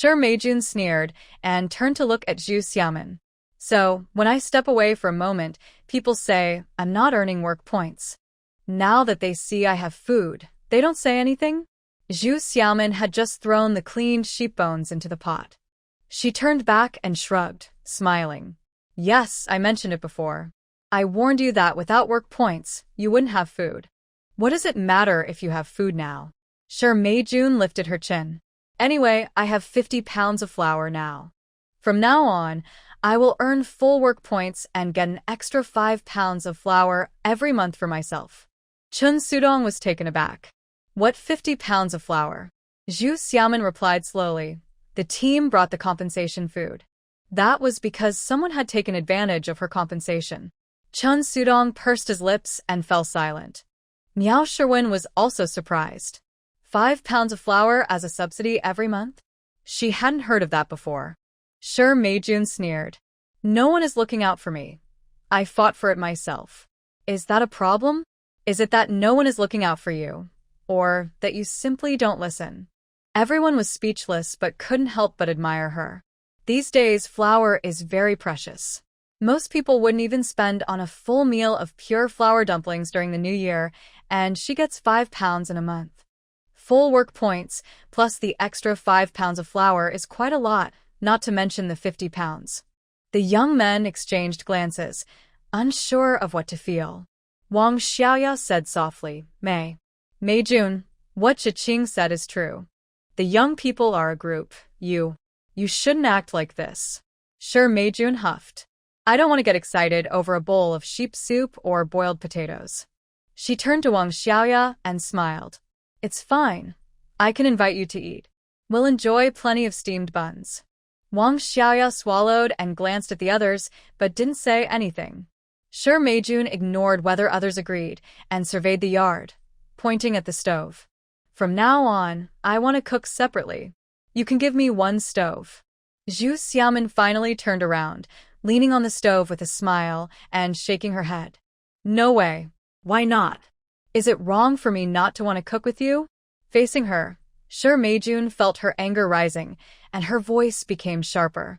Meijun sneered and turned to look at Zhu Xiaomin. So, when I step away for a moment, people say I'm not earning work points. Now that they see I have food, they don't say anything? Zhu Xiaomin had just thrown the cleaned sheep bones into the pot. She turned back and shrugged, smiling. Yes, I mentioned it before. I warned you that without work points, you wouldn't have food. What does it matter if you have food now? Meijun lifted her chin. Anyway, I have 50 pounds of flour now. From now on, I will earn full work points and get an extra 5 pounds of flour every month for myself. Chun Sudong was taken aback. What 50 pounds of flour? Zhu Xiaomin replied slowly. The team brought the compensation food. That was because someone had taken advantage of her compensation. Chun Sudong pursed his lips and fell silent. Miao Sherwin was also surprised. 5 pounds of flour as a subsidy every month? She hadn't heard of that before. Meijun sneered. No one is looking out for me. I fought for it myself. Is that a problem? Is it that no one is looking out for you? Or that you simply don't listen? Everyone was speechless but couldn't help but admire her. These days, flour is very precious. Most people wouldn't even spend on a full meal of pure flour dumplings during the new year, and she gets 5 pounds in a month. Full work points, plus the extra 5 pounds of flour is quite a lot, not to mention the 50 pounds. The young men exchanged glances, unsure of what to feel. Wang Xiaoya said softly, Meijun, what Zhiqing said is true. The young people are a group. You shouldn't act like this. Meijun huffed. I don't want to get excited over a bowl of sheep soup or boiled potatoes. She turned to Wang Xiaoya and smiled. It's fine. I can invite you to eat. We'll enjoy plenty of steamed buns. Wang Xiaoya swallowed and glanced at the others, but didn't say anything. Meijun ignored whether others agreed and surveyed the yard, pointing at the stove. From now on, I want to cook separately. You can give me one stove. Zhu Xiaomin finally turned around, leaning on the stove with a smile and shaking her head. No way. Why not? Is it wrong for me not to want to cook with you? Facing her, Meijun felt her anger rising, and her voice became sharper.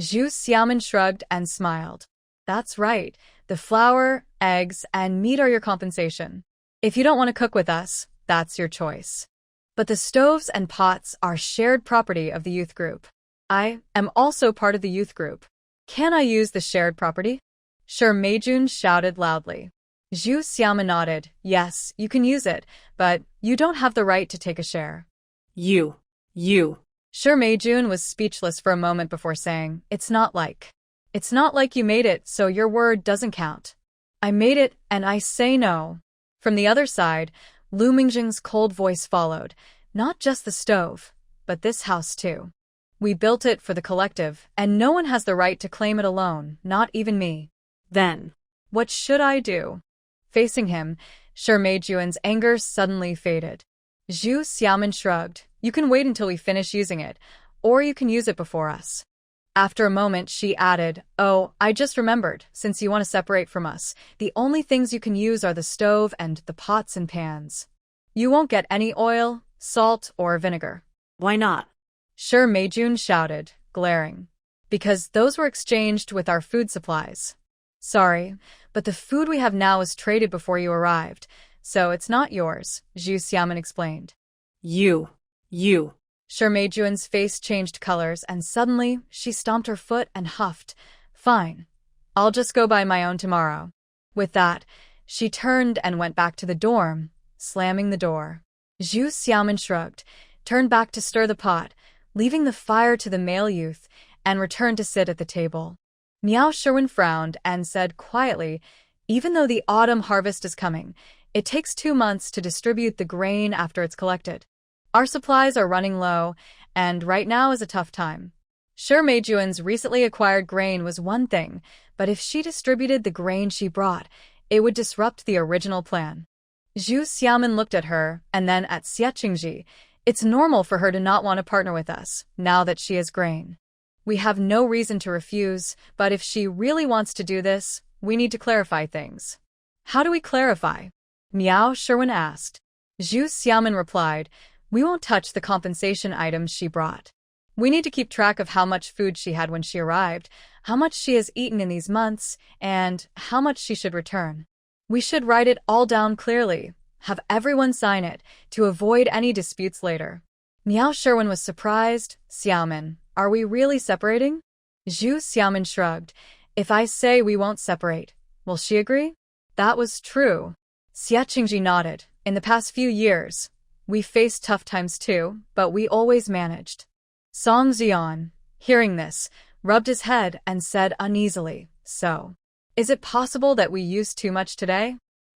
Zhu Xiaomin shrugged and smiled. That's right. The flour, eggs, and meat are your compensation. If you don't want to cook with us, that's your choice. But the stoves and pots are shared property of the youth group. I am also part of the youth group. Can I use the shared property? Meijun shouted loudly. Zhu Xiaomin nodded. Yes, you can use it, but you don't have the right to take a share. You. Meijun was speechless for a moment before saying, It's not like you made it, so your word doesn't count. I made it, and I say no. From the other side, Lu Mingjing's cold voice followed. Not just the stove, but this house too. We built it for the collective, and no one has the right to claim it alone, not even me. Then, what should I do? Facing him, Meijun's anger suddenly faded. Zhu Xiaomin shrugged. You can wait until we finish using it, or you can use it before us. After a moment, she added, Oh, I just remembered, since you want to separate from us, the only things you can use are the stove and the pots and pans. You won't get any oil, salt, or vinegar. Why not? Meijun shouted, glaring. Because those were exchanged with our food supplies. Sorry, but the food we have now was traded before you arrived, so it's not yours, Zhu Xiaomin explained. You. Meijun's face changed colors, and suddenly she stomped her foot and huffed. Fine. I'll just go buy my own tomorrow. With that, she turned and went back to the dorm, slamming the door. Zhu Xiaomin shrugged, turned back to stir the pot, leaving the fire to the male youth, and returned to sit at the table. Miao Sherwin frowned and said quietly, Even though the autumn harvest is coming, it takes 2 months to distribute the grain after it's collected. Our supplies are running low, and right now is a tough time. Meijun's recently acquired grain was one thing, but if she distributed the grain she brought, it would disrupt the original plan. Zhu Xiaomin looked at her, and then at Xie Qingji. It's normal for her to not want to partner with us, now that she has grain. We have no reason to refuse, but if she really wants to do this, we need to clarify things. How do we clarify? Miao Sherwin asked. Zhu Xiaomin replied, We won't touch the compensation items she brought. We need to keep track of how much food she had when she arrived, how much she has eaten in these months, and how much she should return. We should write it all down clearly, have everyone sign it, to avoid any disputes later. Miao Sherwin was surprised. Xiaomin, are we really separating? Zhu Xiaomin shrugged. If I say we won't separate, will she agree? That was true. Xie Qingji nodded. In the past few years, we faced tough times too, but we always managed. Song Jian, hearing this, rubbed his head and said uneasily, so, is it possible that we used too much today?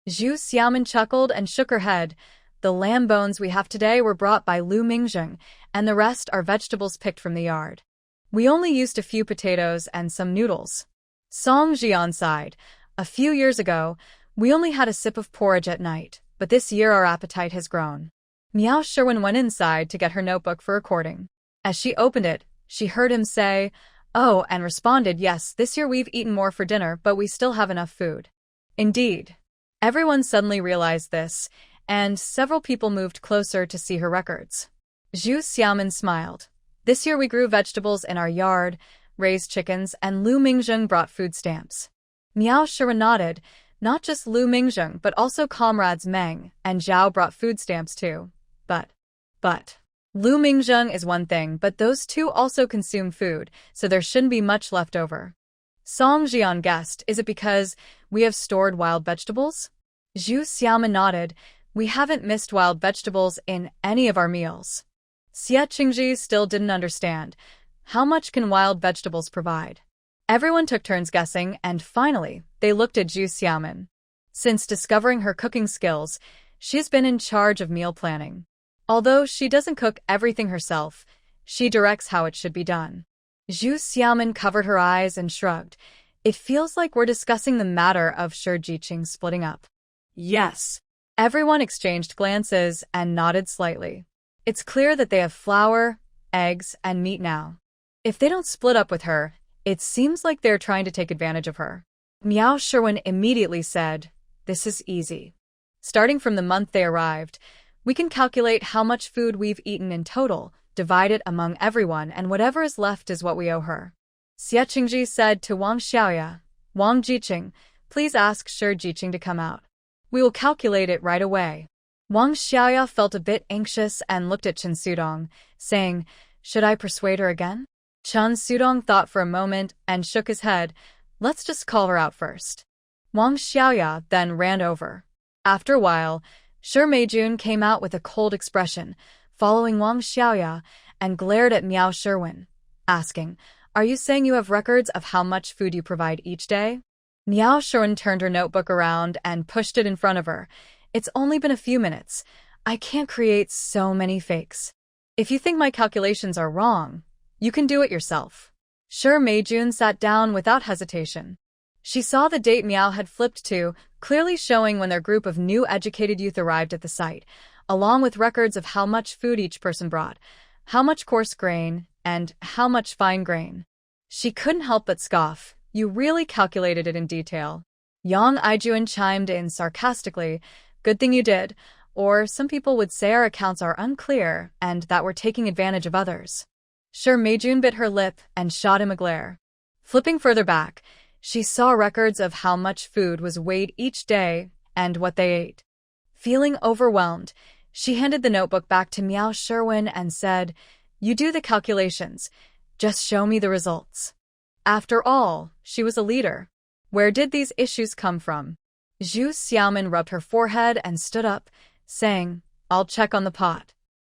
Zhu Xiaomin chuckled and shook her head. The lamb bones we have today were brought by Lu Mingzheng, and the rest are vegetables picked from the yard. We only used a few potatoes and some noodles. Song Jian sighed. A few years ago, we only had a sip of porridge at night, but this year our appetite has grown. Miao Sherwin went inside to get her notebook for recording. As she opened it, she heard him say, "Oh," and responded, "Yes, this year we've eaten more for dinner, but we still have enough food." Indeed. Everyone suddenly realized this, and several people moved closer to see her records. Zhu Xiaomin smiled. This year we grew vegetables in our yard, raised chickens, and Lu Mingzheng brought food stamps. Miao Sherwin nodded. Not just Lu Mingzheng, but also comrades Meng and Zhao brought food stamps too. But, Lu Mingzheng is one thing, but those two also consume food, so there shouldn't be much left over. Song Jian guessed, is it because we have stored wild vegetables? Zhu Xiaomin nodded. We haven't missed wild vegetables in any of our meals. Xie Qingji still didn't understand. How much can wild vegetables provide? Everyone took turns guessing, and finally, they looked at Zhu Xiaomin. Since discovering her cooking skills, she's been in charge of meal planning. Although she doesn't cook everything herself, she directs how it should be done. Zhu Xiaomin covered her eyes and shrugged. It feels like we're discussing the matter of Shi Jiqing splitting up. Yes. Everyone exchanged glances and nodded slightly. It's clear that they have flour, eggs, and meat now. If they don't split up with her, it seems like they're trying to take advantage of her. Miao Sherwin immediately said, "This is easy. Starting from the month they arrived, we can calculate how much food we've eaten in total, divide it among everyone, and whatever is left is what we owe her." Xie Qingji said to Wang Xiaoya, "Wang Jiqing, please ask Shi Jiqing to come out. We will calculate it right away." Wang Xiaoya felt a bit anxious and looked at Chen Sudong, saying, "Should I persuade her again?" Chen Sudong thought for a moment and shook his head. "Let's just call her out first." Wang Xiaoya then ran over. After a while, Shi Meijun came out with a cold expression, following Wang Xiaoya, and glared at Miao Sherwin, asking, "Are you saying you have records of how much food you provide each day?" Miao Sherwin turned her notebook around and pushed it in front of her. "It's only been a few minutes. I can't create so many fakes. If you think my calculations are wrong, you can do it yourself." Shi Meijun sat down without hesitation. She saw the date Miao had flipped to, clearly showing when their group of new educated youth arrived at the site, along with records of how much food each person brought, how much coarse grain, and how much fine grain. She couldn't help but scoff. "You really calculated it in detail." Yang Aijuan chimed in sarcastically, "Good thing you did, or some people would say our accounts are unclear and that we're taking advantage of others." Shi Meijun bit her lip and shot him a glare. Flipping further back, she saw records of how much food was weighed each day and what they ate. Feeling overwhelmed, she handed the notebook back to Miao Sherwin and said, "You do the calculations. Just show me the results." After all, she was a leader. Where did these issues come from? Zhu Xiaomin rubbed her forehead and stood up, saying, "I'll check on the pot."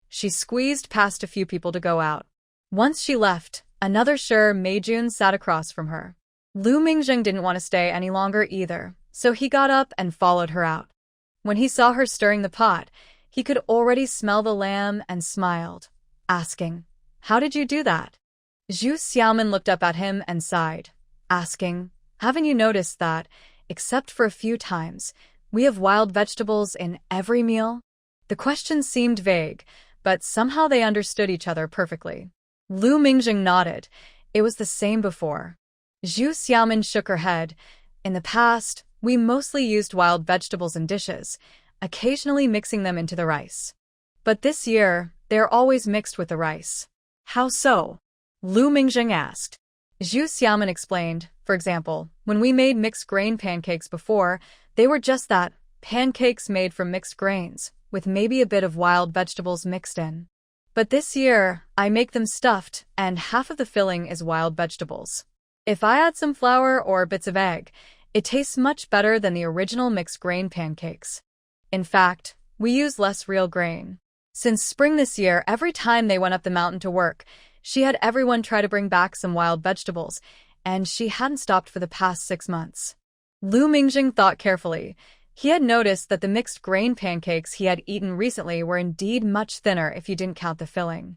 She squeezed past a few people to go out. Once she left, another Shi Meijun sat across from her. Lu Mingzheng didn't want to stay any longer either, so he got up and followed her out. When he saw her stirring the pot, he could already smell the lamb and smiled, asking, "How did you do that?" Zhu Xiaomin looked up at him and sighed, asking, "Haven't you noticed that, except for a few times, we have wild vegetables in every meal?" The question seemed vague, but somehow they understood each other perfectly. Lu Mingzheng nodded. It was the same before. Zhu Xiaomin shook her head. "In the past, we mostly used wild vegetables in dishes, occasionally mixing them into the rice. But this year, they're always mixed with the rice." How so? Lu Mingjing asked. Zhu Xiaoman explained, for example, when we made mixed grain pancakes before, they were just that, pancakes made from mixed grains, with maybe a bit of wild vegetables mixed in. But this year, I make them stuffed, and half of the filling is wild vegetables. If I add some flour or bits of egg, it tastes much better than the original mixed grain pancakes. In fact, we use less real grain. Since spring this year, every time they went up the mountain to work, she had everyone try to bring back some wild vegetables, and she hadn't stopped for the past 6 months. Lu Mingjing thought carefully. He had noticed that the mixed grain pancakes he had eaten recently were indeed much thinner if you didn't count the filling.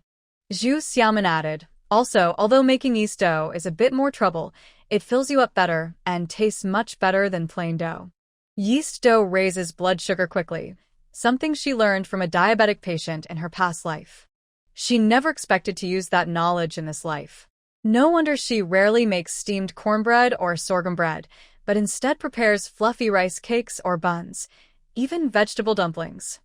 Zhu Xiaoman added, also, although making yeast dough is a bit more trouble, it fills you up better and tastes much better than plain dough. Yeast dough raises blood sugar quickly, something she learned from a diabetic patient in her past life. She never expected to use that knowledge in this life. No wonder she rarely makes steamed cornbread or sorghum bread, but instead prepares fluffy rice cakes or buns, even vegetable dumplings.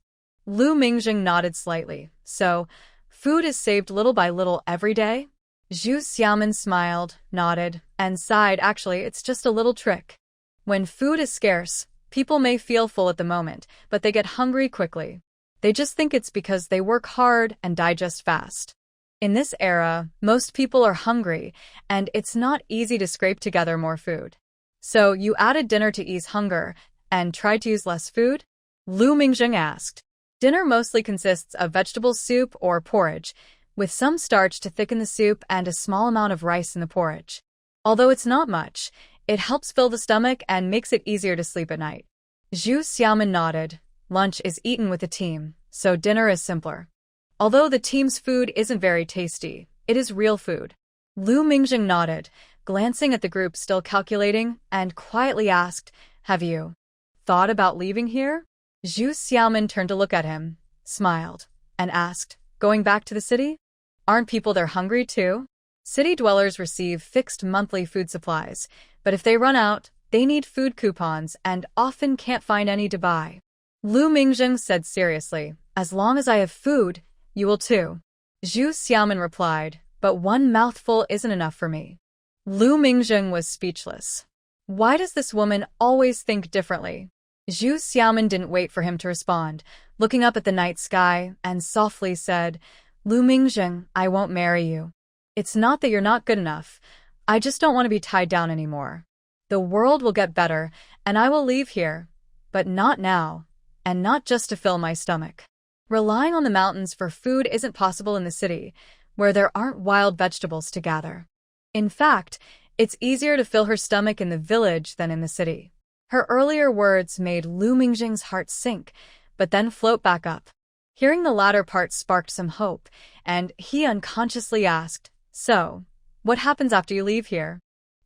Lu Mingjing nodded slightly. So, food is saved little by little every day? Zhu Xiaoman smiled, nodded, and sighed. Actually, it's just a little trick. When food is scarce, people may feel full at the moment, but they get hungry quickly. They just think it's because they work hard and digest fast. In this era, most people are hungry, and it's not easy to scrape together more food. So you added dinner to ease hunger and tried to use less food? Lu Mingjing asked. Dinner mostly consists of vegetable soup or porridge, with some starch to thicken the soup and a small amount of rice in the porridge. Although it's not much, it helps fill the stomach and makes it easier to sleep at night. Zhu Xiaoman nodded. Lunch is eaten with the team, so dinner is simpler. Although the team's food isn't very tasty, it is real food. Lu Mingjing nodded, glancing at the group still calculating, and quietly asked, have you thought about leaving here? Zhu Xiaoman turned to look at him, smiled, and asked, going back to the city? Aren't people there hungry too? City dwellers receive fixed monthly food supplies, but if they run out, they need food coupons and often can't find any to buy. Lu Mingjing said seriously, as long as I have food, you will too. Zhu Xiaoman replied, but one mouthful isn't enough for me. Lu Mingjing was speechless. Why does this woman always think differently? Zhu Xiaoman didn't wait for him to respond, looking up at the night sky, and softly said, Lu Mingjing, I won't marry you. It's not that you're not good enough. I just don't want to be tied down anymore. The world will get better, and I will leave here. But not now, and not just to fill my stomach. Relying on the mountains for food isn't possible in the city, where there aren't wild vegetables to gather. In fact, it's easier to fill her stomach in the village than in the city. Her earlier words made Lu Mingjing's heart sink, but then float back up. Hearing the latter part sparked some hope, and he unconsciously asked, so, what happens after you leave here?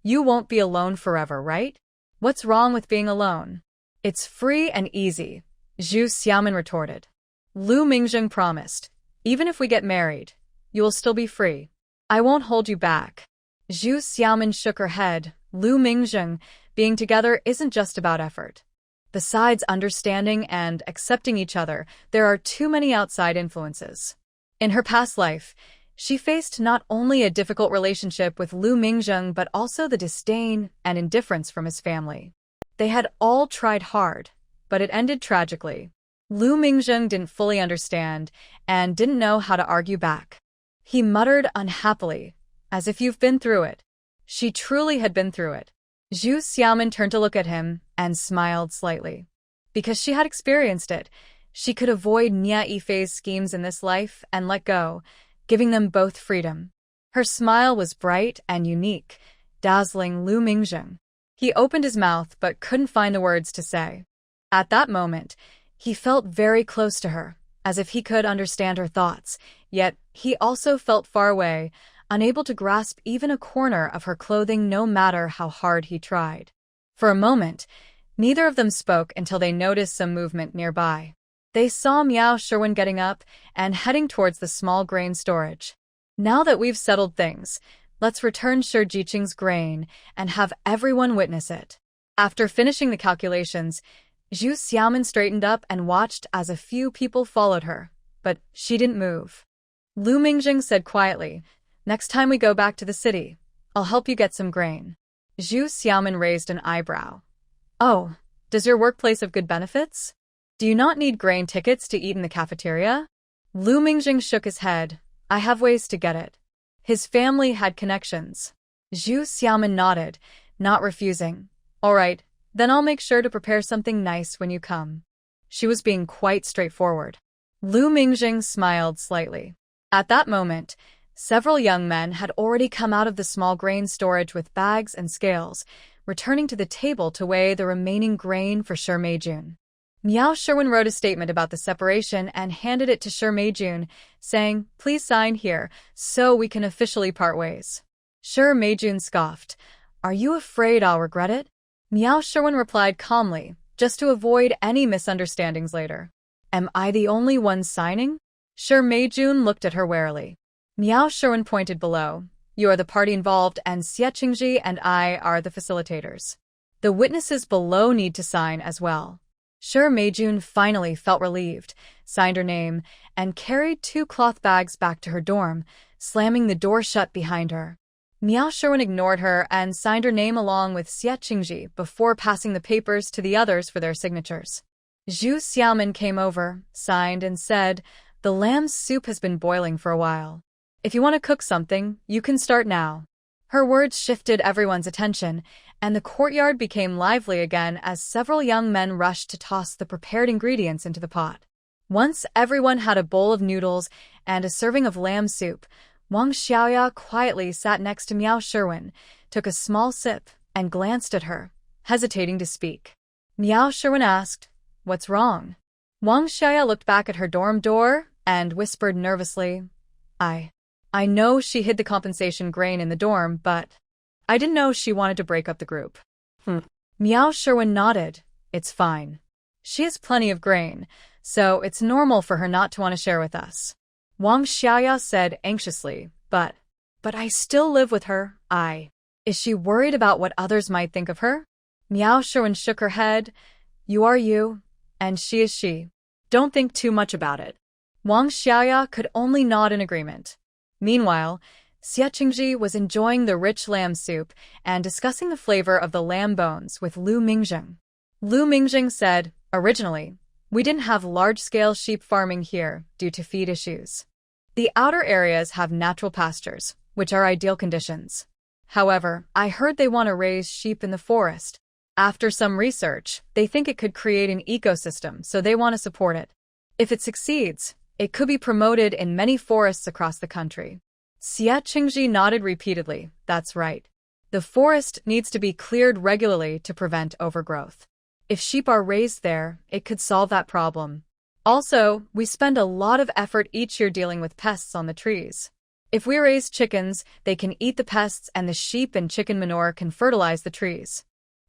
You won't be alone forever, right? What's wrong with being alone? It's free and easy, Zhu Xiaoman retorted. Lu Mingjing promised, even if we get married, you will still be free. I won't hold you back. Zhu Xiaoman shook her head. Lu Mingjing, being together isn't just about effort. Besides understanding and accepting each other, there are too many outside influences. In her past life, she faced not only a difficult relationship with Lu Mingjing but also the disdain and indifference from his family. They had all tried hard, but it ended tragically. Lu Mingjing didn't fully understand and didn't know how to argue back. He muttered unhappily, as if you've been through it. She truly had been through it. Zhu Xiaoman turned to look at him and smiled slightly. Because she had experienced it, she could avoid Nia Yifei's schemes in this life and let go, giving them both freedom. Her smile was bright and unique, dazzling Lu Mingjing. He opened his mouth but couldn't find the words to say. At that moment, he felt very close to her, as if he could understand her thoughts, yet he also felt far away, unable to grasp even a corner of her clothing no matter how hard he tried. For a moment, neither of them spoke until they noticed some movement nearby. They saw Miao Sherwin getting up and heading towards the small grain storage. Now that we've settled things, let's return Shi Jiqing's grain and have everyone witness it. After finishing the calculations, Zhu Xiaoman straightened up and watched as a few people followed her, but she didn't move. Lu Mingjing said quietly, "Next time we go back to the city, I'll help you get some grain." Zhu Xiaomin raised an eyebrow. "Oh, does your workplace have good benefits? Do you not need grain tickets to eat in the cafeteria?" Lu Mingjing shook his head. "I have ways to get it." His family had connections. Zhu Xiaomin nodded, not refusing. "All right, then I'll make sure to prepare something nice when you come." She was being quite straightforward. Lu Mingjing smiled slightly. At that moment, several young men had already come out of the small grain storage with bags and scales, returning to the table to weigh the remaining grain for Shi Meijun. Miao Sherwin wrote a statement about the separation and handed it to Shi Meijun, saying, "Please sign here, so we can officially part ways." Shi Meijun scoffed. "Are you afraid I'll regret it?" Miao Sherwin replied calmly, just to avoid any misunderstandings later. "Am I the only one signing?" Shi Meijun looked at her warily. Miao Sherwin pointed below. "You are the party involved, and Xie Qingji and I are the facilitators. The witnesses below need to sign as well." Shi Meijun finally felt relieved, signed her name, and carried 2 cloth bags back to her dorm, slamming the door shut behind her. Miao Sherwin ignored her and signed her name along with Xie Qingji before passing the papers to the others for their signatures. Zhu Xiaomin came over, signed, and said, "The lamb soup has been boiling for a while. If you want to cook something, you can start now." Her words shifted everyone's attention, and the courtyard became lively again as several young men rushed to toss the prepared ingredients into the pot. Once everyone had a bowl of noodles and a serving of lamb soup, Wang Xiaoya quietly sat next to Miao Sherwin, took a small sip, and glanced at her, hesitating to speak. Miao Sherwin asked, "What's wrong?" Wang Xiaoya looked back at her dorm door and whispered nervously, I know she hid the compensation grain in the dorm, but I didn't know she wanted to break up the group." Miao Sherwin nodded. "It's fine. She has plenty of grain, so it's normal for her not to want to share with us." Wang Xiaoya said anxiously, But I still live with her. Is she worried about what others might think of her?" Miao Sherwin shook her head. "You are you, and she is she. Don't think too much about it." Wang Xiaoya could only nod in agreement. Meanwhile, Xie Qingji was enjoying the rich lamb soup and discussing the flavor of the lamb bones with Lu Mingjing. Lu Mingjing said, "Originally, we didn't have large-scale sheep farming here due to feed issues. The outer areas have natural pastures, which are ideal conditions. However, I heard they want to raise sheep in the forest. After some research, they think it could create an ecosystem, so they want to support it. If it succeeds, it could be promoted in many forests across the country." Xie Qingji nodded repeatedly. "That's right. The forest needs to be cleared regularly to prevent overgrowth. If sheep are raised there, it could solve that problem. Also, we spend a lot of effort each year dealing with pests on the trees. If we raise chickens, they can eat the pests and the sheep and chicken manure can fertilize the trees."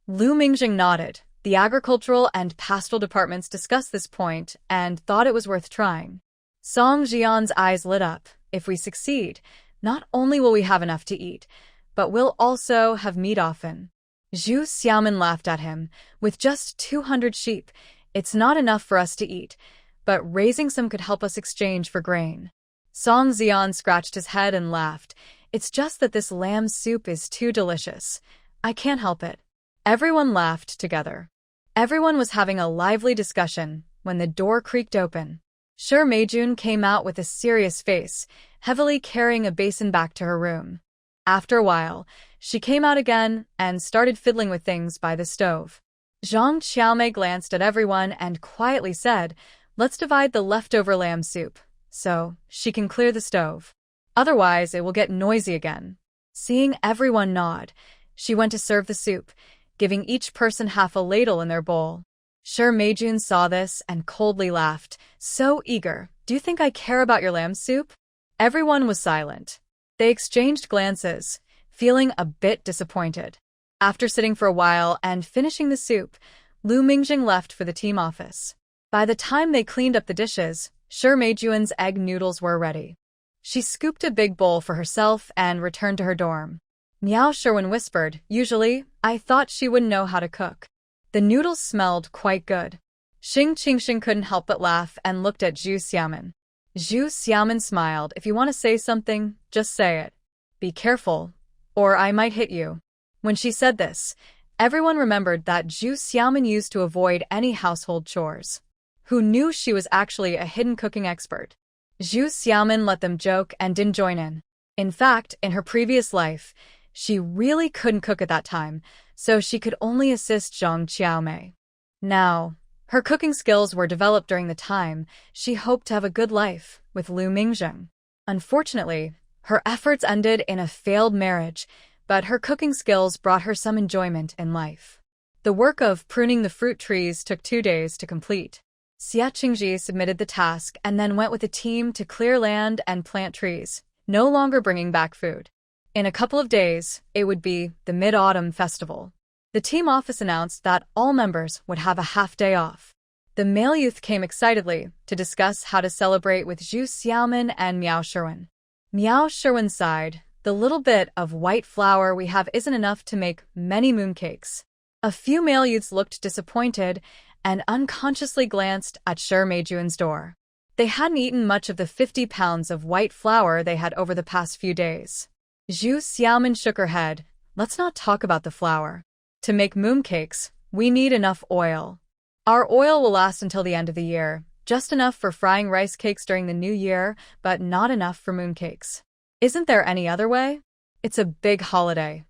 Lu Mingjing nodded. The agricultural and pastoral departments discussed this point and thought it was worth trying. Song Jian's eyes lit up. "If we succeed, not only will we have enough to eat, but we'll also have meat often." Zhu Xiaomin laughed at him. "With just 200 sheep, it's not enough for us to eat, but raising some could help us exchange for grain." Song Jian scratched his head and laughed. "It's just that this lamb soup is too delicious. I can't help it." Everyone laughed together. Everyone was having a lively discussion when the door creaked open. Shi Meijun came out with a serious face, heavily carrying a basin back to her room. After a while, she came out again and started fiddling with things by the stove. Zhang Qiaomei glanced at everyone and quietly said, "Let's divide the leftover lamb soup, so she can clear the stove. Otherwise, it will get noisy again." Seeing everyone nod, she went to serve the soup, giving each person half a ladle in their bowl. Shi Meijun saw this and coldly laughed. "So eager. Do you think I care about your lamb soup?" Everyone was silent. They exchanged glances, feeling a bit disappointed. After sitting for a while and finishing the soup, Lu Mingjing left for the team office. By the time they cleaned up the dishes, Shi Meijun's egg noodles were ready. She scooped a big bowl for herself and returned to her dorm. Miao Sherwin whispered, "Usually, I thought she wouldn't know how to cook." The noodles smelled quite good. Xing Qingxing couldn't help but laugh and looked at Zhu Xiaomin. Zhu Xiaomin smiled. If you want to say something, just say it. Be careful, or I might hit you. When she said this, everyone remembered that Zhu Xiaomin used to avoid any household chores. Who knew she was actually a hidden cooking expert? Zhu Xiaomin let them joke and didn't join in. In fact, in her previous life, she really couldn't cook at that time, so she could only assist Zhang Qiaomei. Now, her cooking skills were developed during the time she hoped to have a good life with Lu Mingzheng. Unfortunately, her efforts ended in a failed marriage, but her cooking skills brought her some enjoyment in life. The work of pruning the fruit trees took 2 days to complete. Xia Qingji submitted the task and then went with a team to clear land and plant trees, no longer bringing back food. In a couple of days, it would be the Mid-Autumn Festival. The team office announced that all members would have a half-day off. The male youth came excitedly to discuss how to celebrate with Zhu Xiaomin and Miao Sherwin. Miao Sherwin sighed, "The little bit of white flour we have isn't enough to make many mooncakes." A few male youths looked disappointed and unconsciously glanced at Shi Meijuan's door. They hadn't eaten much of the 50 pounds of white flour they had over the past few days. Zhu Xiaomin shook her head. "Let's not talk about the flour. To make mooncakes, we need enough oil. Our oil will last until the end of the year, just enough for frying rice cakes during the new year, but not enough for mooncakes. Isn't there any other way? It's a big holiday.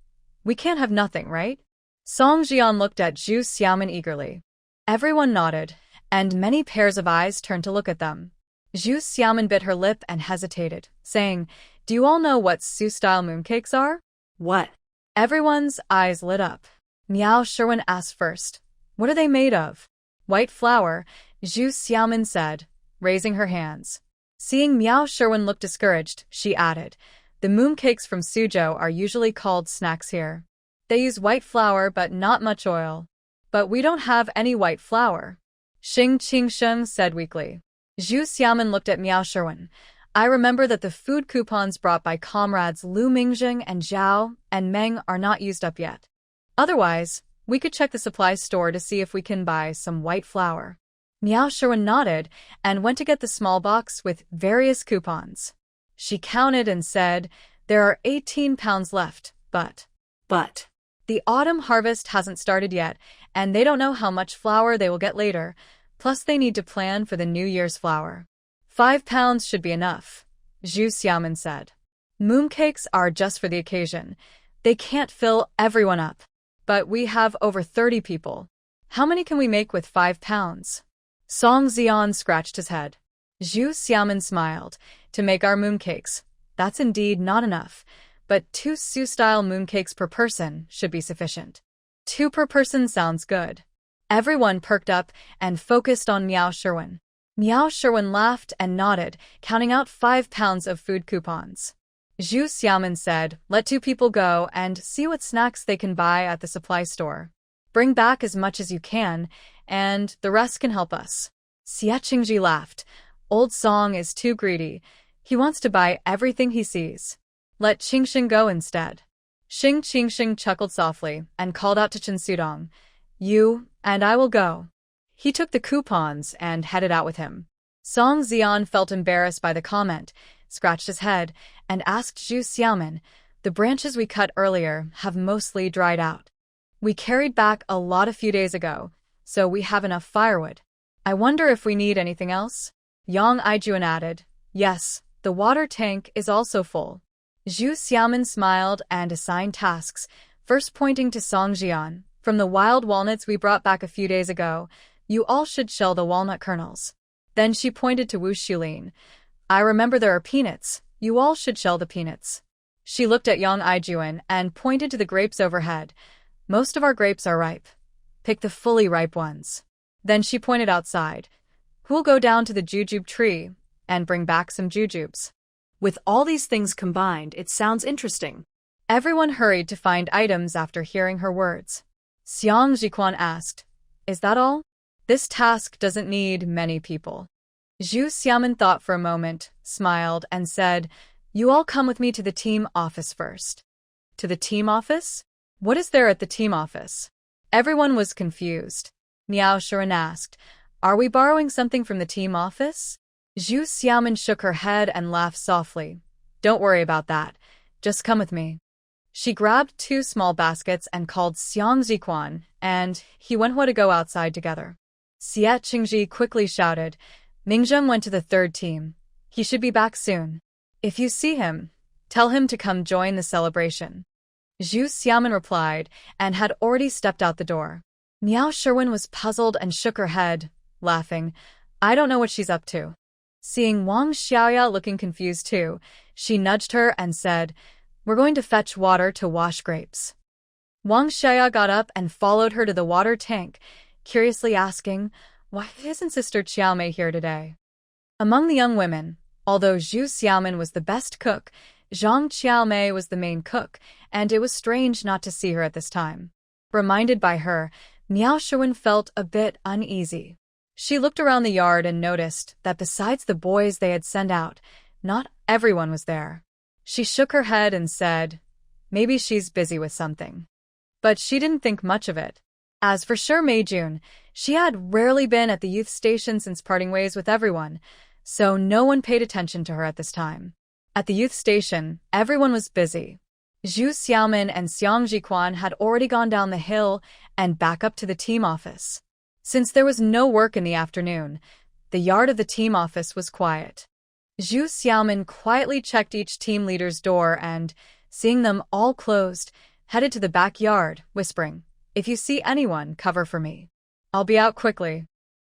We can't have nothing, right?" Song Jian looked at Zhu Xiaomin eagerly. Everyone nodded, and many pairs of eyes turned to look at them. Zhu Xiaomin bit her lip and hesitated, saying, "Do you all know what Su-style mooncakes are?" "What?" Everyone's eyes lit up. Miao Sherwin asked first, "What are they made of?" "White flour," Zhu Xiaomin said, raising her hands. Seeing Miao Sherwin look discouraged, she added, "The mooncakes from Suzhou are usually called snacks here. They use white flour but not much oil. But we don't have any white flour," Xing Qingsheng said weakly. Zhu Xiaomin looked at Miao Sherwin. "I remember that the food coupons brought by comrades Lu Mingzheng and Zhao and Meng are not used up yet. Otherwise, we could check the supply store to see if we can buy some white flour." Miao Sherwin nodded and went to get the small box with various coupons. She counted and said, "There are 18 pounds left, but the autumn harvest hasn't started yet, and they don't know how much flour they will get later, plus they need to plan for the New Year's flour. 5 pounds should be enough," Zhu Xiaomin said. "Mooncakes are just for the occasion. They can't fill everyone up. But we have over 30 people. How many can we make with 5 pounds? Song Xian scratched his head. Zhu Xiaomin smiled. "To make our mooncakes, that's indeed not enough, but 2 Su-style mooncakes per person should be sufficient." 2 per person sounds good. Everyone perked up and focused on Miao Sherwin. Miao Sherwin laughed and nodded, counting out 5 pounds of food coupons. Zhu Xiaomin said, "Let 2 people go and see what snacks they can buy at the supply store. Bring back as much as you can, and the rest can help us." Xia Qingji laughed. "Old Song is too greedy. He wants to buy everything he sees. Let Qingsheng go instead." Xing Qingsheng chuckled softly and called out to Chen Sudong, "You and I will go." He took the coupons and headed out with him. Song Xian felt embarrassed by the comment, scratched his head, and asked Zhu Xiaomin, "The branches we cut earlier have mostly dried out. We carried back a lot a few days ago, so we have enough firewood. I wonder if we need anything else?" Yang Aijuan added, "Yes, the water tank is also full." Zhu Xiaomin smiled and assigned tasks, first pointing to Song Jian. "From the wild walnuts we brought back a few days ago, you all should shell the walnut kernels." Then she pointed to Wu Xulin. "I remember there are peanuts. You all should shell the peanuts." She looked at Yang Aijuan and pointed to the grapes overhead. "Most of our grapes are ripe. Pick the fully ripe ones." Then she pointed outside. "Who'll go down to the jujube tree and bring back some jujubes?" With all these things combined, it sounds interesting. Everyone hurried to find items after hearing her words. Xiang Jiquan asked, "Is that all? This task doesn't need many people." Zhu Xiaomin thought for a moment, smiled, and said, "You all come with me to the team office first." "To the team office? What is there at the team office?" Everyone was confused. Miao Sherwin asked, "Are we borrowing something from the team office?" Zhu Xiaomin shook her head and laughed softly. Don't worry about that. Just come with me. She grabbed 2 small baskets and called Xiang Ziquan, and he went to go outside together. Xie Qingji quickly shouted. Mingzheng went to the 3rd team. He should be back soon. If you see him, tell him to come join the celebration. Zhu Xiaomin replied and had already stepped out the door. Miao Sherwin was puzzled and shook her head, laughing. I don't know what she's up to. Seeing Wang Xiaoya looking confused too, she nudged her and said, We're going to fetch water to wash grapes. Wang Xiaoya got up and followed her to the water tank, curiously asking, Why isn't Sister Qiaomei here today? Among the young women, although Zhu Xiaomin was the best cook, Zhang Qiaomei was the main cook, and it was strange not to see her at this time. Reminded by her, Miao Sherwin felt a bit uneasy. She looked around the yard and noticed that besides the boys they had sent out, not everyone was there. She shook her head and said, Maybe she's busy with something. But she didn't think much of it. As for Shi Meijun, she had rarely been at the youth station since parting ways with everyone, so no one paid attention to her at this time. At the youth station, everyone was busy. Zhu Xiaomin and Xiang Jiquan had already gone down the hill and back up to the team office. Since there was no work in the afternoon, the yard of the team office was quiet. Zhu Xiaomin quietly checked each team leader's door and, seeing them all closed, headed to the backyard, whispering, If you see anyone, cover for me. I'll be out quickly.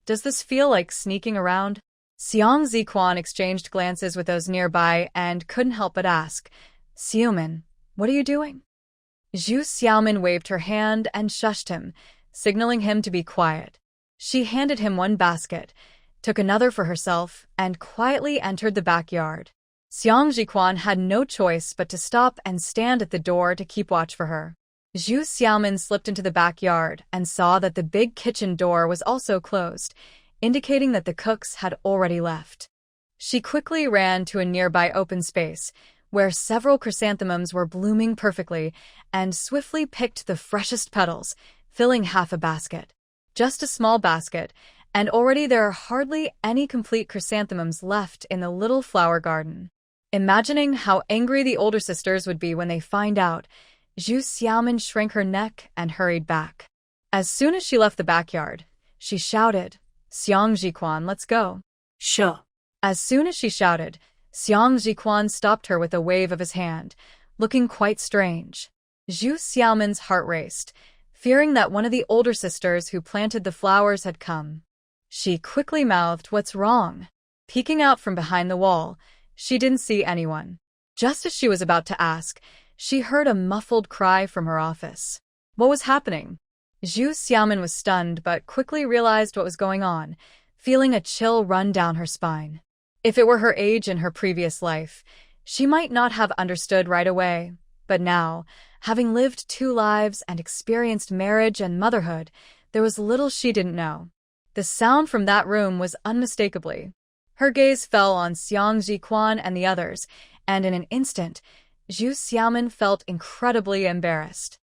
Does this feel like sneaking around? Xiang Ziquan exchanged glances with those nearby and couldn't help but ask, Xiaomin, what are you doing? Zhu Xiaomin waved her hand and shushed him, signaling him to be quiet. She handed him 1 basket, took another for herself, and quietly entered the backyard. Xiang Jiquan had no choice but to stop and stand at the door to keep watch for her. Zhu Xiaomin slipped into the backyard and saw that the big kitchen door was also closed, indicating that the cooks had already left. She quickly ran to a nearby open space, where several chrysanthemums were blooming perfectly, and swiftly picked the freshest petals, filling half a basket. Just a small basket, and already there are hardly any complete chrysanthemums left in the little flower garden. Imagining how angry the older sisters would be when they find out, Zhu Xiaomin shrank her neck and hurried back. As soon as she left the backyard, she shouted, Xiang Jiquan, let's go. Sure. As soon as she shouted, Xiang Jiquan stopped her with a wave of his hand, looking quite strange. Zhu Xiaomin's heart raced, fearing that one of the older sisters who planted the flowers had come. She quickly mouthed, What's wrong? Peeking out from behind the wall, she didn't see anyone. Just as she was about to ask, she heard a muffled cry from her office. What was happening? Zhu Xiaomin was stunned but quickly realized what was going on, feeling a chill run down her spine. If it were her age in her previous life, she might not have understood right away, but now, having lived 2 lives and experienced marriage and motherhood, there was little she didn't know. The sound from that room was unmistakably. Her gaze fell on Xiang Jiquan and the others, and in an instant, Zhu Xiaomin felt incredibly embarrassed.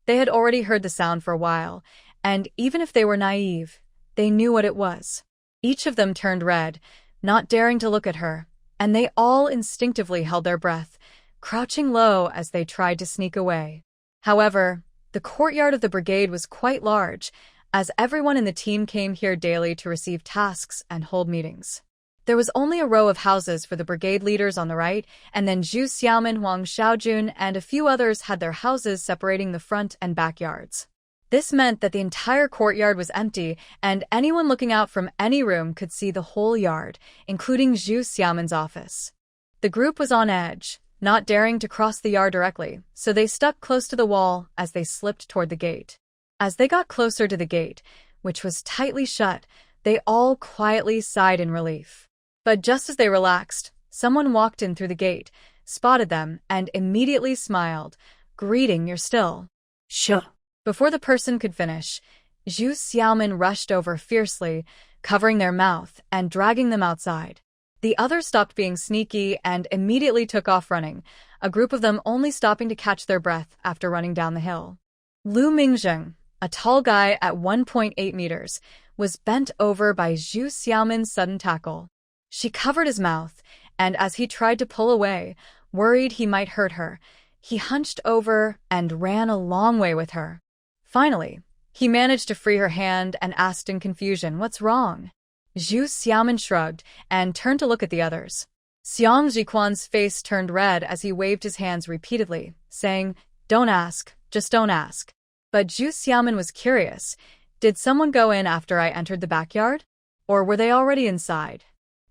They had already heard the sound for a while, and even if they were naive, they knew what it was. Each of them turned red, not daring to look at her, and they all instinctively held their breath, crouching low as they tried to sneak away. However, the courtyard of the brigade was quite large, as everyone in the team came here daily to receive tasks and hold meetings. There was only a row of houses for the brigade leaders on the right, and then Zhu Xiaomin, Huang Xiaojun, and a few others had their houses separating the front and backyards. This meant that the entire courtyard was empty, and anyone looking out from any room could see the whole yard, including Zhu Xiaomin's office. The group was on edge, not daring to cross the yard directly, so they stuck close to the wall as they slipped toward the gate. As they got closer to the gate, which was tightly shut, they all quietly sighed in relief. But just as they relaxed, someone walked in through the gate, spotted them, and immediately smiled, greeting, You're still. Sure. Before the person could finish, Zhu Xiaomin rushed over fiercely, covering their mouth and dragging them outside. The others stopped being sneaky and immediately took off running, a group of them only stopping to catch their breath after running down the hill. Lu Mingzheng, a tall guy at 1.8 meters, was bent over by Zhu Xiaomin's sudden tackle. She covered his mouth, and as he tried to pull away, worried he might hurt her, he hunched over and ran a long way with her. Finally, he managed to free her hand and asked in confusion, "What's wrong?" Zhu Xiaomin shrugged and turned to look at the others. Xiang Jiquan's face turned red as he waved his hands repeatedly, saying, "Don't ask, just don't ask." But Zhu Xiaomin was curious. Did someone go in after I entered the backyard? Or were they already inside?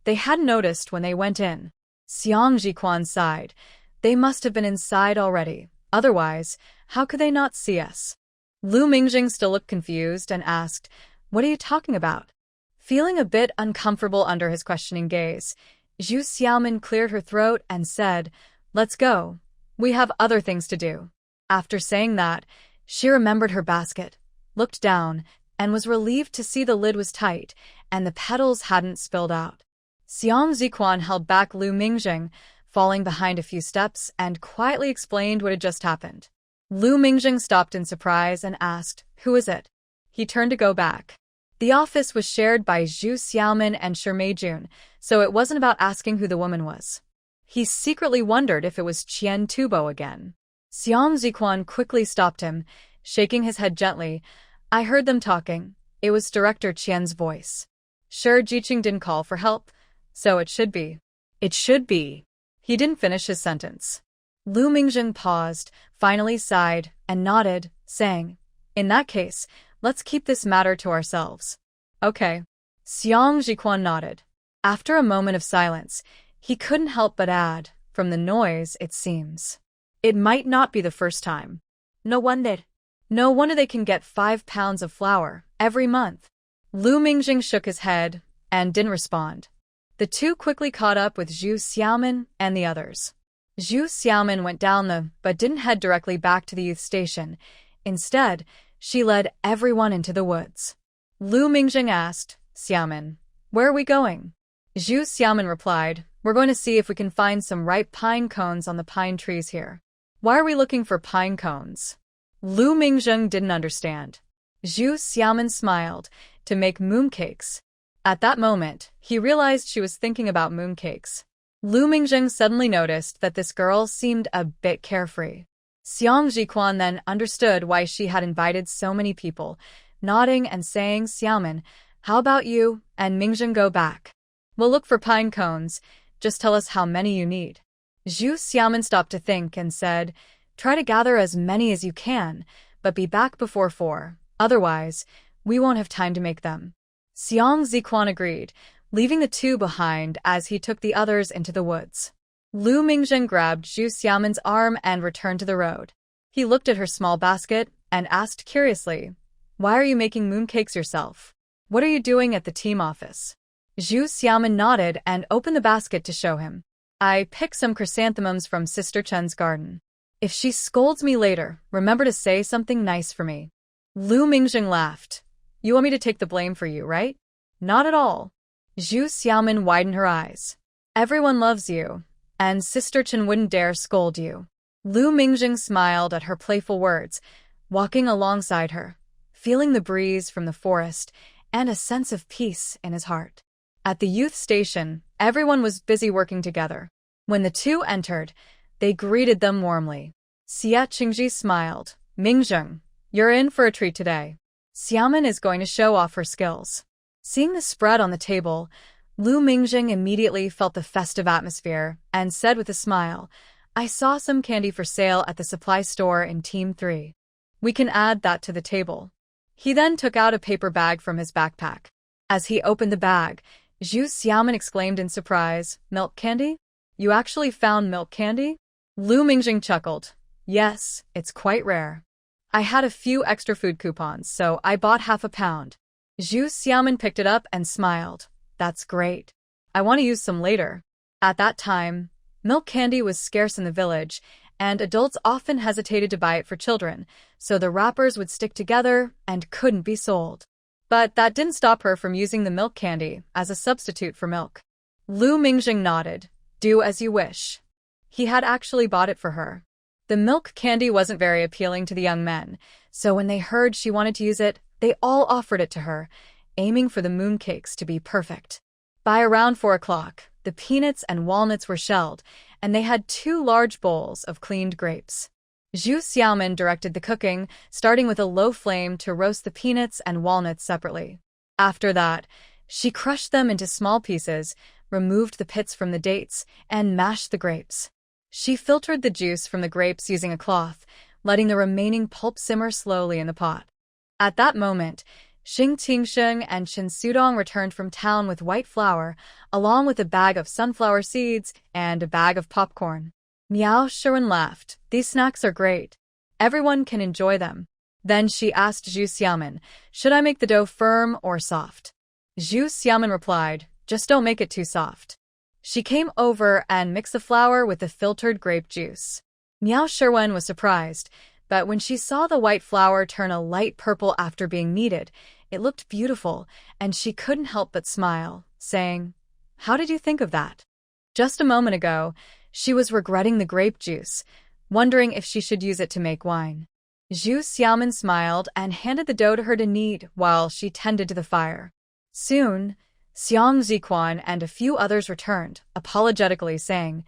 They hadn't noticed when they went in. Xiang Jiquan sighed. They must have been inside already. Otherwise, how could they not see us? Lu Mingjing still looked confused and asked, "What are you talking about?" Feeling a bit uncomfortable under his questioning gaze, Zhu Xiaomin cleared her throat and said, "Let's go. We have other things to do." After saying that, she remembered her basket, looked down, and was relieved to see the lid was tight and the petals hadn't spilled out. Xiang Ziquan held back Lu Mingjing, falling behind a few steps, and quietly explained what had just happened. Lu Mingjing stopped in surprise and asked, "Who is it?" He turned to go back. The office was shared by Zhu Xiaomin and Shi Meijun, so it wasn't about asking who the woman was. He secretly wondered if it was Qian Tubo again. Xiang Ziquan quickly stopped him, shaking his head gently. "I heard them talking. It was Director Qian's voice. Sure, Jiqing didn't call for help, so it should be." "It should be." He didn't finish his sentence. Lu Mingjing paused, finally sighed, and nodded, saying, "In that case, let's keep this matter to ourselves." "Okay." Xiang Jiquan nodded. After a moment of silence, he couldn't help but add, "From the noise, it seems. It might not be the first time. No wonder they can get 5 pounds of flour every month." Lu Mingjing shook his head and didn't respond. The two quickly caught up with Zhu Xiaomin and the others. Zhu Xiaomin went down but didn't head directly back to the youth station. Instead, she led everyone into the woods. Lu Mingjing asked, "Xiaomin, where are we going?" Zhu Xiaomin replied, "We're going to see if we can find some ripe pine cones on the pine trees here." "Why are we looking for pine cones?" Lu Mingjing didn't understand. Zhu Xiaomin smiled, "To make mooncakes." At that moment, he realized she was thinking about mooncakes. Lu Mingjing suddenly noticed that this girl seemed a bit carefree. Xiang Jiquan then understood why she had invited so many people, nodding and saying, "Xiaomin, how about you and Mingjing go back? We'll look for pine cones. Just tell us how many you need." Zhu Xiaomin stopped to think and said, "Try to gather as many as you can, but be back before 4. Otherwise, we won't have time to make them." Xiang Ziquan agreed, leaving the two behind as he took the others into the woods. Lu Mingjing grabbed Zhu Xiaomin's arm and returned to the road. He looked at her small basket and asked curiously, "Why are you making mooncakes yourself? What are you doing at the team office?" Zhu Xiaomin nodded and opened the basket to show him. "I picked some chrysanthemums from Sister Chen's garden. If she scolds me later, remember to say something nice for me." Lu Mingjing laughed. "You want me to take the blame for you, right?" "Not at all." Zhu Xiaomin widened her eyes. "Everyone loves you, and Sister Chen wouldn't dare scold you." Lu Mingjing smiled at her playful words, walking alongside her, feeling the breeze from the forest and a sense of peace in his heart. At the youth station, everyone was busy working together. When the two entered, they greeted them warmly. Xia Qingji smiled. "Mingjing, you're in for a treat today. Xiaomin is going to show off her skills." Seeing the spread on the table, Lu Mingjing immediately felt the festive atmosphere and said with a smile, "I saw some candy for sale at the supply store in Team 3. We can add that to the table." He then took out a paper bag from his backpack. As he opened the bag, Zhu Xiaomin exclaimed in surprise, "Milk candy? You actually found milk candy?" Lu Mingjing chuckled. "Yes, it's quite rare. I had a few extra food coupons, so I bought half a pound." Zhu Xiaomin picked it up and smiled. "That's great. I want to use some later." At that time, milk candy was scarce in the village, and adults often hesitated to buy it for children, so the wrappers would stick together and couldn't be sold. But that didn't stop her from using the milk candy as a substitute for milk. Lu Mingjing nodded. "Do as you wish." He had actually bought it for her. The milk candy wasn't very appealing to the young men, so when they heard she wanted to use it, they all offered it to her, aiming for the mooncakes to be perfect. By around 4 o'clock, the peanuts and walnuts were shelled, and they had 2 large bowls of cleaned grapes. Zhu Xiaomin directed the cooking, starting with a low flame to roast the peanuts and walnuts separately. After that, she crushed them into small pieces, removed the pits from the dates, and mashed the grapes. She filtered the juice from the grapes using a cloth, letting the remaining pulp simmer slowly in the pot. At that moment, Xing Tingsheng and Chen Sudong returned from town with white flour, along with a bag of sunflower seeds and a bag of popcorn. Miao Shiren laughed. These snacks are great. Everyone can enjoy them. Then she asked Zhu Xiaomin, should I make the dough firm or soft? Zhu Xiaomin replied, just don't make it too soft. She came over and mixed the flour with the filtered grape juice. Miao Shiren was surprised, but when she saw the white flour turn a light purple after being kneaded, it looked beautiful, and she couldn't help but smile, saying, how did you think of that? Just a moment ago, she was regretting the grape juice, wondering if she should use it to make wine. Zhu Xiaomin smiled and handed the dough to her to knead while she tended to the fire. Soon, Xiang Ziquan and a few others returned, apologetically saying,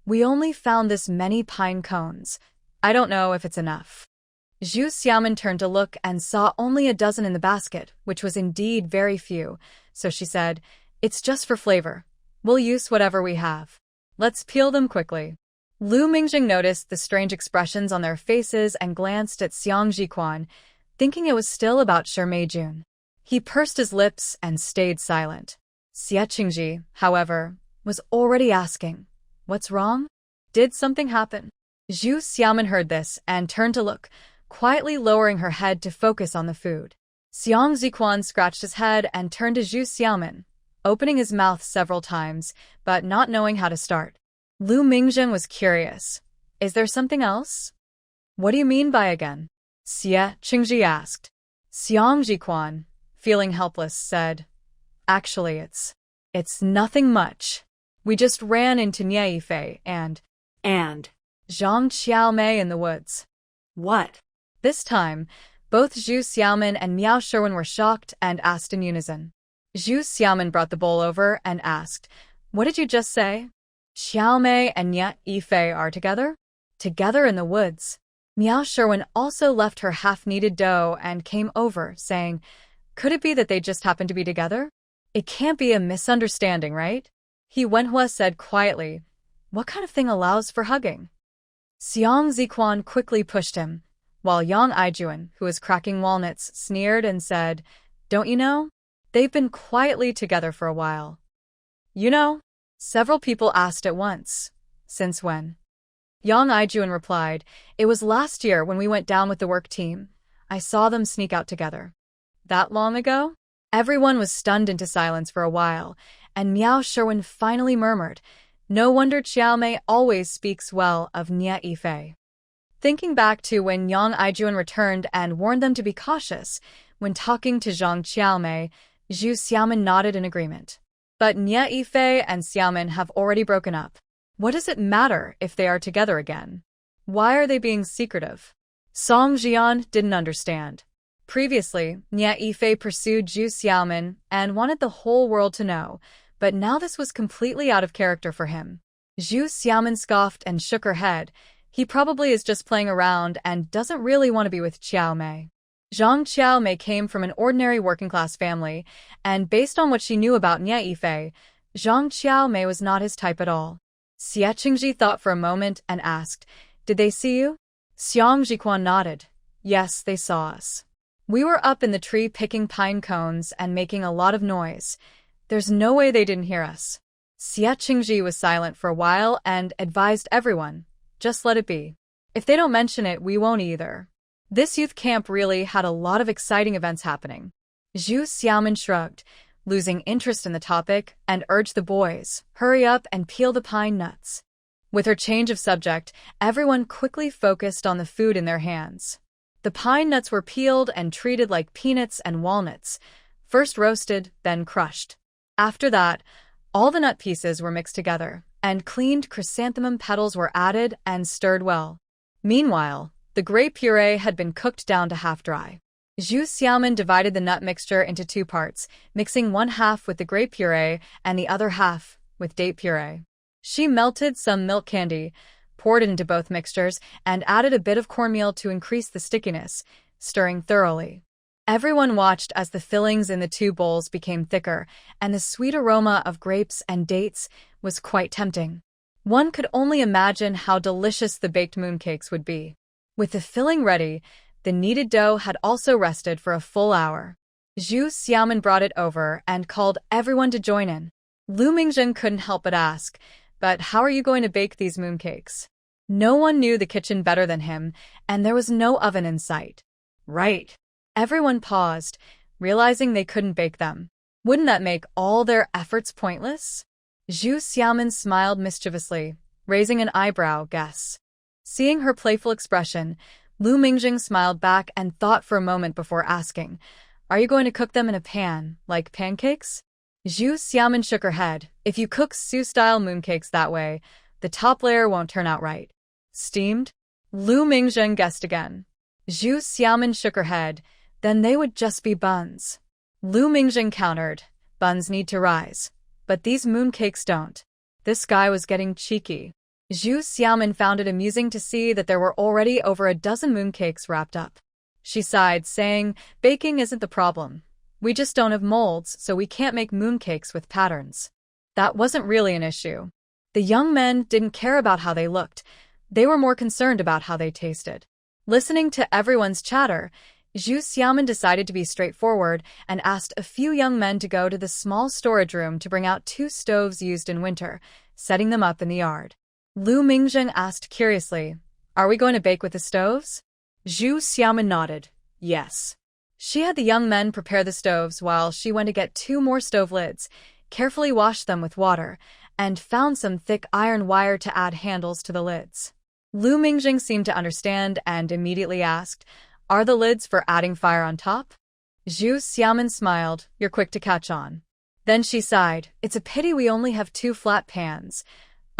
we only found this many pine cones. I don't know if it's enough. Zhu Xiaomin turned to look and saw only a dozen in the basket, which was indeed very few, so she said, it's just for flavor. We'll use whatever we have. Let's peel them quickly. Lu Mingjing noticed the strange expressions on their faces and glanced at Xiang Ziquan, thinking it was still about Shi Meijun. He pursed his lips and stayed silent. Xie Qingji, however, was already asking, what's wrong? Did something happen? Zhu Xiaomin heard this and turned to look, quietly lowering her head to focus on the food. Xiang Ziquan scratched his head and turned to Zhu Xiaomin, opening his mouth several times, but not knowing how to start. Lu Mingjing was curious. Is there something else? What do you mean by again? Xie Qingji asked. Xiang Ziquan, feeling helpless, said, actually, it's nothing much. We just ran into Nie Yifei and Zhang Qiaomei in the woods. What? This time, both Zhu Xiaomin and Miao Shiren were shocked and asked in unison. Zhu Xiaomin brought the bowl over and asked, what did you just say? Xiaomei and Nie Yifei are together? Together in the woods. Miao Shiren also left her half-kneaded dough and came over, saying, could it be that they just happened to be together? It can't be a misunderstanding, right? Manhwa said quietly, what kind of thing allows for hugging? Xiang Ziquan quickly pushed him, while Yang Aijuan, who was cracking walnuts, sneered and said, don't you know? They've been quietly together for a while. You know? Several people asked at once. Since when? Yang Aijuan replied, it was last year when we went down with the work team. I saw them sneak out together. That long ago? Everyone was stunned into silence for a while, and Miao Shiren finally murmured, no wonder Qiaomei always speaks well of Nie Yifei. Thinking back to when Yang Aijuan returned and warned them to be cautious when talking to Zhang Qiaomei, Zhu Xiaomin nodded in agreement. But Nie Yifei and Xiaomin have already broken up. What does it matter if they are together again? Why are they being secretive? Song Jian didn't understand. Previously, Nie Yifei pursued Zhu Xiaomin and wanted the whole world to know, but now this was completely out of character for him. Zhu Xiaomin scoffed and shook her head. He probably is just playing around and doesn't really want to be with Qiaomei. Zhang Qiaomei came from an ordinary working-class family, and based on what she knew about Nie Yifei, Zhang Qiaomei was not his type at all. Xie Qingji thought for a moment and asked, did they see you? Xiang Ziquan nodded. Yes, they saw us. We were up in the tree picking pine cones and making a lot of noise. There's no way they didn't hear us. Xie Qingji was silent for a while and advised everyone, just let it be. If they don't mention it, we won't either. This youth camp really had a lot of exciting events happening. Zhu Xiaomin shrugged, losing interest in the topic, and urged the boys, hurry up and peel the pine nuts. With her change of subject, everyone quickly focused on the food in their hands. The pine nuts were peeled and treated like peanuts and walnuts, first roasted, then crushed. After that, all the nut pieces were mixed together, and cleaned chrysanthemum petals were added and stirred well. Meanwhile, the grape puree had been cooked down to half dry. Zhu Xiaomin divided the nut mixture into two parts, mixing one half with the grape puree and the other half with date puree. She melted some milk candy, poured it into both mixtures, and added a bit of cornmeal to increase the stickiness, stirring thoroughly. Everyone watched as the fillings in the two bowls became thicker, and the sweet aroma of grapes and dates was quite tempting. One could only imagine how delicious the baked mooncakes would be. With the filling ready, the kneaded dough had also rested for a full hour. Zhu Xiaomin brought it over and called everyone to join in. Lu Mingzhen couldn't help but ask, "But how are you going to bake these mooncakes?" No one knew the kitchen better than him, and there was no oven in sight. Right. Everyone paused, realizing they couldn't bake them. Wouldn't that make all their efforts pointless? Zhu Xiaomin smiled mischievously, raising an eyebrow, guess. Seeing her playful expression, Lu Mingzhen smiled back and thought for a moment before asking, "Are you going to cook them in a pan, like pancakes?" Zhu Xiaomin shook her head. "If you cook Su-style mooncakes that way, the top layer won't turn out right." "Steamed?" Lu Mingzhen guessed again. Zhu Xiaomin shook her head. "Then they would just be buns." Lu Mingzhen countered, "Buns need to rise. But these mooncakes don't." This guy was getting cheeky. Zhu Xiaomin found it amusing to see that there were already over a dozen mooncakes wrapped up. She sighed, saying, "Baking isn't the problem. We just don't have molds, so we can't make mooncakes with patterns." That wasn't really an issue. The young men didn't care about how they looked. They were more concerned about how they tasted. Listening to everyone's chatter, Zhu Xiaomin decided to be straightforward and asked a few young men to go to the small storage room to bring out 2 stoves used in winter, setting them up in the yard. Lu Mingzhen asked curiously, "Are we going to bake with the stoves?" Zhu Xiaomin nodded, "Yes." She had the young men prepare the stoves while she went to get 2 more stove lids, carefully washed them with water, and found some thick iron wire to add handles to the lids. Lu Mingzhen seemed to understand and immediately asked, "Are the lids for adding fire on top?" Zhu Xiaomin smiled, "You're quick to catch on." Then she sighed, "It's a pity we only have 2 flat pans.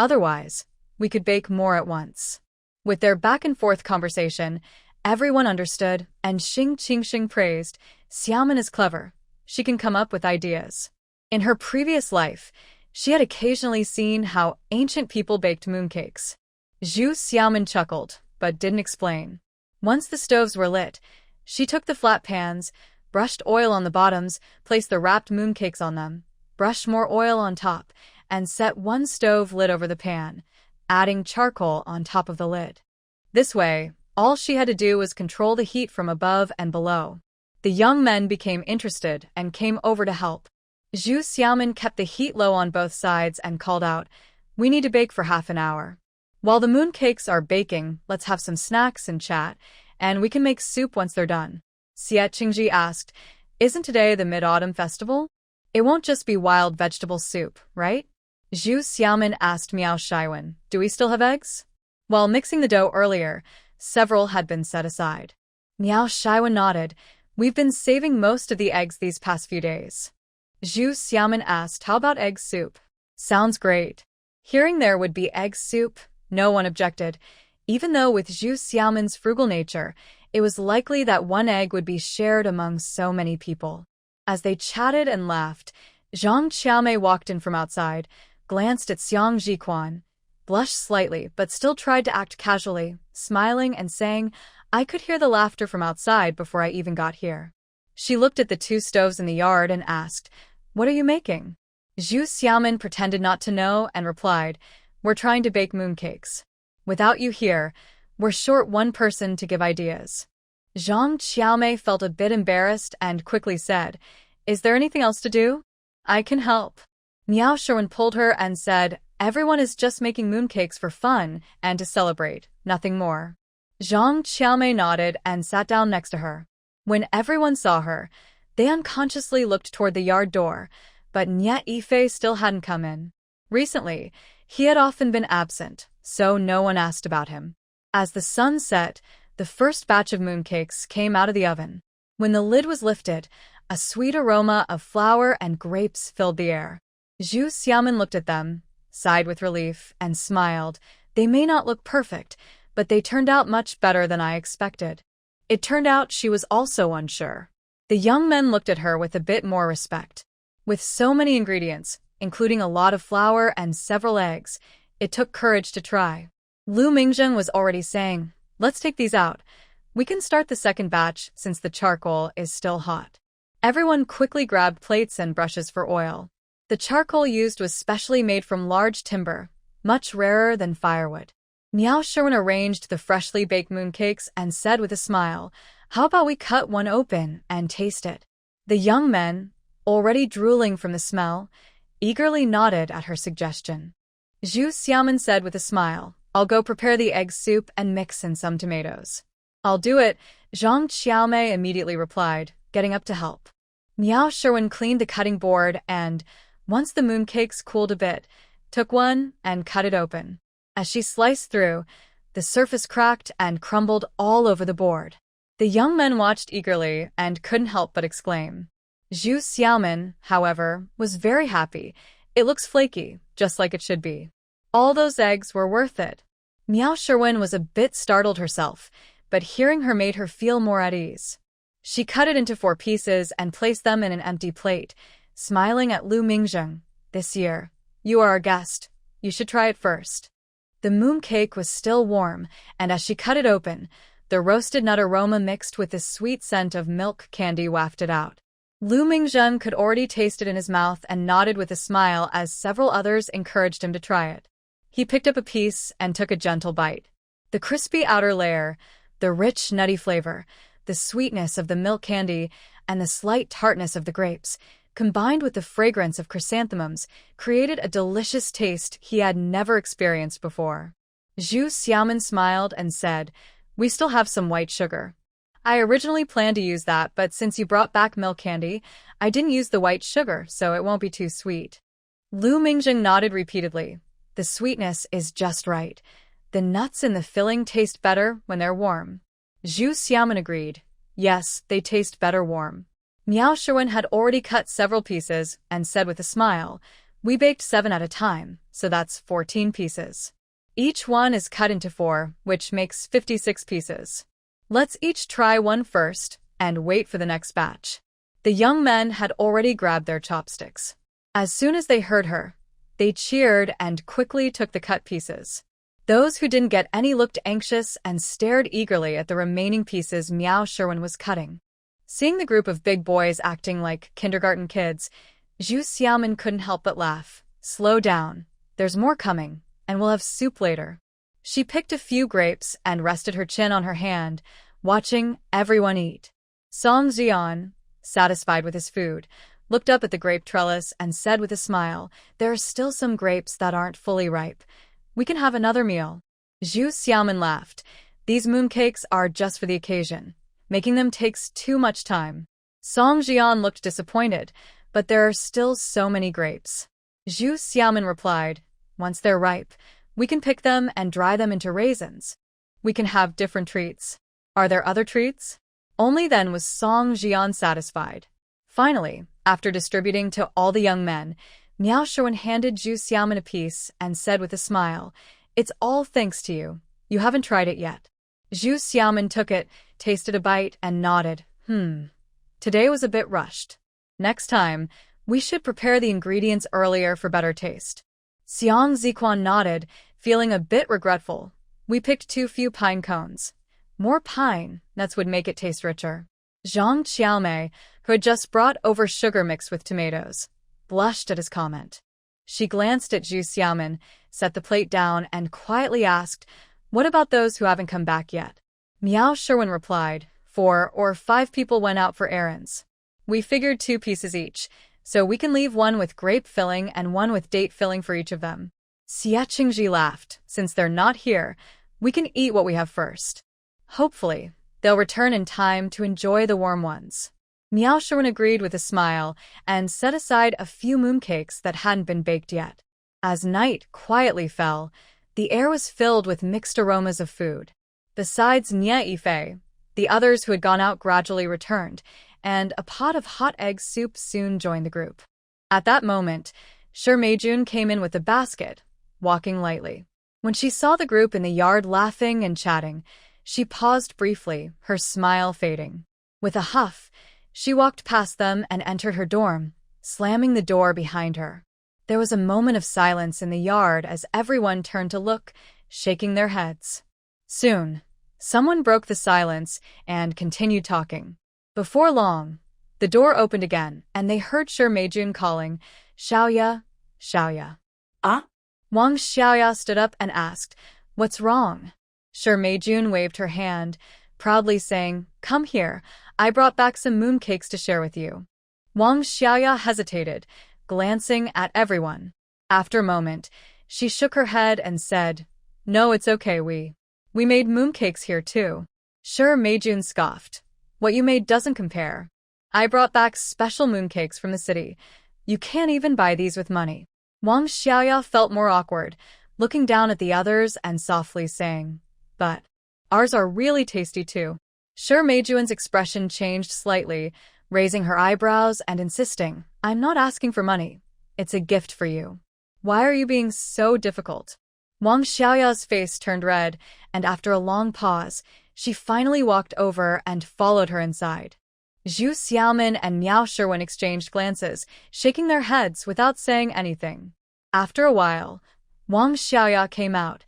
Otherwise, we could bake more at once." With their back-and-forth conversation, everyone understood, and Xing praised, "Xiaomin is clever. She can come up with ideas." In her previous life, she had occasionally seen how ancient people baked mooncakes. Zhu Xiaomin chuckled, but didn't explain. Once the stoves were lit, she took the flat pans, brushed oil on the bottoms, placed the wrapped mooncakes on them, brushed more oil on top, and set one stove lid over the pan, adding charcoal on top of the lid. This way, all she had to do was control the heat from above and below. The young men became interested and came over to help. Zhu Xiaomin kept the heat low on both sides and called out, "We need to bake for half an hour. While the mooncakes are baking, let's have some snacks and chat, and we can make soup once they're done." Xie Qingji asked, "Isn't today the Mid-Autumn Festival? It won't just be wild vegetable soup, right?" Zhu Xiaomin asked Miao Shiwen, "Do we still have eggs?" While mixing the dough earlier, several had been set aside. Miao Shiwen nodded, "We've been saving most of the eggs these past few days." Zhu Xiaomin asked, "How about egg soup?" "Sounds great." Hearing there would be egg soup, no one objected, even though with Zhu Xiaomin's frugal nature, it was likely that one egg would be shared among so many people. As they chatted and laughed, Zhang Qiaomei walked in from outside, glanced at Xiang Jiquan, blushed slightly but still tried to act casually, smiling and saying, "I could hear the laughter from outside before I even got here." She looked at the 2 stoves in the yard and asked, "What are you making?" Zhu Xiaomin pretended not to know and replied, "We're trying to bake mooncakes. Without you here, we're short one person to give ideas." Zhang Qiaomei felt a bit embarrassed and quickly said, "Is there anything else to do? I can help." Miao Shiwen pulled her and said, "Everyone is just making mooncakes for fun and to celebrate, nothing more." Zhang Qiaomei nodded and sat down next to her. When everyone saw her, they unconsciously looked toward the yard door, but Nye Yifei still hadn't come in. Recently, he had often been absent, so no one asked about him. As the sun set, the first batch of mooncakes came out of the oven. When the lid was lifted, a sweet aroma of flour and grapes filled the air. Zhu Xiaomin looked at them, sighed with relief, and smiled. "They may not look perfect, but they turned out much better than I expected." It turned out she was also unsure. The young men looked at her with a bit more respect. With so many ingredients, including a lot of flour and several eggs, it took courage to try. Lu Mingzheng was already saying, "Let's take these out. We can start the second batch since the charcoal is still hot." Everyone quickly grabbed plates and brushes for oil. The charcoal used was specially made from large timber, much rarer than firewood. Miao Sherwin arranged the freshly baked mooncakes and said with a smile, "How about we cut one open and taste it?" The young men, already drooling from the smell, eagerly nodded at her suggestion. Zhu Xiaoman said with a smile, "I'll go prepare the egg soup and mix in some tomatoes." "I'll do it," Zhang Xiaomei immediately replied, getting up to help. Miao Sherwin cleaned the cutting board and, once the mooncakes cooled a bit, took one and cut it open. As she sliced through, the surface cracked and crumbled all over the board. The young men watched eagerly and couldn't help but exclaim. Zhu Xiaoman, however, was very happy. "It looks flaky, just like it should be. All those eggs were worth it." Miao Sherwin was a bit startled herself, but hearing her made her feel more at ease. She cut it into 4 pieces and placed them in an empty plate, smiling at Lu Mingzheng. "This year, you are our guest. You should try it first." The mooncake was still warm, and as she cut it open, the roasted nut aroma mixed with the sweet scent of milk candy wafted out. Lu Mingzheng could already taste it in his mouth and nodded with a smile as several others encouraged him to try it. He picked up a piece and took a gentle bite. The crispy outer layer, the rich nutty flavor, the sweetness of the milk candy, and the slight tartness of the grapes, combined with the fragrance of chrysanthemums, created a delicious taste he had never experienced before. Zhu Xiaoman smiled and said, "We still have some white sugar. I originally planned to use that, but since you brought back milk candy, I didn't use the white sugar, so it won't be too sweet." Lu Mingzheng nodded repeatedly. "The sweetness is just right. The nuts in the filling taste better when they're warm." Zhu Xiaoman agreed. "Yes, they taste better warm." Miao Sherwin had already cut several pieces and said with a smile, "We baked 7 at a time, so that's 14 pieces. Each one is cut into 4, which makes 56 pieces. Let's each try one first and wait for the next batch." The young men had already grabbed their chopsticks. As soon as they heard her, they cheered and quickly took the cut pieces. Those who didn't get any looked anxious and stared eagerly at the remaining pieces Miao Sherwin was cutting. Seeing the group of big boys acting like kindergarten kids, Zhu Xiaoman couldn't help but laugh. "Slow down. There's more coming, and we'll have soup later." She picked a few grapes and rested her chin on her hand, watching everyone eat. Song Jian, satisfied with his food, looked up at the grape trellis and said with a smile, "There are still some grapes that aren't fully ripe. We can have another meal." Zhu Xiaoman laughed. "These mooncakes are just for the occasion. Making them takes too much time." Song Jian looked disappointed, but there are still so many grapes. Zhu Xiaoman replied, "Once they're ripe, we can pick them and dry them into raisins. We can have different treats." "Are there other treats?" Only then was Song Jian satisfied. Finally, after distributing to all the young men, Miao Sherwin handed Zhu Xiaoman a piece and said with a smile, "It's all thanks to you. You haven't tried it yet." Zhu Xiaoman took it, tasted a bite, and nodded. Today was a bit rushed. Next time, we should prepare the ingredients earlier for better taste." Xiang Ziquan nodded, feeling a bit regretful. "We picked too few pine cones. More pine nuts would make it taste richer." Zhang Xiaomei, who had just brought over sugar mixed with tomatoes, blushed at his comment. She glanced at Zhu Xiaoman, set the plate down, and quietly asked, "What about those who haven't come back yet?" Miao Sherwin replied, 4 or 5 people went out for errands. We figured 2 pieces each, so we can leave one with grape filling and one with date filling for each of them." Xie Qingji laughed. "Since they're not here, we can eat what we have first. Hopefully, they'll return in time to enjoy the warm ones." Miao Sherwin agreed with a smile and set aside a few mooncakes that hadn't been baked yet. As night quietly fell, the air was filled with mixed aromas of food. Besides Nie Yifei, the others who had gone out gradually returned, and a pot of hot egg soup soon joined the group. At that moment, Shi Meijun came in with a basket, walking lightly. When she saw the group in the yard laughing and chatting, She paused briefly, her smile fading. With a huff, she walked past them and entered her dorm, slamming the door behind her. There was a moment of silence in the yard as everyone turned to look, shaking their heads. Soon, someone broke the silence and continued talking. Before long, the door opened again, and they heard Shi Meijun calling, "Xiaoya, Xiaoya." Ah? Wang Xiaoya stood up and asked, "What's wrong?" Shi Meijun waved her hand, proudly saying, "Come here, I brought back some mooncakes to share with you." Wang Xiaoya hesitated, glancing at everyone. After a moment, she shook her head and said, "No, it's okay, we made mooncakes here too." Shi Meijun scoffed. "What you made doesn't compare. I brought back special mooncakes from the city. You can't even buy these with money." Wang Xiaoya felt more awkward, looking down at the others and softly saying, "But ours are really tasty too." Shi Meijun's expression changed slightly, raising her eyebrows and insisting, "I'm not asking for money. It's a gift for you. Why are you being so difficult?" Wang Xiaoya's face turned red, and after a long pause, she finally walked over and followed her inside. Zhu Xiaomin and Miao Sherwin exchanged glances, shaking their heads without saying anything. After a while, Wang Xiaoya came out,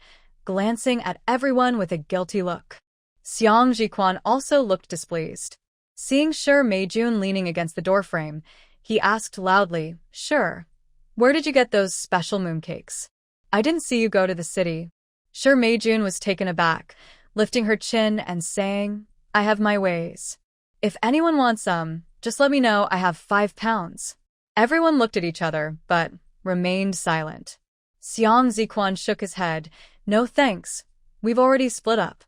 glancing at everyone with a guilty look. Xiang Jiquan also looked displeased. Seeing Shi Meijun leaning against the doorframe, he asked loudly, "Sure, where did you get those special mooncakes? I didn't see you go to the city." Shi Meijun was taken aback, lifting her chin and saying, "I have my ways. If anyone wants some, just let me know. I have 5 pounds. Everyone looked at each other, but remained silent. Xiang Ziquan shook his head. "No thanks. We've already split up."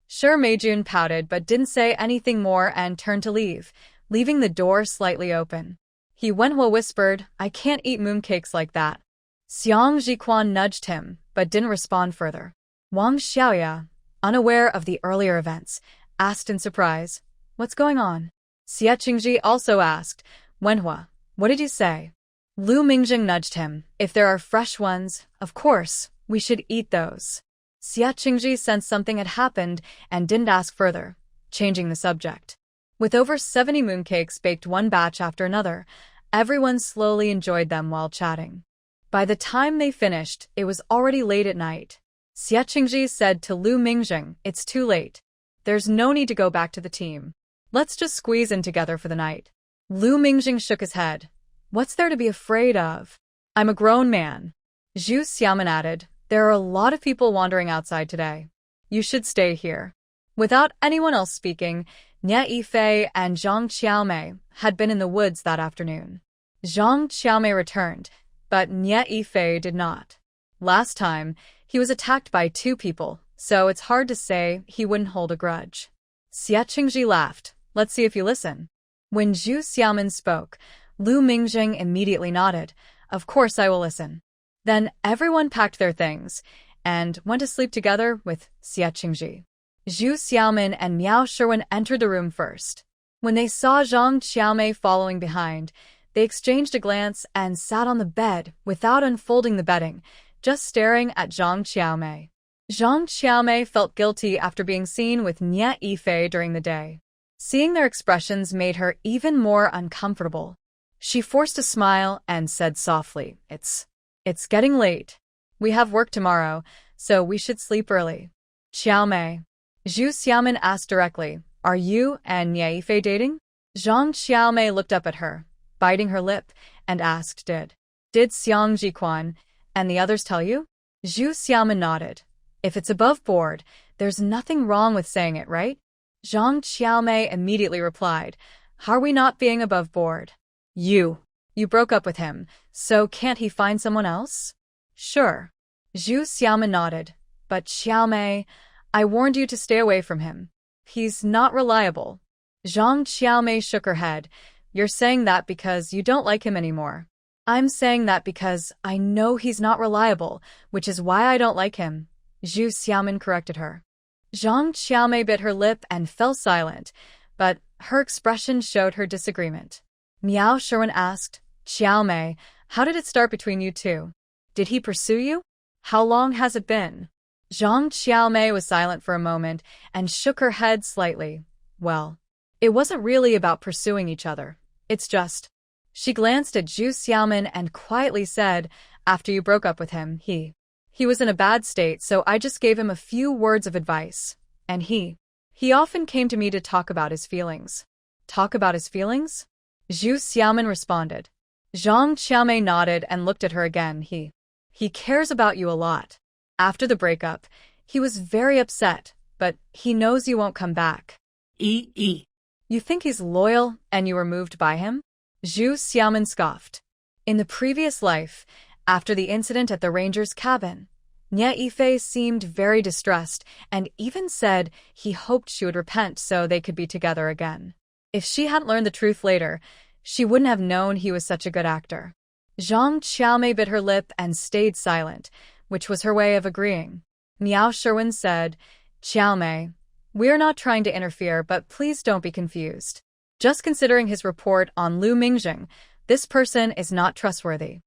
Shi Meijun pouted but didn't say anything more and turned to leave, leaving the door slightly open. Manhwa whispered, "I can't eat mooncakes like that." Xiang Jiquan nudged him, but didn't respond further. Wang Xiaoya, unaware of the earlier events, asked in surprise, "What's going on?" Xie Qingji also asked, "Manhwa, what did you say?" Lu Mingjing nudged him. "If there are fresh ones, of course, we should eat those." Xie Qingji sensed something had happened and didn't ask further, changing the subject. With over 70 mooncakes baked one batch after another, everyone slowly enjoyed them while chatting. By the time they finished, it was already late at night. Xie Qingji said to Lu Mingjing, "It's too late. There's no need to go back to the team. Let's just squeeze in together for the night." Lu Mingjing shook his head. "What's there to be afraid of? I'm a grown man." Zhu Xiaomin added, "There are a lot of people wandering outside today. You should stay here." Without anyone else speaking, Nie Yifei and Zhang Qiaomei had been in the woods that afternoon. Zhang Qiaomei returned, but Nie Yifei did not. Last time, he was attacked by 2 people, so it's hard to say he wouldn't hold a grudge. Xie Qingji laughed. "Let's see if you listen." When Zhu Xiaomin spoke, Lu Mingjing immediately nodded. "Of course I will listen." Then everyone packed their things and went to sleep together with Xie Qingji. Zhu Xiaomin and Miao Sherwin entered the room first. When they saw Zhang Qiaomei following behind, they exchanged a glance and sat on the bed without unfolding the bedding, just staring at Zhang Qiaomei. Zhang Qiaomei felt guilty after being seen with Nie Yifei during the day. Seeing their expressions made her even more uncomfortable. She forced a smile and said softly, It's getting late. We have work tomorrow, so we should sleep early." "Qiaomei," Zhu Xiaomin asked directly, "are you and Nie Yifei dating?" Zhang Qiaomei looked up at her, biting her lip, and asked, Did Xiang Jiquan and the others tell you?" Zhu Xiaomin nodded. "If it's above board, there's nothing wrong with saying it, right?" Zhang Qiaomei immediately replied, "How are we not being above board? You broke up with him, so can't he find someone else?" "Sure." Zhu Xiaomin nodded. "But Qiaomei, I warned you to stay away from him. He's not reliable." Zhang Qiaomei shook her head. "You're saying that because you don't like him anymore." "I'm saying that because I know he's not reliable, which is why I don't like him," Zhu Xiaomin corrected her. Zhang Qiaomei bit her lip and fell silent, but her expression showed her disagreement. Miao Sherwin asked, "Qiaomei, how did it start between you two? Did he pursue you? How long has it been?" Zhang Xiaomei was silent for a moment and shook her head slightly. Well, it wasn't really about pursuing each other. It's just... She glanced at Zhu Xiaomin and quietly said, after you broke up with him, he was in a bad state, so I just gave him a few words of advice. And he often came to me to talk about his feelings. Talk about his feelings? Zhu Xiaomin responded. Zhang Xiaomei nodded and looked at her again. He cares about you a lot. After the breakup, he was very upset, but he knows you won't come back. You think he's loyal and you were moved by him? Zhu Xiaomin scoffed. In the previous life, after the incident at the ranger's cabin, Nye Yifei seemed very distressed and even said he hoped she would repent so they could be together again. If she hadn't learned the truth later, she wouldn't have known he was such a good actor. Zhang Xiaomei bit her lip and stayed silent, which was her way of agreeing. Miao Sherwin said, Xiaomei, we're not trying to interfere, but please don't be confused. Just considering his report on Lu Mingjing, this person is not trustworthy.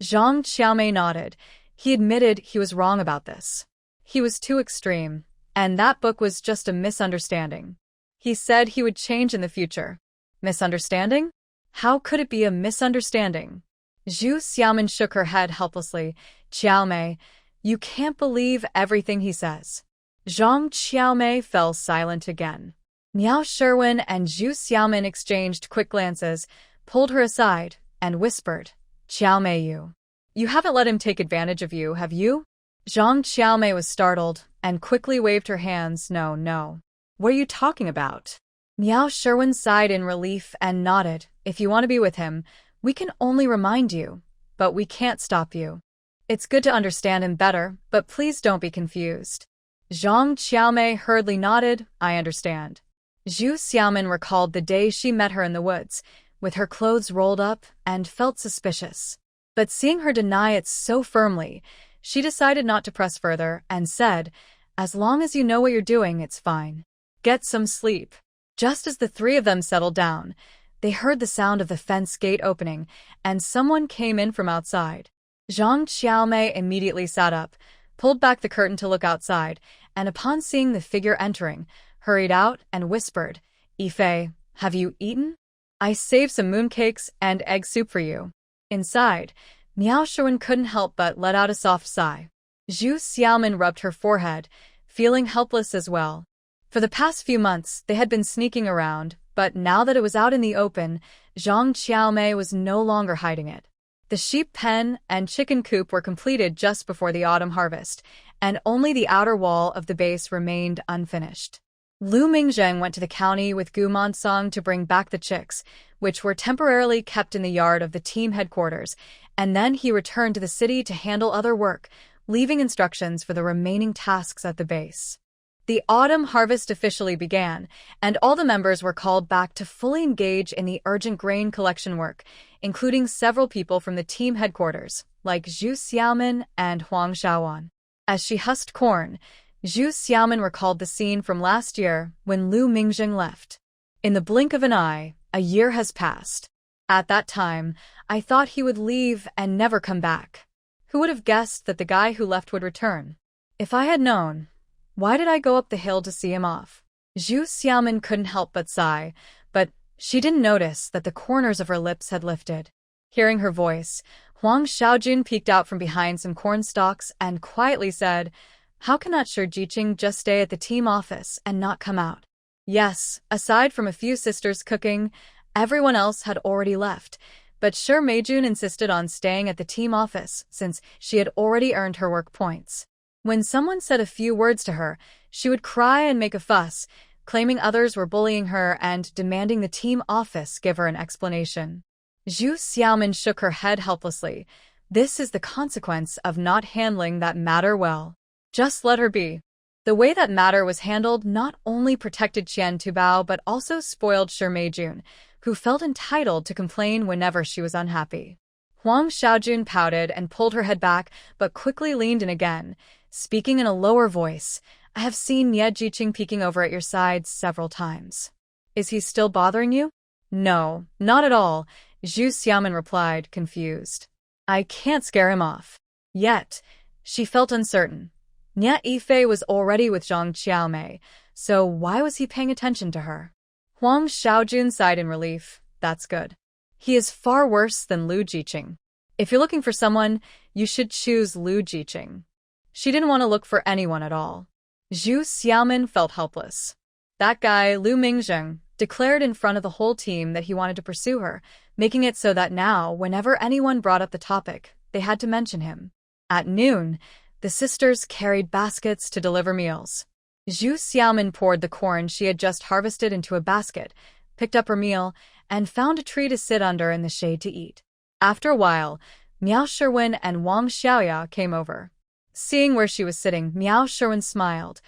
Zhang Xiaomei nodded. He admitted he was wrong about this. He was too extreme, and that book was just a misunderstanding. He said he would change in the future. Misunderstanding? How could it be a misunderstanding? Zhu Xiaomin shook her head helplessly. Xiaomei, you can't believe everything he says. Zhang Xiaomei fell silent again. Miao Sherwin and Zhu Xiaomin exchanged quick glances, pulled her aside, and whispered, Xiaomei, you haven't let him take advantage of you, have you? Zhang Xiaomei was startled and quickly waved her hands. No. What are you talking about? Miao Sherwin sighed in relief and nodded. If you want to be with him, we can only remind you, but we can't stop you. It's good to understand him better, but please don't be confused. Zhang Xiaomei hurriedly nodded. I understand. Zhu Xiaomin recalled the day she met her in the woods, with her clothes rolled up, and felt suspicious. But seeing her deny it so firmly, she decided not to press further and said, as long as you know what you're doing, it's fine. Get some sleep. Just as the three of them settled down, they heard the sound of the fence gate opening, and someone came in from outside. Zhang Xiaomei immediately sat up, pulled back the curtain to look outside, and upon seeing the figure entering, hurried out and whispered, Yifei, have you eaten? I saved some mooncakes and egg soup for you. Inside, Miao Sherwin couldn't help but let out a soft sigh. Zhu Xiaomin rubbed her forehead, feeling helpless as well. For the past few months, they had been sneaking around, but now that it was out in the open, Zhang Xiaomei was no longer hiding it. The sheep pen and chicken coop were completed just before the autumn harvest, and only the outer wall of the base remained unfinished. Lu Mingjing went to the county with Gu Mansong to bring back the chicks, which were temporarily kept in the yard of the team headquarters, and then he returned to the city to handle other work, leaving instructions for the remaining tasks at the base. The autumn harvest officially began, and all the members were called back to fully engage in the urgent grain collection work, including several people from the team headquarters, like Zhu Xiaomin and Huang Shaoan. As she husked corn, Zhu Xiaomin recalled the scene from last year when Lu Mingjing left. In the blink of an eye, a year has passed. At that time, I thought he would leave and never come back. Who would have guessed that the guy who left would return? If I had known, why did I go up the hill to see him off? Zhu Xiaomin couldn't help but sigh, but she didn't notice that the corners of her lips had lifted. Hearing her voice, Huang Shaojun peeked out from behind some corn stalks and quietly said, How can that Shi Jiqing just stay at the team office and not come out? Yes, aside from a few sisters cooking, everyone else had already left, but Shi Meijun insisted on staying at the team office since she had already earned her work points. When someone said a few words to her, she would cry and make a fuss, claiming others were bullying her and demanding the team office give her an explanation. Zhu Xiaomin shook her head helplessly. This is the consequence of not handling that matter well. Just let her be. The way that matter was handled not only protected Qian Tubao but also spoiled Shi Meijun, who felt entitled to complain whenever she was unhappy. Huang Shaojun pouted and pulled her head back but quickly leaned in again, speaking in a lower voice. I have seen Nye Jiqing peeking over at your side several times. Is he still bothering you? No, not at all, Zhu Xiaomin replied, confused. I can't scare him off. Yet, she felt uncertain. Nya Yifei was already with Zhang Qiaomei, so why was he paying attention to her? Huang Xiaojun sighed in relief. That's good. He is far worse than Lu Jiqing. If you're looking for someone, you should choose Lu Jiqing. She didn't want to look for anyone at all. Zhu Xiaomin felt helpless. That guy, Lu Mingzheng, declared in front of the whole team that he wanted to pursue her, making it so that now, whenever anyone brought up the topic, they had to mention him. At noon, the sisters carried baskets to deliver meals. Zhu Xiaomin poured the corn she had just harvested into a basket, picked up her meal, and found a tree to sit under in the shade to eat. After a while, Miao Sherwin and Wang Xiaoya came over. Seeing where she was sitting, Miao Sherwin smiled.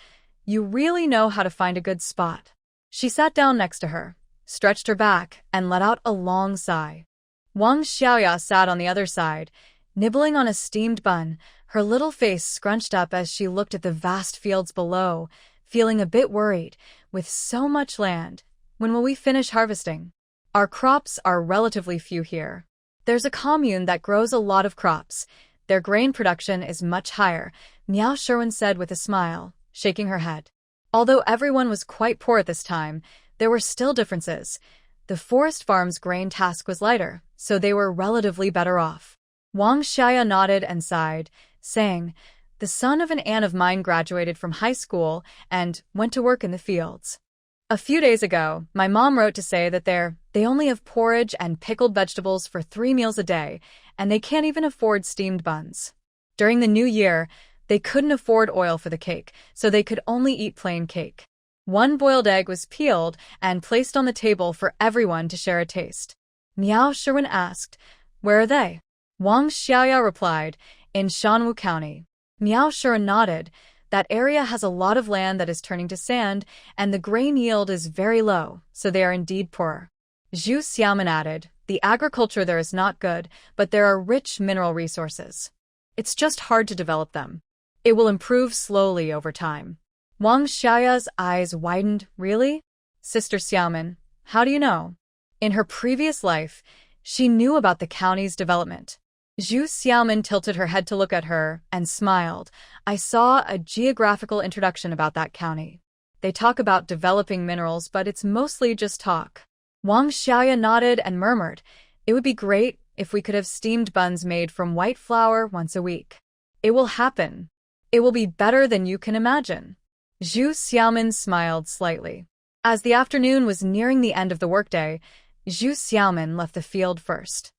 You really know how to find a good spot. She sat down next to her, stretched her back, and let out a long sigh. Wang Xiaoya sat on the other side, nibbling on a steamed bun, her little face scrunched up as she looked at the vast fields below, feeling a bit worried. With so much land, when will we finish harvesting? Our crops are relatively few here. There's a commune that grows a lot of crops. Their grain production is much higher, Miao Sherwin said with a smile, shaking her head. Although everyone was quite poor at this time, there were still differences. The forest farm's grain task was lighter, so they were relatively better off. Wang Xiaoya nodded and sighed, saying, the son of an aunt of mine graduated from high school and went to work in the fields. A few days ago, my mom wrote to say that they only have porridge and pickled vegetables for 3 meals a day, and they can't even afford steamed buns. During the new year, they couldn't afford oil for the cake, so they could only eat plain cake. 1 boiled egg was peeled and placed on the table for everyone to share a taste. Miao Sherwin asked, where are they? Wang Xiaoya replied, in Shanwu County. Miao Sherwin nodded. That area has a lot of land that is turning to sand, and the grain yield is very low, so they are indeed poor. Zhu Xiaomin added, the agriculture there is not good, but there are rich mineral resources. It's just hard to develop them. It will improve slowly over time. Wang Xiaoya's eyes widened. Really? Sister Xiaomin, how do you know? In her previous life, she knew about the county's development. Zhu Xiaomin tilted her head to look at her and smiled. I saw a geographical introduction about that county. They talk about developing minerals, but it's mostly just talk. Wang Xiaoya nodded and murmured, it would be great if we could have steamed buns made from white flour once a week. It will happen. It will be better than you can imagine. Zhu Xiaomin smiled slightly. As the afternoon was nearing the end of the workday, Zhu Xiaomin left the field first.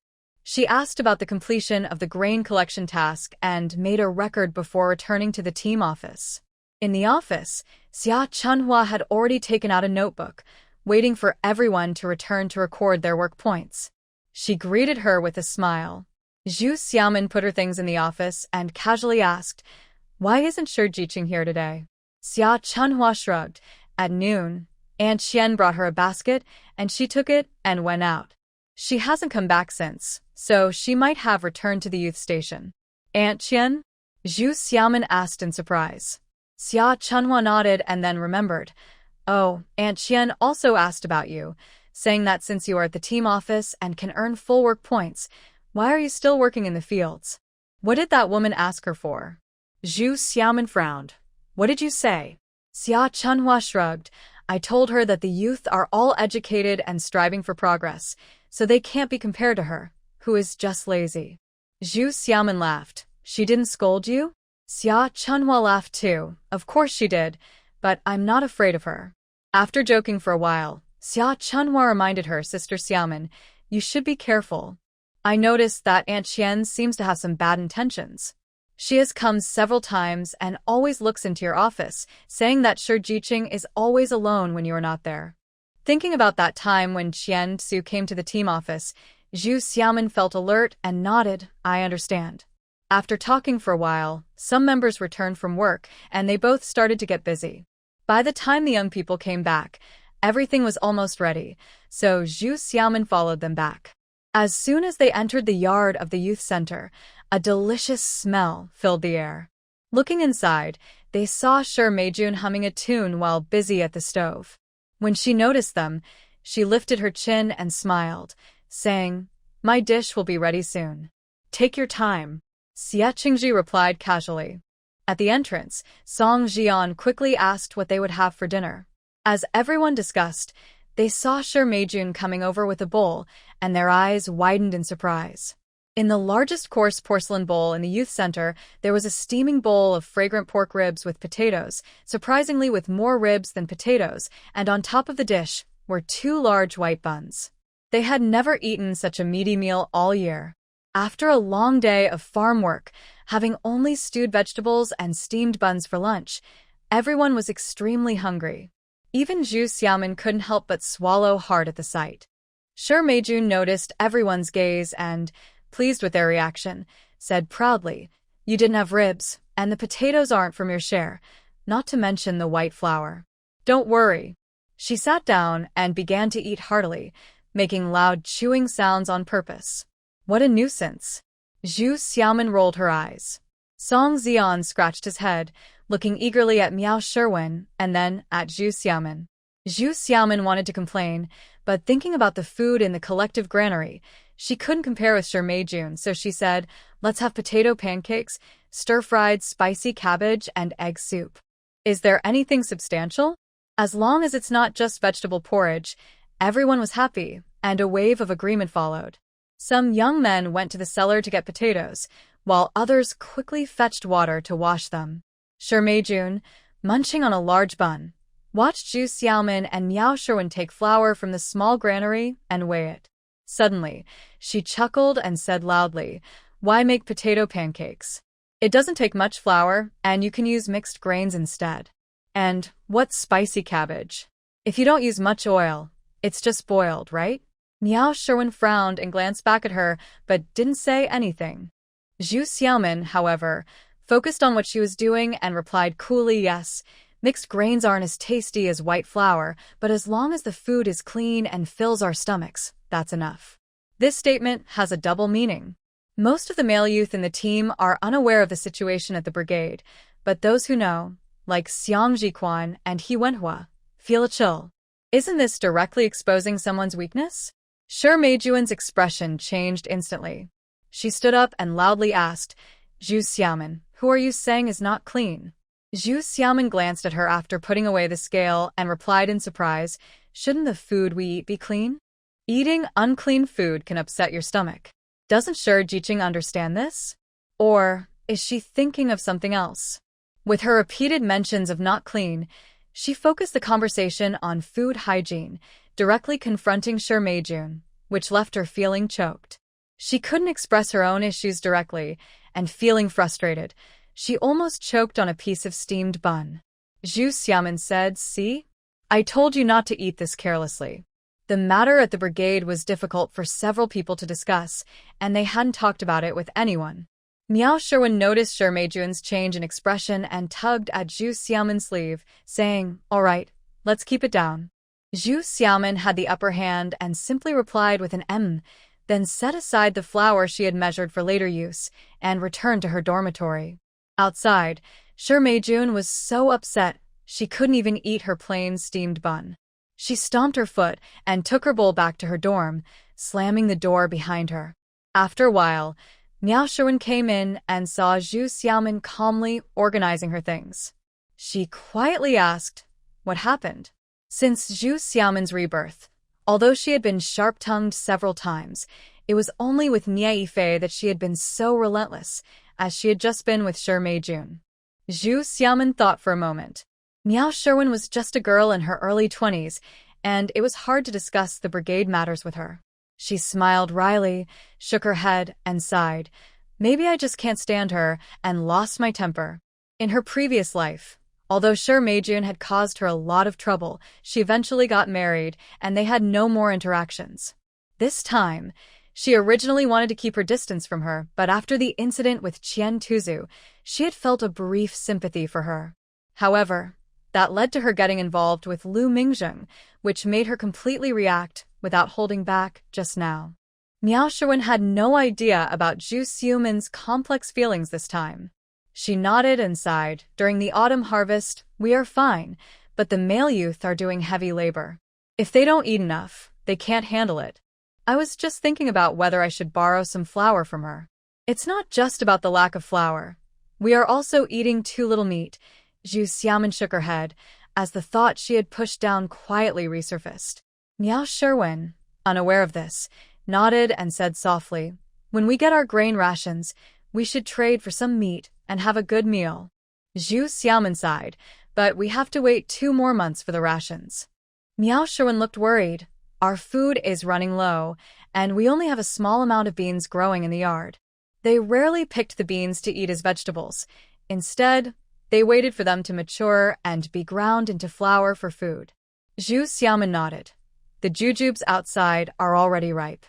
She asked about the completion of the grain collection task and made a record before returning to the team office. In the office, Xia Chunhua had already taken out a notebook, waiting for everyone to return to record their work points. She greeted her with a smile. Zhu Xiaomin put her things in the office and casually asked, why isn't Shi Jiqing here today? Xia Chunhua shrugged. At noon, Aunt Qian brought her a basket, and she took it and went out. She hasn't come back since, so she might have returned to the youth station. Aunt Qian? Zhu Xiaomin asked in surprise. Xia Chunhua nodded and then remembered. Oh, Aunt Qian also asked about you, saying that since you are at the team office and can earn full work points, why are you still working in the fields? What did that woman ask her for? Zhu Xiaomin frowned. What did you say? Xia Chunhua shrugged. I told her that the youth are all educated and striving for progress, so they can't be compared to her, who is just lazy. Zhu Xiaomin laughed. She didn't scold you? Xia Chunhua laughed too. Of course she did, but I'm not afraid of her. After joking for a while, Xia Chunhua reminded her, Sister Xiaomin, you should be careful. I noticed that Aunt Qian seems to have some bad intentions. She has come several times and always looks into your office, saying that Shi Jiqing is always alone when you are not there. Thinking about that time when Qian Tzu came to the team office, Zhu Xiaomin felt alert and nodded, I understand. After talking for a while, some members returned from work, and they both started to get busy. By the time the young people came back, everything was almost ready, so Zhu Xiaomin followed them back. As soon as they entered the yard of the youth center, a delicious smell filled the air. Looking inside, they saw Shi Meijun humming a tune while busy at the stove. When she noticed them, she lifted her chin and smiled, saying, my dish will be ready soon. Take your time. Xie Qingji replied casually. At the entrance, Song Jian quickly asked what they would have for dinner. As everyone discussed, they saw Shi Meijun coming over with a bowl, and their eyes widened in surprise. In the largest coarse porcelain bowl in the youth center, there was a steaming bowl of fragrant pork ribs with potatoes, surprisingly with more ribs than potatoes, and on top of the dish were 2 large white buns. They had never eaten such a meaty meal all year. After a long day of farm work, having only stewed vegetables and steamed buns for lunch, everyone was extremely hungry. Even Zhu Xiaomin couldn't help but swallow hard at the sight. Shi Meijun noticed everyone's gaze and, pleased with their reaction, said proudly, "You didn't have ribs, and the potatoes aren't from your share, not to mention the white flour. Don't worry." She sat down and began to eat heartily, making loud chewing sounds on purpose. What a nuisance. Zhu Xiaomin rolled her eyes. Song Jian scratched his head, looking eagerly at Miao Sherwin and then at Zhu Xiaomin. Zhu Xiaomin wanted to complain, but thinking about the food in the collective granary, she couldn't compare with Shi Meijun, so she said, "Let's have potato pancakes, stir-fried spicy cabbage, and egg soup." Is there anything substantial? As long as it's not just vegetable porridge, everyone was happy, and a wave of agreement followed. Some young men went to the cellar to get potatoes, while others quickly fetched water to wash them. Shi Meijun, munching on a large bun, watched Zhu Xiaomin and Miao Sherwin take flour from the small granary and weigh it. Suddenly, she chuckled and said loudly, "Why make potato pancakes? It doesn't take much flour, and you can use mixed grains instead. And what's spicy cabbage? If you don't use much oil, it's just boiled, right?" Miao Sherwin frowned and glanced back at her, but didn't say anything. Zhu Xiaomin, however, focused on what she was doing and replied coolly, "Yes, mixed grains aren't as tasty as white flour, but as long as the food is clean and fills our stomachs, that's enough." This statement has a double meaning. Most of the male youth in the team are unaware of the situation at the brigade, but those who know, like Xiang Jiquan and He Wenhua, feel a chill. Isn't this directly exposing someone's weakness? Shi Meijun's expression changed instantly. She stood up and loudly asked, "Zhu Xiaomin, who are you saying is not clean?" Zhu Xiaomin glanced at her after putting away the scale and replied in surprise, "Shouldn't the food we eat be clean? Eating unclean food can upset your stomach. Doesn't Shi Jiqing understand this? Or is she thinking of something else?" With her repeated mentions of not clean, she focused the conversation on food hygiene, directly confronting Shi Meijun, which left her feeling choked. She couldn't express her own issues directly, and feeling frustrated, she almost choked on a piece of steamed bun. Zhu Xiaomin said, "See? I told you not to eat this carelessly." The matter at the brigade was difficult for several people to discuss, and they hadn't talked about it with anyone. Miao Sherwin noticed Shi Meijun's change in expression and tugged at Zhu Xiaomin's sleeve, saying, "All right, let's keep it down." Zhu Xiaomin had the upper hand and simply replied with an then set aside the flour she had measured for later use and returned to her dormitory. Outside, Shi Meijun was so upset she couldn't even eat her plain steamed bun. She stomped her foot and took her bowl back to her dorm, slamming the door behind her. After a while, Miao Sherwin came in and saw Zhu Xiaomin calmly organizing her things. She quietly asked, "What happened?" Since Zhu Xiaomin's rebirth, although she had been sharp-tongued several times, it was only with Nie Yifei that she had been so relentless, as she had just been with Shi Meijun. Zhu Xiaomin thought for a moment. Miao Sherwin was just a girl in her early 20s, and it was hard to discuss the brigade matters with her. She smiled wryly, shook her head, and sighed. "Maybe I just can't stand her," and lost my temper. In her previous life, although Shi Meijun had caused her a lot of trouble, she eventually got married, and they had no more interactions. This time, she originally wanted to keep her distance from her, but after the incident with Qian Tuzu, she had felt a brief sympathy for her. However, that led to her getting involved with Lu Mingzheng, which made her completely react without holding back just now. Miao Sherwin had no idea about Zhu Xiaomin's complex feelings this time. She nodded and sighed. "During the autumn harvest, we are fine, but the male youth are doing heavy labor. If they don't eat enough, they can't handle it. I was just thinking about whether I should borrow some flour from her." It's not just about the lack of flour. We are also eating too little meat. Zhu Xiaomin shook her head, as the thought she had pushed down quietly resurfaced. Miao Sherwin, unaware of this, nodded and said softly, "When we get our grain rations, we should trade for some meat and have a good meal." Zhu Xiaomin sighed, "But we have to wait 2 more months for the rations." Miao Sherwin looked worried. "Our food is running low, and we only have a small amount of beans growing in the yard." They rarely picked the beans to eat as vegetables. Instead, they waited for them to mature and be ground into flour for food. Zhu Xiaomin nodded. "The jujubes outside are already ripe.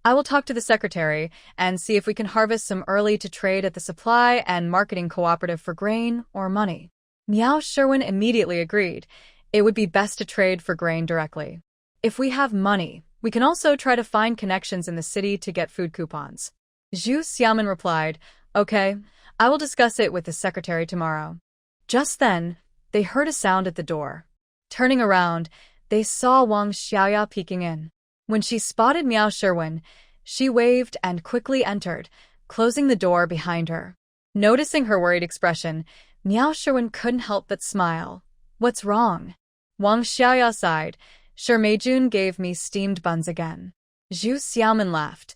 I will talk to the secretary and see if we can harvest some early to trade at the supply and marketing cooperative for grain or money." Miao Sherwin immediately agreed. It would be best to trade for grain directly. "If we have money, we can also try to find connections in the city to get food coupons." Zhu Xiaomin replied, "Okay, I will discuss it with the secretary tomorrow." Just then, they heard a sound at the door. Turning around, they saw Wang Xiaoya peeking in. When she spotted Miao Sherwin, she waved and quickly entered, closing the door behind her. Noticing her worried expression, Miao Sherwin couldn't help but smile. "What's wrong?" Wang Xiaoya sighed. "Sure, Meijun gave me steamed buns again." Zhu Xiaomin laughed.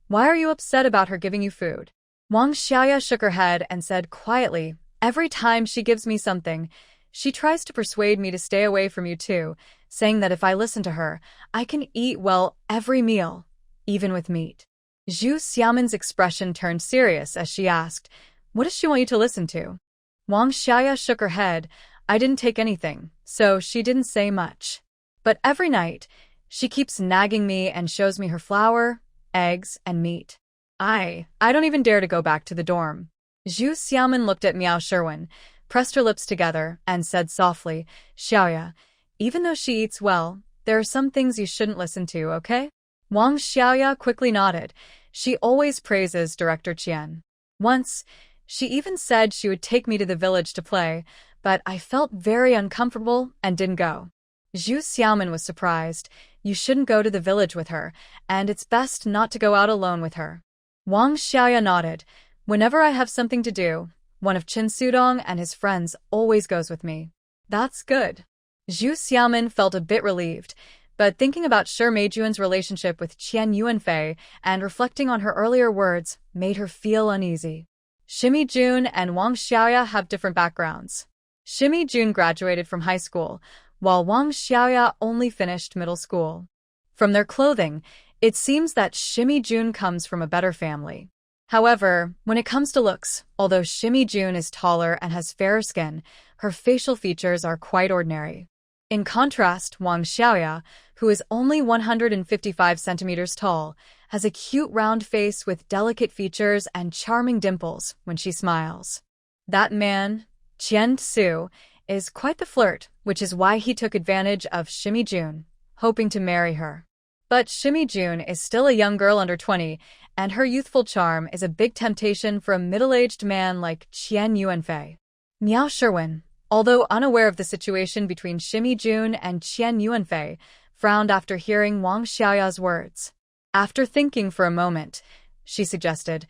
"Why are you upset about her giving you food?" Wang Xiaoya shook her head and said quietly, "Every time she gives me something, she tries to persuade me to stay away from you too, saying that if I listen to her, I can eat well every meal, even with meat." Zhu Xiaomin's expression turned serious as she asked, "What does she want you to listen to?" Wang Xiaoya shook her head. "I didn't take anything, so she didn't say much. But every night, she keeps nagging me and shows me her flour, eggs, and meat. I don't even dare to go back to the dorm." Zhu Xiaomin looked at Miao Sherwin, pressed her lips together, and said softly, "Xiaoya, even though she eats well, there are some things you shouldn't listen to, okay?" Wang Xiaoya quickly nodded. She always praises Director Qian. Once, she even said she would take me to the village to play, but I felt very uncomfortable and didn't go. Zhu Xiaomin was surprised. "You shouldn't go to the village with her, and it's best not to go out alone with her." Wang Xiaoya nodded. "Whenever I have something to do, one of Qin Sudong and his friends always goes with me." "That's good." Zhu Xiaomin felt a bit relieved, but thinking about Shi Meijun's relationship with Qian Yuanfei and reflecting on her earlier words made her feel uneasy. Shi Meijun and Wang Xiaoya have different backgrounds. Shi Meijun graduated from high school, while Wang Xiaoya only finished middle school. From their clothing, it seems that Shi Meijun comes from a better family. However, when it comes to looks, although Shi Meijun is taller and has fairer skin, her facial features are quite ordinary. In contrast, Wang Xiaoya, who is only 155 centimeters tall, has a cute round face with delicate features and charming dimples when she smiles. That man, Qian Su, is quite the flirt, which is why he took advantage of Shi Meijun, hoping to marry her. But Shi Meijun is still a young girl under 20, and her youthful charm is a big temptation for a middle-aged man like Qian Yuanfei. Miao Sherwin, although unaware of the situation between Shi Meijun and Qian Yuanfei, frowned after hearing Wang Xiaoya's words. After thinking for a moment, she suggested,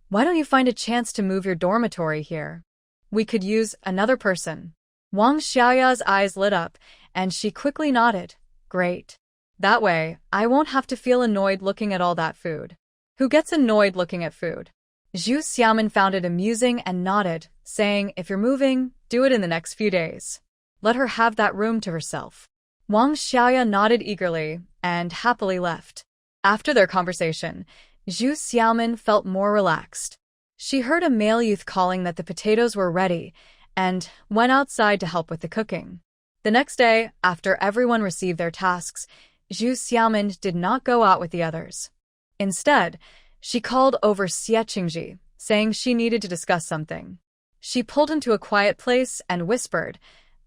"Why don't you find a chance to move your dormitory here? We could use another person." Wang Xiaoya's eyes lit up, and she quickly nodded. "Great. That way, I won't have to feel annoyed looking at all that food." "Who gets annoyed looking at food?" Zhu Xiaomin found it amusing and nodded, saying, "If you're moving, do it in the next few days. Let her have that room to herself." Wang Xiaoya nodded eagerly and happily left. After their conversation, Zhu Xiaomin felt more relaxed. She heard a male youth calling that the potatoes were ready and went outside to help with the cooking. The next day, after everyone received their tasks, Zhu Xiaomin did not go out with the others. Instead, she called over Xie Qingji, saying she needed to discuss something. She pulled him to a quiet place and whispered,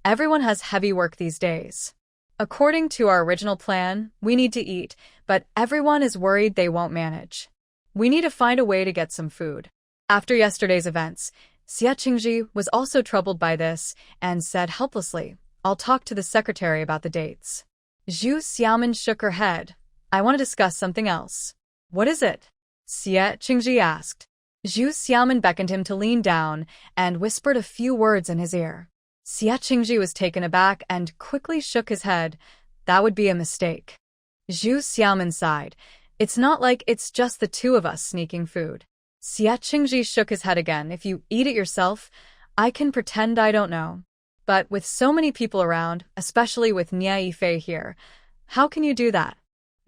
"Everyone has heavy work these days. According to our original plan, we need to eat, but everyone is worried they won't manage. We need to find a way to get some food." After yesterday's events, Xie Qingji was also troubled by this and said helplessly, "I'll talk to the secretary about the dates." Zhu Xiaomin shook her head. "I want to discuss something else." "What is it?" Xie Qingji asked. Zhu Xiaoman beckoned him to lean down and whispered a few words in his ear. Xia Qingji was taken aback and quickly shook his head. That would be a mistake. Zhu Xiaoman sighed. It's not like it's just the two of us sneaking food. Xia Qingji shook his head again. If you eat it yourself, I can pretend I don't know. But with so many people around, especially with Nia Yifei here, how can you do that?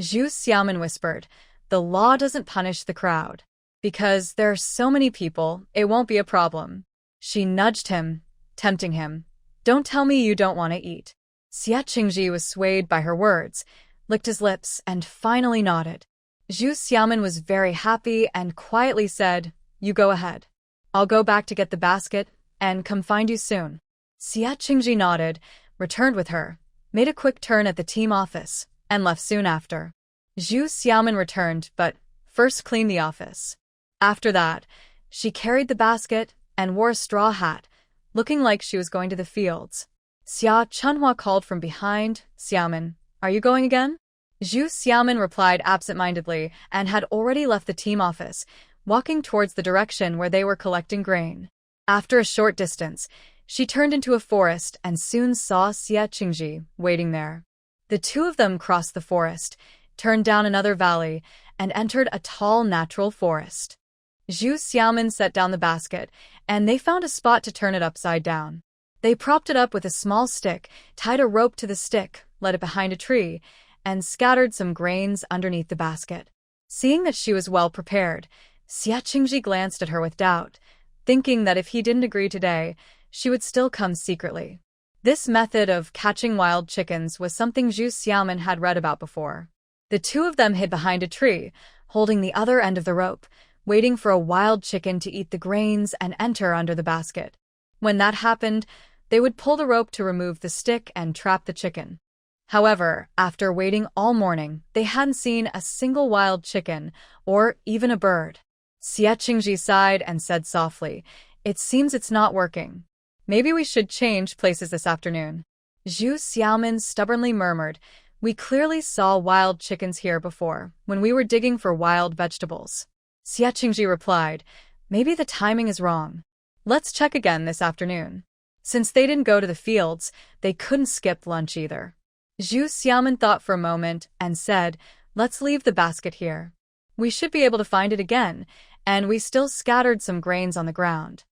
Zhu Xiaoman whispered. The law doesn't punish the crowd. Because there are so many people, it won't be a problem. She nudged him, tempting him. Don't tell me you don't want to eat. Xia Qingji was swayed by her words, licked his lips, and finally nodded. Zhu Xiaoman was very happy and quietly said, You go ahead. I'll go back to get the basket and come find you soon. Xia Qingji nodded, returned with her, made a quick turn at the team office, and left soon after. Zhu Xiaoman returned, but first cleaned the office. After that, she carried the basket and wore a straw hat, looking like she was going to the fields. Xia Chunhua called from behind, Xiaoman, are you going again? Zhu Xiaoman replied absent-mindedly and had already left the team office, walking towards the direction where they were collecting grain. After a short distance, she turned into a forest and soon saw Xia Qingji waiting there. The two of them crossed the forest, turned down another valley, and entered a tall natural forest. Zhu Xiaoman set down the basket, and they found a spot to turn it upside down. They propped it up with a small stick, tied a rope to the stick, led it behind a tree, and scattered some grains underneath the basket. Seeing that she was well prepared, Xia Qingji glanced at her with doubt, thinking that if he didn't agree today, she would still come secretly. This method of catching wild chickens was something Zhu Xiaoman had read about before. The two of them hid behind a tree, holding the other end of the rope, waiting for a wild chicken to eat the grains and enter under the basket. When that happened, they would pull the rope to remove the stick and trap the chicken. However, after waiting all morning, they hadn't seen a single wild chicken, or even a bird. Xia Qingji sighed and said softly, It seems it's not working. Maybe we should change places this afternoon. Zhu Xiaoman stubbornly murmured, We clearly saw wild chickens here before, when we were digging for wild vegetables. Xia Qingji replied, Maybe the timing is wrong. Let's check again this afternoon. Since they didn't go to the fields, they couldn't skip lunch either. Zhu Xiaoman thought for a moment and said, Let's leave the basket here. We should be able to find it again, and we still scattered some grains on the ground.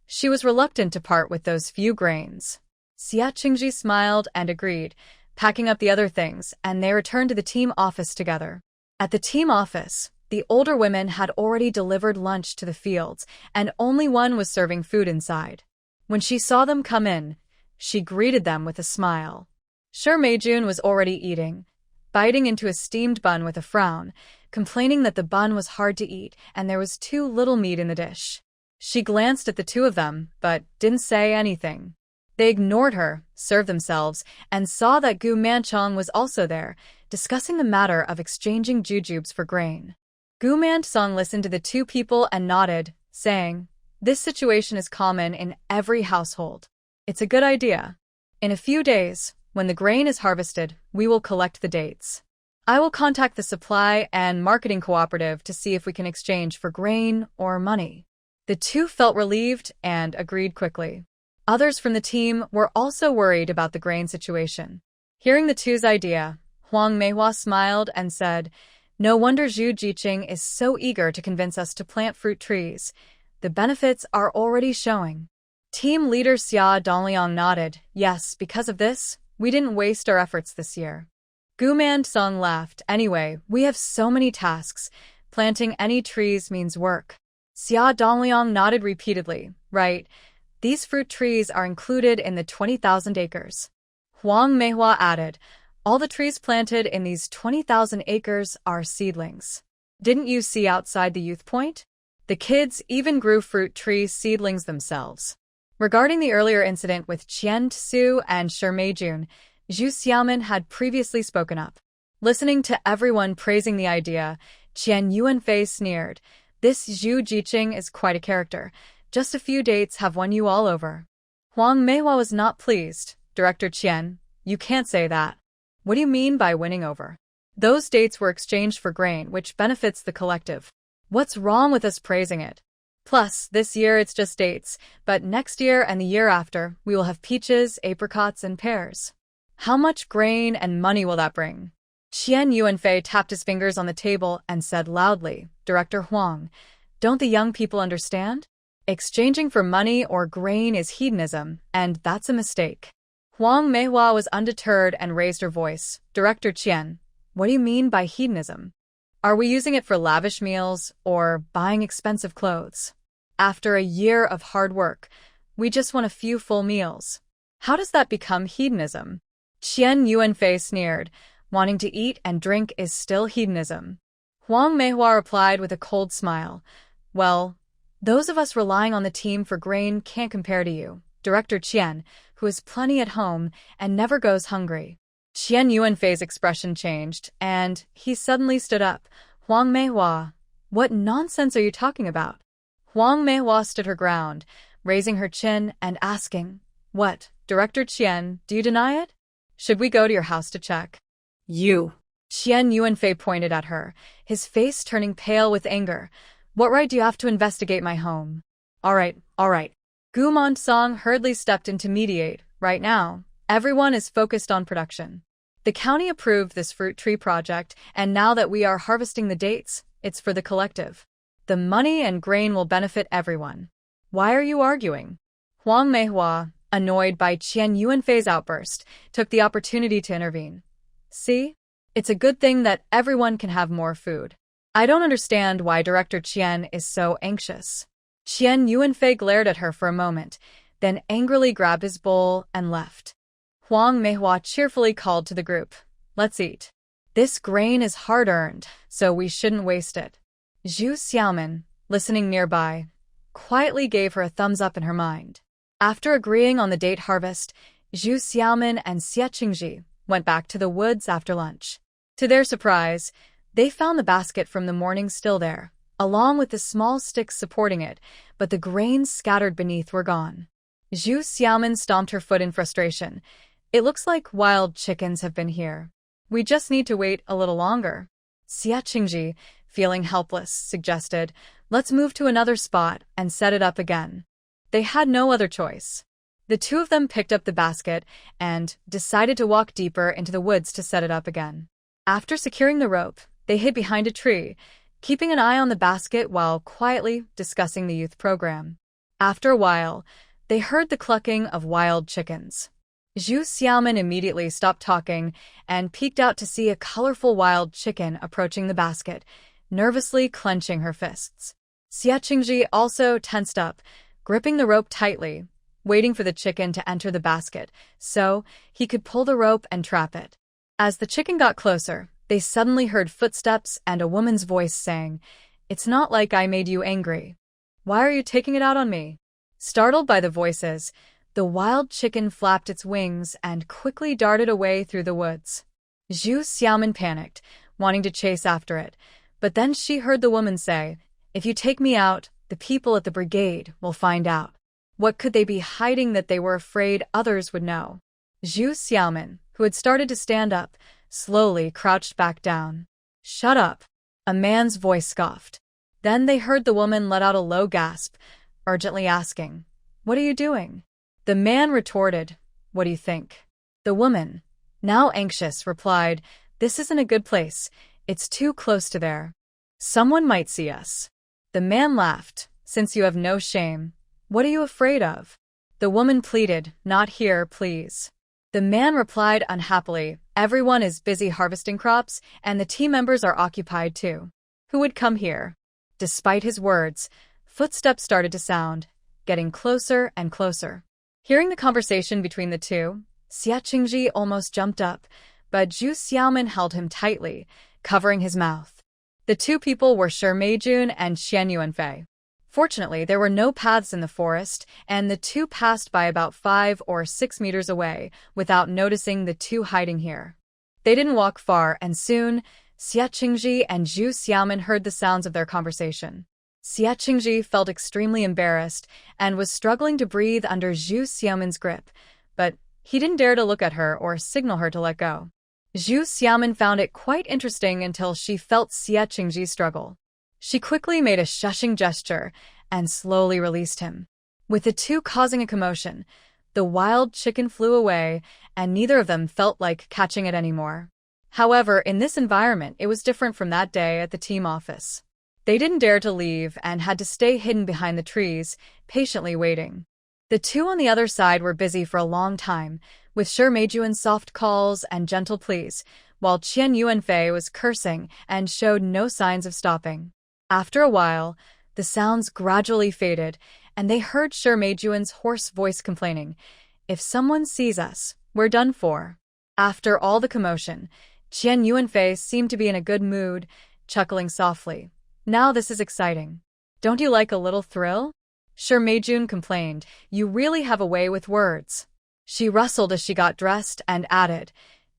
She was reluctant to part with those few grains. Xia Qingji smiled and agreed, packing up the other things, and they returned to the team office together. At the team office, the older women had already delivered lunch to the fields, and only one was serving food inside. When she saw them come in, she greeted them with a smile. Meijun was already eating, biting into a steamed bun with a frown, complaining that the bun was hard to eat and there was too little meat in the dish. She glanced at the two of them, but didn't say anything. They ignored her, served themselves, and saw that Gu Manchong was also there, discussing the matter of exchanging jujubes for grain. Gu Manchong listened to the two people and nodded, saying, This situation is common in every household. It's a good idea. In a few days, when the grain is harvested, we will collect the dates. I will contact the supply and marketing cooperative to see if we can exchange for grain or money. The two felt relieved and agreed quickly. Others from the team were also worried about the grain situation. Hearing the two's idea, Huang Meihua smiled and said, No wonder Zhu Jiqing is so eager to convince us to plant fruit trees. The benefits are already showing. Team leader Xia Dongliang nodded, Yes, because of this, we didn't waste our efforts this year. Gu Manchong laughed, Anyway, we have so many tasks. Planting any trees means work. Xia Dongliang nodded repeatedly, Right. These fruit trees are included in the 20,000 acres. Huang Meihua added, All the trees planted in these 20,000 acres are seedlings. Didn't you see outside the youth point? The kids even grew fruit tree seedlings themselves. Regarding the earlier incident with Qian Tsu and Meijun, Zhu Xiaoman had previously spoken up. Listening to everyone praising the idea, Qian Yuanfei sneered, This Zhu Jiqing is quite a character. Just a few dates have won you all over. Huang Meihua was not pleased. Director Qian, you can't say that. What do you mean by winning over? Those dates were exchanged for grain, which benefits the collective. What's wrong with us praising it? Plus, this year it's just dates, but next year and the year after, we will have peaches, apricots, and pears. How much grain and money will that bring? Qian Yuanfei tapped his fingers on the table and said loudly, Director Huang, don't the young people understand? Exchanging for money or grain is hedonism, and that's a mistake. Huang Meihua was undeterred and raised her voice. Director Qian, what do you mean by hedonism? Are we using it for lavish meals or buying expensive clothes? After a year of hard work, we just want a few full meals. How does that become hedonism? Qian Yuanfei sneered. Wanting to eat and drink is still hedonism. Huang Meihua replied with a cold smile. Well, those of us relying on the team for grain can't compare to you, Director Qian, who has plenty at home and never goes hungry. Qian Yuanfei's expression changed, and he suddenly stood up. Huang Meihua, what nonsense are you talking about? Huang Meihua stood her ground, raising her chin and asking, What, Director Qian, do you deny it? Should we go to your house to check? You. Qian Yuanfei pointed at her, his face turning pale with anger. What right do you have to investigate my home? All right. Gu Monsong hurriedly stepped in to mediate. Right now, everyone is focused on production. The county approved this fruit tree project, and now that we are harvesting the dates, it's for the collective. The money and grain will benefit everyone. Why are you arguing? Huang Meihua, annoyed by Qian Yuanfei's outburst, took the opportunity to intervene. See? It's a good thing that everyone can have more food. I don't understand why Director Qian is so anxious. Qian Yuanfei glared at her for a moment, then angrily grabbed his bowl and left. Huang Meihua cheerfully called to the group. Let's eat. This grain is hard-earned, so we shouldn't waste it. Zhu Xiaomin, listening nearby, quietly gave her a thumbs up in her mind. After agreeing on the date harvest, Zhu Xiaomin and Xie Qingji went back to the woods after lunch. To their surprise, they found the basket from the morning still there, along with the small sticks supporting it, but the grains scattered beneath were gone. Zhu Xiaomin stomped her foot in frustration. It looks like wild chickens have been here. We just need to wait a little longer. Xie Qingji, feeling helpless, suggested, Let's move to another spot and set it up again. They had no other choice. The two of them picked up the basket and decided to walk deeper into the woods to set it up again. After securing the rope, they hid behind a tree, keeping an eye on the basket while quietly discussing the youth program. After a while, they heard the clucking of wild chickens. Zhu Xiaomin immediately stopped talking and peeked out to see a colorful wild chicken approaching the basket, nervously clenching her fists. Xie Qingji also tensed up, gripping the rope tightly, waiting for the chicken to enter the basket so he could pull the rope and trap it. As the chicken got closer, they suddenly heard footsteps and a woman's voice saying, It's not like I made you angry. Why are you taking it out on me? Startled by the voices, the wild chicken flapped its wings and quickly darted away through the woods. Zhu Xiaomin panicked, wanting to chase after it, but then she heard the woman say, If you take me out, the people at the brigade will find out. What could they be hiding that they were afraid others would know? Zhu Xiaomin, who had started to stand up, slowly crouched back down. Shut up, a man's voice scoffed. Then they heard the woman let out a low gasp, urgently asking, What are you doing? The man retorted, What do you think? The woman, now anxious, replied, This isn't a good place. It's too close to there. Someone might see us. The man laughed, Since you have no shame, what are you afraid of? The woman pleaded, Not here, please. The man replied unhappily, Everyone is busy harvesting crops, and the team members are occupied too. Who would come here? Despite his words, footsteps started to sound, getting closer and closer. Hearing the conversation between the two, Xie Qingji almost jumped up, but Zhu Xiaomin held him tightly, covering his mouth. The two people were Shi Meijun and Qian Yuanfei. Fortunately, there were no paths in the forest, and the two passed by about 5 or 6 meters away without noticing the two hiding here. They didn't walk far, and soon, Xie Qingji and Zhu Xiaomin heard the sounds of their conversation. Xie Qingji felt extremely embarrassed and was struggling to breathe under Zhu Xiaomin's grip, but he didn't dare to look at her or signal her to let go. Zhu Xiaomin found it quite interesting until she felt Xie Qingji struggle. She quickly made a shushing gesture and slowly released him. With the two causing a commotion, the wild chicken flew away, and neither of them felt like catching it anymore. However, in this environment, it was different from that day at the team office. They didn't dare to leave and had to stay hidden behind the trees, patiently waiting. The two on the other side were busy for a long time, with Shi Meijuan's soft calls and gentle pleas, while Qian Yuanfei was cursing and showed no signs of stopping. After a while, the sounds gradually faded, and they heard Shi Meijuan's hoarse voice complaining, "If someone sees us, we're done for." After all the commotion, Qian Yuanfei seemed to be in a good mood, chuckling softly. "Now this is exciting. Don't you like a little thrill?" Shi Meijun complained, "You really have a way with words." She rustled as she got dressed and added,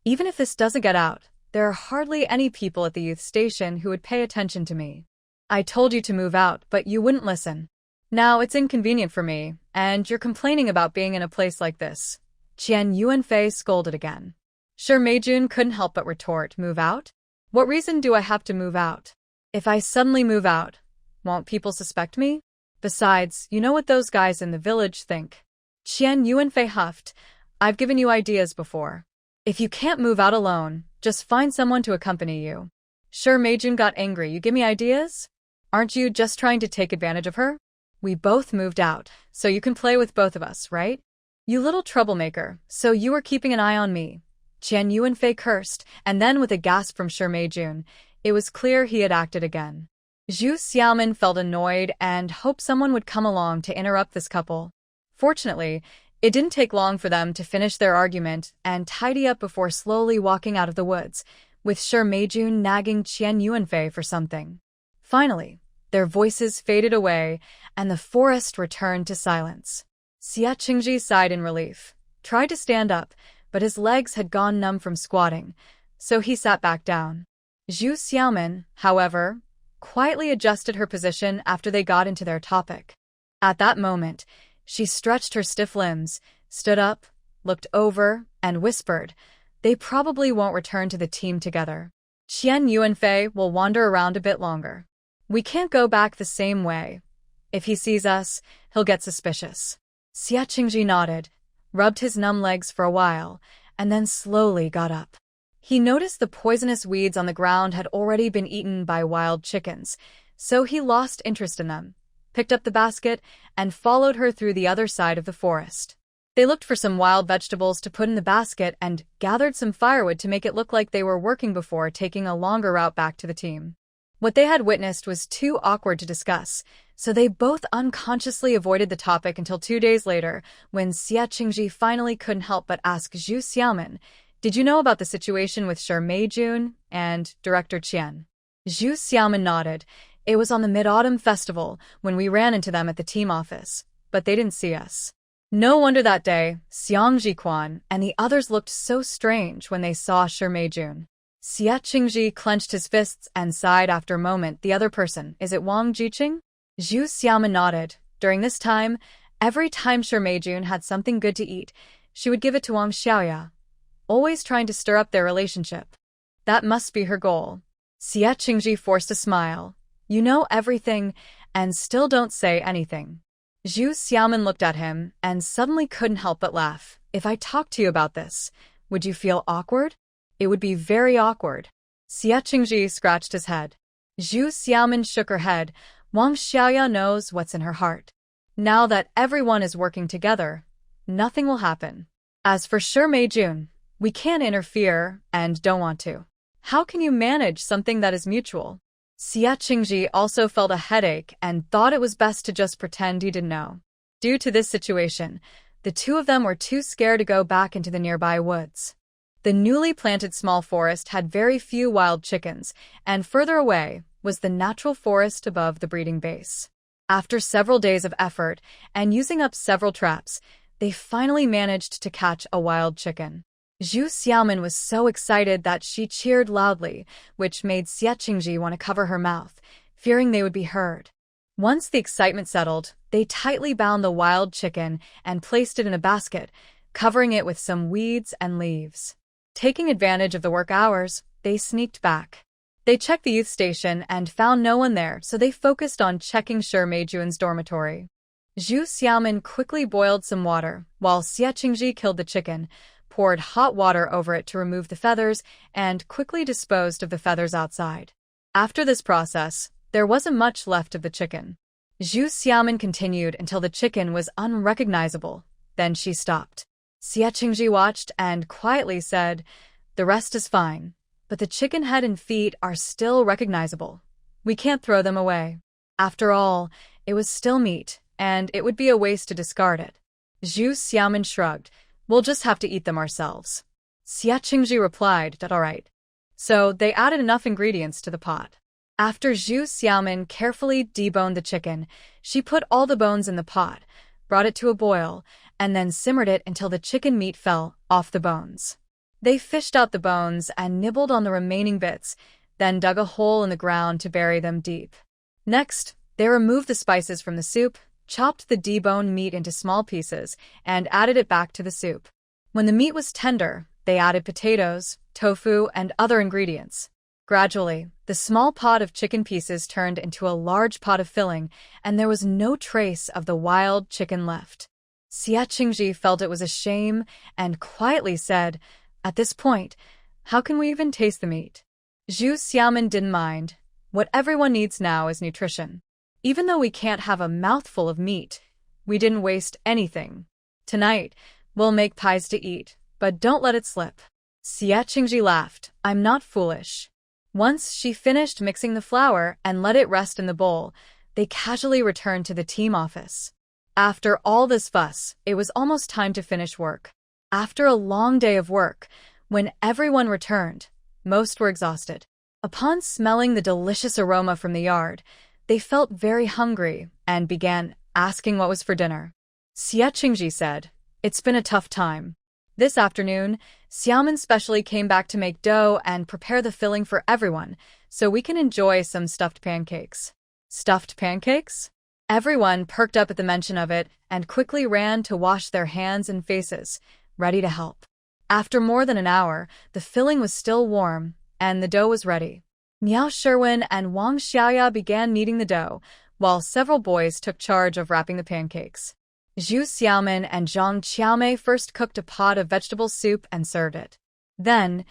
"Even if this doesn't get out, there are hardly any people at the youth station who would pay attention to me. I told you to move out, but you wouldn't listen. Now it's inconvenient for me, and you're complaining about being in a place like this." Qian Yuanfei scolded again. Shi Meijun couldn't help but retort, "Move out? What reason do I have to move out? If I suddenly move out, won't people suspect me? Besides, you know what those guys in the village think." Qian Yuanfei huffed, "I've given you ideas before. If you can't move out alone, just find someone to accompany you." Shi Meijun got angry. "You give me ideas? Aren't you just trying to take advantage of her? We both moved out, so you can play with both of us, right? You little troublemaker, so you were keeping an eye on me." Qian Yuanfei cursed, and then with a gasp from Shi Meijun, it was clear he had acted again. Zhu Xiaomin felt annoyed and hoped someone would come along to interrupt this couple. Fortunately, it didn't take long for them to finish their argument and tidy up before slowly walking out of the woods, with Shi Meijun nagging Qian Yuanfei for something. Finally, their voices faded away, and the forest returned to silence. Xia Qingji sighed in relief, tried to stand up, but his legs had gone numb from squatting, so he sat back down. Zhu Xiaomin, however, quietly adjusted her position after they got into their topic. At that moment, she stretched her stiff limbs, stood up, looked over, and whispered, "They probably won't return to the team together. Qian Yuanfei will wander around a bit longer. We can't go back the same way. If he sees us, he'll get suspicious." Xia Qingji nodded, rubbed his numb legs for a while, and then slowly got up. He noticed the poisonous weeds on the ground had already been eaten by wild chickens, so he lost interest in them, picked up the basket, and followed her through the other side of the forest. They looked for some wild vegetables to put in the basket and gathered some firewood to make it look like they were working before taking a longer route back to the team. What they had witnessed was too awkward to discuss, so they both unconsciously avoided the topic until 2 days later, when Xia Qingji finally couldn't help but ask Zhu Xiaomin, "Did you know about the situation with Shi Meijun and Director Qian?" Zhu Xiaomin nodded. "It was on the Mid-Autumn Festival when we ran into them at the team office, but they didn't see us." No wonder that day, Xiang Jiquan and the others looked so strange when they saw Shi Meijun. Xia Qingji clenched his fists and sighed after a moment. "The other person, is it Wang Jiqing?" Zhu Xiaomin nodded. During this time, every time Shi Meijun had something good to eat, she would give it to Wang Xiaoya, always trying to stir up their relationship. That must be her goal. Xia Qingji forced a smile. "You know everything, and still don't say anything." Zhu Xiaomin looked at him and suddenly couldn't help but laugh. "If I talked to you about this, would you feel awkward?" "It would be very awkward." Xia Qingji scratched his head. Zhu Xiaomin shook her head. "Wang Xiaoya knows what's in her heart. Now that everyone is working together, nothing will happen. As for Shi Meijun, we can't interfere and don't want to. How can you manage something that is mutual?" Xia Qingji also felt a headache and thought it was best to just pretend he didn't know. Due to this situation, the two of them were too scared to go back into the nearby woods. The newly planted small forest had very few wild chickens, and further away was the natural forest above the breeding base. After several days of effort and using up several traps, they finally managed to catch a wild chicken. Zhu Xiaomin was so excited that she cheered loudly, which made Xia Qingji want to cover her mouth, fearing they would be heard. Once the excitement settled, they tightly bound the wild chicken and placed it in a basket, covering it with some weeds and leaves. Taking advantage of the work hours, they sneaked back. They checked the youth station and found no one there, so they focused on checking Shi Meijuan's dormitory. Zhu Xiaomin quickly boiled some water, while Xie Qingji killed the chicken, poured hot water over it to remove the feathers, and quickly disposed of the feathers outside. After this process, there wasn't much left of the chicken. Zhu Xiaomin continued until the chicken was unrecognizable. Then she stopped. Xie Qingji watched and quietly said, "The rest is fine, but the chicken head and feet are still recognizable. We can't throw them away. After all, it was still meat, and it would be a waste to discard it." Zhu Xiaomin shrugged. "We'll just have to eat them ourselves." Xie Qingji replied that all right. So they added enough ingredients to the pot. After Zhu Xiaomin carefully deboned the chicken, she put all the bones in the pot, brought it to a boil, and then simmered it until the chicken meat fell off the bones. They fished out the bones and nibbled on the remaining bits, then dug a hole in the ground to bury them deep. Next, they removed the spices from the soup, chopped the deboned meat into small pieces, and added it back to the soup. When the meat was tender, they added potatoes, tofu, and other ingredients. Gradually, the small pot of chicken pieces turned into a large pot of filling, and there was no trace of the wild chicken left. Xie Qingji felt it was a shame and quietly said, "At this point, how can we even taste the meat?" Zhu Xiaomin didn't mind. What everyone needs now is nutrition. Even though we can't have a mouthful of meat, we didn't waste anything. Tonight, we'll make pies to eat, but don't let it slip. Xie Qingji laughed. "I'm not foolish." Once she finished mixing the flour and let it rest in the bowl, they casually returned to the team office. After all this fuss, it was almost time to finish work. After a long day of work, when everyone returned, most were exhausted. Upon smelling the delicious aroma from the yard, they felt very hungry and began asking what was for dinner. Xie Qingji said, "It's been a tough time." This afternoon, Xiaomin specially came back to make dough and prepare the filling for everyone, so we can enjoy some stuffed pancakes. Stuffed pancakes? Everyone perked up at the mention of it and quickly ran to wash their hands and faces, ready to help. After more than an hour, the filling was still warm, and the dough was ready. Miao Sherwin and Wang Xiaoya began kneading the dough, while several boys took charge of wrapping the pancakes. Zhu Xiaomin and Zhang Qiaomei first cooked a pot of vegetable soup and served it. Then,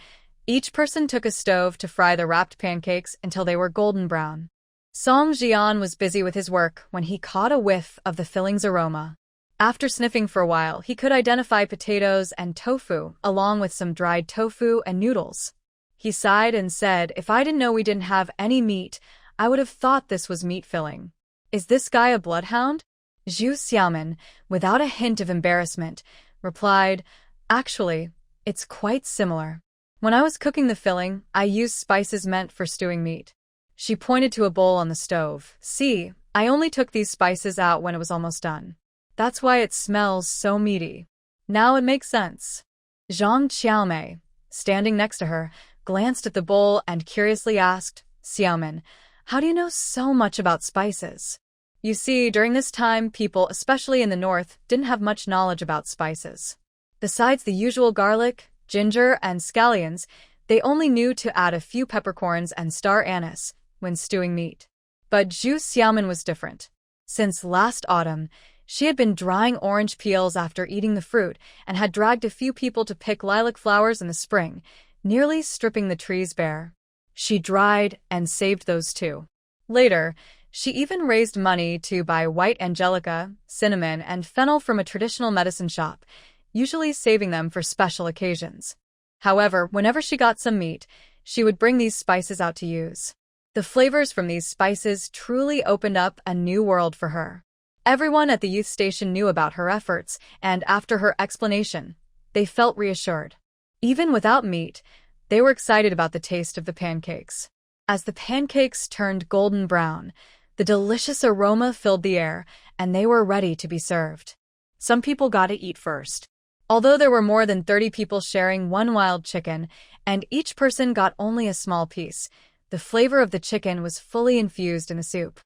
each person took a stove to fry the wrapped pancakes until they were golden brown. Song Jian was busy with his work when he caught a whiff of the filling's aroma. After sniffing for a while, he could identify potatoes and tofu, along with some dried tofu and noodles. He sighed and said, "If I didn't know we didn't have any meat, I would have thought this was meat filling. Is this guy a bloodhound?" Zhu Xiaomin, without a hint of embarrassment, replied, "Actually, it's quite similar. When I was cooking the filling, I used spices meant for stewing meat." She pointed to a bowl on the stove. "See, I only took these spices out when it was almost done. That's why it smells so meaty. Now it makes sense." Zhang Qiaomei, standing next to her, glanced at the bowl and curiously asked, "Xiaomin, how do you know so much about spices?" You see, during this time, people, especially in the north, didn't have much knowledge about spices. Besides the usual garlic, ginger, and scallions, they only knew to add a few peppercorns and star anise when stewing meat. But Zhu Xiaomin was different. Since last autumn, she had been drying orange peels after eating the fruit and had dragged a few people to pick lilac flowers in the spring, nearly stripping the trees bare. She dried and saved those too. Later, she even raised money to buy white angelica, cinnamon, and fennel from a traditional medicine shop, usually saving them for special occasions. However, whenever she got some meat, she would bring these spices out to use. The flavors from these spices truly opened up a new world for her. Everyone at the youth station knew about her efforts, and after her explanation, they felt reassured. Even without meat, they were excited about the taste of the pancakes. As the pancakes turned golden brown, the delicious aroma filled the air, and they were ready to be served. Some people got to eat first. Although there were more than 30 people sharing one wild chicken, and each person got only a small piece, the flavor of the chicken was fully infused in the soup.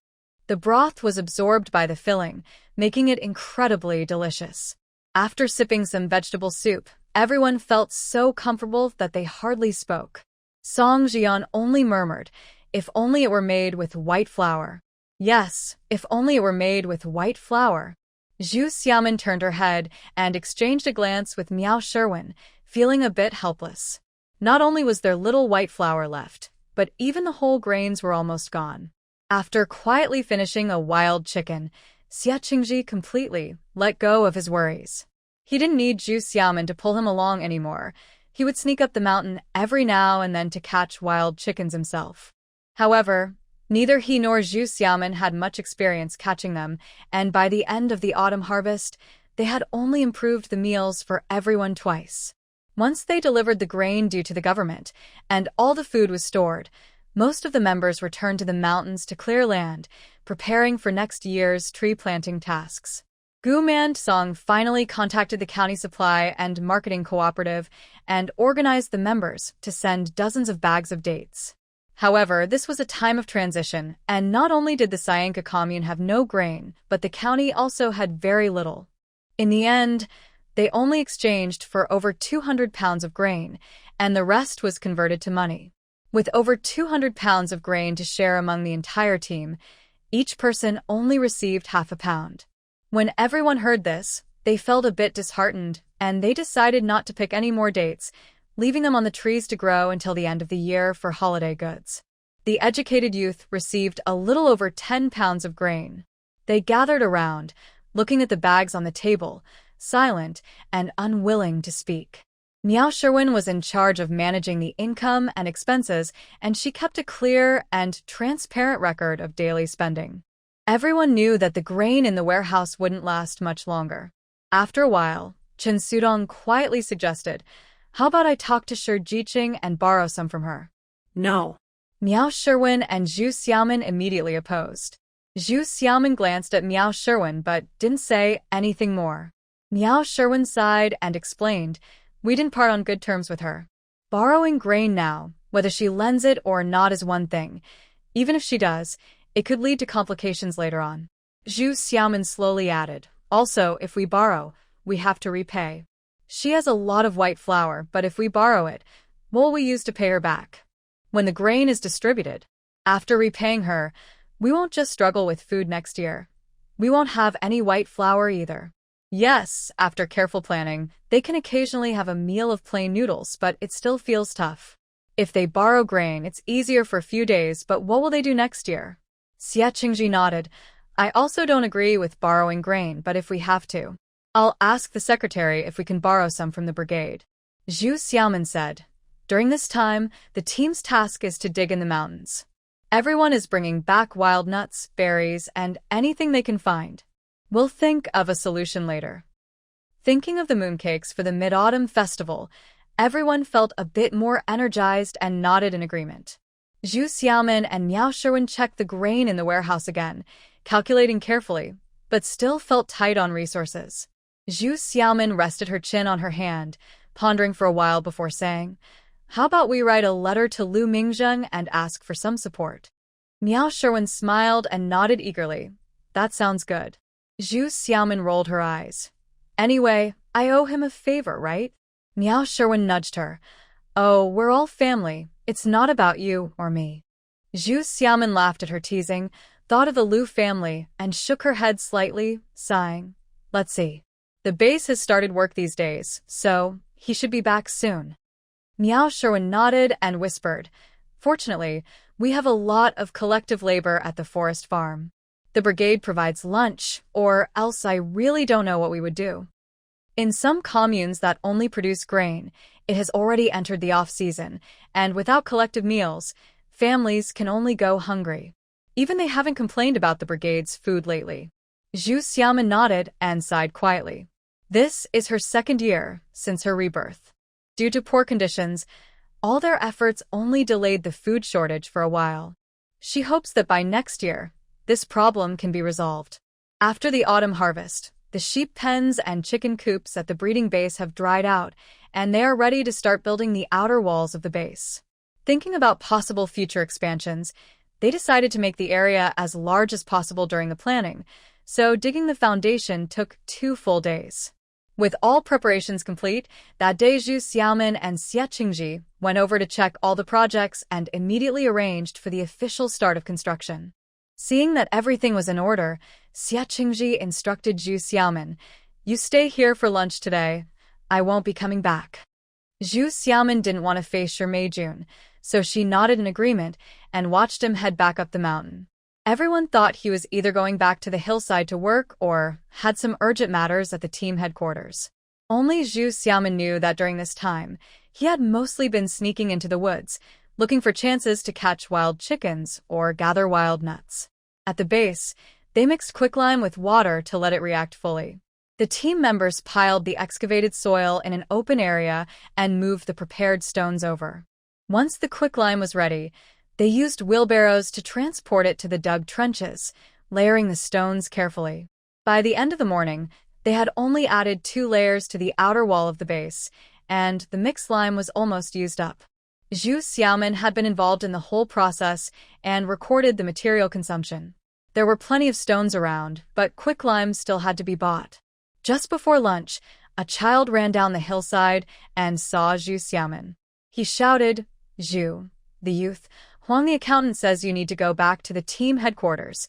The broth was absorbed by the filling, making it incredibly delicious. After sipping some vegetable soup, everyone felt so comfortable that they hardly spoke. Song Jian only murmured, if only it were made with white flour. Yes, if only it were made with white flour. Zhu Xiaomin turned her head and exchanged a glance with Miao Sherwin, feeling a bit helpless. Not only was there little white flour left, but even the whole grains were almost gone. After quietly finishing a wild chicken, Xia Qingji completely let go of his worries. He didn't need Zhu Xiaomin to pull him along anymore. He would sneak up the mountain every now and then to catch wild chickens himself. However, neither he nor Zhu Xiaomin had much experience catching them, and by the end of the autumn harvest, they had only improved the meals for everyone twice. Once they delivered the grain due to the government, and all the food was stored, most of the members returned to the mountains to clear land, preparing for next year's tree planting tasks. Gu Mansong finally contacted the county supply and marketing cooperative and organized the members to send dozens of bags of dates. However, this was a time of transition, and not only did the Syanka commune have no grain, but the county also had very little. In the end, they only exchanged for over 200 pounds of grain, and the rest was converted to money. With over 200 pounds of grain to share among the entire team, each person only received half a pound. When everyone heard this, they felt a bit disheartened, and they decided not to pick any more dates, leaving them on the trees to grow until the end of the year for holiday goods. The educated youth received a little over 10 pounds of grain. They gathered around, looking at the bags on the table, silent and unwilling to speak. Miao Sherwin was in charge of managing the income and expenses, and she kept a clear and transparent record of daily spending. Everyone knew that the grain in the warehouse wouldn't last much longer. After a while, Chen Sudong quietly suggested, "How about I talk to Shi Jiqing and borrow some from her?" No. Miao Sherwin and Zhu Xiaomin immediately opposed. Zhu Xiaomin glanced at Miao Sherwin but didn't say anything more. Miao Sherwin sighed and explained, "We didn't part on good terms with her. Borrowing grain now, whether she lends it or not, is one thing. Even if she does, it could lead to complications later on." Zhu Xiaomin slowly added, "Also, if we borrow, we have to repay. She has a lot of white flour, but if we borrow it, what will we use to pay her back? When the grain is distributed, after repaying her, we won't just struggle with food next year. We won't have any white flour either." Yes, after careful planning, they can occasionally have a meal of plain noodles, but it still feels tough. If they borrow grain, it's easier for a few days, but what will they do next year? Xia Qingji nodded. "I also don't agree with borrowing grain, but if we have to, I'll ask the secretary if we can borrow some from the brigade." Zhu Xiaomin said, "During this time, the team's task is to dig in the mountains. Everyone is bringing back wild nuts, berries, and anything they can find. We'll think of a solution later." Thinking of the mooncakes for the Mid-Autumn Festival, everyone felt a bit more energized and nodded in agreement. Zhu Xiaomin and Miao Sherwin checked the grain in the warehouse again, calculating carefully, but still felt tight on resources. Zhu Xiaomin rested her chin on her hand, pondering for a while before saying, "How about we write a letter to Lu Mingzheng and ask for some support?" Miao Sherwin smiled and nodded eagerly. "That sounds good." Zhu Xiaomin rolled her eyes. "Anyway, I owe him a favor, right?" Miao Sherwin nudged her. "Oh, we're all family. It's not about you or me." Zhu Xiaomin laughed at her teasing, thought of the Lu family, and shook her head slightly, sighing. "Let's see. The base has started work these days, so he should be back soon." Miao Sherwin nodded and whispered, "Fortunately, we have a lot of collective labor at the forest farm. The brigade provides lunch, or else I really don't know what we would do." In some communes that only produce grain, it has already entered the off-season, and without collective meals, families can only go hungry. Even they haven't complained about the brigade's food lately. Zhu Xiaomin nodded and sighed quietly. This is her second year since her rebirth. Due to poor conditions, all their efforts only delayed the food shortage for a while. She hopes that by next year, this problem can be resolved. After the autumn harvest, the sheep pens and chicken coops at the breeding base have dried out, and they are ready to start building the outer walls of the base. Thinking about possible future expansions, they decided to make the area as large as possible during the planning, so digging the foundation took 2 full days. With all preparations complete, that day Zhu Xiaomin and Xie Qingji went over to check all the projects and immediately arranged for the official start of construction. Seeing that everything was in order, Xie Qingji instructed Zhu Xiaomin, "You stay here for lunch today. I won't be coming back." Zhu Xiaomin didn't want to face Meijun, so she nodded in agreement and watched him head back up the mountain. Everyone thought he was either going back to the hillside to work or had some urgent matters at the team headquarters. Only Zhu Xiaomin knew that during this time, he had mostly been sneaking into the woods, looking for chances to catch wild chickens or gather wild nuts. At the base, they mixed quicklime with water to let it react fully. The team members piled the excavated soil in an open area and moved the prepared stones over. Once the quicklime was ready, they used wheelbarrows to transport it to the dug trenches, layering the stones carefully. By the end of the morning, they had only added 2 layers to the outer wall of the base, and the mixed lime was almost used up. Zhu Xiaomin had been involved in the whole process and recorded the material consumption. There were plenty of stones around, but quicklime still had to be bought. Just before lunch, a child ran down the hillside and saw Zhu Xiaomin. He shouted, "Zhu, the youth, Huang the accountant says you need to go back to the team headquarters.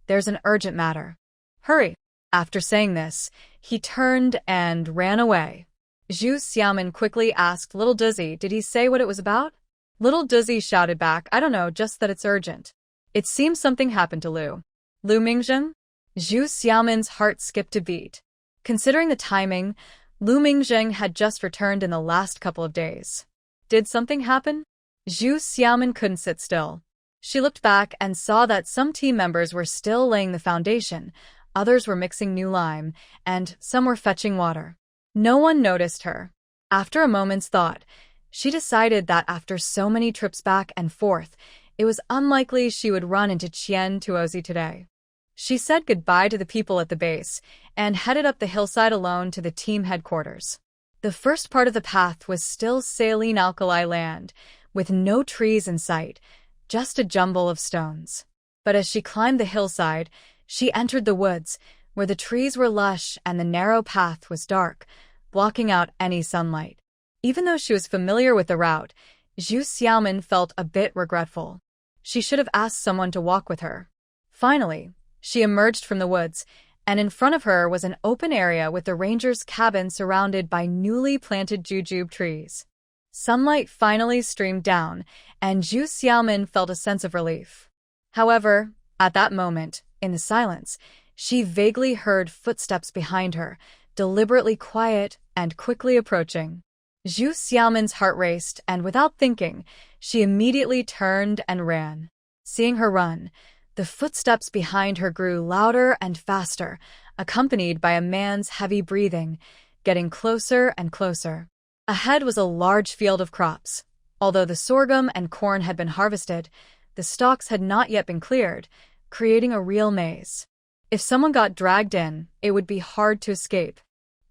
There's an urgent matter. Hurry." After saying this, he turned and ran away. Zhu Xiaomin quickly asked Little Dizzy, "Did he say what it was about?" Little Dizzy shouted back, "I don't know, just that it's urgent. It seems something happened to Lu Mingzheng?" Zhu Xiaomin's heart skipped a beat. Considering the timing, Lu Mingzheng had just returned in the last couple of days. Did something happen? Zhu Xiaomin couldn't sit still. She looked back and saw that some team members were still laying the foundation, others were mixing new lime, and some were fetching water. No one noticed her. After a moment's thought, she decided that after so many trips back and forth, it was unlikely she would run into Qian Tuozi today. She said goodbye to the people at the base and headed up the hillside alone to the team headquarters. The first part of the path was still saline alkali land, with no trees in sight, just a jumble of stones. But as she climbed the hillside, she entered the woods, where the trees were lush and the narrow path was dark, blocking out any sunlight. Even though she was familiar with the route, Zhu Xiaomin felt a bit regretful. She should have asked someone to walk with her. Finally, she emerged from the woods, and in front of her was an open area with the ranger's cabin surrounded by newly planted jujube trees. Sunlight finally streamed down, and Zhu Xiaomin felt a sense of relief. However, at that moment, in the silence, she vaguely heard footsteps behind her, deliberately quiet and quickly approaching. Zhu Xiaomin's heart raced, and without thinking, she immediately turned and ran. Seeing her run, the footsteps behind her grew louder and faster, accompanied by a man's heavy breathing, getting closer and closer. Ahead was a large field of crops. Although the sorghum and corn had been harvested, the stalks had not yet been cleared, creating a real maze. If someone got dragged in, it would be hard to escape.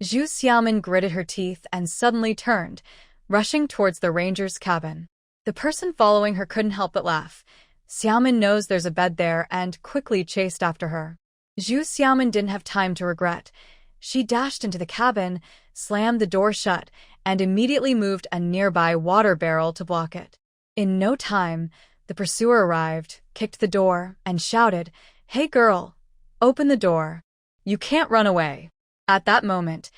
Zhu Xiaomin gritted her teeth and suddenly turned, rushing towards the ranger's cabin. The person following her couldn't help but laugh. "Xiaomin knows there's a bed there," and quickly chased after her. Zhu Xiaomin didn't have time to regret. She dashed into the cabin, slammed the door shut, and immediately moved a nearby water barrel to block it. In no time, the pursuer arrived, kicked the door, and shouted, "Hey girl, open the door. You can't run away." At that moment,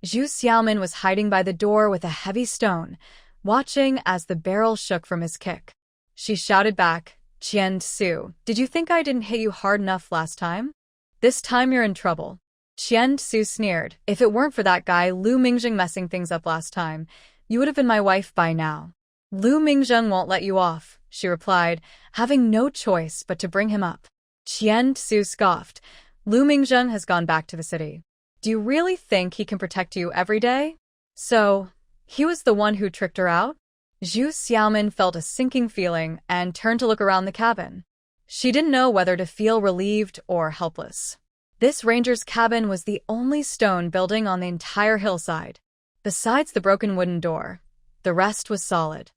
Zhu Xiaomin was hiding by the door with a heavy stone, watching as the barrel shook from his kick. She shouted back, "Qian Tsu, did you think I didn't hit you hard enough last time? This time you're in trouble." Qian Tsu sneered, "If it weren't for that guy Lu Mingzheng messing things up last time, you would have been my wife by now." "Lu Mingzheng won't let you off," she replied, having no choice but to bring him up. Qian Tsu scoffed, "Lu Mingzheng has gone back to the city. Do you really think he can protect you every day?" So, he was the one who tricked her out? Zhu Xiaomin felt a sinking feeling and turned to look around the cabin. She didn't know whether to feel relieved or helpless. This ranger's cabin was the only stone building on the entire hillside. Besides the broken wooden door, the rest was solid.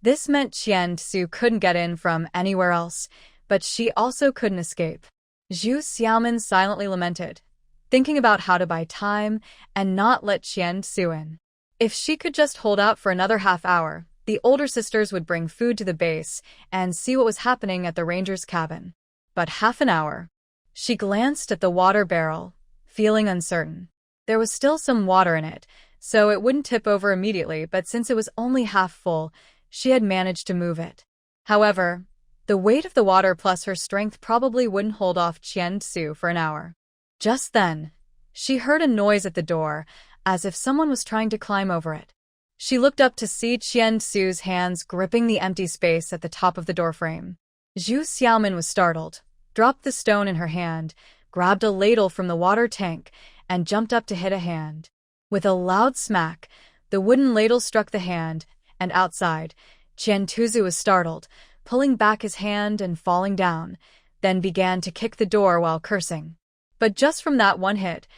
This meant Qian Tsu couldn't get in from anywhere else, but she also couldn't escape. Zhu Xiaomin silently lamented, thinking about how to buy time and not let Qian Su in. If she could just hold out for another half hour, the older sisters would bring food to the base and see what was happening at the ranger's cabin. But half an hour. She glanced at the water barrel, feeling uncertain. There was still some water in it, so it wouldn't tip over immediately, but since it was only half full, she had managed to move it. However, the weight of the water plus her strength probably wouldn't hold off Qian Su for an hour. Just then, she heard a noise at the door, as if someone was trying to climb over it. She looked up to see Qian Su's hands gripping the empty space at the top of the doorframe. Zhu Xiaomin was startled, dropped the stone in her hand, grabbed a ladle from the water tank, and jumped up to hit a hand. With a loud smack, the wooden ladle struck the hand, and outside, Qian Tuzu was startled, pulling back his hand and falling down, then began to kick the door while cursing. But just from that one hit,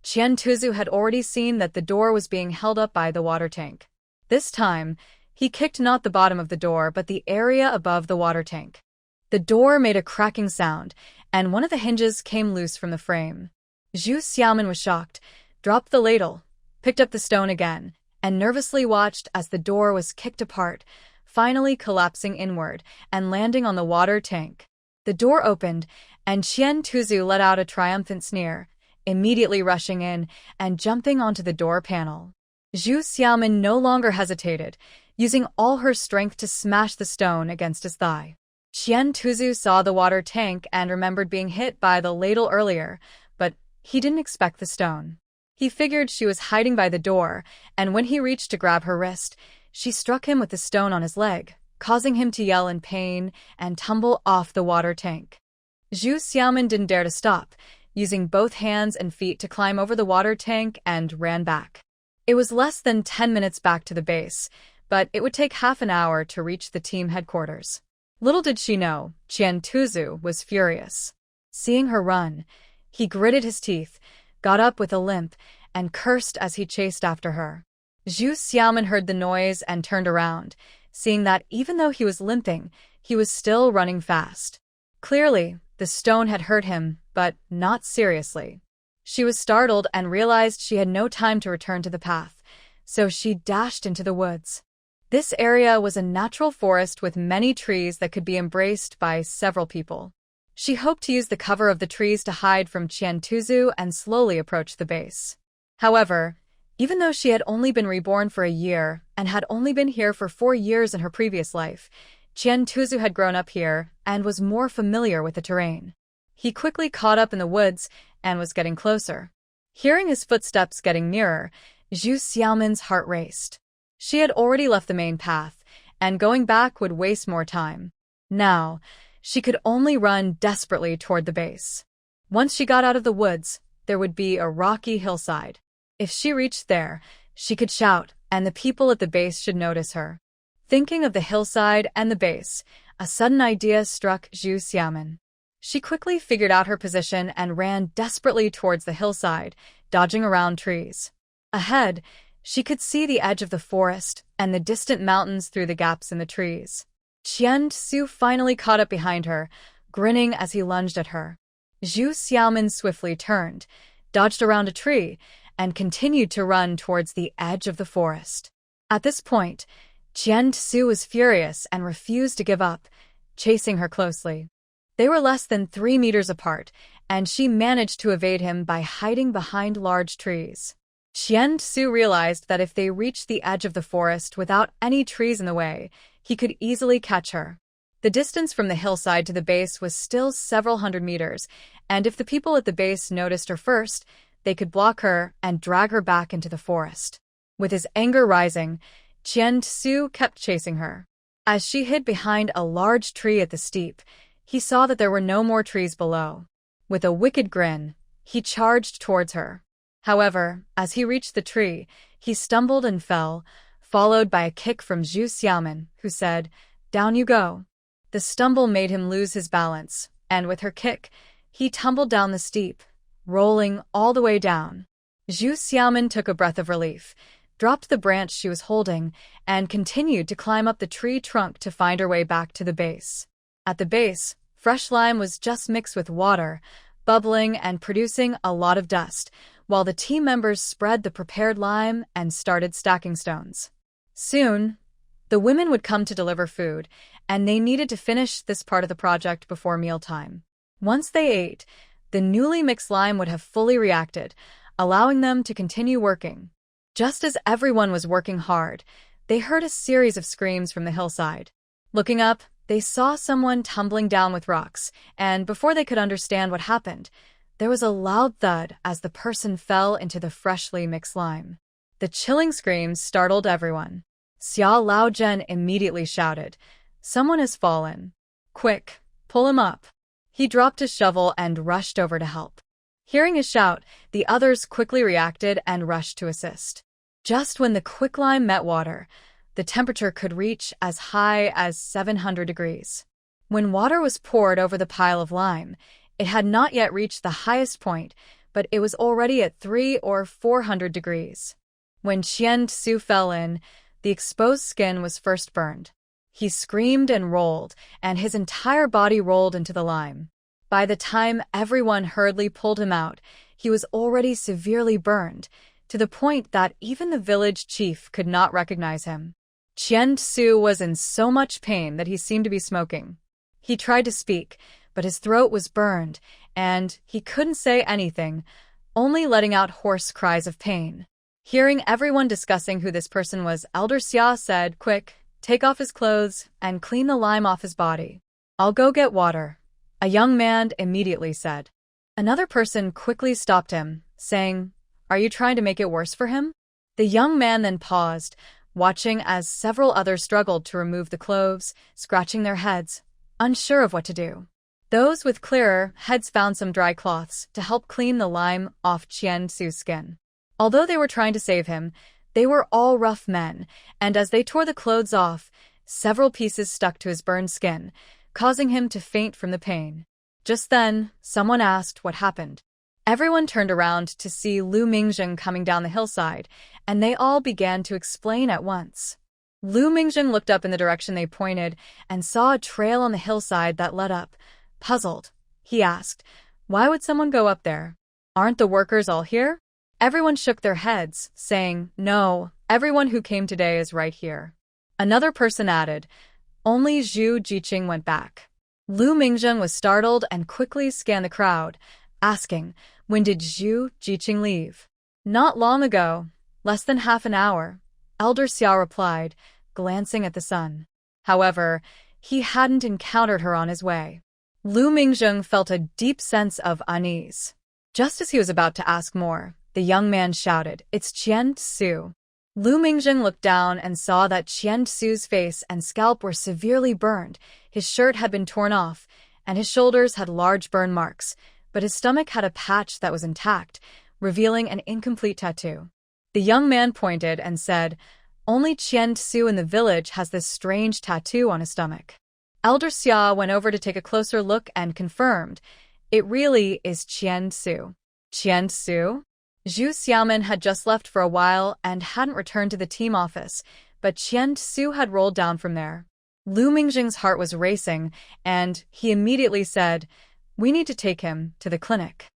Qian Tuzu had already seen that the door was being held up by the water tank. This time, he kicked not the bottom of the door but the area above the water tank. The door made a cracking sound, and one of the hinges came loose from the frame. Zhu Xiaomin was shocked, dropped the ladle, picked up the stone again, and nervously watched as the door was kicked apart, finally collapsing inward and landing on the water tank. The door opened, and Qian Tuzu let out a triumphant sneer, immediately rushing in and jumping onto the door panel. Zhu Xiaomin no longer hesitated, using all her strength to smash the stone against his thigh. Qian Tuzu saw the water tank and remembered being hit by the ladle earlier, but he didn't expect the stone. He figured she was hiding by the door, and when he reached to grab her wrist, she struck him with the stone on his leg, causing him to yell in pain and tumble off the water tank. Zhu Xiaomin didn't dare to stop, using both hands and feet to climb over the water tank and ran back. It was less than 10 minutes back to the base, but it would take half an hour to reach the team headquarters. Little did she know, Qian Tuzu was furious. Seeing her run, he gritted his teeth, got up with a limp, and cursed as he chased after her. Zhu Xiaomin heard the noise and turned around, seeing that even though he was limping, he was still running fast. Clearly, the stone had hurt him, but not seriously. She was startled and realized she had no time to return to the path, so she dashed into the woods. This area was a natural forest with many trees that could be embraced by several people. She hoped to use the cover of the trees to hide from Qian Tuzu and slowly approach the base. However, even though she had only been reborn for a year and had only been here for 4 years in her previous life, Qian Tuzu had grown up here and was more familiar with the terrain. He quickly caught up in the woods and was getting closer. Hearing his footsteps getting nearer, Zhu Xiaomin's heart raced. She had already left the main path, and going back would waste more time. Now, she could only run desperately toward the base. Once she got out of the woods, there would be a rocky hillside. If she reached there, she could shout, and the people at the base should notice her. Thinking of the hillside and the base, a sudden idea struck Zhu Xiaomin. She quickly figured out her position and ran desperately towards the hillside, dodging around trees. Ahead, she could see the edge of the forest and the distant mountains through the gaps in the trees. Qian Su finally caught up behind her, grinning as he lunged at her. Zhu Xiaomin swiftly turned, dodged around a tree, and continued to run towards the edge of the forest. At this point, Qian Su was furious and refused to give up, chasing her closely. They were less than 3 meters apart, and she managed to evade him by hiding behind large trees. Qian Su realized that if they reached the edge of the forest without any trees in the way, he could easily catch her. The distance from the hillside to the base was still several hundred meters, and if the people at the base noticed her first, they could block her and drag her back into the forest. With his anger rising, Qian Su kept chasing her. As she hid behind a large tree at the steep, he saw that there were no more trees below. With a wicked grin, he charged towards her. However, as he reached the tree, he stumbled and fell, followed by a kick from Zhu Xiaomin, who said, "Down you go." The stumble made him lose his balance, and with her kick, he tumbled down the steep, rolling all the way down. Zhu Xiaomin took a breath of relief, dropped the branch she was holding, and continued to climb up the tree trunk to find her way back to the base. At the base, fresh lime was just mixed with water, bubbling and producing a lot of dust, while the team members spread the prepared lime and started stacking stones. Soon, the women would come to deliver food, and they needed to finish this part of the project before mealtime. Once they ate, the newly mixed lime would have fully reacted, allowing them to continue working. Just as everyone was working hard, they heard a series of screams from the hillside. Looking up, they saw someone tumbling down with rocks, and before they could understand what happened, there was a loud thud as the person fell into the freshly mixed lime. The chilling screams startled everyone. Xia Laozhen immediately shouted, "Someone has fallen. Quick, pull him up." He dropped his shovel and rushed over to help. Hearing his shout, the others quickly reacted and rushed to assist. Just when the quicklime met water, the temperature could reach as high as 700 degrees. When water was poured over the pile of lime, it had not yet reached the highest point, but it was already at 300 or 400 degrees. When Qian Tsu fell in, the exposed skin was first burned. He screamed and rolled, and his entire body rolled into the lime. By the time everyone hurriedly pulled him out, he was already severely burned, to the point that even the village chief could not recognize him. Qian Tsu was in so much pain that he seemed to be smoking. He tried to speak, but his throat was burned, and he couldn't say anything, only letting out hoarse cries of pain. Hearing everyone discussing who this person was, Elder Xia said, "Quick, take off his clothes and clean the lime off his body. I'll go get water," a young man immediately said. Another person quickly stopped him, saying, "Are you trying to make it worse for him?" The young man then paused, watching as several others struggled to remove the clothes, scratching their heads, unsure of what to do. Those with clearer heads found some dry cloths to help clean the lime off Qian Tsu's skin. Although they were trying to save him, they were all rough men, and as they tore the clothes off, several pieces stuck to his burned skin, causing him to faint from the pain. Just then, someone asked what happened. Everyone turned around to see Lu Mingzheng coming down the hillside, and they all began to explain at once. Lu Mingzheng looked up in the direction they pointed and saw a trail on the hillside that led up. Puzzled, he asked, "Why would someone go up there? Aren't the workers all here?" Everyone shook their heads, saying, "No, everyone who came today is right here." Another person added, "Only Zhu Jiqing went back." Lu Mingzheng was startled and quickly scanned the crowd, asking, "When did Zhu Jiqing leave?" "Not long ago, less than half an hour," Elder Xia replied, glancing at the sun. However, he hadn't encountered her on his way. Lu Mingzheng felt a deep sense of unease. Just as he was about to ask more, the young man shouted, "It's Qian Tsu." Lu Mingzheng looked down and saw that Qian Tsu's face and scalp were severely burned, his shirt had been torn off, and his shoulders had large burn marks, but his stomach had a patch that was intact, revealing an incomplete tattoo. The young man pointed and said, "Only Qian Tsu in the village has this strange tattoo on his stomach." Elder Xia went over to take a closer look and confirmed, "It really is Qian Tsu." Qian Tsu? Zhu Xiaomin had just left for a while and hadn't returned to the team office, but Qian Tsu had rolled down from there. Lu Mingzheng's heart was racing, and he immediately said, "We need to take him to the clinic.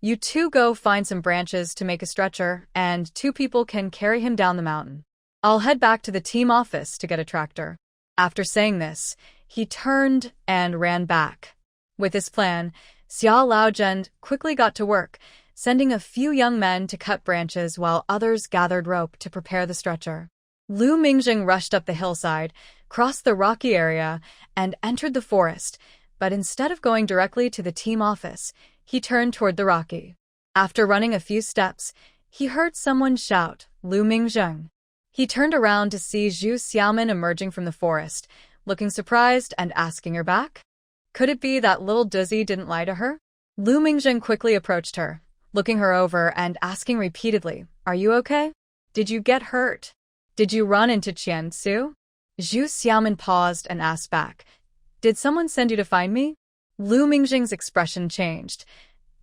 You two go find some branches to make a stretcher, and 2 people can carry him down the mountain. I'll head back to the team office to get a tractor." After saying this, he turned and ran back. With his plan, Xia Laozhen quickly got to work, sending a few young men to cut branches while others gathered rope to prepare the stretcher. Lu Mingzheng rushed up the hillside, crossed the rocky area, and entered the forest, but instead of going directly to the team office, he turned toward the rocky. After running a few steps, he heard someone shout, "Lu Mingzheng." He turned around to see Zhu Xiaomin emerging from the forest, looking surprised and asking her back. Could it be that little Duzzy didn't lie to her? Lu Mingzheng quickly approached her, looking her over and asking repeatedly, "Are you okay? Did you get hurt? Did you run into Qian Tsu?" Zhu Xiaomin paused and asked back, "Did someone send you to find me?" Lu Mingzheng's expression changed.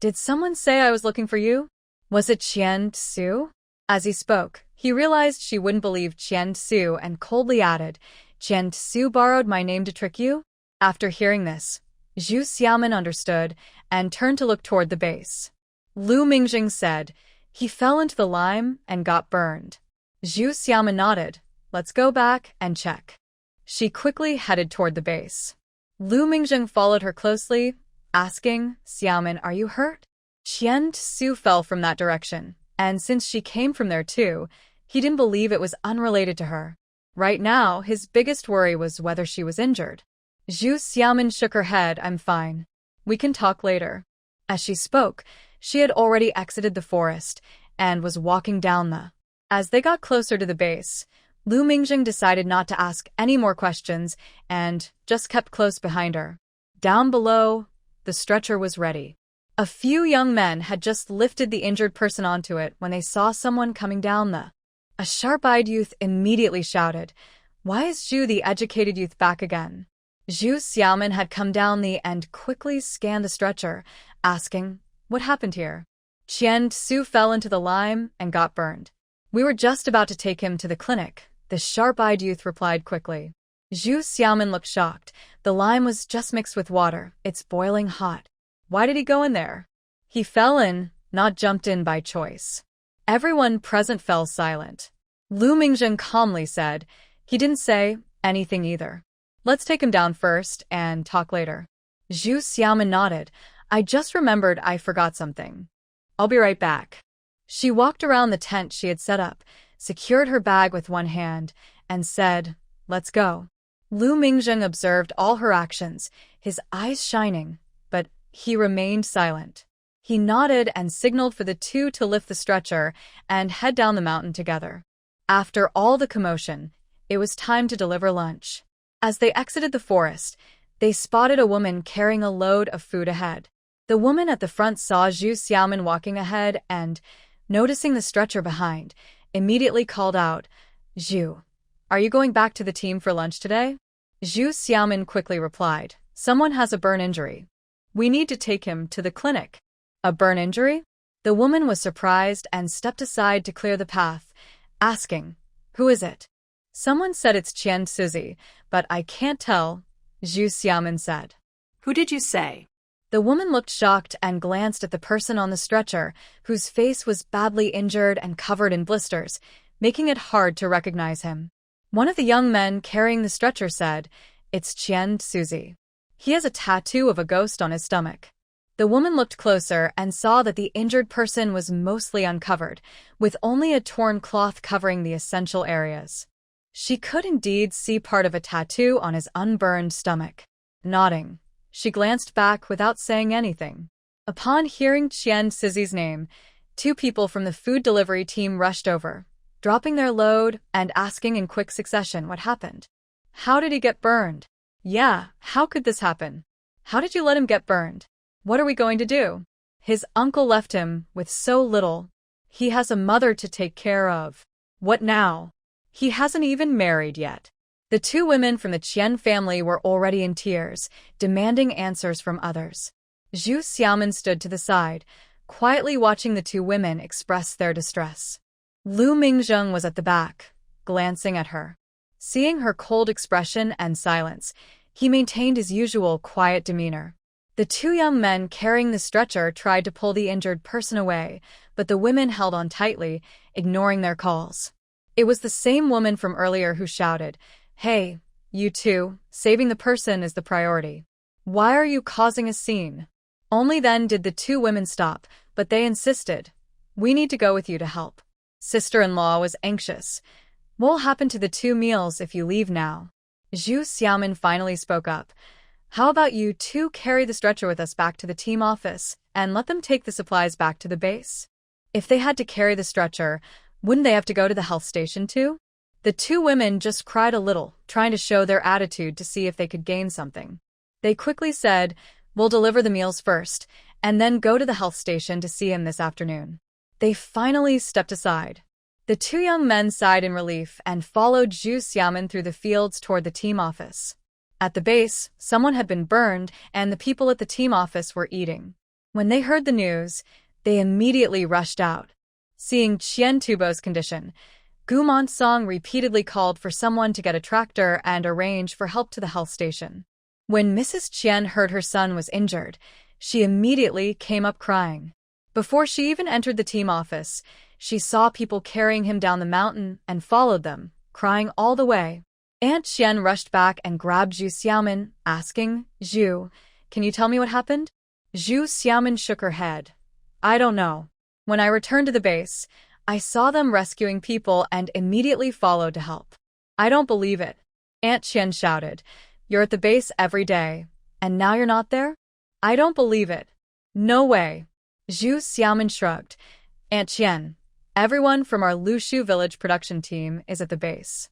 "Did someone say I was looking for you? Was it Qian Tsu?" As he spoke, he realized she wouldn't believe Qian Tsu and coldly added, "Qian Tsu borrowed my name to trick you?" After hearing this, Zhu Xiaomin understood and turned to look toward the base. Lu Mingjing said, "He fell into the lime and got burned." Zhu Xiaomin nodded. "Let's go back and check." She quickly headed toward the base. Lu Mingjing followed her closely, asking, "Xiaomin, are you hurt?" Qian Su fell from that direction, and since she came from there too, he didn't believe it was unrelated to her. Right now, his biggest worry was whether she was injured. Zhu Xiaomin shook her head. "I'm fine. We can talk later." As she spoke, she had already exited the forest and was walking down the. As they got closer to the base, Lu Mingjing decided not to ask any more questions and just kept close behind her. Down below, the stretcher was ready. A few young men had just lifted the injured person onto it when they saw someone coming down the. A sharp-eyed youth immediately shouted, "Why is Zhu the educated youth back again?" Zhu Xiaomin had come down the and quickly scanned the stretcher, asking, "What happened here?" Qian Su fell into the lime and got burned. "We were just about to take him to the clinic," the sharp-eyed youth replied quickly. Zhu Xiaomin looked shocked. The lime was just mixed with water. It's boiling hot. Why did he go in there? He fell in, not jumped in by choice. Everyone present fell silent. Lu Mingjing calmly said, "He didn't say anything either. Let's take him down first and talk later." Zhu Xiaomin nodded. "I just remembered I forgot something. I'll be right back." She walked around the tent she had set up, secured her bag with one hand, and said, "Let's go." Lu Mingjing observed all her actions, his eyes shining, but he remained silent. He nodded and signaled for the two to lift the stretcher and head down the mountain together. After all the commotion, it was time to deliver lunch. As they exited the forest, they spotted a woman carrying a load of food ahead. The woman at the front saw Zhu Xiaomin walking ahead and, noticing the stretcher behind, immediately called out, "Zhu, are you going back to the team for lunch today?" Zhu Xiaomin quickly replied, "Someone has a burn injury. We need to take him to the clinic." "A burn injury?" The woman was surprised and stepped aside to clear the path, asking, "Who is it?" "Someone said it's Qian Suzi, but I can't tell," Zhu Xiaomin said. "Who did you say?" The woman looked shocked and glanced at the person on the stretcher, whose face was badly injured and covered in blisters, making it hard to recognize him. One of the young men carrying the stretcher said, "It's Qian Suzi. He has a tattoo of a ghost on his stomach." The woman looked closer and saw that the injured person was mostly uncovered, with only a torn cloth covering the essential areas. She could indeed see part of a tattoo on his unburned stomach. Nodding, she glanced back without saying anything. Upon hearing Qian Suzi's name, two people from the food delivery team rushed over, dropping their load and asking in quick succession what happened. "How did he get burned?" "Yeah, how could this happen? How did you let him get burned? What are we going to do? His uncle left him with so little. He has a mother to take care of. What now? He hasn't even married yet." The two women from the Qian family were already in tears, demanding answers from others. Zhu Xiaomin stood to the side, quietly watching the two women express their distress. Lu Mingjing was at the back, glancing at her. Seeing her cold expression and silence, he maintained his usual quiet demeanor. The two young men carrying the stretcher tried to pull the injured person away, but the women held on tightly, ignoring their calls. It was the same woman from earlier who shouted, "Hey, you two, saving the person is the priority. Why are you causing a scene?" Only then did the two women stop, but they insisted, "We need to go with you to help." Sister-in-law was anxious. "What'll happen to the 2 meals if you leave now?" Zhu Xiaomin finally spoke up. "How about you two carry the stretcher with us back to the team office and let them take the supplies back to the base? If they had to carry the stretcher, wouldn't they have to go to the health station too?" The two women just cried a little, trying to show their attitude to see if they could gain something. They quickly said, "We'll deliver the meals first, and then go to the health station to see him this afternoon." They finally stepped aside. The two young men sighed in relief and followed Zhu Xiaomin through the fields toward the team office. At the base, someone had been burned, and the people at the team office were eating. When they heard the news, they immediately rushed out. Seeing Qian Tubo's condition, Gu Monsong repeatedly called for someone to get a tractor and arrange for help to the health station. When Mrs. Qian heard her son was injured, she immediately came up crying. Before she even entered the team office, she saw people carrying him down the mountain and followed them, crying all the way. Aunt Qian rushed back and grabbed Zhu Xiaomin, asking, "Zhu, can you tell me what happened?" Zhu Xiaomin shook her head. "I don't know. When I returned to the base, I saw them rescuing people and immediately followed to help." "I don't believe it," Aunt Qian shouted. "You're at the base every day, and now you're not there?" "I don't believe it." "No way." Zhu Xiaomin shrugged. "Aunt Qian, everyone from our Lushu village production team is at the base.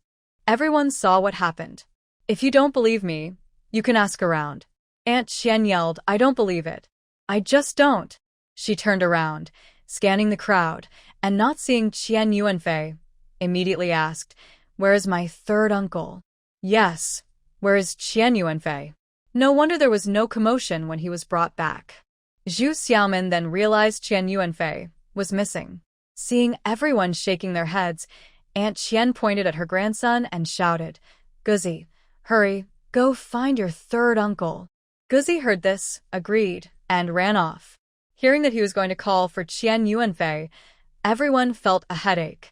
Everyone saw what happened. If you don't believe me, you can ask around." Aunt Qian yelled, "I don't believe it. I just don't." She turned around, scanning the crowd, and not seeing Qian Yuanfei, immediately asked, "Where is my third uncle?" "Yes, where is Qian Yuanfei?" No wonder there was no commotion when he was brought back. Zhu Xiaomin then realized Qian Yuanfei was missing. Seeing everyone shaking their heads, Aunt Qian pointed at her grandson and shouted, "Guzi, hurry, go find your third uncle." Guzi heard this, agreed, and ran off. Hearing that he was going to call for Qian Yuanfei, everyone felt a headache.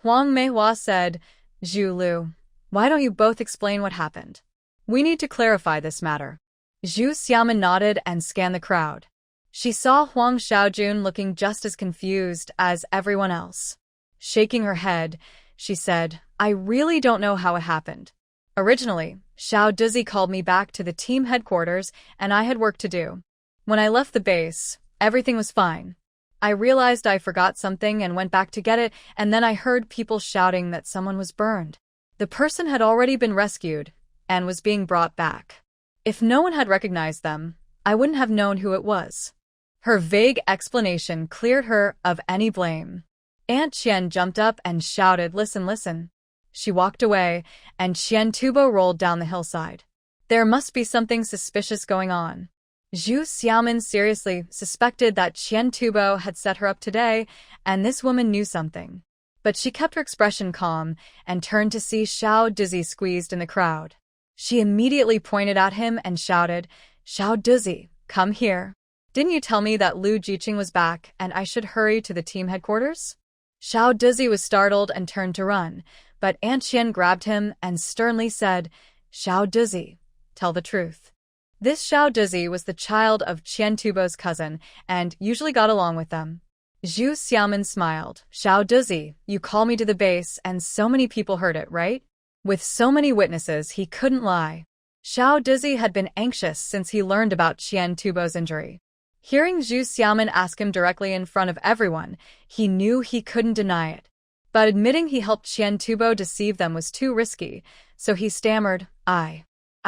Huang Manhwa said, "Zhu Lu, why don't you both explain what happened? We need to clarify this matter." Zhu Xiaomin nodded and scanned the crowd. She saw Huang Xiaojun looking just as confused as everyone else. Shaking her head, she said, "I really don't know how it happened. Originally, Xiao Dizi called me back to the team headquarters and I had work to do. When I left the base, everything was fine. I realized I forgot something and went back to get it, and then I heard people shouting that someone was burned. The person had already been rescued and was being brought back. If no one had recognized them, I wouldn't have known who it was." Her vague explanation cleared her of any blame. Aunt Qian jumped up and shouted, "Listen, listen." She walked away, and Qian Tubo rolled down the hillside. There must be something suspicious going on. Zhu Xiaomin seriously suspected that Qian Tubo had set her up today, and this woman knew something. But she kept her expression calm and turned to see Xiao Dizi squeezed in the crowd. She immediately pointed at him and shouted, "Xiao Dizi, come here. Didn't you tell me that Lu Jiqing was back and I should hurry to the team headquarters?" Xiao Dizi was startled and turned to run, but Aunt Qian grabbed him and sternly said, "Xiao Dizi, tell the truth." This Xiao Dizi was the child of Qian Tubo's cousin and usually got along with them. Zhu Xiaomin smiled. "Xiao Dizi, you call me to the base and so many people heard it, right?" With so many witnesses, he couldn't lie. Xiao Dizi had been anxious since he learned about Qian Tubo's injury. Hearing Zhu Xiaomin ask him directly in front of everyone, he knew he couldn't deny it. But admitting he helped Qian Tubo deceive them was too risky, so he stammered, I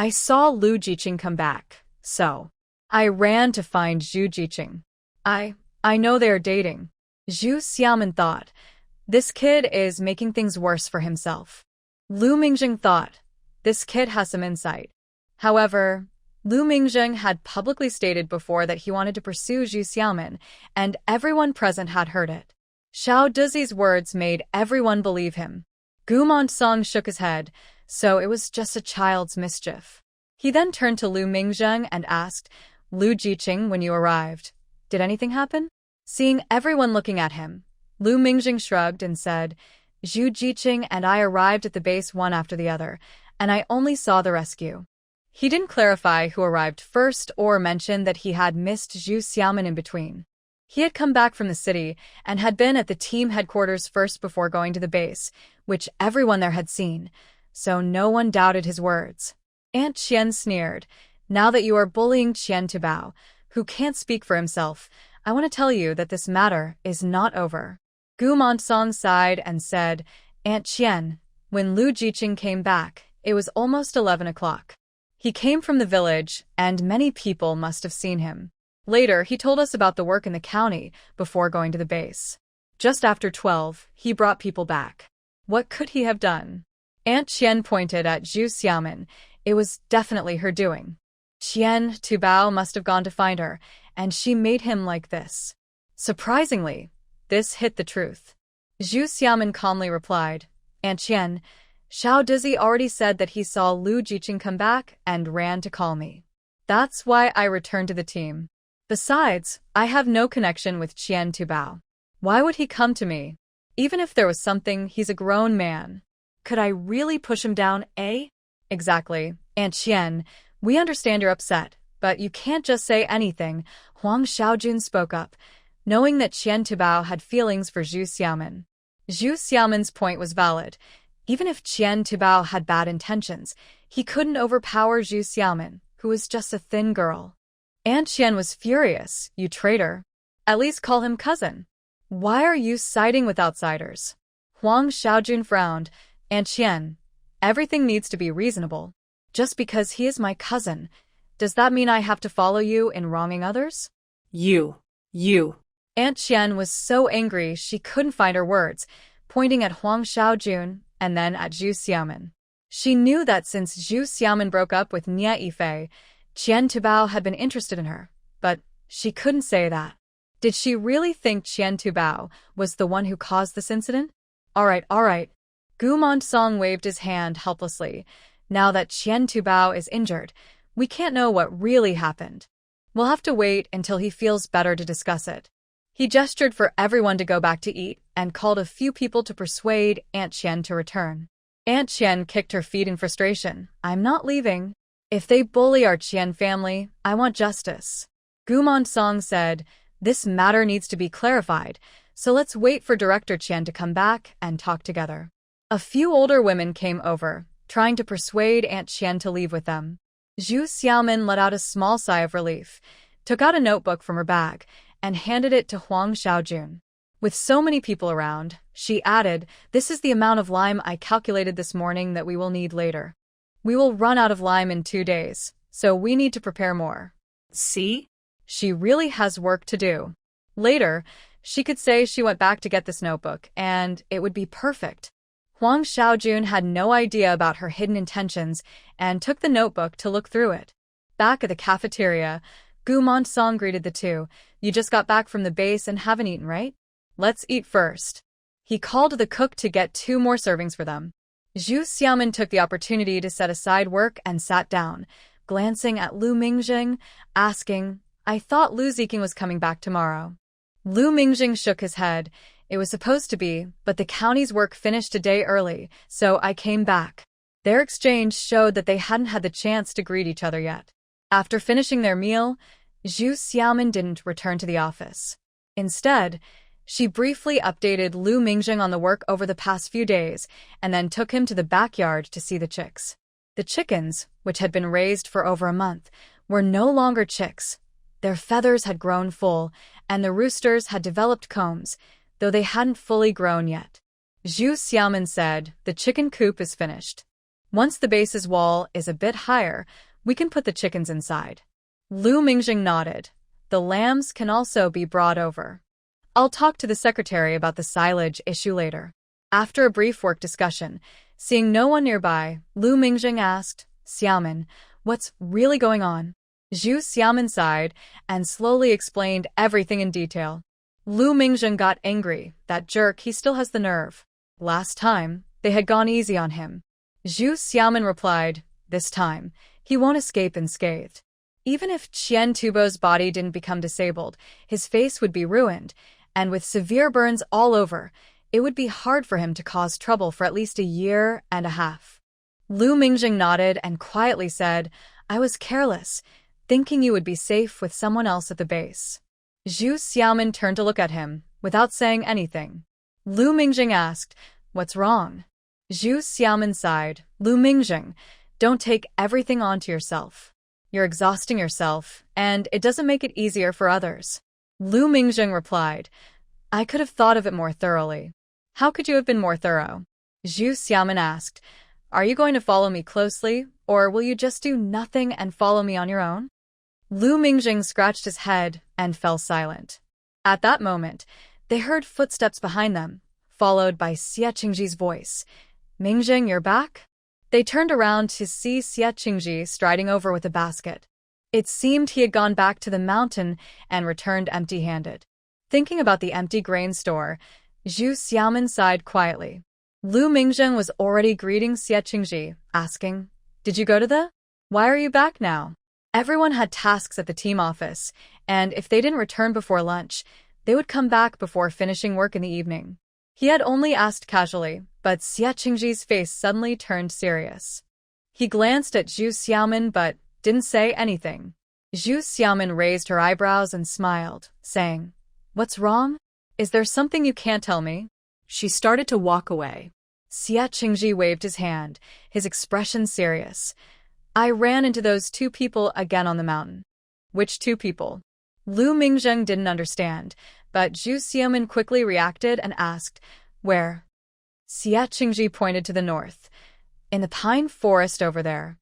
saw Lu Jiqing come back, so I ran to find Zhu Jiqing. I know they are dating." Zhu Xiaomin thought, "This kid is making things worse for himself." Lu Mingjing thought, "This kid has some insight." However, Lu Mingjing had publicly stated before that he wanted to pursue Zhu Xiaomin, and everyone present had heard it. Xiao Dizi's words made everyone believe him. Gu Montong shook his head, so it was just a child's mischief. He then turned to Lu Mingjing and asked, "Lu Jiqing, when you arrived, did anything happen?" Seeing everyone looking at him, Lu Mingjing shrugged and said, "Zhu Jiqing and I arrived at the base one after the other, and I only saw the rescue." He didn't clarify who arrived first or mention that he had missed Zhu Xiaomin in between. He had come back from the city and had been at the team headquarters first before going to the base, which everyone there had seen, so no one doubted his words. Aunt Qian sneered, "Now that you are bullying Qian Tubao, who can't speak for himself, I want to tell you that this matter is not over." Gu Montong sighed and said, "Aunt Qian, when Lu Jiqing came back, it was almost 11 o'clock. He came from the village, and many people must have seen him. Later, he told us about the work in the county before going to the base. Just after 12, he brought people back. What could he have done?" Aunt Qian pointed at Zhu Xiaomin. It was definitely her doing. Qian Tubao must have gone to find her, and she made him like this. Surprisingly, this hit the truth. Zhu Xiaomin calmly replied, "Aunt Qian, Xiao Dizzy already said that he saw Lu Jiqing come back and ran to call me. That's why I returned to the team. Besides, I have no connection with Qian Tubao. Why would he come to me? Even if there was something, he's a grown man. Could I really push him down, eh? Exactly. Aunt Qian, we understand you're upset, but you can't just say anything, Huang Xiaojun spoke up, knowing that Qian Tubao had feelings for Zhu Xiaomin. Zhu Xiaomin's point was valid. Even if Qian Tubao had bad intentions, he couldn't overpower Zhu Xiaomin, who was just a thin girl. Aunt Qian was furious. You traitor. At least call him cousin. Why are you siding with outsiders? Huang Xiaojun frowned. Aunt Qian, everything needs to be reasonable. Just because he is my cousin, does that mean I have to follow you in wronging others? You. Aunt Qian was so angry she couldn't find her words, pointing at Huang Xiaojun and then at Zhu Xiaomin. She knew that since Zhu Xiaomin broke up with Nie Yifei, Qian Tubao had been interested in her, but she couldn't say that. Did she really think Qian Tubao was the one who caused this incident? All right. Gu Montong waved his hand helplessly. Now that Qian Tubao is injured, we can't know what really happened. We'll have to wait until he feels better to discuss it. He gestured for everyone to go back to eat and called a few people to persuade Aunt Qian to return. Aunt Qian kicked her feet in frustration. I'm not leaving. If they bully our Qian family, I want justice. Gu Montong said, this matter needs to be clarified, so let's wait for Director Qian to come back and talk together. A few older women came over, trying to persuade Aunt Qian to leave with them. Zhu Xiaomin let out a small sigh of relief, took out a notebook from her bag, and handed it to Huang Xiaojun. With so many people around, she added, this is the amount of lime I calculated this morning that we will need later. We will run out of lime in 2 days, so we need to prepare more. See? She really has work to do. Later, she could say she went back to get this notebook, and it would be perfect. Huang Xiaojun had no idea about her hidden intentions and took the notebook to look through it. Back at the cafeteria, Gu Montong greeted the two. You just got back from the base and haven't eaten, right? Let's eat first. He called the cook to get 2 more servings for them. Zhu Xiaomin took the opportunity to set aside work and sat down, glancing at Lu Mingjing, asking, I thought Lu Ziqing was coming back tomorrow. Lu Mingjing shook his head. It was supposed to be, but the county's work finished a day early, so I came back. Their exchange showed that they hadn't had the chance to greet each other yet. After finishing their meal, Zhu Xiaomin didn't return to the office. Instead, she briefly updated Lu Mingjing on the work over the past few days and then took him to the backyard to see the chicks. The chickens, which had been raised for over a month, were no longer chicks. Their feathers had grown full, and the roosters had developed combs, though they hadn't fully grown yet. Zhu Xiaomin said, the chicken coop is finished. Once the base's wall is a bit higher, we can put the chickens inside. Lu Mingjing nodded. The lambs can also be brought over. I'll talk to the secretary about the silage issue later. After a brief work discussion, seeing no one nearby, Lu Mingjing asked, Xiaomin, what's really going on? Zhu Xiaomin sighed and slowly explained everything in detail. Lu Mingjing got angry. That jerk, he still has the nerve. Last time, they had gone easy on him. Zhu Xiaomin replied, this time, he won't escape unscathed. Even if Qian Tubo's body didn't become disabled, his face would be ruined, and with severe burns all over, it would be hard for him to cause trouble for at least 1.5 years. Lu Mingjing nodded and quietly said, I was careless, thinking you would be safe with someone else at the base. Zhu Xiaomin turned to look at him, without saying anything. Lu Mingjing asked, what's wrong? Zhu Xiaomin sighed, Lu Mingjing, don't take everything onto yourself. You're exhausting yourself, and it doesn't make it easier for others. Lu Mingjing replied, I could have thought of it more thoroughly. How could you have been more thorough? Zhu Xiaomin asked, are you going to follow me closely, or will you just do nothing and follow me on your own? Lu Mingjing scratched his head and fell silent. At that moment, they heard footsteps behind them, followed by Xie Qingji's voice. Mingjing, you're back? They turned around to see Xie Qingji striding over with a basket. It seemed he had gone back to the mountain and returned empty-handed. Thinking about the empty grain store, Zhu Xiaomin sighed quietly. Lu Mingzheng was already greeting Xie Qingji, asking, "Did you go to the? Why are you back now?" Everyone had tasks at the team office, and if they didn't return before lunch, they would come back before finishing work in the evening. He had only asked casually, but Xie Qingji's face suddenly turned serious. He glanced at Zhu Xiaomin but didn't say anything. Zhu Xiaomin raised her eyebrows and smiled, saying, "What's wrong? Is there something you can't tell me?" She started to walk away. Xie Qingji waved his hand, his expression serious. "I ran into those two people again on the mountain." "Which two people?" Lu Mingzheng didn't understand, but Zhu Xiaomin quickly reacted and asked, "Where?" Xie Qingji pointed to the north. "In the pine forest over there."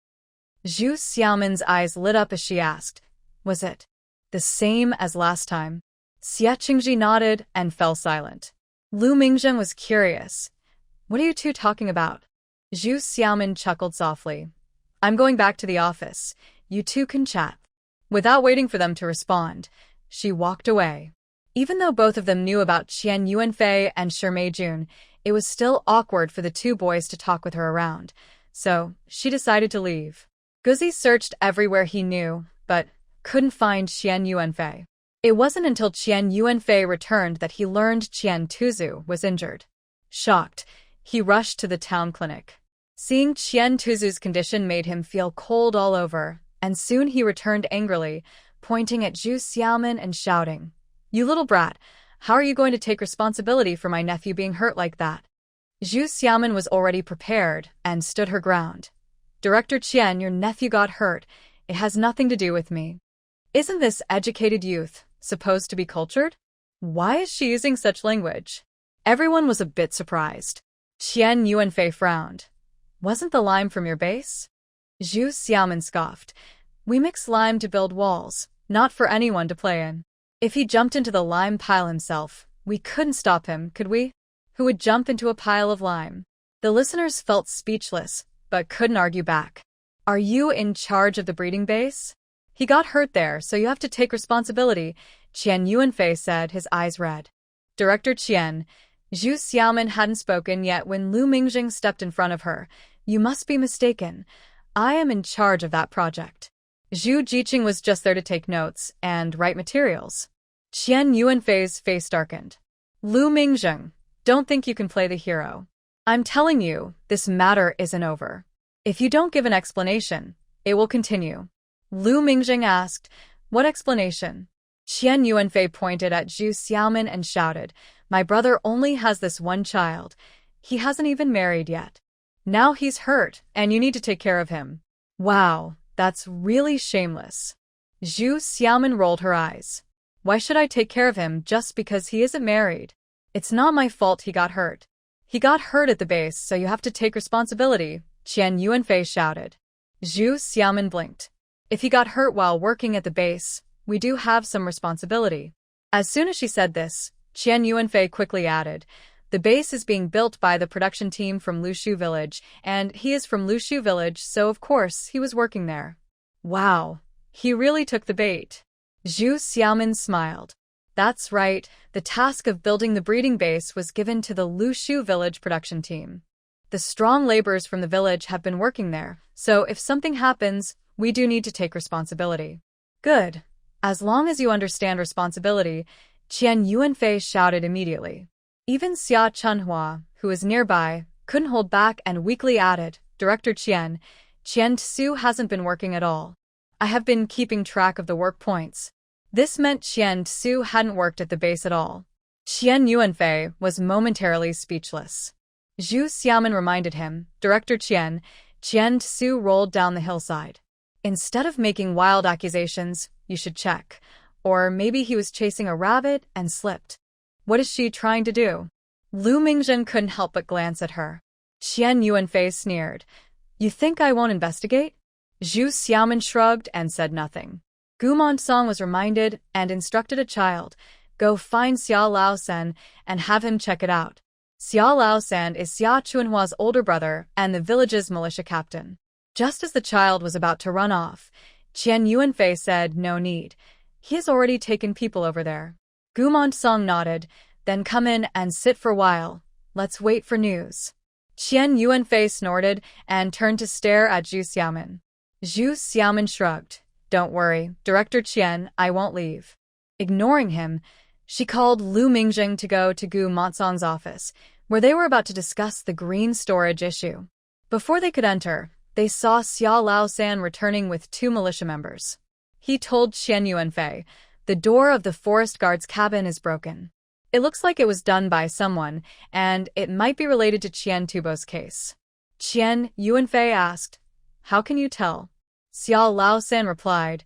Zhu Xiaomin's eyes lit up as she asked, "Was it the same as last time?" Xie Qingji nodded and fell silent. Lu Mingzheng was curious. "What are you two talking about?" Zhu Xiaomin chuckled softly. "I'm going back to the office. You two can chat." Without waiting for them to respond, she walked away. Even though both of them knew about Qian Yuanfei and Shi Meijun, it was still awkward for the two boys to talk with her around, so she decided to leave. Guzi searched everywhere he knew, but couldn't find Qian Yuanfei. It wasn't until Qian Yuanfei returned that he learned Qian Tuzu was injured. Shocked, he rushed to the town clinic. Seeing Qian Tuzu's condition made him feel cold all over, and soon he returned angrily, pointing at Zhu Xiaomin and shouting, "You little brat, how are you going to take responsibility for my nephew being hurt like that?" Zhu Xiaomin was already prepared and stood her ground. "Director Qian, your nephew got hurt. It has nothing to do with me. Isn't this educated youth supposed to be cultured? Why is she using such language?" Everyone was a bit surprised. Qian Yuanfei frowned. "Wasn't the lime from your base?" Zhu Xiaomin scoffed. "We mix lime to build walls, not for anyone to play in. If he jumped into the lime pile himself, we couldn't stop him, could we? Who would jump into a pile of lime?" The listeners felt speechless, but couldn't argue back. "Are you in charge of the breeding base? He got hurt there, so you have to take responsibility," Qian Yuanfei said, his eyes red. "Director Qian," Zhu Xiaomin hadn't spoken yet when Lu Mingzheng stepped in front of her. "You must be mistaken. I am in charge of that project." Zhu Jiqing was just there to take notes and write materials. Qian Yuanfei's face darkened. "Lu Mingzheng, don't think you can play the hero. I'm telling you, this matter isn't over. If you don't give an explanation, it will continue." Lu Mingzheng asked, "What explanation?" Qian Yuanfei pointed at Zhu Xiaomin and shouted, "My brother only has this one child. He hasn't even married yet. Now he's hurt, and you need to take care of him." "Wow, that's really shameless." Zhu Xiaomin rolled her eyes. "Why should I take care of him just because he isn't married? It's not my fault he got hurt." "He got hurt at the base, so you have to take responsibility," Qian Yuanfei shouted. Zhu Xiaomin blinked. "If he got hurt while working at the base, we do have some responsibility." As soon as she said this, Qian Yuanfei quickly added, "The base is being built by the production team from Lushu Village, and he is from Lushu Village, so of course he was working there." "Wow, he really took the bait." Zhu Xiaomin smiled. "That's right, the task of building the breeding base was given to the Lushu Village production team. The strong laborers from the village have been working there, so if something happens, we do need to take responsibility." "Good. As long as you understand responsibility," Qian Yuanfei shouted immediately. Even Xia Chunhua, who was nearby, couldn't hold back and weakly added, "Director Qian, Qian Tsu hasn't been working at all. I have been keeping track of the work points." This meant Qian Tsu hadn't worked at the base at all. Qian Yuanfei was momentarily speechless. Zhu Xiaomin reminded him, "Director Qian, Qian Tsu rolled down the hillside. Instead of making wild accusations, you should check. Or maybe he was chasing a rabbit and slipped. What is she trying to do?" Lu Mingzhen couldn't help but glance at her. Qian Yuanfei sneered. "You think I won't investigate?" Zhu Xiaomin shrugged and said nothing. Gumon Song was reminded and instructed a child, "Go find Xia Laosan and have him check it out." Xia Laosan is Xia Chunhua's older brother and the village's militia captain. Just as the child was about to run off, Qian Yuanfei said, "No need. He has already taken people over there." Gumon Song nodded, "Then come in and sit for a while. Let's wait for news." Qian Yuanfei snorted and turned to stare at Zhu Xiaomin. Zhu Xiaomin shrugged. Don't worry, Director Qian, I won't leave. Ignoring him, she called Lu Mingjing to go to Gu Motsong's office, where they were about to discuss the green storage issue. Before they could enter, they saw Xia Laosan returning with 2 militia members. He told Qian Yuanfei, the door of the forest guard's cabin is broken. It looks like it was done by someone, and it might be related to Qian Tubo's case. Qian Yuanfei asked, how can you tell? Xia Laosan replied,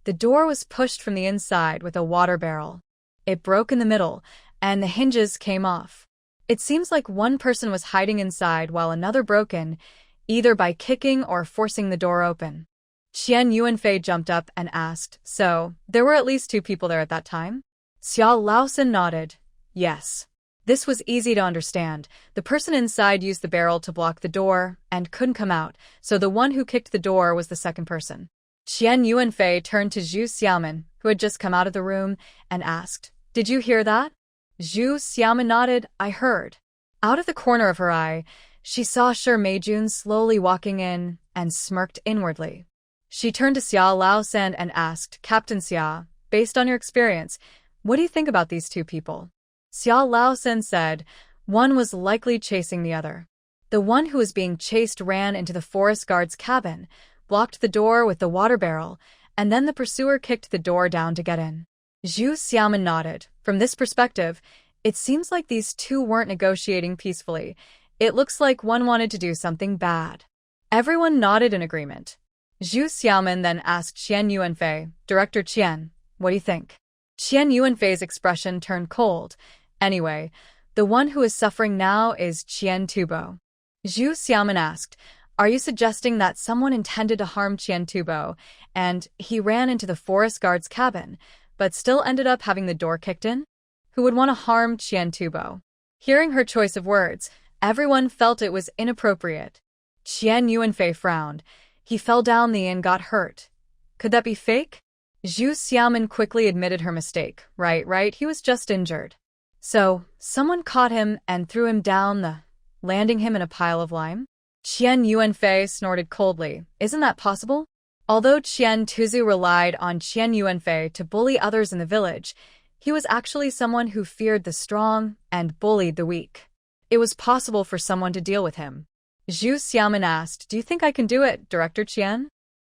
the door was pushed from the inside with a water barrel. It broke in the middle, and the hinges came off. It seems like one person was hiding inside while another broke in, either by kicking or forcing the door open. Qian Yuanfei jumped up and asked, so, there were at least 2 people there at that time? Xia Laosan nodded. Yes. This was easy to understand. The person inside used the barrel to block the door and couldn't come out, so the one who kicked the door was the second person. Qian Yuanfei turned to Zhu Xiaomin, who had just come out of the room, and asked, did you hear that? Zhu Xiaomin nodded, I heard. Out of the corner of her eye, she saw Shi Meijun slowly walking in and smirked inwardly. She turned to Xia Laosan and asked, Captain Xia, based on your experience, what do you think about these 2 people? Xia Laosan said, one was likely chasing the other. The one who was being chased ran into the forest guard's cabin, blocked the door with the water barrel, and then the pursuer kicked the door down to get in. Zhu Xiaomin nodded. From this perspective, it seems like these 2 weren't negotiating peacefully. It looks like one wanted to do something bad. Everyone nodded in agreement. Zhu Xiaomin then asked Qian Yuanfei, Director Qian, what do you think? Qian Yuanfei's expression turned cold. Anyway, the one who is suffering now is Qian Tubo. Zhu Xiaomin asked, are you suggesting that someone intended to harm Qian Tubo, and he ran into the forest guard's cabin, but still ended up having the door kicked in? Who would want to harm Qian Tubo? Hearing her choice of words, everyone felt it was inappropriate. Qian Yuanfei frowned. He fell down and got hurt. Could that be fake? Zhu Xiaomin quickly admitted her mistake. Right, he was just injured. So, someone caught him and threw him down landing him in a pile of lime? Qian Yuanfei snorted coldly. Isn't that possible? Although Qian Tuzu relied on Qian Yuanfei to bully others in the village, he was actually someone who feared the strong and bullied the weak. It was possible for someone to deal with him. Zhu Xiaomin asked, do you think I can do it, Director Qian?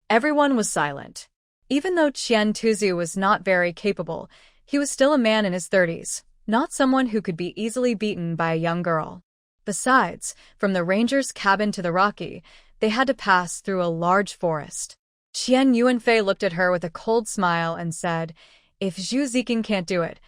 Everyone was silent. Even though Qian Tuzu was not very capable, he was still a man in his 30s, not someone who could be easily beaten by a young girl. Besides, from the ranger's cabin to the Rocky, they had to pass through a large forest. Qian Yuanfei looked at her with a cold smile and said, if Zhu Ziqing can't do it,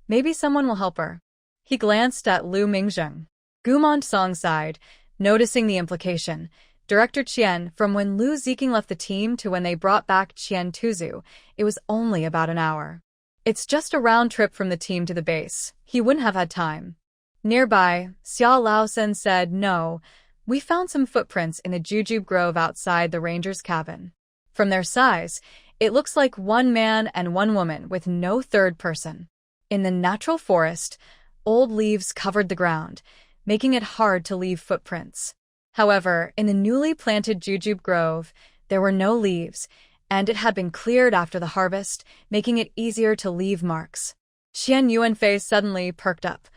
maybe someone will help her. He glanced at Lu Mingjing. Gu Motsong sighed, noticing the implication. Director Qian, from when Lu Ziqing left the team to when they brought back Qian Tuzu, it was only about an hour. It's just a round trip from the team to the base. He wouldn't have had time. Nearby, Xia Laosan said, no, we found some footprints in the jujube grove outside the ranger's cabin. From their size, it looks like 1 man and 1 woman with no third person. In the natural forest, old leaves covered the ground, making it hard to leave footprints. However, in the newly planted jujube grove, there were no leaves, and it had been cleared after the harvest, making it easier to leave marks. Qian Yuanfei suddenly perked up.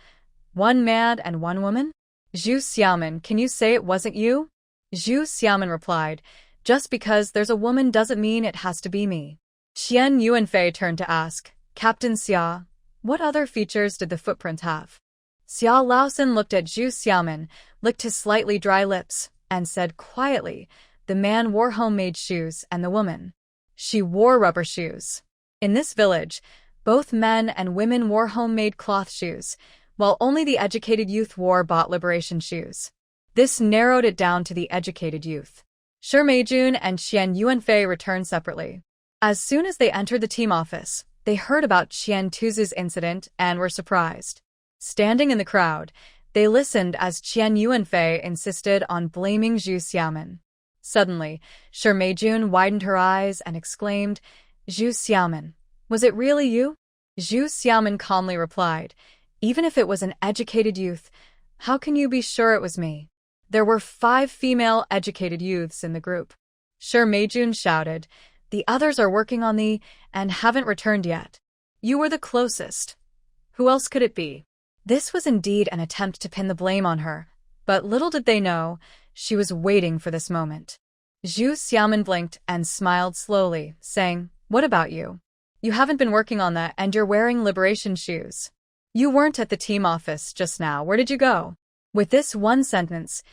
1 man and 1 woman? Zhu Xiaomin, can you say it wasn't you? Zhu Xiaomin replied, just because there's a woman doesn't mean it has to be me. Qian Yuanfei turned to ask, Captain Xia, what other features did the footprints have? Xia Laosan looked at Zhu Xiaomin, licked his slightly dry lips, and said quietly, the man wore homemade shoes and the woman. She wore rubber shoes. In this village, both men and women wore homemade cloth shoes, while only the educated youth wore bought liberation shoes. This narrowed it down to the educated youth. Shi Meijun and Qian Yuanfei returned separately. As soon as they entered the team office, they heard about Qian Tuzu's incident and were surprised. Standing in the crowd, they listened as Qian Yuanfei insisted on blaming Zhu Xiaomin. Suddenly, Shi Meijun widened her eyes and exclaimed, Zhu Xiaomin, was it really you? Zhu Xiaomin calmly replied, even if it was an educated youth, how can you be sure it was me? There were 5 female educated youths in the group. Sure, Meijun shouted. The others are working on the and haven't returned yet. You were the closest. Who else could it be? This was indeed an attempt to pin the blame on her, but little did they know, she was waiting for this moment. Zhu Xiaomin blinked and smiled slowly, saying, What about you? You haven't been working on that and you're wearing liberation shoes. You weren't at the team office just now. Where did you go? With this one sentence,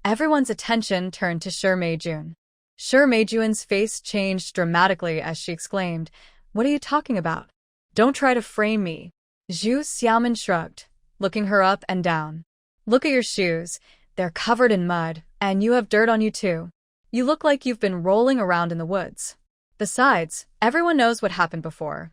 everyone's attention turned to Sure Meijun. Sure Meijun's face changed dramatically as she exclaimed, What are you talking about? Don't try to frame me. Zhu Xiaomin shrugged, looking her up and down. Look at your shoes. They're covered in mud, and you have dirt on you too. You look like you've been rolling around in the woods. Besides, everyone knows what happened before.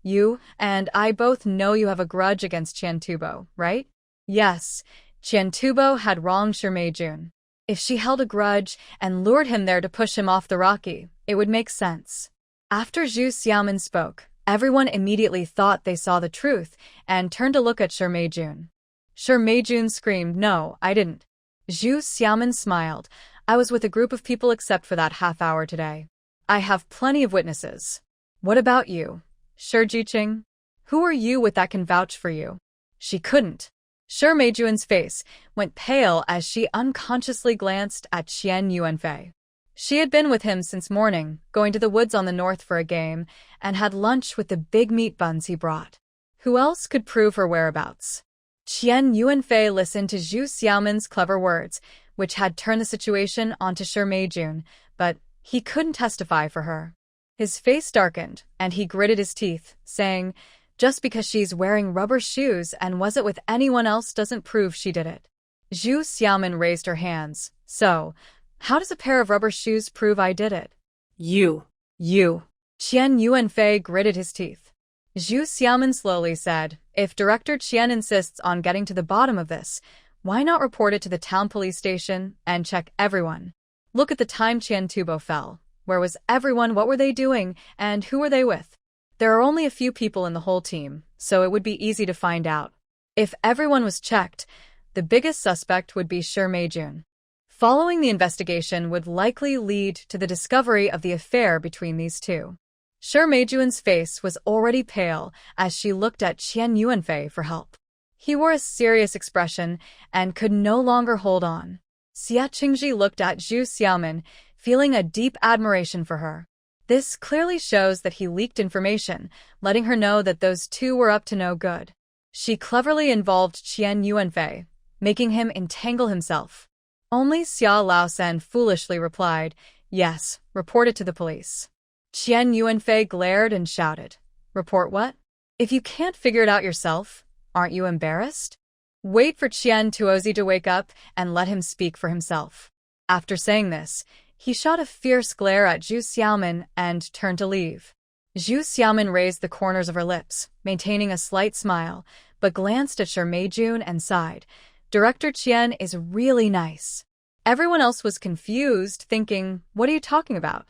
You and I both know you have a grudge against Qian Tubo, right? Yes, Qian Tubo had wronged Sure Meijun. If she held a grudge and lured him there to push him off the Rocky, it would make sense. After Zhu Xiaomin spoke, everyone immediately thought they saw the truth and turned to look at Sure Meijun. Sure Meijun screamed, No, I didn't. Zhu Xiaomin smiled. I was with a group of people except for that half hour today. I have plenty of witnesses. What about you? Sure Jiqing? Who are you with that can vouch for you? She couldn't. Sure Meijun's face went pale as she unconsciously glanced at Qian Yuanfei. She had been with him since morning, going to the woods on the north for a game, and had lunch with the big meat buns he brought. Who else could prove her whereabouts? Qian Yuanfei listened to Zhu Xiaomin's clever words, which had turned the situation onto Sure Meijun, but he couldn't testify for her. His face darkened, and he gritted his teeth, saying, Just because she's wearing rubber shoes and was it with anyone else doesn't prove she did it. Zhu Xiaomin raised her hands. So, how does a pair of rubber shoes prove I did it? You. Qian Yuanfei gritted his teeth. Zhu Xiaomin slowly said, If Director Qian insists on getting to the bottom of this, why not report it to the town police station and check everyone? Look at the time Qian Tubo fell. Where was everyone? What were they doing? And who were they with? There are only a few people in the whole team, so it would be easy to find out. If everyone was checked, the biggest suspect would be Sure Meijun. Following the investigation would likely lead to the discovery of the affair between these two. Sure Meijun's face was already pale as she looked at Qian Yuanfei for help. He wore a serious expression and could no longer hold on. Xia Qingji looked at Zhu Xiaomin, feeling a deep admiration for her. This clearly shows that he leaked information, letting her know that those two were up to no good. She cleverly involved Qian Yuanfei, making him entangle himself. Only Xia Laosen foolishly replied, Yes, report it to the police. Qian Yuanfei glared and shouted, Report what? If you can't figure it out yourself, aren't you embarrassed? Wait for Qian Tuozi to wake up and let him speak for himself. After saying this, he shot a fierce glare at Zhu Xiaomin and turned to leave. Zhu Xiaomin raised the corners of her lips, maintaining a slight smile, but glanced at Sure Meijun and sighed. Director Qian is really nice. Everyone else was confused, thinking, What are you talking about?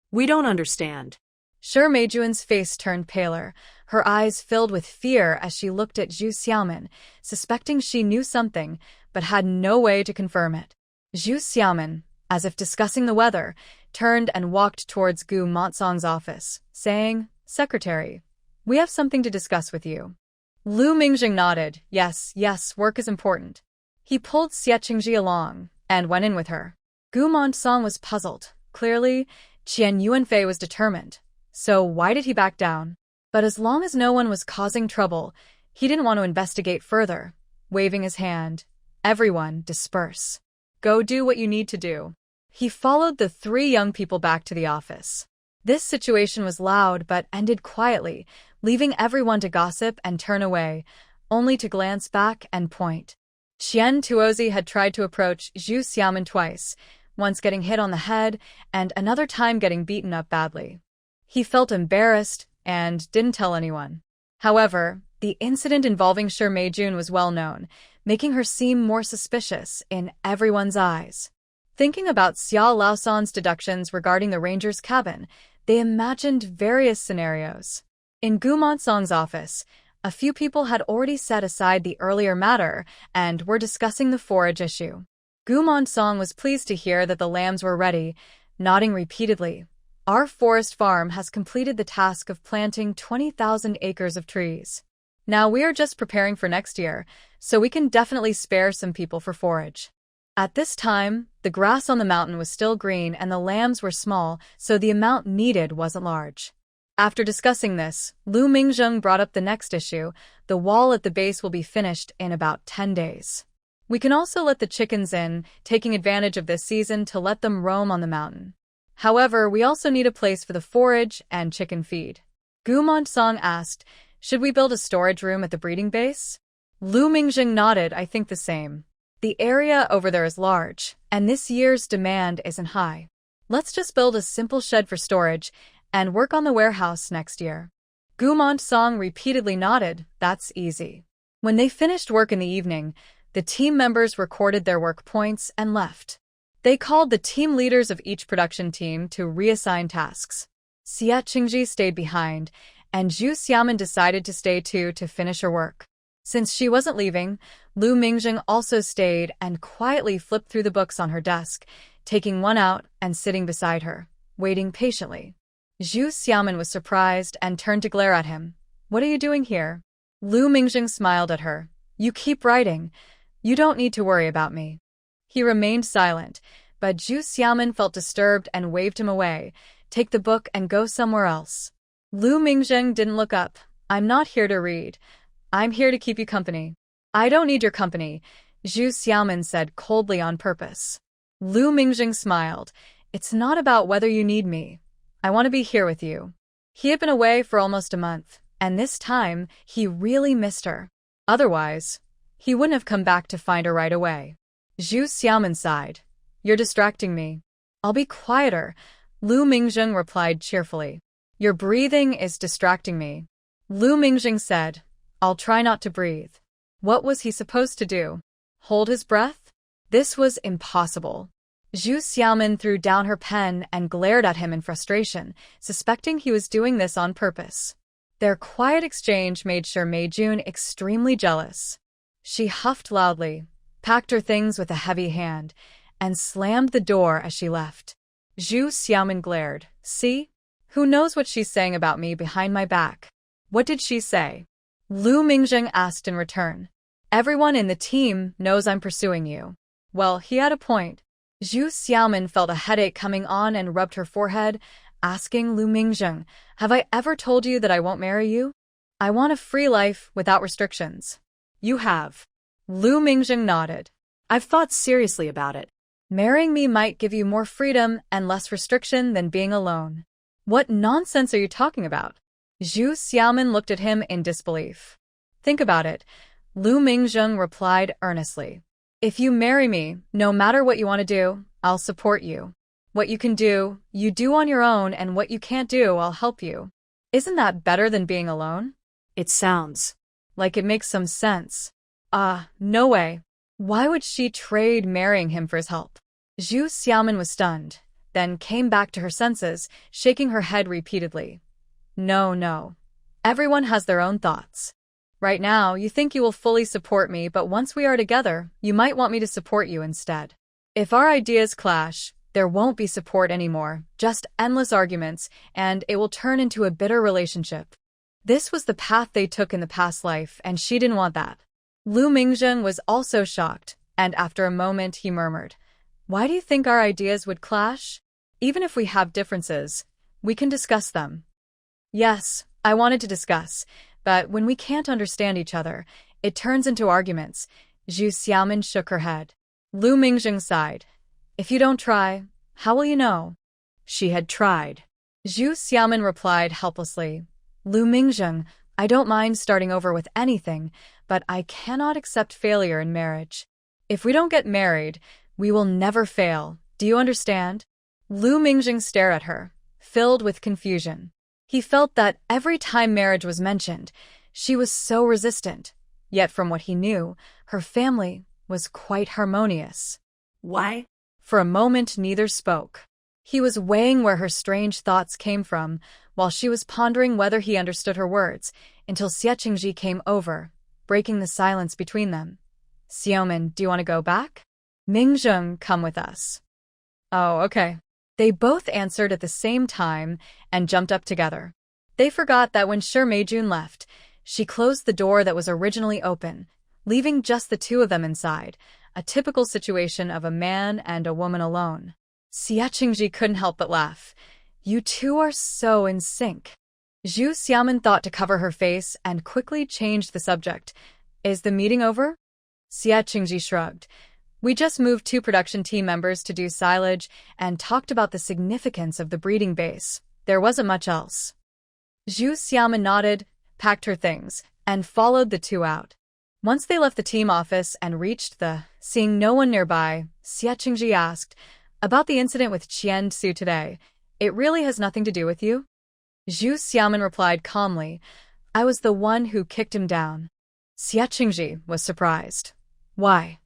We don't understand. Sure Meijun's face turned paler, her eyes filled with fear as she looked at Zhu Xiaomin, suspecting she knew something, but had no way to confirm it. Zhu Xiaomin, as if discussing the weather, turned and walked towards Gu Montsong's office, saying, Secretary, we have something to discuss with you. Lu Mingjing nodded. Yes, work is important. He pulled Xia Qingji along and went in with her. Gu Montsong was puzzled. Clearly, Qian Yuanfei was determined. So why did he back down? But as long as no one was causing trouble, he didn't want to investigate further. Waving his hand, Everyone, disperse. Go do what you need to do. He followed the 3 young people back to the office. This situation was loud but ended quietly, leaving everyone to gossip and turn away, only to glance back and point. Qian Tuozi had tried to approach Zhu Xiaomin twice, once getting hit on the head and another time getting beaten up badly. He felt embarrassed and didn't tell anyone. However, the incident involving Sure Meijun was well known, making her seem more suspicious in everyone's eyes. Thinking about Xia Laosan's deductions regarding the ranger's cabin, they imagined various scenarios. In Gu Montsong's office, a few people had already set aside the earlier matter and were discussing the forage issue. Song was pleased to hear that the lambs were ready, nodding repeatedly. Our forest farm has completed the task of planting 20,000 acres of trees. Now we are just preparing for next year, so we can definitely spare some people for forage. At this time, the grass on the mountain was still green and the lambs were small, so the amount needed wasn't large. After discussing this, Lu Mingzheng brought up the next issue. The wall at the base will be finished in about 10 days. We can also let the chickens in, taking advantage of this season to let them roam on the mountain. However, we also need a place for the forage and chicken feed. Song asked, should we build a storage room at the breeding base? Lu Mingzheng nodded, I think the same. The area over there is large, and this year's demand isn't high. Let's just build a simple shed for storage and work on the warehouse next year. Song repeatedly nodded, that's easy. When they finished work in the evening, the team members recorded their work points and left. They called the team leaders of each production team to reassign tasks. Xia Qingji stayed behind, and Zhu Xiaomin decided to stay too to finish her work. Since she wasn't leaving, Lu Mingzheng also stayed and quietly flipped through the books on her desk, taking one out and sitting beside her, waiting patiently. Zhu Xiaomin was surprised and turned to glare at him. What are you doing here? Lu Mingzheng smiled at her. You keep writing. You don't need to worry about me. He remained silent, but Zhu Xiaomin felt disturbed and waved him away. Take the book and go somewhere else. Lu Mingzheng didn't look up. I'm not here to read. I'm here to keep you company. I don't need your company, Zhu Xiaomin said coldly on purpose. Lu Mingzheng smiled. It's not about whether you need me. I want to be here with you. He had been away for almost a month, and this time he really missed her. Otherwise, he wouldn't have come back to find her right away. Zhu Xiaomin sighed. You're distracting me. I'll be quieter, Lu Mingzheng replied cheerfully. Your breathing is distracting me. Lu Mingzheng said. I'll try not to breathe. What was he supposed to do? Hold his breath? This was impossible. Zhu Xiaomin threw down her pen and glared at him in frustration, suspecting he was doing this on purpose. Their quiet exchange made sure Mei Jun extremely jealous. She huffed loudly, packed her things with a heavy hand, and slammed the door as she left. Zhu Xiaomin glared. See? Who knows what she's saying about me behind my back? What did she say? Lu Mingzheng asked in return. Everyone in the team knows I'm pursuing you. Well, he had a point. Zhu Xiaomin felt a headache coming on and rubbed her forehead, asking Lu Mingzheng, have I ever told you that I won't marry you? I want a free life without restrictions. You have. Lu Mingzheng nodded. I've thought seriously about it. Marrying me might give you more freedom and less restriction than being alone. What nonsense are you talking about? Zhu Xiaomin looked at him in disbelief. Think about it, Lu Mingzheng replied earnestly. If you marry me, no matter what you want to do, I'll support you. What you can do, you do on your own, and what you can't do, I'll help you. Isn't that better than being alone? It sounds like it makes some sense. No way. Why would she trade marrying him for his help? Zhu Xiaomin was stunned, then came back to her senses, shaking her head repeatedly. No. Everyone has their own thoughts. Right now, you think you will fully support me, but once we are together, you might want me to support you instead. If our ideas clash, there won't be support anymore, just endless arguments, and it will turn into a bitter relationship. This was the path they took in the past life, and she didn't want that. Lu Mingzheng was also shocked, and after a moment he murmured, Why do you think our ideas would clash? Even if we have differences, we can discuss them. Yes, I wanted to discuss, but when we can't understand each other, it turns into arguments. Zhu Xiaomin shook her head. Lu Mingzheng sighed. If you don't try, how will you know? She had tried. Zhu Xiaomin replied helplessly. Lu Mingzheng, I don't mind starting over with anything, but I cannot accept failure in marriage. If we don't get married, we will never fail. Do you understand? Lu Mingzheng stared at her, filled with confusion. He felt that every time marriage was mentioned, she was so resistant. Yet from what he knew, her family was quite harmonious. Why? For a moment, neither spoke. He was weighing where her strange thoughts came from, while she was pondering whether he understood her words, until Xia Qingji came over, breaking the silence between them. Xiaomin, do you want to go back? Mingzheng, come with us. Oh, okay. They both answered at the same time and jumped up together. They forgot that when Shi Meijun left, she closed the door that was originally open, leaving just the two of them inside, a typical situation of a man and a woman alone. Xie Qingji couldn't help but laugh. You two are so in sync. Zhu Xiaoman thought to cover her face and quickly changed the subject. Is the meeting over? Xie Qingji shrugged. We just moved 2 production team members to do silage and talked about the significance of the breeding base. There wasn't much else. Zhu Xiaoman nodded, packed her things, and followed the two out. Once they left the team office and reached seeing no one nearby, Xie Qingji asked, about the incident with Qian Su today. It really has nothing to do with you? Zhu Xiaoman replied calmly, I was the one who kicked him down. Xie Qingji was surprised. Why?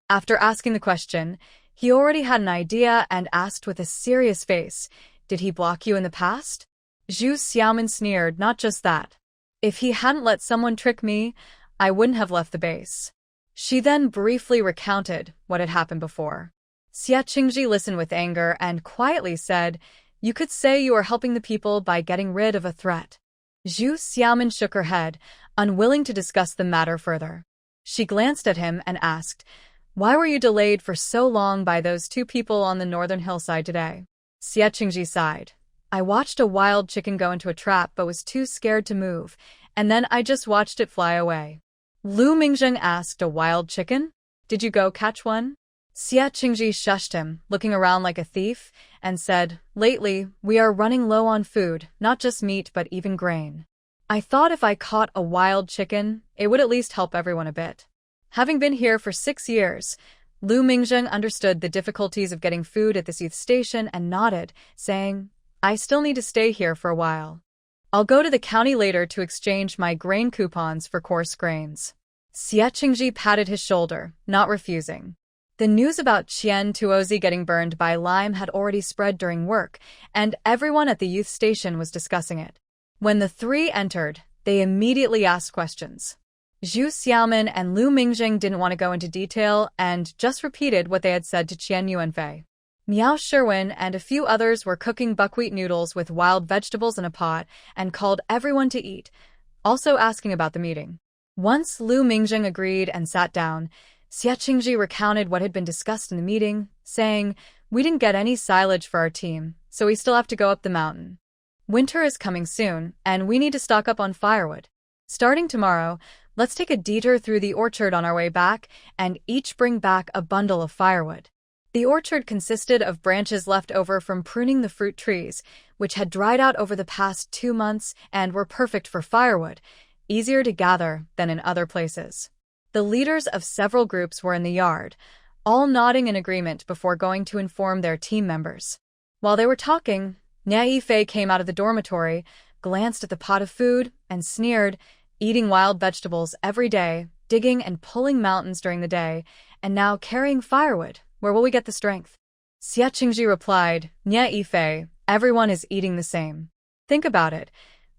After asking the question, he already had an idea and asked with a serious face, did he block you in the past? Zhu Xiaoman sneered, not just that. If he hadn't let someone trick me, I wouldn't have left the base. She then briefly recounted what had happened before. Xie Qingji listened with anger and quietly said, you could say you are helping the people by getting rid of a threat. Zhu Xiaoman shook her head, unwilling to discuss the matter further. She glanced at him and asked, why were you delayed for so long by those 2 people on the northern hillside today? Xie Qingji sighed. I watched a wild chicken go into a trap but was too scared to move, and then I just watched it fly away. Lu Mingzheng asked, a wild chicken? Did you go catch one? Xie Qingji shushed him, looking around like a thief, and said, lately, we are running low on food, not just meat but even grain. I thought if I caught a wild chicken, it would at least help everyone a bit. Having been here for 6 years, Lu Mingzheng understood the difficulties of getting food at this youth station and nodded, saying, I still need to stay here for a while. I'll go to the county later to exchange my grain coupons for coarse grains. Xie Qingji patted his shoulder, not refusing. The news about Qian Tuozi getting burned by lime had already spread during work, and everyone at the youth station was discussing it. When the 3 entered, they immediately asked questions. Zhu Xiaoman and Lu Mingzheng didn't want to go into detail and just repeated what they had said to Qian Yuanfei. Miao Sherwin and a few others were cooking buckwheat noodles with wild vegetables in a pot and called everyone to eat, also asking about the meeting. Once Lu Mingzheng agreed and sat down, Xie Qingji recounted what had been discussed in the meeting, saying, we didn't get any silage for our team, so we still have to go up the mountain. Winter is coming soon, and we need to stock up on firewood. Starting tomorrow, let's take a detour through the orchard on our way back and each bring back a bundle of firewood. The orchard consisted of branches left over from pruning the fruit trees, which had dried out over the past 2 months and were perfect for firewood, easier to gather than in other places. The leaders of several groups were in the yard, all nodding in agreement before going to inform their team members. While they were talking, Nia Yifei came out of the dormitory, glanced at the pot of food, and sneered, eating wild vegetables every day, digging and pulling mountains during the day, and now carrying firewood. Where will we get the strength? Xie Qingji replied, Nia Yifei, everyone is eating the same. Think about it.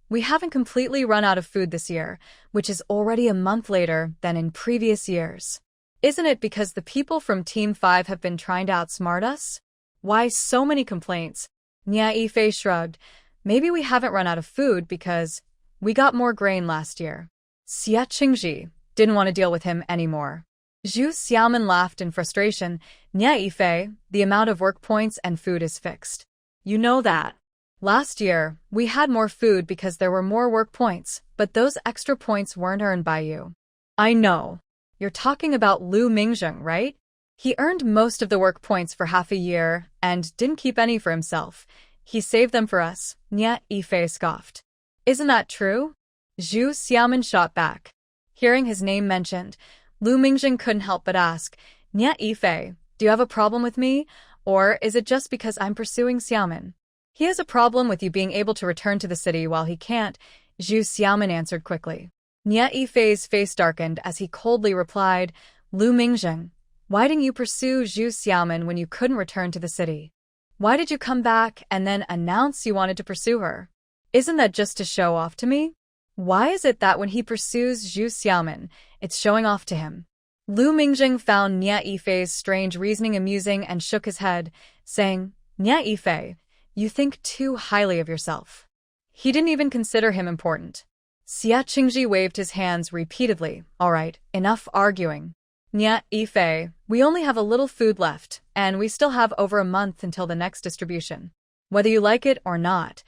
We haven't completely run out of food this year, which is already a month later than in previous years. Isn't it because the people from Team 5 have been trying to outsmart us? Why so many complaints? Nia Yifei shrugged. Maybe we haven't run out of food because we got more grain last year. Xie Qingji didn't want to deal with him anymore. Zhu Xiaoman laughed in frustration. Nia Yifei, the amount of work points and food is fixed. You know that. Last year, we had more food because there were more work points, but those extra points weren't earned by you. I know. You're talking about Lu Mingzheng, right? He earned most of the work points for half a year and didn't keep any for himself. He saved them for us, Nia Yifei scoffed. Isn't that true? Zhu Xiaoman shot back. Hearing his name mentioned, Lu Mingzheng couldn't help but ask, Nia Yifei, do you have a problem with me, or is it just because I'm pursuing Xiaoman? He has a problem with you being able to return to the city while he can't, Zhu Xiaoman answered quickly. Nia Yifei's face darkened as he coldly replied, Lu Mingzheng, why didn't you pursue Zhu Xiaoman when you couldn't return to the city? Why did you come back and then announce you wanted to pursue her? Isn't that just to show off to me? Why is it that when he pursues Zhu Xiaoman, it's showing off to him? Lu Mingjing found Nia Yifei's strange reasoning amusing and shook his head, saying, Nia Yifei, you think too highly of yourself. He didn't even consider him important. Xia Qingji waved his hands repeatedly. All right, enough arguing. Nia Yifei, we only have a little food left, and we still have over a month until the next distribution. Whether you like it or not,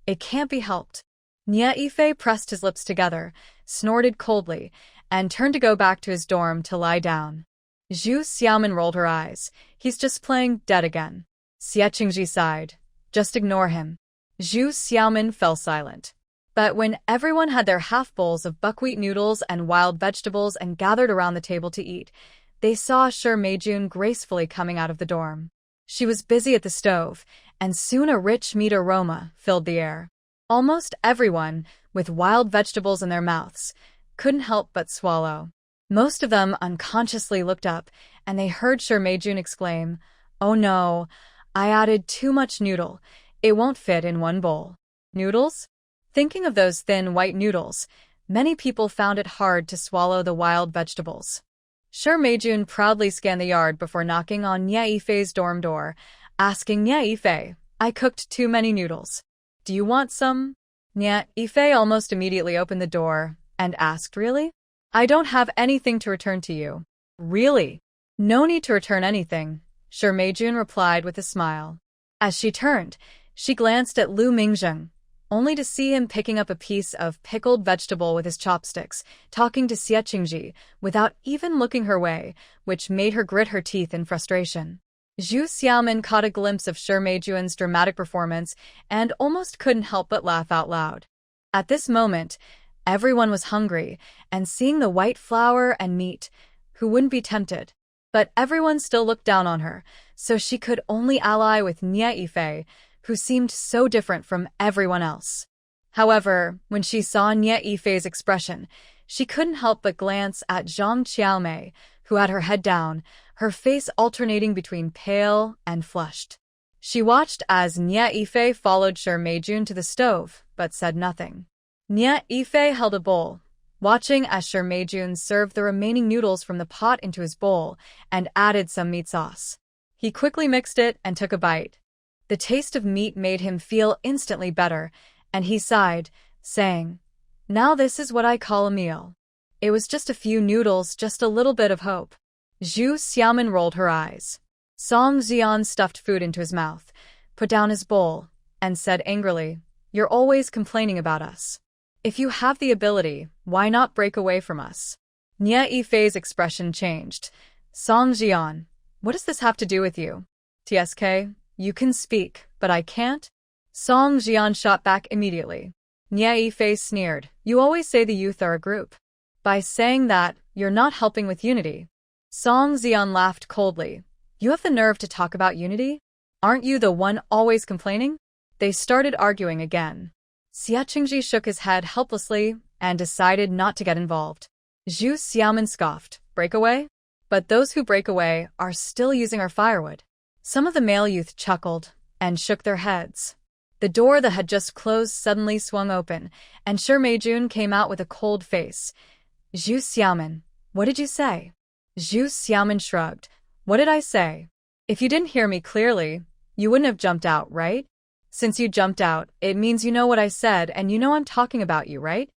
it can't be helped. Nia Yifei pressed his lips together, snorted coldly, and turned to go back to his dorm to lie down. Zhu Xiaomin rolled her eyes. He's just playing dead again. Xia Qingji sighed. Just ignore him. Zhu Xiaomin fell silent. But when everyone had their half-bowls of buckwheat noodles and wild vegetables and gathered around the table to eat, they saw Shi Meijun gracefully coming out of the dorm. She was busy at the stove, and soon a rich meat aroma filled the air. Almost everyone, with wild vegetables in their mouths, couldn't help but swallow. Most of them unconsciously looked up, and they heard Shi Meijun exclaim, "Oh no, I added too much noodle. It won't fit in one bowl." Noodles? Thinking of those thin white noodles, many people found it hard to swallow the wild vegetables. Shi Meijun proudly scanned the yard before knocking on Nia Yifei's dorm door, asking Nia Yifei, "I cooked too many noodles. Do you want some?" Nia Yifei almost immediately opened the door and asked, "Really? I don't have anything to return to you." "Really? No need to return anything," Shi Meijun replied with a smile. As she turned, she glanced at Lu Mingjing, only to see him picking up a piece of pickled vegetable with his chopsticks, talking to Xia Qingji without even looking her way, which made her grit her teeth in frustration. Zhu Xiaomin caught a glimpse of Shi Meijun's dramatic performance and almost couldn't help but laugh out loud. At this moment, everyone was hungry, and seeing the white flour and meat, who wouldn't be tempted? But everyone still looked down on her, so she could only ally with Nia Yifei, who seemed so different from everyone else. However, when she saw Nia Yifei's expression, she couldn't help but glance at Zhang Qiaomei, who had her head down, her face alternating between pale and flushed. She watched as Nia Yifei followed Shi Meijun to the stove, but said nothing. Nia Yifei held a bowl, watching as Shi Meijun served the remaining noodles from the pot into his bowl and added some meat sauce. He quickly mixed it and took a bite. The taste of meat made him feel instantly better, and he sighed, saying, "Now this is what I call a meal." It was just a few noodles, just a little bit of hope. Zhu Xiaomin rolled her eyes. Song Xian stuffed food into his mouth, put down his bowl, and said angrily, "You're always complaining about us. If you have the ability, why not break away from us?" Nia Yifei's expression changed. "Song Xian, what does this have to do with you?" "TSK, you can speak, but I can't?" Song Xian shot back immediately. Nia Yifei sneered, "You always say the youth are a group. By saying that, you're not helping with unity." Song Xian laughed coldly. "You have the nerve to talk about unity? Aren't you the one always complaining?" They started arguing again. Xia Qingji shook his head helplessly and decided not to get involved. Zhu Xiaomin scoffed, "Break away? But those who break away are still using our firewood." Some of the male youth chuckled and shook their heads. The door that had just closed suddenly swung open, and Shi Meijun came out with a cold face. "Zhu Xiaomin, what did you say?" Zhu Xiaomin shrugged. "What did I say? If you didn't hear me clearly, you wouldn't have jumped out, right? Since you jumped out, it means you know what I said and you know I'm talking about you, right?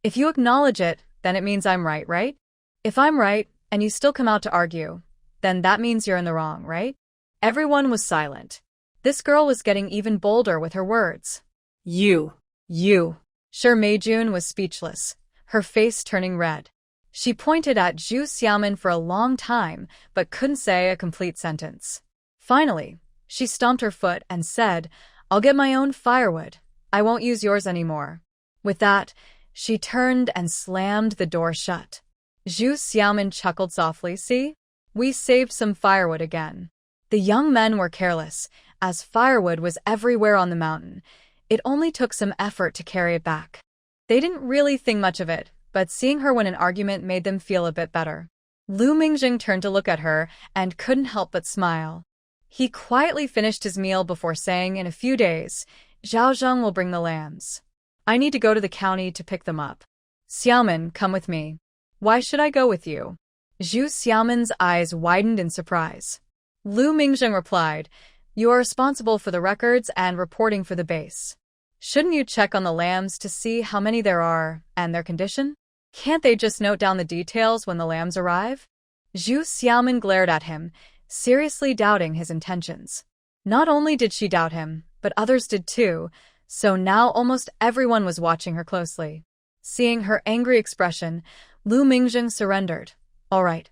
If you acknowledge it, then it means I'm right, right? If I'm right, and you still come out to argue, then that means you're in the wrong, right?" Everyone was silent. This girl was getting even bolder with her words. You. Shi Meijun was speechless, her face turning red. She pointed at Zhu Xiaomin for a long time, but couldn't say a complete sentence. Finally, she stomped her foot and said, "I'll get my own firewood. I won't use yours anymore." With that, she turned and slammed the door shut. Zhu Xiaomin chuckled softly. "See? We saved some firewood again." The young men were careless, as firewood was everywhere on the mountain. It only took some effort to carry it back. They didn't really think much of it, but seeing her win an argument made them feel a bit better. Lu Mingjing turned to look at her and couldn't help but smile. He quietly finished his meal before saying, "In a few days, Zhao Zheng will bring the lambs. I need to go to the county to pick them up. Xiaomin, come with me." "Why should I go with you?" Zhu Xiaoman's eyes widened in surprise. Lu Mingzheng replied, "You are responsible for the records and reporting for the base. Shouldn't you check on the lambs to see how many there are and their condition? Can't they just note down the details when the lambs arrive?" Zhu Xiaoman glared at him, seriously doubting his intentions. Not only did she doubt him, but others did too, so now almost everyone was watching her closely. Seeing her angry expression, Lu Mingzheng surrendered. All right,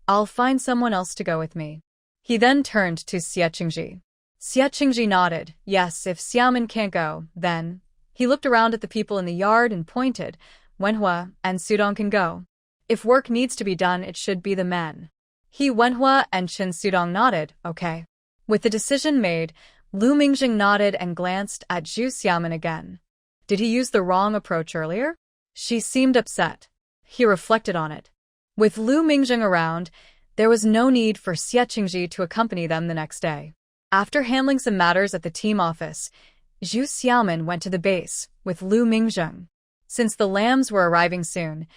I'll find someone else to go with me." He then turned to Xie Qingji. Xie Qingji nodded. Yes, if Xiaoman can't go, then... He looked around at the people in the yard and pointed. Manhwa and Sudong can go. If work needs to be done, it should be the men. Wenhua and Qin Sudong nodded. Okay. With the decision made, Lu Mingzheng nodded and glanced at Zhu Xiaoman again. Did he use the wrong approach earlier? She seemed upset. He reflected on it. With Lu Mingzheng around, there was no need for Xie Qingji to accompany them the next day. After handling some matters at the team office, Zhu Xiaoman went to the base with Lu Mingzheng. Since the lambs were arriving soon,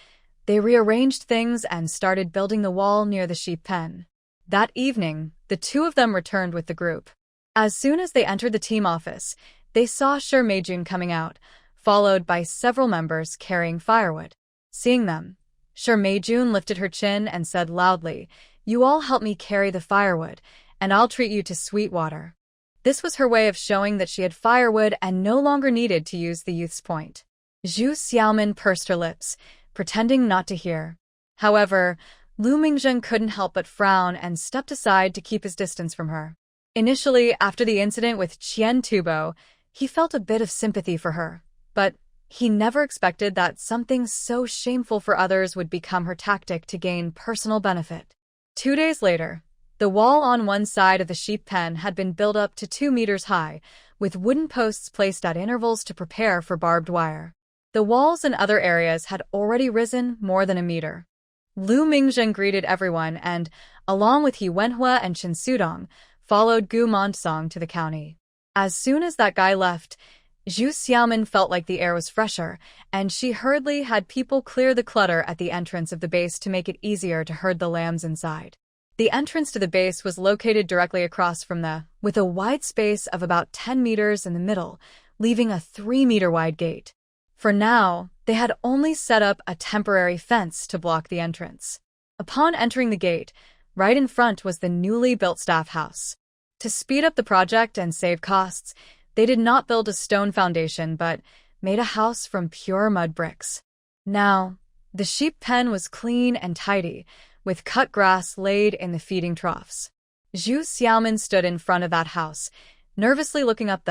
they rearranged things and started building the wall near the sheep pen. That evening, the two of them returned with the group. As soon as they entered the team office, they saw Shi Meijun coming out, followed by several members carrying firewood. Seeing them, Shi Meijun lifted her chin and said loudly, "You all help me carry the firewood, and I'll treat you to sweet water." This was her way of showing that she had firewood and no longer needed to use the youth's point. Zhu Xiaoman pursed her lips, pretending not to hear. However, Lu Mingzheng couldn't help but frown and stepped aside to keep his distance from her. Initially, after the incident with Qian Tubo, he felt a bit of sympathy for her, but he never expected that something so shameful for others would become her tactic to gain personal benefit. 2 days later, the wall on one side of the sheep pen had been built up to 2 meters high, with wooden posts placed at intervals to prepare for barbed wire. The walls in other areas had already risen more than a meter. Lu Mingzheng greeted everyone and, along with Wenhua and Qin Sudong, followed Gu Montsong to the county. As soon as that guy left, Zhu Xiaoman felt like the air was fresher, and she hurriedly had people clear the clutter at the entrance of the base to make it easier to herd the lambs inside. The entrance to the base was located directly across from with a wide space of about 10 meters in the middle, leaving a 3-meter-wide gate. For now, they had only set up a temporary fence to block the entrance. Upon entering the gate, right in front was the newly built staff house. To speed up the project and save costs, they did not build a stone foundation but made a house from pure mud bricks. Now, the sheep pen was clean and tidy, with cut grass laid in the feeding troughs. Zhu Xiaoman stood in front of that house, nervously looking up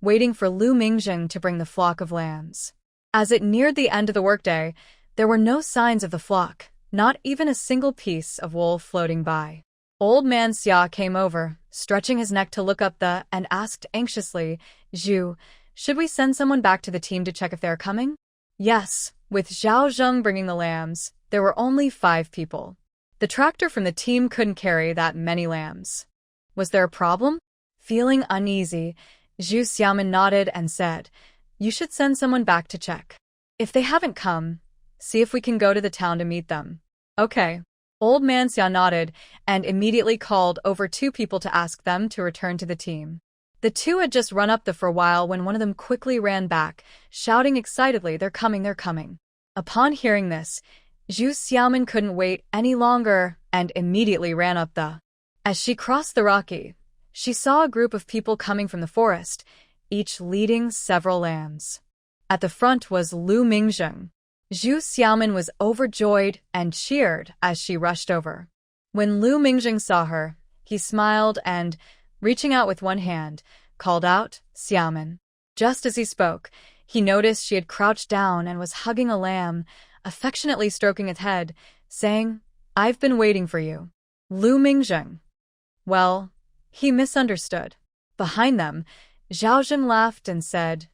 waiting for Lu Mingzheng to bring the flock of lambs. As it neared the end of the workday, there were no signs of the flock, not even a single piece of wool floating by. Old man Xia came over, stretching his neck to look up and asked anxiously, "Zhu, should we send someone back to the team to check if they're coming?" Yes, with Zhao Zheng bringing the lambs, there were only 5 people. The tractor from the team couldn't carry that many lambs. Was there a problem? Feeling uneasy, Zhu Xiaoman nodded and said, "You should send someone back to check. If they haven't come, see if we can go to the town to meet them." Okay. Old man Xia nodded and immediately called over 2 people to ask them to return to the team. The 2 had just run up for a while when one of them quickly ran back, shouting excitedly, "They're coming, they're coming." Upon hearing this, Zhu Xiaoman couldn't wait any longer and immediately ran up As she crossed the rocky, she saw a group of people coming from the forest, each leading several lambs. At the front was Lu Mingzheng. Zhu Xiaoman was overjoyed and cheered as she rushed over. When Lu Mingzheng saw her, he smiled and, reaching out with one hand, called out, "Xiaoman." Just as he spoke, he noticed she had crouched down and was hugging a lamb, affectionately stroking its head, saying, "I've been waiting for you." Lu Mingzheng. Well, he misunderstood. Behind them, Zhao Zhen laughed and said,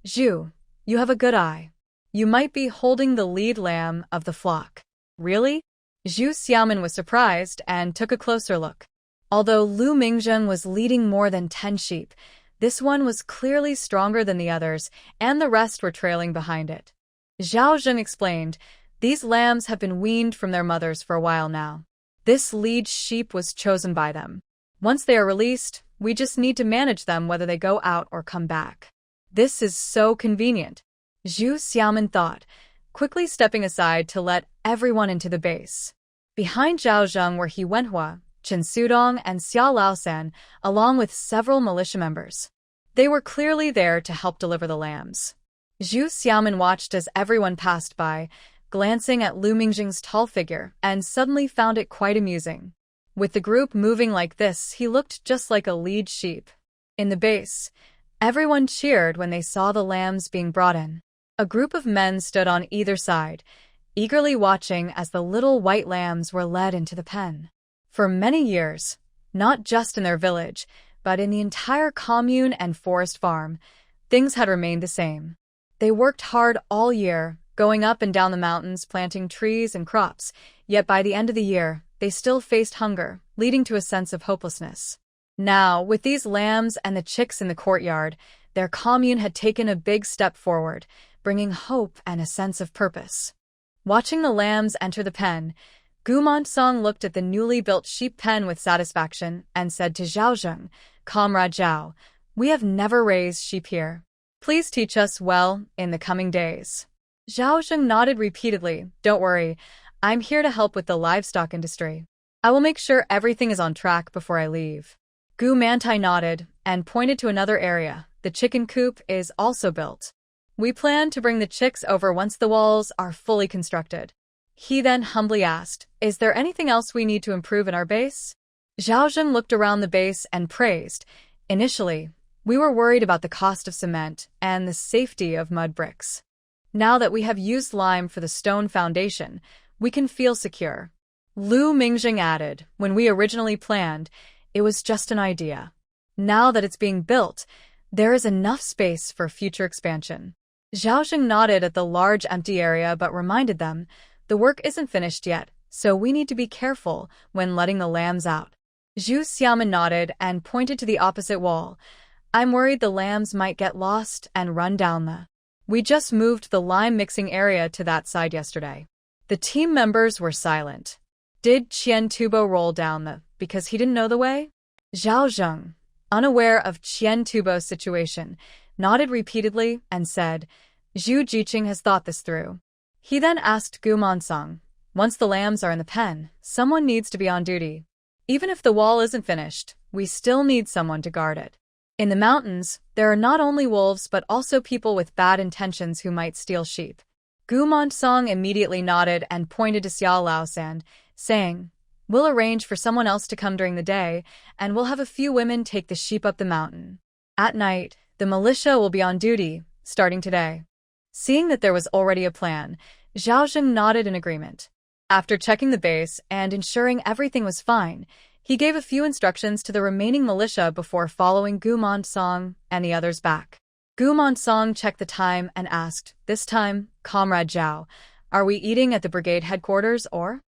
"Zhu, you have a good eye. You might be holding the lead lamb of the flock." Really? Zhu Xiaoman was surprised and took a closer look. Although Lu Mingzheng was leading more than 10 sheep, this one was clearly stronger than the others, and the rest were trailing behind it. Zhao Zhen explained, These lambs have been weaned from their mothers for a while now. This lead sheep was chosen by them. Once they are released, we just need to manage them whether they go out or come back. This is so convenient, Zhu Xiaomin thought, quickly stepping aside to let everyone into the base. Behind Zhao Zheng were He Wenhua, Chen Sudong, and Xia Laosan, along with several militia members. They were clearly there to help deliver the lambs. Zhu Xiaomin watched as everyone passed by, glancing at Lu Mingjing's tall figure, and suddenly found it quite amusing. With the group moving like this, he looked just like a lead sheep. In the base, everyone cheered when they saw the lambs being brought in. A group of men stood on either side, eagerly watching as the little white lambs were led into the pen. For many years, not just in their village, but in the entire commune and forest farm, things had remained the same. They worked hard all year, going up and down the mountains, planting trees and crops, yet by the end of the year, they still faced hunger, leading to a sense of hopelessness. Now, with these lambs and the chicks in the courtyard, their commune had taken a big step forward, bringing hope and a sense of purpose. Watching the lambs enter the pen, Gu Montsong looked at the newly built sheep pen with satisfaction and said to Zhao Zheng, "Comrade Zhao, we have never raised sheep here. Please teach us well in the coming days." Zhao Zheng nodded repeatedly. "Don't worry, I'm here to help with the livestock industry. I will make sure everything is on track before I leave." Gu Mantai nodded and pointed to another area. "The chicken coop is also built. We plan to bring the chicks over once the walls are fully constructed." He then humbly asked, "Is there anything else we need to improve in our base?" Zhao Zheng looked around the base and praised, "Initially, we were worried about the cost of cement and the safety of mud bricks. Now that we have used lime for the stone foundation, we can feel secure." Lu Mingjing added, "When we originally planned, it was just an idea. Now that it's being built, there is enough space for future expansion." Zhao Zheng nodded at the large empty area but reminded them, "The work isn't finished yet, so we need to be careful when letting the lambs out." Zhu Xiaomin nodded and pointed to the opposite wall. "I'm worried the lambs might get lost and run down the... We just moved the lime mixing area to that side yesterday." The team members were silent. Did Qian Tubo roll down the... because he didn't know the way? Zhao Zheng, unaware of Qian Tubo's situation, nodded repeatedly and said, "Zhu Jiqing has thought this through." He then asked Gu Monsong, "Once the lambs are in the pen, someone needs to be on duty. Even if the wall isn't finished, we still need someone to guard it. In the mountains, there are not only wolves but also people with bad intentions who might steal sheep." Gu Monsong immediately nodded and pointed to Xiao Laosan, saying, "We'll arrange for someone else to come during the day, and we'll have a few women take the sheep up the mountain. At night, the militia will be on duty, starting today." Seeing that there was already a plan, Zhao Zheng nodded in agreement. After checking the base and ensuring everything was fine, he gave a few instructions to the remaining militia before following Gu Monsong and the others back. Gu Monsong checked the time and asked, "This time, Comrade Zhao, are we eating at the brigade headquarters or?"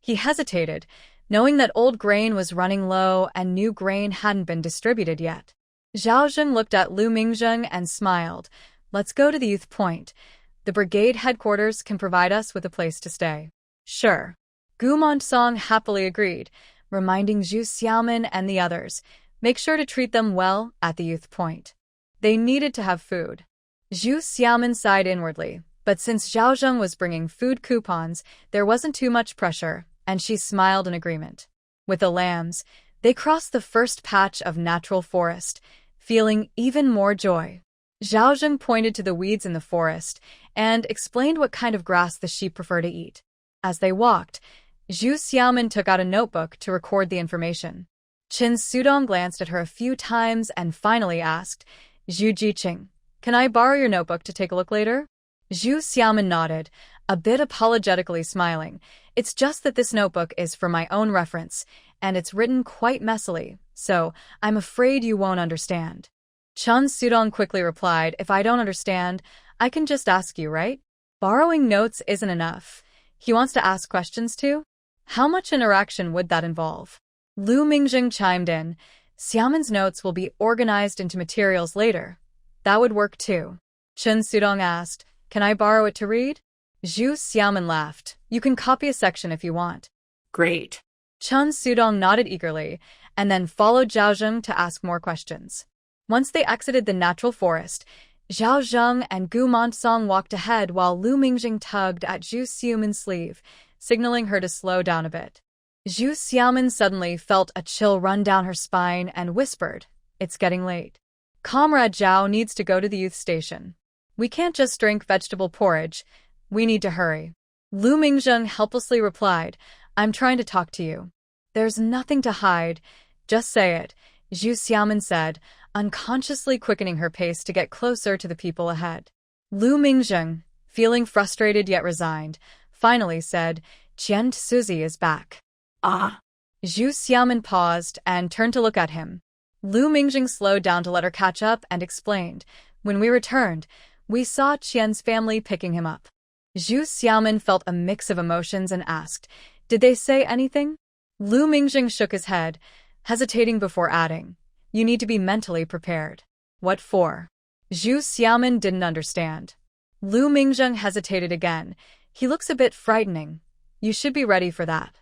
He hesitated, knowing that old grain was running low and new grain hadn't been distributed yet. Zhao Zheng looked at Lu Mingjing and smiled. "Let's go to the youth point. The brigade headquarters can provide us with a place to stay." "Sure." Gu Monsong happily agreed, reminding Zhu Xiaomin and the others, "Make sure to treat them well at the youth point." They needed to have food. Zhu Xiaomin sighed inwardly, but since Zhao Zheng was bringing food coupons, there wasn't too much pressure, and she smiled in agreement. With the lambs, they crossed the first patch of natural forest, feeling even more joy. Zhao Zheng pointed to the weeds in the forest and explained what kind of grass the sheep prefer to eat. As they walked, Zhu Xiaomin took out a notebook to record the information. Chen Sudong glanced at her a few times and finally asked, "Zhu Jiqing, can I borrow your notebook to take a look later?" Zhu Xiaomin nodded, a bit apologetically smiling. "It's just that this notebook is for my own reference, and it's written quite messily, so I'm afraid you won't understand." Chen Sudong quickly replied, "If I don't understand, I can just ask you, right? Borrowing notes isn't enough. He wants to ask questions too? How much interaction would that involve?" Lu Mingjing chimed in, "Xiaomin's notes will be organized into materials later. That would work too." Chen Sudong asked, "Can I borrow it to read?" Zhu Xiaoman laughed. You can copy a section if you want. Great. Chen Sudong nodded eagerly, and then followed Zhao Zheng to ask more questions. Once they exited the natural forest, Zhao Zheng and Gu Montsong walked ahead while Lu Mingjing tugged at Zhu Xiaoman's sleeve, signaling her to slow down a bit. Zhu Xiaoman suddenly felt a chill run down her spine and whispered, "It's getting late. Comrade Zhao needs to go to the youth station. We can't just drink vegetable porridge. We need to hurry." Lu Mingjing helplessly replied, "I'm trying to talk to you." "There's nothing to hide. Just say it," Zhu Xiaoman said, unconsciously quickening her pace to get closer to the people ahead. Lu Mingjing, feeling frustrated yet resigned, finally said, "Qian Suzi is back." Ah. Zhu Xiaoman paused and turned to look at him. Lu Mingjing slowed down to let her catch up and explained, "When we returned, we saw Qian's family picking him up." Zhu Xiaoman felt a mix of emotions and asked, "Did they say anything?" Lu Mingjing shook his head, hesitating before adding, "You need to be mentally prepared." "What for?" Zhu Xiaoman didn't understand. Lu Mingjing hesitated again. "He looks a bit frightening. You should be ready for that."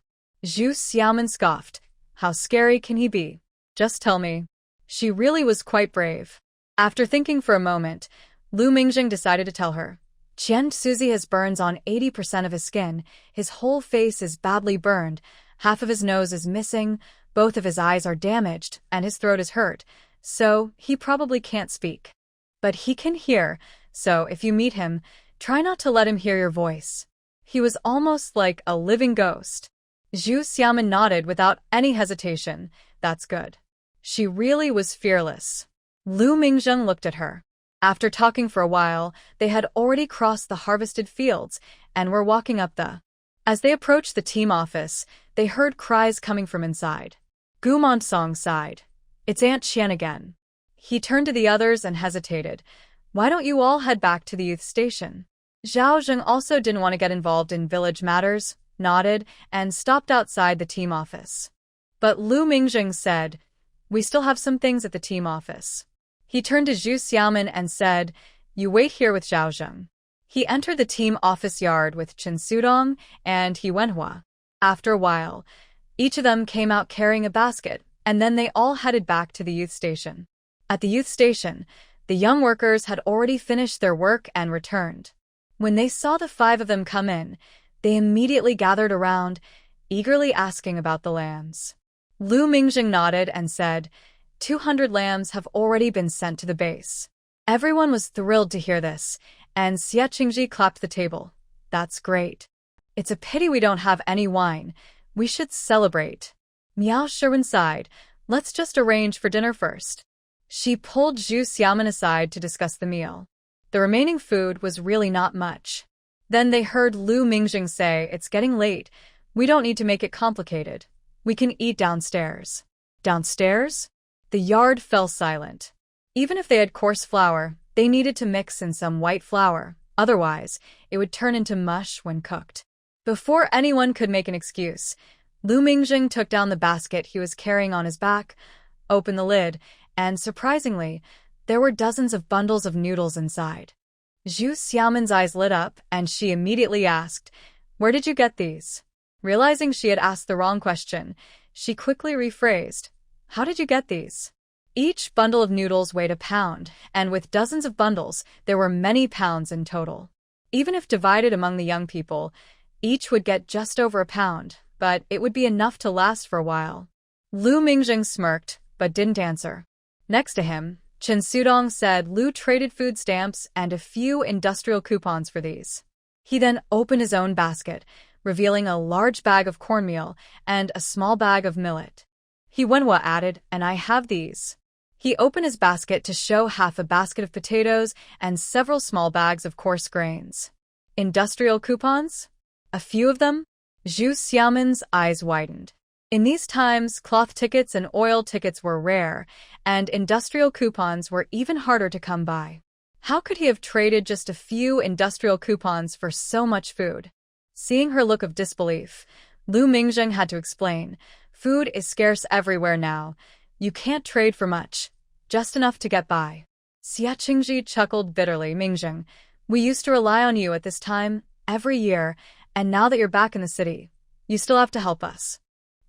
Zhu Xiaoman scoffed. "How scary can he be? Just tell me." She really was quite brave. After thinking for a moment, Lu Mingjing decided to tell her. "Qian Suzi has burns on 80% of his skin, his whole face is badly burned, half of his nose is missing, both of his eyes are damaged, and his throat is hurt, so he probably can't speak. But he can hear, so if you meet him, try not to let him hear your voice." He was almost like a living ghost. Zhu Xiaoman nodded without any hesitation. "That's good." She really was fearless. Lu Mingjing looked at her. After talking for a while, they had already crossed the harvested fields and were walking up the. As they approached the team office, they heard cries coming from inside. Gu Montsong sighed. "It's Aunt Qian again." He turned to the others and hesitated. "Why don't you all head back to the youth station?" Zhao Zheng also didn't want to get involved in village matters, nodded, and stopped outside the team office. But Lu Mingjing said, "We still have some things at the team office." He turned to Zhu Xiaoman and said, "You wait here with Zhao Zheng." He entered the team office yard with Chen Sudong and He Wenhua. After a while, each of them came out carrying a basket, and then they all headed back to the youth station. At the youth station, the young workers had already finished their work and returned. When they saw the 5 of them come in, they immediately gathered around, eagerly asking about the lambs. Lu Mingjing nodded and said, 200 lambs have already been sent to the base. Everyone was thrilled to hear this, and Xie Qingji clapped the table. "That's great. It's a pity we don't have any wine. We should celebrate." Miao Sherwin sighed. "Let's just arrange for dinner first." She pulled Zhu Xiaoman aside to discuss the meal. The remaining food was really not much. Then they heard Lu Mingjing say, "It's getting late. We don't need to make it complicated. We can eat downstairs." Downstairs? The yard fell silent. Even if they had coarse flour, they needed to mix in some white flour, otherwise it would turn into mush when cooked. Before anyone could make an excuse, Lu Mingjing took down the basket he was carrying on his back, opened the lid, and surprisingly, there were dozens of bundles of noodles inside. Zhu Xiaoman's eyes lit up, and she immediately asked, "Where did you get these?" Realizing she had asked the wrong question, she quickly rephrased, "How did you get these?" Each bundle of noodles weighed a pound, and with dozens of bundles, there were many pounds in total. Even if divided among the young people, each would get just over a pound, but it would be enough to last for a while. Lu Mingjing smirked, but didn't answer. Next to him, Chen Sudong said Lu traded food stamps and a few industrial coupons for these. He then opened his own basket, revealing a large bag of cornmeal and a small bag of millet. He Wenhua added, "And I have these." He opened his basket to show half a basket of potatoes and several small bags of coarse grains. Industrial coupons? A few of them? Zhu Xiaoman's eyes widened. In these times, cloth tickets and oil tickets were rare, and industrial coupons were even harder to come by. How could he have traded just a few industrial coupons for so much food? Seeing her look of disbelief, Lu Mingjing had to explain, "Food is scarce everywhere now. You can't trade for much, just enough to get by." Xie Qingji chuckled bitterly. "Mingjing, we used to rely on you at this time, every year, and now that you're back in the city, you still have to help us.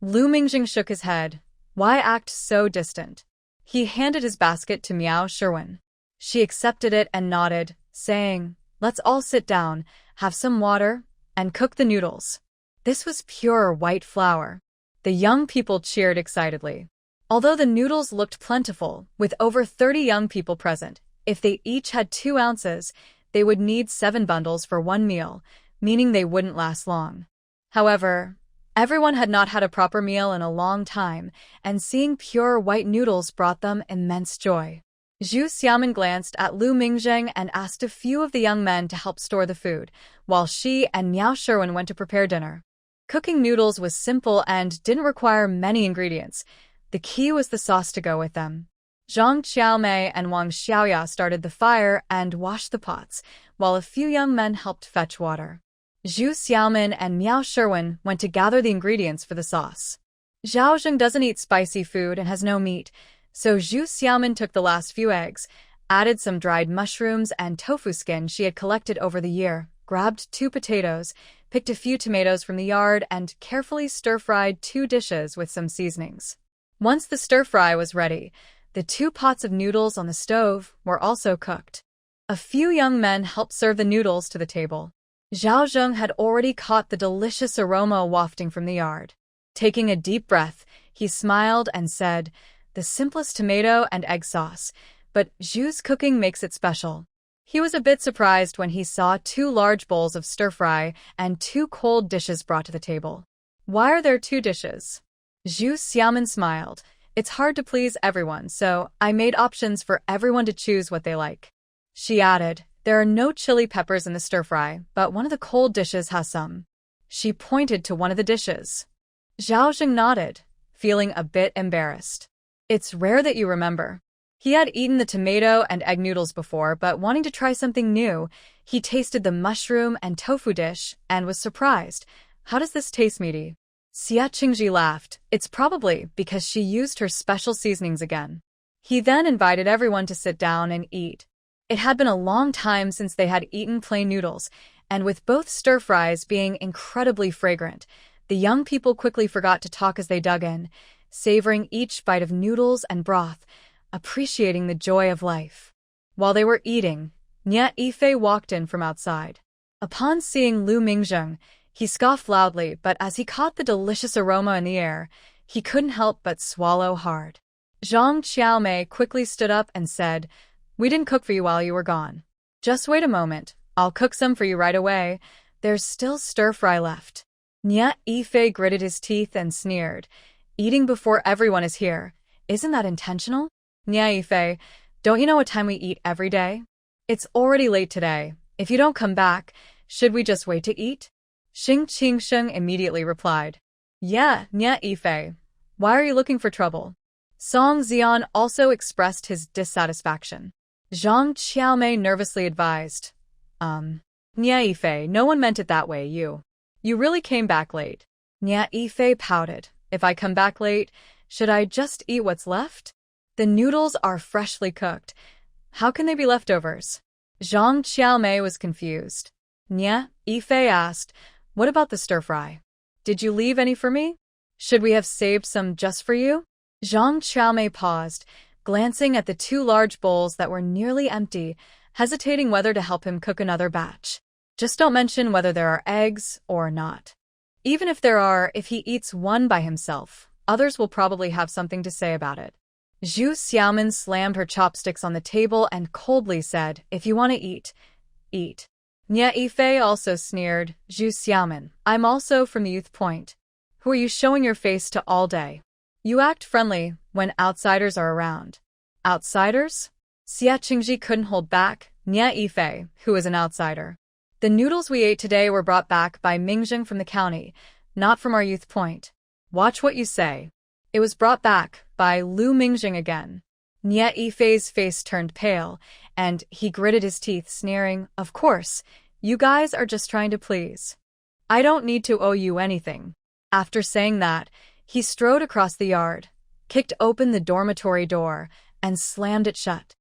Lu Mingjing shook his head. Why act so distant? He handed his basket to Miao Sherwin. She accepted it and nodded, saying, let's all sit down, have some water, and cook the noodles. This was pure white flour. The young people cheered excitedly. Although the noodles looked plentiful, with over 30 young people present, if they each had 2 ounces, they would need 7 bundles for one meal, meaning they wouldn't last long. However, everyone had not had a proper meal in a long time, and seeing pure white noodles brought them immense joy. Zhu Xiaomin glanced at Lu Mingjing and asked a few of the young men to help store the food, while she and Miao Sherwin went to prepare dinner. Cooking noodles was simple and didn't require many ingredients. The key was the sauce to go with them. Zhang Xiaomei and Wang Xiaoya started the fire and washed the pots, while a few young men helped fetch water. Zhu Xiaomin and Miao Sherwin went to gather the ingredients for the sauce. Zhao Zheng doesn't eat spicy food and has no meat, so Zhu Xiaomin took the last few eggs, added some dried mushrooms and tofu skin she had collected over the year, grabbed 2 potatoes, picked a few tomatoes from the yard, and carefully stir-fried 2 dishes with some seasonings. Once the stir-fry was ready, the 2 pots of noodles on the stove were also cooked. A few young men helped serve the noodles to the table. Zhao Zheng had already caught the delicious aroma wafting from the yard. Taking a deep breath, he smiled and said, the simplest tomato and egg sauce, but Zhu's cooking makes it special. He was a bit surprised when he saw 2 large bowls of stir-fry and 2 cold dishes brought to the table. Why are there 2 dishes? Zhu Xiaomin smiled. It's hard to please everyone, so I made options for everyone to choose what they like. She added, there are no chili peppers in the stir-fry, but one of the cold dishes has some. She pointed to one of the dishes. Zhao Zheng nodded, feeling a bit embarrassed. It's rare that you remember. He had eaten the tomato and egg noodles before, but wanting to try something new, he tasted the mushroom and tofu dish and was surprised. How does this taste, meaty? Xia Qingji laughed. It's probably because she used her special seasonings again. He then invited everyone to sit down and eat. It had been a long time since they had eaten plain noodles, and with both stir-fries being incredibly fragrant, the young people quickly forgot to talk as they dug in, savoring each bite of noodles and broth, appreciating the joy of life. While they were eating, Nye Yifei walked in from outside. Upon seeing Lu Mingjing, he scoffed loudly, but as he caught the delicious aroma in the air, he couldn't help but swallow hard. Zhang Xiaomei quickly stood up and said, we didn't cook for you while you were gone. Just wait a moment, I'll cook some for you right away. There's still stir-fry left. Nye Yifei gritted his teeth and sneered, eating before everyone is here. Isn't that intentional? Nye Yifei, don't you know what time we eat every day? It's already late today. If you don't come back, should we just wait to eat? Xing Qingsheng immediately replied. Yeah, Nye Yifei. Why are you looking for trouble? Song Xian also expressed his dissatisfaction. Zhang Xiaomei nervously advised. Nye Yifei, no one meant it that way, you really came back late. Nye Yifei pouted. If I come back late, should I just eat what's left? The noodles are freshly cooked. How can they be leftovers? Zhang Xiaomei was confused. Nye Yifei asked, what about the stir-fry? Did you leave any for me? Should we have saved some just for you? Zhang Xiaomei paused, glancing at the 2 large bowls that were nearly empty, hesitating whether to help him cook another batch. Just don't mention whether there are eggs or not. Even if there are, if he eats one by himself, others will probably have something to say about it. Zhu Xiaomin slammed her chopsticks on the table and coldly said, if you want to eat, eat. Nye Yifei also sneered, Zhu Xiaomin, I'm also from the Youth Point. Who are you showing your face to all day? You act friendly when outsiders are around. Outsiders? Xia Qingji couldn't hold back. Nye Yifei, who is an outsider. The noodles we ate today were brought back by Mingjing from the county, not from our Youth Point. Watch what you say. It was brought back by Lu Mingjing again. Nye Yifei's face turned pale, and he gritted his teeth, sneering, of course, you guys are just trying to please. I don't need to owe you anything. After saying that, he strode across the yard, kicked open the dormitory door, and slammed it shut.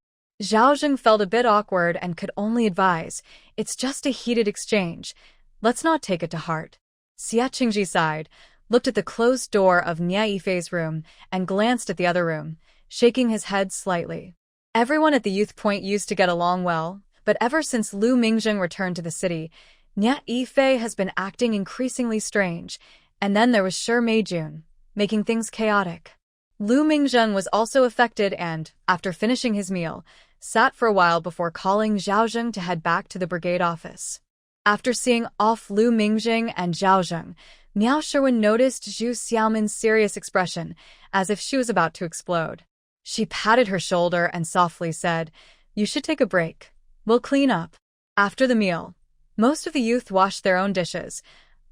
Zhao Zheng felt a bit awkward and could only advise, it's just a heated exchange. Let's not take it to heart. Xia Qingji sighed, looked at the closed door of Nia Yifei's room, and glanced at the other room, shaking his head slightly. Everyone at the youth point used to get along well, but ever since Lu Mingzheng returned to the city, Nia Yifei has been acting increasingly strange, and then there was Shi Meijun, making things chaotic. Lu Mingzheng was also affected and, after finishing his meal, sat for a while before calling Zhao Zheng to head back to the brigade office. After seeing off Lu Mingzheng and Zhao Zheng, Miao Sherwin noticed Zhu Xiaomin's serious expression, as if she was about to explode. She patted her shoulder and softly said, "You should take a break. We'll clean up." After the meal, most of the youth washed their own dishes,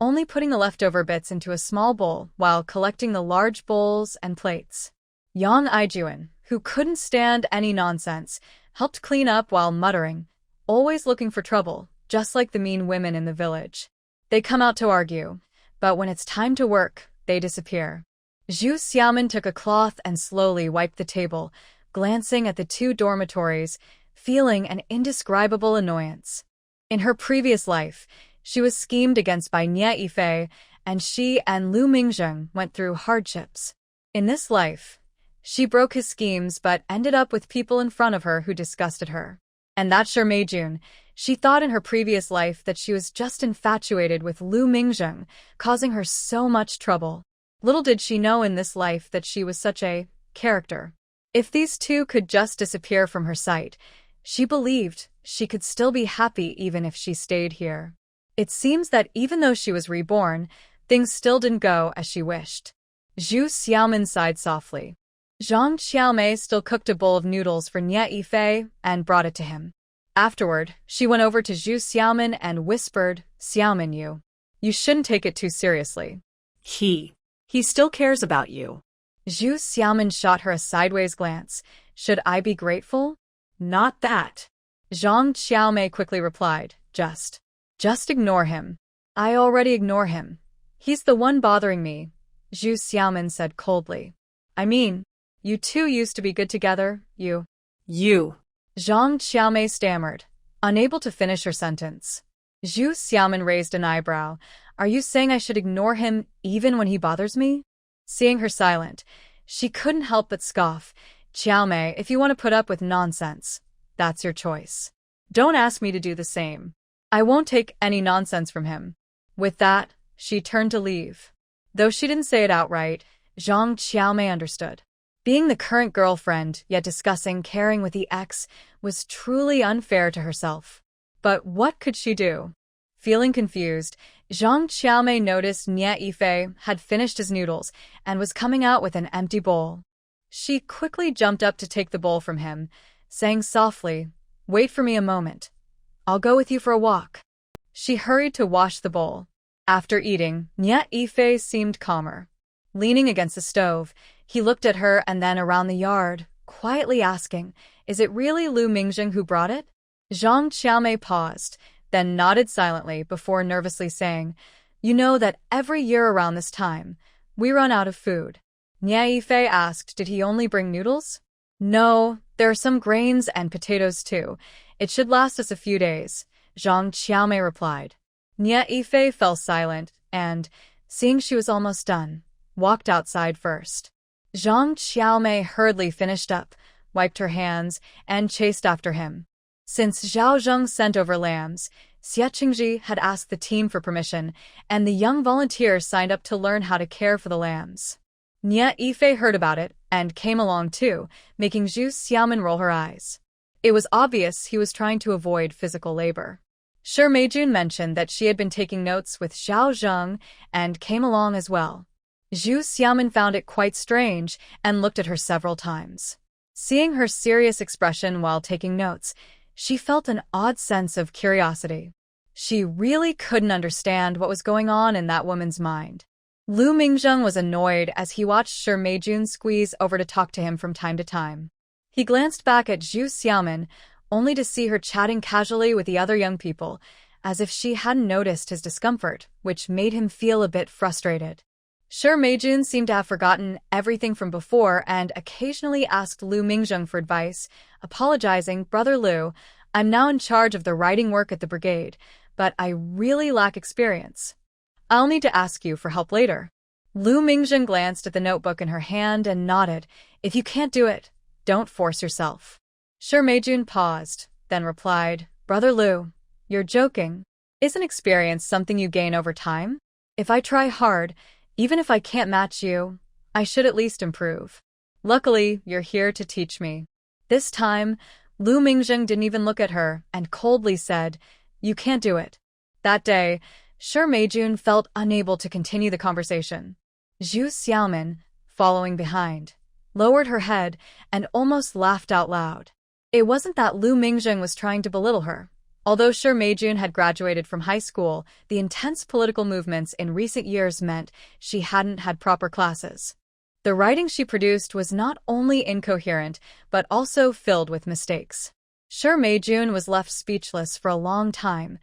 only putting the leftover bits into a small bowl while collecting the large bowls and plates. Yang Aijuan, who couldn't stand any nonsense, helped clean up while muttering, "Always looking for trouble, just like the mean women in the village. They come out to argue, but when it's time to work, they disappear." Zhu Xiaomin took a cloth and slowly wiped the table, glancing at the two dormitories, feeling an indescribable annoyance. In her previous life, she was schemed against by Nia Yifei, and she and Lu Mingzheng went through hardships. In this life, she broke his schemes but ended up with people in front of her who disgusted her. And that Shi Meijun, she thought in her previous life that she was just infatuated with Lu Mingzheng, causing her so much trouble. Little did she know in this life that she was such a character. If these two could just disappear from her sight, she believed she could still be happy even if she stayed here. It seems that even though she was reborn, things still didn't go as she wished. Zhu Xiaomin sighed softly. Zhang Xiaomei still cooked a bowl of noodles for Nia Yifei and brought it to him. Afterward, she went over to Zhu Xiaomin and whispered, "Xiaomin, you shouldn't take it too seriously. He still cares about you." Zhu Xiaomin shot her a sideways glance. "Should I be grateful?" "Not that." Zhang Xiaomei quickly replied, Just ignore him." "I already ignore him. He's the one bothering me," Zhu Xiaomin said coldly. "I mean, you two used to be good together, You. Zhang Xiaomei stammered, unable to finish her sentence. Zhu Xiaomin raised an eyebrow. "Are you saying I should ignore him even when he bothers me?" Seeing her silent, she couldn't help but scoff. "Xiaomei, if you want to put up with nonsense, that's your choice. Don't ask me to do the same. I won't take any nonsense from him." With that, she turned to leave. Though she didn't say it outright, Zhang Xiaomei understood. Being the current girlfriend, yet discussing caring with the ex, was truly unfair to herself. But what could she do? Feeling confused, Zhang Xiaomei noticed Nia Yifei had finished his noodles and was coming out with an empty bowl. She quickly jumped up to take the bowl from him, saying softly, "Wait for me a moment. I'll go with you for a walk." She hurried to wash the bowl. After eating, Nia Yifei seemed calmer. Leaning against the stove, he looked at her and then around the yard, quietly asking, "Is it really Lu Mingzheng who brought it?" Zhang Xiaomei paused, then nodded silently before nervously saying, "You know that every year around this time, we run out of food." Nia Yifei asked, "Did he only bring noodles?" "No, there are some grains and potatoes too. It should last us a few days," Zhang Xiaomei replied. Nia Yifei fell silent and, seeing she was almost done, walked outside first. Zhang Xiaomei hurriedly finished up, wiped her hands, and chased after him. Since Zhao Zheng sent over lambs, Xia Qingji had asked the team for permission, and the young volunteers signed up to learn how to care for the lambs. Nia Yifei heard about it and came along too, making Zhu Xiaomin roll her eyes. It was obvious he was trying to avoid physical labor. Shi Meijun mentioned that she had been taking notes with Zhao Zheng and came along as well. Zhu Xiaomin found it quite strange and looked at her several times. Seeing her serious expression while taking notes, she felt an odd sense of curiosity. She really couldn't understand what was going on in that woman's mind. Lu Mingzheng was annoyed as he watched Shi Meijun squeeze over to talk to him from time to time. He glanced back at Zhu Xiaomin, only to see her chatting casually with the other young people, as if she hadn't noticed his discomfort, which made him feel a bit frustrated. Shi Meijun seemed to have forgotten everything from before and occasionally asked Lu Mingzheng for advice, apologizing, "Brother Lu, I'm now in charge of the writing work at the brigade, but I really lack experience. I'll need to ask you for help later. Lu Mingjing glanced at the notebook in her hand and nodded. If you can't do it, don't force yourself. Shi Meijun paused, then replied, Brother Lu, you're joking. Isn't experience something you gain over time? If I try hard, even if I can't match you, I should at least improve. Luckily, you're here to teach me. This time, Lu Mingjing didn't even look at her and coldly said, You can't do it. That day, Shi Meijun felt unable to continue the conversation. Zhu Xiaomin, following behind, lowered her head and almost laughed out loud. It wasn't that Lu Mingjing was trying to belittle her. Although Shi Meijun had graduated from high school, the intense political movements in recent years meant she hadn't had proper classes. The writing she produced was not only incoherent, but also filled with mistakes. Shi Meijun was left speechless for a long time,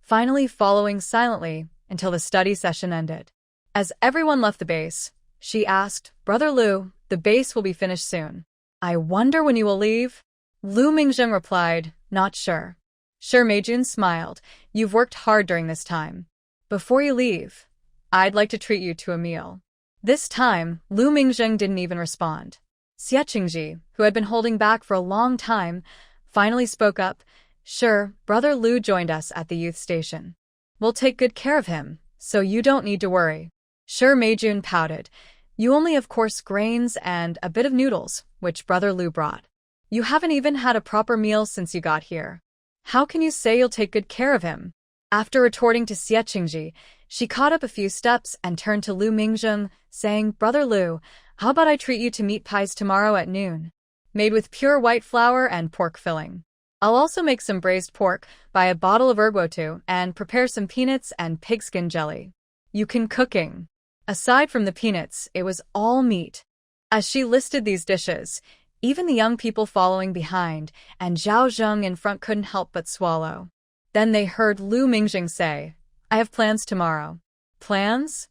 finally following silently until the study session ended. As everyone left the base, she asked, Brother Lu, the base will be finished soon. I wonder when you will leave? Lu Mingjing replied, Not sure. Shi Meijun smiled. You've worked hard during this time. Before you leave, I'd like to treat you to a meal. This time, Lu Mingjing didn't even respond. Xie Qingji, who had been holding back for a long time, finally spoke up. Sure, Brother Lu joined us at the youth station. We'll take good care of him, so you don't need to worry. Shi Meijun pouted. You only have coarse grains and a bit of noodles, which Brother Lu brought. You haven't even had a proper meal since you got here. How can you say you'll take good care of him? After retorting to Xie Qingji, she caught up a few steps and turned to Lu Mingjing, saying, Brother Lu, how about I treat you to meat pies tomorrow at noon? Made with pure white flour and pork filling. I'll also make some braised pork, buy a bottle of erguotu, and prepare some peanuts and pigskin jelly. You can cooking. Aside from the peanuts, it was all meat. As she listed these dishes, even the young people following behind and Zhao Zheng in front couldn't help but swallow. Then they heard Lu Mingjing say, I have plans tomorrow. Plans?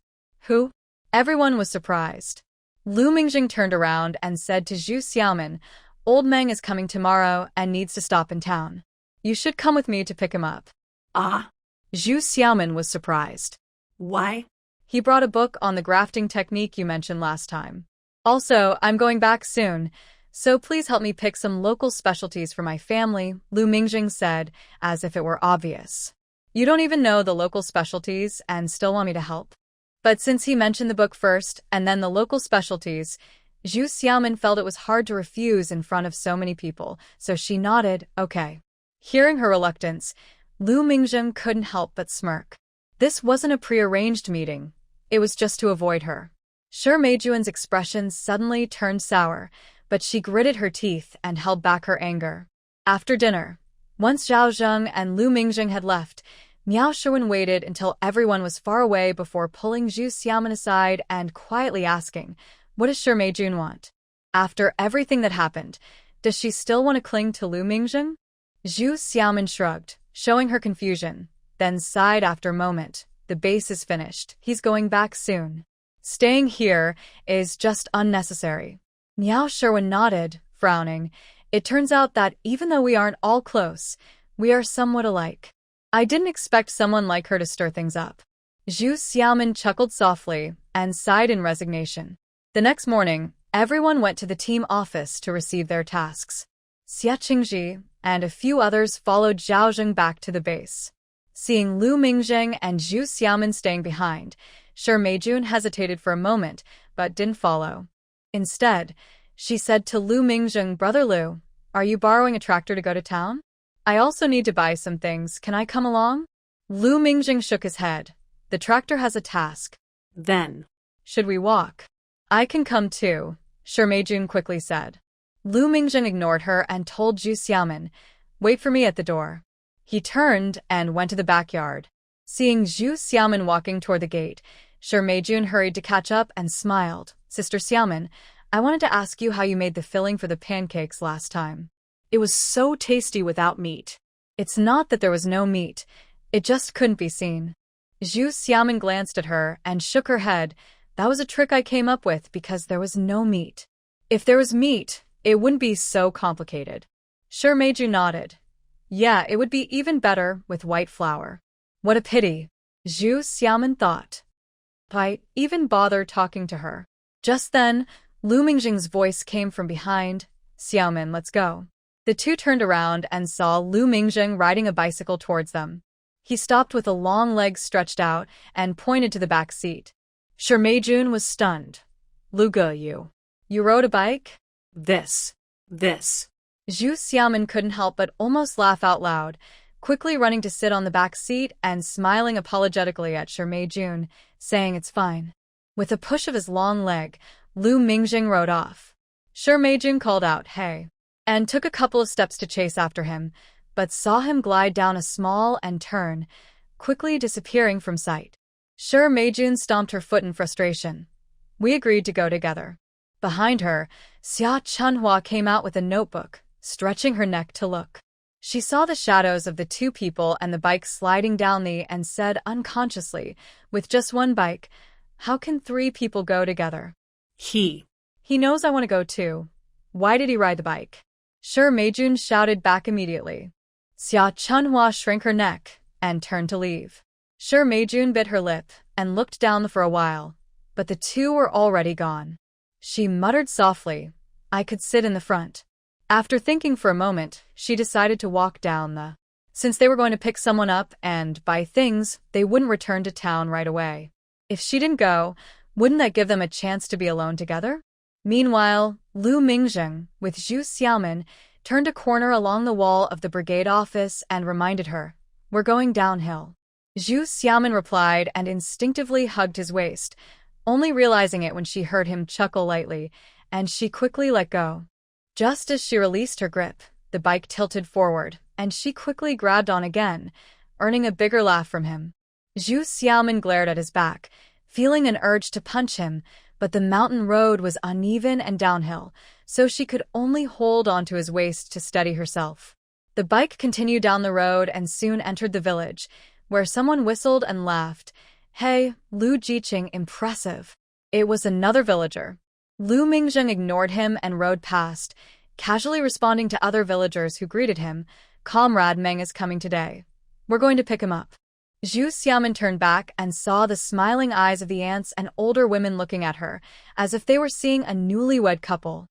Who? Everyone was surprised. Lu Mingjing turned around and said to Zhu Xiaomin, Old Meng is coming tomorrow and needs to stop in town. You should come with me to pick him up. Ah. Zhu Xiaomin was surprised. Why? He brought a book on the grafting technique you mentioned last time. Also, I'm going back soon, so please help me pick some local specialties for my family, Lu Mingjing said, as if it were obvious. You don't even know the local specialties and still want me to help? But since he mentioned the book first and then the local specialties, Zhu Xiaomin felt it was hard to refuse in front of so many people, so she nodded, okay. Hearing her reluctance, Lu Mingjing couldn't help but smirk. This wasn't a prearranged meeting. It was just to avoid her. Shi Meijun's expression suddenly turned sour, but she gritted her teeth and held back her anger. After dinner, once Zhao Zheng and Lu Mingjing had left, Miao Shiwen waited until everyone was far away before pulling Zhu Xiaomin aside and quietly asking, What does Shi Meijun want? After everything that happened, does she still want to cling to Lu Mingjing? Zhu Xiaomin shrugged, showing her confusion, then sighed after a moment. The base is finished. He's going back soon. Staying here is just unnecessary. Miao Shiwen nodded, frowning. It turns out that even though we aren't all close, we are somewhat alike. I didn't expect someone like her to stir things up. Zhu Xiaomin chuckled softly and sighed in resignation. The next morning, everyone went to the team office to receive their tasks. Xie Qingji and a few others followed Zhao Zheng back to the base. Seeing Lu Mingjing and Zhu Xiaomin staying behind, Shi Meijun hesitated for a moment, but didn't follow. Instead, she said to Lu Mingjing, Brother Lu, are you borrowing a tractor to go to town? I also need to buy some things. Can I come along? Lu Mingjing shook his head. The tractor has a task. Then. Should we walk? I can come too, Shi Meijun quickly said. Lu Mingjing ignored her and told Zhu Xiaomin, Wait for me at the door. He turned and went to the backyard. Seeing Zhu Xiaomin walking toward the gate, Shi Meijun hurried to catch up and smiled. Sister Xiaomin, I wanted to ask you how you made the filling for the pancakes last time. It was so tasty without meat. It's not that there was no meat. It just couldn't be seen. Zhu Xiaomin glanced at her and shook her head. That was a trick I came up with because there was no meat. If there was meat, it wouldn't be so complicated. Shi Meijun nodded. Yeah, it would be even better with white flour. What a pity, Zhu Xiaoman thought. Why even bother talking to her? Just then, Lu Mingjing's voice came from behind. Xiaoman, let's go. The two turned around and saw Lu Mingjing riding a bicycle towards them. He stopped with a long leg stretched out and pointed to the back seat. Shi Meijun was stunned. Lu Ge, you rode a bike? This. Zhu Xiaoman couldn't help but almost laugh out loud, quickly running to sit on the back seat and smiling apologetically at Shi Meijun, saying it's fine. With a push of his long leg, Lu Mingjing rode off. Shi Meijun called out, hey, and took a couple of steps to chase after him, but saw him glide down a small and turn, quickly disappearing from sight. Shi Meijun stomped her foot in frustration. We agreed to go together. Behind her, Xia Chunhua came out with a notebook, stretching her neck to look. She saw the shadows of the two people and the bike sliding down and said unconsciously, with just one bike, how can three people go together? He knows I want to go too. Why did he ride the bike? Shi Meijun shouted back immediately. Xia Chunhua shrank her neck and turned to leave. Shi Meijun bit her lip and looked down for a while, but the two were already gone. She muttered softly, I could sit in the front. After thinking for a moment, she decided to walk down. Since they were going to pick someone up and buy things, they wouldn't return to town right away. If she didn't go, wouldn't that give them a chance to be alone together? Meanwhile, Lu Mingjing, with Zhu Xiaoman, turned a corner along the wall of the brigade office and reminded her, we're going downhill. Zhu Xiaoman replied and instinctively hugged his waist, only realizing it when she heard him chuckle lightly, and she quickly let go. Just as she released her grip, the bike tilted forward, and she quickly grabbed on again, earning a bigger laugh from him. Zhu Xiaoman glared at his back, feeling an urge to punch him, but the mountain road was uneven and downhill, so she could only hold onto his waist to steady herself. The bike continued down the road and soon entered the village, where someone whistled and laughed. Hey, Lu Jiqing, impressive. It was another villager. Lu Mingjing ignored him and rode past, casually responding to other villagers who greeted him. Comrade Meng is coming today. We're going to pick him up. Zhu Xiaoman turned back and saw the smiling eyes of the aunts and older women looking at her, as if they were seeing a newlywed couple.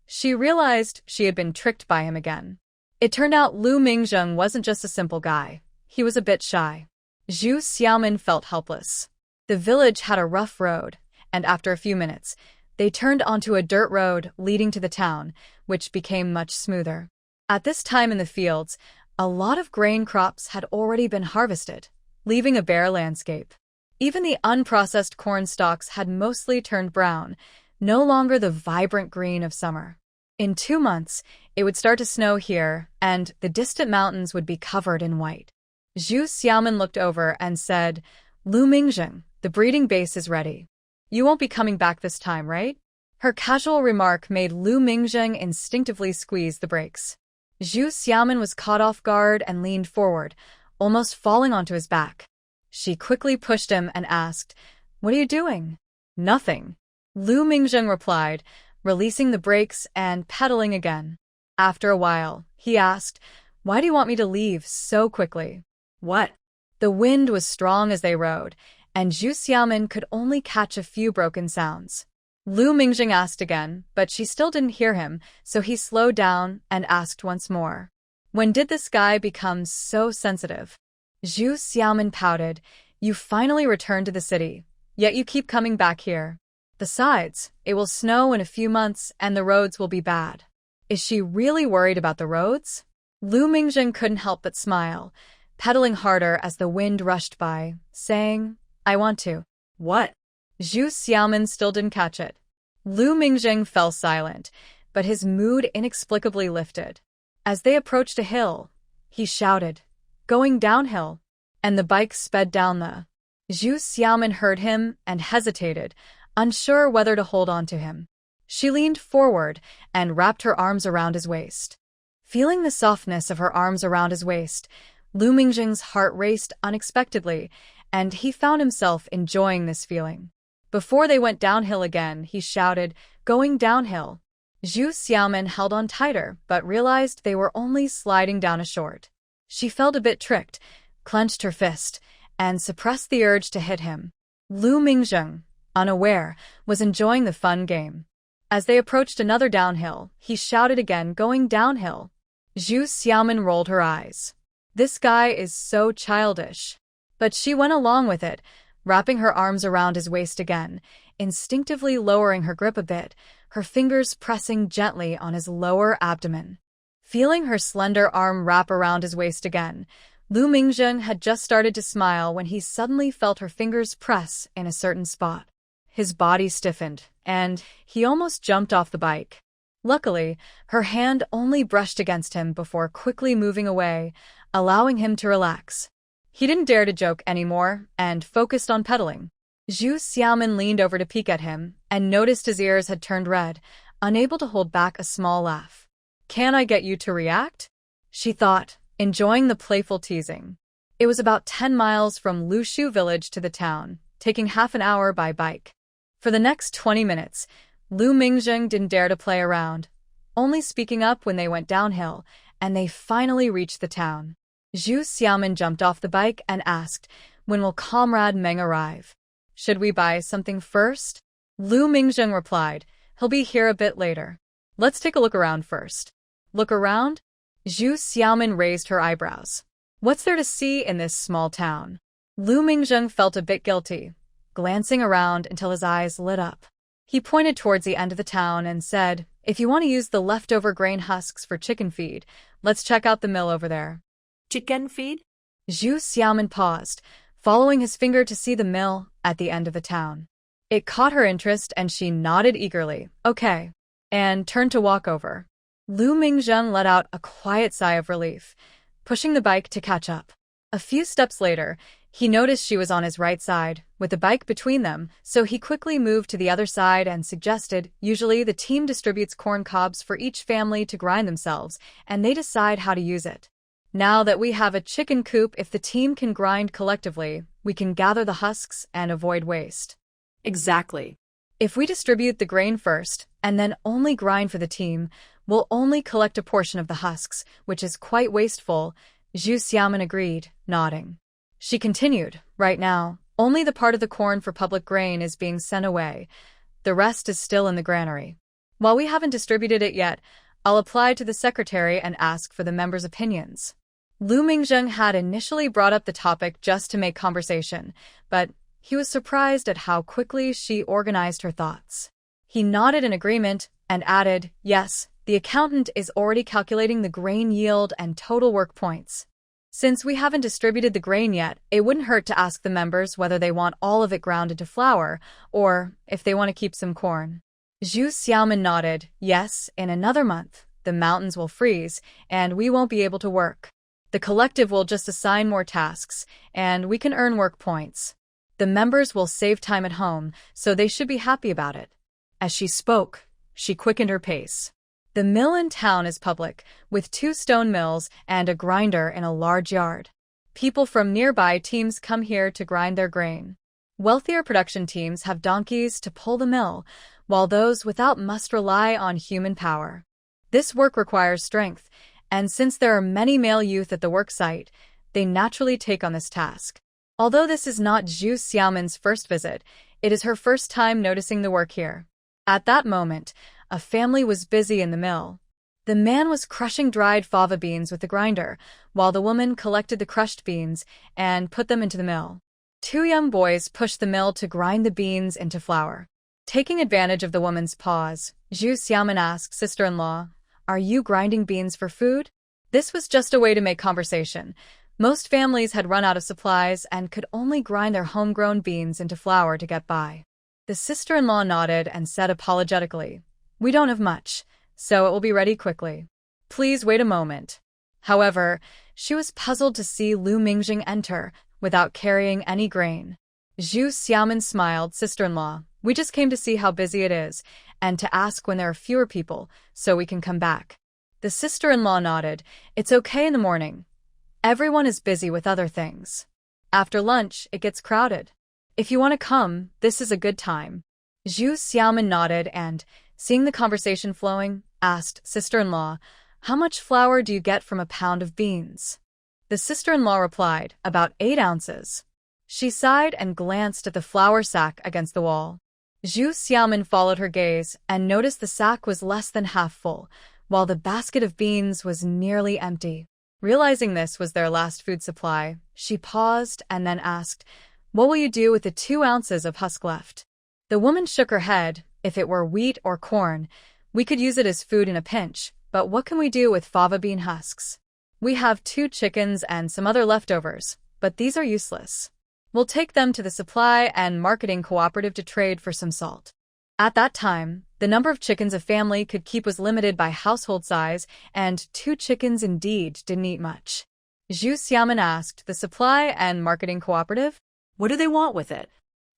She realized she had been tricked by him again. It turned out Lu Mingjing wasn't just a simple guy. He was a bit shy. Zhu Xiaoman felt helpless. The village had a rough road, and after a few minutes, they turned onto a dirt road leading to the town, which became much smoother. At this time in the fields, a lot of grain crops had already been harvested, leaving a bare landscape. Even the unprocessed corn stalks had mostly turned brown, no longer the vibrant green of summer. In 2 months, it would start to snow here, and the distant mountains would be covered in white. Zhu Xiaoman looked over and said, Lu Mingjing, the breeding base is ready. You won't be coming back this time, right? Her casual remark made Lu Mingjing instinctively squeeze the brakes. Zhu Xiaoman was caught off guard and leaned forward, almost falling onto his back. She quickly pushed him and asked, What are you doing? Nothing. Lu Mingjing replied, releasing the brakes and pedaling again. After a while, he asked, Why do you want me to leave so quickly? What? The wind was strong as they rode, and Zhu Xiaoman could only catch a few broken sounds. Lu Mingjing asked again, but she still didn't hear him, so he slowed down and asked once more. When did this guy become so sensitive? Zhu Xiaoman pouted, You finally returned to the city, yet you keep coming back here. Besides, it will snow in a few months and the roads will be bad. Is she really worried about the roads? Lu Mingjing couldn't help but smile, pedaling harder as the wind rushed by, saying, I want to. What? Zhu Xiaoman still didn't catch it. Lu Mingjing fell silent, but his mood inexplicably lifted. As they approached a hill, he shouted, Going downhill, and the bike sped down the. Zhu Xiaoman heard him and hesitated, unsure whether to hold on to him. She leaned forward and wrapped her arms around his waist. Feeling the softness of her arms around his waist, Lu Mingjing's heart raced unexpectedly, and he found himself enjoying this feeling. Before they went downhill again, he shouted, Going downhill. Zhu Xiaoman held on tighter, but realized they were only sliding down a short. She felt a bit tricked, clenched her fist, and suppressed the urge to hit him. Lu Mingzheng, unaware, was enjoying the fun game. As they approached another downhill, he shouted again, going downhill. Zhu Xiaomin rolled her eyes. This guy is so childish. But she went along with it, wrapping her arms around his waist again, instinctively lowering her grip a bit, her fingers pressing gently on his lower abdomen. Feeling her slender arm wrap around his waist again, Lu Mingzheng had just started to smile when he suddenly felt her fingers press in a certain spot. His body stiffened, and he almost jumped off the bike. Luckily, her hand only brushed against him before quickly moving away, allowing him to relax. He didn't dare to joke anymore and focused on pedaling. Zhu Xiaomin leaned over to peek at him and noticed his ears had turned red, unable to hold back a small laugh. "Can I get you to react?" she thought, enjoying the playful teasing. It was about 10 miles from Lushu village to the town, taking half an hour by bike. For the next 20 minutes, Lu Mingzheng didn't dare to play around, only speaking up when they went downhill, and they finally reached the town. Zhu Xiaomin jumped off the bike and asked, "When will Comrade Meng arrive? Should we buy something first?" Lu Mingzheng replied, "He'll be here a bit later. Let's take a look around first." "Look around?" Zhu Xiaomin raised her eyebrows. "What's there to see in this small town?" Lu Mingzheng felt a bit guilty, glancing around until his eyes lit up. He pointed towards the end of the town and said, "If you want to use the leftover grain husks for chicken feed, let's check out the mill over there." Chicken feed? Zhu Xiaomin paused, following his finger to see the mill at the end of the town. It caught her interest and she nodded eagerly, "Okay," and turned to walk over. Lu Mingzheng let out a quiet sigh of relief, pushing the bike to catch up. A few steps later, he noticed she was on his right side, with the bike between them, so he quickly moved to the other side and suggested, "Usually the team distributes corn cobs for each family to grind themselves, and they decide how to use it. Now that we have a chicken coop, if the team can grind collectively, we can gather the husks and avoid waste." Exactly. "If we distribute the grain first, and then only grind for the team, we'll only collect a portion of the husks, which is quite wasteful," Zhu Xiaomin agreed, nodding. She continued, "Right now, only the part of the corn for public grain is being sent away. The rest is still in the granary. While we haven't distributed it yet, I'll apply to the secretary and ask for the members' opinions." Lu Mingzheng had initially brought up the topic just to make conversation, but he was surprised at how quickly she organized her thoughts. He nodded in agreement and added, "Yes, the accountant is already calculating the grain yield and total work points. Since we haven't distributed the grain yet, it wouldn't hurt to ask the members whether they want all of it ground into flour, or if they want to keep some corn." Zhu Xiaomin nodded, "Yes, in another month, the mountains will freeze, and we won't be able to work. The collective will just assign more tasks, and we can earn work points. The members will save time at home, so they should be happy about it." As she spoke, she quickened her pace. The mill in town is public, with 2 stone mills and a grinder in a large yard. People from nearby teams come here to grind their grain. Wealthier production teams have donkeys to pull the mill, while those without must rely on human power. This work requires strength, and since there are many male youth at the work site, they naturally take on this task. Although this is not Zhu Xiaomin's first visit, it is her first time noticing the work here. At that moment, a family was busy in the mill. The man was crushing dried fava beans with the grinder, while the woman collected the crushed beans and put them into the mill. 2 young boys pushed the mill to grind the beans into flour. Taking advantage of the woman's pause, Zhu Xiaomin asked sister-in-law, "Are you grinding beans for food?" This was just a way to make conversation. Most families had run out of supplies and could only grind their homegrown beans into flour to get by. The sister-in-law nodded and said apologetically, "We don't have much, so it will be ready quickly. Please wait a moment." However, she was puzzled to see Lu Mingzheng enter without carrying any grain. Zhu Xiaomin smiled, "Sister-in-law, we just came to see how busy it is, and to ask when there are fewer people, so we can come back." The sister-in-law nodded, "It's okay in the morning. Everyone is busy with other things. After lunch, it gets crowded. If you want to come, this is a good time." Zhu Xiaomin nodded and, seeing the conversation flowing, asked, "Sister-in-law, how much flour do you get from a pound of beans?" The sister-in-law replied, "About 8 ounces." She sighed and glanced at the flour sack against the wall. Zhu Xiaomin followed her gaze and noticed the sack was less than half full, while the basket of beans was nearly empty. Realizing this was their last food supply, she paused and then asked, "What will you do with the 2 ounces of husk left?" The woman shook her head. "If it were wheat or corn, we could use it as food in a pinch, but what can we do with fava bean husks? We have 2 chickens and some other leftovers, but these are useless. We'll take them to the supply and marketing cooperative to trade for some salt." At that time, the number of chickens a family could keep was limited by household size, and 2 chickens indeed didn't eat much. Zhu Xiaomin asked, "The supply and marketing cooperative? What do they want with it?"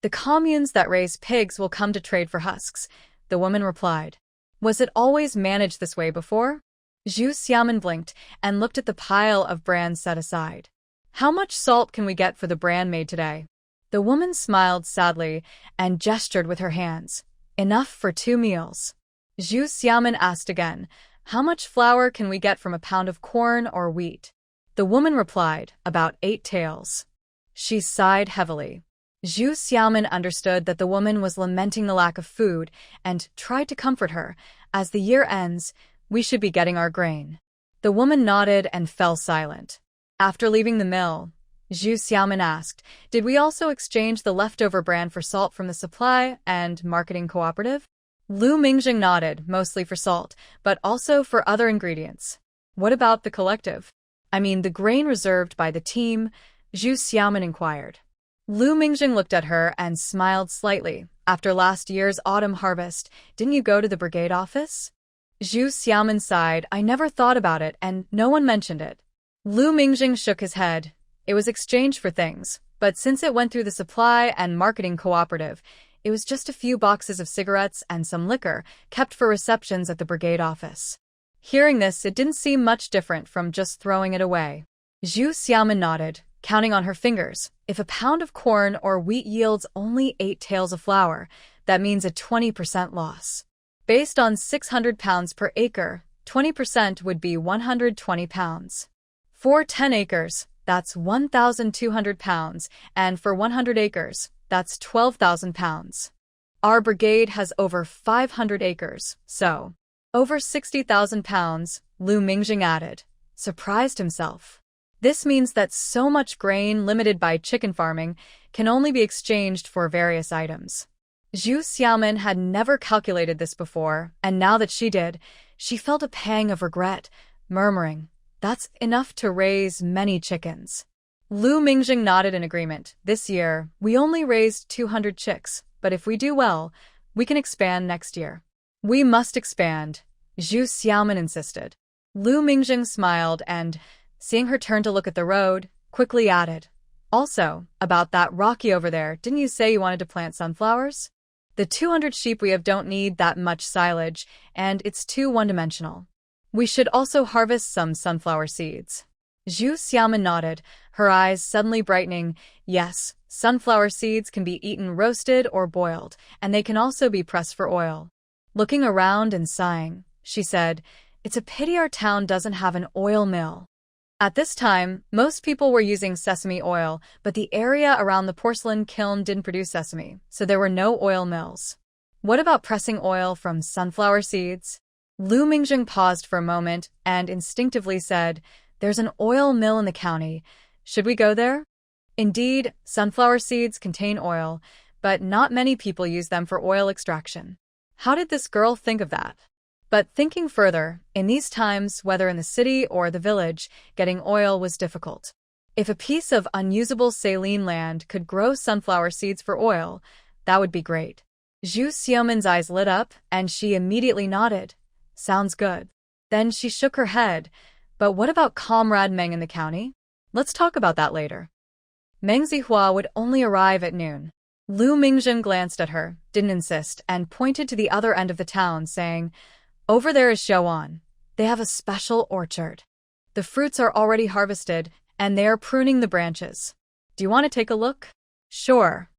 "The communes that raise pigs will come to trade for husks," the woman replied. "Was it always managed this way before?" Zhu Xiaomin blinked and looked at the pile of bran set aside. "How much salt can we get for the bran made today?" The woman smiled sadly and gestured with her hands. "Enough for 2 meals." Zhu Xiaomin asked again, "How much flour can we get from a pound of corn or wheat?" The woman replied, "About 8 taels." She sighed heavily. Zhu Xiaomin understood that the woman was lamenting the lack of food and tried to comfort her. "As the year ends, we should be getting our grain." The woman nodded and fell silent. After leaving the mill, Zhu Xiaomin asked, "Did we also exchange the leftover bran for salt from the supply and marketing cooperative?" Lu Mingjing nodded, "Mostly for salt, but also for other ingredients." "What about the collective? I mean the grain reserved by the team?" Zhu Xiaomin inquired. Lu Mingjing looked at her and smiled slightly. "After last year's autumn harvest, didn't you go to the brigade office?" Zhu Xiaomin sighed. "I never thought about it, and no one mentioned it." Lu Mingjing shook his head. "It was exchanged for things, but since it went through the supply and marketing cooperative, it was just a few boxes of cigarettes and some liquor kept for receptions at the brigade office." Hearing this, it didn't seem much different from just throwing it away. Zhu Xiaomin nodded, counting on her fingers. "If a pound of corn or wheat yields only 8 taels of flour, that means a 20% loss. Based on 600 pounds per acre, 20% would be 120 pounds. For 10 acres, that's 1,200 pounds, and for 100 acres, that's 12,000 pounds. Our brigade has over 500 acres, so over 60,000 pounds, Lu Mingjing added, surprised himself. This means that so much grain limited by chicken farming can only be exchanged for various items. Zhu Xiaomin had never calculated this before, and now that she did, she felt a pang of regret, murmuring, "That's enough to raise many chickens." Lu Mingjing nodded in agreement. "This year, we only raised 200 chicks, but if we do well, we can expand next year." "We must expand," Zhu Xiaomin insisted. Lu Mingjing smiled and, seeing her turn to look at the road, quickly added, "Also, about that Rocky over there, didn't you say you wanted to plant sunflowers? The 200 sheep we have don't need that much silage, and it's too one-dimensional. We should also harvest some sunflower seeds." Zhu Xiaomin nodded, her eyes suddenly brightening. "Yes, sunflower seeds can be eaten roasted or boiled, and they can also be pressed for oil." Looking around and sighing, she said, "It's a pity our town doesn't have an oil mill." At this time, most people were using sesame oil, but the area around the porcelain kiln didn't produce sesame, so there were no oil mills. "What about pressing oil from sunflower seeds?" Lu Mingjing paused for a moment and instinctively said, "There's an oil mill in the county. Should we go there?" Indeed, sunflower seeds contain oil, but not many people use them for oil extraction. How did this girl think of that? But thinking further, in these times, whether in the city or the village, getting oil was difficult. If a piece of unusable saline land could grow sunflower seeds for oil, that would be great. Zhu Xiaomin's eyes lit up, and she immediately nodded. "Sounds good." Then she shook her head. "But what about Comrade Meng in the county? Let's talk about that later." Meng Zihua would only arrive at noon. Lu Mingjing glanced at her, didn't insist, and pointed to the other end of the town, saying, "Over there is Xiaoan. They have a special orchard. The fruits are already harvested, and they are pruning the branches. Do you want to take a look?" "Sure."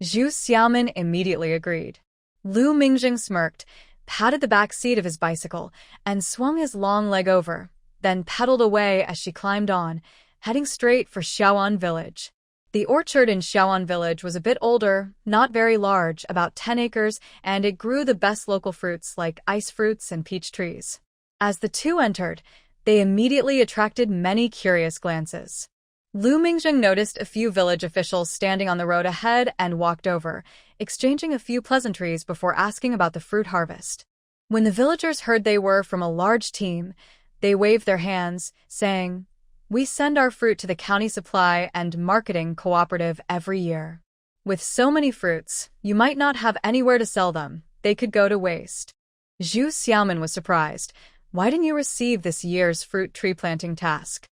Zhu Xiaomin immediately agreed. Lu Mingjing smirked, patted the back seat of his bicycle, and swung his long leg over, then pedaled away as she climbed on, heading straight for Xiaoan village. The orchard in Xiaoan village was a bit older, not very large, about 10 acres, and it grew the best local fruits like ice fruits and peach trees. As the two entered, they immediately attracted many curious glances. Lu Mingjing noticed a few village officials standing on the road ahead and walked over, exchanging a few pleasantries before asking about the fruit harvest. When the villagers heard they were from a large team, they waved their hands, saying, "We send our fruit to the county supply and marketing cooperative every year. With so many fruits, you might not have anywhere to sell them. They could go to waste." Zhu Xiaoman was surprised. "Why didn't you receive this year's fruit tree planting task?"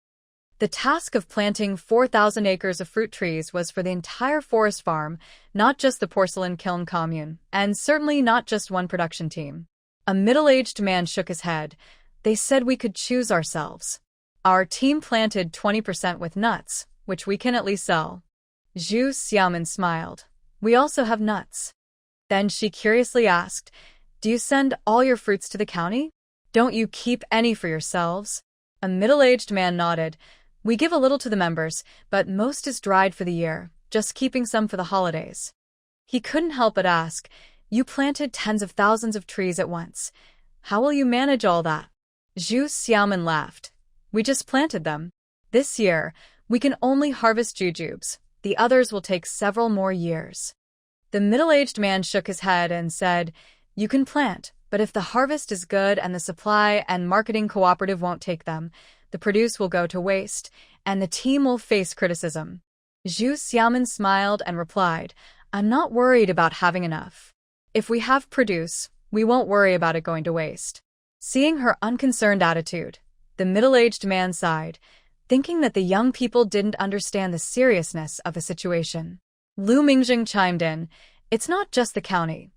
The task of planting 4,000 acres of fruit trees was for the entire forest farm, not just the porcelain kiln commune, and certainly not just one production team. A middle-aged man shook his head. "They said we could choose ourselves. Our team planted 20% with nuts, which we can at least sell." Zhu Xiaoman smiled. "We also have nuts." Then she curiously asked, "Do you send all your fruits to the county? Don't you keep any for yourselves?" A middle-aged man nodded. "We give a little to the members, but most is dried for the year, just keeping some for the holidays." He couldn't help but ask, "You planted tens of thousands of trees at once. How will you manage all that?" Zhu Xiaoman laughed. "We just planted them. This year, we can only harvest jujubes. The others will take several more years." The middle-aged man shook his head and said, "You can plant, but if the harvest is good and the supply and marketing cooperative won't take them, the produce will go to waste, and the team will face criticism." Zhu Xiaoman smiled and replied, "I'm not worried about having enough. If we have produce, we won't worry about it going to waste." Seeing her unconcerned attitude, the middle-aged man sighed, thinking that the young people didn't understand the seriousness of the situation. Lu Mingjing chimed in, "It's not just the county.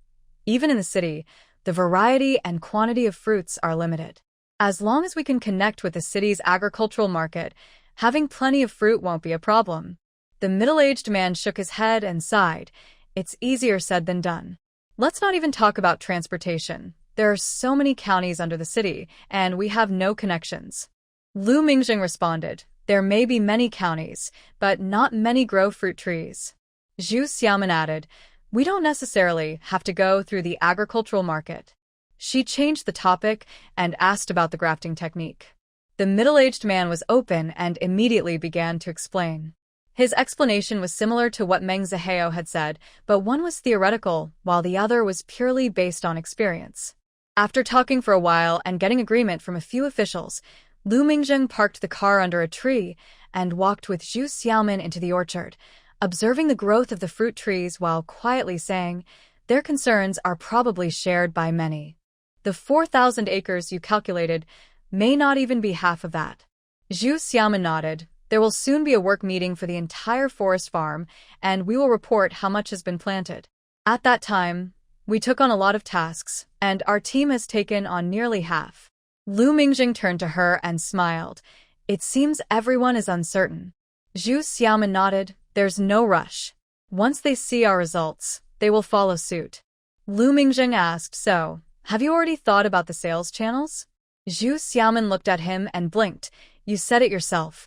Even in the city, the variety and quantity of fruits are limited. As long as we can connect with the city's agricultural market, having plenty of fruit won't be a problem." The middle-aged man shook his head and sighed. "It's easier said than done. Let's not even talk about transportation. There are so many counties under the city, and we have no connections." Lu Mingjing responded, "There may be many counties, but not many grow fruit trees." Zhu Xiaoman added, "We don't necessarily have to go through the agricultural market." She changed the topic and asked about the grafting technique. The middle-aged man was open and immediately began to explain. His explanation was similar to what Meng Zihao had said, but one was theoretical, while the other was purely based on experience. After talking for a while and getting agreement from a few officials, Lu Mingjing parked the car under a tree and walked with Zhu Xiaoman into the orchard, observing the growth of the fruit trees while quietly saying, "Their concerns are probably shared by many. The 4,000 acres you calculated may not even be half of that." Zhu Xiaoman nodded. "There will soon be a work meeting for the entire forest farm, and we will report how much has been planted. At that time, we took on a lot of tasks, and our team has taken on nearly half." Lu Mingjing turned to her and smiled. "It seems everyone is uncertain." Zhu Xiaoman nodded. "There's no rush. Once they see our results, they will follow suit." Lu Mingjing asked, "So, have you already thought about the sales channels?" Zhu Xiaoman looked at him and blinked. "You said it yourself.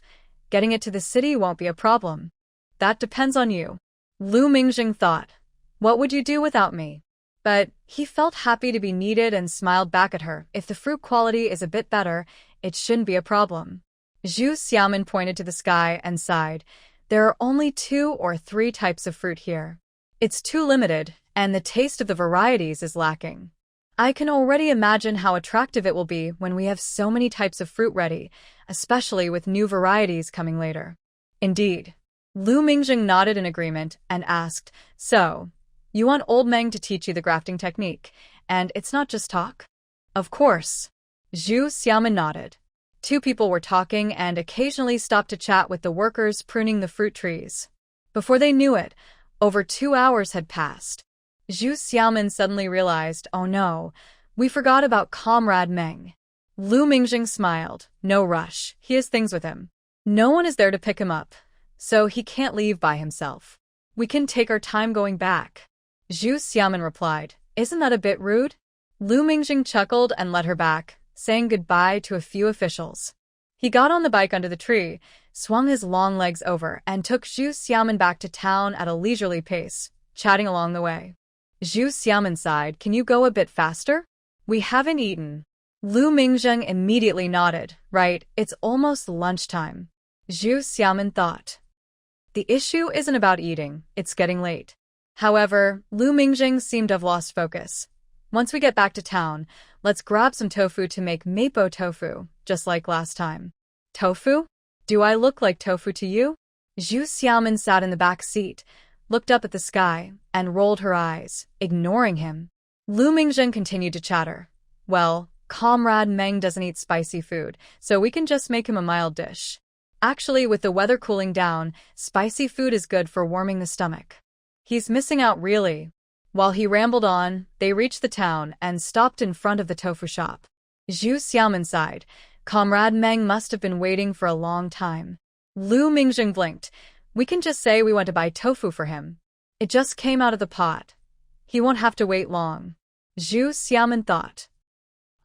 Getting it to the city won't be a problem." "That depends on you." Lu Mingjing thought, "What would you do without me?" But he felt happy to be needed and smiled back at her. If the fruit quality is a bit better, it shouldn't be a problem. Zhu Xiaoman pointed to the sky and sighed. "There are only 2 or 3 types of fruit here. It's too limited, and the taste of the varieties is lacking. I can already imagine how attractive it will be when we have so many types of fruit ready, especially with new varieties coming later." "Indeed." Lu Mingjing nodded in agreement and asked, "So, you want old Meng to teach you the grafting technique, and it's not just talk?" "Of course." Zhu Xiaoman nodded. 2 people were talking and occasionally stopped to chat with the workers pruning the fruit trees. Before they knew it, over 2 hours had passed. Zhu Xiaoman suddenly realized, "Oh no, we forgot about Comrade Meng." Lu Mingjing smiled. "No rush, he has things with him. No one is there to pick him up, so he can't leave by himself. We can take our time going back." Zhu Xiaoman replied, "Isn't that a bit rude?" Lu Mingjing chuckled and led her back, saying goodbye to a few officials. He got on the bike under the tree, swung his long legs over, and took Zhu Xiaomin back to town at a leisurely pace, chatting along the way. Zhu Xiaomin sighed, "Can you go a bit faster? We haven't eaten." Lu Mingzheng immediately nodded. "Right, it's almost lunchtime." Zhu Xiaomin thought. The issue isn't about eating, it's getting late. However, Lu Mingzheng seemed to have lost focus. "Once we get back to town, let's grab some tofu to make mapo tofu, just like last time." "Tofu? Do I look like tofu to you?" Zhu Xiaomin sat in the back seat, looked up at the sky, and rolled her eyes, ignoring him. Lu Mingzheng continued to chatter. "Well, Comrade Meng doesn't eat spicy food, so we can just make him a mild dish. Actually, with the weather cooling down, spicy food is good for warming the stomach. He's missing out really." While he rambled on, they reached the town and stopped in front of the tofu shop. Zhu Xiaomin sighed. Comrade Meng must have been waiting for a long time. Lu Mingzheng blinked. "We can just say we want to buy tofu for him. It just came out of the pot. He won't have to wait long." Zhu Xiaomin thought.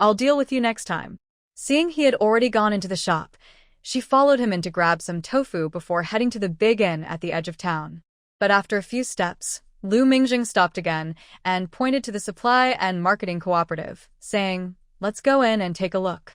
"I'll deal with you next time." Seeing he had already gone into the shop, she followed him in to grab some tofu before heading to the big inn at the edge of town. But after a few steps, Lu Mingzheng stopped again and pointed to the supply and marketing cooperative, saying, "Let's go in and take a look."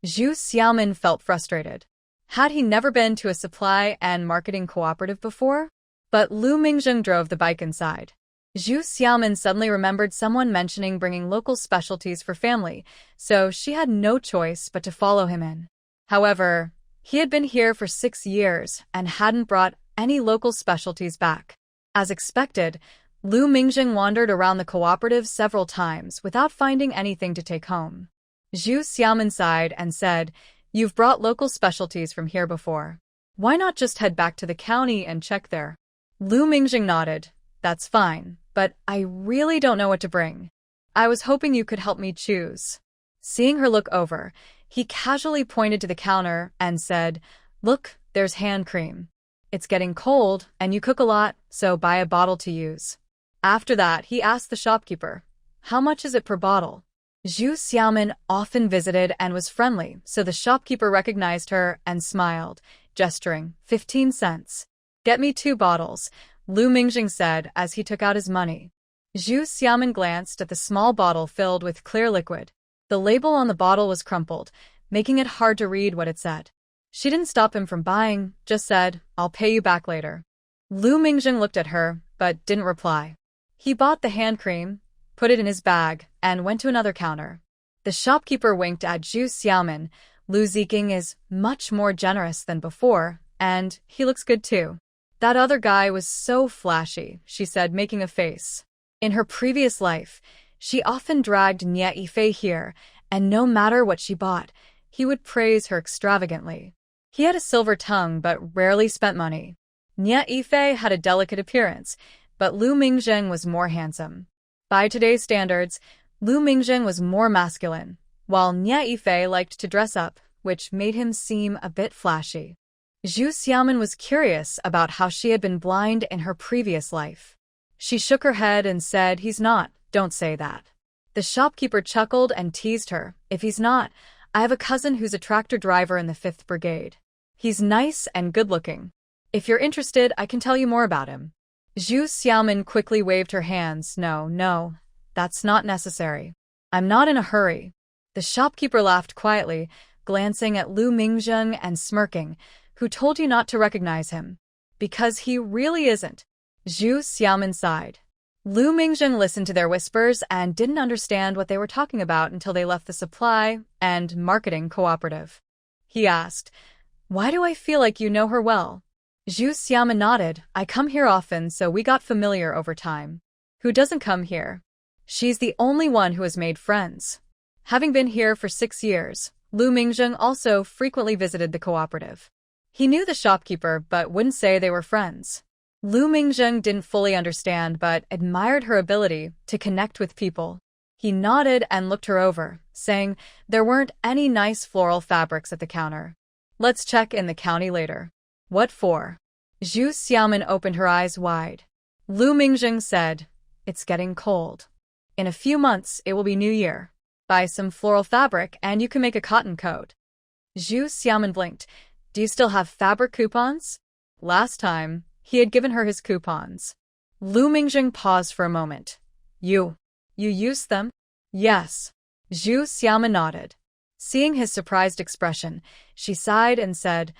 Zhu Xiaomin felt frustrated. Had he never been to a supply and marketing cooperative before? But Lu Mingzheng drove the bike inside. Zhu Xiaomin suddenly remembered someone mentioning bringing local specialties for family, so she had no choice but to follow him in. However, he had been here for 6 years and hadn't brought any local specialties back. As expected, Lu Mingzheng wandered around the cooperative several times without finding anything to take home. Zhu Xiaomin sighed and said, "You've brought local specialties from here before. Why not just head back to the county and check there?" Lu Mingzheng nodded. "That's fine, but I really don't know what to bring. I was hoping you could help me choose." Seeing her look over, he casually pointed to the counter and said, "Look, there's hand cream. It's getting cold, and you cook a lot, so buy a bottle to use." After that, he asked the shopkeeper, "How much is it per bottle?" Zhu Xiaomin often visited and was friendly, so the shopkeeper recognized her and smiled, gesturing, 15 cents. "Get me 2 bottles, Lu Mingzheng said as he took out his money. Zhu Xiaomin glanced at the small bottle filled with clear liquid. The label on the bottle was crumpled, making it hard to read what it said. She didn't stop him from buying, just said, "I'll pay you back later." Lu Mingzheng looked at her, but didn't reply. He bought the hand cream, put it in his bag, and went to another counter. The shopkeeper winked at Zhu Xiaomin. "Lu Ziking is much more generous than before, and he looks good too." "That other guy was so flashy," she said, making a face. In her previous life, she often dragged Nie Yifei here, and no matter what she bought, he would praise her extravagantly. He had a silver tongue but rarely spent money. Nie Yifei had a delicate appearance, but Lu Mingzheng was more handsome. By today's standards, Lu Mingzheng was more masculine, while Nie Yifei liked to dress up, which made him seem a bit flashy. Zhu Xiaomin was curious about how she had been blind in her previous life. She shook her head and said, "He's not, don't say that." The shopkeeper chuckled and teased her, "If he's not, I have a cousin who's a tractor driver in the 5th Brigade. He's nice and good-looking. If you're interested, I can tell you more about him." Zhu Xiaomin quickly waved her hands. No, that's not necessary. I'm not in a hurry." The shopkeeper laughed quietly, glancing at Lu Mingzheng and smirking. "Who told you not to recognize him?" "Because he really isn't." Zhu Xiaomin sighed. Lu Mingzheng listened to their whispers and didn't understand what they were talking about until they left the supply and marketing cooperative. He asked, "Why do I feel like you know her well?" Zhu Xiaomin nodded. "I come here often, so we got familiar over time." "Who doesn't come here?" "She's the only one who has made friends." Having been here for 6 years, Lu Mingzheng also frequently visited the cooperative. He knew the shopkeeper but wouldn't say they were friends. Lu Mingzheng didn't fully understand but admired her ability to connect with people. He nodded and looked her over, saying there weren't any nice floral fabrics at the counter. "Let's check in the county later." "What for?" Zhu Xiaomin opened her eyes wide. Lu Mingzheng said, "It's getting cold. In a few months it will be New Year. Buy some floral fabric and you can make a cotton coat." Zhu Xiaoman blinked. Do you still have fabric coupons? Last time, he had given her his coupons. Lu Mingjing paused for a moment. You used them? Yes. Zhu Xiaoman nodded. Seeing his surprised expression, she sighed and said,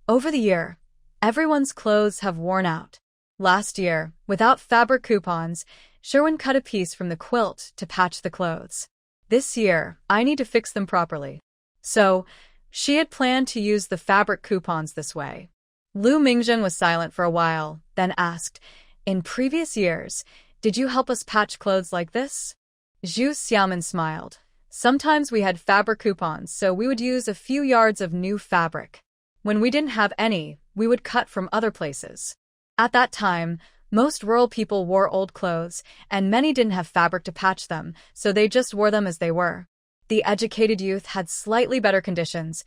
over the year, everyone's clothes have worn out. Last year, without fabric coupons, Sherwin cut a piece from the quilt to patch the clothes. This year, I need to fix them properly. So, she had planned to use the fabric coupons this way. Lu Mingjing was silent for a while, then asked, in previous years, did you help us patch clothes like this? Zhu Xiaoman smiled. Sometimes we had fabric coupons, so we would use a few yards of new fabric. When we didn't have any, we would cut from other places. At that time, most rural people wore old clothes, and many didn't have fabric to patch them, so they just wore them as they were. The educated youth had slightly better conditions.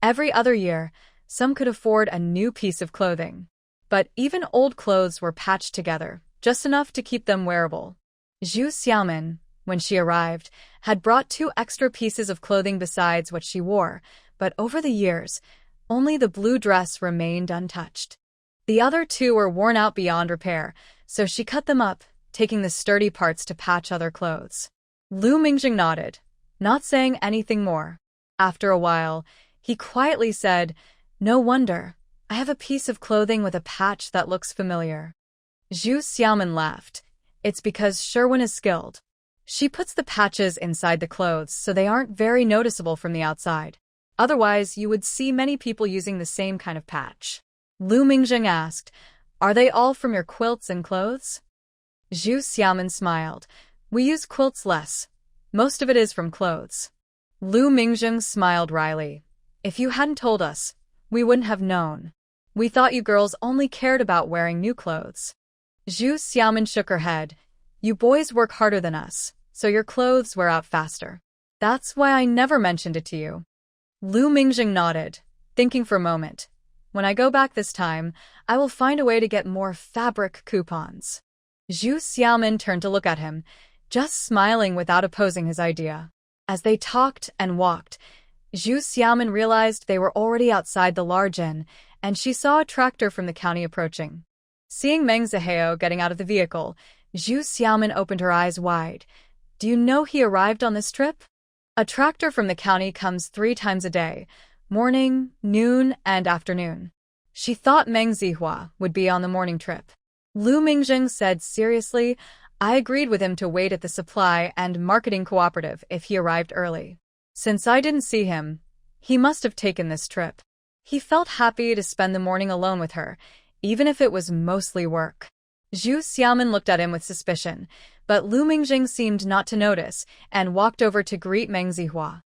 Every other year, some could afford a new piece of clothing. But even old clothes were patched together, just enough to keep them wearable. Zhu Xiaoman, when she arrived, had brought 2 extra pieces of clothing besides what she wore, but over the years, only the blue dress remained untouched. The other 2 were worn out beyond repair, so she cut them up, taking the sturdy parts to patch other clothes. Lu Mingjing nodded, not saying anything more. After a while, he quietly said, no wonder, I have a piece of clothing with a patch that looks familiar. Zhu Xiaoman laughed. It's because Sherwin is skilled. She puts the patches inside the clothes so they aren't very noticeable from the outside. Otherwise, you would see many people using the same kind of patch. Lu Mingjing asked, are they all from your quilts and clothes? Zhu Xiaoman smiled. We use quilts less. Most of it is from clothes. Lu Mingjing smiled wryly. If you hadn't told us, we wouldn't have known. We thought you girls only cared about wearing new clothes. Zhu Xiaoman shook her head. You boys work harder than us, so your clothes wear out faster. That's why I never mentioned it to you. Lu Mingjing nodded, thinking for a moment. When I go back this time, I will find a way to get more fabric coupons. Zhu Xiaoman turned to look at him, just smiling without opposing his idea. As they talked and walked, Zhu Xiaoman realized they were already outside the large inn, and she saw a tractor from the county approaching. Seeing Meng Zihao getting out of the vehicle, Zhu Xiaoman opened her eyes wide. Do you know he arrived on this trip? A tractor from the county comes 3 times a day, morning, noon, and afternoon. She thought Meng Zihua would be on the morning trip. Lu Mingjing said seriously, I agreed with him to wait at the supply and marketing cooperative if he arrived early. Since I didn't see him, he must have taken this trip. He felt happy to spend the morning alone with her, even if it was mostly work. Zhu Xiaoman looked at him with suspicion, but Lu Mingjing seemed not to notice and walked over to greet Meng Zihua.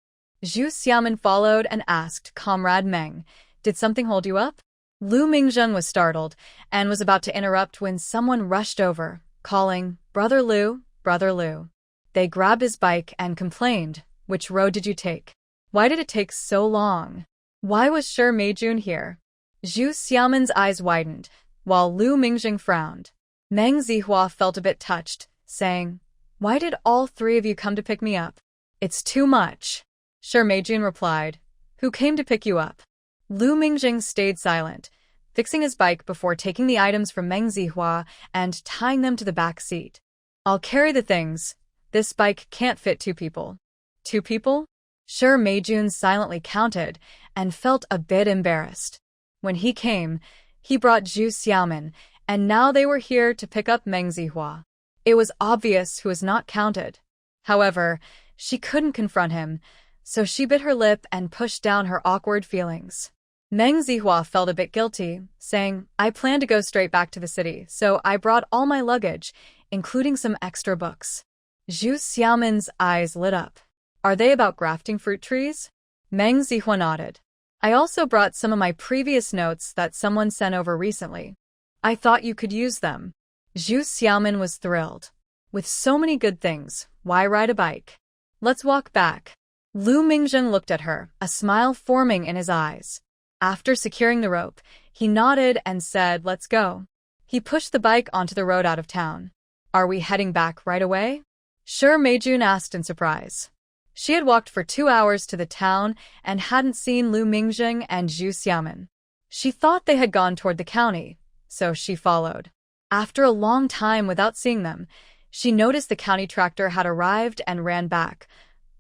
Zhu Xiaoman followed and asked Comrade Meng, did something hold you up? Lu Mingjing was startled and was about to interrupt when someone rushed over, calling, Brother Lu, Brother Lu. They grabbed his bike and complained, which road did you take? Why did it take so long? Why was Shi Meijun here? Zhu Xiaoman's eyes widened, while Lu Mingjing frowned. Meng Zihua felt a bit touched, saying, why did all 3 of you come to pick me up? It's too much. Shi Meijun replied, who came to pick you up? Lu Mingjing stayed silent, fixing his bike before taking the items from Meng Zihua and tying them to the back seat. I'll carry the things. This bike can't fit 2 people. 2 people? Shi Meijun silently counted and felt a bit embarrassed. When he came, he brought Zhu Xiaoman, and now they were here to pick up Meng Zihua. It was obvious who was not counted. However, she couldn't confront him, so she bit her lip and pushed down her awkward feelings. Meng Zihua felt a bit guilty, saying, I plan to go straight back to the city, so I brought all my luggage, including some extra books. Zhu Xiaoman's eyes lit up. Are they about grafting fruit trees? Meng Zihua nodded. I also brought some of my previous notes that someone sent over recently. I thought you could use them. Zhu Xiaoman was thrilled. With so many good things, why ride a bike? Let's walk back. Lu Mingjing looked at her, a smile forming in his eyes. After securing the rope, he nodded and said, let's go. He pushed the bike onto the road out of town. Are we heading back right away? Shi Meijun asked in surprise. She had walked for 2 hours to the town and hadn't seen Lu Mingjing and Zhu Xiaomin. She thought they had gone toward the county, so she followed. After a long time without seeing them, she noticed the county tractor had arrived and ran back,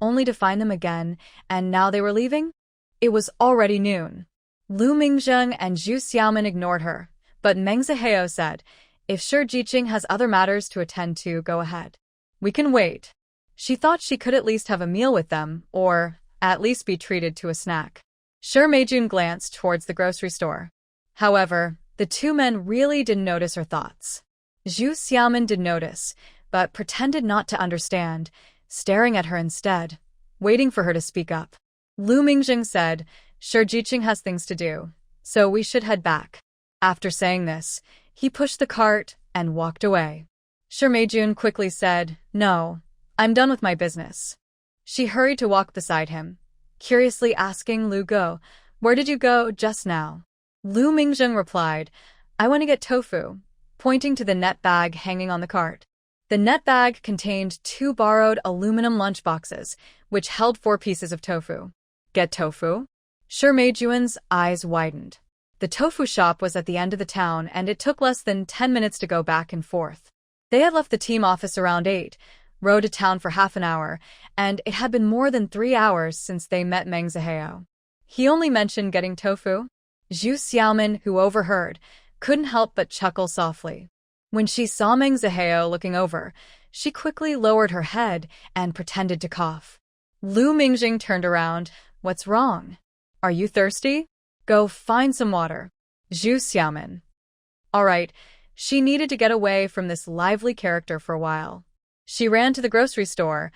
only to find them again, and now they were leaving? It was already noon. Lu Mingjing and Zhu Xiaomin ignored her, but Meng Zihao said, "If Shi Jiqing has other matters to attend to, go ahead. We can wait." She thought she could at least have a meal with them, or at least be treated to a snack. Shi Meijun glanced towards the grocery store. However, the two men really didn't notice her thoughts. Zhu Xiaomin did notice, but pretended not to understand, staring at her instead, waiting for her to speak up. Lu Mingjing said, "Shi Jiqing has things to do, so we should head back." After saying this, he pushed the cart and walked away. Shi Meijun quickly said, "No, I'm done with my business." She hurried to walk beside him, curiously asking Lu Go, "Where did you go just now?" Lu Mingjing replied, "I want to get tofu," pointing to the net bag hanging on the cart. The net bag contained 2 borrowed aluminum lunchboxes, which held 4 pieces of tofu. Get tofu? Shi Meijun's eyes widened. The tofu shop was at the end of the town, and it took less than 10 minutes to go back and forth. They had left the team office around 8, rode to town for half an hour, and it had been more than 3 hours since they met Meng Zihao. He only mentioned getting tofu. Zhu Xiaomin, who overheard, couldn't help but chuckle softly. When she saw Meng Zihao looking over, she quickly lowered her head and pretended to cough. Lu Mingjing turned around. "What's wrong? Are you thirsty? Go find some water." Zhu Xiaomin. All right, she needed to get away from this lively character for a while. She ran to the grocery store,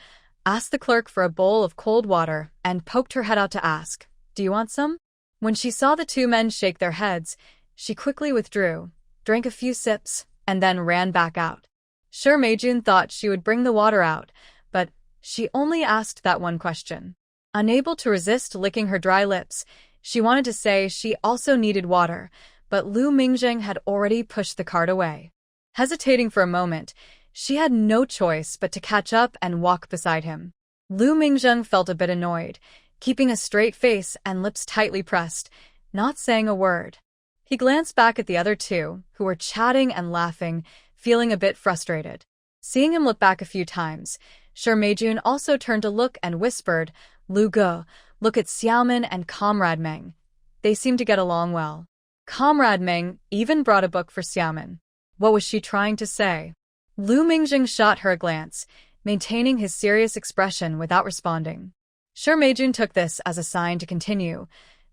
asked the clerk for a bowl of cold water, and poked her head out to ask, "Do you want some?" When she saw the two men shake their heads, she quickly withdrew, drank a few sips, and then ran back out. Shi Meijun thought she would bring the water out, but she only asked that one question. Unable to resist licking her dry lips, she wanted to say she also needed water, but Lu Mingjing had already pushed the cart away. Hesitating for a moment, she had no choice but to catch up and walk beside him. Lu Mingjing felt a bit annoyed, keeping a straight face and lips tightly pressed, not saying a word. He glanced back at the other two, who were chatting and laughing, feeling a bit frustrated. Seeing him look back a few times, Shi Meijun also turned to look and whispered, "Lu Ge, look at Xiaomin and Comrade Meng. They seem to get along well." Comrade Meng even brought a book for Xiaomin. What was she trying to say? Lu Mingjing shot her a glance, maintaining his serious expression without responding. Shi Meijun took this as a sign to continue,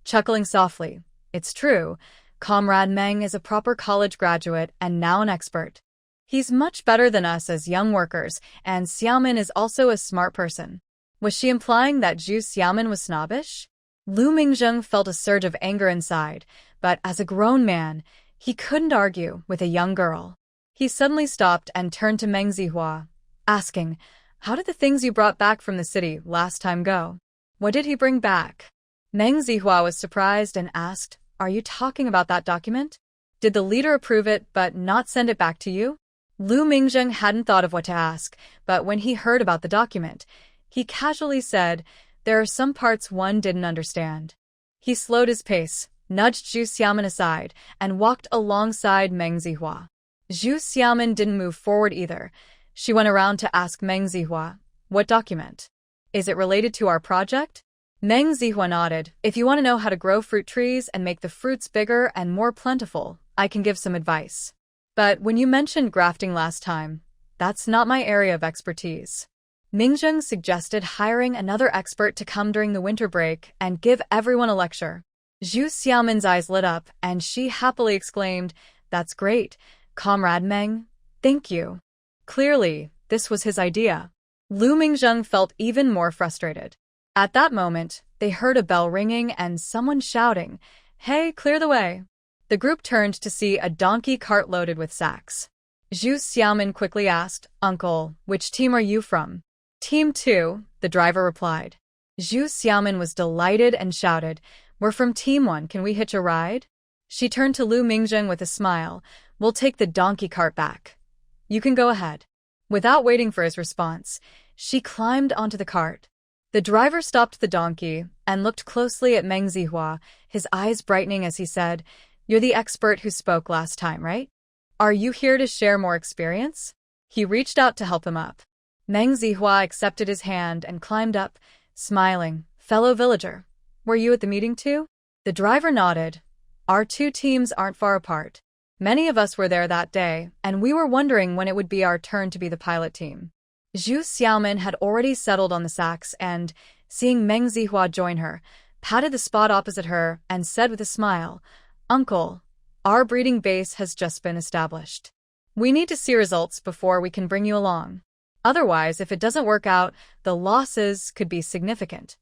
chuckling softly. "It's true. Comrade Meng is a proper college graduate and now an expert. He's much better than us as young workers, and Xiaomin is also a smart person." Was she implying that Zhu Xiaomin was snobbish? Lu Mingjing felt a surge of anger inside, but as a grown man, he couldn't argue with a young girl. He suddenly stopped and turned to Meng Zihua, asking, "How did the things you brought back from the city last time go? What did he bring back?" Meng Zihua was surprised and asked, "Are you talking about that document? Did the leader approve it but not send it back to you?" Lu Mingjing hadn't thought of what to ask, but when he heard about the document, he casually said, "There are some parts one didn't understand." He slowed his pace, nudged Zhu Xiaomin aside, and walked alongside Meng Zihua. Zhu Xiaomin didn't move forward either. She went around to ask Meng Zihua, "What document? Is it related to our project?" Meng Zihua nodded. "If you want to know how to grow fruit trees and make the fruits bigger and more plentiful, I can give some advice. But when you mentioned grafting last time, that's not my area of expertise." Mingjing suggested hiring another expert to come during the winter break and give everyone a lecture. Zhu Xiaomin's eyes lit up, and she happily exclaimed, "That's great, Comrade Meng. Thank you." Clearly, this was his idea. Lu Mingjing felt even more frustrated. At that moment, they heard a bell ringing and someone shouting, "Hey, clear the way." The group turned to see a donkey cart loaded with sacks. Zhu Xiaomin quickly asked, "Uncle, which team are you from?" "Team 2, the driver replied. Zhu Xiaomin was delighted and shouted, "We're from Team 1, can we hitch a ride?" She turned to Lu Mingjing with a smile, "We'll take the donkey cart back. You can go ahead." Without waiting for his response, she climbed onto the cart. The driver stopped the donkey and looked closely at Meng Zihua, his eyes brightening as he said, "You're the expert who spoke last time, right? Are you here to share more experience?" He reached out to help him up. Meng Zihua accepted his hand and climbed up, smiling. "Fellow villager, were you at the meeting too?" The driver nodded. "Our two teams aren't far apart. Many of us were there that day, and we were wondering when it would be our turn to be the pilot team." Zhu Xiaomin had already settled on the sacks and, seeing Meng Zihua join her, patted the spot opposite her and said with a smile, "Uncle, our breeding base has just been established. We need to see results before we can bring you along. Otherwise, if it doesn't work out, the losses could be significant."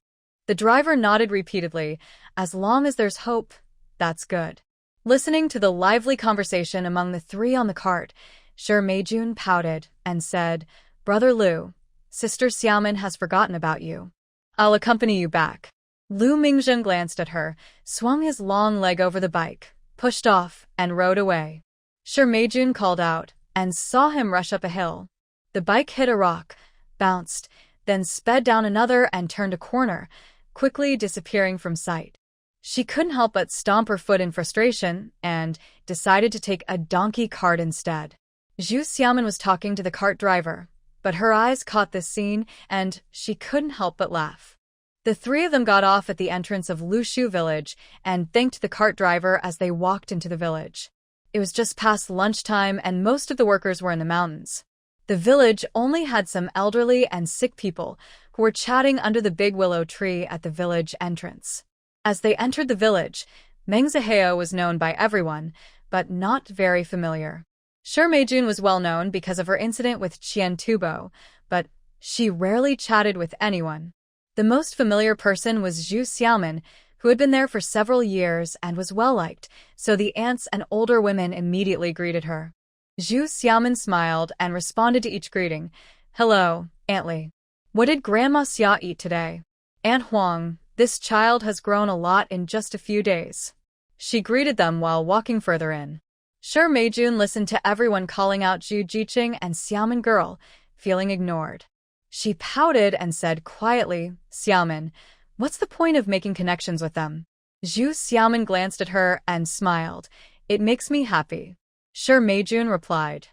The driver nodded repeatedly. "As long as there's hope, that's good." Listening to the lively conversation among the three on the cart, Shi Meijun pouted and said, "Brother Liu, Sister Xiaomin has forgotten about you. I'll accompany you back." Lu Mingzheng glanced at her, swung his long leg over the bike, pushed off, and rode away. Shi Meijun called out and saw him rush up a hill. The bike hit a rock, bounced, then sped down another and turned a corner, quickly disappearing from sight. She couldn't help but stomp her foot in frustration and decided to take a donkey cart instead. Zhu Xiaomin was talking to the cart driver, but her eyes caught this scene and she couldn't help but laugh. The three of them got off at the entrance of Lushu village and thanked the cart driver as they walked into the village. It was just past lunchtime and most of the workers were in the mountains. The village only had some elderly and sick people who were chatting under the big willow tree at the village entrance. As they entered the village, Meng Zihao was known by everyone, but not very familiar. Shi Meijun was well known because of her incident with Qian Tubo, but she rarely chatted with anyone. The most familiar person was Zhu Xiaomin, who had been there for several years and was well-liked, so the aunts and older women immediately greeted her. Zhu Xiaomin smiled and responded to each greeting. "Hello, Aunt Li. What did Grandma Xia eat today? Aunt Huang, this child has grown a lot in just a few days." She greeted them while walking further in. Shi Meijun listened to everyone calling out Zhu Jiqing and Xiaomin girl, feeling ignored. She pouted and said quietly, "Xiaomin, what's the point of making connections with them?" Zhu Xiaomin glanced at her and smiled. "It makes me happy." Shi Meijun replied.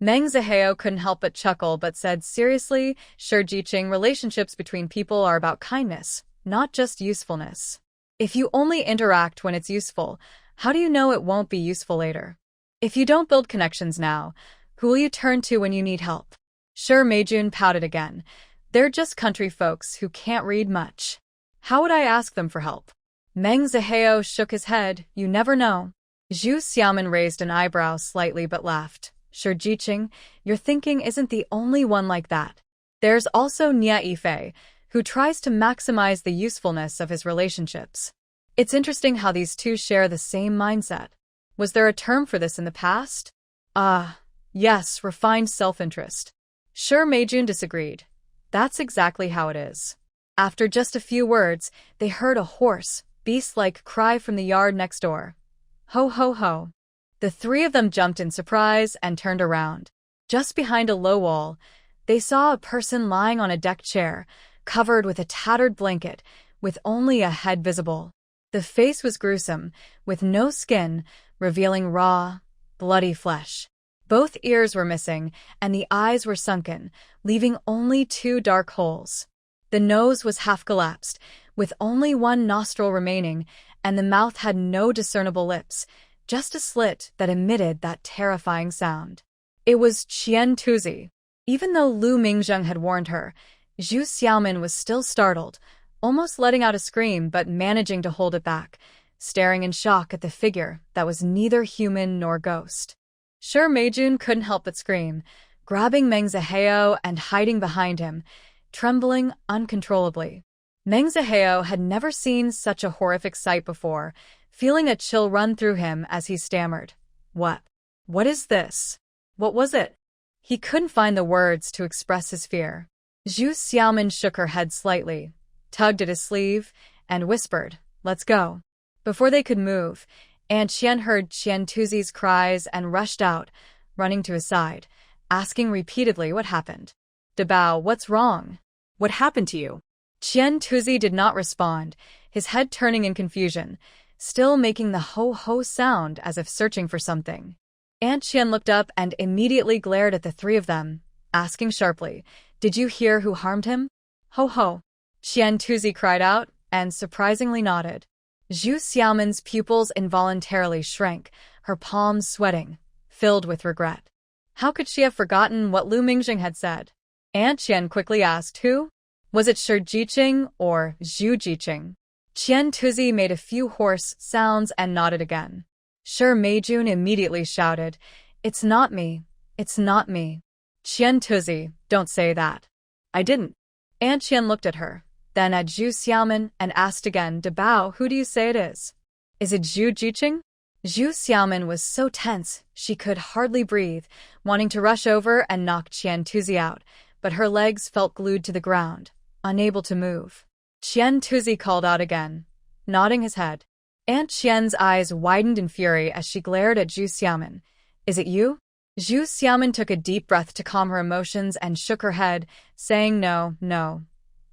Meng Zihao couldn't help but chuckle but said seriously, "Shi Jiqing, relationships between people are about kindness, not just usefulness. If you only interact when it's useful, how do you know it won't be useful later? If you don't build connections now, who will you turn to when you need help?" Shi Meijun pouted again. "They're just country folks who can't read much. How would I ask them for help?" Meng Zihao shook his head. "You never know." Zhu Xiaomin raised an eyebrow slightly but laughed. "Shi Jiqing, your thinking isn't the only one like that. There's also Nia Yifei, who tries to maximize the usefulness of his relationships. It's interesting how these two share the same mindset. Was there a term for this in the past?" Yes, refined self-interest." Shi Meijun disagreed. "That's exactly how it is." After just a few words, they heard a hoarse, beast-like cry from the yard next door. "Ho ho ho." The three of them jumped in surprise and turned around. Just behind a low wall, they saw a person lying on a deck chair, covered with a tattered blanket, with only a head visible. The face was gruesome, with no skin, revealing raw, bloody flesh. Both ears were missing, and the eyes were sunken, leaving only two dark holes. The nose was half collapsed, with only one nostril remaining, and the mouth had no discernible lips, just a slit that emitted that terrifying sound. It was Qian Tuzi. Even though Lu Mingzheng had warned her, Zhu Xiaomin was still startled, almost letting out a scream but managing to hold it back, staring in shock at the figure that was neither human nor ghost. Shi Meijun couldn't help but scream, grabbing Meng Zihao and hiding behind him, trembling uncontrollably. Meng Zihao had never seen such a horrific sight before, feeling a chill run through him as he stammered. What is this? What was it?" He couldn't find the words to express his fear. Zhu Xiaomin shook her head slightly, tugged at his sleeve, and whispered, "Let's go." Before they could move, Aunt Qian heard Qian Tuzi's cries and rushed out, running to his side, asking repeatedly what happened. "Dabao, what's wrong? What happened to you?" Qian Tuzi did not respond, his head turning in confusion, still making the ho-ho sound as if searching for something. Aunt Qian looked up and immediately glared at the three of them, asking sharply, "Did you hear who harmed him?" "Ho-ho," Qian Tuzi cried out, and surprisingly nodded. Zhu Xiaomin's pupils involuntarily shrank, her palms sweating, filled with regret. How could she have forgotten what Lu Mingjing had said? Aunt Qian quickly asked who? Was it Shi Jiqing or Zhu Jiqing? Qian Tuzi made a few hoarse sounds and nodded again. Shi Meijun immediately shouted, "It's not me. It's not me." "Qian Tuzi, don't say that." "I didn't." Aunt Qian looked at her, then at Zhu Xiaomin and asked again, "Dabao, who do you say it is? Is it Zhu Jiqing?" Zhu Xiaomin was so tense she could hardly breathe, wanting to rush over and knock Qian Tuzi out, but her legs felt glued to the ground, unable to move. Qian Tuzi called out again, nodding his head. Aunt Qian's eyes widened in fury as she glared at Zhu Xiaomin. "Is it you?" Zhu Xiaomin took a deep breath to calm her emotions and shook her head, saying no.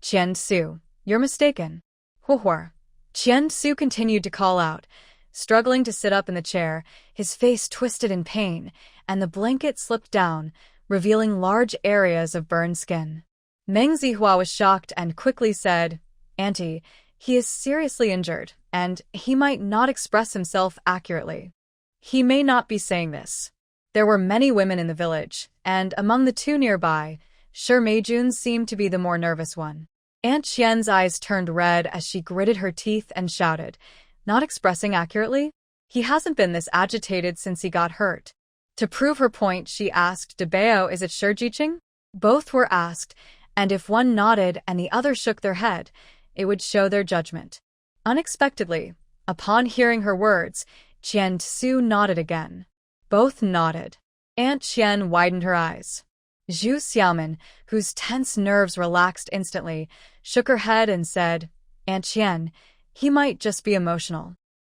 "Qian Su, you're mistaken." "Huohuo." Qian Su continued to call out, struggling to sit up in the chair, his face twisted in pain, and the blanket slipped down, revealing large areas of burned skin. Meng Zihua was shocked and quickly said, "Auntie, he is seriously injured, and he might not express himself accurately." "He may not be saying this." There were many women in the village, and among the two nearby, Shi Meijun seemed to be the more nervous one. Aunt Qian's eyes turned red as she gritted her teeth and shouted, "Not expressing accurately? He hasn't been this agitated since he got hurt." To prove her point, she asked, "Dabao, is it Shi Jiqing?" Both were asked, and if one nodded and the other shook their head, it would show their judgment. Unexpectedly, upon hearing her words, Qian Su nodded again. Both nodded. Aunt Qian widened her eyes. Zhu Xiaomin, whose tense nerves relaxed instantly, shook her head and said, "Aunt Qian, he might just be emotional.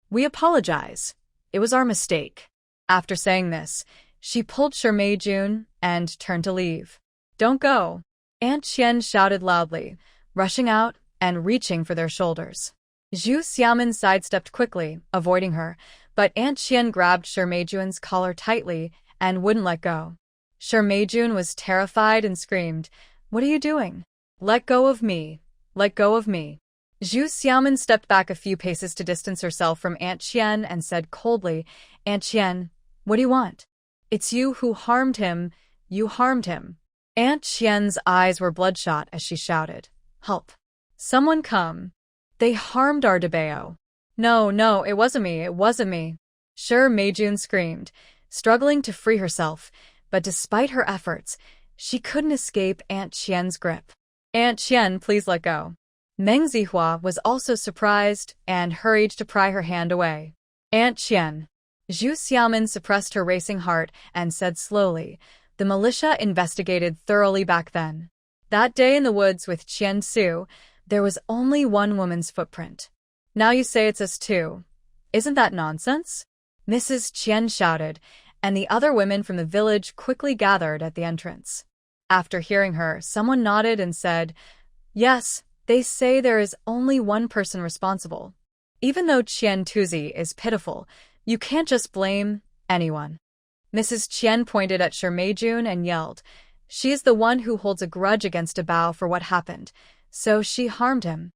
We apologize. It was our mistake." After saying this, she pulled Shi Meijun and turned to leave. "Don't go." Aunt Qian shouted loudly, rushing out and reaching for their shoulders. Zhu Xiaomin sidestepped quickly, avoiding her, but Aunt Qian grabbed Shi Meijun's collar tightly and wouldn't let go. Shi Meijun was terrified and screamed, "What are you doing? Let go of me! Let go of me!" Zhu Xiaomin stepped back a few paces to distance herself from Aunt Qian and said coldly, "Aunt Qian, what do you want? It's you who harmed him. You harmed him." Aunt Qian's eyes were bloodshot as she shouted, "Help! Someone come! They harmed our Dabao." No, it wasn't me, it wasn't me." Shi Meijun screamed, struggling to free herself, but despite her efforts, she couldn't escape Aunt Qian's grip. "Aunt Qian, please let go." Meng Zihua was also surprised and hurried to pry her hand away. "Aunt Qian." Zhu Xiaomin suppressed her racing heart and said slowly, "The militia investigated thoroughly back then. That day in the woods with Qian Su, there was only one woman's footprint. Now you say it's us too. Isn't that nonsense?" Mrs. Qian shouted, and the other women from the village quickly gathered at the entrance. After hearing her, someone nodded and said, "Yes, they say there is only one person responsible. Even though Qian Tuzi is pitiful, you can't just blame anyone." Mrs. Qian pointed at Shi Meijun and yelled, "She is the one who holds a grudge against Dabao for what happened, so she harmed him."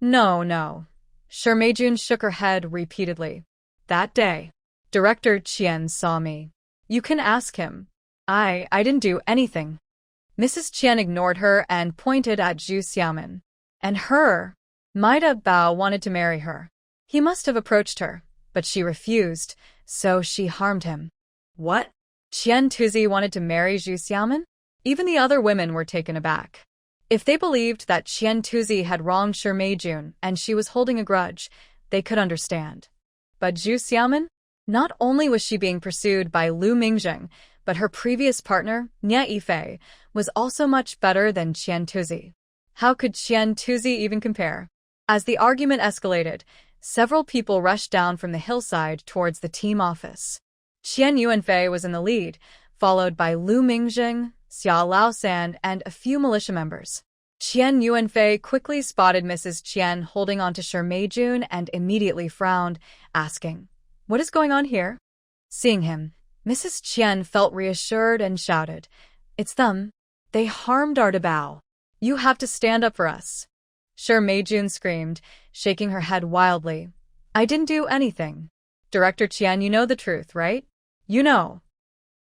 No. Shi Meijun shook her head repeatedly. "That day, Director Qian saw me. You can ask him. I didn't do anything." Mrs. Qian ignored her and pointed at Zhu Xiaomin. "And her. My Dabao wanted to marry her. He must have approached her, but she refused, so she harmed him." "What? Qian Tuzi wanted to marry Zhu Xiaomin?" Even the other women were taken aback. If they believed that Qian Tuzi had wronged Shi Meijun and she was holding a grudge, they could understand. But Zhu Xiaomin? Not only was she being pursued by Lu Mingjing, but her previous partner, Nie Yifei, was also much better than Qian Tuzi. How could Qian Tuzi even compare? As the argument escalated, several people rushed down from the hillside towards the team office. Qian Yuanfei was in the lead, followed by Lu Mingjing, Xia Laosan, and a few militia members. Qian Yuanfei quickly spotted Mrs. Qian holding onto Shi Meijun and immediately frowned, asking, "What is going on here?" Seeing him, Mrs. Qian felt reassured and shouted, "It's them. They harmed our Debao. You have to stand up for us." Shi Meijun screamed, shaking her head wildly. "I didn't do anything. Director Qian, you know the truth, right? You know."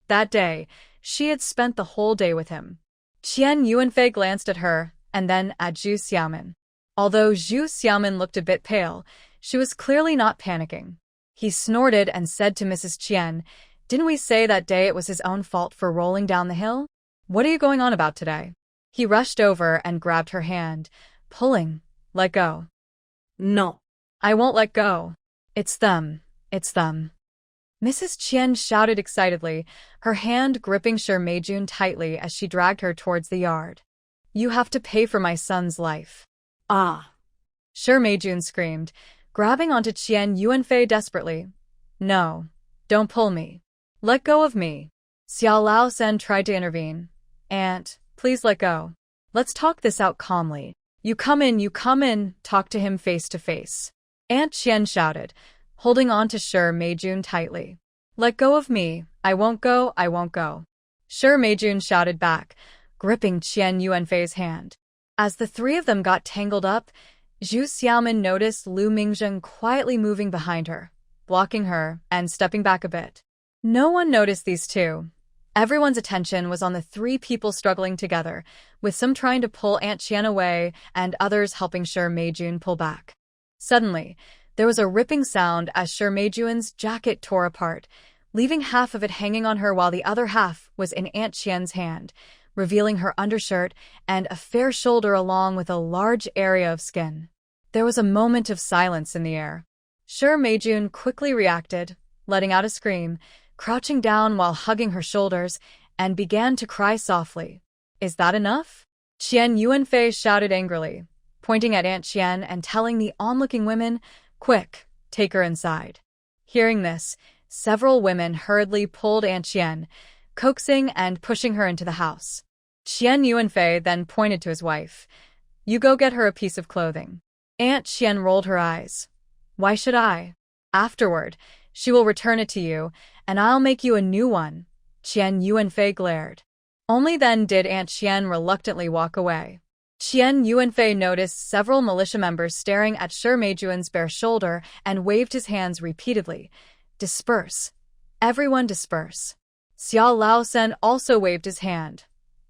That day, she had spent the whole day with him. Qian Yuanfei glanced at her and then at Zhu Xiaomin. Although Zhu Xiaomin looked a bit pale, she was clearly not panicking. He snorted and said to Mrs. Qian, "Didn't we say that day it was his own fault for rolling down the hill? What are you going on about today?" He rushed over and grabbed her hand, pulling. "Let go." No. "I won't let go. It's them. It's them." Mrs. Qian shouted excitedly, her hand gripping Shi Meijun tightly as she dragged her towards the yard. "You have to pay for my son's life." Ah. Shi Meijun screamed, grabbing onto Qian Yuanfei desperately. "No. Don't pull me. Let go of me." Xiao Lao Sen tried to intervene. "Aunt, please let go. Let's talk this out calmly. You come in, talk to him face to face." Aunt Qian shouted, holding on to Shi Meijun tightly. "Let go of me. I won't go, I won't go." Shi Meijun shouted back, gripping Qian Yuanfei's hand. As the three of them got tangled up, Zhu Xiaomin noticed Lu Mingzheng quietly moving behind her, blocking her and stepping back a bit. No one noticed these two. Everyone's attention was on the three people struggling together, with some trying to pull Aunt Qian away and others helping Shi Meijun pull back. Suddenly, there was a ripping sound as Shi Meijun's jacket tore apart, leaving half of it hanging on her while the other half was in Aunt Qian's hand, revealing her undershirt and a fair shoulder along with a large area of skin. There was a moment of silence in the air. Shi Meijun quickly reacted, letting out a scream, crouching down while hugging her shoulders, and began to cry softly. "Is that enough?" Qian Yuanfei shouted angrily, pointing at Aunt Qian and telling the onlooking women, "Quick, take her inside." Hearing this, several women hurriedly pulled Aunt Qian, coaxing and pushing her into the house. Qian Yuanfei then pointed to his wife. "You go get her a piece of clothing." Aunt Qian rolled her eyes. "Why should I? Afterward, she will return it to you, and I'll make you a new one." Qian Yuanfei glared. Only then did Aunt Qian reluctantly walk away. Qian Yuanfei noticed several militia members staring at Shi Meijun's bare shoulder and waved his hands repeatedly. "Disperse. Everyone disperse." Xiao Lao Sen also waved his hand.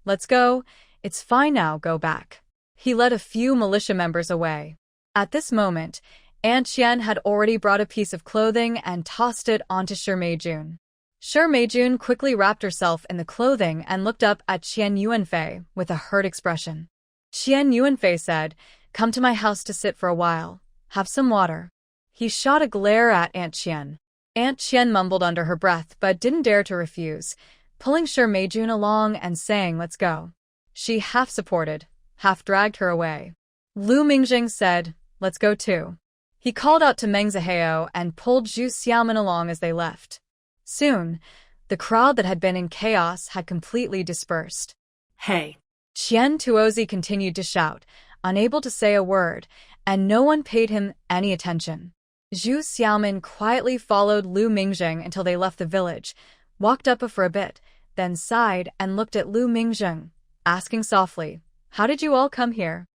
"Let's go. It's fine now, go back." He led a few militia members away. At this moment, Aunt Qian had already brought a piece of clothing and tossed it onto Shi Meijun. Shi Meijun quickly wrapped herself in the clothing and looked up at Qian Yuanfei with a hurt expression. Qian Yuanfei said, "Come to my house to sit for a while. Have some water." He shot a glare at Aunt Qian. Aunt Qian mumbled under her breath but didn't dare to refuse, pulling Shi Meijun along and saying, "Let's go." She half supported, half dragged her away. Lu Mingzheng said, "Let's go too." He called out to Meng Zihao and pulled Zhu Xiaomin along as they left. Soon, the crowd that had been in chaos had completely dispersed. Hey. Qian Tuozi continued to shout, unable to say a word, and no one paid him any attention. Zhu Xiaomin quietly followed Lu Mingzheng until they left the village, walked up for a bit, then sighed and looked at Lu Mingzheng, asking softly, "How did you all come here?"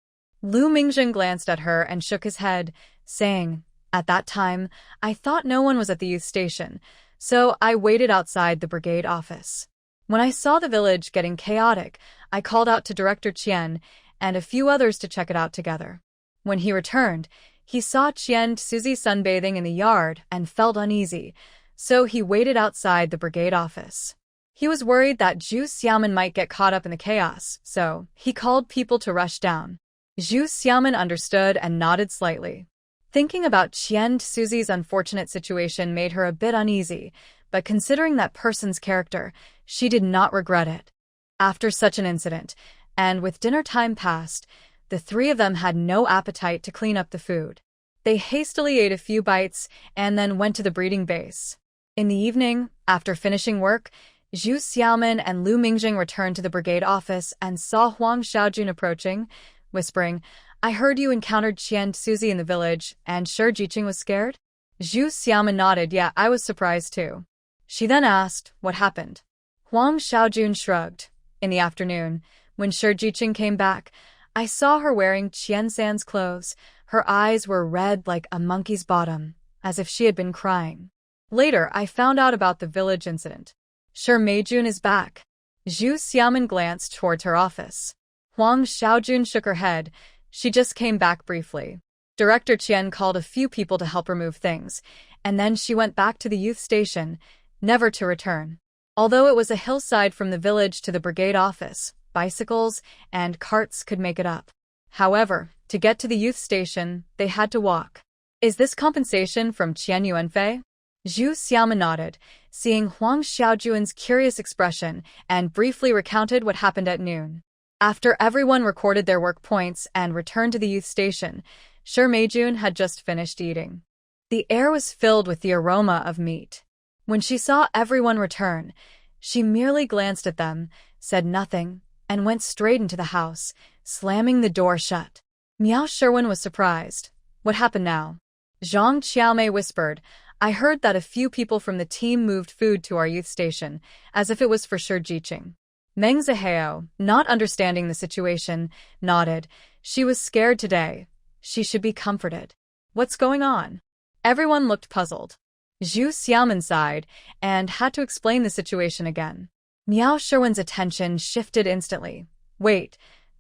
Lu Mingzheng glanced at her and shook his head, saying, "At that time, I thought no one was at the youth station, so I waited outside the brigade office. When I saw the village getting chaotic, I called out to Director Qian and a few others to check it out together. When he returned, he saw Qian Suzy sunbathing in the yard and felt uneasy, so he waited outside the brigade office. He was worried that Zhu Xiaomin might get caught up in the chaos, so he called people to rush down." Zhu Xiaomin understood and nodded slightly. Thinking about Qian Suzy's unfortunate situation made her a bit uneasy, but considering that person's character, she did not regret it. After such an incident, and with dinner time past, the three of them had no appetite to clean up the food. They hastily ate a few bites and then went to the breeding base. In the evening, after finishing work, Zhu Xiaomin and Lu Mingzheng returned to the brigade office and saw Huang Xiaojun approaching, whispering, I heard you encountered Qian Suzy in the village, and Shi Jiqing was scared? Zhu Xiaoman nodded. Yeah, I was surprised too. She then asked, what happened? Huang Xiaojun shrugged. In the afternoon, when Shi Jiqing came back, I saw her wearing Qian San's clothes. Her eyes were red like a monkey's bottom, as if she had been crying. Later, I found out about the village incident. Shi Meijun is back. Zhu Xiaoman glanced towards her office. Huang Xiaojun shook her head. She just came back briefly. Director Qian called a few people to help remove things, and then she went back to the youth station, never to return. Although it was a hillside from the village to the brigade office, bicycles and carts could make it up. However, to get to the youth station, they had to walk. Is this compensation from Qian Yuanfei? Zhu Xiaoman nodded, seeing Huang Xiaojun's curious expression, and briefly recounted what happened at noon. After everyone recorded their work points and returned to the youth station, Shi Meijun had just finished eating. The air was filled with the aroma of meat. When she saw everyone return, she merely glanced at them, said nothing, and went straight into the house, slamming the door shut. Miao Sherwin was surprised. What happened now? Zhang Qiaomei whispered, I heard that a few people from the team moved food to our youth station, as if it was for Shi Jiqing. Meng Zihao, not understanding the situation, nodded. She was scared today. She should be comforted. What's going on? Everyone looked puzzled. Zhu Xiaoman sighed and had to explain the situation again. Miao Sherwin's attention shifted instantly. Wait,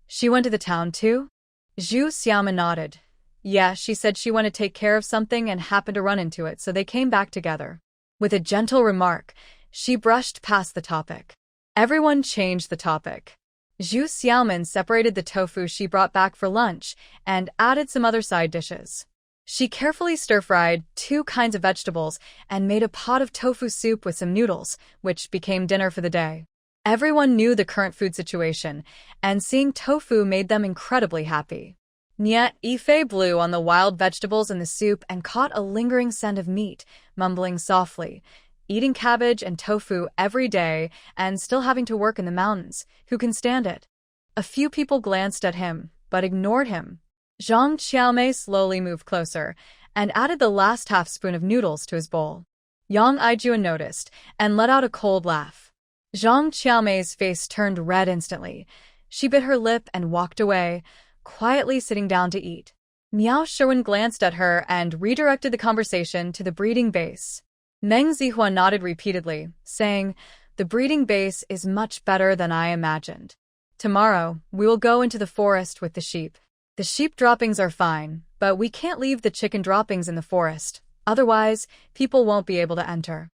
she went to the town too? Zhu Xiaoman nodded. Yeah, she said she wanted to take care of something and happened to run into it, so they came back together. With a gentle remark, she brushed past the topic. Everyone changed the topic. Zhu Xiaoman separated the tofu she brought back for lunch and added some other side dishes. She carefully stir-fried 2 kinds of vegetables and made a pot of tofu soup with some noodles, which became dinner for the day. Everyone knew the current food situation, and seeing tofu made them incredibly happy. Niet Ife blew on the wild vegetables in the soup and caught a lingering scent of meat, mumbling softly, eating cabbage and tofu every day and still having to work in the mountains. Who can stand it? A few people glanced at him, but ignored him. Zhang Qiaomei slowly moved closer and added the last half-spoon of noodles to his bowl. Yang Aijuan noticed and let out a cold laugh. Zhang Qiaomei's face turned red instantly. She bit her lip and walked away, quietly sitting down to eat. Miao Sherwin glanced at her and redirected the conversation to the breeding base. Meng Zihua nodded repeatedly, saying, The breeding base is much better than I imagined. Tomorrow, we will go into the forest with the sheep. The sheep droppings are fine, but we can't leave the chicken droppings in the forest. Otherwise, people won't be able to enter.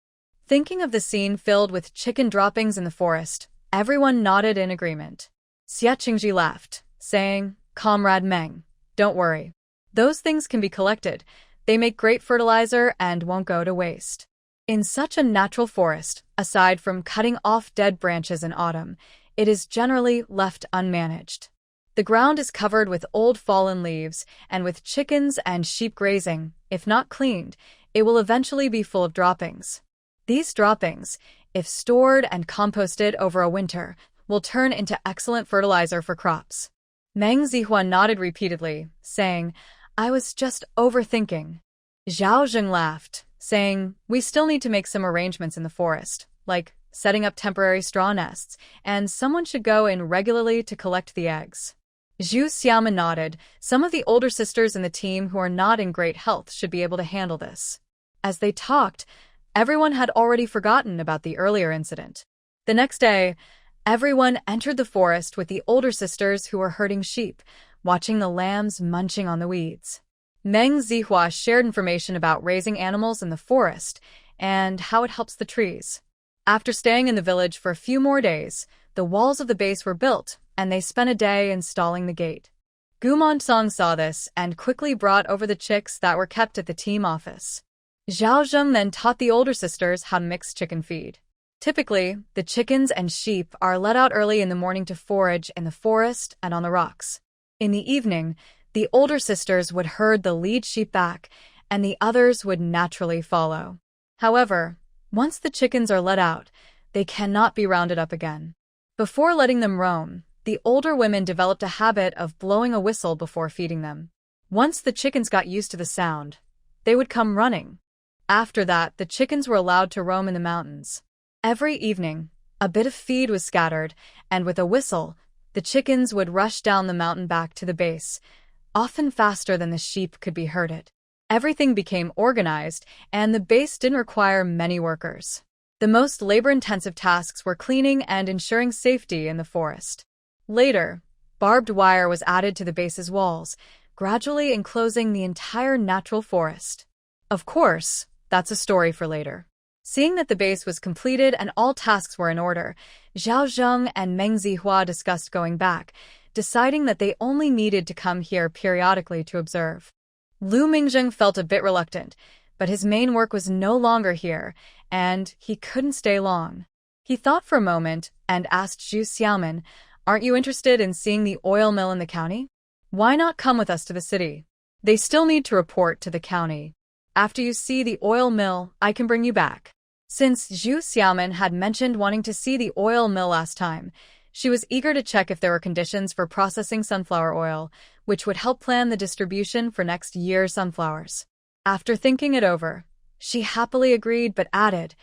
Thinking of the scene filled with chicken droppings in the forest, everyone nodded in agreement. Xia Qingji laughed, saying, Comrade Meng, don't worry. Those things can be collected. They make great fertilizer and won't go to waste. In such a natural forest, aside from cutting off dead branches in autumn, it is generally left unmanaged. The ground is covered with old fallen leaves, and with chickens and sheep grazing, if not cleaned, it will eventually be full of droppings. These droppings, if stored and composted over a winter, will turn into excellent fertilizer for crops. Meng Zihua nodded repeatedly, saying, I was just overthinking. Zhao Zheng laughed, saying, We still need to make some arrangements in the forest, like setting up temporary straw nests, and someone should go in regularly to collect the eggs. Zhu Xiaoman nodded. Some of the older sisters in the team who are not in great health should be able to handle this. As they talked, everyone had already forgotten about the earlier incident. The next day, everyone entered the forest with the older sisters who were herding sheep, watching the lambs munching on the weeds. Meng Zihua shared information about raising animals in the forest and how it helps the trees. After staying in the village for a few more days, the walls of the base were built, and they spent a day installing the gate. Gumon Song saw this and quickly brought over the chicks that were kept at the team office. Zhao Zheng then taught the older sisters how to mix chicken feed. Typically, the chickens and sheep are let out early in the morning to forage in the forest and on the rocks. In the evening, the older sisters would herd the lead sheep back, and the others would naturally follow. However, once the chickens are let out, they cannot be rounded up again. Before letting them roam, The older women developed a habit of blowing a whistle before feeding them. Once the chickens got used to the sound, they would come running. After that, the chickens were allowed to roam in the mountains. Every evening, a bit of feed was scattered, and with a whistle, the chickens would rush down the mountain back to the base, often faster than the sheep could be herded. Everything became organized, and the base didn't require many workers. The most labor-intensive tasks were cleaning and ensuring safety in the forest. Later, barbed wire was added to the base's walls, gradually enclosing the entire natural forest. Of course, that's a story for later. Seeing that the base was completed and all tasks were in order, Zhao Zheng and Meng Zihua discussed going back, deciding that they only needed to come here periodically to observe. Lu Mingzheng felt a bit reluctant, but his main work was no longer here, and he couldn't stay long. He thought for a moment and asked Zhu Xiaoman, "Aren't you interested in seeing the oil mill in the county? Why not come with us to the city? They still need to report to the county. After you see the oil mill, I can bring you back." Since Zhu Xiaoman had mentioned wanting to see the oil mill last time, she was eager to check if there were conditions for processing sunflower oil, which would help plan the distribution for next year's sunflowers. After thinking it over, she happily agreed but added,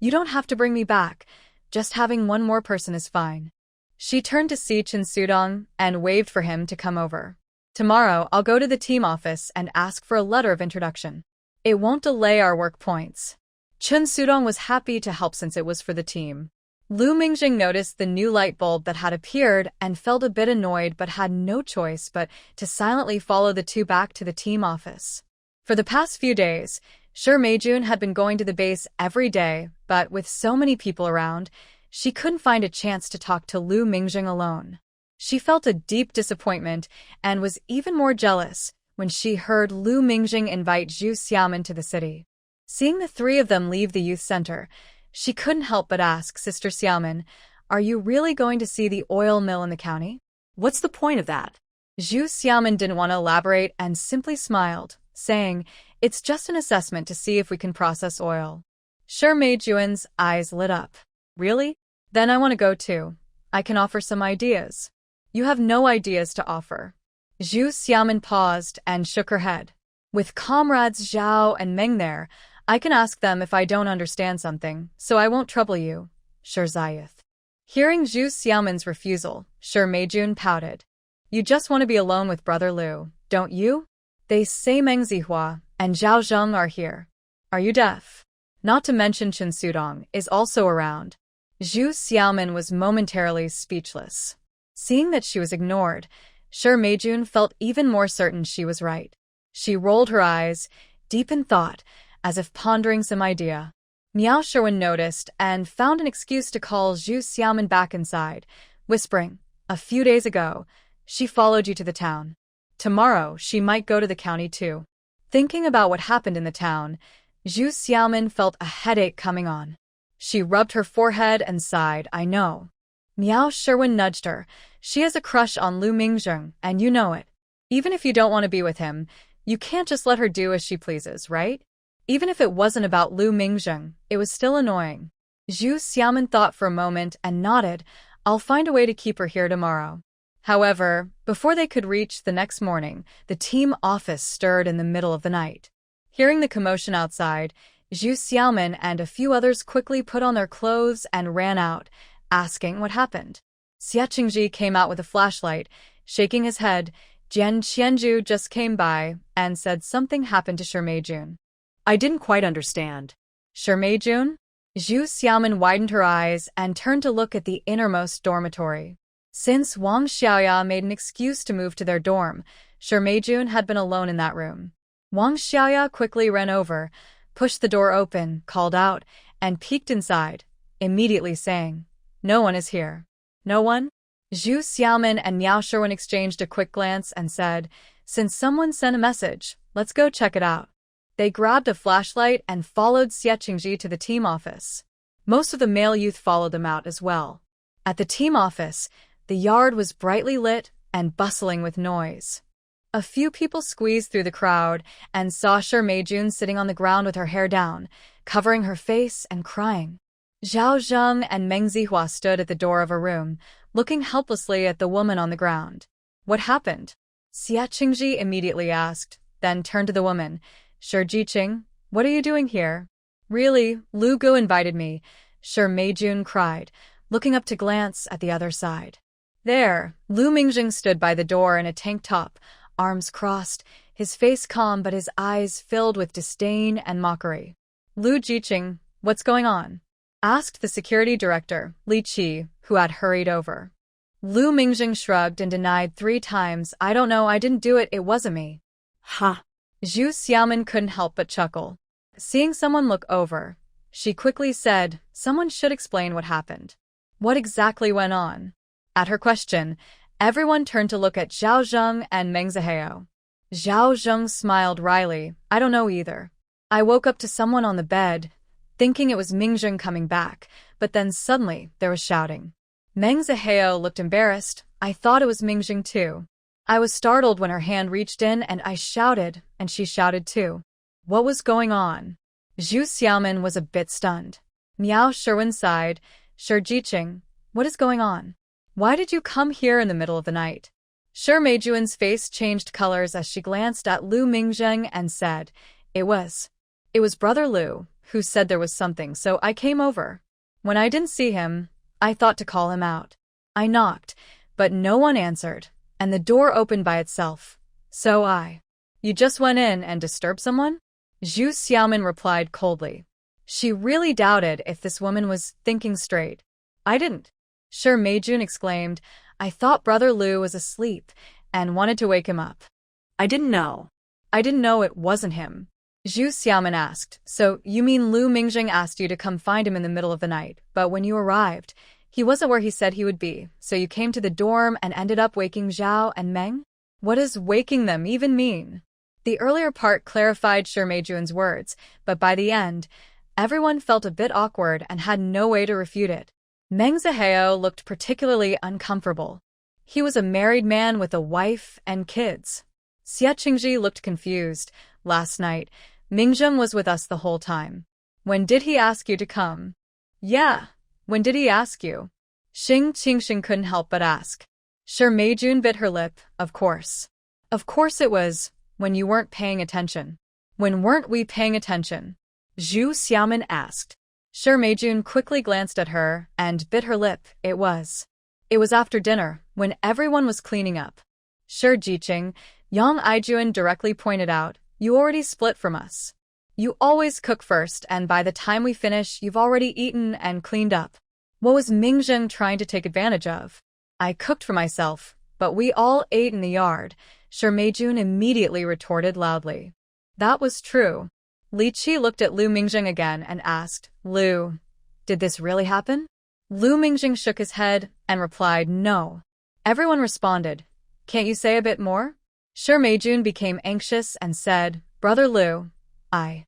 "You don't have to bring me back. Just having one more person is fine." She turned to Si Chen Sudong and waved for him to come over. "Tomorrow, I'll go to the team office and ask for a letter of introduction. It won't delay our work points." Chen Sudong was happy to help since it was for the team. Lu Mingzheng noticed the new light bulb that had appeared and felt a bit annoyed but had no choice but to silently follow the two back to the team office. For the past few days, Shi Meijun had been going to the base every day, but with so many people around, she couldn't find a chance to talk to Lu Mingzheng alone. She felt a deep disappointment and was even more jealous when she heard Lu Mingzheng invite Zhu Xiaoman to the city. Seeing the three of them leave the youth center, she couldn't help but ask Sister Xiaoman, "Are you really going to see the oil mill in the county? What's the point of that?" Zhu Xiaoman didn't want to elaborate and simply smiled, saying, "It's just an assessment to see if we can process oil." Shi Meijun's eyes lit up. "Really? Then I want to go too. I can offer some ideas." "You have no ideas to offer." Zhu Xiaoman paused and shook her head. "With comrades Zhao and Meng there, I can ask them if I don't understand something, so I won't trouble you." Shirzayeth. Hearing Zhu Xiaoman's refusal, Shi Meijun pouted. "You just want to be alone with Brother Lu, don't you? They say Meng Zihua and Zhao Zheng are here. Are you deaf? Not to mention Chen Sudong is also around." Zhu Xiaoman was momentarily speechless. Seeing that she was ignored, Shi Meijun felt even more certain she was right. She rolled her eyes, deep in thought, as if pondering some idea. Miao Sherwin noticed and found an excuse to call Zhu Xiaoman back inside, whispering, "A few days ago, she followed you to the town. Tomorrow, she might go to the county too." Thinking about what happened in the town, Zhu Xiaoman felt a headache coming on. She rubbed her forehead and sighed, "I know." Miao Sherwin nudged her. "She has a crush on Lu Mingzheng, and you know it. Even if you don't want to be with him, you can't just let her do as she pleases, right?" Even if it wasn't about Lu Mingzheng, it was still annoying. Zhu Xiaoman thought for a moment and nodded, "I'll find a way to keep her here tomorrow." However, before they could reach the next morning, the team office stirred in the middle of the night. Hearing the commotion outside, Zhu Xiaoman and a few others quickly put on their clothes and ran out, asking what happened. Xie Qingji came out with a flashlight, shaking his head. Jian Qianju just came by and said something happened to Shi Meijun. "I didn't quite understand." "Shi Meijun?" Zhu Xiaoman widened her eyes and turned to look at the innermost dormitory. Since Wang Xiaoya made an excuse to move to their dorm, Shi Meijun had been alone in that room. Wang Xiaoya quickly ran over, pushed the door open, called out, and peeked inside, immediately saying, "No one is here." "No one?" Zhu Xiaoman and Miao Sherwin exchanged a quick glance and said, "Since someone sent a message, let's go check it out." They grabbed a flashlight and followed Xie Qingji to the team office. Most of the male youth followed them out as well. At the team office, the yard was brightly lit and bustling with noise. A few people squeezed through the crowd and saw Shi Meijun sitting on the ground with her hair down, covering her face and crying. Zhao Zheng and Meng Zihua stood at the door of a room, looking helplessly at the woman on the ground. What happened? Xia Qingji immediately asked, then turned to the woman. Shi Jiqing, what are you doing here? Really, Lu Gu invited me, Shi Meijun cried, looking up to glance at the other side. There, Lu Mingjing stood by the door in a tank top, arms crossed, his face calm but his eyes filled with disdain and mockery. Lu Jiqing, what's going on? Asked the security director, Li Qi, who had hurried over. Lu Mingjing shrugged and denied 3 times, I don't know, I didn't do it, it wasn't me. Ha! Zhu Xiaomin couldn't help but chuckle. Seeing someone look over, she quickly said, someone should explain what happened. What exactly went on? At her question, everyone turned to look at Zhao Zheng and Meng Zihao. Zhao Zheng smiled wryly, I don't know either. I woke up to someone on the bed, thinking it was Mingjing coming back, but then suddenly there was shouting. Meng Zihao looked embarrassed, I thought it was Mingjing too. I was startled when her hand reached in and I shouted, and she shouted too. What was going on? Zhu Xiaomin was a bit stunned. Miao Sherwin sighed, Shi Jiqing, what is going on? Why did you come here in the middle of the night? Shi Meijuan's face changed colors as she glanced at Lu Mingjing and said, It was Brother Lu, who said there was something, so I came over. When I didn't see him, I thought to call him out. I knocked, but no one answered, and the door opened by itself. So You just went in and disturbed someone? Zhu Xiaomin replied coldly. She really doubted if this woman was thinking straight. I didn't. Shi Meijun exclaimed, I thought Brother Lu was asleep and wanted to wake him up. I didn't know. I didn't know it wasn't him. Zhu Xiaomin asked, so you mean Lu Mingjing asked you to come find him in the middle of the night, but when you arrived, he wasn't where he said he would be, so you came to the dorm and ended up waking Zhao and Meng? What does waking them even mean? The earlier part clarified Shi Meijun's words, but by the end, everyone felt a bit awkward and had no way to refute it. Meng Zihao looked particularly uncomfortable. He was a married man with a wife and kids. Xia Qingji looked confused. Last night, Mingjing was with us the whole time. When did he ask you to come? Yeah, when did he ask you? Xing Qingxing couldn't help but ask. Shi Meijun bit her lip, of course. Of course it was, when you weren't paying attention. When weren't we paying attention? Zhu Xiaomin asked. Shi Meijun quickly glanced at her and bit her lip. It was after dinner, when everyone was cleaning up. Shi Jiqing, Yang Aijuan directly pointed out, you already split from us. You always cook first, and by the time we finish, you've already eaten and cleaned up. What was Mingjing trying to take advantage of? I cooked for myself, but we all ate in the yard, Shi Meijun immediately retorted loudly. That was true. Li Qi looked at Lu Mingjing again and asked, Lu, did this really happen? Lu Mingjing shook his head and replied, no. Everyone responded, can't you say a bit more? Shi Meijun became anxious and said, Brother Lu, I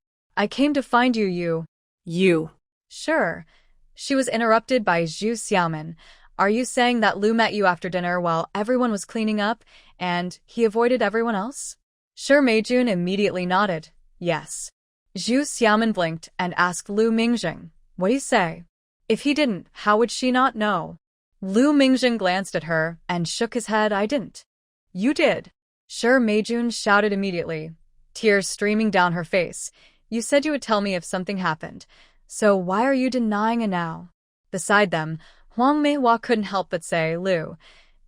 came to find you. You. Sure. She was interrupted by Zhu Xiaomin. Are you saying that Lu met you after dinner while everyone was cleaning up, and he avoided everyone else? Shi Meijun immediately nodded, yes. Zhu Xiaomin blinked and asked Lu Mingjing, what do you say? If he didn't, how would she not know? Lu Mingjing glanced at her and shook his head, I didn't. You did. Shi Meijun shouted immediately, tears streaming down her face. You said you would tell me if something happened, so why are you denying it now? Beside them, Huang Meihua couldn't help but say, Lu,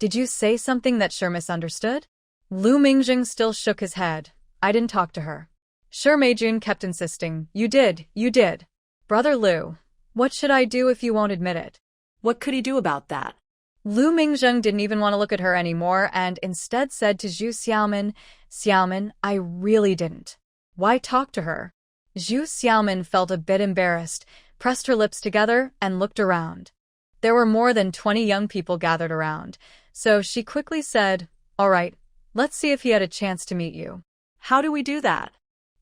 did you say something that Shi misunderstood? Lu Mingjing still shook his head. I didn't talk to her. Shi Meijun kept insisting, you did. Brother Lu, what should I do if you won't admit it? What could he do about that? Lu Mingjing didn't even want to look at her anymore and instead said to Zhu Xiaomin, Xiaomin, I really didn't. Why talk to her? Zhu Xiaomin felt a bit embarrassed, pressed her lips together, and looked around. There were more than 20 young people gathered around, so she quickly said, all right, let's see if he had a chance to meet you. How do we do that?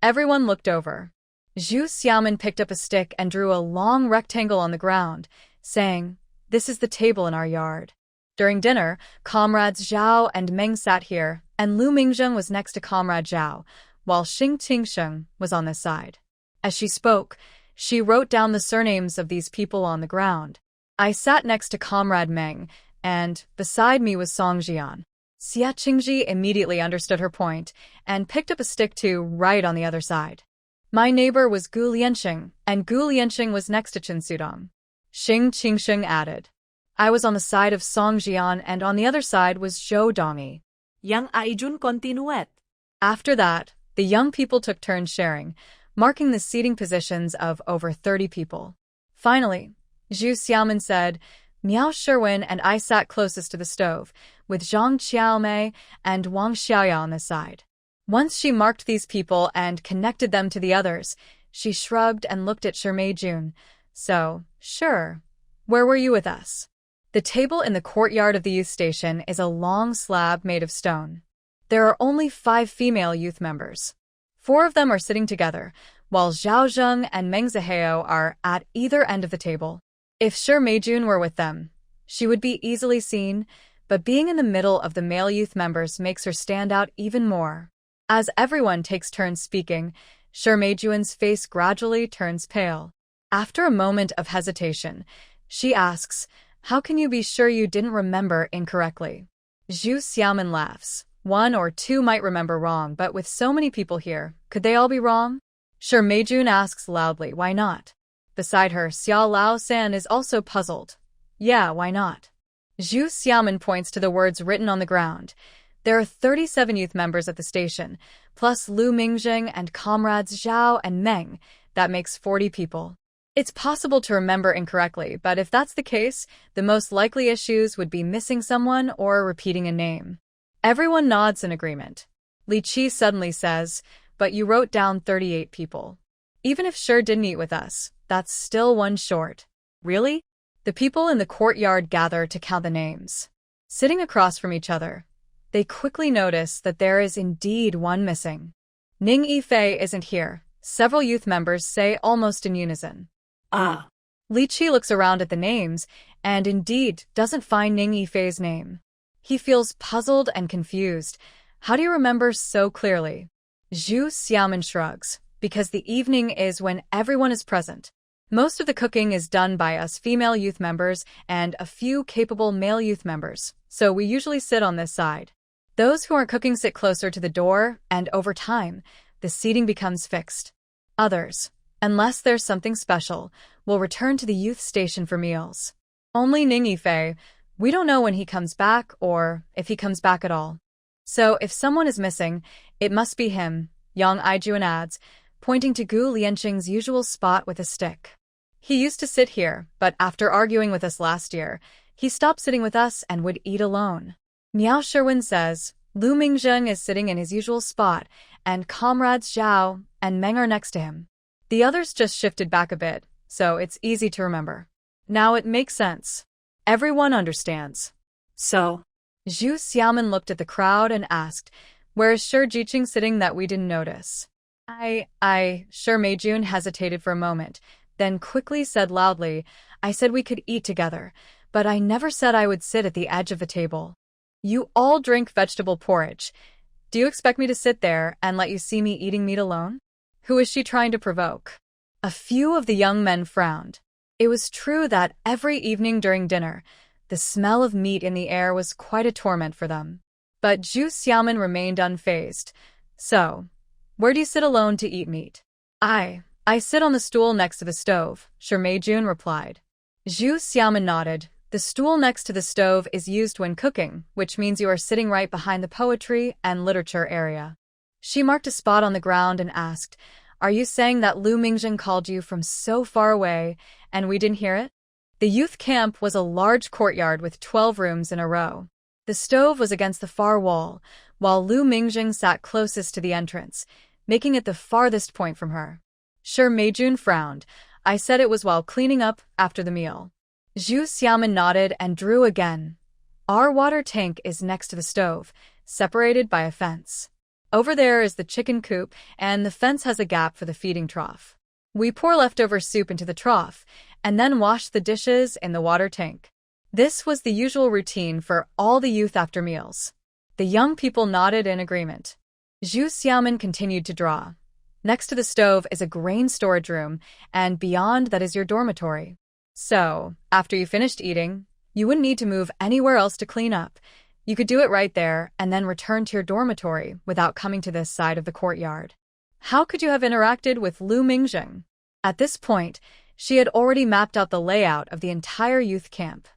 Everyone looked over. Zhu Xiaomin picked up a stick and drew a long rectangle on the ground, saying, this is the table in our yard. During dinner, comrades Zhao and Meng sat here, and Lu Mingjing was next to comrade Zhao, while Xing Qingsheng was on this side. As she spoke, She wrote down the surnames of these people on the ground. I sat next to Comrade Meng, and beside me was Song Jian. Xia Qingji immediately understood her point and picked up a stick to right on the other side. My neighbor was Gu Lianxing, and Gu Lianxing was next to Chen Sudong. Xing Qingsheng added. I was on the side of Song Jian, and on the other side was Zhou Dongyi. Yang Aijun continuet. After that, the young people took turns sharing, marking the seating positions of over 30 people. Finally, Zhu Xiaomin said, Miao Sherwin and I sat closest to the stove, with Zhang Qiaomei and Wang Xiaoya on the side. Once she marked these people and connected them to the others, she shrugged and looked at Shi Jun. So, sure. Where were you with us? The table in the courtyard of the youth station is a long slab made of stone. There are only 5 female youth members. 4 of them are sitting together, while Zhao Zheng and Meng Zihao are at either end of the table. If Shi Meijun were with them, she would be easily seen, but being in the middle of the male youth members makes her stand out even more. As everyone takes turns speaking, Shi Meijun's face gradually turns pale. After a moment of hesitation, she asks, How can you be sure you didn't remember incorrectly? Zhu Xiaomin laughs. 1 or 2 might remember wrong, but with so many people here, could they all be wrong? Shi Meijun asks loudly, Why not? Beside her, Xiao Lao San is also puzzled. Yeah, why not? Zhu Xiaomin points to the words written on the ground. There are 37 youth members at the station, plus Lu Mingjing and comrades Zhao and Meng. That makes 40 people. It's possible to remember incorrectly, but if that's the case, the most likely issues would be missing someone or repeating a name. Everyone nods in agreement. Li Qi suddenly says, But you wrote down 38 people. Even if Shi didn't eat with us, that's still 1 short. Really? The people in the courtyard gather to count the names. Sitting across from each other, they quickly notice that there is indeed 1 missing. Ning Yifei isn't here, several youth members say almost in unison. Ah. Li Qi looks around at the names and indeed doesn't find Ning Yifei's name. He feels puzzled and confused. How do you remember so clearly? Zhu Xiaomin shrugs. Because the evening is when everyone is present. Most of the cooking is done by us female youth members and a few capable male youth members, so we usually sit on this side. Those who aren't cooking sit closer to the door, and over time, the seating becomes fixed. Others, unless there's something special, will return to the youth station for meals. Only Ning Yifei, we don't know when he comes back or if he comes back at all. So if someone is missing, it must be him, Yang Aijun adds, pointing to Gu Lianxing's usual spot with a stick. He used to sit here, but after arguing with us last year, he stopped sitting with us and would eat alone. Miao Sherwin says, Lu Mingjing is sitting in his usual spot, and comrades Zhao and Meng are next to him. The others just shifted back a bit, so it's easy to remember. Now it makes sense. Everyone understands. So? Zhu Xiaomin looked at the crowd and asked, Where is Shi Jiqing sitting that we didn't notice? Shi Meijun hesitated for a moment, then quickly said loudly, I said we could eat together, but I never said I would sit at the edge of the table. You all drink vegetable porridge. Do you expect me to sit there and let you see me eating meat alone? Who is she trying to provoke? A few of the young men frowned. It was true that every evening during dinner, the smell of meat in the air was quite a torment for them. But Zhu Xiaomin remained unfazed. So, where do you sit alone to eat meat? I sit on the stool next to the stove, Shi Meijun replied. Zhu Xiaomin nodded. The stool next to the stove is used when cooking, which means you are sitting right behind the poetry and literature area. She marked a spot on the ground and asked, Are you saying that Lu Mingjing called you from so far away and we didn't hear it? The youth camp was a large courtyard with 12 rooms in a row. The stove was against the far wall, while Lu Mingjing sat closest to the entrance, making it the farthest point from her. Shi Meijun frowned. I said it was while cleaning up after the meal. Zhu Xiaomin nodded and drew again. Our water tank is next to the stove, separated by a fence. Over there is the chicken coop, and the fence has a gap for the feeding trough. We pour leftover soup into the trough, and then wash the dishes in the water tank. This was the usual routine for all the youth after meals. The young people nodded in agreement. Zhu Xiaomin continued to draw. Next to the stove is a grain storage room, and beyond that is your dormitory. So, after you finished eating, you wouldn't need to move anywhere else to clean up. You could do it right there and then return to your dormitory without coming to this side of the courtyard. How could you have interacted with Lu Mingjing? At this point, she had already mapped out the layout of the entire youth camp.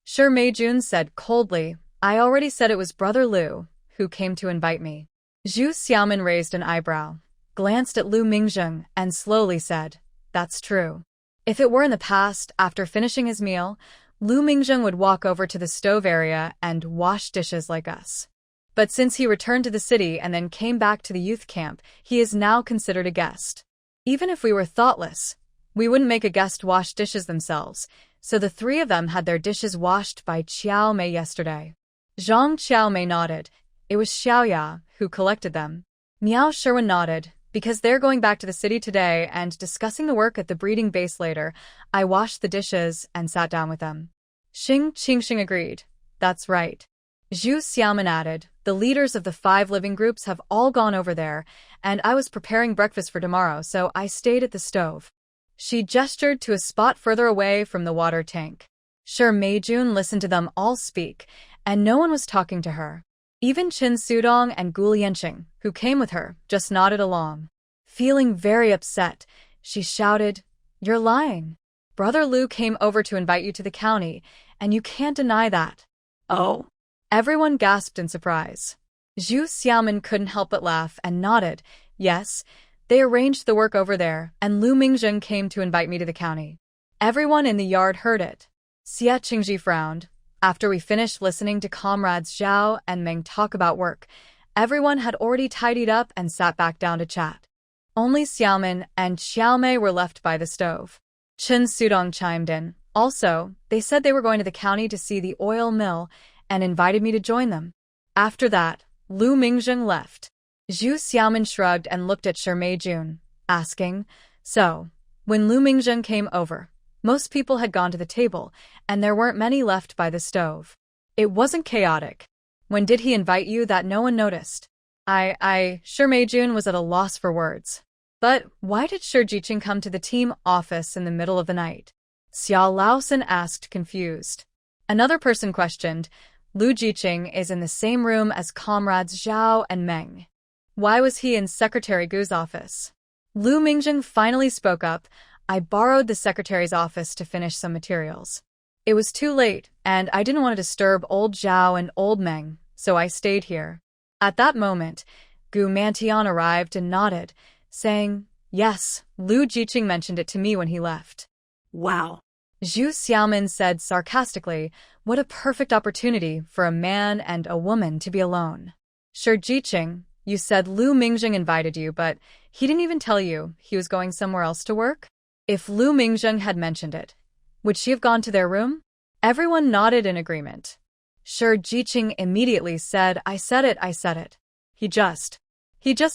Sure, Meijun said coldly, I already said it was Brother Lu who came to invite me. Zhu Xiaomin raised an eyebrow, glanced at Lu Mingjing, and slowly said, That's true. If it were in the past, after finishing his meal, Lu Mingjing would walk over to the stove area and wash dishes like us. But since he returned to the city and then came back to the youth camp, he is now considered a guest. Even if we were thoughtless, we wouldn't make a guest wash dishes themselves, so the three of them had their dishes washed by Xiao Mei yesterday. Zhang Xiao Mei nodded. It was Xiaoya who collected them. Miao Sherwin nodded. Because they're going back to the city today and discussing the work at the breeding base later, I washed the dishes and sat down with them. Xing Qingxing agreed. That's right. Zhu Xiaomin added, the leaders of the 5 living groups have all gone over there, and I was preparing breakfast for tomorrow, so I stayed at the stove. She gestured to a spot further away from the water tank. Sure, Meijun listened to them all speak, and no one was talking to her. Even Qin Sudong and Gu Lianqing, who came with her, just nodded along. Feeling very upset, she shouted, You're lying. Brother Lu came over to invite you to the county, and you can't deny that. Oh? Everyone gasped in surprise. Zhu Xiaomin couldn't help but laugh and nodded. Yes, they arranged the work over there, and Lu Mingjing came to invite me to the county. Everyone in the yard heard it. Xia Qingji frowned. After we finished listening to comrades Zhao and Meng talk about work, everyone had already tidied up and sat back down to chat. Only Xiaomin and Xiaomei were left by the stove. Qin Sudong chimed in. Also, they said they were going to the county to see the oil mill and invited me to join them. After that, Lu Mingjing left. Zhu Xiaomin shrugged and looked at Shi Meijun, asking, So, when Lu Mingjing came over, most people had gone to the table, and there weren't many left by the stove. It wasn't chaotic. When did he invite you that no one noticed? Shi Meijun was at a loss for words. But why did Shi Jiqing come to the team office in the middle of the night? Xiao Laosan asked, confused. Another person questioned, Lu Jiqing is in the same room as comrades Zhao and Meng. Why was he in Secretary Gu's office? Lu Mingjing finally spoke up. I borrowed the secretary's office to finish some materials. It was too late, and I didn't want to disturb old Zhao and old Meng, so I stayed here. At that moment, Gu Mantian arrived and nodded, saying, Yes, Lu Jiqing mentioned it to me when he left. Wow. Zhu Xiaomin said sarcastically, What a perfect opportunity for a man and a woman to be alone. Shi Jiqing, you said Lu Mingjing invited you, but he didn't even tell you he was going somewhere else to work? If Lu Mingjing had mentioned it, would she have gone to their room? Everyone nodded in agreement. Shi Jiqing immediately said, I said it. He just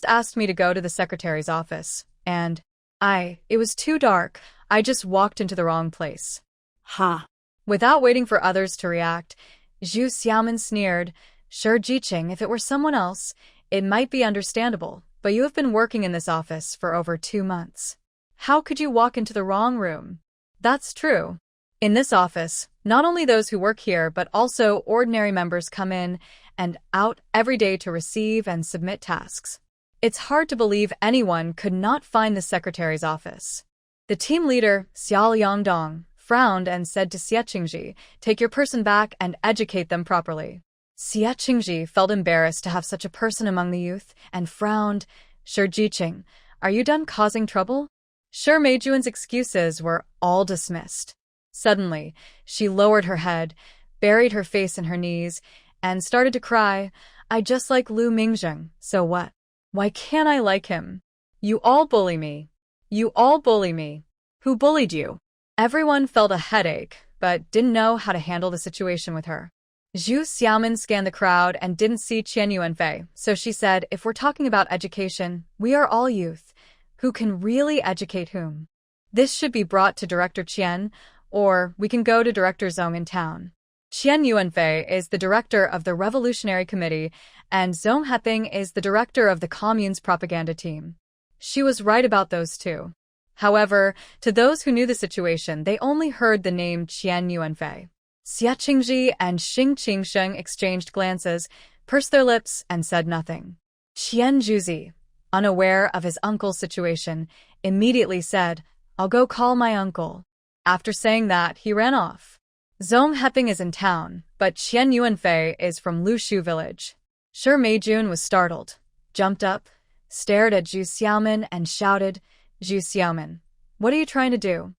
asked me to go to the secretary's office, and it was too dark. I just walked into the wrong place. Ha. Without waiting for others to react, Zhu Xiaomin sneered, Shi Jiqing, if it were someone else, it might be understandable, but you have been working in this office for over 2 months. How could you walk into the wrong room? That's true. In this office, not only those who work here but also ordinary members come in and out every day to receive and submit tasks. It's hard to believe anyone could not find the secretary's office. The team leader, Xiao Liangdong, frowned and said to Xie Qingji, Take your person back and educate them properly. Xie Qingji felt embarrassed to have such a person among the youth and frowned. Shi Jiqing, are you done causing trouble? Shi Meijun's excuses were all dismissed. Suddenly, she lowered her head, buried her face in her knees, and started to cry. I just like Lu Mingjing, so what? Why can't I like him? You all bully me. You all bully me. Who bullied you? Everyone felt a headache, but didn't know how to handle the situation with her. Zhu Xiaomin scanned the crowd and didn't see Qian Yuanfei, so she said, If we're talking about education, we are all youth. Who can really educate whom? This should be brought to Director Qian, or we can go to Director Zhong in town. Qian Yuanfei is the director of the Revolutionary Committee, and Zhong Heping is the director of the Commune's propaganda team. She was right about those two. However, to those who knew the situation, they only heard the name Qian Yuanfei. Xia Qingji and Xing Qingsheng exchanged glances, pursed their lips, and said nothing. Qian Juzi, unaware of his uncle's situation, immediately said, "I'll go call my uncle." After saying that, he ran off. Zhong Heping is in town, but Qian Yuanfei is from Lushu village. Shi Meijun was startled, jumped up, stared at Zhu Xiaomin and shouted, "Zhu Xiaomin, what are you trying to do?"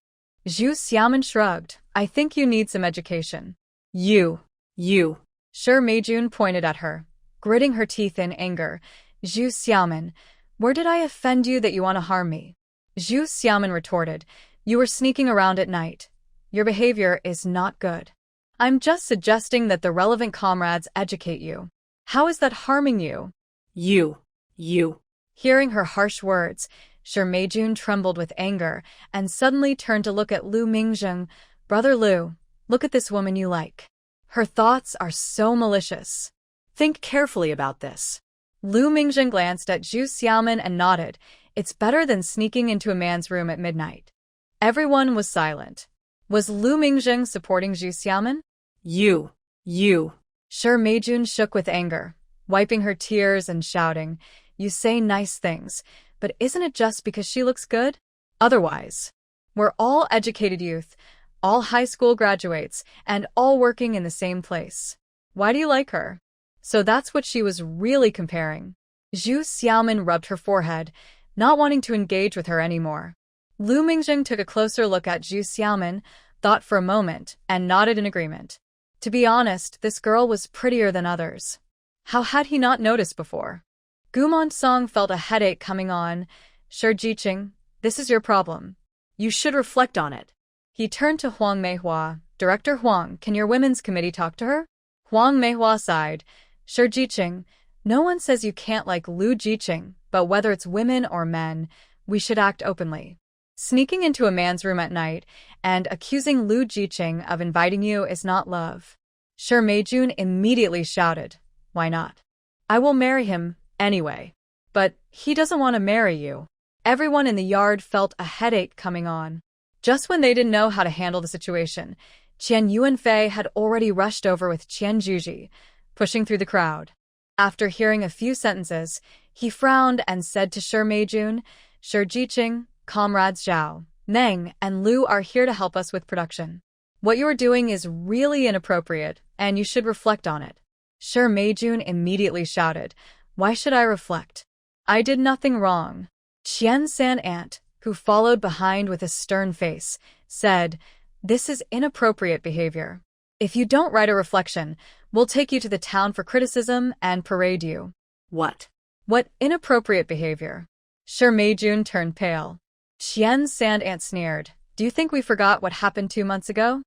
Zhu Xiaomin shrugged. "I think you need some education." You. Shi Meijun pointed at her, gritting her teeth in anger. "Zhu Xiaomin, where did I offend you that you want to harm me?" Zhu Xiaomin retorted, "You were sneaking around at night. Your behavior is not good. I'm just suggesting that the relevant comrades educate you. How is that harming you?" You. Hearing her harsh words, Shi Meijun trembled with anger and suddenly turned to look at Lu Mingzheng. "Brother Lu, look at this woman you like. Her thoughts are so malicious. Think carefully about this." Lu Mingzheng glanced at Zhu Xiaomin and nodded. "It's better than sneaking into a man's room at midnight." Everyone was silent. Was Lu Mingzheng supporting Zhu Xiaomin? You. Shi Meijun shook with anger, wiping her tears and shouting, "You say nice things, but isn't it just because she looks good? Otherwise, we're all educated youth, all high school graduates, and all working in the same place. Why do you like her?" So that's what she was really comparing. Zhu Xiaomin rubbed her forehead, not wanting to engage with her anymore. Lu Mingzheng took a closer look at Zhu Xiaomin, thought for a moment, and nodded in agreement. To be honest, this girl was prettier than others. How had he not noticed before? Gumon Song felt a headache coming on. "Shi Jiqing, this is your problem. You should reflect on it." He turned to Huang Meihua. "Director Huang, can your women's committee talk to her?" Huang Meihua sighed. "Shi Jiqing, no one says you can't like Lu Jiqing, but whether it's women or men, we should act openly. Sneaking into a man's room at night and accusing Lu Jiqing of inviting you is not love." Shi Meijun immediately shouted, "Why not? I will marry him anyway." "But he doesn't want to marry you." Everyone in the yard felt a headache coming on. Just when they didn't know how to handle the situation, Qian Yuanfei had already rushed over with Qian Juji, pushing through the crowd. After hearing a few sentences, he frowned and said to Shi Meijun, "Shi Jiqing, comrades Zhao, Meng, and Lu are here to help us with production. What you are doing is really inappropriate, and you should reflect on it." Shi Meijun immediately shouted, "Why should I reflect? I did nothing wrong." Qian San Ant, who followed behind with a stern face, said, "This is inappropriate behavior. If you don't write a reflection, we'll take you to the town for criticism and parade you." What? What inappropriate behavior? Shi Meijun turned pale. Qian San Ant sneered, "Do you think we forgot what happened 2 months ago?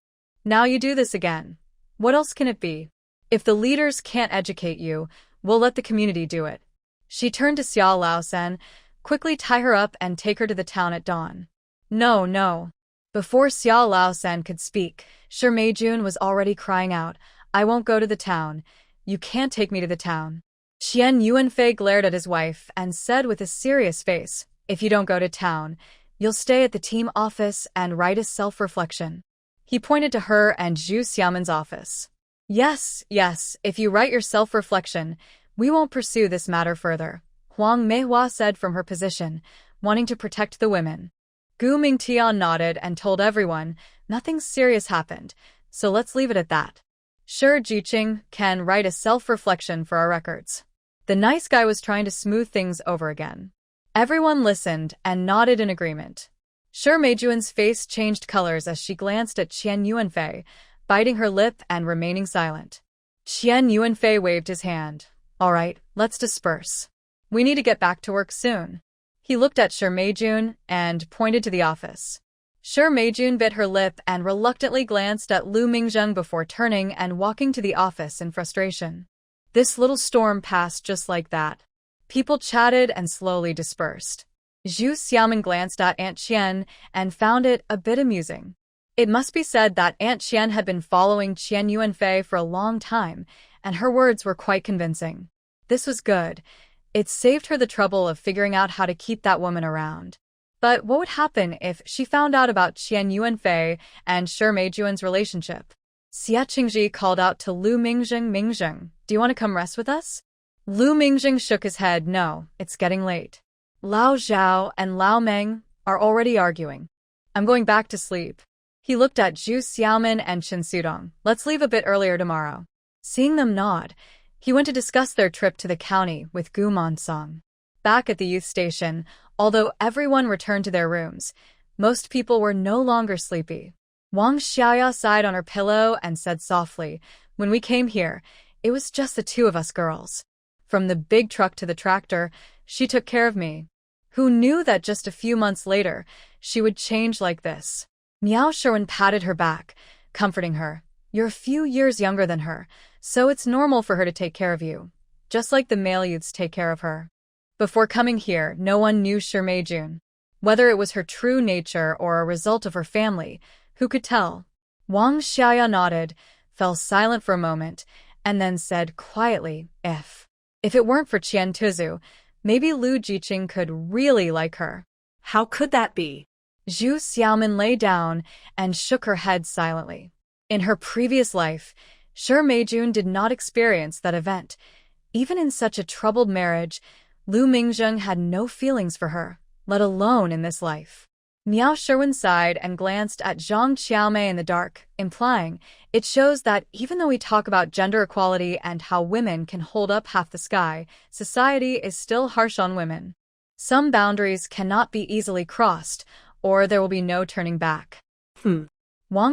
Now you do this again. What else can it be? If the leaders can't educate you, we'll let the community do it." She turned to Xiao Laosen, "Quickly tie her up and take her to the town at dawn." No. Before Xiao Laosen could speak, Shi Meijun was already crying out, "I won't go to the town. You can't take me to the town." Qian Yuanfei glared at his wife and said with a serious face, "If you don't go to town, you'll stay at the team office and write a self-reflection." He pointed to her and Zhu Xiaomin's office. Yes, if you write your self-reflection, we won't pursue this matter further," Huang Meihua said from her position, wanting to protect the women. Gu Mingtian nodded and told everyone, "Nothing serious happened, so let's leave it at that. Shi Jiqing can write a self-reflection for our records." The nice guy was trying to smooth things over again. Everyone listened and nodded in agreement. Shi Meijun's face changed colors as she glanced at Qian Yuanfei, biting her lip and remaining silent. Qian Yuanfei waved his hand. "All right, let's disperse. We need to get back to work soon." He looked at Shi Meijun and pointed to the office. Shi Meijun bit her lip and reluctantly glanced at Lu Mingzheng before turning and walking to the office in frustration. This little storm passed just like that. People chatted and slowly dispersed. Zhu Xiaomin glanced at Aunt Qian and found it a bit amusing. It must be said that Aunt Qian had been following Qian Yuanfei for a long time, and her words were quite convincing. This was good. It saved her the trouble of figuring out how to keep that woman around. But what would happen if she found out about Qian Yuanfei and Shi Meijun's relationship? Xia Qingji called out to Lu Mingjing. Mingjing, do you want to come rest with us? Lu Mingjing shook his head. No, it's getting late. Lao Zhao and Lao Meng are already arguing. I'm going back to sleep. He looked at Zhu Xiaomin and Chen Sudong. Let's leave a bit earlier tomorrow. Seeing them nod, he went to discuss their trip to the county with Gu Monsong. Back at the youth station, although everyone returned to their rooms, most people were no longer sleepy. Wang Xiaoya sighed on her pillow and said softly, when we came here, it was just the two of us girls. From the big truck to the tractor, she took care of me. Who knew that just a few months later, she would change like this? Miao Sherwin patted her back, comforting her. You're a few years younger than her, so it's normal for her to take care of you, just like the male youths take care of her. Before coming here, no one knew Shi Meijun. Whether it was her true nature or a result of her family, who could tell? Wang Xiaoya nodded, fell silent for a moment, and then said quietly, If it weren't for Qian Tuzu, maybe Lu Jiqing could really like her. How could that be? Zhu Xiaomin lay down and shook her head silently. In her previous life, Shi Meijun did not experience that event. Even in such a troubled marriage, Lu Mingjing had no feelings for her, let alone in this life. Miao Sherwin sighed and glanced at Zhang Qiaomei in the dark, implying, it shows that even though we talk about gender equality and how women can hold up half the sky, society is still harsh on women. Some boundaries cannot be easily crossed, or there will be no turning back. Wang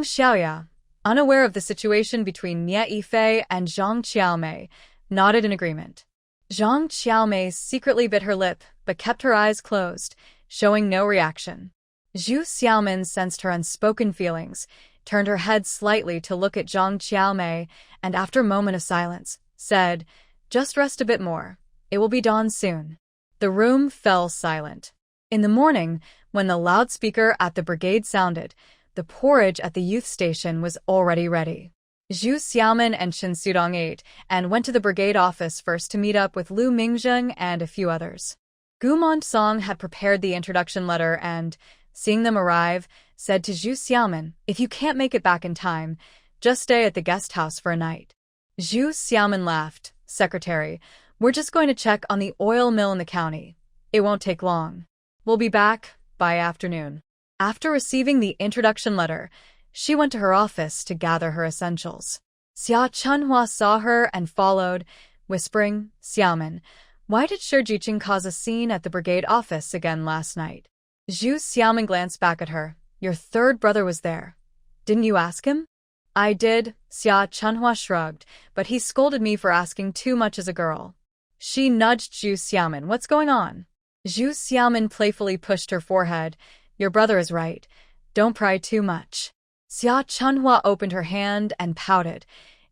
Xiaoya, unaware of the situation between Nie Yifei and Zhang Qiaomei, nodded in agreement. Zhang Qiaomei secretly bit her lip, but kept her eyes closed, showing no reaction. Zhu Xiaomin sensed her unspoken feelings, turned her head slightly to look at Zhang Qiaomei, and after a moment of silence, said, Just rest a bit more. It will be dawn soon. The room fell silent. In the morning, when the loudspeaker at the brigade sounded, the porridge at the youth station was already ready. Zhu Xiaomin and Chen Sudong ate and went to the brigade office first to meet up with Lu Mingjing and a few others. Gu Monsong had prepared the introduction letter and, seeing them arrive, said to Zhu Xiaomin, if you can't make it back in time, just stay at the guest house for a night. Zhu Xiaomin laughed. Secretary, we're just going to check on the oil mill in the county. It won't take long. We'll be back by afternoon. After receiving the introduction letter, she went to her office to gather her essentials. Xia Chunhua saw her and followed, whispering, Xiaomin, why did Shi Jiqing cause a scene at the brigade office again last night? Zhu Xiaomin glanced back at her. Your third brother was there. Didn't you ask him? I did, Xia Chunhua shrugged, but he scolded me for asking too much as a girl. She nudged Zhu Xiaomin. What's going on? Zhu Xiaomin playfully pushed her forehead. Your brother is right. Don't pry too much. Xia Chunhua opened her hand and pouted.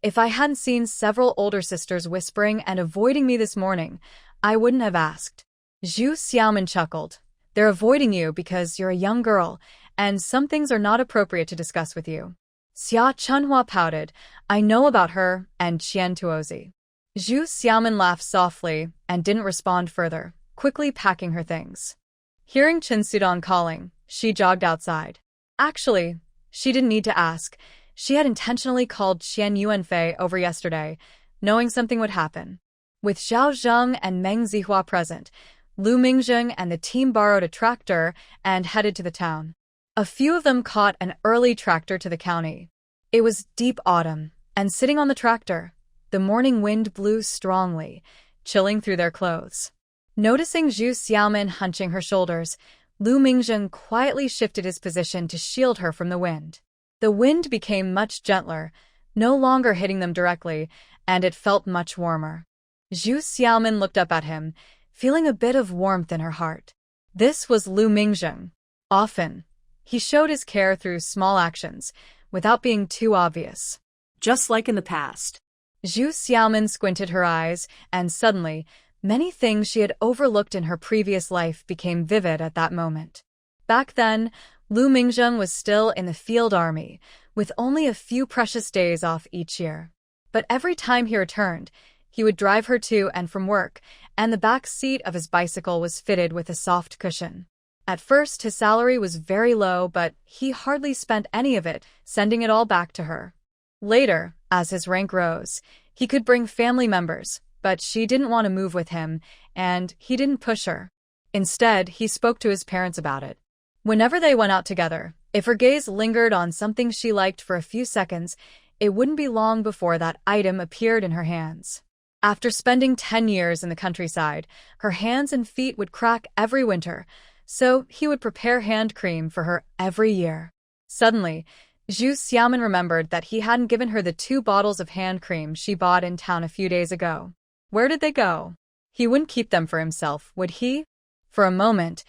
If I hadn't seen several older sisters whispering and avoiding me this morning, I wouldn't have asked. Zhu Xiaomin chuckled. They're avoiding you because you're a young girl, and some things are not appropriate to discuss with you. Xia Chunhua pouted. I know about her and Qian Tuozi. Zhu Xiaomin laughed softly and didn't respond further, quickly packing her things. Hearing Chen Sudong calling, she jogged outside. Actually, she didn't need to ask. She had intentionally called Qian Yuanfei over yesterday, knowing something would happen. With Zhao Zheng and Meng Zihua present, Lu Mingjing and the team borrowed a tractor and headed to the town. A few of them caught an early tractor to the county. It was deep autumn, and sitting on the tractor, the morning wind blew strongly, chilling through their clothes. Noticing Zhu Xiaomin hunching her shoulders, Lu Mingjing quietly shifted his position to shield her from the wind. The wind became much gentler, no longer hitting them directly, and it felt much warmer. Zhu Xiaomin looked up at him, feeling a bit of warmth in her heart. This was Lu Mingjing. Often, he showed his care through small actions, without being too obvious. Just like in the past. Zhu Xiaomin squinted her eyes, and suddenly, many things she had overlooked in her previous life became vivid at that moment. Back then, Lu Mingjing was still in the field army, with only a few precious days off each year. But every time he returned, He would drive her to and from work, and the back seat of his bicycle was fitted with a soft cushion. At first, his salary was very low, but he hardly spent any of it, sending it all back to her. Later, as his rank rose, he could bring family members, but she didn't want to move with him, and he didn't push her. Instead, he spoke to his parents about it. Whenever they went out together, if her gaze lingered on something she liked for a few seconds, it wouldn't be long before that item appeared in her hands. After spending 10 years in the countryside, her hands and feet would crack every winter, so he would prepare hand cream for her every year. Suddenly, Zhu Xiaomin remembered that he hadn't given her the 2 bottles of hand cream she bought in town a few days ago. Where did they go? He wouldn't keep them for himself, would he? For a moment,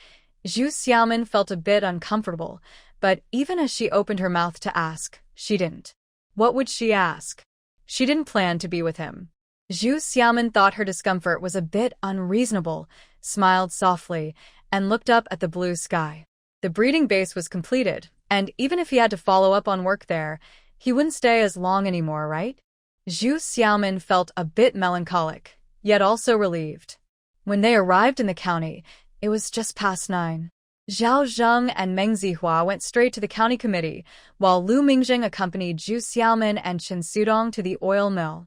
Zhu Xiaomin felt a bit uncomfortable, but even as she opened her mouth to ask, she didn't. What would she ask? She didn't plan to be with him. Zhu Xiaomin thought her discomfort was a bit unreasonable, smiled softly, and looked up at the blue sky. The breeding base was completed, and even if he had to follow up on work there, he wouldn't stay as long anymore, right? Zhu Xiaomin felt a bit melancholic, yet also relieved. When they arrived in the county, it was just past 9. Zhao Zheng and Meng Zihua went straight to the county committee, while Lu Mingjing accompanied Zhu Xiaomin and Chen Sudong to the oil mill.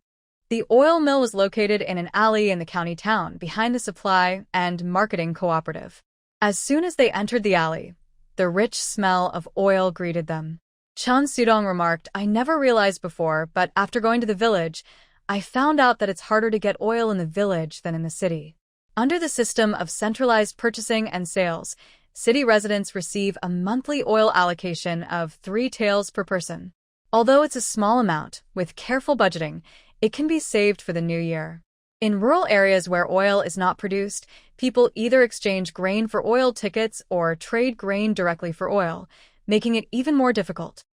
The oil mill was located in an alley in the county town, behind the supply and marketing cooperative. As soon as they entered the alley, the rich smell of oil greeted them. Chen Sudong remarked, "I never realized before, but after going to the village, I found out that it's harder to get oil in the village than in the city. Under the system of centralized purchasing and sales, city residents receive a monthly oil allocation of 3 taels per person. Although it's a small amount, with careful budgeting, it can be saved for the new year. In rural areas where oil is not produced, people either exchange grain for oil tickets or trade grain directly for oil, making it even more difficult."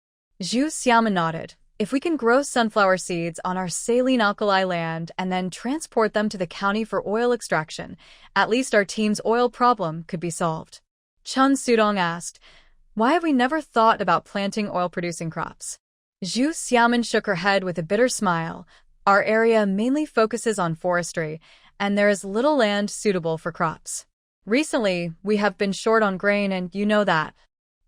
Zhu Xiaomin nodded. "If we can grow sunflower seeds on our saline alkali land and then transport them to the county for oil extraction, at least our team's oil problem could be solved." Chen Sudong asked, "Why have we never thought about planting oil-producing crops?" Zhu Xiaomin shook her head with a bitter smile. "Our area mainly focuses on forestry, and there is little land suitable for crops. Recently, we have been short on grain, and you know that.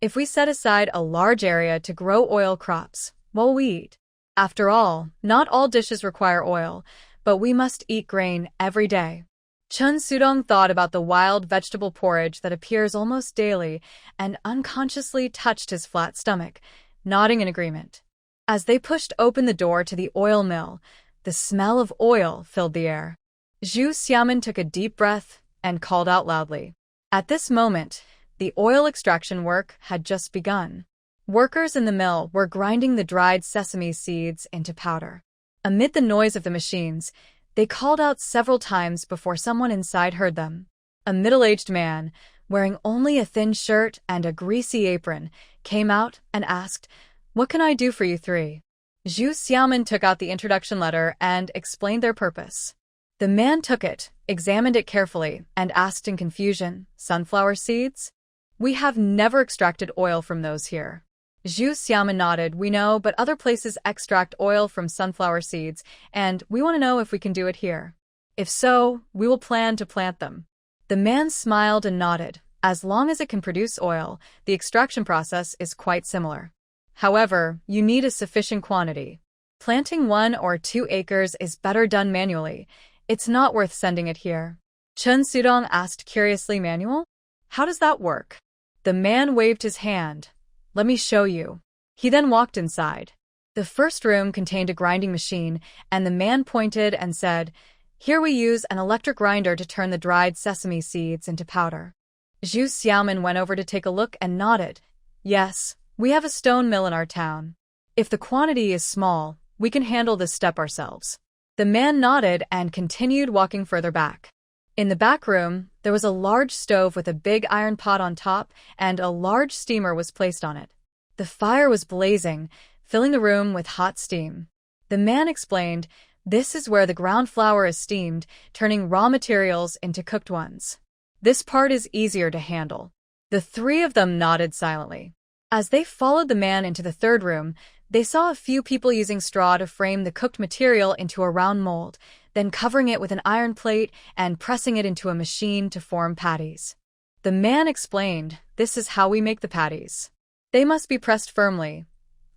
If we set aside a large area to grow oil crops, what will we eat? After all, not all dishes require oil, but we must eat grain every day." Chen Sudong thought about the wild vegetable porridge that appears almost daily and unconsciously touched his flat stomach, nodding in agreement. As they pushed open the door to the oil mill, the smell of oil filled the air. Zhu Xiaomin took a deep breath and called out loudly. At this moment, the oil extraction work had just begun. Workers in the mill were grinding the dried sesame seeds into powder. Amid the noise of the machines, they called out several times before someone inside heard them. A middle-aged man, wearing only a thin shirt and a greasy apron, came out and asked, "What can I do for you 3?" Zhu Xiaomin took out the introduction letter and explained their purpose. The man took it, examined it carefully, and asked in confusion, "Sunflower seeds? We have never extracted oil from those here." Zhu Xiaomin nodded. "We know, but other places extract oil from sunflower seeds, and we want to know if we can do it here. If so, we will plan to plant them." The man smiled and nodded. As long as it can produce oil, the extraction process is quite similar. However, you need a sufficient quantity. Planting 1 or 2 acres is better done manually. It's not worth sending it here. Chen Sudong asked curiously, "Manual? How does that work?" The man waved his hand. "Let me show you." He then walked inside. The first room contained a grinding machine, and the man pointed and said, "Here we use an electric grinder to turn the dried sesame seeds into powder." Zhu Xiaomin went over to take a look and nodded. "Yes, we have a stone mill in our town. If the quantity is small, we can handle this step ourselves." The man nodded and continued walking further back. In the back room, there was a large stove with a big iron pot on top, and a large steamer was placed on it. The fire was blazing, filling the room with hot steam. The man explained, "This is where the ground flour is steamed, turning raw materials into cooked ones. This part is easier to handle." The 3 of them nodded silently. As they followed the man into the third room, they saw a few people using straw to frame the cooked material into a round mold, then covering it with an iron plate and pressing it into a machine to form patties. The man explained, "This is how we make the patties. They must be pressed firmly.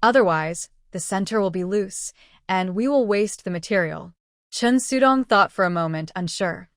Otherwise, the center will be loose, and we will waste the material." Chen Sudong thought for a moment, unsure.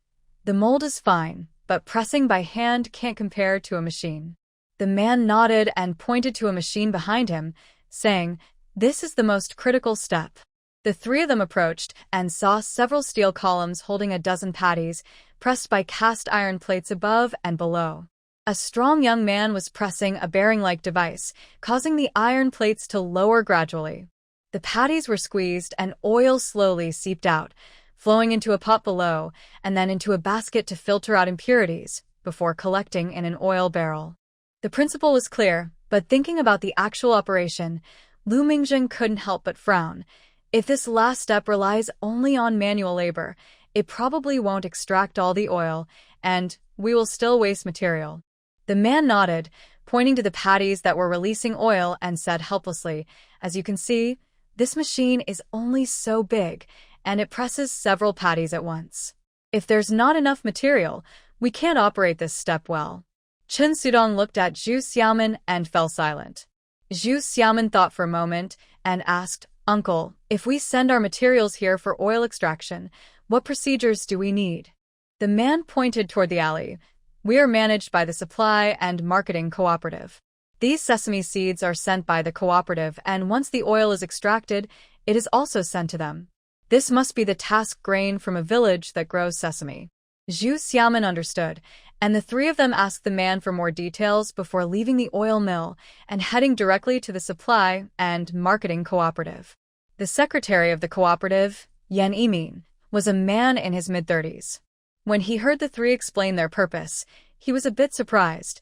The mold is fine, but pressing by hand can't compare to a machine. The man nodded and pointed to a machine behind him, saying, "This is the most critical step." The three of them approached and saw several steel columns holding a dozen patties, pressed by cast iron plates above and below. A strong young man was pressing a bearing-like device, causing the iron plates to lower gradually. The patties were squeezed and oil slowly seeped out, flowing into a pot below and then into a basket to filter out impurities before collecting in an oil barrel. The principle was clear, but thinking about the actual operation, Lu Mingjing couldn't help but frown. If this last step relies only on manual labor, it probably won't extract all the oil, and we will still waste material. The man nodded, pointing to the patties that were releasing oil, and said helplessly, "As you can see, this machine is only so big, and it presses several patties at once. If there's not enough material, we can't operate this step well." Chen Sudong looked at Zhu Xiaoman and fell silent. Zhu Xiaoman thought for a moment and asked, "Uncle, if we send our materials here for oil extraction, what procedures do we need?" The man pointed toward the alley. "We are managed by the Supply and Marketing Cooperative. These sesame seeds are sent by the cooperative, and once the oil is extracted, it is also sent to them. This must be the task grain from a village that grows sesame." Zhu Xiaoman understood, and the three of them asked the man for more details before leaving the oil mill and heading directly to the Supply and Marketing Cooperative. The secretary of the cooperative, Yan Yimin, was a man in his mid-30s. When he heard the three explain their purpose, he was a bit surprised.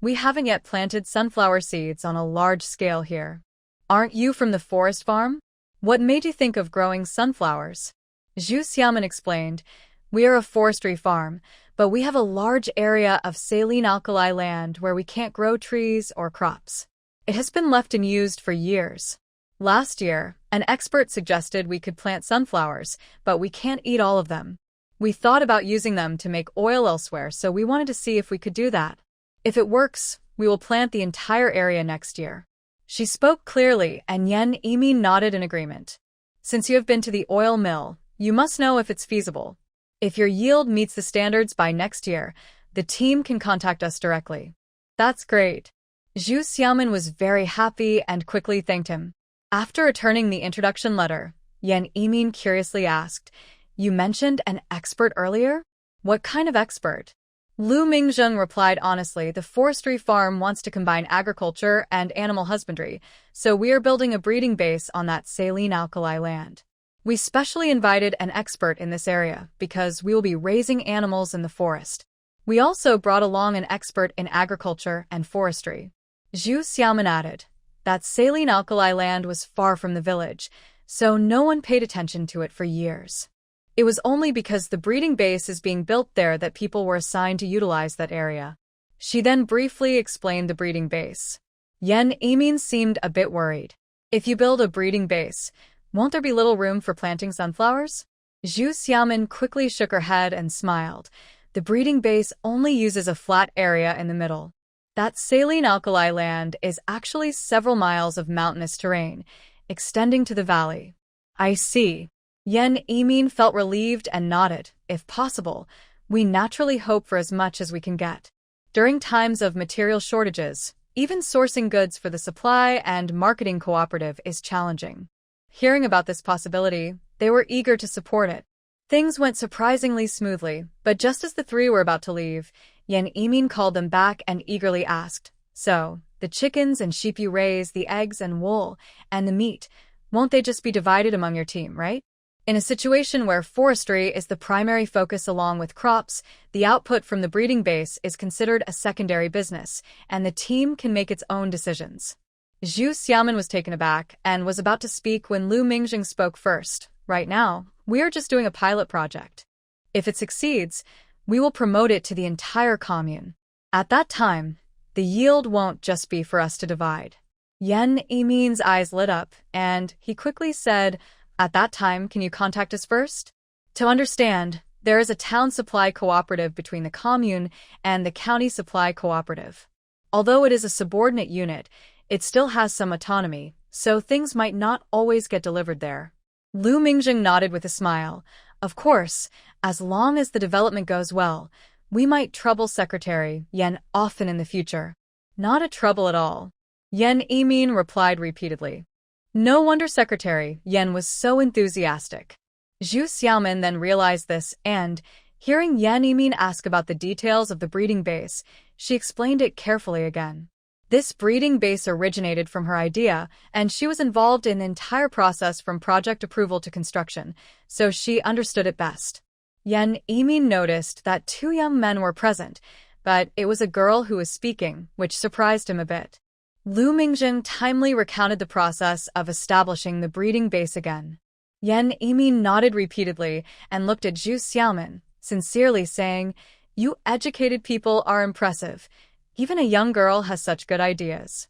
"We haven't yet planted sunflower seeds on a large scale here. Aren't you from the forest farm? What made you think of growing sunflowers?" Zhu Xiaoman explained, "We are a forestry farm, but we have a large area of saline alkali land where we can't grow trees or crops. It has been left unused for years. Last year, an expert suggested we could plant sunflowers, but we can't eat all of them. We thought about using them to make oil elsewhere, so we wanted to see if we could do that. If it works, we will plant the entire area next year." She spoke clearly, and Yan Yimin nodded in agreement. "Since you have been to the oil mill, you must know if it's feasible. If your yield meets the standards by next year, the team can contact us directly." "That's great." Zhu Xiaoman was very happy and quickly thanked him. After returning the introduction letter, Yan Yimin curiously asked, "You mentioned an expert earlier? What kind of expert?" Lu Mingjing replied honestly, "The forestry farm wants to combine agriculture and animal husbandry, so we are building a breeding base on that saline alkali land. We specially invited an expert in this area because we will be raising animals in the forest. We also brought along an expert in agriculture and forestry." Zhu Xiaoman added, "That saline alkali land was far from the village, so no one paid attention to it for years. It was only because the breeding base is being built there that people were assigned to utilize that area." She then briefly explained the breeding base. Yan Yimin seemed a bit worried. "If you build a breeding base, won't there be little room for planting sunflowers?" Zhu Xiaoman quickly shook her head and smiled. "The breeding base only uses a flat area in the middle. That saline alkali land is actually several miles of mountainous terrain, extending to the valley." "I see." Yan Yimin felt relieved and nodded. "If possible, we naturally hope for as much as we can get. During times of material shortages, even sourcing goods for the Supply and Marketing Cooperative is challenging." Hearing about this possibility, they were eager to support it. Things went surprisingly smoothly, but just as the three were about to leave, Yan Yimin called them back and eagerly asked, "So, the chickens and sheep you raise, the eggs and wool, and the meat, won't they just be divided among your team, right?" In a situation where forestry is the primary focus along with crops, the output from the breeding base is considered a secondary business, and the team can make its own decisions. Zhu Xiaoman was taken aback and was about to speak when Lu Mingjing spoke first. "Right now, we are just doing a pilot project. If it succeeds, we will promote it to the entire commune. At that time, the yield won't just be for us to divide." Yan Yimin's eyes lit up, and he quickly said, "At that time, can you contact us first?" To understand, there is a town supply cooperative between the commune and the county supply cooperative. Although it is a subordinate unit, it still has some autonomy, so things might not always get delivered there. Lu Mingjing nodded with a smile. Of course, as long as the development goes well, we might trouble Secretary Yan often in the future. Not a trouble at all. Yan Yimin replied repeatedly. No wonder Secretary Yan was so enthusiastic. Zhu Xiaomin then realized this and, hearing Yan Yimin ask about the details of the breeding base, she explained it carefully again. This breeding base originated from her idea, and she was involved in the entire process from project approval to construction, so she understood it best. Yan Yimin noticed that 2 young men were present, but it was a girl who was speaking, which surprised him a bit. Lu Mingjing timely recounted the process of establishing the breeding base again. Yan Yimin nodded repeatedly and looked at Zhu Xiaomin, sincerely saying, "You educated people are impressive. Even a young girl has such good ideas."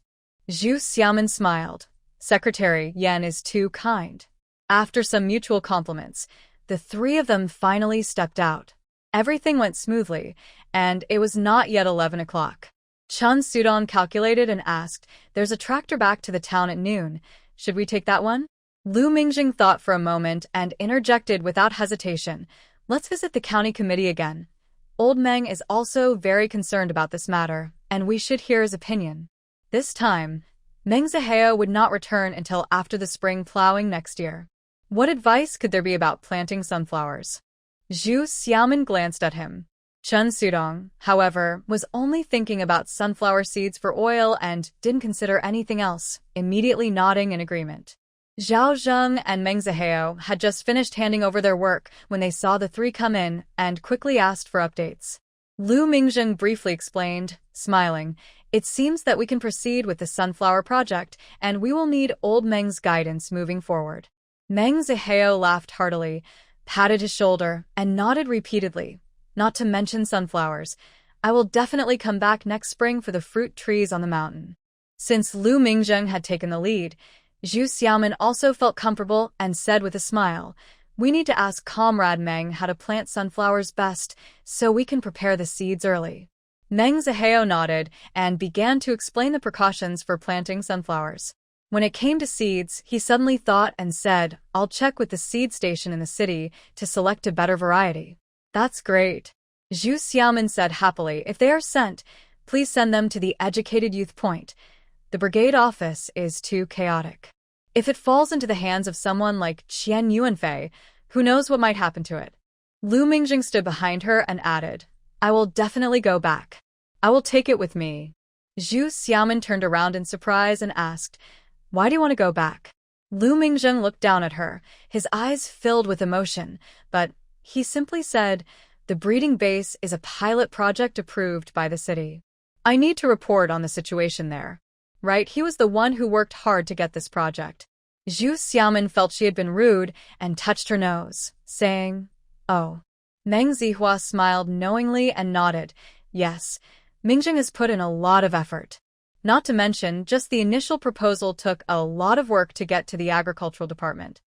Zhu Xiaomin smiled. Secretary Yan is too kind. After some mutual compliments, the 3 of them finally stepped out. Everything went smoothly, and it was not yet 11 o'clock. Chun Sudong calculated and asked, "There's a tractor back to the town at noon. Should we take that one?" Lu Mingjing thought for a moment and interjected without hesitation, "Let's visit the county committee again. Old Meng is also very concerned about this matter, and we should hear his opinion." This time, Meng Zihao would not return until after the spring plowing next year. What advice could there be about planting sunflowers? Zhu Xiaomin glanced at him. Chun Sudong, however, was only thinking about sunflower seeds for oil and didn't consider anything else, immediately nodding in agreement. Zhao Zheng and Meng Zihao had just finished handing over their work when they saw the 3 come in and quickly asked for updates. Lu Mingjing briefly explained, smiling, "It seems that we can proceed with the sunflower project, and we will need old Meng's guidance moving forward." Meng Zihao laughed heartily, patted his shoulder, and nodded repeatedly. "Not to mention sunflowers. I will definitely come back next spring for the fruit trees on the mountain." Since Lu Mingjing had taken the lead, Zhu Xiaomin also felt comfortable and said with a smile, "We need to ask Comrade Meng how to plant sunflowers best so we can prepare the seeds early." Meng Zihao nodded and began to explain the precautions for planting sunflowers. When it came to seeds, he suddenly thought and said, "I'll check with the seed station in the city to select a better variety." "That's great," Zhu Xiaomin said happily. "If they are sent, please send them to the Educated Youth Point. The brigade office is too chaotic. If it falls into the hands of someone like Qian Yuanfei, who knows what might happen to it?" Lu Mingjing stood behind her and added, "I will definitely go back. I will take it with me." Zhu Xiaomin turned around in surprise and asked, "Why do you want to go back?" Lu Mingjing looked down at her, his eyes filled with emotion, but he simply said, "The breeding base is a pilot project approved by the city. I need to report on the situation there." Right, he was the one who worked hard to get this project. Zhu Xiaomin felt she had been rude and touched her nose, saying, "Oh." Meng Zihua smiled knowingly and nodded. "Yes, Mingjing has put in a lot of effort. Not to mention, just the initial proposal took a lot of work to get to the agricultural department.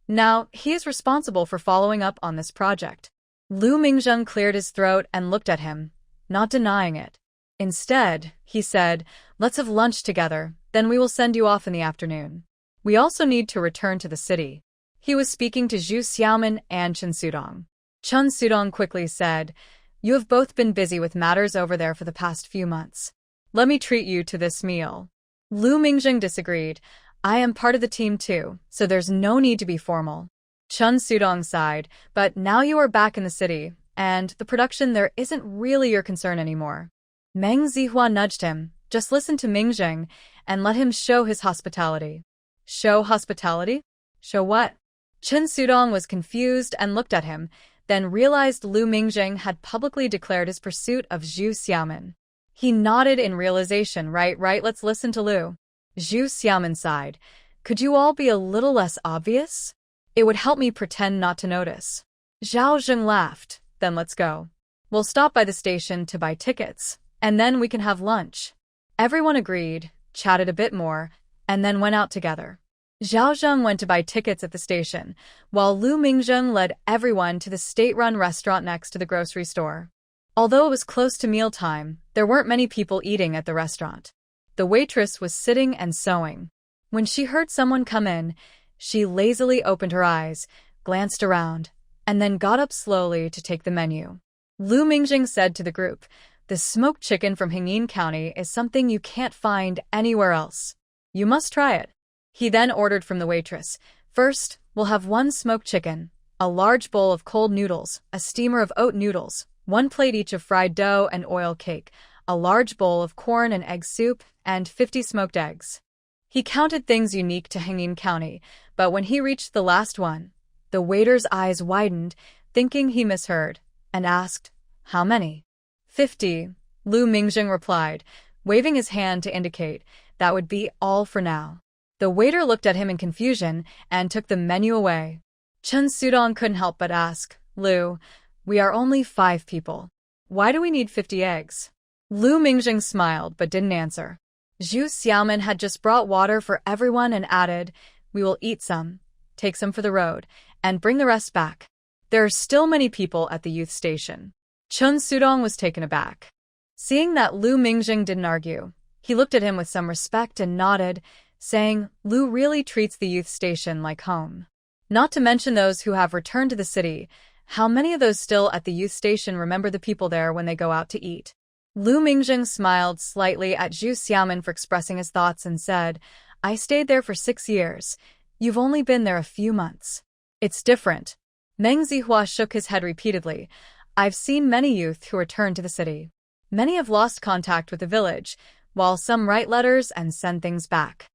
Now, he is responsible for following up on this project." Lu Mingjing cleared his throat and looked at him, not denying it. Instead, he said, "Let's have lunch together, then we will send you off in the afternoon. We also need to return to the city." He was speaking to Zhu Xiaomin and Chun Sudong. Chun Sudong quickly said, "You have both been busy with matters over there for the past few months. Let me treat you to this meal." Lu Mingjing disagreed. "I am part of the team too, so there's no need to be formal." Chun Sudong sighed, "But now you are back in the city, and the production there isn't really your concern anymore." Meng Zihua nudged him, "Just listen to Mingjing, and let him show his hospitality." "Show hospitality? Show what?" Chun Sudong was confused and looked at him, then realized Lu Mingjing had publicly declared his pursuit of Zhu Xiaomin. He nodded in realization. Right, let's listen to Lu." Zhu Xiaomin sighed. "Could you all be a little less obvious? It would help me pretend not to notice." Zhao Zheng laughed. "Then let's go. We'll stop by the station to buy tickets, and then we can have lunch." Everyone agreed, chatted a bit more, and then went out together. Zhao Zheng went to buy tickets at the station, while Lu Mingzheng led everyone to the state-run restaurant next to the grocery store. Although it was close to mealtime, there weren't many people eating at the restaurant. The waitress was sitting and sewing. When she heard someone come in, she lazily opened her eyes, glanced around, and then got up slowly to take the menu. Lu Mingjing said to the group, "The smoked chicken from Hengyin County is something you can't find anywhere else. You must try it." He then ordered from the waitress, "First, we'll have one smoked chicken, a large bowl of cold noodles, a steamer of oat noodles, 1 plate each of fried dough and oil cake, a large bowl of corn and egg soup, and 50 smoked eggs." He counted things unique to Hengyin County, but when he reached the last one, the waiter's eyes widened, thinking he misheard, and asked, "How many?" 50, Lu Mingjing replied, waving his hand to indicate that would be all for now. The waiter looked at him in confusion and took the menu away. Chen Sudong couldn't help but ask, "Lu, we are only 5 people. Why do we need 50 eggs?" Lu Mingjing smiled but didn't answer. Zhu Xiaoman had just brought water for everyone and added, "We will eat some, take some for the road, and bring the rest back." There are still many people at the youth station. Chen Sudong was taken aback. Seeing that Lu Mingjing didn't argue, he looked at him with some respect and nodded, saying, "Lu really treats the youth station like home." Not to mention those who have returned to the city, how many of those still at the youth station remember the people there when they go out to eat? Lu Mingjing smiled slightly at Zhu Xiaoman for expressing his thoughts and said, "I stayed there for 6 years. You've only been there a few months. It's different." Meng Zihua shook his head repeatedly. "I've seen many youth who return to the city. Many have lost contact with the village, while some write letters and send things back.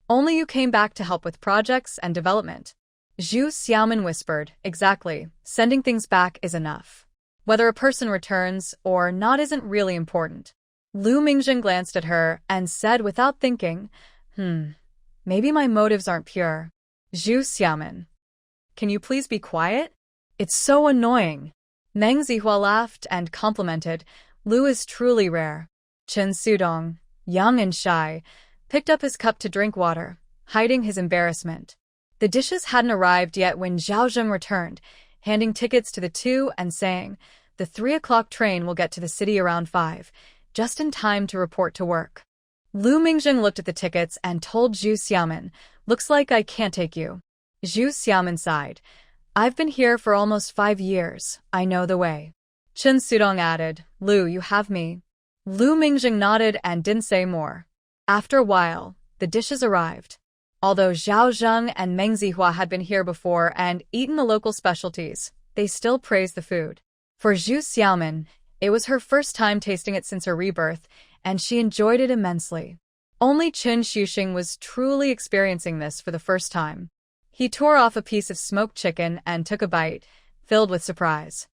Only you came back to help with projects and development." Zhu Xiaoman whispered, "Exactly, sending things back is enough. Whether a person returns or not isn't really important." Lu Mingjing glanced at her and said without thinking, Maybe my motives aren't pure." "Zhu Xiaoman, can you please be quiet? It's so annoying." Meng Zihua laughed and complimented, "Lu is truly rare." Chen Sudong, young and shy, picked up his cup to drink water, hiding his embarrassment. The dishes hadn't arrived yet when Zhao Zheng returned, handing tickets to the two and saying, "The 3 o'clock train will get to the city around 5, just in time to report to work." Lu Mingjing looked at the tickets and told Zhu Xiaoman, "Looks like I can't take you." Zhu Xiaoman sighed, "I've been here for almost 5 years. I know the way." Chen Sudong added, "Lu, you have me." Lu Mingjing nodded and didn't say more. After a while, the dishes arrived. Although Zhao Zheng and Meng Zihua had been here before and eaten the local specialties, they still praised the food. For Zhu Xiaoman, it was her first time tasting it since her rebirth, and she enjoyed it immensely. Only Qin Xuxing was truly experiencing this for the first time. He tore off a piece of smoked chicken and took a bite, filled with surprise.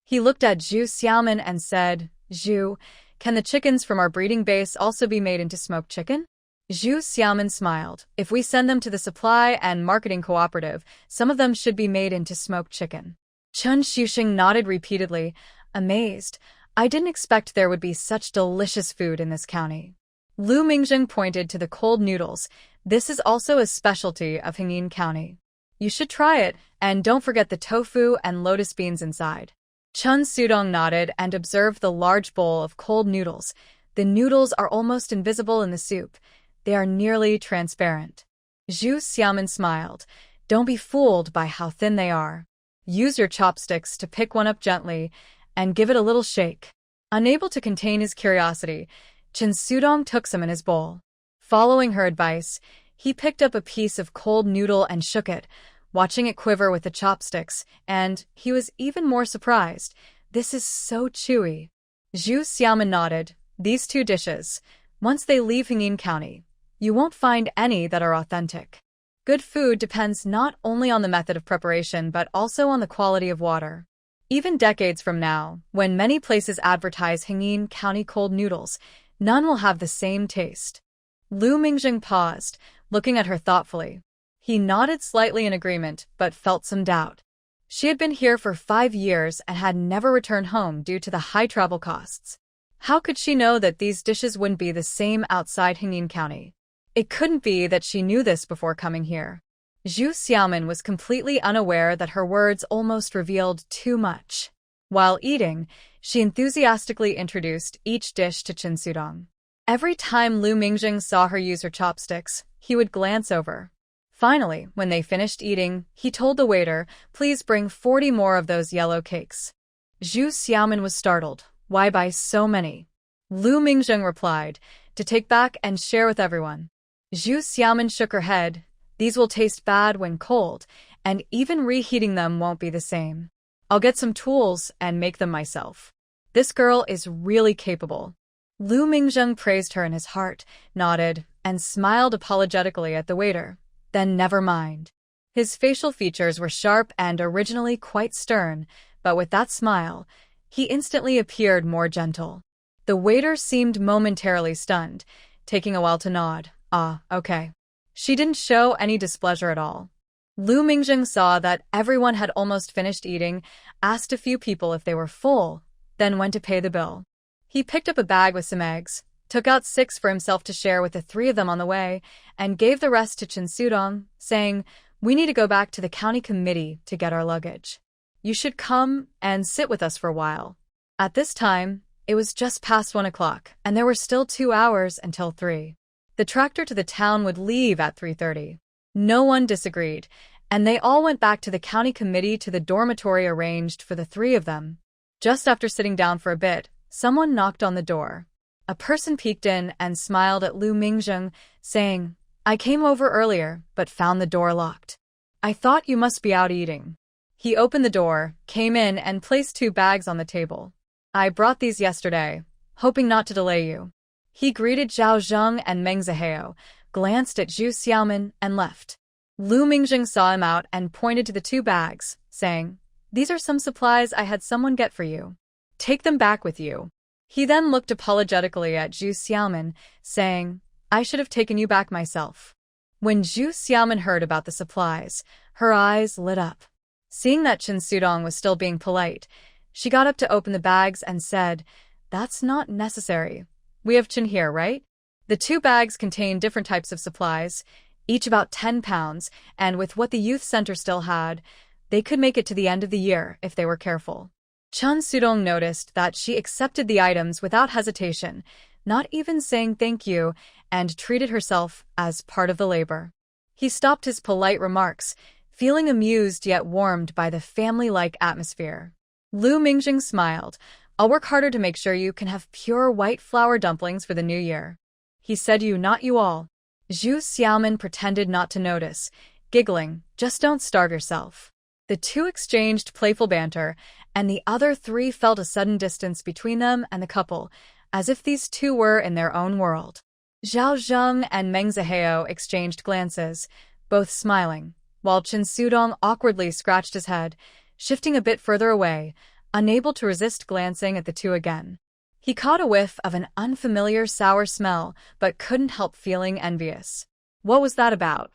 He looked at Zhu Xiaoman and said, "Zhu, can the chickens from our breeding base also be made into smoked chicken?" Zhu Xiaoman smiled. "If we send them to the supply and marketing cooperative, some of them should be made into smoked chicken." Chen Xuxing nodded repeatedly, amazed. "I didn't expect there would be such delicious food in this county." Lu Mingjing pointed to the cold noodles. "This is also a specialty of Hengyin County. You should try it, and don't forget the tofu and lotus beans inside." Chen Sudong nodded and observed the large bowl of cold noodles. The noodles are almost invisible in the soup. They are nearly transparent. Zhu Xiaoman smiled. "Don't be fooled by how thin they are. Use your chopsticks to pick one up gently and give it a little shake." Unable to contain his curiosity, Chen Sudong took some in his bowl. Following her advice, he picked up a piece of cold noodle and shook it, watching it quiver with the chopsticks, and he was even more surprised. "This is so chewy." Zhu Xiaoman nodded. "These 2 dishes, once they leave Hengyin County, you won't find any that are authentic." Good food depends not only on the method of preparation but also on the quality of water. Even decades from now, when many places advertise Hengyin County cold noodles, none will have the same taste. Lu Mingjing paused, looking at her thoughtfully. He nodded slightly in agreement, but felt some doubt. She had been here for 5 years and had never returned home due to the high travel costs. How could she know that these dishes wouldn't be the same outside Hengyin County? It couldn't be that she knew this before coming here. Zhu Xiaomin was completely unaware that her words almost revealed too much. While eating, she enthusiastically introduced each dish to Chen Sudong. Every time Lu Mingjing saw her use her chopsticks, he would glance over. Finally, when they finished eating, he told the waiter, "Please bring 40 more of those yellow cakes." Zhu Xiaomin was startled. Why buy so many? Lu Mingjing replied, "To take back and share with everyone." Zhu Xiaomin shook her head. "These will taste bad when cold, and even reheating them won't be the same. I'll get some tools and make them myself." This girl is really capable. Lu Mingjing praised her in his heart, nodded, and smiled apologetically at the waiter. Then never mind. His facial features were sharp and originally quite stern, but with that smile, he instantly appeared more gentle. The waiter seemed momentarily stunned, taking a while to nod. "Ah, okay." She didn't show any displeasure at all. Lu Mingjing saw that everyone had almost finished eating, asked a few people if they were full, then went to pay the bill. He picked up a bag with some eggs, took out 6 for himself to share with the 3 of them on the way, and gave the rest to Chen Sudong, saying, "We need to go back to the county committee to get our luggage. You should come and sit with us for a while." At this time, it was just past 1 o'clock, and there were still 2 hours until 3. The tractor to the town would leave at 3:30. No one disagreed, and they all went back to the county committee to the dormitory arranged for the 3 of them. Just after sitting down for a bit, someone knocked on the door. A person peeked in and smiled at Lu Mingjing, saying, "I came over earlier, but found the door locked. I thought you must be out eating." He opened the door, came in, and placed 2 bags on the table. "I brought these yesterday, hoping not to delay you." He greeted Zhao Zheng and Meng Zihao, glanced at Zhu Xiaomin, and left. Lu Mingjing saw him out and pointed to the 2 bags, saying, "These are some supplies I had someone get for you. Take them back with you." He then looked apologetically at Zhu Xiaomin, saying, "I should have taken you back myself." When Zhu Xiaomin heard about the supplies, her eyes lit up. Seeing that Chen Sudong was still being polite, she got up to open the bags and said, "That's not necessary. We have Chen here, right?" The 2 bags contained different types of supplies, each about 10 pounds, and with what the youth center still had, they could make it to the end of the year if they were careful. Chen Sudong noticed that she accepted the items without hesitation, not even saying thank you, and treated herself as part of the labor. He stopped his polite remarks, feeling amused yet warmed by the family-like atmosphere. Lu Mingjing smiled. "I'll work harder to make sure you can have pure white flour dumplings for the new year." He said you, not you all. Zhu Xiaomin pretended not to notice, giggling, "Just don't starve yourself." The 2 exchanged playful banter, and the other 3 felt a sudden distance between them and the couple, as if these 2 were in their own world. Zhao Zheng and Meng Zihao exchanged glances, both smiling, while Chen Sudong awkwardly scratched his head, shifting a bit further away, unable to resist glancing at the 2 again. He caught a whiff of an unfamiliar sour smell, but couldn't help feeling envious. What was that about?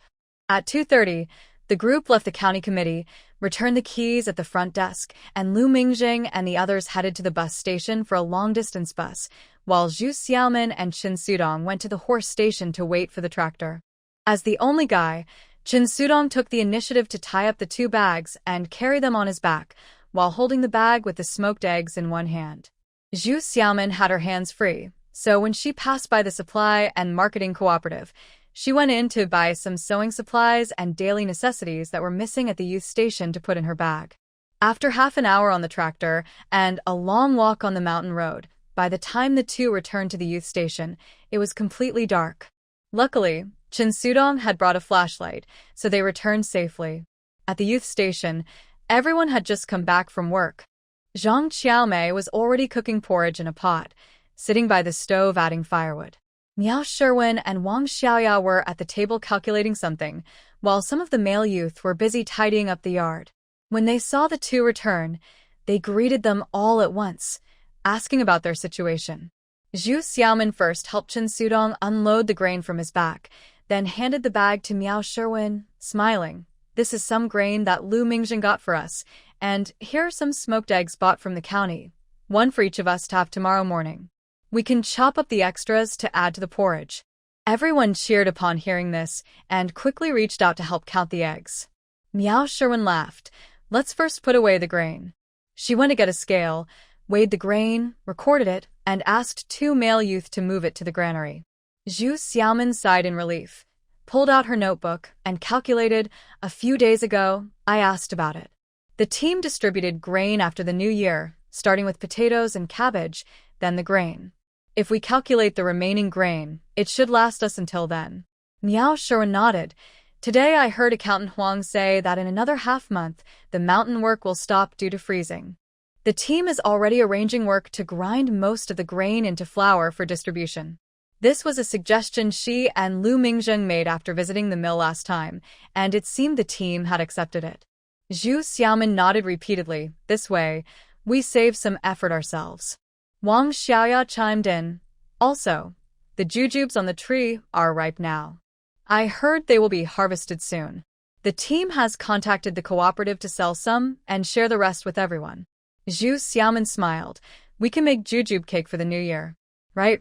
At 2:30, the group left the county committee, returned the keys at the front desk, and Lu Mingjing and the others headed to the bus station for a long-distance bus, while Zhu Xiaomin and Chen Sudong went to the horse station to wait for the tractor. As the only guy, Chen Sudong took the initiative to tie up the 2 bags and carry them on his back, while holding the bag with the smoked eggs in one hand. Zhu Xiaomin had her hands free, so when she passed by the supply and marketing cooperative, she went in to buy some sewing supplies and daily necessities that were missing at the youth station to put in her bag. After half an hour on the tractor and a long walk on the mountain road, by the time the 2 returned to the youth station, it was completely dark. Luckily, Chen Sudong had brought a flashlight, so they returned safely. At the youth station, everyone had just come back from work. Zhang Qiaomei was already cooking porridge in a pot, sitting by the stove adding firewood. Miao Sherwin and Wang Xiaoya were at the table calculating something, while some of the male youth were busy tidying up the yard. When they saw the 2 return, they greeted them all at once, asking about their situation. Zhu Xiaomin first helped Chen Sudong unload the grain from his back, then handed the bag to Miao Sherwin, smiling. "This is some grain that Lu Mingjing got for us, and here are some smoked eggs bought from the county, 1 for each of us to have tomorrow morning. We can chop up the extras to add to the porridge." Everyone cheered upon hearing this and quickly reached out to help count the eggs. Meow Sherwin laughed. Let's first put away the grain. She went to get a scale, weighed the grain, recorded it, and asked two male youth to move it to the granary. Zhu Xiaomin sighed in relief, pulled out her notebook, and calculated, a few days ago, I asked about it. The team distributed grain after the new year, starting with potatoes and cabbage, then the grain. If we calculate the remaining grain, it should last us until then. Meow Sherwin nodded. Today I heard Accountant Huang say that in another half-month, the mountain work will stop due to freezing. The team is already arranging work to grind most of the grain into flour for distribution. This was a suggestion she and Lu Mingjing made after visiting the mill last time, and it seemed the team had accepted it. Zhu Xiaomin nodded repeatedly. This way, we save some effort ourselves. Wang Xiaoya chimed in. Also, the jujubes on the tree are ripe now. I heard they will be harvested soon. The team has contacted the cooperative to sell some and share the rest with everyone. Zhu Xiaomin smiled. We can make jujube cake for the new year. Right.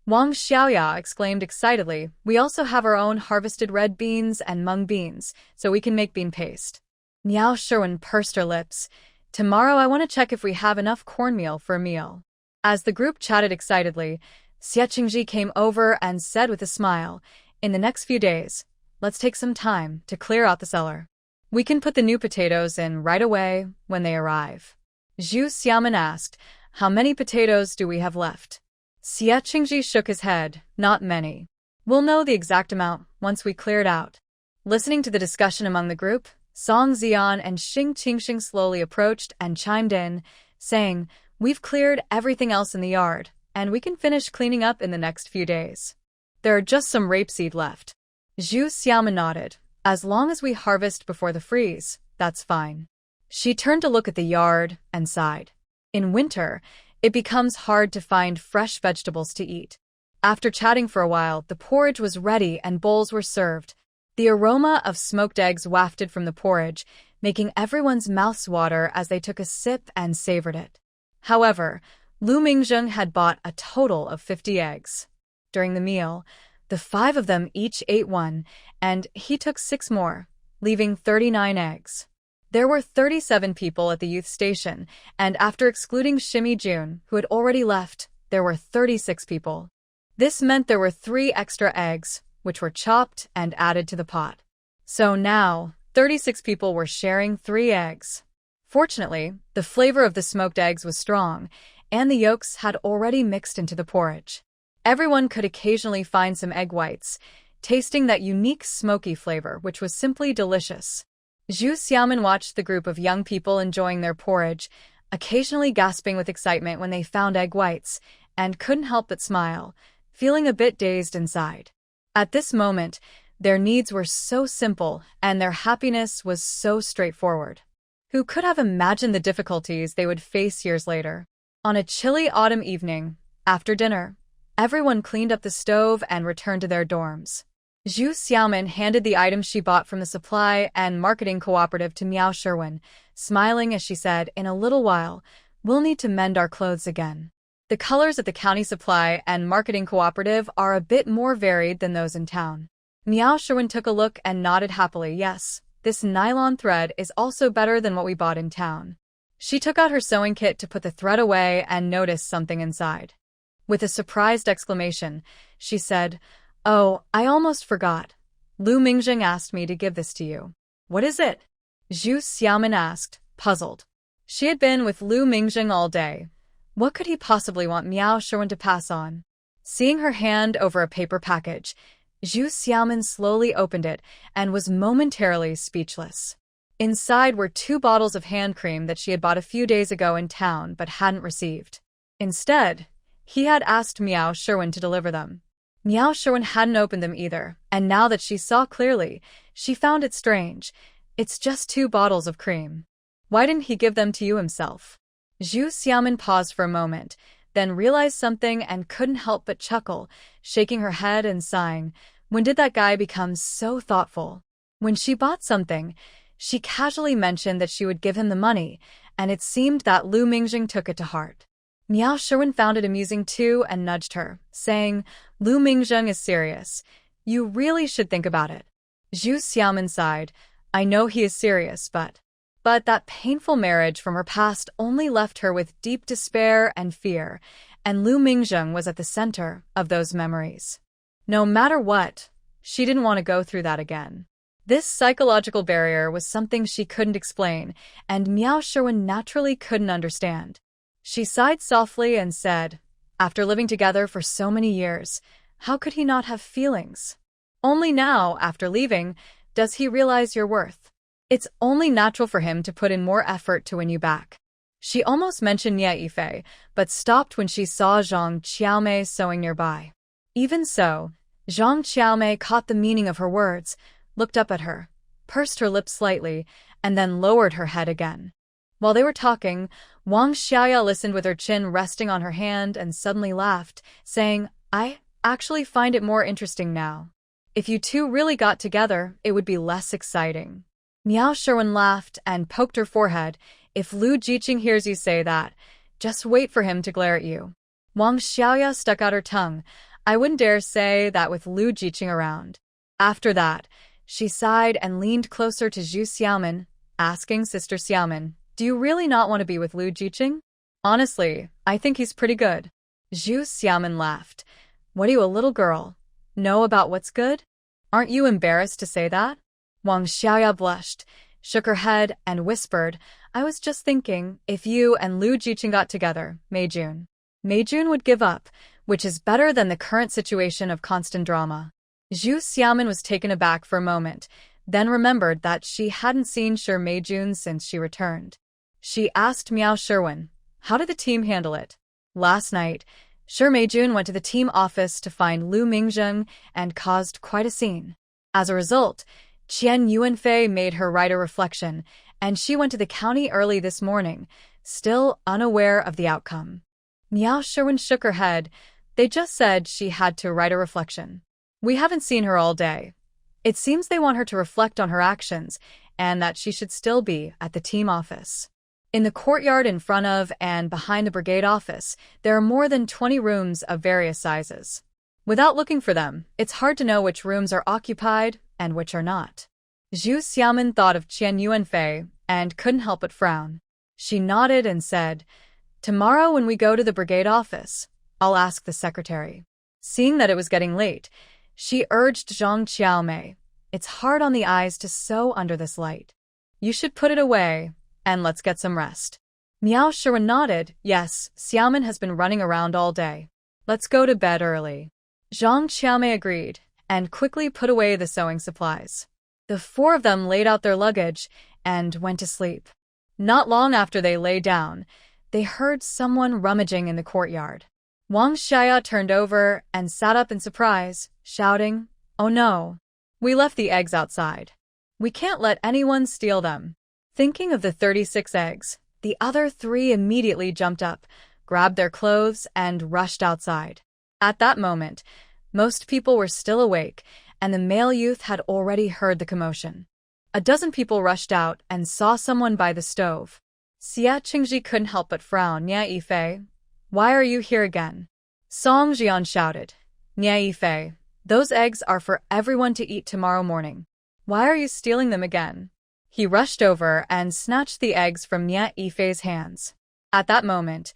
Wang Xiaoya exclaimed excitedly. We also have our own harvested red beans and mung beans, so we can make bean paste. Meow Sherwin pursed her lips. Tomorrow I want to check if we have enough cornmeal for a meal. As the group chatted excitedly, Xie Qingji came over and said with a smile, in the next few days, let's take some time to clear out the cellar. We can put the new potatoes in right away when they arrive. Zhu Xiaomin asked, how many potatoes do we have left? Xie Qingji shook his head, not many. We'll know the exact amount once we clear it out. Listening to the discussion among the group, Song Zian and Xing Qingxing slowly approached and chimed in, saying, we've cleared everything else in the yard, and we can finish cleaning up in the next few days. There are just some rapeseed left. Zhu Xiaomin nodded. As long as we harvest before the freeze, that's fine. She turned to look at the yard and sighed. In winter, it becomes hard to find fresh vegetables to eat. After chatting for a while, the porridge was ready and bowls were served. The aroma of smoked eggs wafted from the porridge, making everyone's mouths water as they took a sip and savored it. However, Lu Mingjing had bought a total of 50 eggs. During the meal, the 5 of them each ate one, and he took 6 more, leaving 39 eggs. There were 37 people at the youth station, and after excluding Shimi Jun, who had already left, there were 36 people. This meant there were 3 extra eggs, which were chopped and added to the pot. So now, 36 people were sharing 3 eggs. Fortunately, the flavor of the smoked eggs was strong, and the yolks had already mixed into the porridge. Everyone could occasionally find some egg whites, tasting that unique smoky flavor, which was simply delicious. Zhu Xiaomin watched the group of young people enjoying their porridge, occasionally gasping with excitement when they found egg whites, and couldn't help but smile, feeling a bit dazed inside. At this moment, their needs were so simple and their happiness was so straightforward. Who could have imagined the difficulties they would face years later? On a chilly autumn evening, after dinner, everyone cleaned up the stove and returned to their dorms. Zhu Xiaomin handed the items she bought from the supply and marketing cooperative to Meow Sherwin, smiling as she said, in a little while, we'll need to mend our clothes again. The colors at the county supply and marketing cooperative are a bit more varied than those in town. Meow Sherwin took a look and nodded happily. Yes, this nylon thread is also better than what we bought in town. She took out her sewing kit to put the thread away and noticed something inside. With a surprised exclamation, she said, oh, I almost forgot. Lu Mingjing asked me to give this to you. What is it? Zhu Xiaomin asked, puzzled. She had been with Lu Mingjing all day. What could he possibly want Meow Sherwin to pass on? Seeing her hand over a paper package, Zhu Xiaomin slowly opened it and was momentarily speechless. Inside were 2 bottles of hand cream that she had bought a few days ago in town but hadn't received. Instead, he had asked Meow Sherwin to deliver them. Meow Sherwin hadn't opened them either, and now that she saw clearly, she found it strange. It's just 2 bottles of cream. Why didn't he give them to you himself? Zhu Xiaomin paused for a moment, then realized something and couldn't help but chuckle, shaking her head and sighing. When did that guy become so thoughtful? When she bought something, she casually mentioned that she would give him the money, and it seemed that Lu Mingjing took it to heart. Miao Sherwin found it amusing too and nudged her, saying, Lu Mingzheng is serious. You really should think about it. Zhu Xiaomin sighed. I know he is serious, but that painful marriage from her past only left her with deep despair and fear, and Lu Mingzheng was at the center of those memories. No matter what, she didn't want to go through that again. This psychological barrier was something she couldn't explain, and Miao Sherwin naturally couldn't understand. She sighed softly and said, after living together for so many years, how could he not have feelings? Only now, after leaving, does he realize your worth. It's only natural for him to put in more effort to win you back. She almost mentioned Nie Yifei, but stopped when she saw Zhang Qiaomei sewing nearby. Even so, Zhang Qiaomei caught the meaning of her words, looked up at her, pursed her lips slightly, and then lowered her head again. While they were talking, Wang Xiaoya listened with her chin resting on her hand and suddenly laughed, saying, I actually find it more interesting now. If you two really got together, it would be less exciting. Miao Sherwin laughed and poked her forehead. If Lu Jiqing hears you say that, just wait for him to glare at you. Wang Xiaoya stuck out her tongue. I wouldn't dare say that with Lu Jiqing around. After that, she sighed and leaned closer to Zhu Xiaomin, asking Sister Xiaomin, do you really not want to be with Lu Jiqing? Honestly, I think he's pretty good. Zhu Xiaomin laughed. What are you, a little girl? Know about what's good? Aren't you embarrassed to say that? Wang Xiaoya blushed, shook her head, and whispered, I was just thinking, if you and Lu Jiqing got together, Meijun would give up, which is better than the current situation of constant drama. Zhu Xiaomin was taken aback for a moment, then remembered that she hadn't seen Shi Meijun since she returned. She asked Miao Sherwin, how did the team handle it? Last night, Shi Meijun went to the team office to find Lu Mingzheng and caused quite a scene. As a result, Qian Yuanfei made her write a reflection, and she went to the county early this morning, still unaware of the outcome. Miao Sherwin shook her head. They just said she had to write a reflection. We haven't seen her all day. It seems they want her to reflect on her actions, and that she should still be at the team office. In the courtyard in front of and behind the brigade office, there are more than 20 rooms of various sizes. Without looking for them, it's hard to know which rooms are occupied and which are not. Zhu Xiaomin thought of Qian Yuanfei and couldn't help but frown. She nodded and said, tomorrow when we go to the brigade office, I'll ask the secretary. Seeing that it was getting late, she urged Zhang Qiaomei, it's hard on the eyes to sew under this light. You should put it away, and let's get some rest. Miao Sherwin nodded, yes, Xiaomin has been running around all day. Let's go to bed early. Zhang Qiaomei agreed, and quickly put away the sewing supplies. The four of them laid out their luggage and went to sleep. Not long after they lay down, they heard someone rummaging in the courtyard. Wang Xiaoya turned over and sat up in surprise, shouting, oh no, we left the eggs outside. We can't let anyone steal them. Thinking of the 36 eggs, the other three immediately jumped up, grabbed their clothes, and rushed outside. At that moment, most people were still awake, and the male youth had already heard the commotion. A dozen people rushed out and saw someone by the stove. Xia Qingji couldn't help but frown. Nie Yifei, why are you here again? Song Jian shouted. Nie Yifei, those eggs are for everyone to eat tomorrow morning. Why are you stealing them again? He rushed over and snatched the eggs from Nie Yifei's hands. At that moment,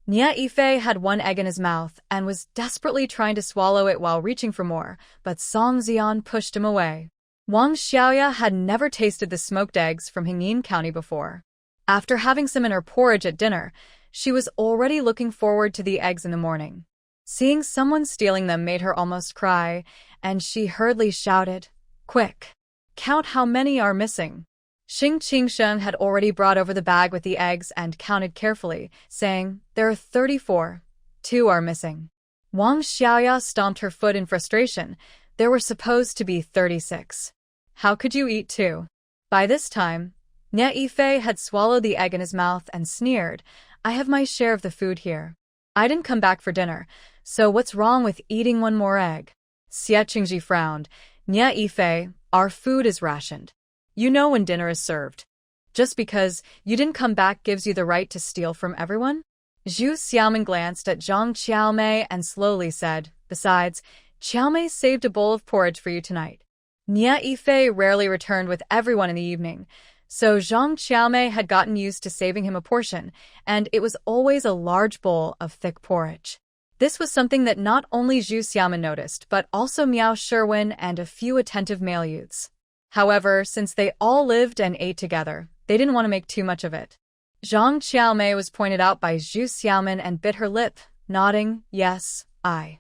Nie Yifei had one egg in his mouth and was desperately trying to swallow it while reaching for more, but Song Jian pushed him away. Wang Xiaoya had never tasted the smoked eggs from Hengyin County before. After having some in her porridge at dinner, she was already looking forward to the eggs in the morning. Seeing someone stealing them made her almost cry, and she hurriedly shouted, quick! Count how many are missing. Xing Qingsheng had already brought over the bag with the eggs and counted carefully, saying, there are 34. 2 are missing. Wang Xiaoya stomped her foot in frustration. There were supposed to be 36. How could you eat 2? By this time, Nie Yifei had swallowed the egg in his mouth and sneered, I have my share of the food here. I didn't come back for dinner, so what's wrong with eating one more egg? Xia Qingji frowned. Nie Yifei, our food is rationed. You know when dinner is served. Just because you didn't come back gives you the right to steal from everyone? Zhu Xiaomin glanced at Zhang Xiaomei and slowly said, "Besides, Xiaomei saved a bowl of porridge for you tonight." Nia Yifei rarely returned with everyone in the evening, so Zhang Xiaomei had gotten used to saving him a portion, and it was always a large bowl of thick porridge. This was something that not only Zhu Xiaomin noticed, but also Miao Sherwin and a few attentive male youths. However, since they all lived and ate together, they didn't want to make too much of it. Zhang Xiaomei was pointed out by Zhu Xiaomin and bit her lip, nodding, "Yes, I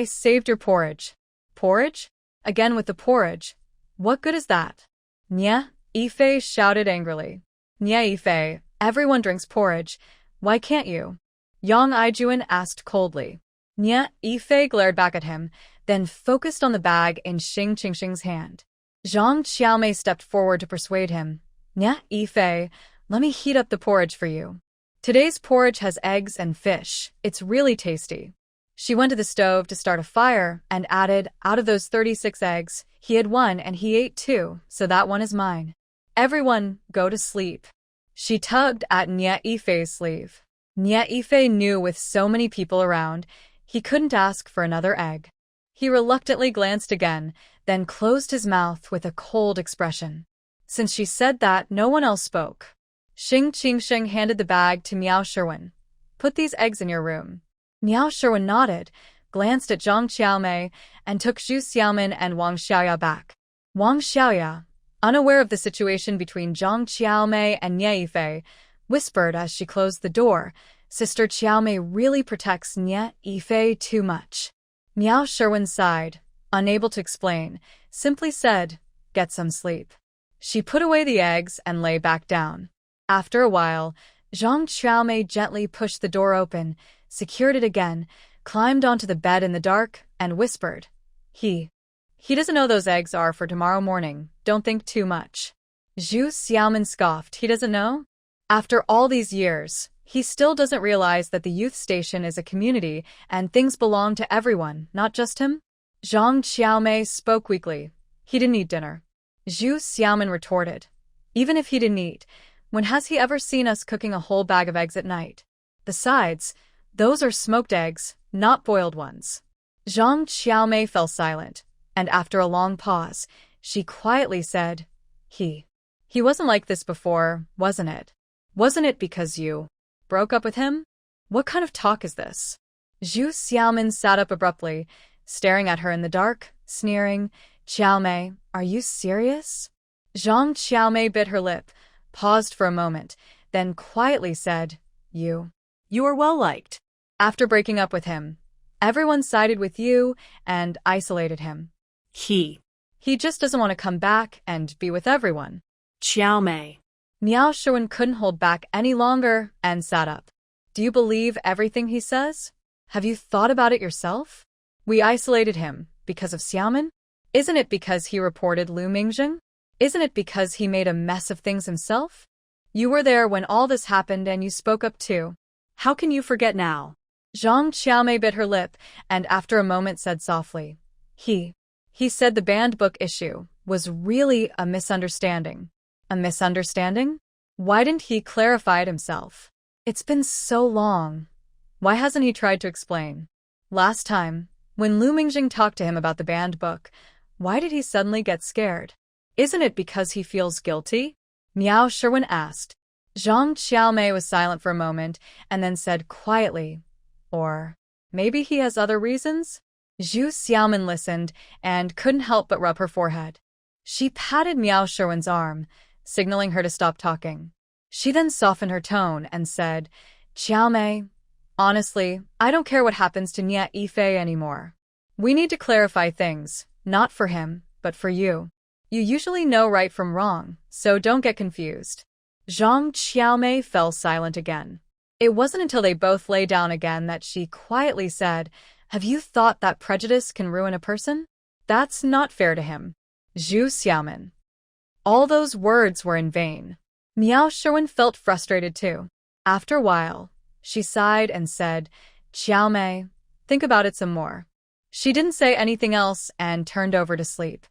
saved your porridge." "Porridge? Again with the porridge. What good is that?" Nia Yifei shouted angrily. "Nia Yifei, everyone drinks porridge. Why can't you?" Yang Aijuan asked coldly. Nia Yifei glared back at him, then focused on the bag in Xing Qingxing's hand. Zhang Xiaomei stepped forward to persuade him. "Nia Yifei, let me heat up the porridge for you. Today's porridge has eggs and fish. It's really tasty." She went to the stove to start a fire and added, "Out of those 36 eggs, he had one and he ate two, so that one is mine. Everyone, go to sleep." She tugged at Nia Yifei's sleeve. Nia Yifei knew with so many people around, he couldn't ask for another egg. He reluctantly glanced again, then closed his mouth with a cold expression. Since she said that, no one else spoke. Xing Qingxing handed the bag to Miao Sherwin. "Put these eggs in your room." Miao Sherwin nodded, glanced at Zhang Xiaomei, and took Zhu Xiaomin and Wang Xiaoya back. Wang Xiaoya, unaware of the situation between Zhang Xiaomei and Nia Yifei, whispered as she closed the door, "Sister Xiaomei really protects Nia Yifei too much." Miao Sherwin sighed, unable to explain, simply said, "Get some sleep." She put away the eggs and lay back down. After a while, Zhang Xiaomei gently pushed the door open, secured it again, climbed onto the bed in the dark, and whispered, He doesn't know those eggs are for tomorrow morning, don't think too much." Zhu Xiaomin scoffed, "He doesn't know?" After all these years, he still doesn't realize that the youth station is a community and things belong to everyone, not just him? Zhang Xiaomei spoke weakly. "He didn't eat dinner." Zhu Xiaomin retorted, "Even if he didn't eat, when has he ever seen us cooking a whole bag of eggs at night? Besides, those are smoked eggs, not boiled ones." Zhang Xiaomei fell silent, and after a long pause, she quietly said, He wasn't like this before, wasn't it? Wasn't it because you broke up with him? What kind of talk is this?" Zhu Xiaomin sat up abruptly, staring at her in the dark, sneering, "Xiaomei, are you serious?" Zhang Xiaomei bit her lip, paused for a moment, then quietly said, You are well liked. After breaking up with him, everyone sided with you and isolated him. He just doesn't want to come back and be with everyone." Xiaomei. Miao Sherwin couldn't hold back any longer and sat up. "Do you believe everything he says? Have you thought about it yourself? We isolated him because of Xiaomin? Isn't it because he reported Lu Mingjing? Isn't it because he made a mess of things himself? You were there when all this happened and you spoke up too. How can you forget now?" Zhang Xiaomei bit her lip and after a moment said softly, He said the banned book issue was really a misunderstanding." "A misunderstanding? Why didn't he clarify it himself? It's been so long. Why hasn't he tried to explain? Last time, when Lu Mingjing talked to him about the banned book, why did he suddenly get scared? Isn't it because he feels guilty?" Miao Sherwin asked. Zhang Xiaomei was silent for a moment and then said quietly, "Or maybe he has other reasons?" Zhu Xiaomin listened and couldn't help but rub her forehead. She patted Miao Sherwin's arm, signaling her to stop talking. She then softened her tone and said, "Xiaomei, honestly, I don't care what happens to Nia Yifei anymore. We need to clarify things, not for him, but for you. You usually know right from wrong, so don't get confused." Zhang Xiaomei fell silent again. It wasn't until they both lay down again that she quietly said, "Have you thought that prejudice can ruin a person? That's not fair to him." Zhu Xiaomin. All those words were in vain. Miao Sherwin felt frustrated too. After a while, she sighed and said, "Xiaomei, think about it some more." She didn't say anything else and turned over to sleep.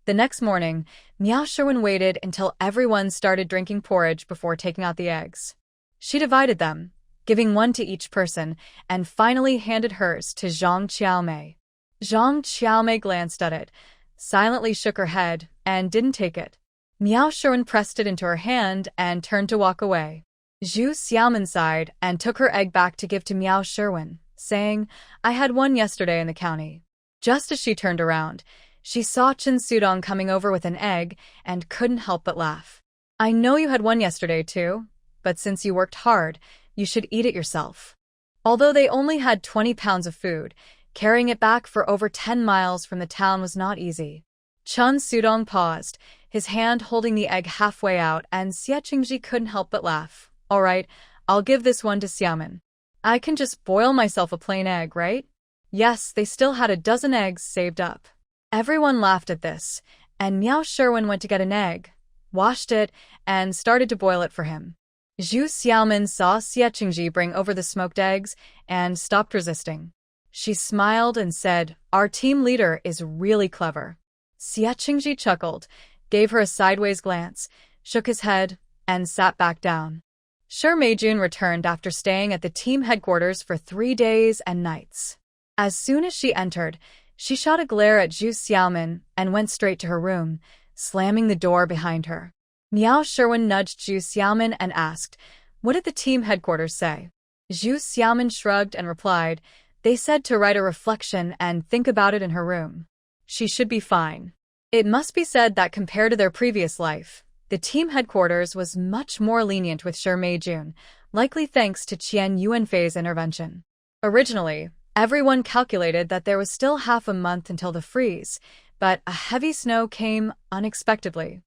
The next morning, Miao Sherwin waited until everyone started drinking porridge before taking out the eggs. She divided them, giving one to each person, and finally handed hers to Zhang Qiaomei. Zhang Qiaomei glanced at it, silently shook her head, and didn't take it. Miao Sherwin pressed it into her hand and turned to walk away. Zhu Xiaoman sighed and took her egg back to give to Miao Sherwin, saying, "I had one yesterday in the county." Just as she turned around, she saw Chen Sudong coming over with an egg and couldn't help but laugh. "I know you had one yesterday too, but since you worked hard, you should eat it yourself." Although they only had 20 pounds of food, carrying it back for over 10 miles from the town was not easy. Chen Sudong paused, his hand holding the egg halfway out, and Xie Qingji couldn't help but laugh. "All right, I'll give this one to Xiaoman. I can just boil myself a plain egg, right?" Yes, they still had a dozen eggs saved up. Everyone laughed at this, and Miao Sherwin went to get an egg, washed it, and started to boil it for him. Zhu Xiaoman saw Xie Qingji bring over the smoked eggs and stopped resisting. She smiled and said, "Our team leader is really clever." Xie Qingji chuckled, gave her a sideways glance, shook his head, and sat back down. Shi Meijun returned after staying at the team headquarters for 3 days and nights. As soon as she entered, she shot a glare at Zhu Xiaoman and went straight to her room, slamming the door behind her. Miao Sherwin nudged Zhu Xiaoman and asked, "What did the team headquarters say?" Zhu Xiaoman shrugged and replied, "They said to write a reflection and think about it in her room. She should be fine." It must be said that compared to their previous life, the team headquarters was much more lenient with Shi Meijun, likely thanks to Qian Yuanfei's intervention. Originally, everyone calculated that there was still half a month until the freeze, but a heavy snow came unexpectedly.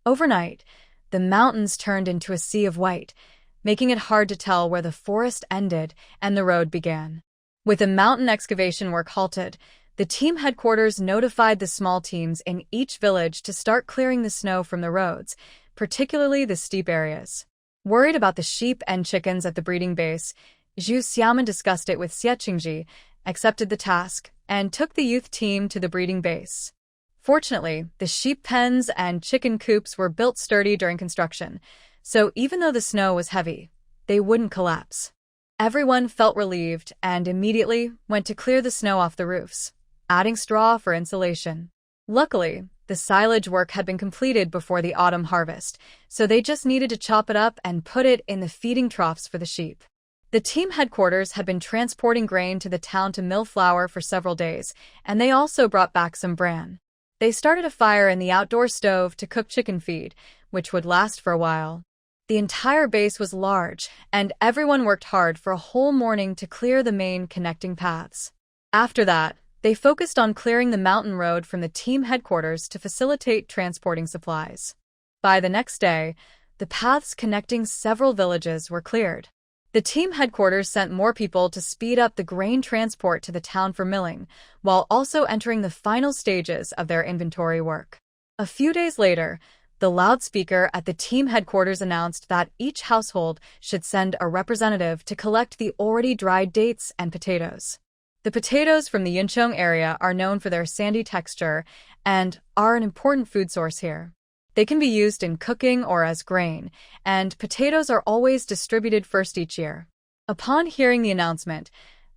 Overnight, the mountains turned into a sea of white, making it hard to tell where the forest ended and the road began. With the mountain excavation work halted, the team headquarters notified the small teams in each village to start clearing the snow from the roads, particularly the steep areas. Worried about the sheep and chickens at the breeding base, Zhu Xiaoman discussed it with Xie Qingji, accepted the task, and took the youth team to the breeding base. Fortunately, the sheep pens and chicken coops were built sturdy during construction, so even though the snow was heavy, they wouldn't collapse. Everyone felt relieved and immediately went to clear the snow off the roofs, adding straw for insulation. Luckily, the silage work had been completed before the autumn harvest, so they just needed to chop it up and put it in the feeding troughs for the sheep. The team headquarters had been transporting grain to the town to mill flour for several days, and they also brought back some bran. They started a fire in the outdoor stove to cook chicken feed, which would last for a while. The entire base was large, and everyone worked hard for a whole morning to clear the main connecting paths. After that, they focused on clearing the mountain road from the team headquarters to facilitate transporting supplies. By the next day, the paths connecting several villages were cleared. The team headquarters sent more people to speed up the grain transport to the town for milling, while also entering the final stages of their inventory work. A few days later, the loudspeaker at the team headquarters announced that each household should send a representative to collect the already dried dates and potatoes. The potatoes from the Yuncheng area are known for their sandy texture and are an important food source here. They can be used in cooking or as grain, and potatoes are always distributed first each year. Upon hearing the announcement,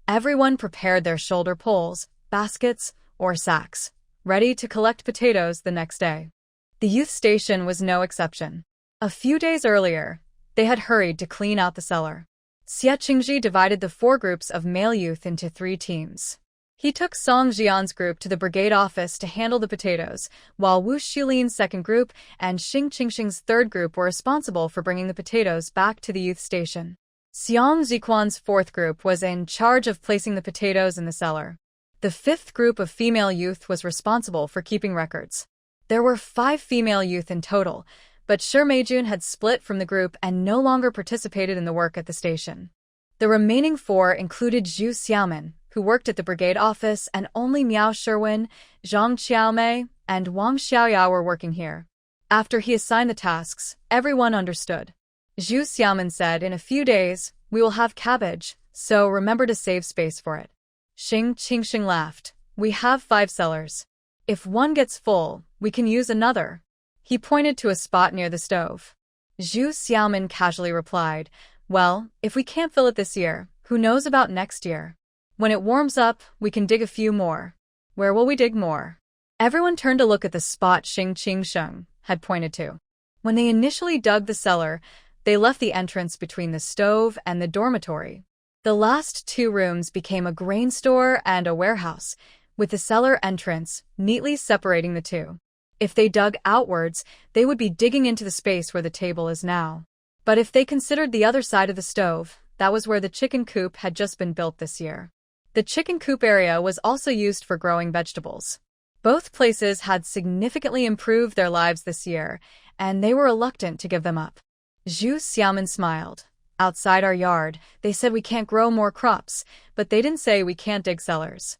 everyone prepared their shoulder poles, baskets, or sacks, ready to collect potatoes the next day. The youth station was no exception. A few days earlier, they had hurried to clean out the cellar. Xie Qingji divided the 4 groups of male youth into 3 teams. He took Song Jian's group to the brigade office to handle the potatoes, while Wu Xulin's 2nd group and Xing Qingxing's 3rd group were responsible for bringing the potatoes back to the youth station. Xiang Ziquan's 4th group was in charge of placing the potatoes in the cellar. The 5th group of female youth was responsible for keeping records. There were 5 female youth in total, but Shi Meijun had split from the group and no longer participated in the work at the station. The remaining 4 included Zhu Xiaoman, who worked at the brigade office, and only Miao Sherwin, Zhang Qiaomei, and Wang Xiaoyao were working here. After he assigned the tasks, everyone understood. Zhu Xiaoman said, "In a few days, we will have cabbage, so remember to save space for it." Xing Qingxing laughed. "We have 5 cellars. If one gets full, we can use another." He pointed to a spot near the stove. Zhu Xiaoman casually replied, Well, if we can't fill it this year, who knows about next year? When it warms up, we can dig a few more. Where will we dig more? Everyone turned to look at the spot Xing Qing Sheng had pointed to. When they initially dug the cellar, they left the entrance between the stove and the dormitory. The last two rooms became a grain store and a warehouse, with the cellar entrance neatly separating the two. If they dug outwards, they would be digging into the space where the table is now. But if they considered the other side of the stove, that was where the chicken coop had just been built this year. The chicken coop area was also used for growing vegetables. Both places had significantly improved their lives this year, and they were reluctant to give them up. Zhu Xiaomin smiled. Outside our yard, they said we can't grow more crops, but they didn't say we can't dig cellars.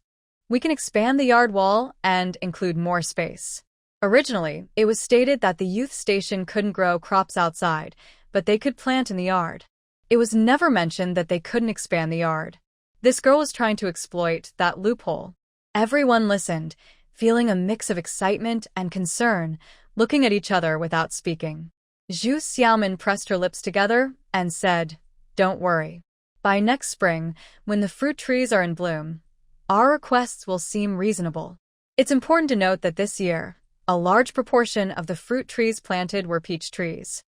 We can expand the yard wall and include more space. Originally, it was stated that the youth station couldn't grow crops outside, but they could plant in the yard. It was never mentioned that they couldn't expand the yard. This girl was trying to exploit that loophole. Everyone listened, feeling a mix of excitement and concern, looking at each other without speaking. Zhu Xiaomin pressed her lips together and said, "Don't worry. By next spring, when the fruit trees are in bloom, our requests will seem reasonable." It's important to note that this year, a large proportion of the fruit trees planted were peach trees.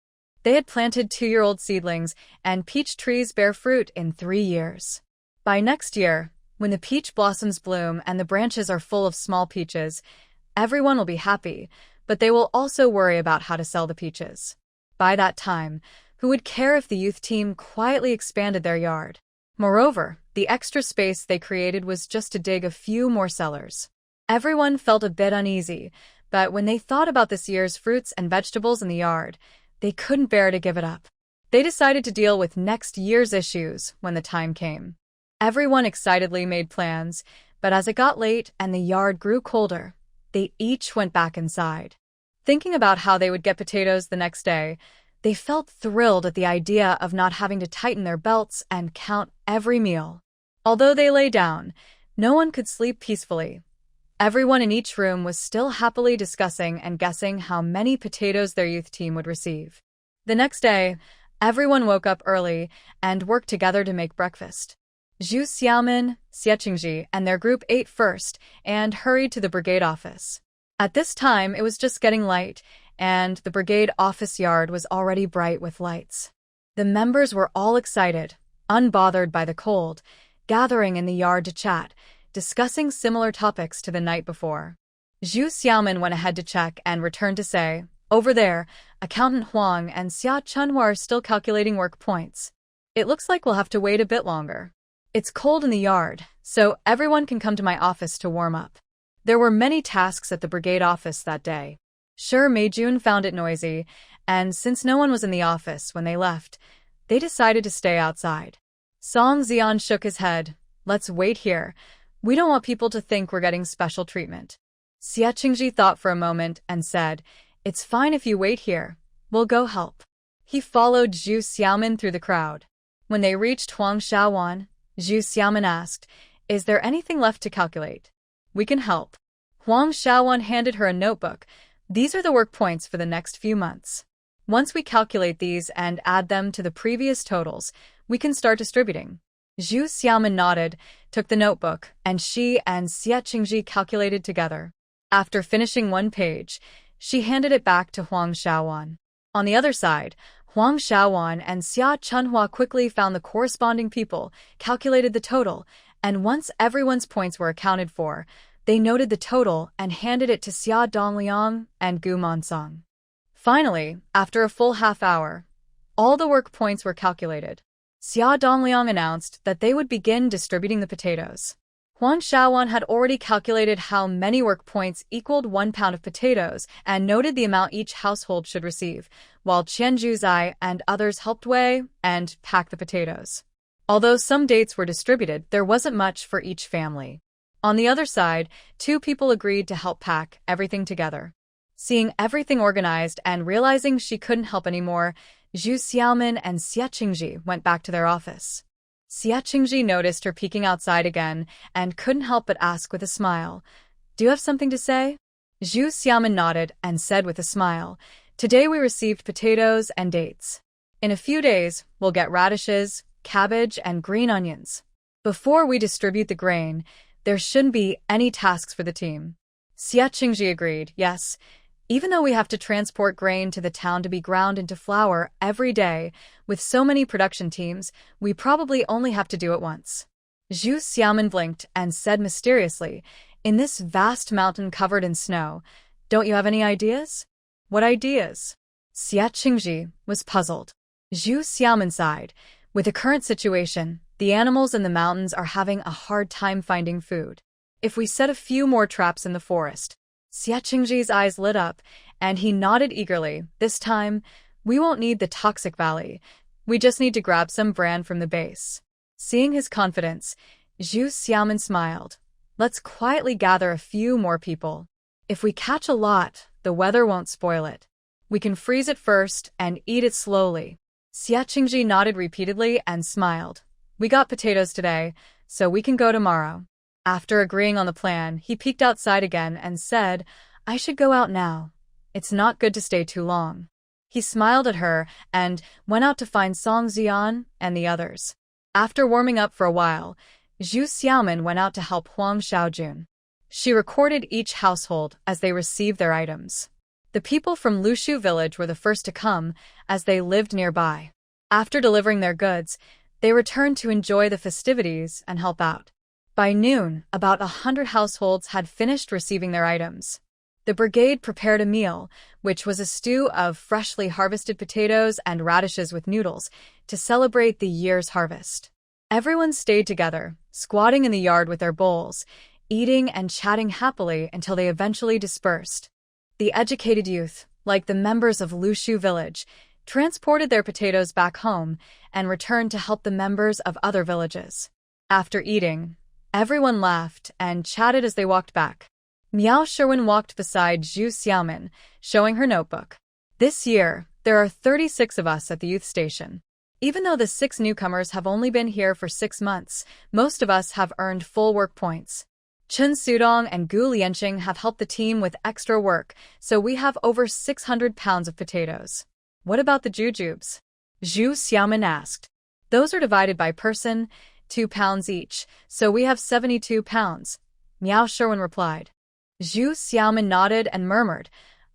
They had planted 2-year-old seedlings, and peach trees bear fruit in 3 years. By next year, when the peach blossoms bloom and the branches are full of small peaches, everyone will be happy, but they will also worry about how to sell the peaches. By that time, who would care if the youth team quietly expanded their yard? Moreover, the extra space they created was just to dig a few more cellars. Everyone felt a bit uneasy, but when they thought about this year's fruits and vegetables in the yard, they couldn't bear to give it up. They decided to deal with next year's issues when the time came. Everyone excitedly made plans, but as it got late and the yard grew colder, they each went back inside. Thinking about how they would get potatoes the next day, they felt thrilled at the idea of not having to tighten their belts and count every meal. Although they lay down, no one could sleep peacefully. Everyone in each room was still happily discussing and guessing how many potatoes their youth team would receive. The next day, everyone woke up early and worked together to make breakfast. Zhu Xiaomin, Xie Qingji, and their group ate first and hurried to the brigade office. At this time, it was just getting light, and the brigade office yard was already bright with lights. The members were all excited, unbothered by the cold, gathering in the yard to chat, discussing similar topics to the night before. Zhu Xiaomin went ahead to check and returned to say, "Over there, Accountant Huang and Xia Chunhua are still calculating work points. It looks like we'll have to wait a bit longer. It's cold in the yard, so everyone can come to my office to warm up." There were many tasks at the brigade office that day. Sure, Meijun found it noisy, and since no one was in the office when they left, they decided to stay outside. Song Xian shook his head. "Let's wait here. We don't want people to think we're getting special treatment." Xie Qingji thought for a moment and said, "It's fine if you wait here. We'll go help." He followed Zhu Xiaomin through the crowd. When they reached Huang Shaowan, Zhu Xiaomin asked, "Is there anything left to calculate?" "We can help." Huang Shaowan handed her a notebook. "These are the work points for the next few months. Once we calculate these and add them to the previous totals, we can start distributing." Zhu Xiaomin nodded, took the notebook, and she and Xie Qingji calculated together. After finishing one page, she handed it back to Huang Shaowan. On the other side, Huang Shaowan and Xia Chunhua quickly found the corresponding people, calculated the total, and once everyone's points were accounted for, they noted the total and handed it to Xia Dongliang and Gu Monsong. Finally, after a full half hour, all the work points were calculated. Xia Dongliang announced that they would begin distributing the potatoes. Huang Shaowan had already calculated how many work points equaled 1 pound of potatoes and noted the amount each household should receive, while Qian Zhuzai and others helped weigh and pack the potatoes. Although some dates were distributed, there wasn't much for each family. On the other side, 2 people agreed to help pack everything together. Seeing everything organized and realizing she couldn't help anymore, Zhu Xiaomin and Xie Qingji went back to their office. Xie Qingji noticed her peeking outside again and couldn't help but ask with a smile, "Do you have something to say?" Zhu Xiaomin nodded and said with a smile, "Today we received potatoes and dates." In a few days, we'll get radishes, cabbage, and green onions. Before we distribute the grain, there shouldn't be any tasks for the team. Xia Qingji agreed, yes. Even though we have to transport grain to the town to be ground into flour every day, with so many production teams, we probably only have to do it once. Zhu Xiaomin blinked and said mysteriously, in this vast mountain covered in snow, don't you have any ideas? What ideas? Xia Qingji was puzzled. Zhu Xiaomin sighed. With the current situation, the animals in the mountains are having a hard time finding food. If we set a few more traps in the forest. Xia Qingji's eyes lit up, and he nodded eagerly. This time, we won't need the toxic valley. We just need to grab some bran from the base. Seeing his confidence, Zhu Xiaomin smiled. Let's quietly gather a few more people. If we catch a lot, the weather won't spoil it. We can freeze it first and eat it slowly. Xia Qingji nodded repeatedly and smiled. We got potatoes today, so we can go tomorrow. After agreeing on the plan, he peeked outside again and said, I should go out now. It's not good to stay too long. He smiled at her and went out to find Song Zian and the others. After warming up for a while, Zhu Xiaomin went out to help Huang Xiaojun. She recorded each household as they received their items. The people from Lushu village were the first to come, as they lived nearby. After delivering their goods, they returned to enjoy the festivities and help out. By noon, about 100 households had finished receiving their items. The brigade prepared a meal, which was a stew of freshly harvested potatoes and radishes with noodles, to celebrate the year's harvest. Everyone stayed together, squatting in the yard with their bowls, eating and chatting happily until they eventually dispersed. The educated youth, like the members of Lushu village, transported their potatoes back home and returned to help the members of other villages. After eating, everyone laughed and chatted as they walked back. Miao Sherwin walked beside Zhu Xiaomin, showing her notebook. This year, there are 36 of us at the youth station. Even though the 6 newcomers have only been here for 6 months, most of us have earned full work points. Chen Sudong and Gu Lianqing have helped the team with extra work, so we have over 600 pounds of potatoes. What about the jujubes? Zhu Xiaomin asked. Those are divided by person, 2 pounds each, so we have 72 pounds. Miao Sherwin replied. Zhu Xiaomin nodded and murmured,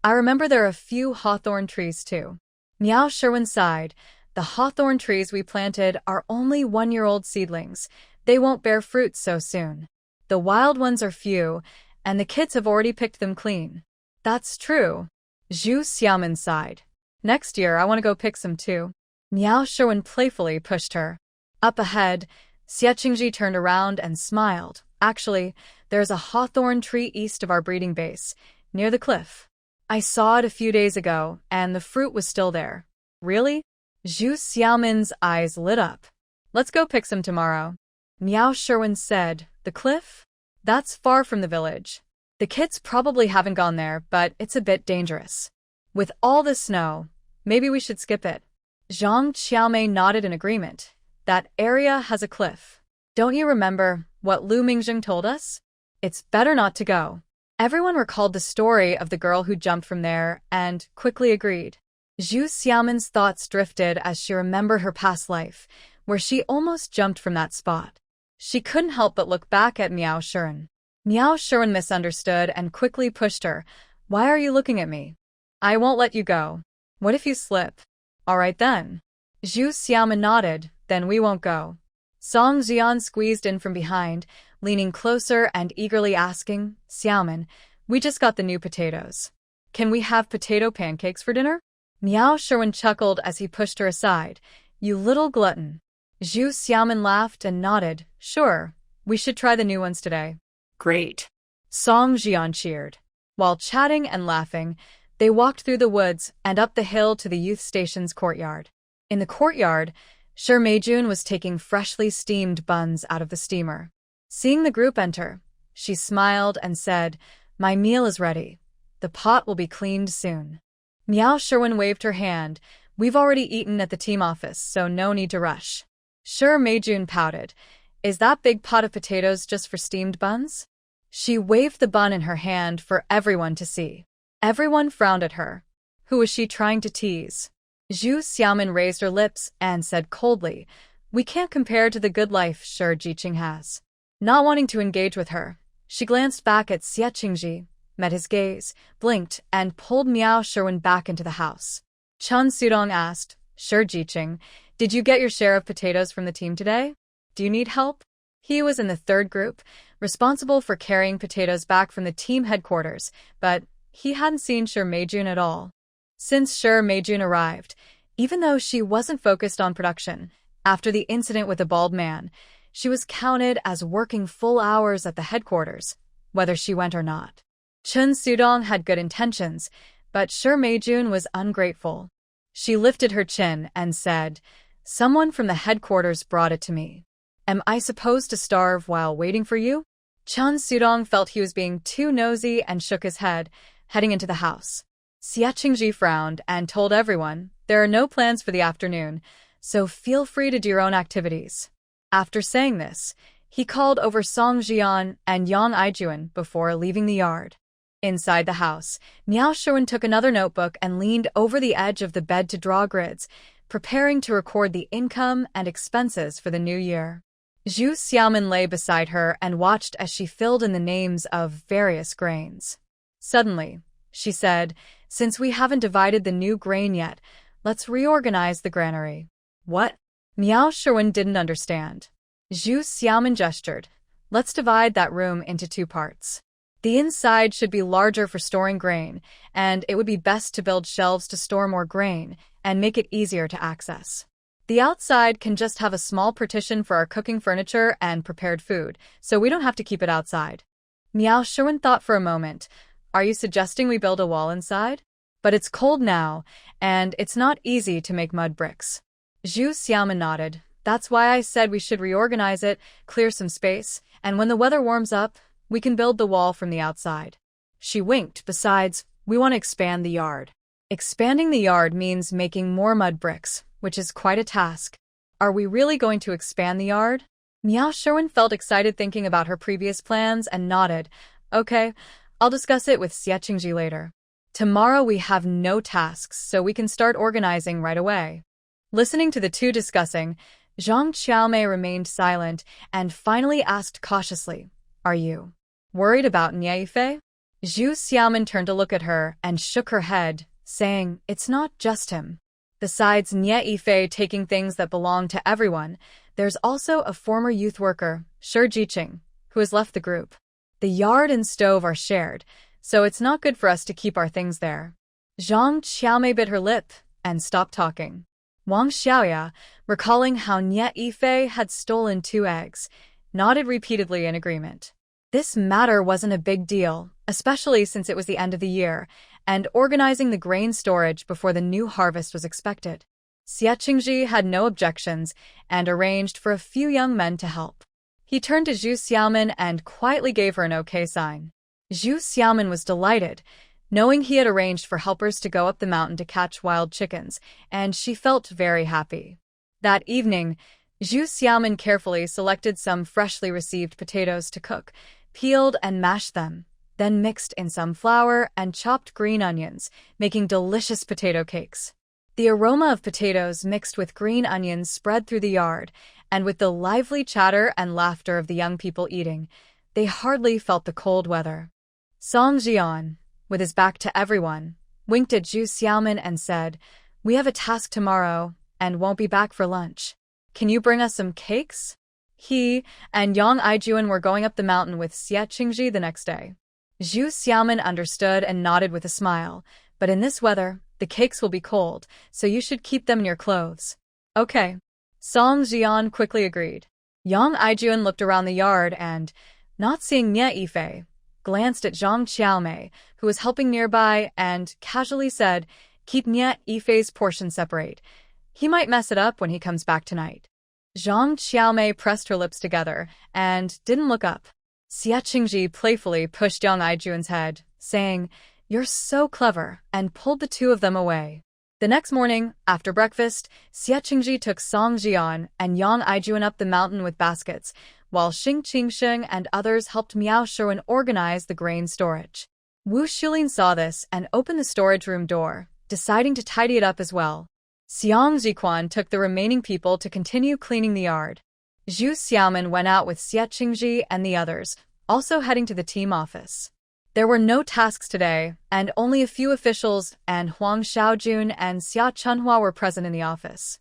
I remember there are a few hawthorn trees too. Miao Sherwin sighed. The hawthorn trees we planted are only 1-year-old seedlings. They won't bear fruit so soon. The wild ones are few, and the kids have already picked them clean. That's true. Zhu Xiaomin sighed. Next year, I want to go pick some too. Miao Sherwin playfully pushed her. Up ahead, Xia Qingji turned around and smiled. Actually, there's a hawthorn tree east of our breeding base, near the cliff. I saw it a few days ago, and the fruit was still there. Really? Zhu Xiaomin's eyes lit up. Let's go pick some tomorrow. Miao Sherwin said, the cliff? That's far from the village. The kids probably haven't gone there, but it's a bit dangerous. With all the snow, maybe we should skip it. Zhang Qiaomei nodded in agreement. That area has a cliff. Don't you remember what Lu Mingjing told us? It's better not to go. Everyone recalled the story of the girl who jumped from there and quickly agreed. Zhu Xiaomin's thoughts drifted as she remembered her past life, where she almost jumped from that spot. She couldn't help but look back at Miao Sherwin. Miao Sherwin misunderstood and quickly pushed her. Why are you looking at me? I won't let you go. What if you slip? All right then. Zhu Xiaomin nodded, then we won't go. Song Jian squeezed in from behind, leaning closer and eagerly asking, Xiaomin, we just got the new potatoes. Can we have potato pancakes for dinner? Miao Sherwin chuckled as he pushed her aside. You little glutton. Zhu Xiaomin laughed and nodded. Sure, we should try the new ones today. Great. Song Jian cheered. While chatting and laughing, they walked through the woods and up the hill to the youth station's courtyard. In the courtyard, Shi Meijun was taking freshly steamed buns out of the steamer. Seeing the group enter, she smiled and said, My meal is ready. The pot will be cleaned soon. Miao Sherwin waved her hand. We've already eaten at the team office, so no need to rush. Shi Meijun pouted. Is that big pot of potatoes just for steamed buns? She waved the bun in her hand for everyone to see. Everyone frowned at her. Who was she trying to tease? Zhu Xiaomin raised her lips and said coldly, "We can't compare to the good life Shi Jiqing has." Not wanting to engage with her, she glanced back at Xie Qingji, met his gaze, blinked, and pulled Miao Sherwin back into the house. Chen Sudong asked, "Shi Jiqing, did you get your share of potatoes from the team today? Do you need help?" He was in the third group, responsible for carrying potatoes back from the team headquarters, but he hadn't seen Shi Meijun at all. Since Shi Meijun arrived, even though she wasn't focused on production, after the incident with the bald man, she was counted as working full hours at the headquarters, whether she went or not. Chen Sudong had good intentions, but Shi Meijun was ungrateful. She lifted her chin and said, "Someone from the headquarters brought it to me. Am I supposed to starve while waiting for you?" Chen Sudong felt he was being too nosy and shook his head, heading into the house. Xie Qingji frowned and told everyone, "There are no plans for the afternoon, so feel free to do your own activities." After saying this, he called over Song Jian and Yang Aijuan before leaving the yard. Inside the house, Miao Sherwin took another notebook and leaned over the edge of the bed to draw grids, preparing to record the income and expenses for the new year. Zhu Xiaomin lay beside her and watched as she filled in the names of various grains. Suddenly, she said, "Since we haven't divided the new grain yet, let's reorganize the granary." "What?" Miao Sherwin didn't understand. Zhu Xiaomin gestured. "Let's divide that room into two parts. The inside should be larger for storing grain, and it would be best to build shelves to store more grain and make it easier to access. The outside can just have a small partition for our cooking furniture and prepared food, so we don't have to keep it outside." Miao Sherwin thought for a moment. "Are you suggesting we build a wall inside? But it's cold now, and it's not easy to make mud bricks." Zhu Xiaomin nodded. "That's why I said we should reorganize it, clear some space, and when the weather warms up, we can build the wall from the outside." She winked. "Besides, we want to expand the yard." Expanding the yard means making more mud bricks, which is quite a task. Are we really going to expand the yard? Miao Sherwin felt excited thinking about her previous plans and nodded. "Okay, I'll discuss it with Xie Qingji later. Tomorrow we have no tasks, so we can start organizing right away." Listening to the two discussing, Zhang Qiaomei remained silent and finally asked cautiously, "Are you worried about Nie Yifei?" Zhu Xiaomin turned to look at her and shook her head, saying, "It's not just him. Besides Nie Yifei taking things that belong to everyone, there's also a former youth worker, Shi Jiqing, who has left the group. The yard and stove are shared, so it's not good for us to keep our things there." Zhang Qiaomei bit her lip and stopped talking. Wang Xiaoya, recalling how Nie Yifei had stolen 2 eggs, nodded repeatedly in agreement. This matter wasn't a big deal, especially since it was the end of the year, and organizing the grain storage before the new harvest was expected. Xie Qingji had no objections and arranged for a few young men to help. He turned to Zhu Xiaomin and quietly gave her an okay sign. Zhu Xiaomin was delighted, knowing he had arranged for helpers to go up the mountain to catch wild chickens, and she felt very happy. That evening, Zhu Xiaomin carefully selected some freshly received potatoes to cook, peeled and mashed them, then mixed in some flour and chopped green onions, making delicious potato cakes. The aroma of potatoes mixed with green onions spread through the yard, and with the lively chatter and laughter of the young people eating, they hardly felt the cold weather. Song Jian, with his back to everyone, winked at Zhu Xiaomin and said, "We have a task tomorrow and won't be back for lunch. Can you bring us some cakes?" He and Yang Aijuan were going up the mountain with Xie Qingji the next day. Zhu Xiaomin understood and nodded with a smile, "But in this weather, the cakes will be cold, so you should keep them in your clothes." "Okay." Song Jian quickly agreed. Yang Aijuan looked around the yard and, not seeing Nie Yifei, glanced at Zhang Qiaomei, who was helping nearby, and casually said, "Keep Nie Yifei's portion separate. He might mess it up when he comes back tonight." Zhang Qiaomei pressed her lips together and didn't look up. Xie Qingji playfully pushed Yang Aijuan's head, saying, "You're so clever," and pulled the two of them away. The next morning, after breakfast, Xie Qingji took Song Jian and Yang Aijuan up the mountain with baskets, while Xing Qingsheng and others helped Miao Sherwin organize the grain storage. Wu Shulin saw this and opened the storage room door, deciding to tidy it up as well. Xiang Jiquan took the remaining people to continue cleaning the yard. Zhu Xiaoman went out with Xie Qingji and the others, also heading to the team office. There were no tasks today, and only a few officials and Huang Xiaojun and Xia Chunhua were present in the office.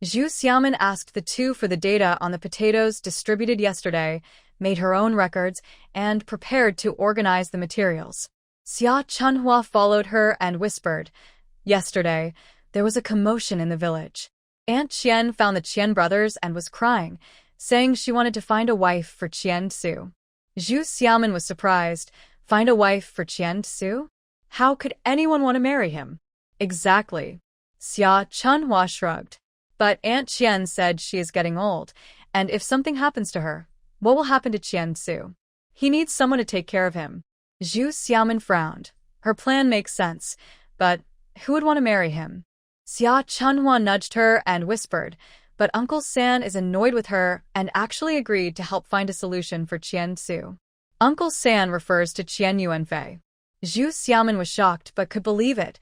Zhu Xiaoman asked the two for the data on the potatoes distributed yesterday, made her own records, and prepared to organize the materials. Xia Chunhua followed her and whispered, "Yesterday, there was a commotion in the village. Aunt Qian found the Qian brothers and was crying, saying she wanted to find a wife for Qian Su." Zhu Xiaoman was surprised. Find a wife for Qian Su? How could anyone want to marry him? Exactly. Xia Chunhua shrugged. But Aunt Qian said she is getting old, and if something happens to her, what will happen to Qian Su? He needs someone to take care of him. Zhu Xiaoman frowned. Her plan makes sense, but who would want to marry him? Xia Chunhua nudged her and whispered, but Uncle San is annoyed with her and actually agreed to help find a solution for Qian Su. Uncle San refers to Qian Yuanfei. Zhu Xiaoman was shocked but could believe it,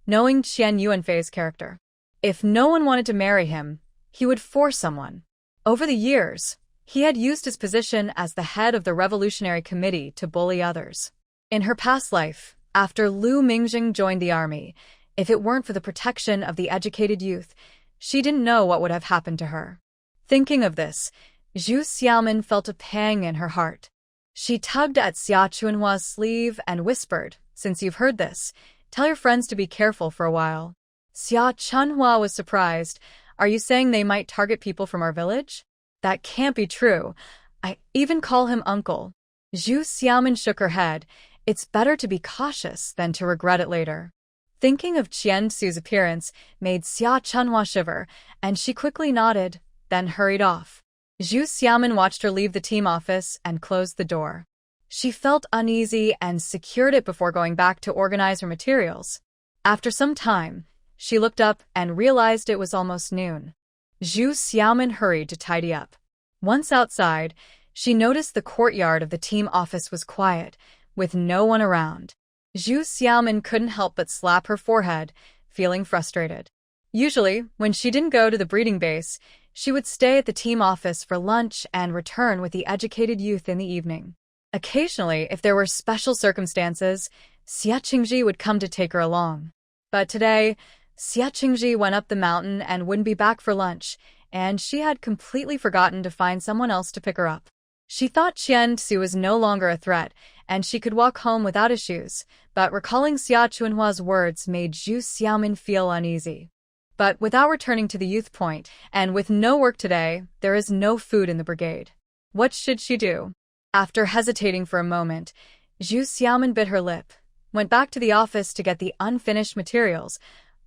knowing Qian Yuanfei's character. If no one wanted to marry him, he would force someone. Over the years, he had used his position as the head of the Revolutionary Committee to bully others. In her past life, after Lu Mingjing joined the army, if it weren't for the protection of the educated youth, she didn't know what would have happened to her. Thinking of this, Zhu Xiaoman felt a pang in her heart. She tugged at Xia Chunhua's sleeve and whispered, "Since you've heard this, tell your friends to be careful for a while." Xia Chunhua was surprised. "Are you saying they might target people from our village?" "That can't be true. I even call him uncle." Zhu Xiaoman shook her head. It's better to be cautious than to regret it later. Thinking of Qian Su's appearance made Xia Chunhua shiver, and she quickly nodded, then hurried off. Zhu Xiaoman watched her leave the team office and closed the door. She felt uneasy and secured it before going back to organize her materials. After some time, she looked up and realized it was almost noon. Zhu Xiaoman hurried to tidy up. Once outside, she noticed the courtyard of the team office was quiet, with no one around. Zhu Xiaoman couldn't help but slap her forehead, feeling frustrated. Usually, when she didn't go to the breeding base, she would stay at the team office for lunch and return with the educated youth in the evening. Occasionally, if there were special circumstances, Xie Qingji would come to take her along. But today, Xie Qingji went up the mountain and wouldn't be back for lunch, and she had completely forgotten to find someone else to pick her up. She thought Qian Su was no longer a threat, and she could walk home without issues, but recalling Xia Chunhua's words made Zhu Xiaoman feel uneasy. But without returning to the youth point, and with no work today, there is no food in the brigade. What should she do? After hesitating for a moment, Zhu Xiaoman bit her lip, went back to the office to get the unfinished materials,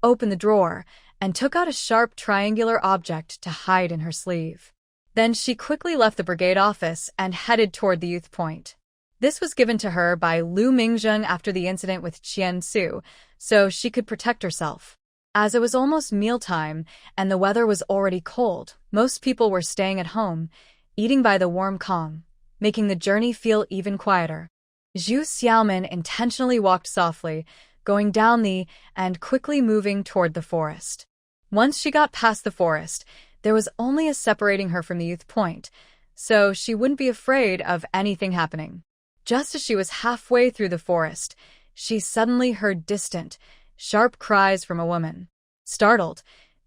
opened the drawer, and took out a sharp triangular object to hide in her sleeve. Then she quickly left the brigade office and headed toward the youth point. This was given to her by Lu Mingjing after the incident with Qian Su, so she could protect herself. As it was almost mealtime and the weather was already cold, most people were staying at home, eating by the warm Kong, making the journey feel even quieter. Zhu Xiaoman intentionally walked softly, going down the and quickly moving toward the forest. Once she got past the forest, there was only a separating her from the youth point, so she wouldn't be afraid of anything happening. Just as she was halfway through the forest, she suddenly heard distant, sharp cries from a woman. Startled,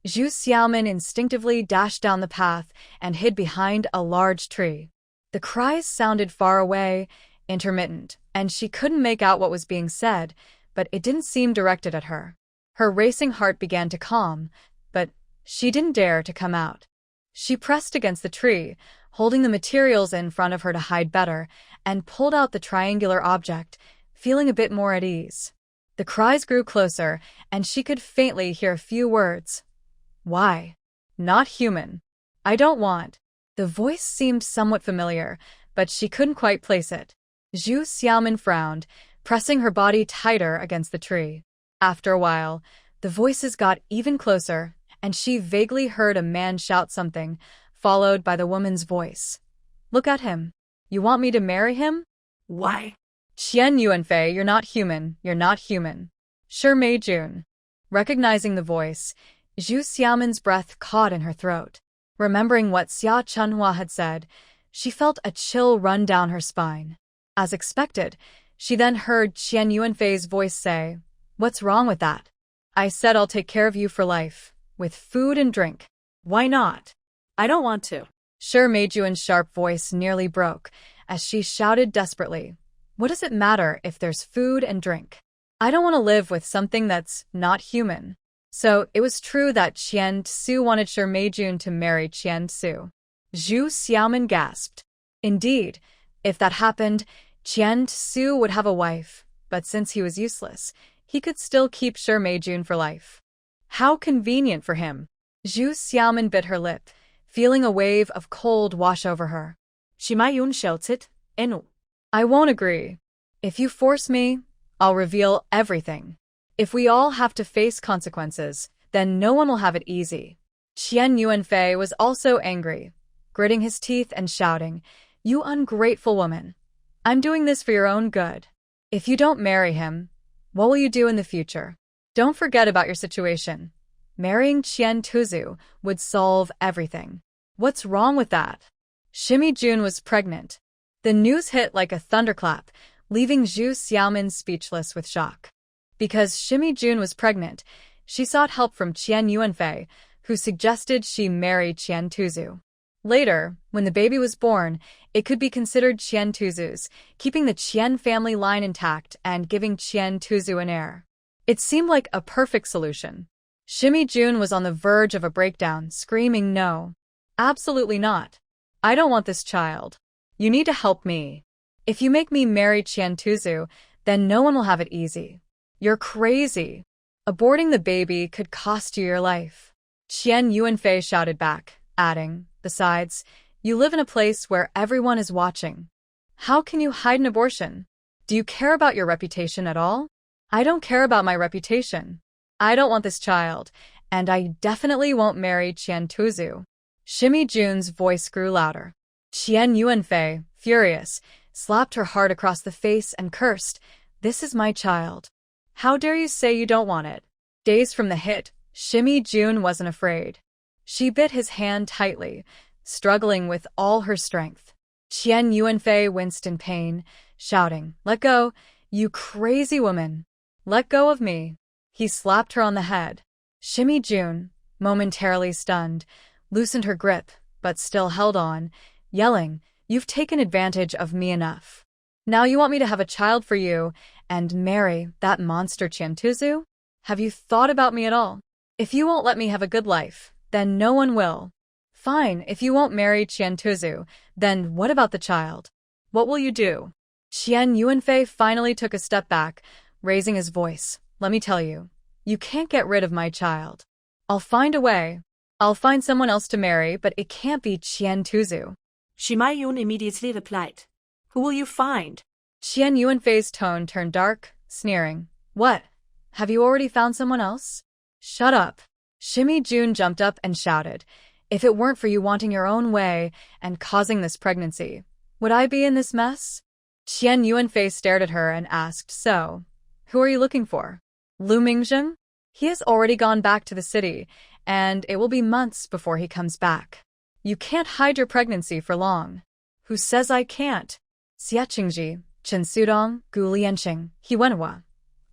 Zhu Xiaoman instinctively dashed down the path and hid behind a large tree. The cries sounded far away, intermittent, and she couldn't make out what was being said, but it didn't seem directed at her. Her racing heart began to calm, but she didn't dare to come out. She pressed against the tree, holding the materials in front of her to hide better, and pulled out the triangular object, feeling a bit more at ease. The cries grew closer, and she could faintly hear a few words. "Why? Not human. I don't want." The voice seemed somewhat familiar, but she couldn't quite place it. Zhu Xiaoman frowned, pressing her body tighter against the tree. After a while, the voices got even closer, and she vaguely heard a man shout something, followed by the woman's voice. "Look at him. You want me to marry him?" Why? "Qian Yuanfei, you're not human, you're not human." Sure Mei Jun. Recognizing the voice, Zhu Xiaomin's breath caught in her throat. Remembering what Xia Chunhua had said, she felt a chill run down her spine. As expected, she then heard Qian Yuanfei's voice say, "What's wrong with that? I said I'll take care of you for life, with food and drink." Why not? I don't want to. Shi Meijuan's sharp voice nearly broke as she shouted desperately, "What does it matter if there's food and drink? I don't want to live with something that's not human." So it was true that Qian Tsu wanted Shi Meijun to marry Qian Tsu. Zhu Xiaomin gasped. Indeed, if that happened, Qian Tsu would have a wife, but since he was useless, he could still keep Shi Meijun for life. How convenient for him. Zhu Xiaomin bit her lip, feeling a wave of cold wash over her. Shimayun shouted, "Enu." I won't agree. If you force me, I'll reveal everything. If we all have to face consequences, then no one will have it easy. Qian Yuanfei was also angry, gritting his teeth and shouting, "You ungrateful woman. I'm doing this for your own good. If you don't marry him, what will you do in the future? Don't forget about your situation. Marrying Qian Tuzu would solve everything. What's wrong with that?" Shimi Jun was pregnant. The news hit like a thunderclap, leaving Zhu Xiaomin speechless with shock. Because Shimi Jun was pregnant, she sought help from Qian Yuanfei, who suggested she marry Qian Tuzu. Later, when the baby was born, it could be considered Qian Tuzu's, keeping the Qian family line intact and giving Qian Tuzu an heir. It seemed like a perfect solution. Shimi Jun was on the verge of a breakdown, screaming no. Absolutely not. I don't want this child. You need to help me. If you make me marry Qian Tuzu, then no one will have it easy. You're crazy. Aborting the baby could cost you your life. Qian Yuanfei shouted back, adding, "Besides, you live in a place where everyone is watching. How can you hide an abortion? Do you care about your reputation at all?" "I don't care about my reputation. I don't want this child, and I definitely won't marry Qian Tuzu." Shimi Jun's voice grew louder. Qian Yuanfei, furious, slapped her hard across the face and cursed, "This is my child. How dare you say you don't want it?" Dazed from the hit, Shimi Jun wasn't afraid. She bit his hand tightly, struggling with all her strength. Qian Yuanfei winced in pain, shouting, "Let go, you crazy woman. Let go of me." He slapped her on the head. Shimi Jun, momentarily stunned, loosened her grip, but still held on, yelling, "You've taken advantage of me enough. Now you want me to have a child for you and marry that monster Qian Tuzu? Have you thought about me at all? If you won't let me have a good life, then no one will. Fine, if you won't marry Qian Tuzu, then what about the child? What will you do?" Qian Yuanfei finally took a step back, raising his voice. "Let me tell you, you can't get rid of my child. I'll find a way. I'll find someone else to marry, but it can't be Qian Tuzu." Shimayun immediately replied, "Who will you find?" Qian Yuanfei's tone turned dark, sneering. "What? Have you already found someone else?" "Shut up." Shimi Jun jumped up and shouted, "If it weren't for you wanting your own way and causing this pregnancy, would I be in this mess?" Qian Yuanfei stared at her and asked, "So, who are you looking for? Lu Mingzhen? He has already gone back to the city, and it will be months before he comes back. You can't hide your pregnancy for long." "Who says I can't?" "Xia Qingji, Chen Sudong, Gu Lianqing, He Wenhua.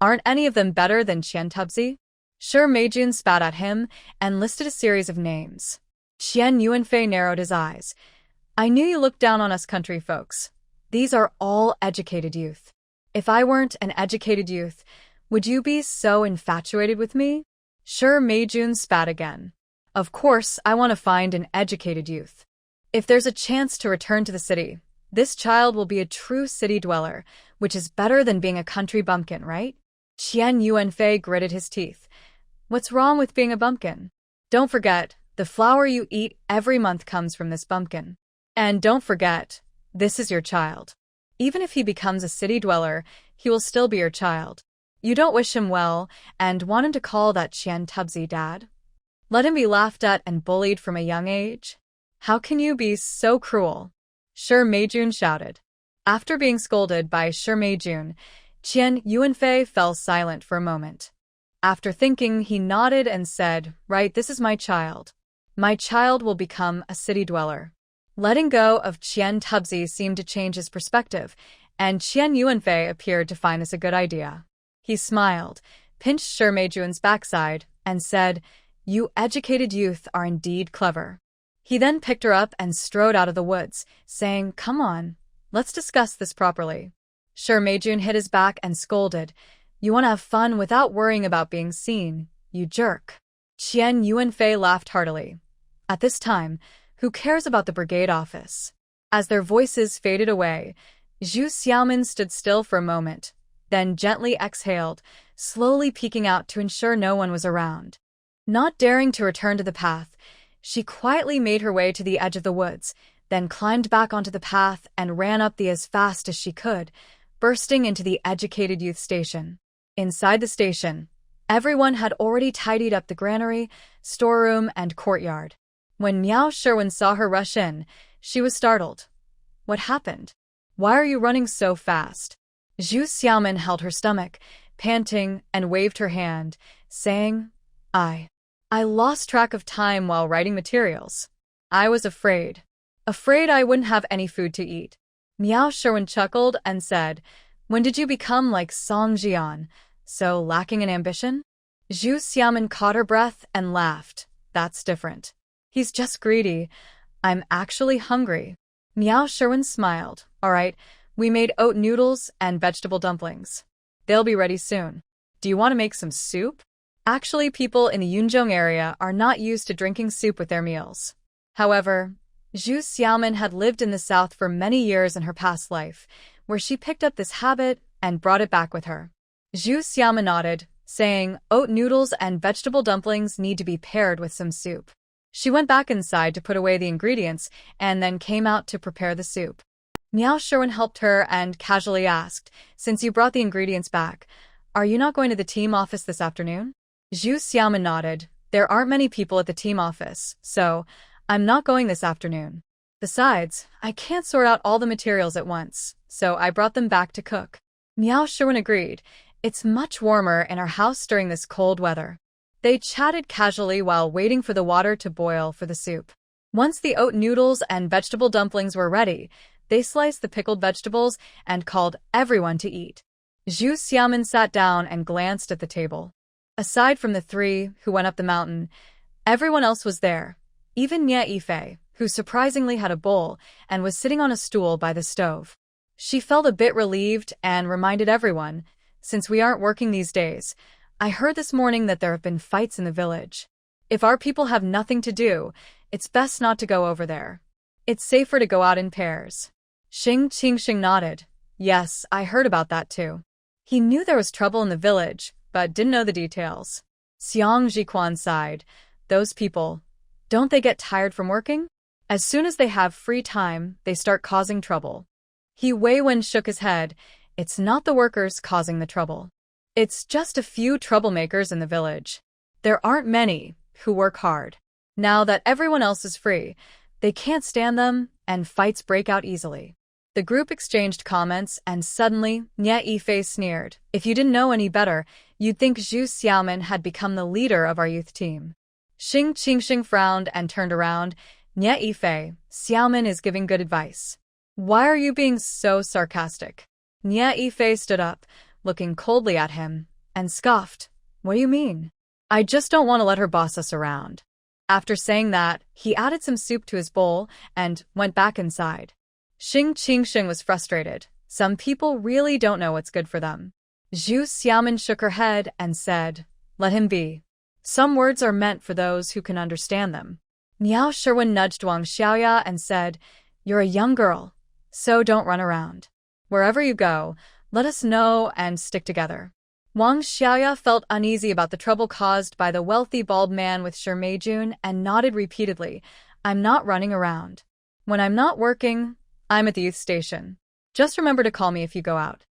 Aren't any of them better than Qian Tubzi?" Shi Meijun spat at him and listed a series of names. Qian Yuanfei narrowed his eyes. "I knew you looked down on us country folks. These are all educated youth. If I weren't an educated youth, would you be so infatuated with me?" Shi Meijun spat again. "Of course, I want to find an educated youth. If there's a chance to return to the city, this child will be a true city dweller, which is better than being a country bumpkin, right?" Qian Yuanfei gritted his teeth. "What's wrong with being a bumpkin? Don't forget, the flour you eat every month comes from this bumpkin. And don't forget, this is your child. Even if he becomes a city dweller, he will still be your child. You don't wish him well and want him to call that Qian Tubzi dad? Let him be laughed at and bullied from a young age? How can you be so cruel?" Shi Meijun shouted. After being scolded by Shi Meijun, Qian Yuanfei fell silent for a moment. After thinking, he nodded and said, "Right, this is my child. My child will become a city dweller." Letting go of Qian Tubzi seemed to change his perspective, and Qian Yuanfei appeared to find this a good idea. He smiled, pinched Shi Meijun's backside, and said, "You educated youth are indeed clever." He then picked her up and strode out of the woods, saying, "Come on, let's discuss this properly." Shi Meijun hit his back and scolded, "You want to have fun without worrying about being seen, you jerk." Qian Yuanfei laughed heartily. At this time, who cares about the brigade office? As their voices faded away, Zhu Xiaomin stood still for a moment, then gently exhaled, slowly peeking out to ensure no one was around. Not daring to return to the path, she quietly made her way to the edge of the woods, then climbed back onto the path and ran up the as fast as she could, bursting into the educated youth station. Inside the station, everyone had already tidied up the granary, storeroom, and courtyard. When Miao Sherwin saw her rush in, she was startled. "What happened? Why are you running so fast?" Zhu Xiaomin held her stomach, panting, and waved her hand, saying, I lost track of time while writing materials. I was afraid I wouldn't have any food to eat." Miao Sherwin chuckled and said, "When did you become like Song Jian, so lacking in ambition?" Zhu Xiaomin caught her breath and laughed. "That's different. He's just greedy. I'm actually hungry." Miao Sherwin smiled. "All right, we made oat noodles and vegetable dumplings. They'll be ready soon. Do you want to make some soup?" Actually, people in the Yunzhong area are not used to drinking soup with their meals. However, Zhu Xiaomin had lived in the south for many years in her past life, where she picked up this habit and brought it back with her. Zhu Xiaomin nodded, saying, "Oat noodles and vegetable dumplings need to be paired with some soup." She went back inside to put away the ingredients and then came out to prepare the soup. Miao Sherwin helped her and casually asked, "Since you brought the ingredients back, are you not going to the team office this afternoon?" Zhu Xiaomin nodded. "There aren't many people at the team office, so I'm not going this afternoon. Besides, I can't sort out all the materials at once, so I brought them back to cook." Miao Sherwin agreed. It's much warmer in our house during this cold weather. They chatted casually while waiting for the water to boil for the soup. Once the oat noodles and vegetable dumplings were ready, they sliced the pickled vegetables and called everyone to eat. Zhu Xiaomin sat down and glanced at the table. Aside from the three who went up the mountain, everyone else was there, even Nie Yifei, who surprisingly had a bowl and was sitting on a stool by the stove. She felt a bit relieved and reminded everyone, "Since we aren't working these days, I heard this morning that there have been fights in the village. If our people have nothing to do, it's best not to go over there. It's safer to go out in pairs." Xing Qingxing nodded. "Yes, I heard about that too." He knew there was trouble in the village, but didn't know the details. Xiang Jiquan sighed. "Those people, don't they get tired from working? As soon as they have free time, they start causing trouble." He Weiwen shook his head. "It's not the workers causing the trouble. It's just a few troublemakers in the village. There aren't many who work hard. Now that everyone else is free, they can't stand them, and fights break out easily." The group exchanged comments, and suddenly, Nie Yifei sneered. "If you didn't know any better, you'd think Zhu Xiaomin had become the leader of our youth team." Xing Qingxing frowned and turned around. "Nie Yifei, Xiaomin is giving good advice. Why are you being so sarcastic?" Nie Yifei stood up, looking coldly at him, and scoffed. "What do you mean? I just don't want to let her boss us around." After saying that, he added some soup to his bowl and went back inside. Xing Qingxing was frustrated. Some people really don't know what's good for them. Zhu Xiaomin shook her head and said, "Let him be. Some words are meant for those who can understand them." Miao Sherwin nudged Wang Xiaoya and said, "You're a young girl, so don't run around. Wherever you go, let us know and stick together." Wang Xiaoya felt uneasy about the trouble caused by the wealthy bald man with Shi Meijun and nodded repeatedly. "I'm not running around. When I'm not working, I'm at the youth station. Just remember to call me if you go out."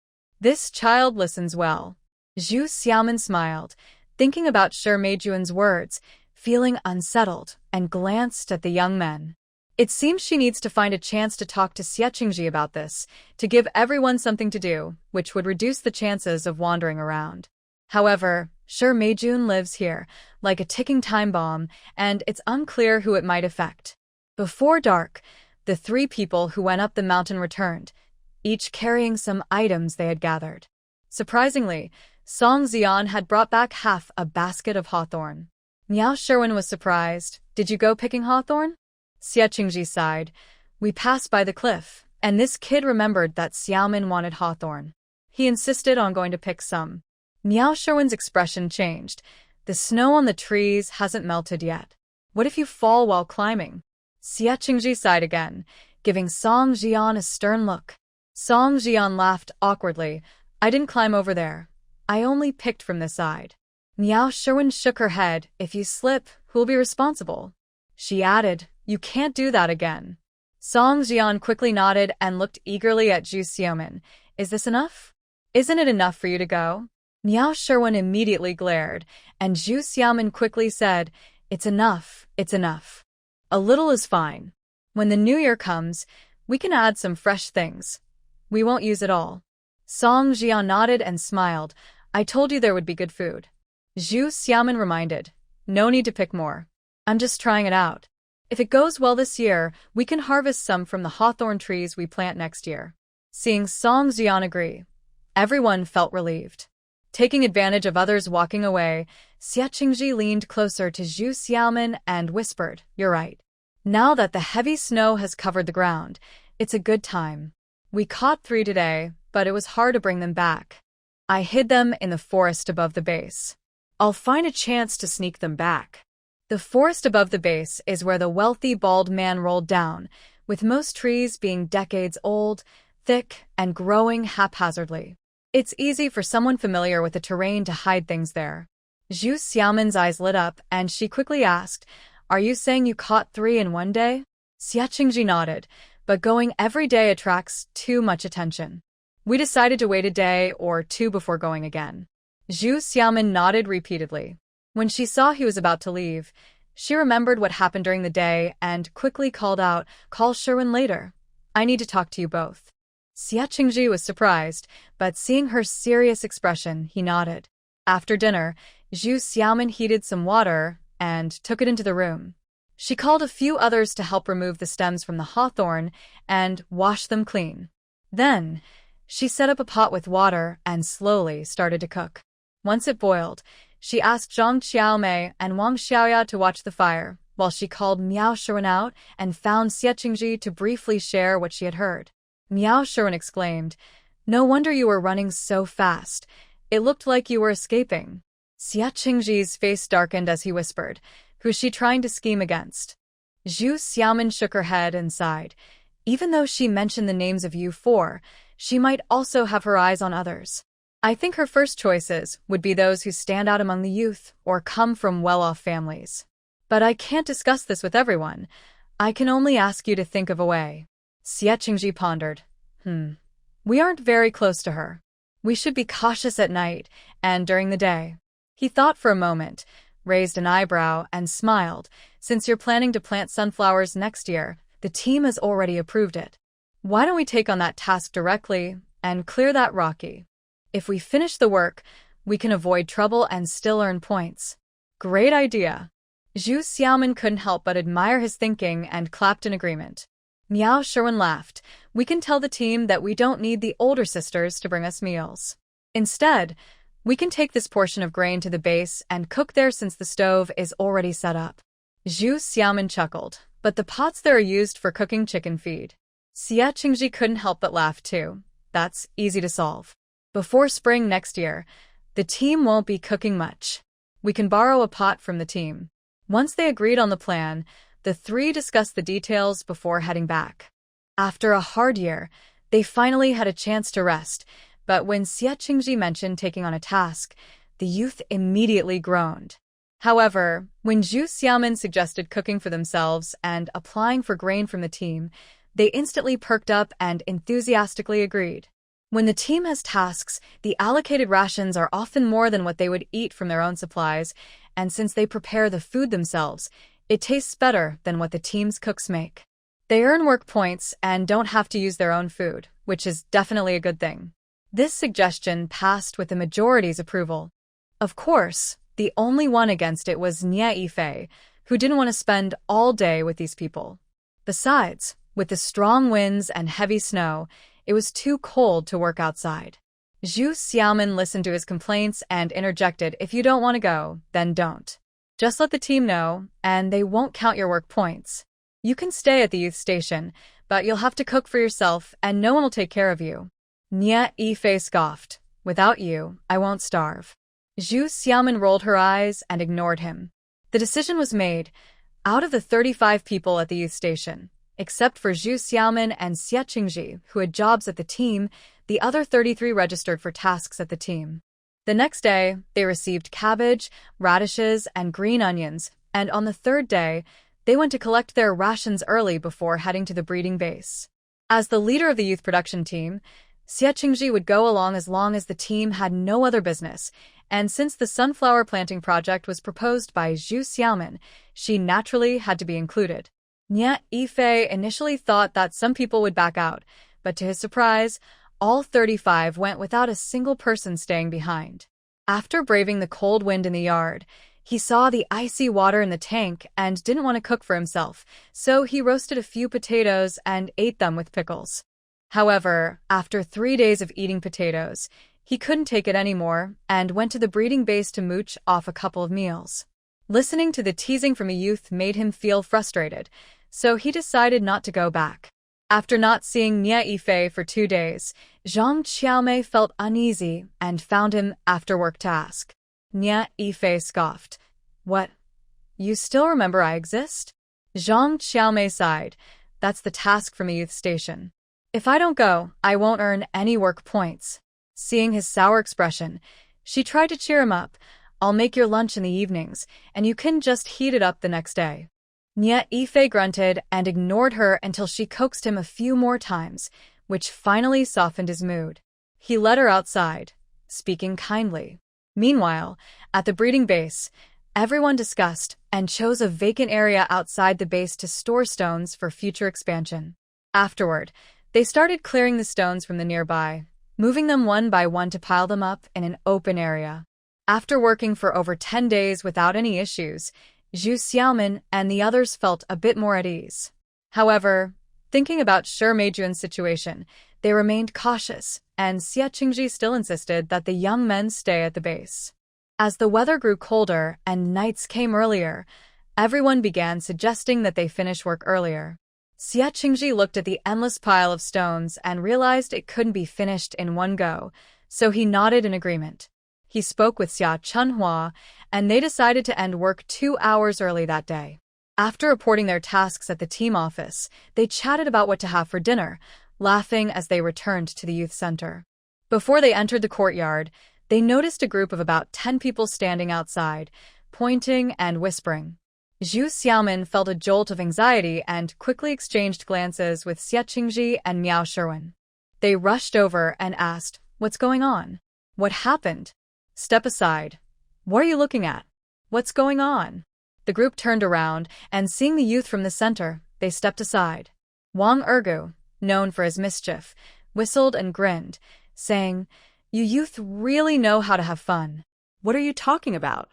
This child listens well. Zhu Xiaomin smiled, thinking about Shi Meijun's words, feeling unsettled, and glanced at the young men. It seems she needs to find a chance to talk to Xie Qingji about this, to give everyone something to do, which would reduce the chances of wandering around. However, Sure, Meijun lives here, like a ticking time bomb, and it's unclear who it might affect. Before dark, the three people who went up the mountain returned, each carrying some items they had gathered. Surprisingly, Song Xian had brought back half a basket of hawthorn. Miao Sherwin was surprised. Did you go picking hawthorn? Xie Qingji sighed. We passed by the cliff, and this kid remembered that Xiaomin wanted hawthorn. He insisted on going to pick some. Miao Sherwin's expression changed. The snow on the trees hasn't melted yet. What if you fall while climbing? Xie Qingji sighed again, giving Song Jian a stern look. Song Jian laughed awkwardly. I didn't climb over there. I only picked from this side. Miao Sherwin shook her head. If you slip, who'll be responsible? She added, you can't do that again. Song Jian quickly nodded and looked eagerly at Zhu Xiaomin. Is this enough? Isn't it enough for you to go? Miao Sherwin immediately glared, and Zhu Xiaomin quickly said, it's enough, it's enough. A little is fine. When the new year comes, we can add some fresh things. We won't use it all. Song Jian nodded and smiled. I told you there would be good food. Zhu Xiaomin reminded, no need to pick more. I'm just trying it out. If it goes well this year, we can harvest some from the hawthorn trees we plant next year. Seeing Song Jian agree, everyone felt relieved. Taking advantage of others walking away, Xie Qingji leaned closer to Zhu Xiaomin and whispered, you're right. Now that the heavy snow has covered the ground, it's a good time. We caught 3 today, but it was hard to bring them back. I hid them in the forest above the base. I'll find a chance to sneak them back. The forest above the base is where the wealthy bald man rolled down, with most trees being decades old, thick, and growing haphazardly. It's easy for someone familiar with the terrain to hide things there. Zhu Xiaomin's eyes lit up, and she quickly asked, are you saying you caught 3 in one day? Xie Qingji nodded, but going every day attracts too much attention. We decided to wait a day or 2 before going again. Zhu Xiaomin nodded repeatedly. When she saw he was about to leave, she remembered what happened during the day and quickly called out, call Sherwin later. I need to talk to you both. Xie Qingji was surprised, but seeing her serious expression, he nodded. After dinner, Zhu Xiaomin heated some water and took it into the room. She called a few others to help remove the stems from the hawthorn and wash them clean. Then, she set up a pot with water and slowly started to cook. Once it boiled, she asked Zhang Xiaomei and Wang Xiaoya to watch the fire, while she called Miao Sherwin out and found Xie Qingji to briefly share what she had heard. Miao Sherwin exclaimed, no wonder you were running so fast. It looked like you were escaping. Xie Qingji's face darkened as he whispered, who's she trying to scheme against? Zhu Xiaomin shook her head and sighed. Even though she mentioned the names of you 4, she might also have her eyes on others. I think her first choices would be those who stand out among the youth or come from well-off families. But I can't discuss this with everyone. I can only ask you to think of a way. Xie Qingji pondered. We aren't very close to her. We should be cautious at night and during the day. He thought for a moment, raised an eyebrow, and smiled. Since you're planning to plant sunflowers next year, the team has already approved it. Why don't we take on that task directly and clear that rocky? If we finish the work, we can avoid trouble and still earn points. Great idea. Zhu Xiaomin couldn't help but admire his thinking and clapped in agreement. Miao Sherwin laughed. We can tell the team that we don't need the older sisters to bring us meals. Instead, we can take this portion of grain to the base and cook there since the stove is already set up. Zhu Xiaomin chuckled, but the pots there are used for cooking chicken feed. Xie Qingji couldn't help but laugh too. That's easy to solve. Before spring next year, the team won't be cooking much. We can borrow a pot from the team. Once they agreed on the plan, the 3 discussed the details before heading back. After a hard year, they finally had a chance to rest, but when Xie Qingji mentioned taking on a task, the youth immediately groaned. However, when Zhu Xiaomin suggested cooking for themselves and applying for grain from the team, they instantly perked up and enthusiastically agreed. When the team has tasks, the allocated rations are often more than what they would eat from their own supplies, and since they prepare the food themselves, it tastes better than what the team's cooks make. They earn work points and don't have to use their own food, which is definitely a good thing. This suggestion passed with the majority's approval. Of course, the only one against it was Nia Yifei, who didn't want to spend all day with these people. Besides, with the strong winds and heavy snow, it was too cold to work outside. Zhu Xiaomin listened to his complaints and interjected, if you don't want to go, then don't. Just let the team know, and they won't count your work points. You can stay at the youth station, but you'll have to cook for yourself and no one will take care of you. Nia Yifei scoffed. Without you, I won't starve. Zhu Xiaomin rolled her eyes and ignored him. The decision was made. Out of the 35 people at the youth station, except for Zhu Xiaomin and Xie Qingji, who had jobs at the team, the other 33 registered for tasks at the team. The next day, they received cabbage, radishes, and green onions, and on the third day, they went to collect their rations early before heading to the breeding base. As the leader of the youth production team, Xie Qingji would go along as long as the team had no other business, and since the sunflower planting project was proposed by Zhu Xiaomin, she naturally had to be included. Nia Yifei initially thought that some people would back out, but to his surprise, all 35 went without a single person staying behind. After braving the cold wind in the yard, he saw the icy water in the tank and didn't want to cook for himself, so he roasted a few potatoes and ate them with pickles. However, after 3 days of eating potatoes, he couldn't take it anymore and went to the breeding base to mooch off a couple of meals. Listening to the teasing from a youth made him feel frustrated, so he decided not to go back. After not seeing Nia Yifei for 2 days, Zhang Qiaomei felt uneasy and found him after-work task. Nia Yifei scoffed. What? You still remember I exist? Zhang Qiaomei sighed. That's the task from a youth station. If I don't go, I won't earn any work points. Seeing his sour expression, she tried to cheer him up. I'll make your lunch in the evenings, and you can just heat it up the next day. Nia Yifei grunted and ignored her until she coaxed him a few more times, which finally softened his mood. He led her outside, speaking kindly. Meanwhile, at the breeding base, everyone discussed and chose a vacant area outside the base to store stones for future expansion. Afterward, they started clearing the stones from the nearby, moving them one by one to pile them up in an open area. After working for over 10 days without any issues, Zhu Xiaomin and the others felt a bit more at ease. However, thinking about Shi Meijuan's situation, they remained cautious, and Xie Qingji still insisted that the young men stay at the base. As the weather grew colder and nights came earlier, everyone began suggesting that they finish work earlier. Xie Qingji looked at the endless pile of stones and realized it couldn't be finished in one go, so he nodded in agreement. He spoke with Xia Chunhua, and they decided to end work 2 hours early that day. After reporting their tasks at the team office, they chatted about what to have for dinner, laughing as they returned to the youth center. Before they entered the courtyard, they noticed a group of about 10 people standing outside, pointing and whispering. Zhu Xiaomin felt a jolt of anxiety and quickly exchanged glances with Xie Qingji and Miao Shiwen. They rushed over and asked, "What's going on? What happened? Step aside. What are you looking at? What's going on?" The group turned around, and seeing the youth from the center, they stepped aside. Wang Ergu, known for his mischief, whistled and grinned, saying, "You youth really know how to have fun. What are you talking about?"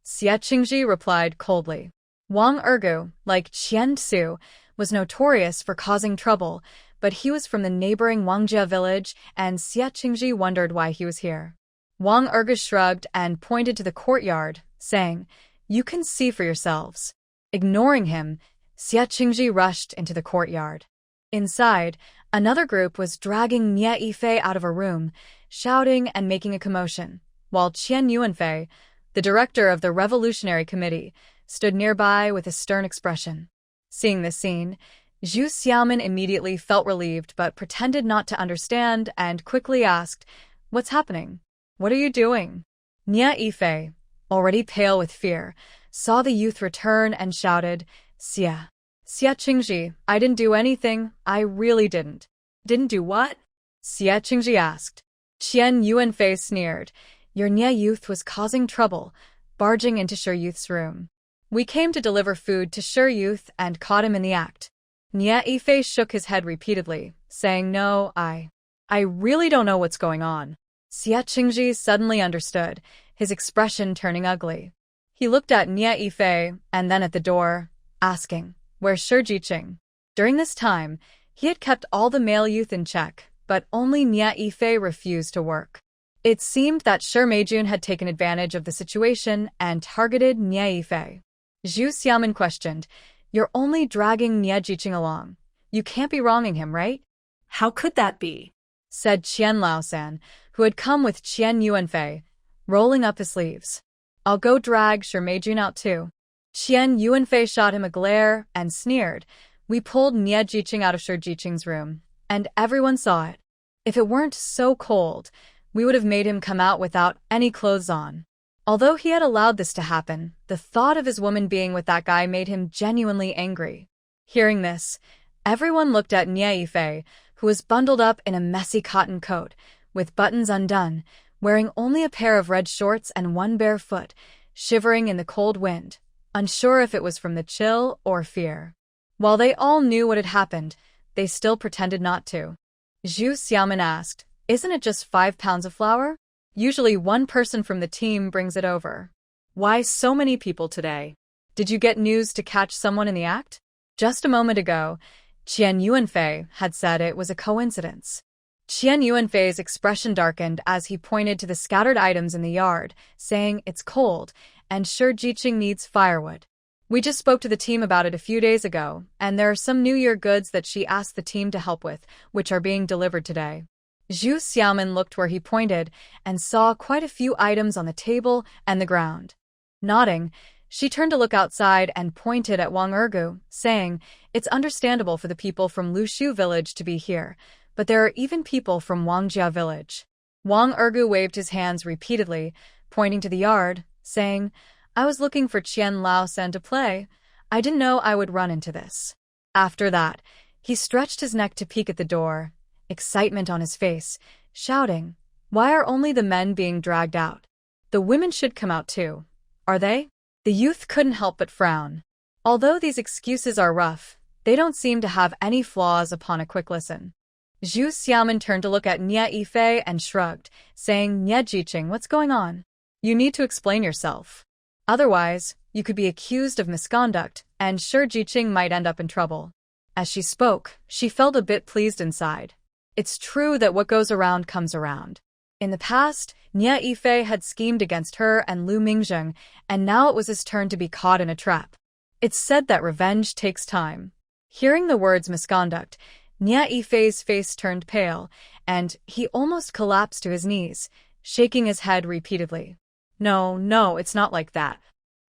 Xie Qingji replied coldly. Wang Ergu, like Qian Tsu, was notorious for causing trouble, but he was from the neighboring Wangjia village, and Xie Qingji wondered why he was here. Wang Ergu shrugged and pointed to the courtyard, saying, "You can see for yourselves." Ignoring him, Xie Qingji rushed into the courtyard. Inside, another group was dragging Nia Yifei out of a room, shouting and making a commotion, while Qian Yuanfei, the director of the Revolutionary Committee, stood nearby with a stern expression. Seeing this scene, Zhu Xiaomin immediately felt relieved but pretended not to understand and quickly asked, "What's happening? What are you doing?" Nia Yifei, already pale with fear, saw the youth return and shouted, Xie Qingji, I didn't do anything, I really didn't." "Didn't do what?" Xie Qingji asked. Qian Yuanfei sneered, "Your Nia youth was causing trouble, barging into Shi youth's room. We came to deliver food to Shi youth and caught him in the act." Nia Yifei shook his head repeatedly, saying, "No, I really don't know what's going on." Xie Qingji suddenly understood. his expression turning ugly. He looked at Nie Yifei and then at the door, asking, "Where's Shi Jiqing?" During this time, he had kept all the male youth in check, but only Nie Yifei refused to work. It seemed that Shi Meijun had taken advantage of the situation and targeted Nie Yifei. Zhu Xiaomin questioned, "You're only dragging Nie Jiqing along. You can't be wronging him, right?" How could that be? Said Qian Laosan, who had come with Qian Yuanfei, rolling up his sleeves. "I'll go drag Shi Meijun out too." Qian Yuanfei shot him a glare and sneered. "We pulled Nie Jiqing out of Shi Jiqing's room, and everyone saw it. If it weren't so cold, we would have made him come out without any clothes on." Although he had allowed this to happen, the thought of his woman being with that guy made him genuinely angry. Hearing this, everyone looked at Nie Yifei, who was bundled up in a messy cotton coat, with buttons undone, wearing only a pair of red shorts and one bare foot, shivering in the cold wind, unsure if it was from the chill or fear. While they all knew what had happened, they still pretended not to. Zhu Xiaomin asked, "Isn't it just 5 pounds of flour? Usually one person from the team brings it over. Why so many people today? Did you get news to catch someone in the act?" Just a moment ago, Qian Yuanfei had said it was a coincidence. Qian Yuanfei's expression darkened as he pointed to the scattered items in the yard, saying, "It's cold, and Shi Jiqing needs firewood. We just spoke to the team about it a few days ago, and there are some New Year goods that she asked the team to help with, which are being delivered today." Zhu Xiaomin looked where he pointed and saw quite a few items on the table and the ground. Nodding, she turned to look outside and pointed at Wang Ergu, saying, "It's understandable for the people from Lushu village to be here, but there are even people from Wangjia village." Wang Ergu waved his hands repeatedly, pointing to the yard, saying, "I was looking for Qian Laosan to play. I didn't know I would run into this." After that, he stretched his neck to peek at the door, excitement on his face, shouting, "Why are only the men being dragged out? The women should come out too. Are they?" The youth couldn't help but frown. Although these excuses are rough, they don't seem to have any flaws upon a quick listen. Zhu Xiaomin turned to look at Nie Yifei and shrugged, saying, "Nie Jiqing, what's going on? You need to explain yourself. Otherwise, you could be accused of misconduct, and Shi Jiqing might end up in trouble." As she spoke, she felt a bit pleased inside. It's true that what goes around comes around. In the past, Nie Yifei had schemed against her and Lu Mingzheng, and now it was his turn to be caught in a trap. It's said that revenge takes time. Hearing the words misconduct, Nie Yifei's face turned pale, and he almost collapsed to his knees, shaking his head repeatedly. No, it's not like that.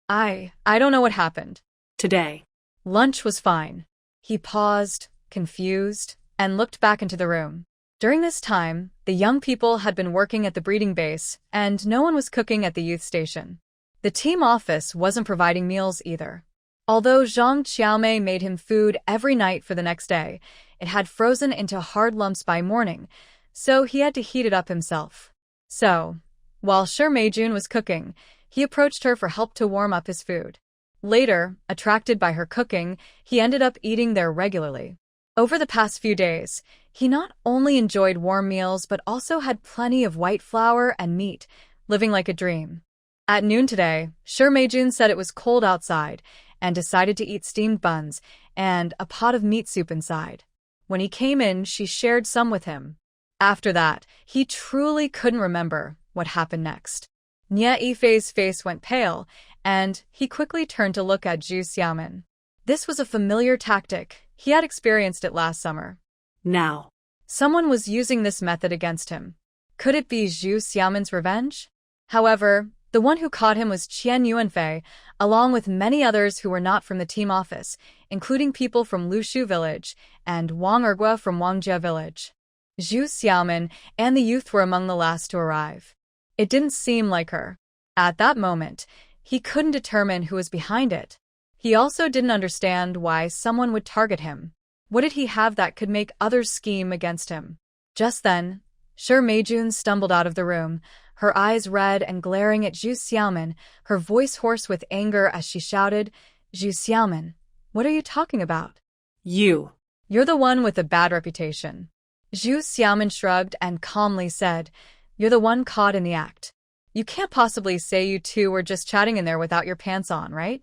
I don't know what happened. Today. Lunch was fine." He paused, confused, and looked back into the room. During this time, the young people had been working at the breeding base, and no one was cooking at the youth station. The team office wasn't providing meals either. Although Zhang Qiaomei made him food every night for the next day, it had frozen into hard lumps by morning, so he had to heat it up himself. So, while Shi Meijun was cooking, he approached her for help to warm up his food. Later, attracted by her cooking, he ended up eating there regularly. Over the past few days, he not only enjoyed warm meals but also had plenty of white flour and meat, living like a dream. At noon today, Shi Meijun said it was cold outside and decided to eat steamed buns and a pot of meat soup inside. When he came in, she shared some with him. After that, he truly couldn't remember what happened next. Nie Yifei's face went pale, and he quickly turned to look at Zhu Xiaomin. This was a familiar tactic. He had experienced it last summer. Now, someone was using this method against him. Could it be Zhu Xiaomin's revenge? However, the one who caught him was Qian Yuanfei, along with many others who were not from the team office, including people from Lushu village and Wang Ergu from Wangjia village. Zhu Xiaomin and the youth were among the last to arrive. It didn't seem like her. At that moment, he couldn't determine who was behind it. He also didn't understand why someone would target him. What did he have that could make others scheme against him? Just then, Shi Meijun stumbled out of the room, her eyes red and glaring at Zhu Xiaomin, her voice hoarse with anger as she shouted, "Zhu Xiaomin, what are you talking about?" You. "You're the one with a bad reputation." Zhu Xiaomin shrugged and calmly said, "You're the one caught in the act." You can't possibly say you two were just chatting in there without your pants on, right?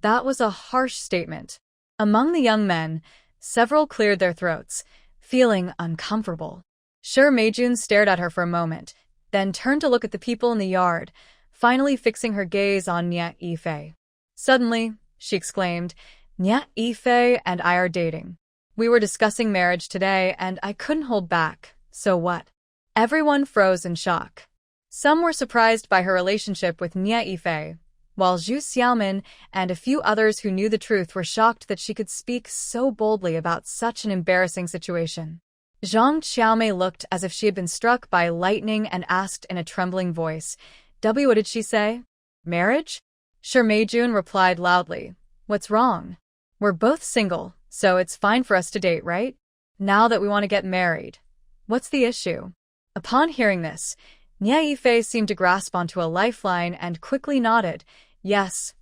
That was a harsh statement. Among the young men, several cleared their throats, feeling uncomfortable. Sure Meijun stared at her for a moment, then turned to look at the people in the yard, finally fixing her gaze on Nya Yifei. Suddenly, she exclaimed, Nya Yifei and I are dating. We were discussing marriage today, and I couldn't hold back. So what? Everyone froze in shock. Some were surprised by her relationship with Nya Yifei, while Zhu Xiaomin and a few others who knew the truth were shocked that she could speak so boldly about such an embarrassing situation. Zhang Xiaomei looked as if she had been struck by lightning and asked in a trembling voice, What did she say? Marriage? Sure Meijun replied loudly, What's wrong? We're both single, so it's fine for us to date, right? Now that we want to get married. What's the issue? Upon hearing this, Nya Yifei seemed to grasp onto a lifeline and quickly nodded, Yes,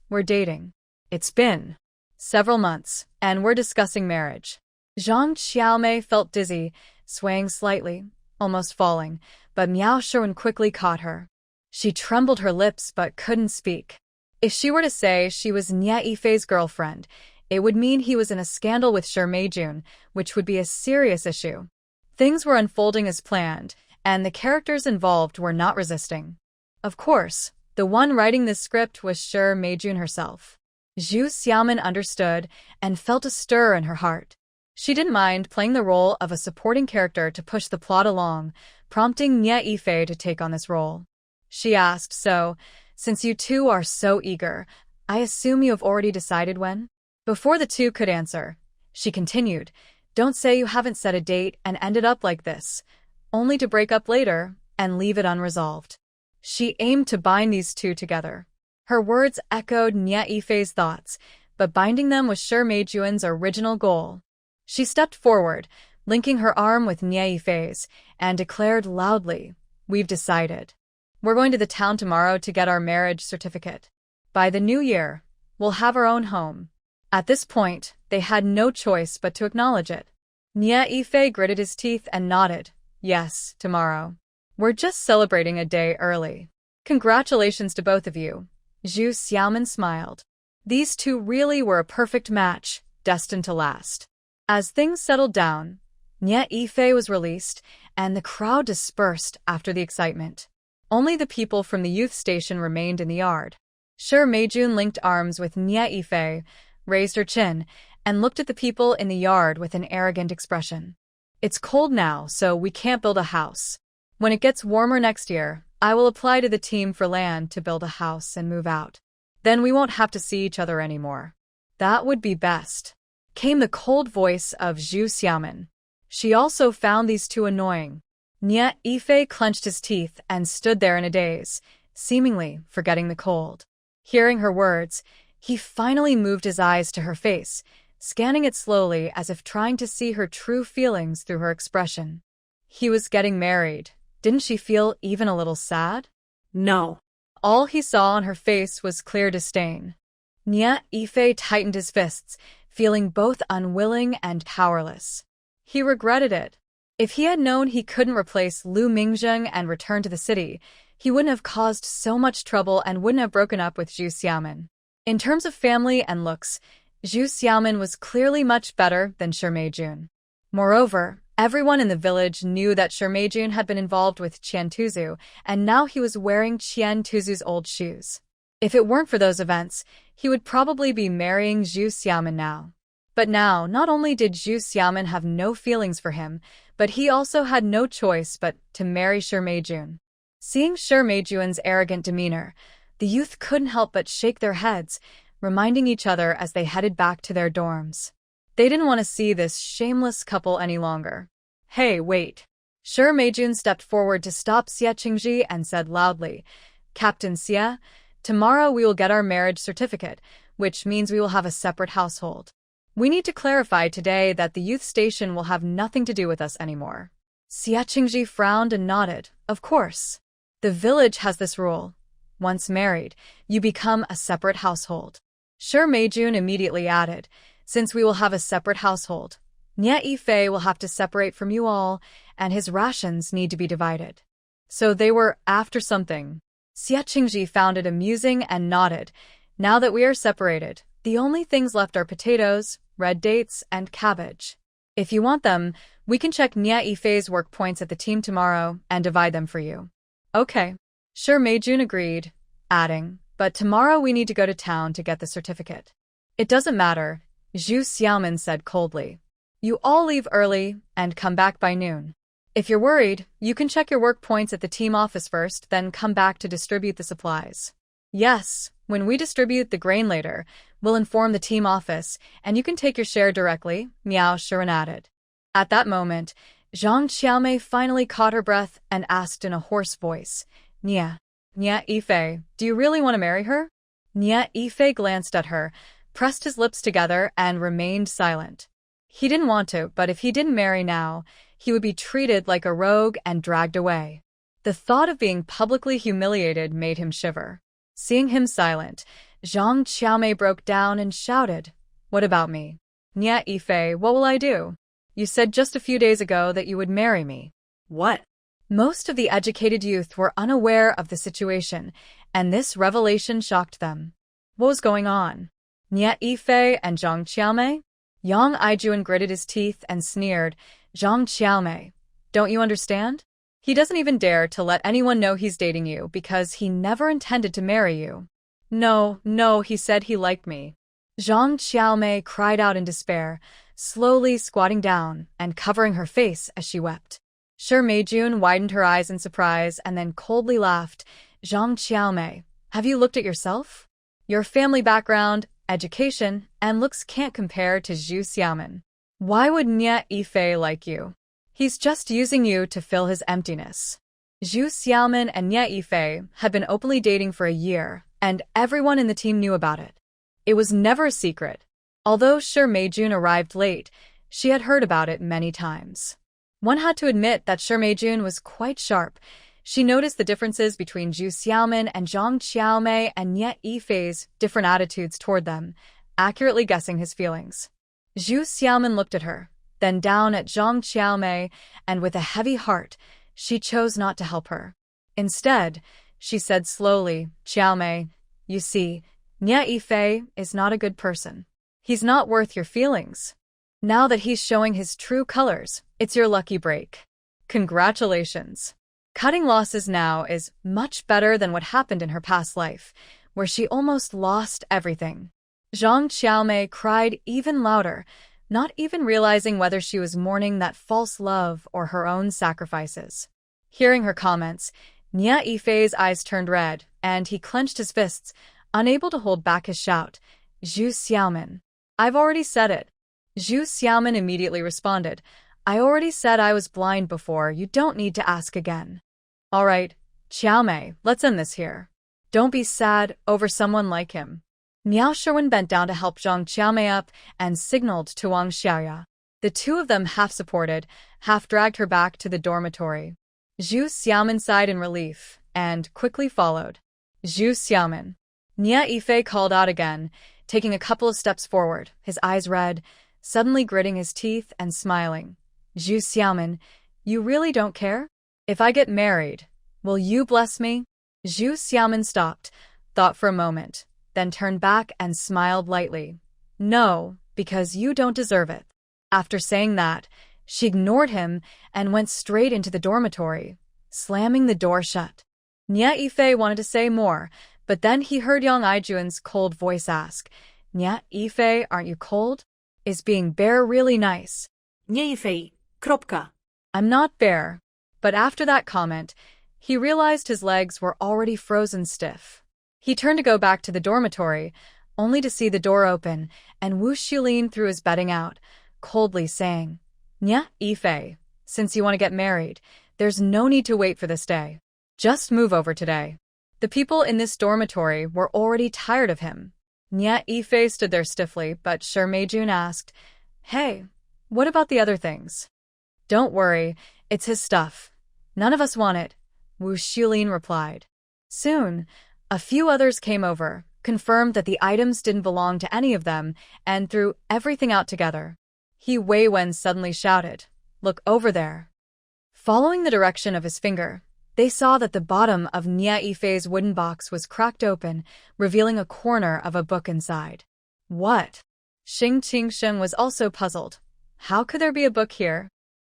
we're dating. It's been several months, and we're discussing marriage. Zhang Xiaomei felt dizzy, swaying slightly, almost falling, but Miao Sherwin quickly caught her. She trembled her lips but couldn't speak. If she were to say she was Nya Yifei's girlfriend, it would mean he was in a scandal with Sure Meijun, which would be a serious issue. Things were unfolding as planned, and the characters involved were not resisting. Of course, the one writing this script was Sure Meijun herself. Zhu Xiaomin understood and felt a stir in her heart. She didn't mind playing the role of a supporting character to push the plot along, prompting Nya Yifei to take on this role. She asked, So, since you two are so eager, I assume you have already decided when? Before the two could answer, she continued, Don't say you haven't set a date and ended up like this, only to break up later and leave it unresolved. She aimed to bind these two together. Her words echoed Nya Yifei's thoughts, but binding them was Sure Meijun's original goal. She stepped forward, linking her arm with Nya Yifei's, and declared loudly, We've decided. We're going to the town tomorrow to get our marriage certificate. By the new year, we'll have our own home. At this point, they had no choice but to acknowledge it. Nya Yifei gritted his teeth and nodded, Yes, tomorrow. We're just celebrating a day early. Congratulations to both of you. Zhu Xiaomin smiled. These two really were a perfect match, destined to last. As things settled down, Nya Yifei was released, and the crowd dispersed after the excitement. Only the people from the youth station remained in the yard. Sure Meijun linked arms with Nya Yifei, raised her chin, and looked at the people in the yard with an arrogant expression. It's cold now, so we can't build a house. When it gets warmer next year, I will apply to the team for land to build a house and move out. Then we won't have to see each other anymore. That would be best. Came the cold voice of Zhu Xiaomin. She also found these two annoying. Nya Yifei clenched his teeth and stood there in a daze, seemingly forgetting the cold. Hearing her words, he finally moved his eyes to her face, scanning it slowly as if trying to see her true feelings through her expression. He was getting married. Didn't she feel even a little sad? No. All he saw on her face was clear disdain. Nya Yifei tightened his fists, feeling both unwilling and powerless. He regretted it. If he had known he couldn't replace Lu Mingzheng and return to the city, he wouldn't have caused so much trouble and wouldn't have broken up with Zhu Xiaomin. In terms of family and looks, Zhu Xiaomin was clearly much better than Sure Meijun. Moreover, everyone in the village knew that Sure Meijun had been involved with Qian Tuzu, and now he was wearing Qian Tuzu's old shoes. If it weren't for those events, he would probably be marrying Zhu Xiaomin now. But now, not only did Zhu Xiaomin have no feelings for him, but he also had no choice but to marry Sure Meijun. Seeing Sure Meijun's arrogant demeanor, the youth couldn't help but shake their heads, reminding each other as they headed back to their dorms. They didn't want to see this shameless couple any longer. Hey, wait. Sure Meijun stepped forward to stop Xie Qingji and said loudly, Captain Xie, tomorrow we will get our marriage certificate, which means we will have a separate household. We need to clarify today that the youth station will have nothing to do with us anymore. Xie Qingji frowned and nodded. Of course. The village has this rule. Once married, you become a separate household. Sure Meijun immediately added, Since we will have a separate household, Nya Yifei will have to separate from you all, and his rations need to be divided. So they were after something. Xie Qingji found it amusing and nodded. Now that we are separated, the only things left are potatoes, red dates, and cabbage. If you want them, we can check Nia Yifei's work points at the team tomorrow and divide them for you. Okay. Sure, Meijun agreed, adding, but tomorrow we need to go to town to get the certificate. It doesn't matter, Zhu Xiaomin said coldly. You all leave early and come back by noon. If you're worried, you can check your work points at the team office first, then come back to distribute the supplies. Yes, when we distribute the grain later, we'll inform the team office, and you can take your share directly, Miao Shiren added. At that moment, Zhang Xiaomei finally caught her breath and asked in a hoarse voice, Nia Yifei, do you really want to marry her? Nia Yifei glanced at her, pressed his lips together, and remained silent. He didn't want to, but if he didn't marry now, he would be treated like a rogue and dragged away. The thought of being publicly humiliated made him shiver. Seeing him silent, Zhang Xiaomei broke down and shouted, What about me? Nia Yifei, what will I do? You said just a few days ago that you would marry me. What? Most of the educated youth were unaware of the situation, and this revelation shocked them. What was going on? Nia Yifei and Zhang Xiaomei? Yang Aijuan gritted his teeth and sneered, Zhang Xiaomei, don't you understand? He doesn't even dare to let anyone know he's dating you because he never intended to marry you. No, he said he liked me. Zhang Xiaomei cried out in despair, slowly squatting down and covering her face as she wept. Sure, Meijun widened her eyes in surprise and then coldly laughed. Zhang Xiaomei, have you looked at yourself? Your family background, education, and looks can't compare to Zhu Xiaomin. Why would Nia Yifei like you? He's just using you to fill his emptiness. Zhu Xiaomin and Nia Yifei had been openly dating for a year, and everyone in the team knew about it. It was never a secret. Although Sure Meijun arrived late, she had heard about it many times. One had to admit that Sure Meijun was quite sharp. She noticed the differences between Zhu Xiaomin and Zhang Xiaomei and Nia Yifei's different attitudes toward them, accurately guessing his feelings. Zhu Xiaomin looked at her, then down at Zhang Xiaomei, and with a heavy heart, she chose not to help her. Instead, she said slowly, Xiaomei, you see, Nia Yifei is not a good person. He's not worth your feelings. Now that he's showing his true colors, it's your lucky break. Congratulations. Cutting losses now is much better than what happened in her past life, where she almost lost everything. Zhang Xiaomei cried even louder, not even realizing whether she was mourning that false love or her own sacrifices. Hearing her comments, Nia Yifei's eyes turned red, and he clenched his fists, unable to hold back his shout. Zhu Xiaomin. I've already said it. Zhu Xiaomin immediately responded, I already said I was blind before, you don't need to ask again. All right, Xiaomei, let's end this here. Don't be sad over someone like him. Miao Shiren bent down to help Zhang Xiaomei up and signaled to Wang Xiaoya. The two of them half-supported, half-dragged her back to the dormitory. Zhu Xiaomin sighed in relief and quickly followed. Zhu Xiaomin. Nia Yifei called out again, taking a couple of steps forward, his eyes red, suddenly gritting his teeth and smiling. Zhu Xiaomin, you really don't care? If I get married, will you bless me? Zhu Xiaomin stopped, thought for a moment, then turned back and smiled lightly. No, because you don't deserve it. After saying that, she ignored him and went straight into the dormitory, slamming the door shut. Nia Yifei wanted to say more, but then he heard Yang Aijuan's cold voice ask, Nia Yifei, aren't you cold? Is being bare really nice? Nia Yifei, kropka. I'm not bare. But after that comment, he realized his legs were already frozen stiff. He turned to go back to the dormitory, only to see the door open, and Wu Xulin threw his bedding out, coldly saying, Nia Yifei, since you want to get married, there's no need to wait for this day. Just move over today. The people in this dormitory were already tired of him. Nia Yifei stood there stiffly, but Sure Meijun asked, Hey, what about the other things? Don't worry, it's his stuff. None of us want it, Wu Xulin replied. Soon, a few others came over, confirmed that the items didn't belong to any of them, and threw everything out together. He Wei Wen suddenly shouted, Look over there. Following the direction of his finger, They saw that the bottom of Nia Yifei's wooden box was cracked open, revealing a corner of a book inside. What? Xing Qingsheng was also puzzled. How could there be a book here?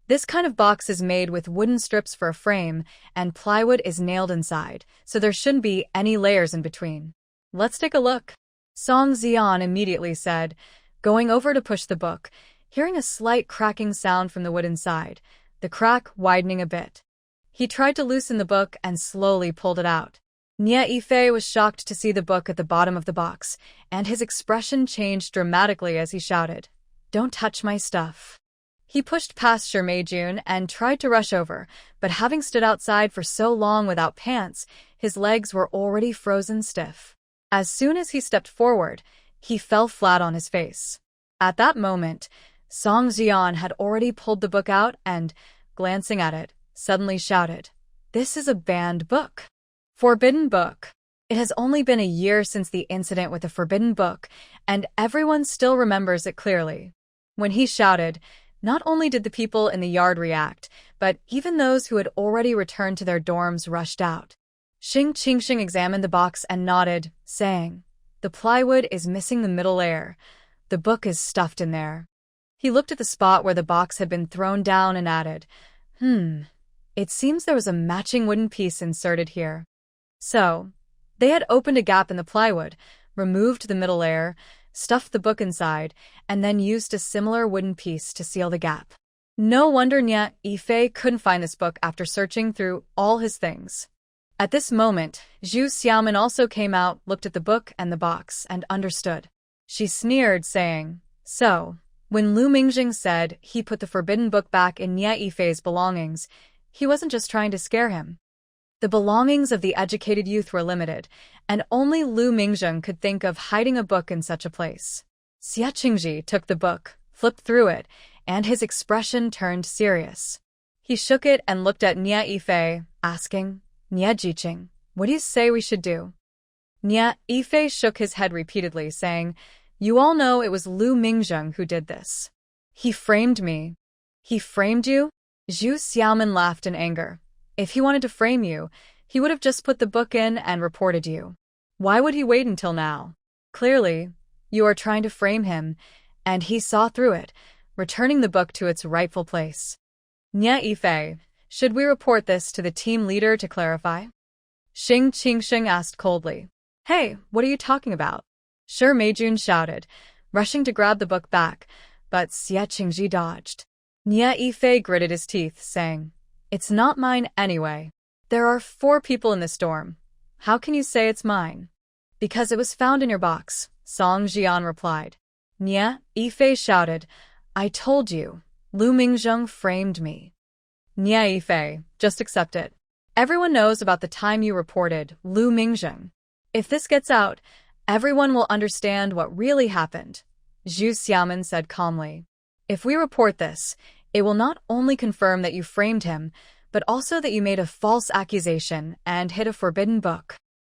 This kind of box is made with wooden strips for a frame, and plywood is nailed inside, so there shouldn't be any layers in between. Let's take a look. Song Xian immediately said, going over to push the book, hearing a slight cracking sound from the wood inside, the crack widening a bit. He tried to loosen the book and slowly pulled it out. Nia Yifei was shocked to see the book at the bottom of the box, and his expression changed dramatically as he shouted, "Don't touch my stuff." He pushed past Shi Meijun and tried to rush over, but having stood outside for so long without pants, his legs were already frozen stiff. As soon as he stepped forward, he fell flat on his face. At that moment, Song Xian had already pulled the book out and, glancing at it, suddenly shouted, "This is a banned book. Forbidden book." It has only been a year since the incident with the forbidden book, and everyone still remembers it clearly. When he shouted, not only did the people in the yard react, but even those who had already returned to their dorms rushed out. Xing Qingsheng examined the box and nodded, saying, "The plywood is missing the middle layer. The book is stuffed in there." He looked at the spot where the box had been thrown down and added, "It seems there was a matching wooden piece inserted here." So, they had opened a gap in the plywood, removed the middle layer, stuffed the book inside, and then used a similar wooden piece to seal the gap. No wonder Nia Yifei couldn't find this book after searching through all his things. At this moment, Zhu Xiaomin also came out, looked at the book and the box, and understood. She sneered, saying, "So, when Lu Mingjing said he put the forbidden book back in Nia Yifei's belongings, he wasn't just trying to scare him. The belongings of the educated youth were limited, and only Lu Mingjing could think of hiding a book in such a place." Xia Qingji took the book, flipped through it, and his expression turned serious. He shook it and looked at Nia Yifei, asking, "Nia Jiqing, what do you say we should do?" Nia Yifei shook his head repeatedly, saying, "You all know it was Lu Mingjing who did this. He framed me." "He framed you?" Zhu Xiaomin laughed in anger. "If he wanted to frame you, he would have just put the book in and reported you. Why would he wait until now? Clearly, you are trying to frame him, and he saw through it, returning the book to its rightful place." "Nia Yifei, should we report this to the team leader to clarify?" Xing Qingsheng asked coldly. "Hey, what are you talking about?" Shi Meijun shouted, rushing to grab the book back, but Xia Qingji dodged. Nia Yifei gritted his teeth, saying, "It's not mine anyway. There are 4 people in this dorm. How can you say it's mine?" "Because it was found in your box," Song Xian replied. Nia Yifei shouted, "I told you, Lu Mingjing framed me." "Nia Yifei, just accept it. Everyone knows about the time you reported Lu Mingjing. If this gets out, everyone will understand what really happened," Zhu Xiaomin said calmly. "If we report this, it will not only confirm that you framed him, but also that you made a false accusation and hid a forbidden book."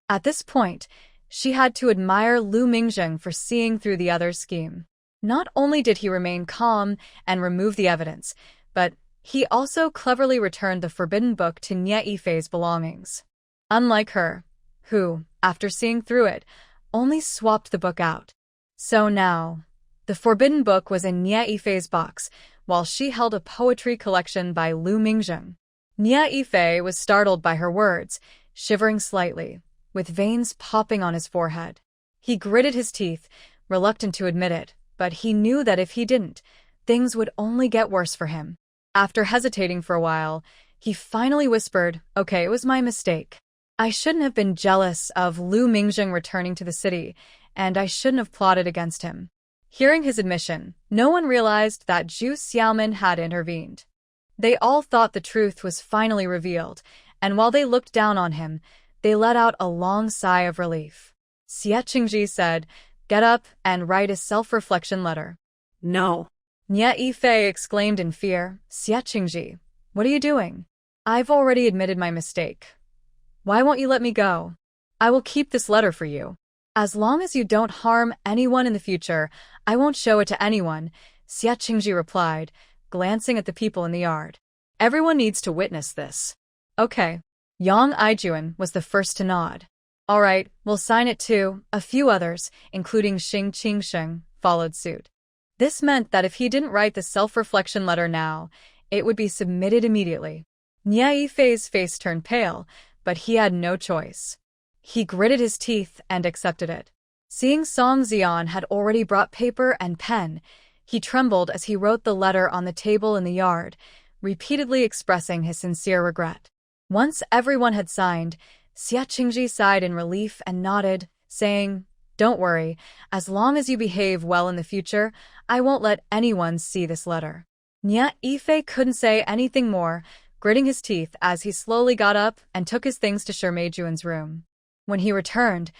At this point, she had to admire Lu Mingjing for seeing through the other's scheme. Not only did he remain calm and remove the evidence, but he also cleverly returned the forbidden book to Nia Yifei's belongings. Unlike her, who, after seeing through it, only swapped the book out. So now, the forbidden book was in Nia Yifei's box, while she held a poetry collection by Lu Mingjing. Nia Yifei was startled by her words, shivering slightly, with veins popping on his forehead. He gritted his teeth, reluctant to admit it, but he knew that if he didn't, things would only get worse for him. After hesitating for a while, he finally whispered, "Okay, it was my mistake. I shouldn't have been jealous of Lu Mingjing returning to the city, and I shouldn't have plotted against him." Hearing his admission, no one realized that Zhu Xiaomin had intervened. They all thought the truth was finally revealed, and while they looked down on him, they let out a long sigh of relief. Xia Qingji said, "Get up and write a self-reflection letter." No. Nia Yifei exclaimed in fear, "Xia Qingji, what are you doing? I've already admitted my mistake. Why won't you let me go? I will keep this letter for you. As long as you don't harm anyone in the future, I won't show it to anyone," Xia Qingji replied, glancing at the people in the yard. "Everyone needs to witness this." "Okay." Yang Aijuan was the first to nod. All right, we'll sign it too. A few others, including Xing Qingsheng, followed suit. This meant that if he didn't write the self-reflection letter now, it would be submitted immediately. Nie Yifei's face turned pale, but he had no choice. He gritted his teeth and accepted it. Seeing Song Xian had already brought paper and pen, he trembled as he wrote the letter on the table in the yard, repeatedly expressing his sincere regret. Once everyone had signed, Xia Qingji sighed in relief and nodded, saying, "Don't worry, as long as you behave well in the future, I won't let anyone see this letter." Nie Yifei couldn't say anything more, gritting his teeth as he slowly got up and took his things to Shi Meijuan's room. When he returned,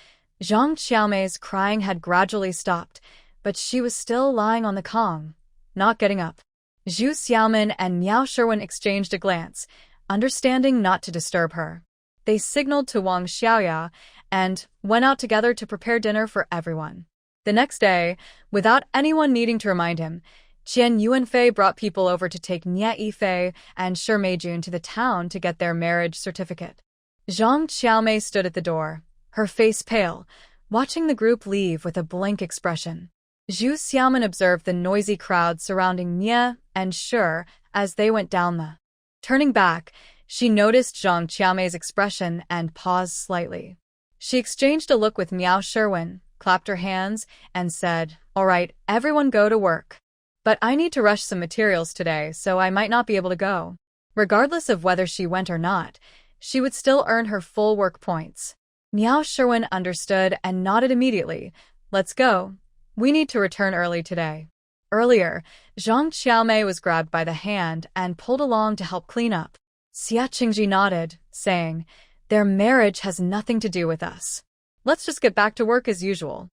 Zhang Qiaomei's crying had gradually stopped, but she was still lying on the Kong, not getting up. Zhu Xiaomin and Miao Sherwin exchanged a glance, understanding not to disturb her. They signaled to Wang Xiaoya and went out together to prepare dinner for everyone. The next day, without anyone needing to remind him, Qian Yuanfei brought people over to take Nie Yifei and Shi Meijun to the town to get their marriage certificate. Zhang Qiaomei stood at the door, her face pale, watching the group leave with a blank expression. Zhu Xiaomin observed the noisy crowd surrounding Nie and Shi as they went down the. Turning back, she noticed Zhang Qiaomei's expression and paused slightly. She exchanged a look with Miao Sherwin, clapped her hands, and said, "All right, everyone go to work. But I need to rush some materials today, so I might not be able to go." Regardless of whether she went or not, she would still earn her full work points. Miao Sherwin understood and nodded immediately. "Let's go. We need to return early today." Earlier, Zhang Qiaomei was grabbed by the hand and pulled along to help clean up. Xia Qingji nodded, saying, "Their marriage has nothing to do with us. Let's just get back to work as usual."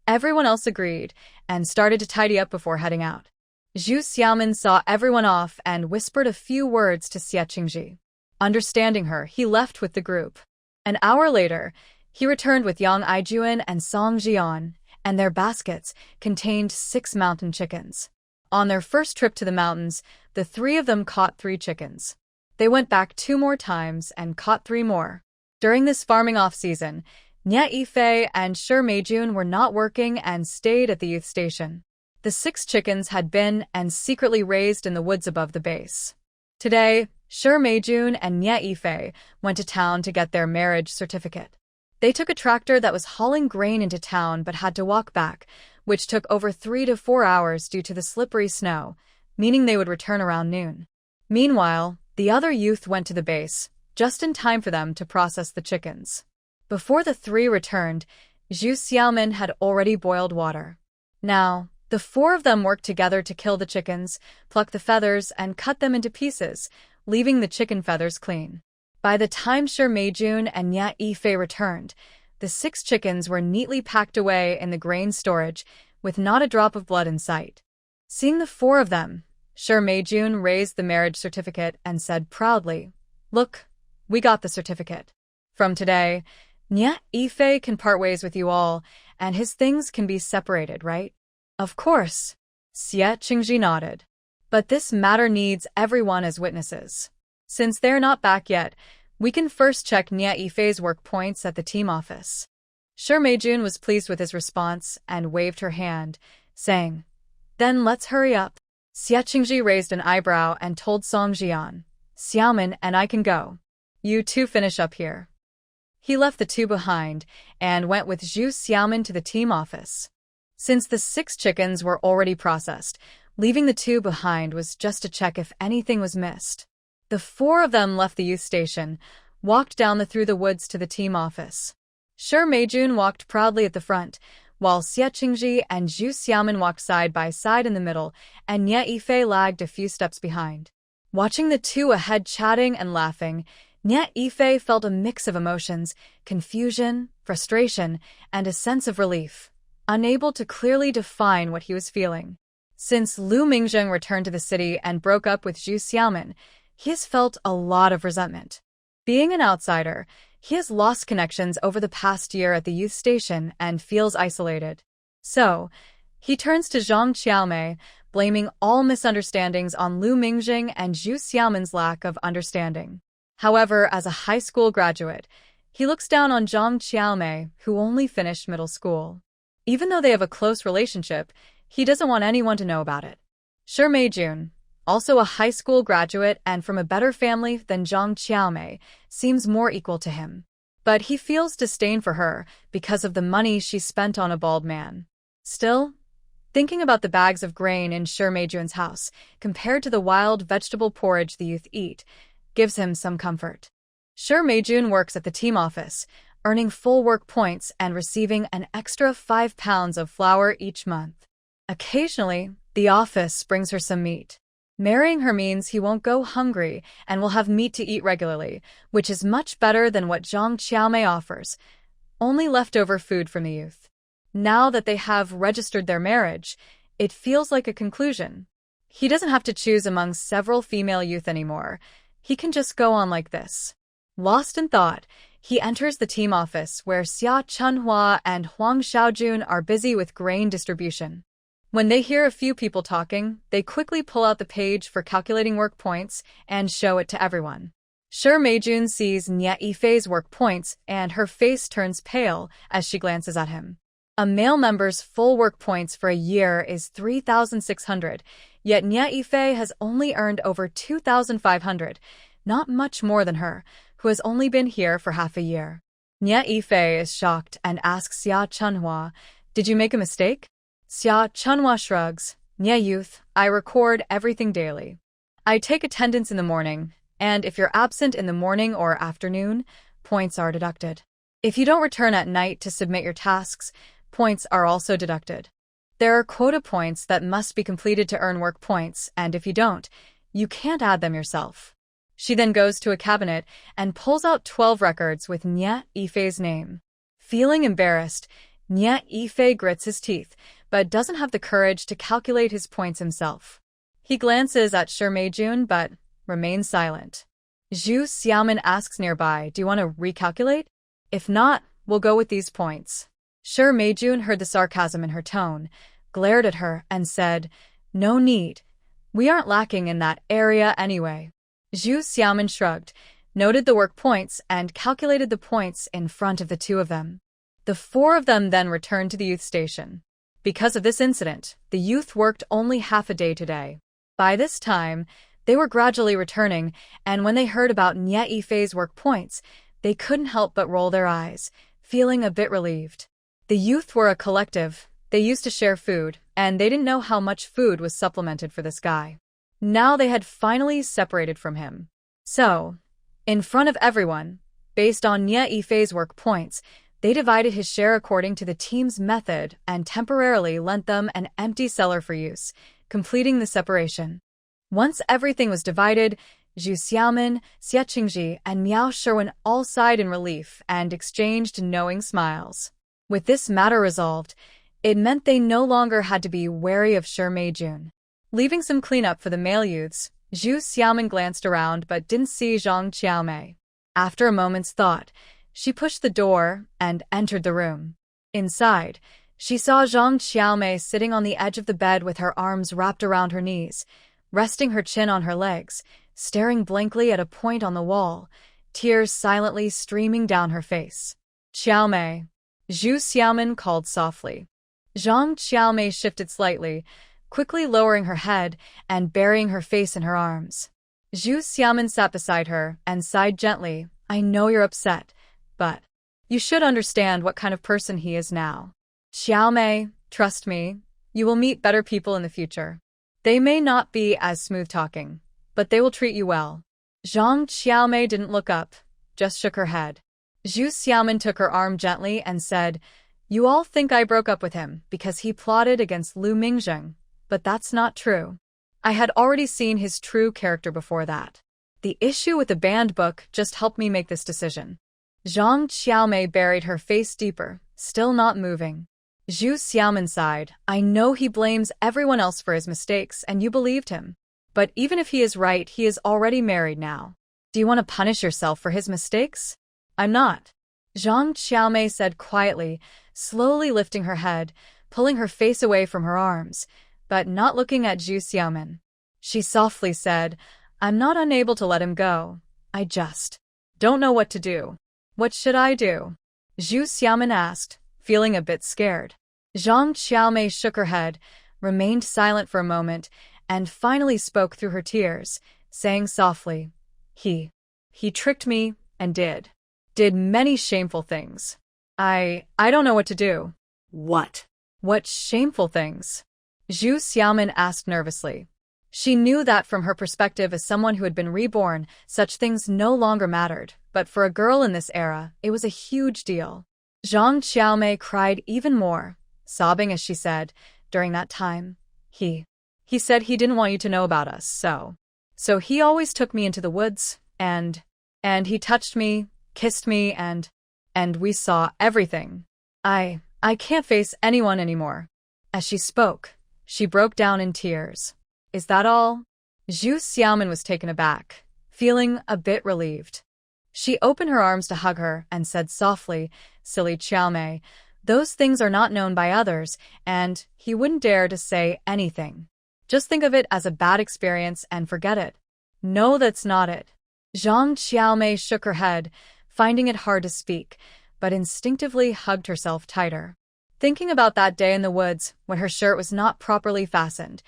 Everyone else agreed and started to tidy up before heading out. Zhu Xiaomin saw everyone off and whispered a few words to Xia Qingji. Understanding her, he left with the group. An hour later, he returned with Yang Aijuan and Song Jian, and their baskets contained 6 mountain chickens. On their first trip to the mountains, the 3 of them caught 3 chickens. They went back 2 more times and caught 3 more. During this farming off-season, Nie Yifei and Shi Meijun were not working and stayed at the youth station. The 6 chickens had been and secretly raised in the woods above the base. Today, Shi Meijun and Nie Yifei went to town to get their marriage certificate. They took a tractor that was hauling grain into town but had to walk back, which took over 3 to 4 hours due to the slippery snow, meaning they would return around noon. Meanwhile, the other youth went to the base, just in time for them to process the chickens. Before the 3 returned, Zhu Xiaomin had already boiled water. Now, the 4 of them worked together to kill the chickens, pluck the feathers, and cut them into pieces, leaving the chicken feathers clean. By the time Shi Meijun and Nie Yifei returned, the 6 chickens were neatly packed away in the grain storage, with not a drop of blood in sight. Seeing the 4 of them, Shi Meijun raised the marriage certificate and said proudly, "Look, we got the certificate. From today, Nie Yifei can part ways with you all, and his things can be separated, right?" "Of course," Xia Qingji nodded. "But this matter needs everyone as witnesses. Since they're not back yet, we can first check Nie Yifei's work points at the team office." Shi Meijun was pleased with his response and waved her hand, saying, "Then let's hurry up." Xia Qingji raised an eyebrow and told Song Jian, "Xiaomin and I can go. You 2 finish up here." He left the 2 behind and went with Zhu Xiaomin to the team office. Since the 6 chickens were already processed, leaving the 2 behind was just to check if anything was missed. The 4 of them left the youth station, walked down through the woods to the team office. Shi Meijun walked proudly at the front, while Xia Qingji and Zhu Xiaomin walked side by side in the middle, and Nie Yifei lagged a few steps behind. Watching the 2 ahead chatting and laughing, Nie Yifei felt a mix of emotions, confusion, frustration, and a sense of relief, unable to clearly define what he was feeling. Since Lu Mingzheng returned to the city and broke up with Zhu Xiaomin, he has felt a lot of resentment. Being an outsider, he has lost connections over the past year at the youth station and feels isolated. So, he turns to Zhang Qiaomei, blaming all misunderstandings on Lu Mingzheng and Zhu Xiaomin's lack of understanding. However, as a high school graduate, he looks down on Zhang Qiaomei, who only finished middle school. Even though they have a close relationship, he doesn't want anyone to know about it. Shi Meijun, also a high school graduate and from a better family than Zhang Qiaomei, seems more equal to him. But he feels disdain for her because of the money she spent on a bald man. Still, thinking about the bags of grain in Shi Meijun's house, compared to the wild vegetable porridge the youth eat, gives him some comfort. Shi Meijun works at the team office, earning full work points and receiving an extra 5 pounds of flour each month. Occasionally, the office brings her some meat. Marrying her means he won't go hungry and will have meat to eat regularly, which is much better than what Zhang Qiaomei offers, only leftover food from the youth. Now that they have registered their marriage, it feels like a conclusion. He doesn't have to choose among several female youth anymore. He can just go on like this. Lost in thought, he enters the team office where Xia Chunhua and Huang Xiaojun are busy with grain distribution. When they hear a few people talking, they quickly pull out the page for calculating work points and show it to everyone. Shi Meijun sees Nie Yifei's work points and her face turns pale as she glances at him. A male member's full work points for a year is 3,600, yet Nie Yifei has only earned over 2,500, not much more than her, who has only been here for half a year. Nie Yifei is shocked and asks Xia Chunhua, "Did you make a mistake?" Xia Chunhua shrugs, "Nie youth, I record everything daily. I take attendance in the morning, and if you're absent in the morning or afternoon, points are deducted. If you don't return at night to submit your tasks, points are also deducted. There are quota points that must be completed to earn work points, and if you don't, you can't add them yourself." She then goes to a cabinet and pulls out 12 records with Nie Yifei's name. Feeling embarrassed, Nie Yifei grits his teeth, but doesn't have the courage to calculate his points himself. He glances at Shi Meijun but remains silent. Zhu Xiaomin asks nearby, "Do you want to recalculate? If not, we'll go with these points." Shi Meijun heard the sarcasm in her tone, glared at her, and said, "No need. We aren't lacking in that area anyway." Zhu Xiaomin shrugged, noted the work points, and calculated the points in front of the two of them. The four of them then returned to the youth station. Because of this incident, the youth worked only half a day today. By this time, they were gradually returning, and when they heard about Nie Yifei's work points, they couldn't help but roll their eyes, feeling a bit relieved. The youth were a collective, they used to share food, and they didn't know how much food was supplemented for this guy. Now they had finally separated from him. So, in front of everyone, based on Nie Yifei's work points, they divided his share according to the team's method and temporarily lent them an empty cellar for use, completing the separation. Once everything was divided, Zhu Xiaomin, Xie Qingji, and Miao Sherwin all sighed in relief and exchanged knowing smiles. With this matter resolved, it meant they no longer had to be wary of Shi Meijun. Leaving some cleanup for the male youths, Zhu Xiaomin glanced around but didn't see Zhang Qiaomei. After a moment's thought, she pushed the door and entered the room. Inside, she saw Zhang Qiaomei sitting on the edge of the bed with her arms wrapped around her knees, resting her chin on her legs, staring blankly at a point on the wall, tears silently streaming down her face. "Qiaomei," Zhu Xiaomin called softly. Zhang Qiaomei shifted slightly, quickly lowering her head and burying her face in her arms. Zhu Xiaomin sat beside her and sighed gently, "I know you're upset, but you should understand what kind of person he is now. Xiaomei, trust me, you will meet better people in the future. They may not be as smooth-talking, but they will treat you well." Zhang Qiaomei didn't look up, just shook her head. Zhu Xiaomin took her arm gently and said, "You all think I broke up with him because he plotted against Lu Mingzheng, but that's not true. I had already seen his true character before that. The issue with the banned book just helped me make this decision." Zhang Qiaomei buried her face deeper, still not moving. Zhu Xiaomin sighed, "I know he blames everyone else for his mistakes and you believed him. But even if he is right, he is already married now. Do you want to punish yourself for his mistakes?" "I'm not," Zhang Qiaomei said quietly, slowly lifting her head, pulling her face away from her arms, but not looking at Zhu Xiaomin. She softly said, "I'm not unable to let him go, I just don't know what to do. What should I do? Zhu Xiaomin asked, feeling a bit scared. Zhang Qiaomei shook her head, remained silent for a moment, and finally spoke through her tears, saying softly, He tricked me and did many shameful things. I don't know what to do. What? What shameful things? Zhu Xiaomin asked nervously. She knew that from her perspective as someone who had been reborn, such things no longer mattered, but for a girl in this era, it was a huge deal. Zhang Qiaomei cried even more, sobbing as she said, during that time, he said he didn't want you to know about us, so he always took me into the woods, and he touched me, kissed me, and we saw everything. I can't face anyone anymore. As she spoke, she broke down in tears. Is that all? Zhu Xiaomin was taken aback, feeling a bit relieved. She opened her arms to hug her and said softly, Silly Qiaomei, those things are not known by others, and he wouldn't dare to say anything. Just think of it as a bad experience and forget it. No, that's not it. Zhang Qiaomei shook her head, finding it hard to speak, but instinctively hugged herself tighter. Thinking about that day in the woods, when her shirt was not properly fastened,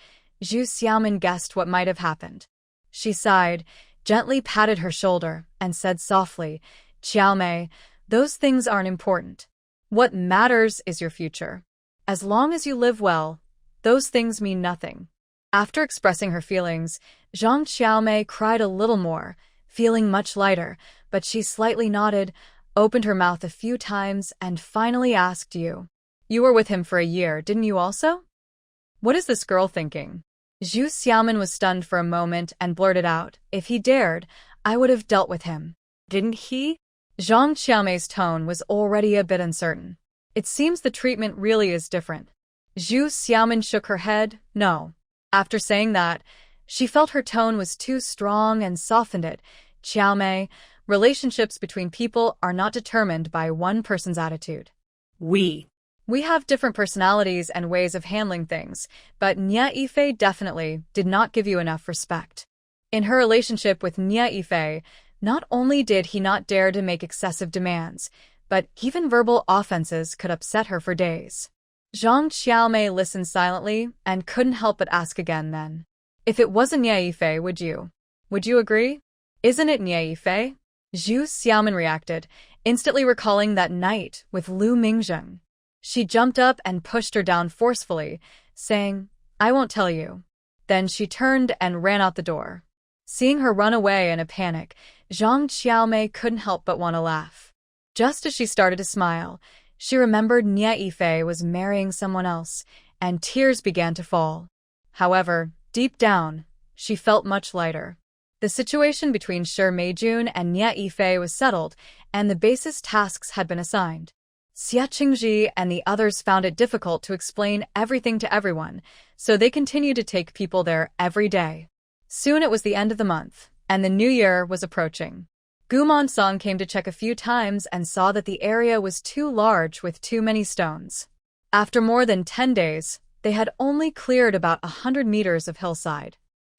Zhu Xiaomin guessed what might have happened. She sighed, gently patted her shoulder, and said softly, Qiaomei, those things aren't important. What matters is your future. As long as you live well, those things mean nothing. After expressing her feelings, Zhang Qiaomei cried a little more, feeling much lighter, but she slightly nodded, opened her mouth a few times, and finally asked you. You were with him for a year, didn't you also? What is this girl thinking? Zhu Xiaomin was stunned for a moment and blurted out, If he dared, I would have dealt with him. Didn't he? Zhang Qiaomei's tone was already a bit uncertain. It seems the treatment really is different. Zhu Xiaomin shook her head, no. After saying that, she felt her tone was too strong and softened it. Qiaomei, relationships between people are not determined by one person's attitude. We have different personalities and ways of handling things, but Nia Yifei definitely did not give you enough respect. In her relationship with Nia Yifei, not only did he not dare to make excessive demands, but even verbal offenses could upset her for days. Zhang Qiaomei listened silently and couldn't help but ask again then. If it wasn't Nia Yifei, would you agree? Isn't it Nia Yifei? Zhu Xiaomin reacted, instantly recalling that night with Lu Mingzheng. She jumped up and pushed her down forcefully, saying, I won't tell you. Then she turned and ran out the door. Seeing her run away in a panic, Zhang Qiaomei couldn't help but want to laugh. Just as she started to smile, she remembered Nia Yifei was marrying someone else, and tears began to fall. However, deep down, she felt much lighter. The situation between Shi Meijun and Nia Yifei was settled, and the basis tasks had been assigned. Xia Qingji and the others found it difficult to explain everything to everyone, so they continued to take people there every day. Soon it was the end of the month, and the new year was approaching. Gumon-song came to check a few times and saw that the area was too large with too many stones. After more than 10 days, they had only cleared about 100 meters of hillside.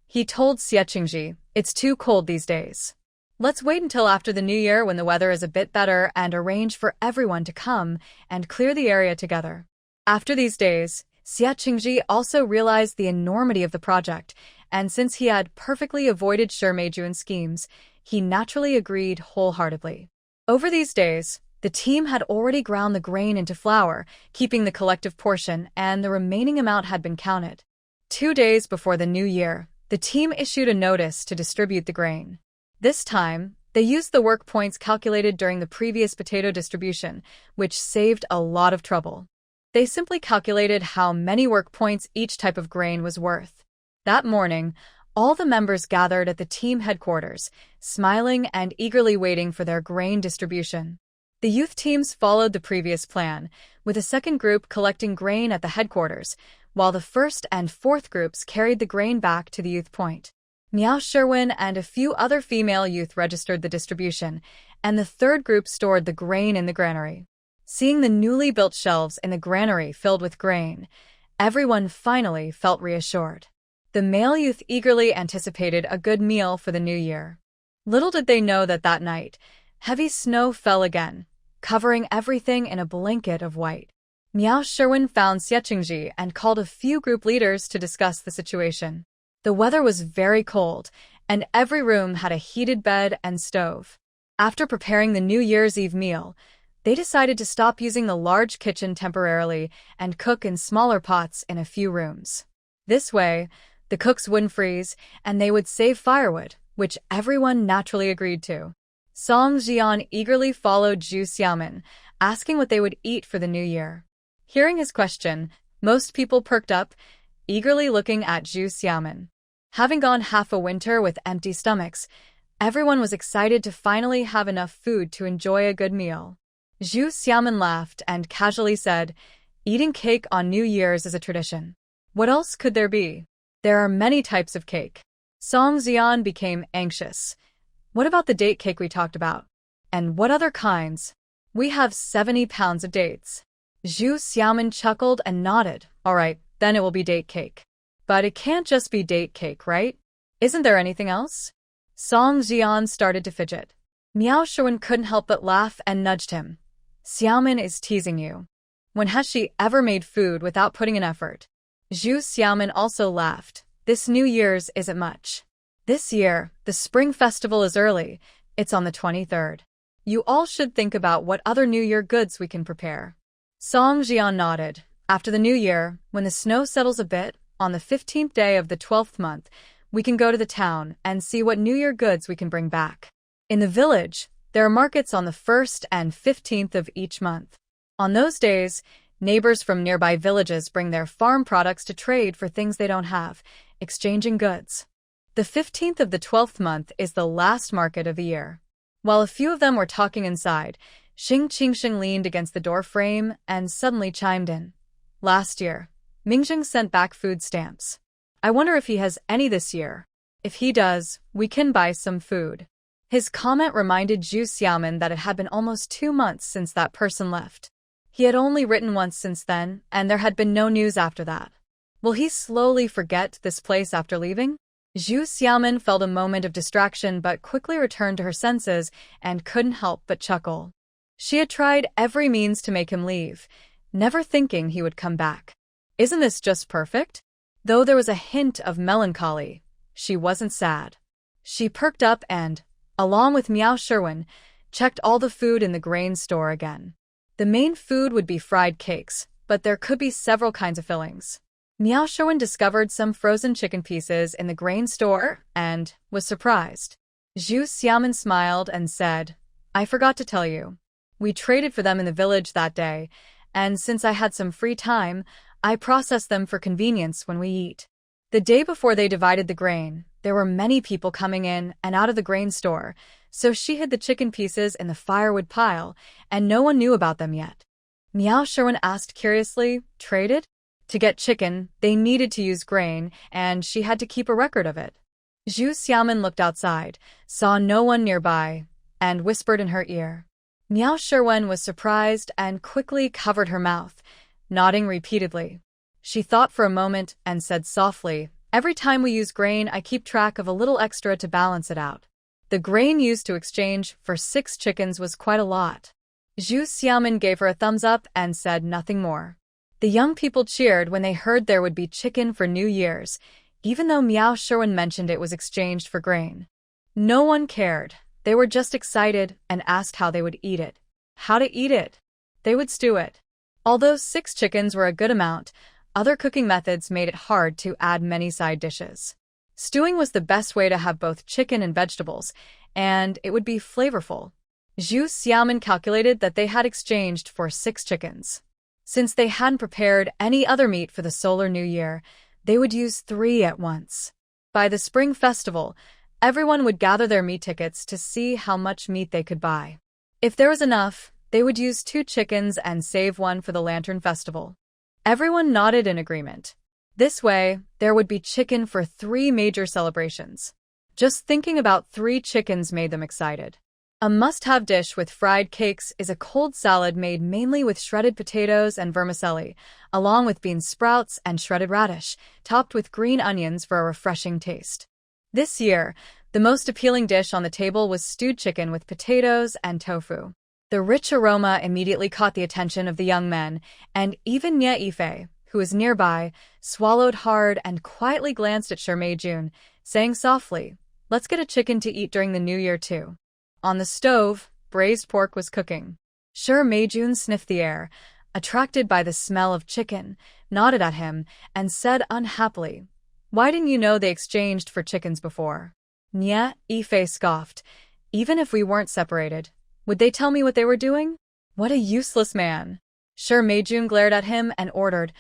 He told Xia Qingji, It's too cold these days. Let's wait until after the new year when the weather is a bit better and arrange for everyone to come and clear the area together. After these days, Xia Qingji also realized the enormity of the project, and since he had perfectly avoided Shi Meijun's schemes, he naturally agreed wholeheartedly. Over these days, the team had already ground the grain into flour, keeping the collective portion, and the remaining amount had been counted. 2 days before the new year, the team issued a notice to distribute the grain. This time, they used the work points calculated during the previous potato distribution, which saved a lot of trouble. They simply calculated how many work points each type of grain was worth. That morning, all the members gathered at the team headquarters, smiling and eagerly waiting for their grain distribution. The youth teams followed the previous plan, with a second group collecting grain at the headquarters, while the first and fourth groups carried the grain back to the youth point. Miao Sherwin and a few other female youth registered the distribution, and the third group stored the grain in the granary. Seeing the newly built shelves in the granary filled with grain, everyone finally felt reassured. The male youth eagerly anticipated a good meal for the new year. Little did they know that that night, heavy snow fell again, covering everything in a blanket of white. Miao Sherwin found Xiechingji and called a few group leaders to discuss the situation. The weather was very cold, and every room had a heated bed and stove. After preparing the New Year's Eve meal, they decided to stop using the large kitchen temporarily and cook in smaller pots in a few rooms. This way, the cooks wouldn't freeze, and they would save firewood, which everyone naturally agreed to. Song Jian eagerly followed Zhu Xiaomin, asking what they would eat for the new year. Hearing his question, most people perked up, eagerly looking at Zhu Xiaomin. Having gone half a winter with empty stomachs, everyone was excited to finally have enough food to enjoy a good meal. Zhu Xiaomin laughed and casually said, "Eating cake on New Year's is a tradition. What else could there be? There are many types of cake." Song Jian became anxious. "What about the date cake we talked about? And what other kinds? We have 70 pounds of dates." Zhu Xiaomin chuckled and nodded. "All right, then it will be date cake. But it can't just be date cake, right? Isn't there anything else?" Song Jian started to fidget. Miao Sherwin couldn't help but laugh and nudged him. "Xiaomin is teasing you. When has she ever made food without putting in effort?" Zhu Xiaomin also laughed. "This New Year's isn't much. This year, the Spring Festival is early. It's on the 23rd. You all should think about what other New Year goods we can prepare." Song Jian nodded. "After the New Year, when the snow settles a bit, on the 15th day of the 12th month, we can go to the town and see what New Year goods we can bring back. In the village, there are markets on the 1st and 15th of each month. On those days, neighbors from nearby villages bring their farm products to trade for things they don't have, exchanging goods. The 15th of the 12th month is the last market of the year." While a few of them were talking inside, Xing Qingxing leaned against the door frame and suddenly chimed in. "Last year, Mingxing sent back food stamps. I wonder if he has any this year. If he does, we can buy some food." His comment reminded Zhu Xiaomin that it had been almost 2 months since that person left. He had only written once since then, and there had been no news after that. Will he slowly forget this place after leaving? Zhu Xiaomin felt a moment of distraction but quickly returned to her senses and couldn't help but chuckle. She had tried every means to make him leave, never thinking he would come back. Isn't this just perfect? Though there was a hint of melancholy, she wasn't sad. She perked up and, along with Miao Sherwin, checked all the food in the grain store again. The main food would be fried cakes, but there could be several kinds of fillings. Miao Sherwin discovered some frozen chicken pieces in the grain store and was surprised. Zhu Xiaomin smiled and said, "I forgot to tell you. We traded for them in the village that day, and since I had some free time, I processed them for convenience when we eat." The day before they divided the grain, there were many people coming in and out of the grain store, so she hid the chicken pieces in the firewood pile, and no one knew about them yet. Miao Sherwin asked curiously, "Traded?" To get chicken, they needed to use grain, and she had to keep a record of it. Zhu Xiaomin looked outside, saw no one nearby, and whispered in her ear. Miao Sherwin was surprised and quickly covered her mouth, nodding repeatedly. She thought for a moment and said softly, "Every time we use grain, I keep track of a little extra to balance it out." The grain used to exchange for 6 chickens was quite a lot. Zhu Xiaomin gave her a thumbs up and said nothing more. The young people cheered when they heard there would be chicken for New Year's, even though Miao Sherwin mentioned it was exchanged for grain. No one cared. They were just excited and asked how they would eat it. How to eat it? They would stew it. Although 6 chickens were a good amount, other cooking methods made it hard to add many side dishes. Stewing was the best way to have both chicken and vegetables, and it would be flavorful. Zhu Xiaomin calculated that they had exchanged for 6 chickens. Since they hadn't prepared any other meat for the solar new year, they would use 3 at once. By the Spring Festival, everyone would gather their meat tickets to see how much meat they could buy. If there was enough, they would use 2 chickens and save 1 for the Lantern Festival. Everyone nodded in agreement. This way, there would be chicken for 3 major celebrations. Just thinking about 3 chickens made them excited. A must-have dish with fried cakes is a cold salad made mainly with shredded potatoes and vermicelli, along with bean sprouts and shredded radish, topped with green onions for a refreshing taste. This year, The most appealing dish on the table was stewed chicken with potatoes and tofu. The rich aroma immediately caught the attention of the young men, and even Nye Ife, who was nearby, swallowed hard and quietly glanced at Sher Meijun, saying softly, "Let's get a chicken to eat during the New Year too." On the stove, braised pork was cooking. Sher Meijun sniffed the air, attracted by the smell of chicken, nodded at him, and said unhappily, "Why didn't you know they exchanged for chickens before?" Nye Ife scoffed. "Even if we weren't separated, would they tell me what they were doing? What a useless man." Sher Meijun glared at him and ordered,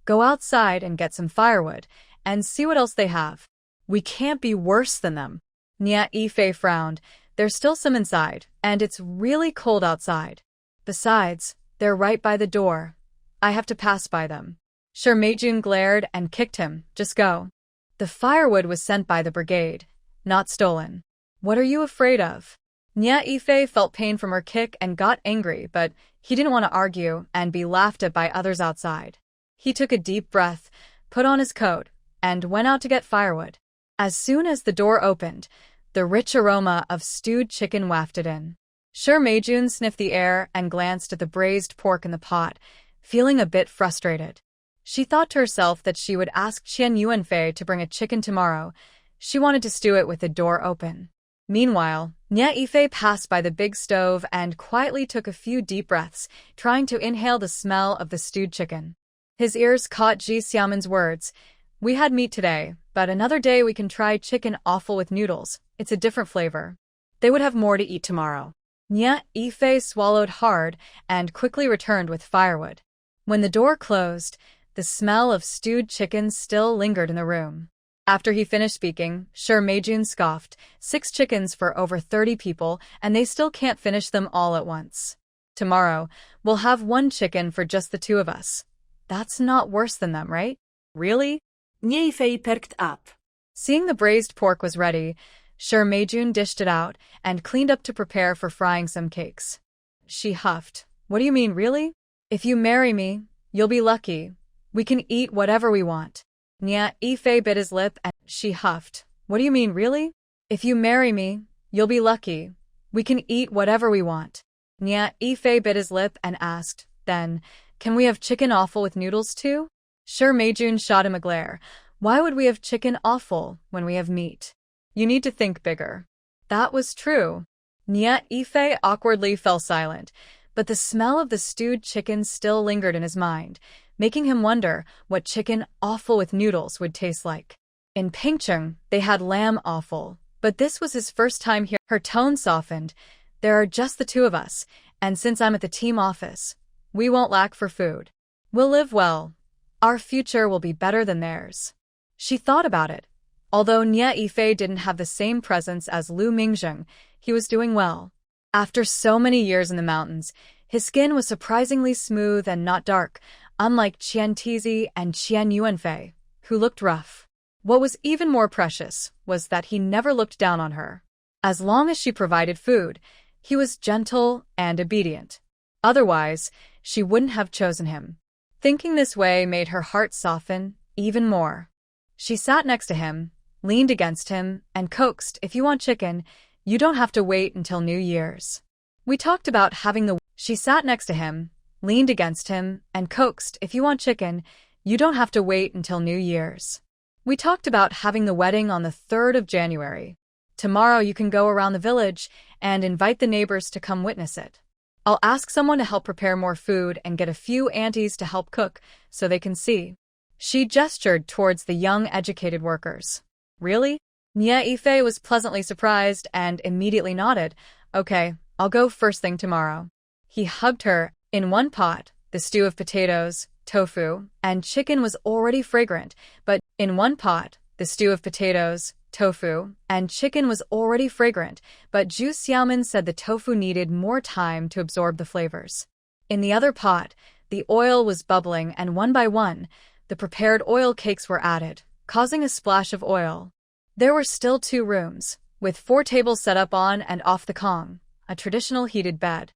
"Go outside and get some firewood, and see what else they have. We can't be worse than them." Nye Ife frowned. "There's still some inside, and it's really cold outside. Besides, they're right by the door. I have to pass by them." Sher Meijun glared and kicked him. "Just go." The firewood was sent by the brigade, not stolen. "What are you afraid of?" Nye Ife felt pain from her kick and got angry, but he didn't want to argue and be laughed at by others outside. He took a deep breath, put on his coat, and went out to get firewood. As soon as the door opened, the rich aroma of stewed chicken wafted in. Sher Meijun sniffed the air and glanced at the braised pork in the pot, feeling a bit frustrated. She thought to herself that she would ask Qian Yuanfei to bring a chicken tomorrow. She wanted to stew it with the door open. Meanwhile, Nye Ife passed by the big stove and quietly took a few deep breaths, trying to inhale the smell of the stewed chicken. His ears caught Ji Xiaomin's words. "We had meat today, but another day we can try chicken offal with noodles. It's a different flavor." They would have more to eat tomorrow. Nye Ife swallowed hard and quickly returned with firewood. When the door closed, the smell of stewed chicken still lingered in the room. After he finished speaking, Sher Meijun scoffed, 6 chickens for over 30 people, and they still can't finish them all at once. Tomorrow, we'll have 1 chicken for just the 2 of us. That's not worse than them, right? Really? Nye Ife perked up. Seeing the braised pork was ready, Sher Meijun dished it out and cleaned up to prepare for frying some cakes. She huffed. "What do you mean, really? If you marry me, you'll be lucky. We can eat whatever we want." Nye Ife bit his lip and she huffed. "What do you mean, really? If you marry me, you'll be lucky. We can eat whatever we want." Nye Ife bit his lip and asked, "Then, can we have chicken offal with noodles too?" Sher Meijun shot him a glare. "Why would we have chicken offal when we have meat? You need to think bigger." That was true. Nye Ife awkwardly fell silent, but the smell of the stewed chicken still lingered in his mind, making him wonder what chicken offal with noodles would taste like. In Pingcheng, they had lamb offal, but this was his first time here. Her tone softened. "There are just the 2 of us, and since I'm at the team office, we won't lack for food. We'll live well. Our future will be better than theirs." She thought about it. Although Nye Ife didn't have the same presence as Lu Mingzheng, he was doing well. After so many years in the mountains, his skin was surprisingly smooth and not dark, unlike Qian Tizi and Qian Yuanfei, who looked rough. What was even more precious was that he never looked down on her. As long as she provided food, he was gentle and obedient. Otherwise, she wouldn't have chosen him. Thinking this way made her heart soften even more. She sat next to him, leaned against him, and coaxed, "If you want chicken, you don't have to wait until New Year's. We talked about having the..." She sat next to him, leaned against him, and coaxed, "If you want chicken, you don't have to wait until New Year's. We talked about having the wedding on the 3rd of January. Tomorrow you can go around the village and invite the neighbors to come witness it. I'll ask someone to help prepare more food and get a few aunties to help cook so they can see." She gestured towards the young educated workers. "Really?" Nye Ife was pleasantly surprised and immediately nodded. "Okay, I'll go first thing tomorrow." He hugged her. In one pot, the stew of potatoes, tofu, and chicken was already fragrant, but in one pot, the stew of potatoes, tofu, and chicken was already fragrant, but Zhu Xiaomin said the tofu needed more time to absorb the flavors. In the other pot, the oil was bubbling and one by one, the prepared oil cakes were added, causing a splash of oil. There were still 2 rooms, with 4 tables set up on and off the kong, a traditional heated bed.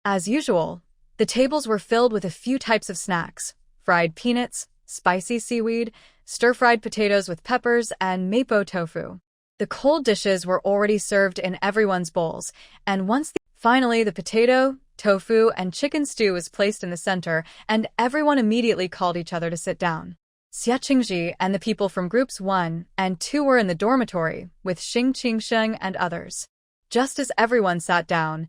As usual, the tables were filled with a few types of snacks: fried peanuts, spicy seaweed, stir-fried potatoes with peppers, and mapo tofu. The cold dishes were already served in everyone's bowls, and finally the potato, tofu, and chicken stew was placed in the center, and everyone immediately called each other to sit down. Xia Qingji and the people from groups 1 and 2 were in the dormitory, with Xing Qingsheng and others. Just as everyone sat down,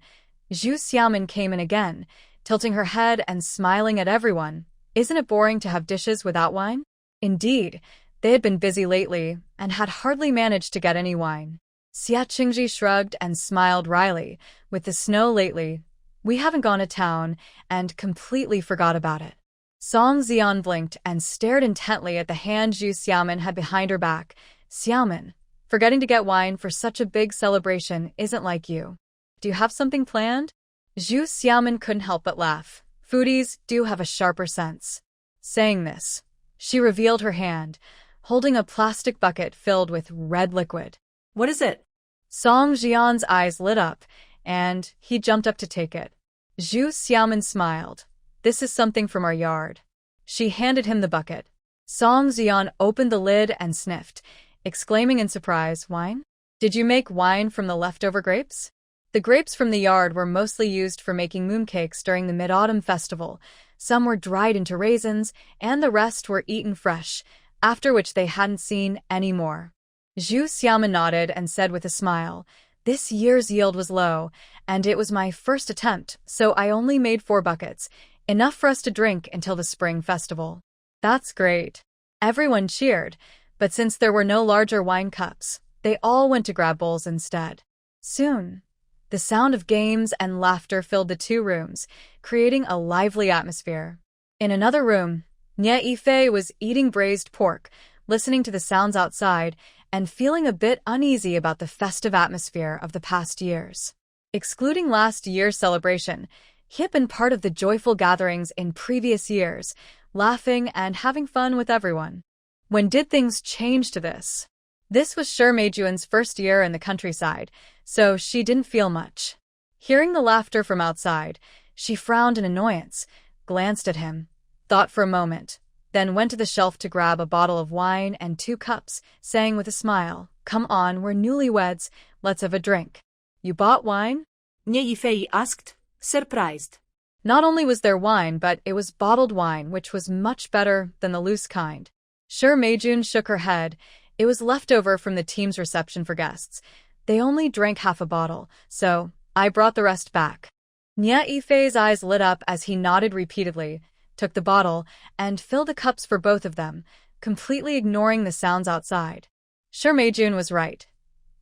Zhu Xiaomin came in again, tilting her head and smiling at everyone. Isn't it boring to have dishes without wine? Indeed, they had been busy lately and had hardly managed to get any wine. Xia Qingji shrugged and smiled wryly. With the snow lately, we haven't gone to town and completely forgot about it. Song Xian blinked and stared intently at the hand Zhu Xiaomin had behind her back. Xiaomin, forgetting to get wine for such a big celebration isn't like you. Do you have something planned? Zhu Xiaomin couldn't help but laugh. Foodies do have a sharper sense. Saying this, she revealed her hand, holding a plastic bucket filled with red liquid. What is it? Song Jian's eyes lit up, and he jumped up to take it. Zhu Xiaomin smiled. This is something from our yard. She handed him the bucket. Song Jian opened the lid and sniffed, exclaiming in surprise, "Wine? Did you make wine from the leftover grapes?" The grapes from the yard were mostly used for making mooncakes during the Mid-Autumn Festival. Some were dried into raisins, and the rest were eaten fresh, after which they hadn't seen any more. Zhu Xiaomin nodded and said with a smile, "This year's yield was low, and it was my first attempt, so I only made 4 buckets, enough for us to drink until the spring festival." That's great. Everyone cheered, but since there were no larger wine cups, they all went to grab bowls instead. Soon, the sound of games and laughter filled the 2 rooms, creating a lively atmosphere. In another room, Nie Yifei was eating braised pork, listening to the sounds outside, and feeling a bit uneasy about the festive atmosphere of the past years. Excluding last year's celebration, he had been part of the joyful gatherings in previous years, laughing and having fun with everyone. When did things change to this? This was Shi Meijun's first year in the countryside, so she didn't feel much. Hearing the laughter from outside, she frowned in annoyance, glanced at him, thought for a moment, then went to the shelf to grab a bottle of wine and 2 cups, saying with a smile, "Come on, we're newlyweds, let's have a drink." "You bought wine?" Nie Yifei asked, surprised. Not only was there wine, but it was bottled wine, which was much better than the loose kind. Shi Meijun shook her head. It was left over from the team's reception for guests. They only drank half a bottle, so I brought the rest back. Nie Yifei's eyes lit up as he nodded repeatedly, took the bottle, and filled the cups for both of them, completely ignoring the sounds outside. Shi Meijun was right.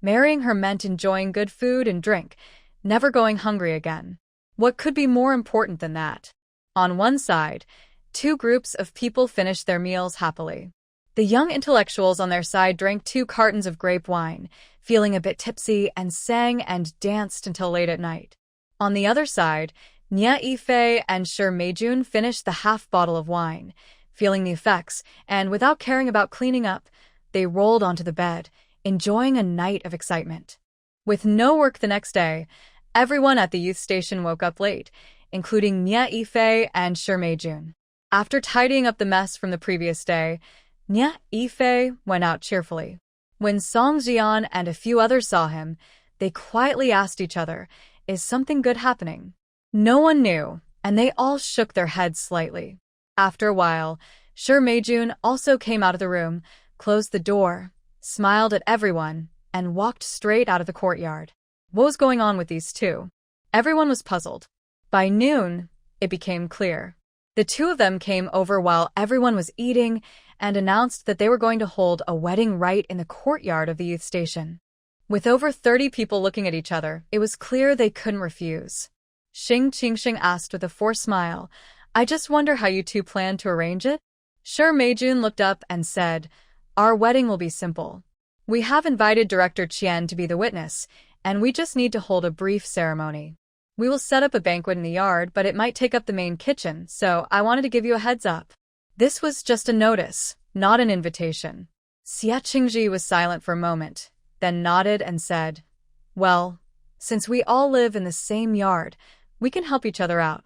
Marrying her meant enjoying good food and drink, never going hungry again. What could be more important than that? On one side, 2 groups of people finished their meals happily. The young intellectuals on their side drank 2 cartons of grape wine, feeling a bit tipsy, and sang and danced until late at night. On the other side, Nie Yifei and Shi Meijun finished the half bottle of wine, feeling the effects, and without caring about cleaning up, they rolled onto the bed, enjoying a night of excitement. With no work the next day, everyone at the youth station woke up late, including Nie Yifei and Shi Meijun. After tidying up the mess from the previous day, Nie Yifei went out cheerfully. When Song Jian and a few others saw him, they quietly asked each other, "Is something good happening?" No one knew, and they all shook their heads slightly. After a while, Shi Meijun also came out of the room, closed the door, smiled at everyone, and walked straight out of the courtyard. What was going on with these 2? Everyone was puzzled. By noon, it became clear. The 2 of them came over while everyone was eating and announced that they were going to hold a wedding right in the courtyard of the youth station. With over 30 people looking at each other, it was clear they couldn't refuse. Xing Qingsheng asked with a forced smile, "I just wonder how you 2 plan to arrange it?" Shi Meijun looked up and said, "Our wedding will be simple. We have invited Director Qian to be the witness, and we just need to hold a brief ceremony. We will set up a banquet in the yard, but it might take up the main kitchen, so I wanted to give you a heads up." This was just a notice, not an invitation. Xia Qingji was silent for a moment, then nodded and said, "Well, since we all live in the same yard, we can help each other out."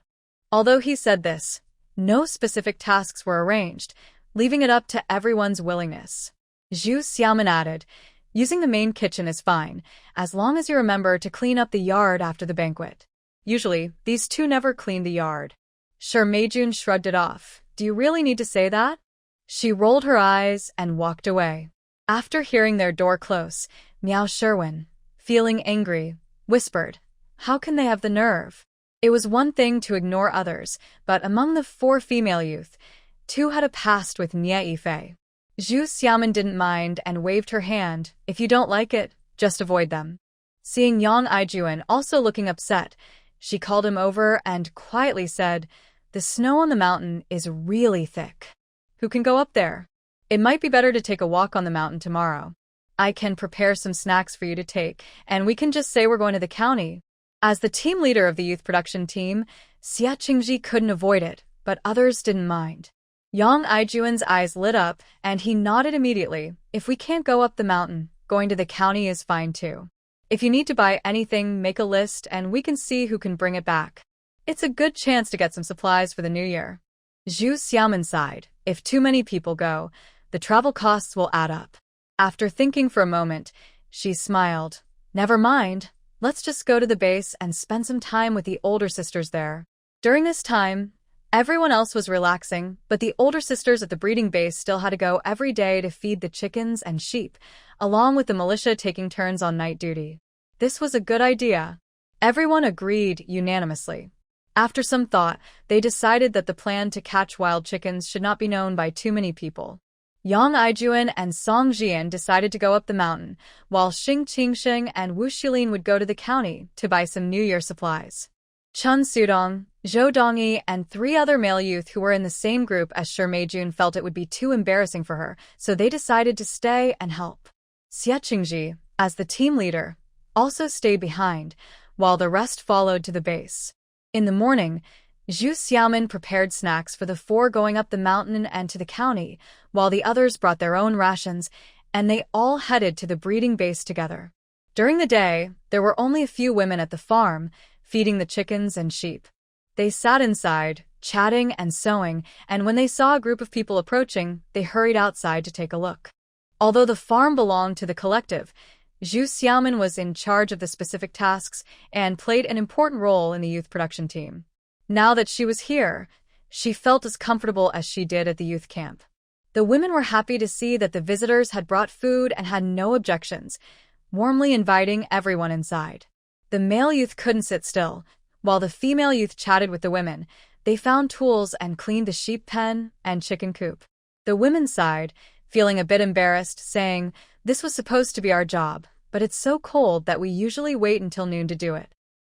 Although he said this, no specific tasks were arranged, leaving it up to everyone's willingness. Zhu Xiaomin added, Using the main kitchen is fine, as long as you remember to clean up the yard after the banquet. Usually, these two never clean the yard. Sure, Meijun shrugged it off. Do you really need to say that? She rolled her eyes and walked away. After hearing their door close, Miao Sherwin, feeling angry, whispered, "How can they have the nerve?" It was one thing to ignore others, but among the 4 female youth, 2 had a past with Nie Yifei. Zhu Xiaomin didn't mind and waved her hand. If you don't like it, just avoid them. Seeing Yang Aijuan also looking upset, she called him over and quietly said, "The snow on the mountain is really thick. Who can go up there? It might be better to take a walk on the mountain tomorrow. I can prepare some snacks for you to take, and we can just say we're going to the county." As the team leader of the youth production team, Xia Qingji couldn't avoid it, but others didn't mind. Yang Aijuan's eyes lit up, and he nodded immediately. "If we can't go up the mountain, going to the county is fine too. If you need to buy anything, make a list, and we can see who can bring it back. It's a good chance to get some supplies for the new year." Zhu Xiaomin sighed. If too many people go, the travel costs will add up. After thinking for a moment, she smiled. "Never mind. Let's just go to the base and spend some time with the older sisters there." During this time, everyone else was relaxing, but the older sisters at the breeding base still had to go every day to feed the chickens and sheep, along with the militia taking turns on night duty. This was a good idea. Everyone agreed unanimously. After some thought, they decided that the plan to catch wild chickens should not be known by too many people. Yang Aijuan and Song Jian decided to go up the mountain, while Xing Qingsheng and Wu Xilin would go to the county to buy some New Year supplies. Chun Sudong, Zhou Dongyi, and 3 other male youth who were in the same group as Shi Meijun felt it would be too embarrassing for her, so they decided to stay and help. Xia Qingji, as the team leader, also stayed behind, while the rest followed to the base. In the morning, Zhu Xiaomin prepared snacks for the 4 going up the mountain and to the county, while the others brought their own rations, and they all headed to the breeding base together. During the day, there were only a few women at the farm, feeding the chickens and sheep. They sat inside, chatting and sewing, and when they saw a group of people approaching, they hurried outside to take a look. Although the farm belonged to the collective, Zhu Xiaomin was in charge of the specific tasks and played an important role in the youth production team. Now that she was here, she felt as comfortable as she did at the youth camp. The women were happy to see that the visitors had brought food and had no objections, warmly inviting everyone inside. The male youth couldn't sit still. While the female youth chatted with the women, they found tools and cleaned the sheep pen and chicken coop. The women sighed, feeling a bit embarrassed, saying, "This was supposed to be our job, but it's so cold that we usually wait until noon to do it."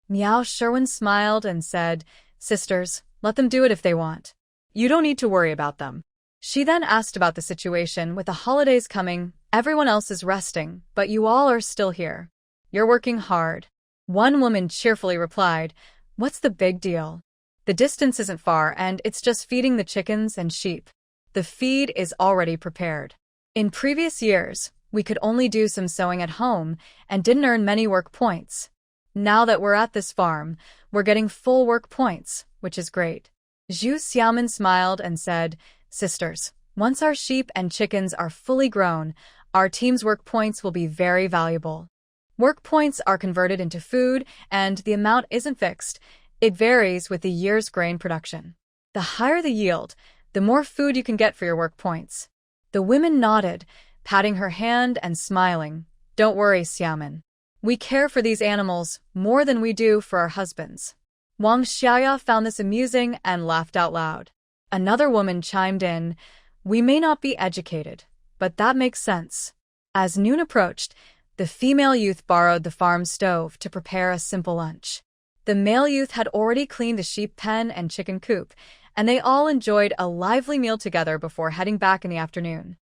Miao Sherwin smiled and said, "Sisters, let them do it if they want. You don't need to worry about them." She then asked about the situation. With the holidays coming, everyone else is resting, but you all are still here. You're working hard. One woman cheerfully replied, "What's the big deal? The distance isn't far and it's just feeding the chickens and sheep. The feed is already prepared. In previous years, we could only do some sewing at home and didn't earn many work points. Now that we're at this farm, we're getting full work points, which is great." Zhu Xiaomin smiled and said, "Sisters, once our sheep and chickens are fully grown, our team's work points will be very valuable. Work points are converted into food, and the amount isn't fixed. It varies with the year's grain production. The higher the yield, the more food you can get for your work points." The women nodded, patting her hand and smiling. "Don't worry, Xiaomin. We care for these animals more than we do for our husbands." Wang Xiaoya found this amusing and laughed out loud. Another woman chimed in, "We may not be educated, but that makes sense." As noon approached, the female youth borrowed the farm stove to prepare a simple lunch. The male youth had already cleaned the sheep pen and chicken coop, and they all enjoyed a lively meal together before heading back in the afternoon.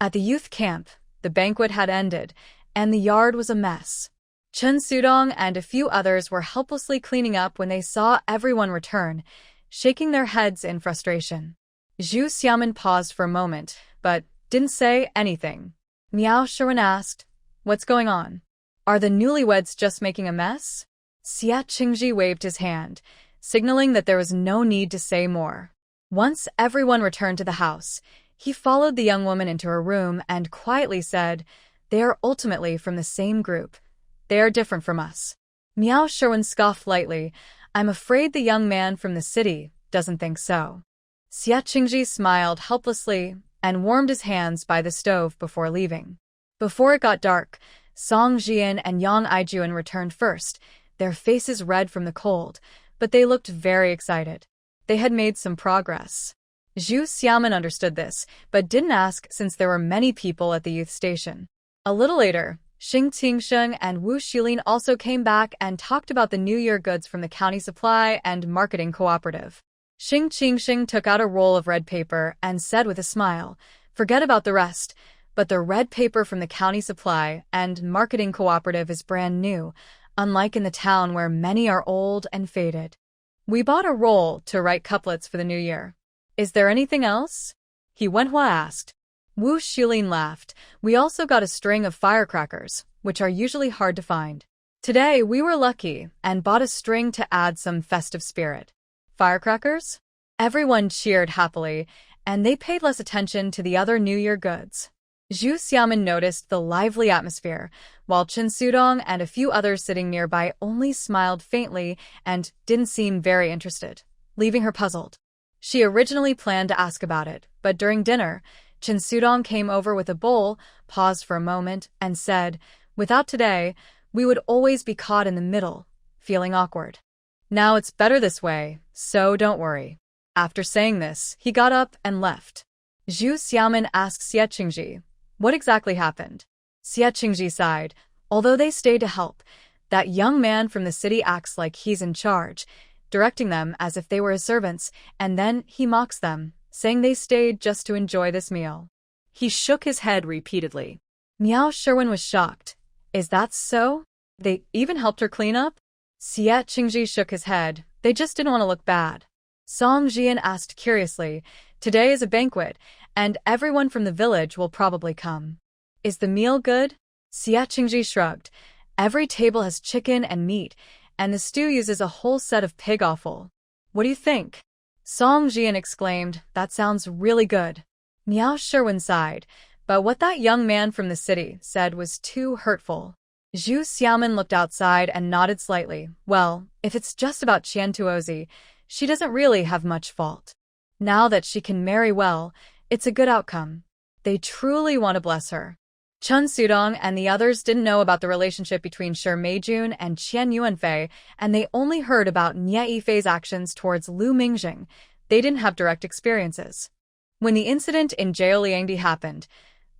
At the youth camp, the banquet had ended, and the yard was a mess. Chun Sudong and a few others were helplessly cleaning up when they saw everyone return, shaking their heads in frustration. Zhu Xiaomin paused for a moment, but didn't say anything. Miao Sherwin asked, "What's going on? Are the newlyweds just making a mess?" Xia Qingji waved his hand, signaling that there was no need to say more. Once everyone returned to the house, he followed the young woman into her room and quietly said, They are ultimately from the same group. They are different from us. Miao Sherwin scoffed lightly. I'm afraid the young man from the city doesn't think so. Xie Qingji smiled helplessly and warmed his hands by the stove before leaving. Before it got dark, Song Jian and Yang Aijuan returned first, their faces red from the cold, but they looked very excited. They had made some progress. Zhu Xiaoman understood this, but didn't ask since there were many people at the youth station. A little later, Xing Qingsheng and Wu Xilin also came back and talked about the New Year goods from the County Supply and Marketing Cooperative. Xing Qingsheng took out a roll of red paper and said with a smile, "Forget about the rest, but the red paper from the County Supply and Marketing Cooperative is brand new, unlike in the town where many are old and faded. We bought a roll to write couplets for the new year. Is there anything else?" He Wenhua asked. Wu Xilin laughed. "We also got a string of firecrackers, which are usually hard to find. Today we were lucky and bought a string to add some festive spirit." Firecrackers? Everyone cheered happily, and they paid less attention to the other New Year goods. Zhu Xiaoman noticed the lively atmosphere, while Chen Sudong and a few others sitting nearby only smiled faintly and didn't seem very interested, leaving her puzzled. She originally planned to ask about it, but during dinner, Chen Sudong came over with a bowl, paused for a moment, and said, "Without today, we would always be caught in the middle, feeling awkward. Now it's better this way, so don't worry." After saying this, he got up and left. Zhu Xiaoman asked Xie Qingji, "What exactly happened?" Xie Qingji sighed. "Although they stayed to help, that young man from the city acts like he's in charge, directing them as if they were his servants, and then he mocks them, saying they stayed just to enjoy this meal." He shook his head repeatedly. Miao Sherwin was shocked. "Is that so? They even helped her clean up?" Xie Qingji shook his head. "They just didn't want to look bad." Song Jian asked curiously, "Today is a banquet, and everyone from the village will probably come. Is the meal good?" Xie Qingji shrugged. "Every table has chicken and meat, and the stew uses a whole set of pig offal. What do you think?" Song Jian exclaimed, "That sounds really good." Miao Sherwin sighed, but what that young man from the city said was too hurtful. Zhu Xiaoman looked outside and nodded slightly. "Well, if it's just about Qian Tuozi, she doesn't really have much fault. Now that she can marry well, it's a good outcome. They truly want to bless her." Chen Sudong and the others didn't know about the relationship between Shi Meijun and Qian Yuanfei, and they only heard about Nie Yifei's actions towards Lu Mingjing. They didn't have direct experiences. When the incident in Jiaoliangdi happened,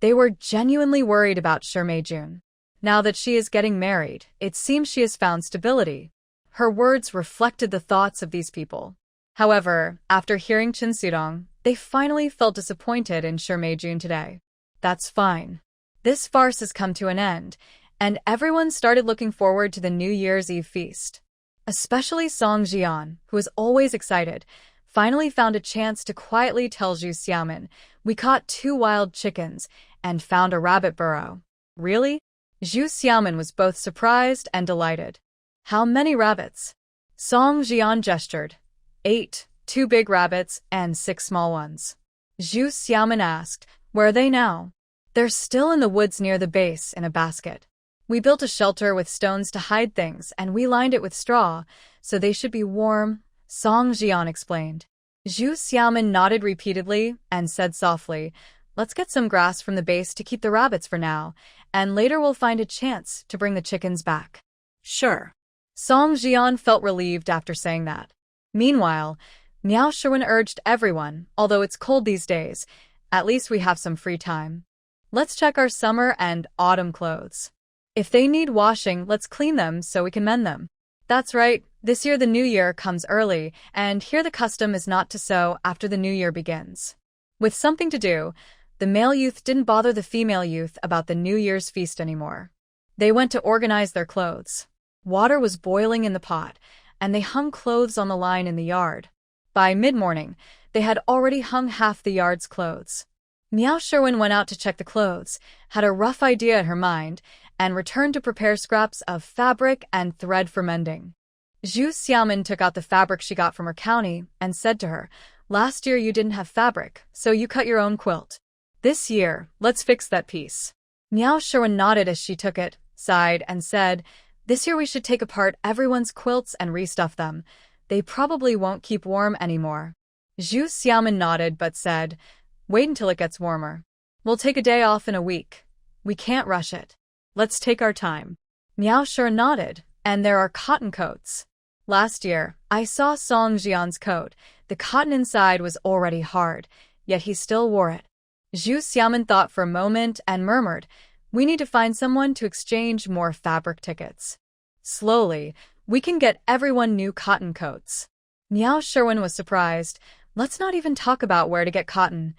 they were genuinely worried about Shi Meijun. Now that she is getting married, it seems she has found stability. Her words reflected the thoughts of these people. However, after hearing Chen Sudong, they finally felt disappointed in Shi Meijun today. That's fine. This farce has come to an end, and everyone started looking forward to the New Year's Eve feast. Especially Song Jian, who was always excited, finally found a chance to quietly tell Zhu Xiaoman, "We caught 2 wild chickens and found a rabbit burrow." "Really?" Zhu Xiaoman was both surprised and delighted. "How many rabbits?" Song Jian gestured. 8, 2 big rabbits and 6 small ones. Zhu Xiaoman asked, "Where are they now?" "They're still in the woods near the base in a basket. We built a shelter with stones to hide things and we lined it with straw, so they should be warm," Song Jian explained. Zhu Xiaoman nodded repeatedly and said softly, "Let's get some grass from the base to keep the rabbits for now, and later we'll find a chance to bring the chickens back." Sure. Song Jian felt relieved after saying that. Meanwhile, Miao Sherwin urged everyone, "Although it's cold these days, at least we have some free time. Let's check our summer and autumn clothes. If they need washing, let's clean them so we can mend them." That's right, this year the new year comes early, and here the custom is not to sew after the new year begins. With something to do, the male youth didn't bother the female youth about the New Year's feast anymore. They went to organize their clothes. Water was boiling in the pot, and they hung clothes on the line in the yard. By mid-morning, they had already hung half the yard's clothes. Miao Sherwin went out to check the clothes, had a rough idea in her mind, and returned to prepare scraps of fabric and thread for mending. Zhu Xiaoman took out the fabric she got from her county and said to her, "Last year you didn't have fabric, so you cut your own quilt. This year, let's fix that piece." Miao Sherwin nodded as she took it, sighed, and said, "This year we should take apart everyone's quilts and restuff them. They probably won't keep warm anymore." Zhu Xiaomin nodded but said, "Wait until it gets warmer. We'll take a day off in a week. We can't rush it. Let's take our time." Miao Sherwin nodded, "And there are cotton coats. Last year, I saw Song Jian's coat. The cotton inside was already hard, yet he still wore it." Zhu Xiaomin thought for a moment and murmured, "We need to find someone to exchange more fabric tickets. Slowly, we can get everyone new cotton coats." Miao Sherwin was surprised. "Let's not even talk about where to get cotton.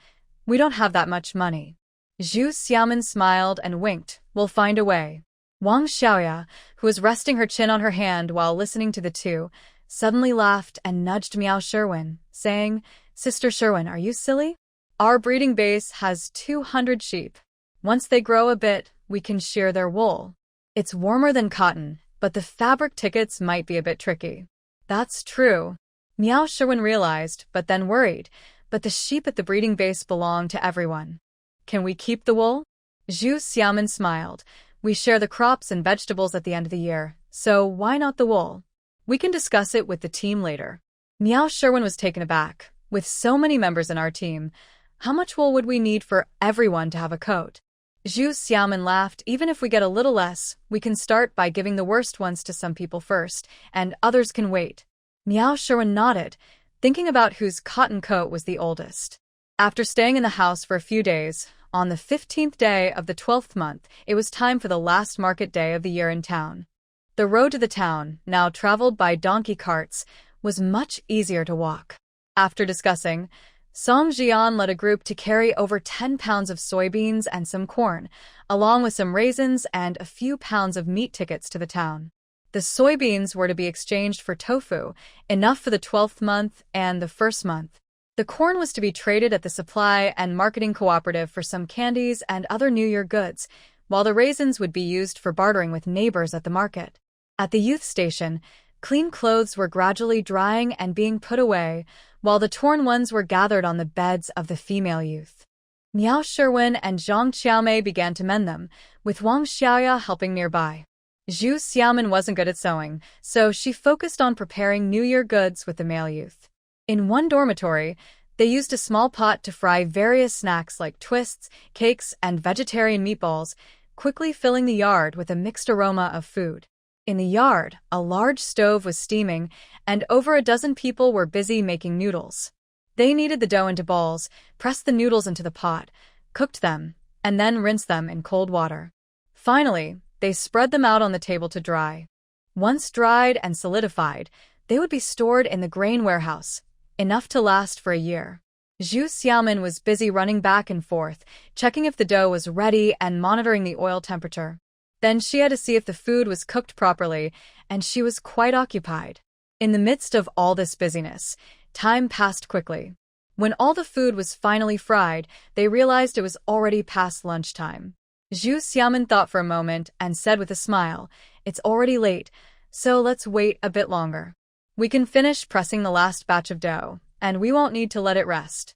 We don't have that much money." Zhu Xiaomin smiled and winked. "We'll find a way." Wang Xiaoya, who was resting her chin on her hand while listening to the two, suddenly laughed and nudged Miao Sherwin, saying, "Sister Sherwin, are you silly? Our breeding base has 200 sheep. Once they grow a bit, we can shear their wool. It's warmer than cotton, but the fabric tickets might be a bit tricky." "That's true," Miao Sherwin realized, but then worried. "But the sheep at the breeding base belong to everyone. Can we keep the wool?" Zhu Xiaomin smiled. "We share the crops and vegetables at the end of the year, so why not the wool? We can discuss it with the team later." Miao Sherwin was taken aback. "With so many members in our team, how much wool would we need for everyone to have a coat?" Zhu Xiaomin laughed. "Even if we get a little less, we can start by giving the worst ones to some people first, and others can wait." Miao Sherwin nodded, thinking about whose cotton coat was the oldest. After staying in the house for a few days, on the 15th day of the 12th month, it was time for the last market day of the year in town. The road to the town, now traveled by donkey carts, was much easier to walk. After discussing, Song Jian led a group to carry over 10 pounds of soybeans and some corn, along with some raisins and a few pounds of meat tickets to the town. The soybeans were to be exchanged for tofu, enough for the 12th month and the first month. The corn was to be traded at the supply and marketing cooperative for some candies and other New Year goods, while the raisins would be used for bartering with neighbors at the market. At the youth station, clean clothes were gradually drying and being put away, while the torn ones were gathered on the beds of the female youth. Miao Sherwin and Zhang Xiaomei began to mend them, with Wang Xiaoya helping nearby. Zhu Xiaomin wasn't good at sewing, so she focused on preparing New Year goods with the male youth. In one dormitory, they used a small pot to fry various snacks like twists, cakes, and vegetarian meatballs, quickly filling the yard with a mixed aroma of food. In the yard, a large stove was steaming, and over a dozen people were busy making noodles. They kneaded the dough into balls, pressed the noodles into the pot, cooked them, and then rinsed them in cold water. Finally, they spread them out on the table to dry. Once dried and solidified, they would be stored in the grain warehouse, enough to last for a year. Zhu Xiaomin was busy running back and forth, checking if the dough was ready and monitoring the oil temperature. Then she had to see if the food was cooked properly, and she was quite occupied. In the midst of all this busyness, time passed quickly. When all the food was finally fried, they realized it was already past lunchtime. Zhu Xiaomin thought for a moment and said with a smile, "It's already late, so let's wait a bit longer. We can finish pressing the last batch of dough, and we won't need to let it rest.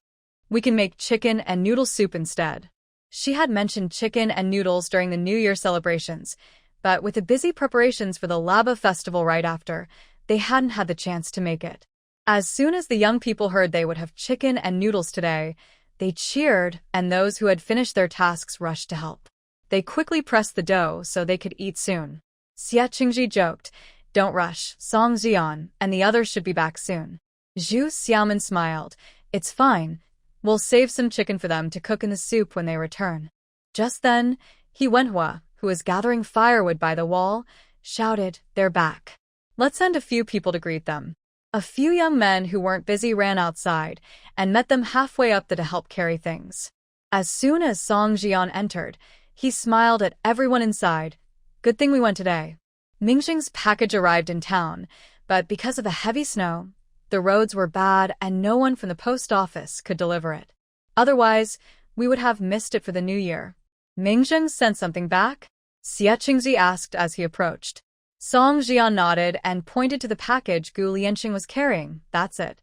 We can make chicken and noodle soup instead." She had mentioned chicken and noodles during the New Year celebrations, but with the busy preparations for the Laba festival right after, they hadn't had the chance to make it. As soon as the young people heard they would have chicken and noodles today, they cheered, and those who had finished their tasks rushed to help. They quickly pressed the dough so they could eat soon. Xie Qingji joked, "Don't rush, Song Jian and the others should be back soon." Zhu Xiaomin smiled, "It's fine. We'll save some chicken for them to cook in the soup when they return." Just then, Manhwa, who was gathering firewood by the wall, shouted, "They're back. Let's send a few people to greet them." A few young men who weren't busy ran outside and met them halfway up to help carry things. As soon as Song Jian entered, he smiled at everyone inside. "Good thing we went today." Mingxing's package arrived in town, but because of the heavy snow, the roads were bad and no one from the post office could deliver it. Otherwise, we would have missed it for the new year. "Mingxing sent something back?" Xie Qingzi asked as he approached. Song Jian nodded and pointed to the package Gu Lianqing was carrying. "That's it."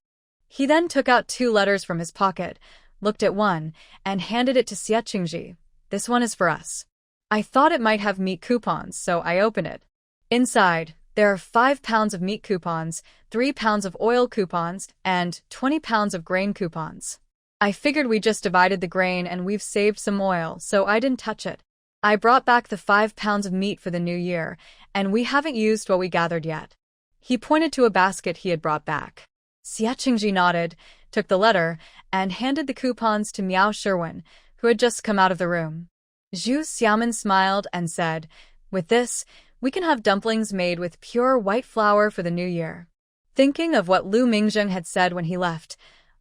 He then took out 2 letters from his pocket, looked at one, and handed it to Xie Qingzi. "This one is for us." I thought it might have meat coupons, so I opened it. Inside, there are 5 pounds of meat coupons, 3 pounds of oil coupons, and 20 pounds of grain coupons. I figured we just divided the grain and we've saved some oil, so I didn't touch it. I brought back the 5 pounds of meat for the new year, and we haven't used what we gathered yet. He pointed to a basket he had brought back. Xia Qingji nodded, took the letter, and handed the coupons to Miao Sherwin, who had just come out of the room. Zhu Xiaomin smiled and said, "With this, we can have dumplings made with pure white flour for the new year." Thinking of what Lu Mingzheng had said when he left,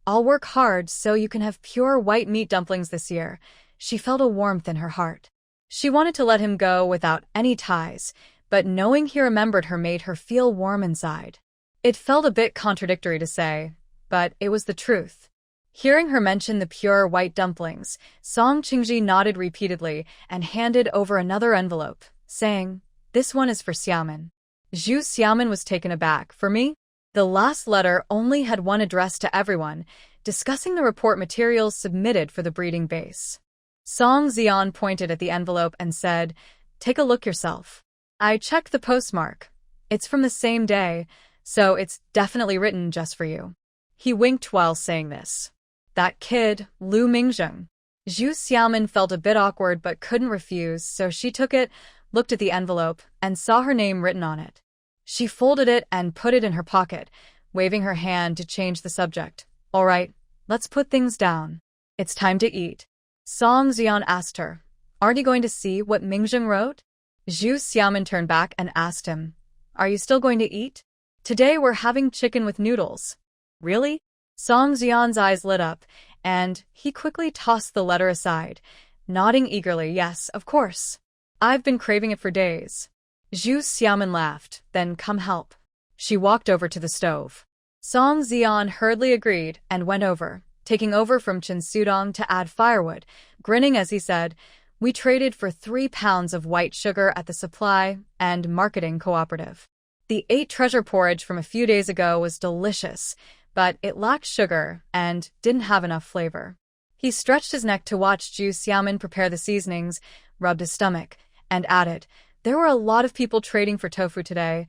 "I'll work hard so you can have pure white meat dumplings this year," she felt a warmth in her heart. She wanted to let him go without any ties, but knowing he remembered her made her feel warm inside. It felt a bit contradictory to say, but it was the truth. Hearing her mention the pure white dumplings, Song Qingji nodded repeatedly and handed over another envelope, saying, "This one is for Xiaomin." Zhu Xiaomin was taken aback. "For me?" The last letter only had one addressed to everyone, discussing the report materials submitted for the breeding base. Song Xian pointed at the envelope and said, "Take a look yourself." I checked the postmark. It's from the same day, so it's definitely written just for you. He winked while saying this. That kid, Lu Mingzheng. Zhu Xiaomin felt a bit awkward but couldn't refuse, so she took it, looked at the envelope, and saw her name written on it. She folded it and put it in her pocket, waving her hand to change the subject. "All right, let's put things down. It's time to eat." Song Xian asked her, "Aren't you going to see what Mingzheng wrote?" Zhu Xiaomin turned back and asked him, "Are you still going to eat? Today we're having chicken with noodles." "Really?" Song Xian's eyes lit up, and he quickly tossed the letter aside, nodding eagerly, "Yes, of course. I've been craving it for days." Zhu Xiaomin laughed, "Then come help." She walked over to the stove. Song Xian hurriedly agreed and went over, taking over from Chen Sudong to add firewood, grinning as he said, "We traded for 3 pounds of white sugar at the supply and marketing cooperative. The 8 treasure porridge from a few days ago was delicious, but it lacked sugar and didn't have enough flavor." He stretched his neck to watch Zhu Xiaomin prepare the seasonings, rubbed his stomach, and added, "There were a lot of people trading for tofu today.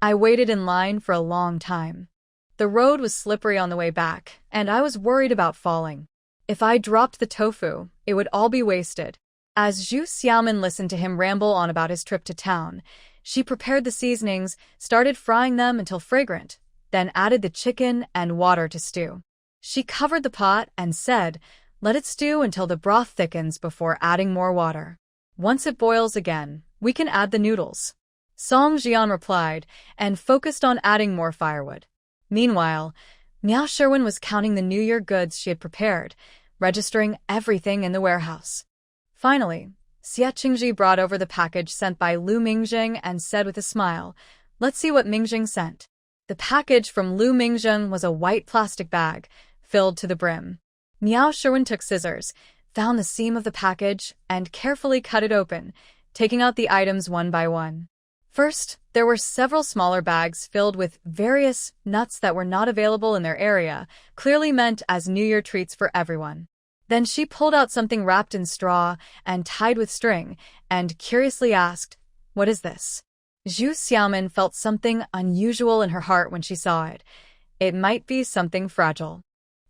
I waited in line for a long time. The road was slippery on the way back, and I was worried about falling. If I dropped the tofu, it would all be wasted." As Zhu Xiaomin listened to him ramble on about his trip to town, she prepared the seasonings, started frying them until fragrant, then added the chicken and water to stew. She covered the pot and said, "Let it stew until the broth thickens before adding more water. Once it boils again, we can add the noodles." Song Jian replied and focused on adding more firewood. Meanwhile, Miao Sherwin was counting the New Year goods she had prepared, registering everything in the warehouse. Finally, Xia Qingji brought over the package sent by Lu Mingzheng and said with a smile, "Let's see what Mingzheng sent." The package from Lu Mingzheng was a white plastic bag, filled to the brim. Miao Sherwin took scissors, found the seam of the package, and carefully cut it open, taking out the items one by one. First, there were several smaller bags filled with various nuts that were not available in their area, clearly meant as New Year treats for everyone. Then she pulled out something wrapped in straw and tied with string, and curiously asked, "What is this?" Zhu Xiaomin felt something unusual in her heart when she saw it. It might be something fragile.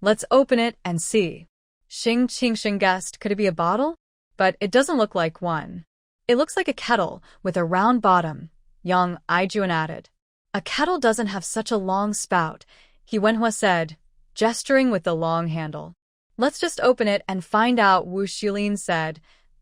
"Let's open it and see." Xing Qingsheng guessed, could it be a bottle? But it doesn't look like one. "It looks like a kettle with a round bottom," Yang Aijuan added. "A kettle doesn't have such a long spout," He Wenhua said, gesturing with the long handle. "Let's just open it and find out," Wu Xulin said,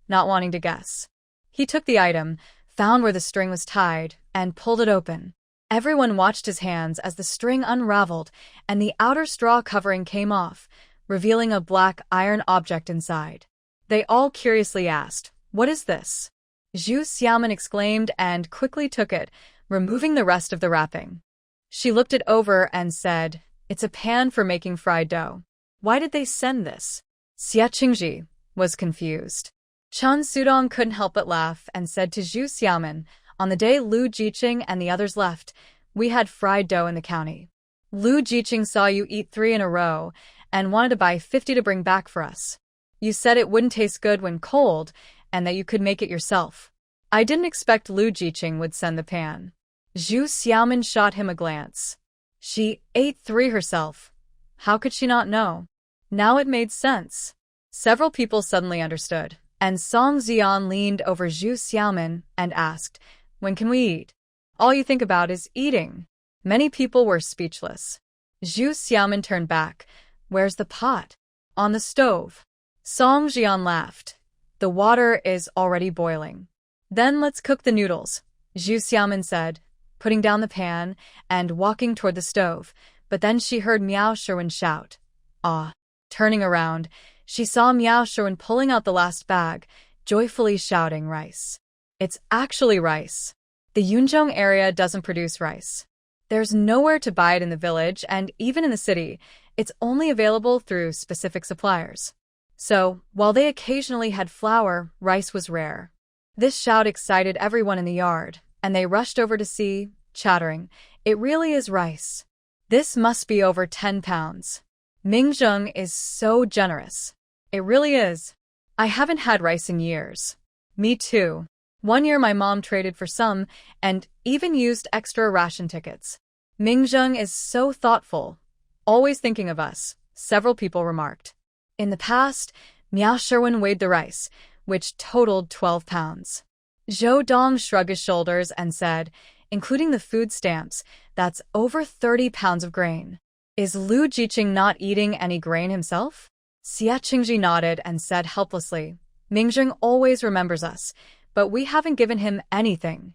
not wanting to guess. He took the item, found where the string was tied, and pulled it open. Everyone watched his hands as the string unraveled and the outer straw covering came off, revealing a black iron object inside. They all curiously asked, "What is this?" Zhu Xiaomin exclaimed and quickly took it, removing the rest of the wrapping. She looked it over and said, "It's a pan for making fried dough." "Why did they send this?" Xia Qingji was confused. Chen Sudong couldn't help but laugh and said to Zhu Xiaomin, "On the day Lu Jiqing and the others left, we had fried dough in the county. Lu Jiqing saw you eat 3 in a row and wanted to buy 50 to bring back for us. You said it wouldn't taste good when cold, and that you could make it yourself. I didn't expect Lu Jiqing would send the pan. Zhu Xiaomin shot him a glance. She ate 3 herself. How could she not know? Now it made sense. Several people suddenly understood, and Song Zian leaned over Zhu Xiaomin and asked, "When can we eat? All you think about is eating." Many people were speechless. Zhu Xiaomin turned back. "Where's the pot?" "On the stove." Song Jian laughed. "The water is already boiling." "Then let's cook the noodles," Zhu Xiaomin said, putting down the pan and walking toward the stove. But then she heard Miao Sherwin shout, "Ah!" Turning around, she saw Miao Sherwin pulling out the last bag, joyfully shouting, "Rice. It's actually rice." The Yunzhong area doesn't produce rice. There's nowhere to buy it in the village, and even in the city, it's only available through specific suppliers. So, while they occasionally had flour, rice was rare. This shout excited everyone in the yard, and they rushed over to see, chattering, "It really is rice. This must be over 10 pounds. Mingzheng is so generous." "It really is. I haven't had rice in years." "Me too. One year my mom traded for some and even used extra ration tickets." "Mingzheng is so thoughtful. Always thinking of us," several people remarked. In the past, Miao Sherwin weighed the rice, which totaled 12 pounds. Zhou Dong shrugged his shoulders and said, "Including the food stamps, that's over 30 pounds of grain." "Is Lu Jiqing not eating any grain himself?" Xie Qingji nodded and said helplessly, "Mingzheng always remembers us, but we haven't given him anything."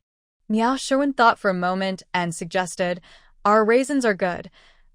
Miao Sherwin thought for a moment and suggested, "Our raisins are good.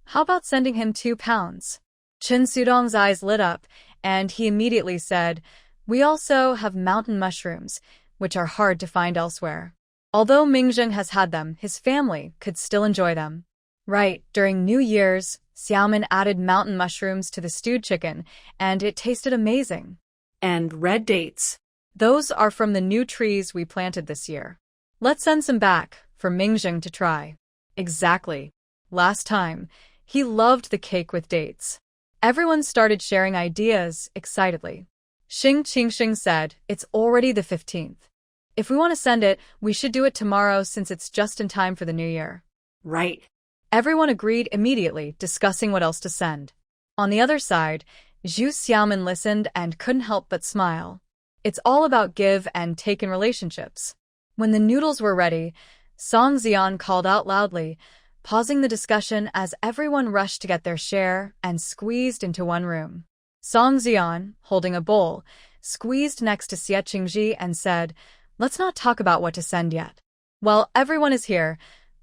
How about sending him 2 pounds? Chen Sudong's eyes lit up, and he immediately said, "We also have mountain mushrooms, which are hard to find elsewhere." Although Mingzheng has had them, his family could still enjoy them. Right, during New Year's, Xiaomin added mountain mushrooms to the stewed chicken, and it tasted amazing. And red dates. Those are from the new trees we planted this year. Let's send some back for Mingzheng to try. Exactly. Last time, he loved the cake with dates. Everyone started sharing ideas excitedly. Xing Qingxing said, "It's already the 15th. If we want to send it, we should do it tomorrow since it's just in time for the new year." Right. Everyone agreed immediately, discussing what else to send. On the other side, Zhu Xiaomin listened and couldn't help but smile. It's all about give and take in relationships. When the noodles were ready, Song Zian called out loudly, pausing the discussion as everyone rushed to get their share and squeezed into one room. Song Zian, holding a bowl, squeezed next to Xie Qingji and said, "Let's not talk about what to send yet. While everyone is here,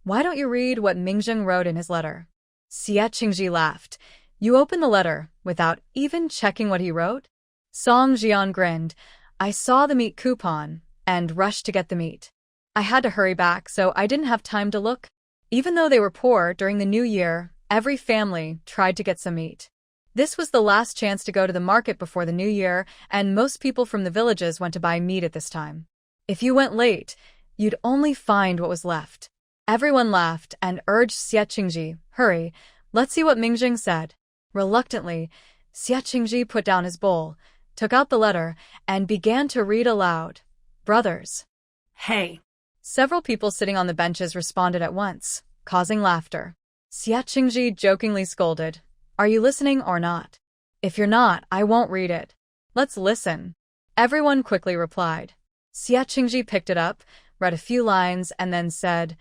why don't you read what Mingzheng wrote in his letter?" Xie Qingji laughed. "You opened the letter without even checking what he wrote?" Song Jian grinned. "I saw the meat coupon and rushed to get the meat. I had to hurry back, so I didn't have time to look." Even though they were poor during the new year, every family tried to get some meat. This was the last chance to go to the market before the new year, and most people from the villages went to buy meat at this time. If you went late, you'd only find what was left. Everyone laughed and urged Xie Qingji, "Hurry, let's see what Mingzheng said." Reluctantly, Xie Qingji put down his bowl, took out the letter, and began to read aloud. "Brothers." Hey. Several people sitting on the benches responded at once, causing laughter. Xie Qingji jokingly scolded, "Are you listening or not? If you're not, I won't read it. Let's listen." Everyone quickly replied. Xie Qingji picked it up, read a few lines, and then said,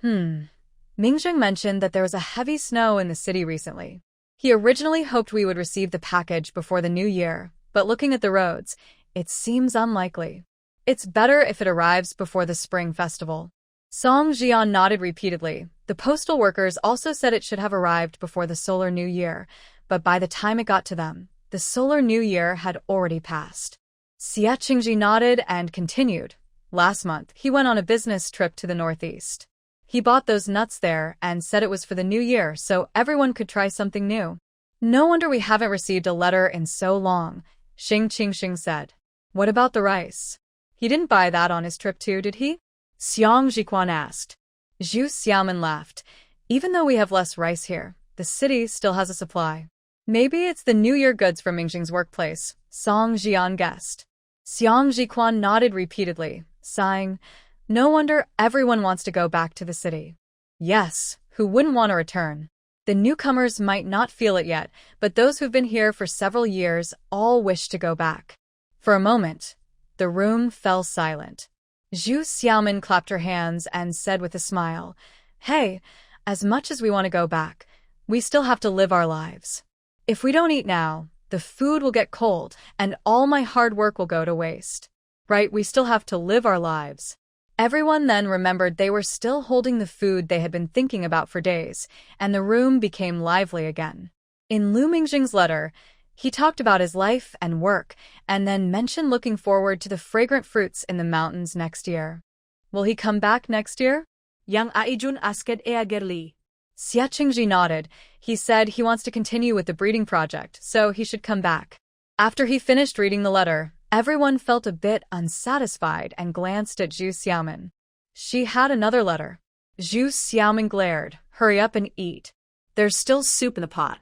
Mingzheng mentioned that there was a heavy snow in the city recently. He originally hoped we would receive the package before the new year, but looking at the roads, it seems unlikely. It's better if it arrives before the Spring Festival. Song Jian nodded repeatedly. The postal workers also said it should have arrived before the Solar New Year, but by the time it got to them, the Solar New Year had already passed. Xie Qingji nodded and continued. Last month, he went on a business trip to the Northeast. He bought those nuts there and said it was for the new year so everyone could try something new. No wonder we haven't received a letter in so long, Xing Qingxing said. What about the rice? He didn't buy that on his trip too, did he? Xiang Jiquan asked. Zhu Xiaomin laughed. Even though we have less rice here, the city still has a supply. Maybe it's the New Year goods from Mingzheng's workplace, Song Jian guessed. Xiang Jiquan nodded repeatedly, sighing, "No wonder everyone wants to go back to the city." Yes, who wouldn't want to return? The newcomers might not feel it yet, but those who've been here for several years all wish to go back. For a moment, the room fell silent. Zhu Xiaomin clapped her hands and said with a smile, "Hey, as much as we want to go back, we still have to live our lives. If we don't eat now, the food will get cold and all my hard work will go to waste. Right, we still have to live our lives." Everyone then remembered they were still holding the food they had been thinking about for days, and the room became lively again. In Lu Mingjing's letter, he talked about his life and work, and then mentioned looking forward to the fragrant fruits in the mountains next year. Will he come back next year? Yang Aijun asked eagerly. Xia Qingji nodded. He said he wants to continue with the breeding project, so he should come back. After he finished reading the letter, everyone felt a bit unsatisfied and glanced at Zhu Xiaomin. She had another letter. Zhu Xiaomin glared. "Hurry up and eat. There's still soup in the pot.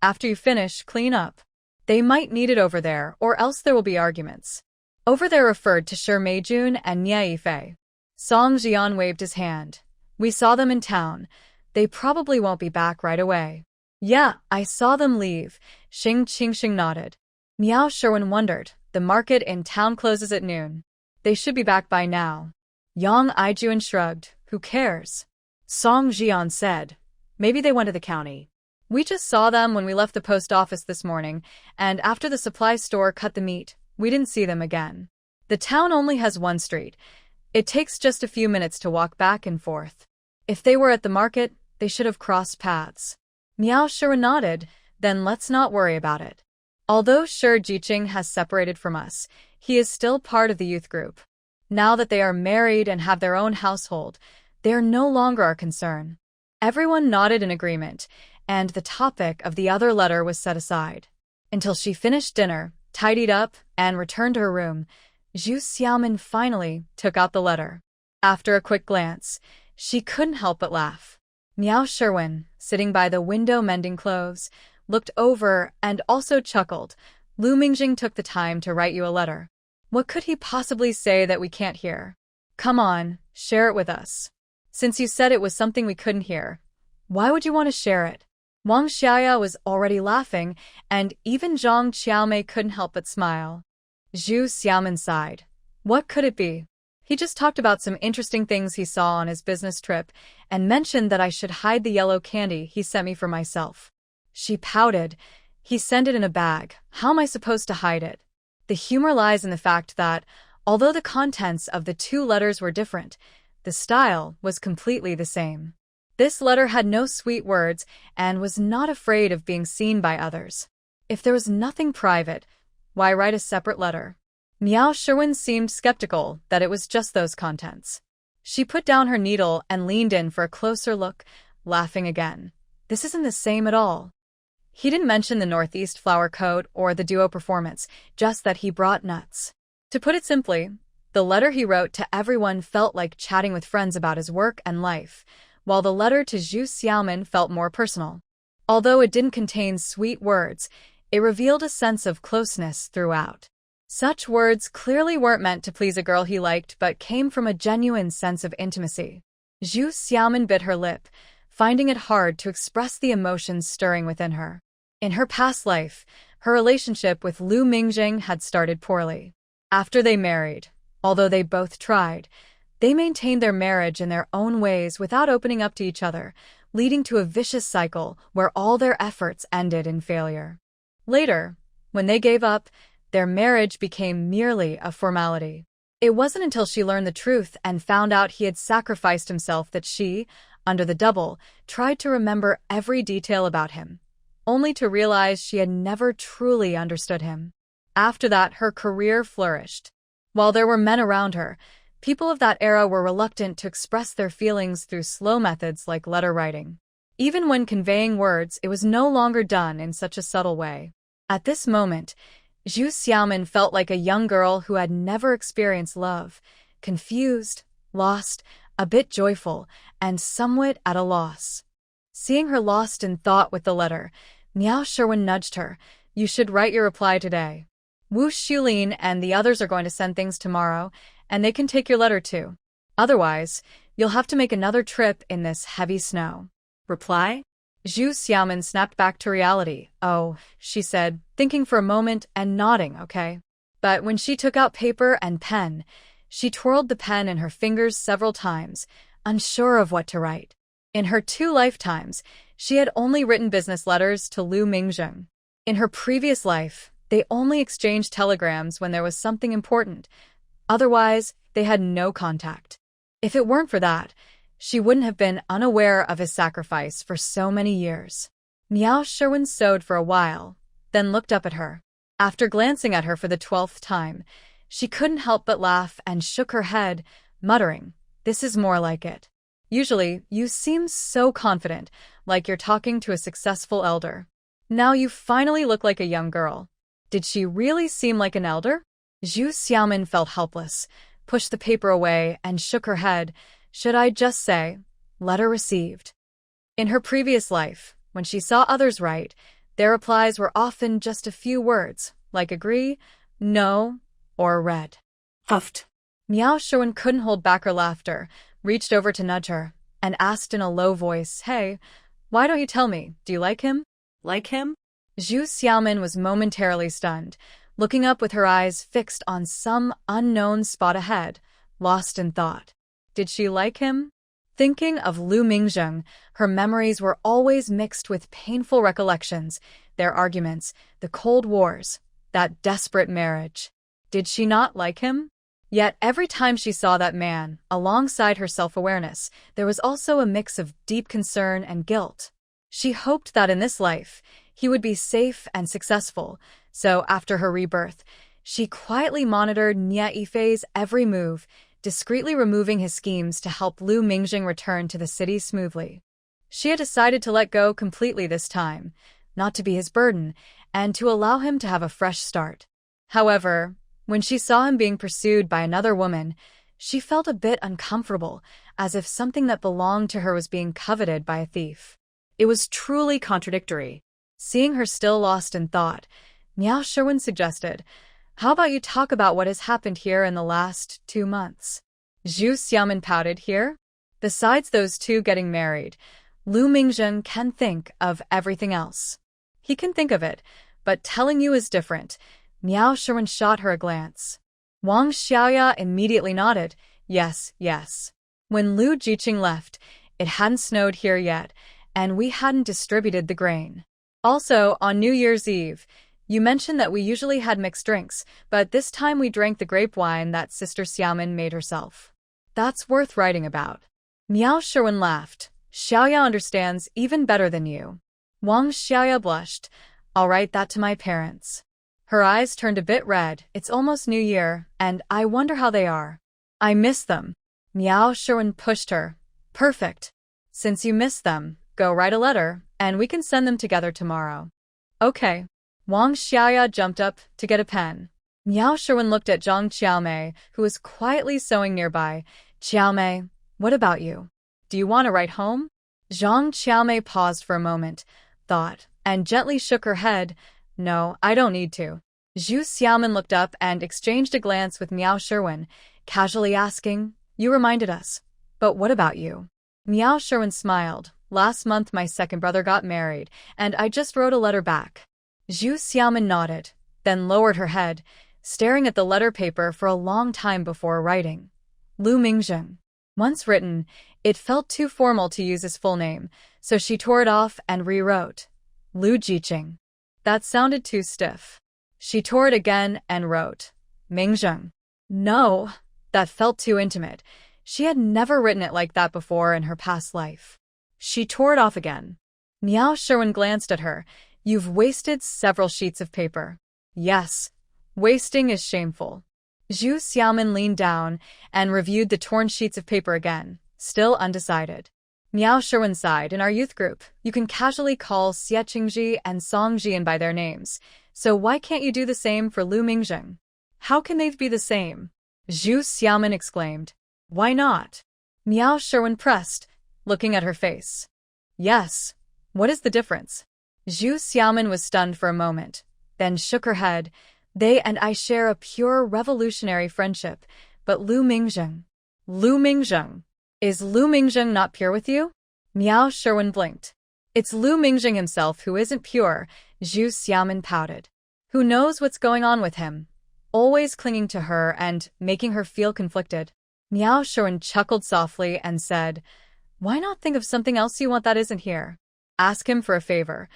After you finish, clean up. They might need it over there, or else there will be arguments." Over there referred to Shi Meijun and Nie Yifei. Song Jian waved his hand. "We saw them in town. They probably won't be back right away." "Yeah, I saw them leave," Xing Qingxing nodded. Miao Sherwin wondered. The market in town closes at noon. They should be back by now. Yang Aijuan shrugged. "Who cares?" Song Jian said, "Maybe they went to the county. "We just saw them when we left the post office this morning, and after the supply store cut the meat, we didn't see them again. The town only has one street. It takes just a few minutes to walk back and forth. If they were at the market, they should have crossed paths." Miao Shi nodded. "Then let's not worry about it. Although Shi Jiqing has separated from us, he is still part of the youth group. Now that they are married and have their own household, they are no longer our concern." Everyone nodded in agreement, and the topic of the other letter was set aside. Until she finished dinner, tidied up, and returned to her room, Zhu Xiaomin finally took out the letter. After a quick glance, she couldn't help but laugh. Miao Sherwin, sitting by the window mending clothes, looked over and also chuckled. "Lu Mingjing took the time to write you a letter. What could he possibly say that we can't hear? Come on, share it with us. Since you said it was something we couldn't hear, why would you want to share it?" Wang Xiaya was already laughing, and even Zhang Qiaomei couldn't help but smile. Zhu Xiaomin sighed. What could it be? He just talked about some interesting things he saw on his business trip and mentioned that I should hide the yellow candy he sent me for myself. She pouted. "He sent it in a bag. How am I supposed to hide it?" The humor lies in the fact that, although the contents of the two letters were different, the style was completely the same. This letter had no sweet words and was not afraid of being seen by others. If there was nothing private, why write a separate letter? Miao Sherwin seemed skeptical that it was just those contents. She put down her needle and leaned in for a closer look, laughing again. This isn't the same at all. He didn't mention the Northeast flower coat or the duo performance, just that he brought nuts. To put it simply, the letter he wrote to everyone felt like chatting with friends about his work and life, while the letter to Zhu Xiaomin felt more personal. Although it didn't contain sweet words, it revealed a sense of closeness throughout. Such words clearly weren't meant to please a girl he liked but came from a genuine sense of intimacy. Zhu Xiaomin bit her lip, finding it hard to express the emotions stirring within her. In her past life, her relationship with Lu Mingjing had started poorly. After they married, although they both tried, they maintained their marriage in their own ways without opening up to each other, leading to a vicious cycle where all their efforts ended in failure. Later, when they gave up, their marriage became merely a formality. It wasn't until she learned the truth and found out he had sacrificed himself that she, under the double, tried to remember every detail about him, only to realize she had never truly understood him. After that, her career flourished. While there were men around her, people of that era were reluctant to express their feelings through slow methods like letter writing. Even when conveying words, it was no longer done in such a subtle way. At this moment, Zhu Xiaomin felt like a young girl who had never experienced love, confused, lost, a bit joyful, and somewhat at a loss. Seeing her lost in thought with the letter, Miao Sherwin nudged her. You should write your reply today. Wu Xulin and the others are going to send things tomorrow, and they can take your letter too. Otherwise, you'll have to make another trip in this heavy snow. Reply? Zhu Xiaomin snapped back to reality. Oh, she said, thinking for a moment and nodding, okay. But when she took out paper and pen, she twirled the pen in her fingers several times, unsure of what to write. In her 2 lifetimes, she had only written business letters to Lu Mingzheng. In her previous life, they only exchanged telegrams when there was something important. Otherwise, they had no contact. If it weren't for that, she wouldn't have been unaware of his sacrifice for so many years. Miao Sherwin sewed for a while, then looked up at her. After glancing at her for the 12th time, she couldn't help but laugh and shook her head, muttering, "This is more like it. Usually, you seem so confident, like you're talking to a successful elder. Now you finally look like a young girl." Did she really seem like an elder? Zhu Xiaomin felt helpless, pushed the paper away, and shook her head. Should I just say, letter received? In her previous life, when she saw others write, their replies were often just a few words, like agree, no, or read. Huffed. Miao Sherwin couldn't hold back her laughter, reached over to nudge her, and asked in a low voice, "Hey, why don't you tell me, do you like him?" Like him? Zhu Xiaomin was momentarily stunned, looking up with her eyes fixed on some unknown spot ahead, lost in thought. Did she like him? Thinking of Lu Mingzheng, her memories were always mixed with painful recollections, their arguments, the Cold Wars, that desperate marriage. Did she not like him? Yet every time she saw that man, alongside her self-awareness, there was also a mix of deep concern and guilt. She hoped that in this life, he would be safe and successful, so after her rebirth, she quietly monitored Nia Yifei's every move, discreetly removing his schemes to help Lu Mingzheng return to the city smoothly. She had decided to let go completely this time, not to be his burden, and to allow him to have a fresh start. However, when she saw him being pursued by another woman, she felt a bit uncomfortable, as if something that belonged to her was being coveted by a thief. It was truly contradictory. Seeing her still lost in thought, Miao Sherwin suggested, "How about you talk about what has happened here in the last 2 months?" Zhu Xiaomin pouted. "Here? Besides those two getting married, Lu Mingzheng can think of everything else." "He can think of it, but telling you is different." Miao Sherwin shot her a glance. Wang Xiaoya immediately nodded. "Yes, yes. When Lu Jiqing left, it hadn't snowed here yet, and we hadn't distributed the grain. Also, on New Year's Eve, you mentioned that we usually had mixed drinks, but this time we drank the grape wine that Sister Xiaomin made herself. That's worth writing about." Miao Sherwin laughed. "Xiaoya understands even better than you." Wang Xiaoya blushed. "I'll write that to my parents." Her eyes turned a bit red. "It's almost New Year, and I wonder how they are. I miss them." Miao Sherwin pushed her. "Perfect. Since you miss them, go write a letter, and we can send them together tomorrow." "Okay." Wang Xiaoya jumped up to get a pen. Miao Sherwin looked at Zhang Qiaomei, who was quietly sewing nearby. "Qiaomei, what about you? Do you want to write home?" Zhang Qiaomei paused for a moment, thought, and gently shook her head. "No, I don't need to." Zhu Xiaomin looked up and exchanged a glance with Miao Sherwin, casually asking, "You reminded us. But what about you?" Miao Sherwin smiled. "Last month my second brother got married, and I just wrote a letter back." Zhu Xiaomin nodded, then lowered her head, staring at the letter paper for a long time before writing. Lu Mingzheng. Once written, it felt too formal to use his full name, so she tore it off and rewrote. Lu Jiqing. That sounded too stiff. She tore it again and wrote, Mingzheng. No, that felt too intimate. She had never written it like that before in her past life. She tore it off again. Miao Sherwin glanced at her. "You've wasted several sheets of paper." "Yes, wasting is shameful." Zhu Xiaomin leaned down and reviewed the torn sheets of paper again, still undecided. Miao Sherwin sighed. "In our youth group, you can casually call Xie Qingji and Song Jian by their names, so why can't you do the same for Lu Mingzheng?" "How can they be the same?" Zhu Xiaomin exclaimed. "Why not?" Miao Sherwin pressed, looking at her face. "Yes. What is the difference?" Zhu Xiaomin was stunned for a moment, then shook her head. They and I share a pure revolutionary friendship, but Lu Mingjung. Lu Mingjung. Is Lu Mingjung not pure with you? Miao Sherwin blinked. It's Lu Mingjung himself who isn't pure, Zhu Xiaomin pouted. Who knows what's going on with him? Always clinging to her and making her feel conflicted. Miao Sherwin chuckled softly and said, Why not think of something else you want that isn't here? Ask him for a favor.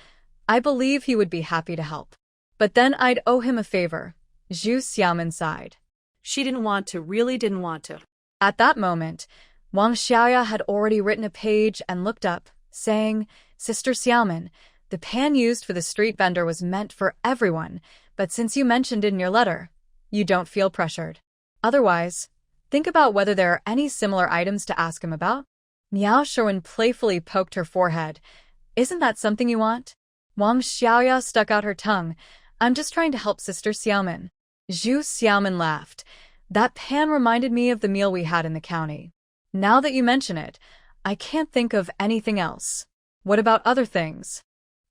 I believe he would be happy to help. But then I'd owe him a favor. Zhu Xiaomin sighed. She didn't want to, really didn't want to. At that moment, Wang Xiaoya had already written a page and looked up, saying, Sister Xiaomin, the pan used for the street vendor was meant for everyone, but since you mentioned it in your letter, you don't feel pressured. Otherwise, think about whether there are any similar items to ask him about. Miao Sherwin playfully poked her forehead. Isn't that something you want? Wang Xiaoya stuck out her tongue. I'm just trying to help Sister Xiaomin. Zhu Xiaomin laughed. That pan reminded me of the meal we had in the county. Now that you mention it, I can't think of anything else. What about other things?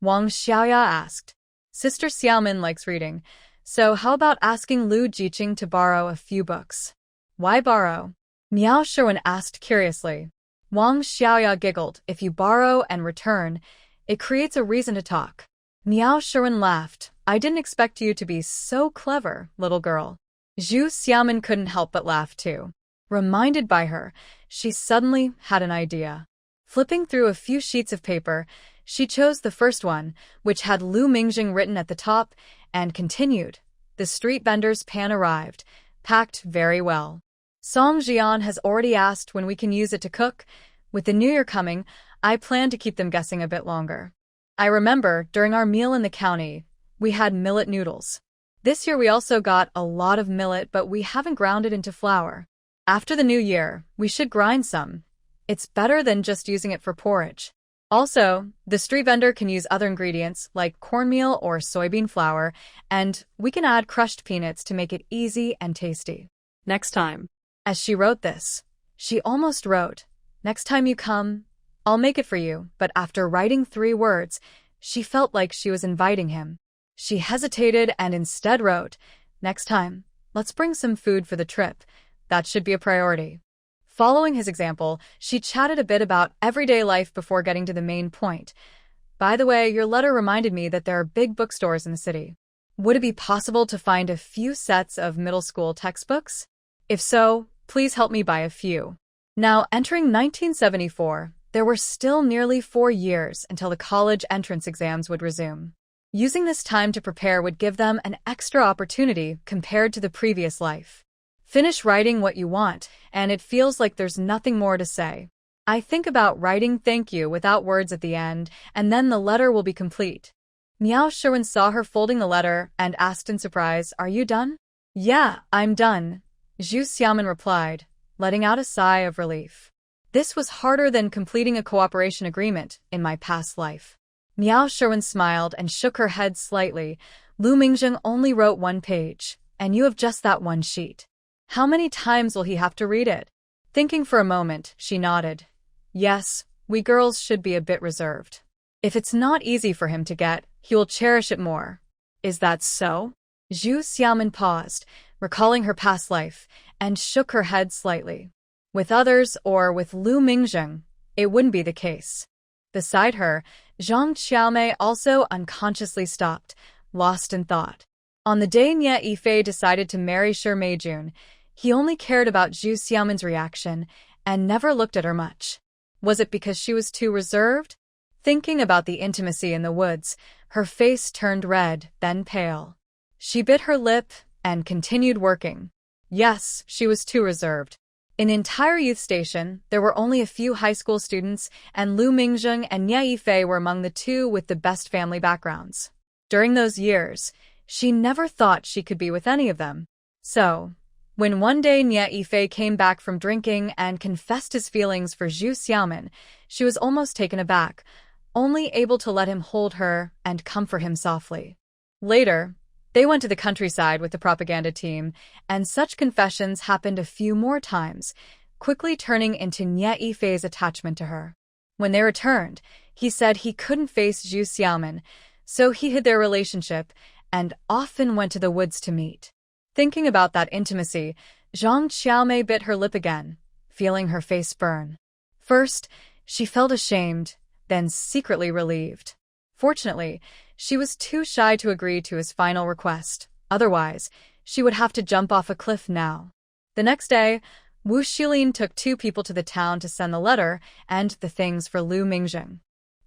Wang Xiaoya asked. Sister Xiaomin likes reading, so how about asking Lu Jiqing to borrow a few books? Why borrow? Miao Sherwin asked curiously. Wang Xiaoya giggled. If you borrow and return, it creates a reason to talk. Miao Sherwin laughed. I didn't expect you to be so clever, little girl. Zhu Xiaomin couldn't help but laugh too. Reminded by her, she suddenly had an idea. Flipping through a few sheets of paper, she chose the first one, which had Lu Mingjing written at the top, and continued. The street vendor's pan arrived, packed very well. Song Jian has already asked when we can use it to cook. With the new year coming, I plan to keep them guessing a bit longer. I remember, during our meal in the county, we had millet noodles. This year we also got a lot of millet, but we haven't ground it into flour. After the new year, we should grind some. It's better than just using it for porridge. Also, the street vendor can use other ingredients like cornmeal or soybean flour, and we can add crushed peanuts to make it easy and tasty. Next time. As she wrote this, she almost wrote, Next time you come, I'll make it for you, but after writing 3 words, she felt like she was inviting him. She hesitated and instead wrote, Next time, let's bring some food for the trip. That should be a priority. Following his example, she chatted a bit about everyday life before getting to the main point. By the way, your letter reminded me that there are big bookstores in the city. Would it be possible to find a few sets of middle school textbooks? If so, please help me buy a few. Now, entering 1974, there were still nearly 4 years until the college entrance exams would resume. Using this time to prepare would give them an extra opportunity compared to the previous life. Finish writing what you want, and it feels like there's nothing more to say. I think about writing thank you without words at the end, and then the letter will be complete. Miao Sherwin saw her folding the letter and asked in surprise, Are you done? Yeah, I'm done, Zhu Xiaomin replied, letting out a sigh of relief. This was harder than completing a cooperation agreement in my past life. Miao Sherwin smiled and shook her head slightly. Lu Mingjing only wrote 1 page, and you have just that 1 sheet. How many times will he have to read it? Thinking for a moment, she nodded. Yes, we girls should be a bit reserved. If it's not easy for him to get, he will cherish it more. Is that so? Zhu Xiaomin paused, recalling her past life, and shook her head slightly. With others, or with Lu Mingjing, it wouldn't be the case. Beside her, Zhang Xiaomei also unconsciously stopped, lost in thought. On the day Nie Yifei decided to marry Shi Meijun, he only cared about Zhu Xiaomin's reaction and never looked at her much. Was it because she was too reserved? Thinking about the intimacy in the woods, her face turned red, then pale. She bit her lip and continued working. Yes, she was too reserved. In the entire youth station, there were only a few high school students, and Lu Mingjing and Nie Yifei were among the 2 with the best family backgrounds. During those years, she never thought she could be with any of them. So, when one day Nie Yifei came back from drinking and confessed his feelings for Zhu Xiaomin, she was almost taken aback, only able to let him hold her and comfort him softly. Later, they went to the countryside with the propaganda team, and such confessions happened a few more times, quickly turning into Nie Yifei's attachment to her. When they returned, he said he couldn't face Zhu Xiaomin, so he hid their relationship and often went to the woods to meet. Thinking about that intimacy, Zhang Xiaomei bit her lip again, feeling her face burn. First, she felt ashamed, then secretly relieved. Fortunately, she was too shy to agree to his final request. Otherwise, she would have to jump off a cliff now. The next day, Wu Shilin took 2 people to the town to send the letter and the things for Lu Mingjing.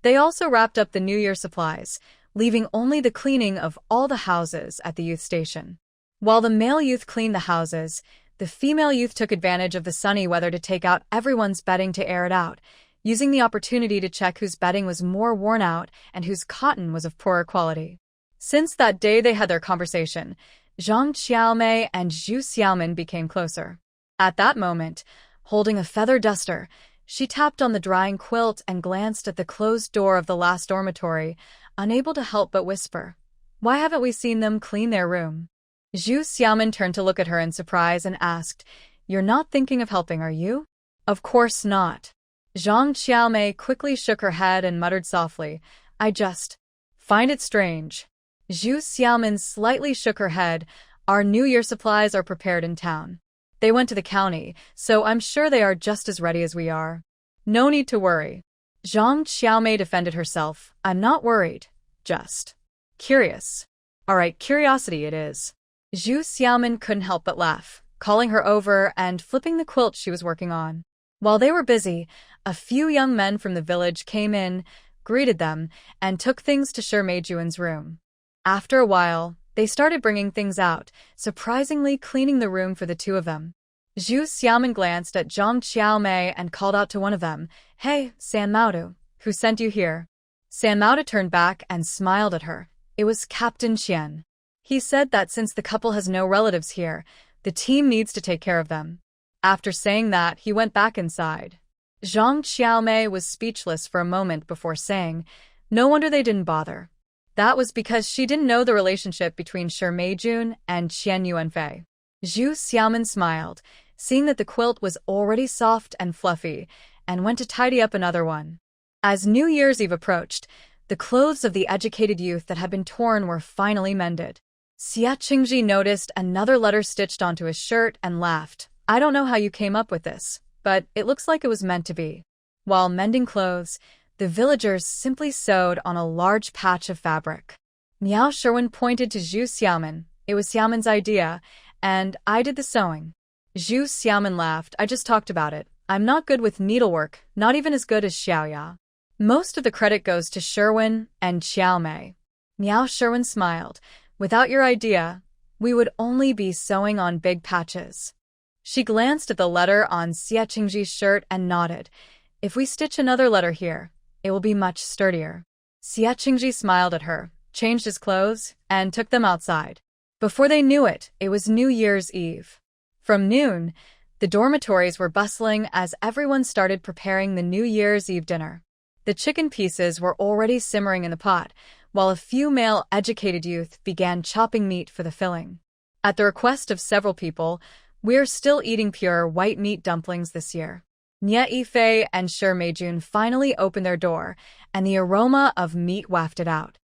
They also wrapped up the New Year supplies, leaving only the cleaning of all the houses at the youth station. While the male youth cleaned the houses, the female youth took advantage of the sunny weather to take out everyone's bedding to air it out, using the opportunity to check whose bedding was more worn out and whose cotton was of poorer quality. Since that day they had their conversation, Zhang Xiaomei and Zhu Xiaomin became closer. At that moment, holding a feather duster, she tapped on the drying quilt and glanced at the closed door of the last dormitory, unable to help but whisper, "Why haven't we seen them clean their room?" Zhu Xiaomin turned to look at her in surprise and asked, "You're not thinking of helping, are you?" "Of course not." Zhang Xiaomei quickly shook her head and muttered softly, "I just find it strange." Zhu Xiaomin slightly shook her head. "Our New Year supplies are prepared in town. They went to the county, so I'm sure they are just as ready as we are. No need to worry." Zhang Xiaomei defended herself. "I'm not worried. Just curious." "All right, curiosity it is." Zhu Xiaomin couldn't help but laugh, calling her over and flipping the quilt she was working on. While they were busy, a few young men from the village came in, greeted them, and took things to Shi Meijuan's room. After a while, they started bringing things out, surprisingly cleaning the room for the 2 of them. Zhu Xiaomin glanced at Zhang Xiaomei and called out to one of them, "Hey, San Maodu, who sent you here?" San Maodu turned back and smiled at her. It was Captain Qian. He said that since the couple has no relatives here, the team needs to take care of them. After saying that, he went back inside. Zhang Xiaomei was speechless for a moment before saying, "No wonder they didn't bother." That was because she didn't know the relationship between Shi Meijun and Qian Yuanfei. Zhu Xiaomin smiled, seeing that the quilt was already soft and fluffy, and went to tidy up another one. As New Year's Eve approached, the clothes of the educated youth that had been torn were finally mended. Xia Qingji noticed another letter stitched onto his shirt and laughed. "I don't know how you came up with this, but it looks like it was meant to be." While mending clothes, the villagers simply sewed on a large patch of fabric. Miao Sherwin pointed to Zhu Xiaomin. "It was Xiaomin's idea, and I did the sewing." Zhu Xiaomin laughed. "I just talked about it. I'm not good with needlework, not even as good as Xiaoya." Most of the credit goes to Sherwin and Xiaomei. Miao Sherwin smiled. "Without your idea, we would only be sewing on big patches." She glanced at the letter on Xia Qingji's shirt and nodded. "If we stitch another letter here, it will be much sturdier." Xia Qingji smiled at her, changed his clothes, and took them outside. Before they knew it, it was New Year's Eve. From noon, the dormitories were bustling as everyone started preparing the New Year's Eve dinner. The chicken pieces were already simmering in the pot, while a few male educated youth began chopping meat for the filling. At the request of several people, we're still eating pure white meat dumplings this year. Nie Yifei and Shi Meijun finally opened their door, and the aroma of meat wafted out.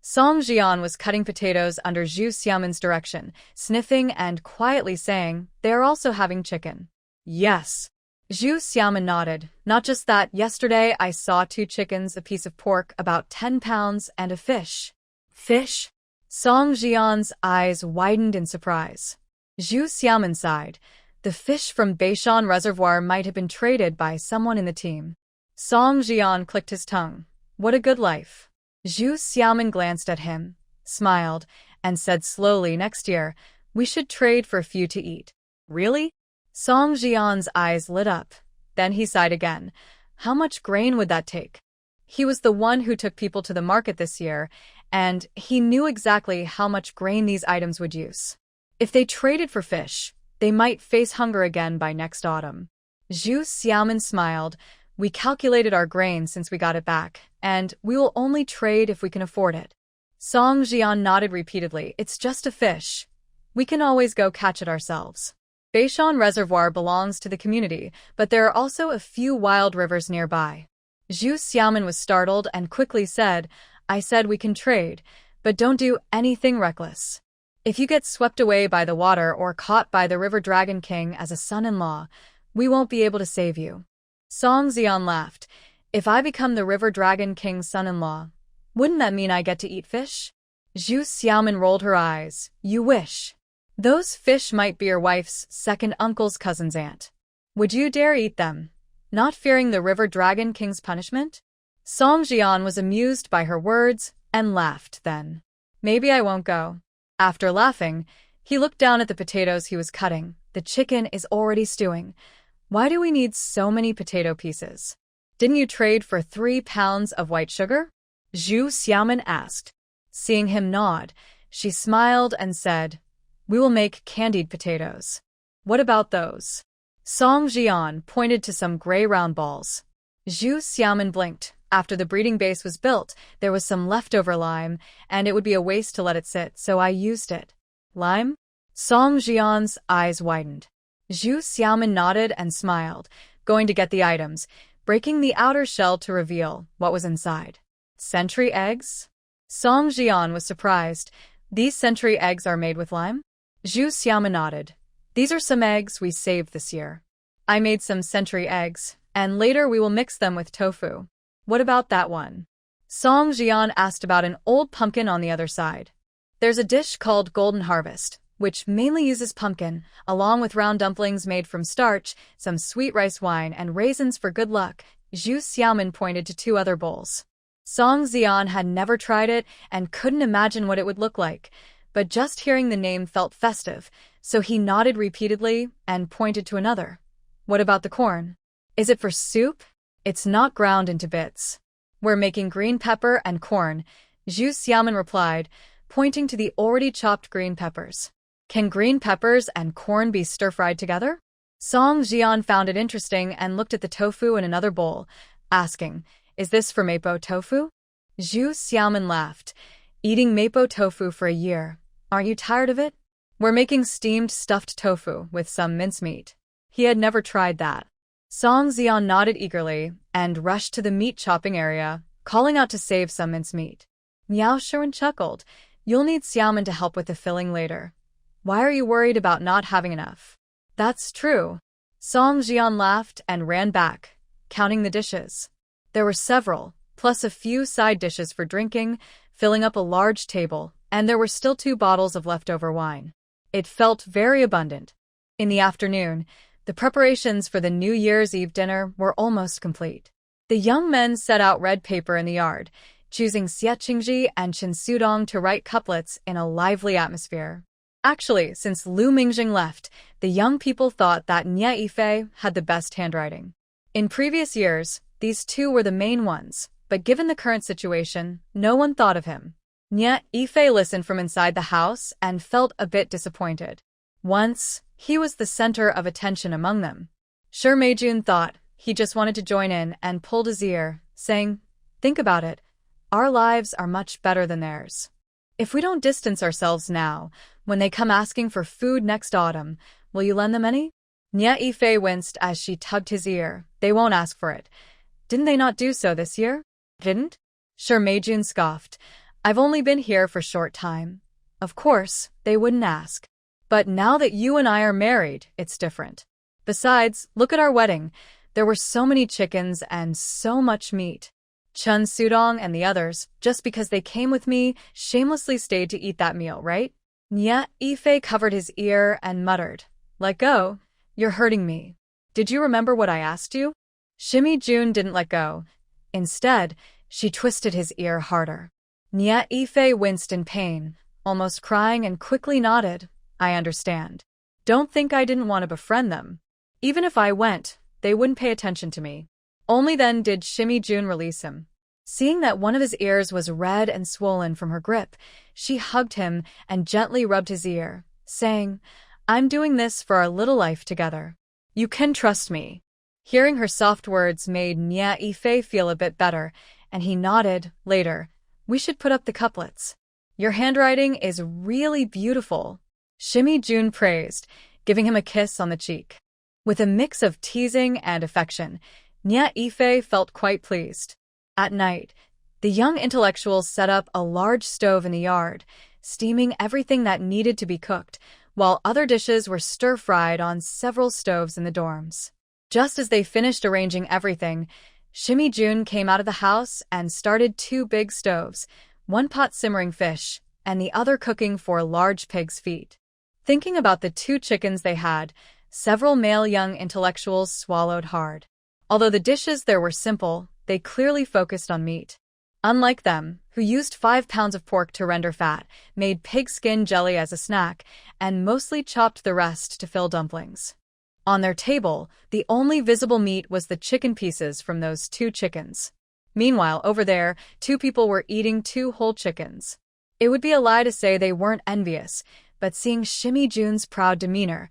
Song Jian was cutting potatoes under Zhu Xiaomin's direction, sniffing and quietly saying, "They are also having chicken." "Yes." Zhu Xiaomin nodded. "Not just that, yesterday I saw 2 chickens, a piece of pork, about 10 pounds, and a fish." "Fish?" Song Jian's eyes widened in surprise. Zhu Xiaomin sighed. The fish from Beishan Reservoir might have been traded by someone in the team. Song Jian clicked his tongue. "What a good life." Zhu Xiaomin glanced at him, smiled, and said slowly, "Next year, we should trade for a few to eat." "Really?" Song Jian's eyes lit up. Then he sighed again. How much grain would that take? He was the one who took people to the market this year, and he knew exactly how much grain these items would use. If they traded for fish, they might face hunger again by next autumn. Zhu Xiaomin smiled. "We calculated our grain since we got it back, and we will only trade if we can afford it." Song Jian nodded repeatedly. "It's just a fish. We can always go catch it ourselves." Beishan Reservoir belongs to the community, but there are also a few wild rivers nearby. Zhu Xiaomin was startled and quickly said, "I said we can trade, but don't do anything reckless. If you get swept away by the water or caught by the River Dragon King as a son-in-law, we won't be able to save you. Song Jian laughed. If I become the River Dragon King's son-in-law, wouldn't that mean I get to eat fish? Zhu Xiaomin rolled her eyes. You wish. Those fish might be your wife's second uncle's cousin's aunt. Would you dare eat them, not fearing the River Dragon King's punishment? Song Jian was amused by her words and laughed then. Maybe I won't go. After laughing, he looked down at the potatoes he was cutting. The chicken is already stewing. Why do we need so many potato pieces? Didn't you trade for 3 pounds of white sugar? Zhu Xiaomin asked. Seeing him nod, she smiled and said, We will make candied potatoes. What about those? Song Jian pointed to some gray round balls. Zhu Xiaomin blinked. After the breeding base was built, there was some leftover lime, and it would be a waste to let it sit, so I used it. Lime? Song Jian's eyes widened. Zhu Xiaomin nodded and smiled, going to get the items, breaking the outer shell to reveal what was inside. Century eggs? Song Jian was surprised. These century eggs are made with lime? Zhu Xiaomin nodded. These are some eggs we saved this year. I made some century eggs, and later we will mix them with tofu. What about that one? Song Jian asked about an old pumpkin on the other side. There's a dish called Golden Harvest, which mainly uses pumpkin, along with round dumplings made from starch, some sweet rice wine, and raisins for good luck. Zhu Xiaomin pointed to 2 other bowls. Song Jian had never tried it and couldn't imagine what it would look like, but just hearing the name felt festive, so he nodded repeatedly and pointed to another. What about the corn? Is it for soup? It's not ground into bits. We're making green pepper and corn, Zhu Xiaomin replied, pointing to the already chopped green peppers. Can green peppers and corn be stir-fried together? Song Jian found it interesting and looked at the tofu in another bowl, asking, Is this for mapo tofu? Zhu Xiaomin laughed. Eating mapo tofu for a year. Aren't you tired of it? We're making steamed stuffed tofu with some mincemeat. He had never tried that. Song Jian nodded eagerly and rushed to the meat chopping area, calling out to save some mincemeat. Miao Shuren chuckled. You'll need Xiaomin to help with the filling later. Why are you worried about not having enough? That's true. Song Jian laughed and ran back, counting the dishes. There were several, plus a few side dishes for drinking, filling up a large table, and there were still 2 bottles of leftover wine. It felt very abundant. In the afternoon, the preparations for the New Year's Eve dinner were almost complete. The young men set out red paper in the yard, choosing Xie and Chen Sudong to write couplets in a lively atmosphere. Actually, since Lu Mingjing left, the young people thought that Nye Yifei had the best handwriting. In previous years, these 2 were the main ones, but given the current situation, no one thought of him. Nye Yifei listened from inside the house and felt a bit disappointed. Once, he was the center of attention among them. Sure Meijun thought he just wanted to join in and pulled his ear, saying, Think about it. Our lives are much better than theirs. If we don't distance ourselves now, when they come asking for food next autumn, will you lend them any? Nye Yifei winced as she tugged his ear. They won't ask for it. Didn't they not do so this year? Didn't? Sure Meijun scoffed. I've only been here for a short time. Of course, they wouldn't ask. But now that you and I are married, it's different. Besides, look at our wedding. There were so many chickens and so much meat. Chen Sudong and the others, just because they came with me, shamelessly stayed to eat that meal, right? Nye Yifei covered his ear and muttered, Let go. You're hurting me. Did you remember what I asked you? Shimi Jun didn't let go. Instead, she twisted his ear harder. Nye Yifei winced in pain, almost crying, and quickly nodded. I understand. Don't think I didn't want to befriend them. Even if I went, they wouldn't pay attention to me. Only then did Shimi Jun release him. Seeing that one of his ears was red and swollen from her grip, she hugged him and gently rubbed his ear, saying, I'm doing this for our little life together. You can trust me. Hearing her soft words made Nye Yifei feel a bit better, and he nodded. Later, we should put up the couplets. Your handwriting is really beautiful. Shimi Jun praised, giving him a kiss on the cheek. With a mix of teasing and affection, Nye Yifei felt quite pleased. At night, The young intellectuals set up a large stove in the yard, steaming everything that needed to be cooked, while other dishes were stir-fried on several stoves in the dorms. Just as they finished arranging everything, Shimi Jun came out of the house and started 2 big stoves, one pot simmering fish, and the other cooking 4 large pig's feet. Thinking about the 2 chickens they had, several male young intellectuals swallowed hard. Although the dishes there were simple, they clearly focused on meat. Unlike them, who used 5 pounds of pork to render fat, made pig skin jelly as a snack, and mostly chopped the rest to fill dumplings. On their table, the only visible meat was the chicken pieces from those 2 chickens. Meanwhile, over there, 2 people were eating 2 whole chickens. It would be a lie to say they weren't envious, but seeing Shimi Jun's proud demeanor,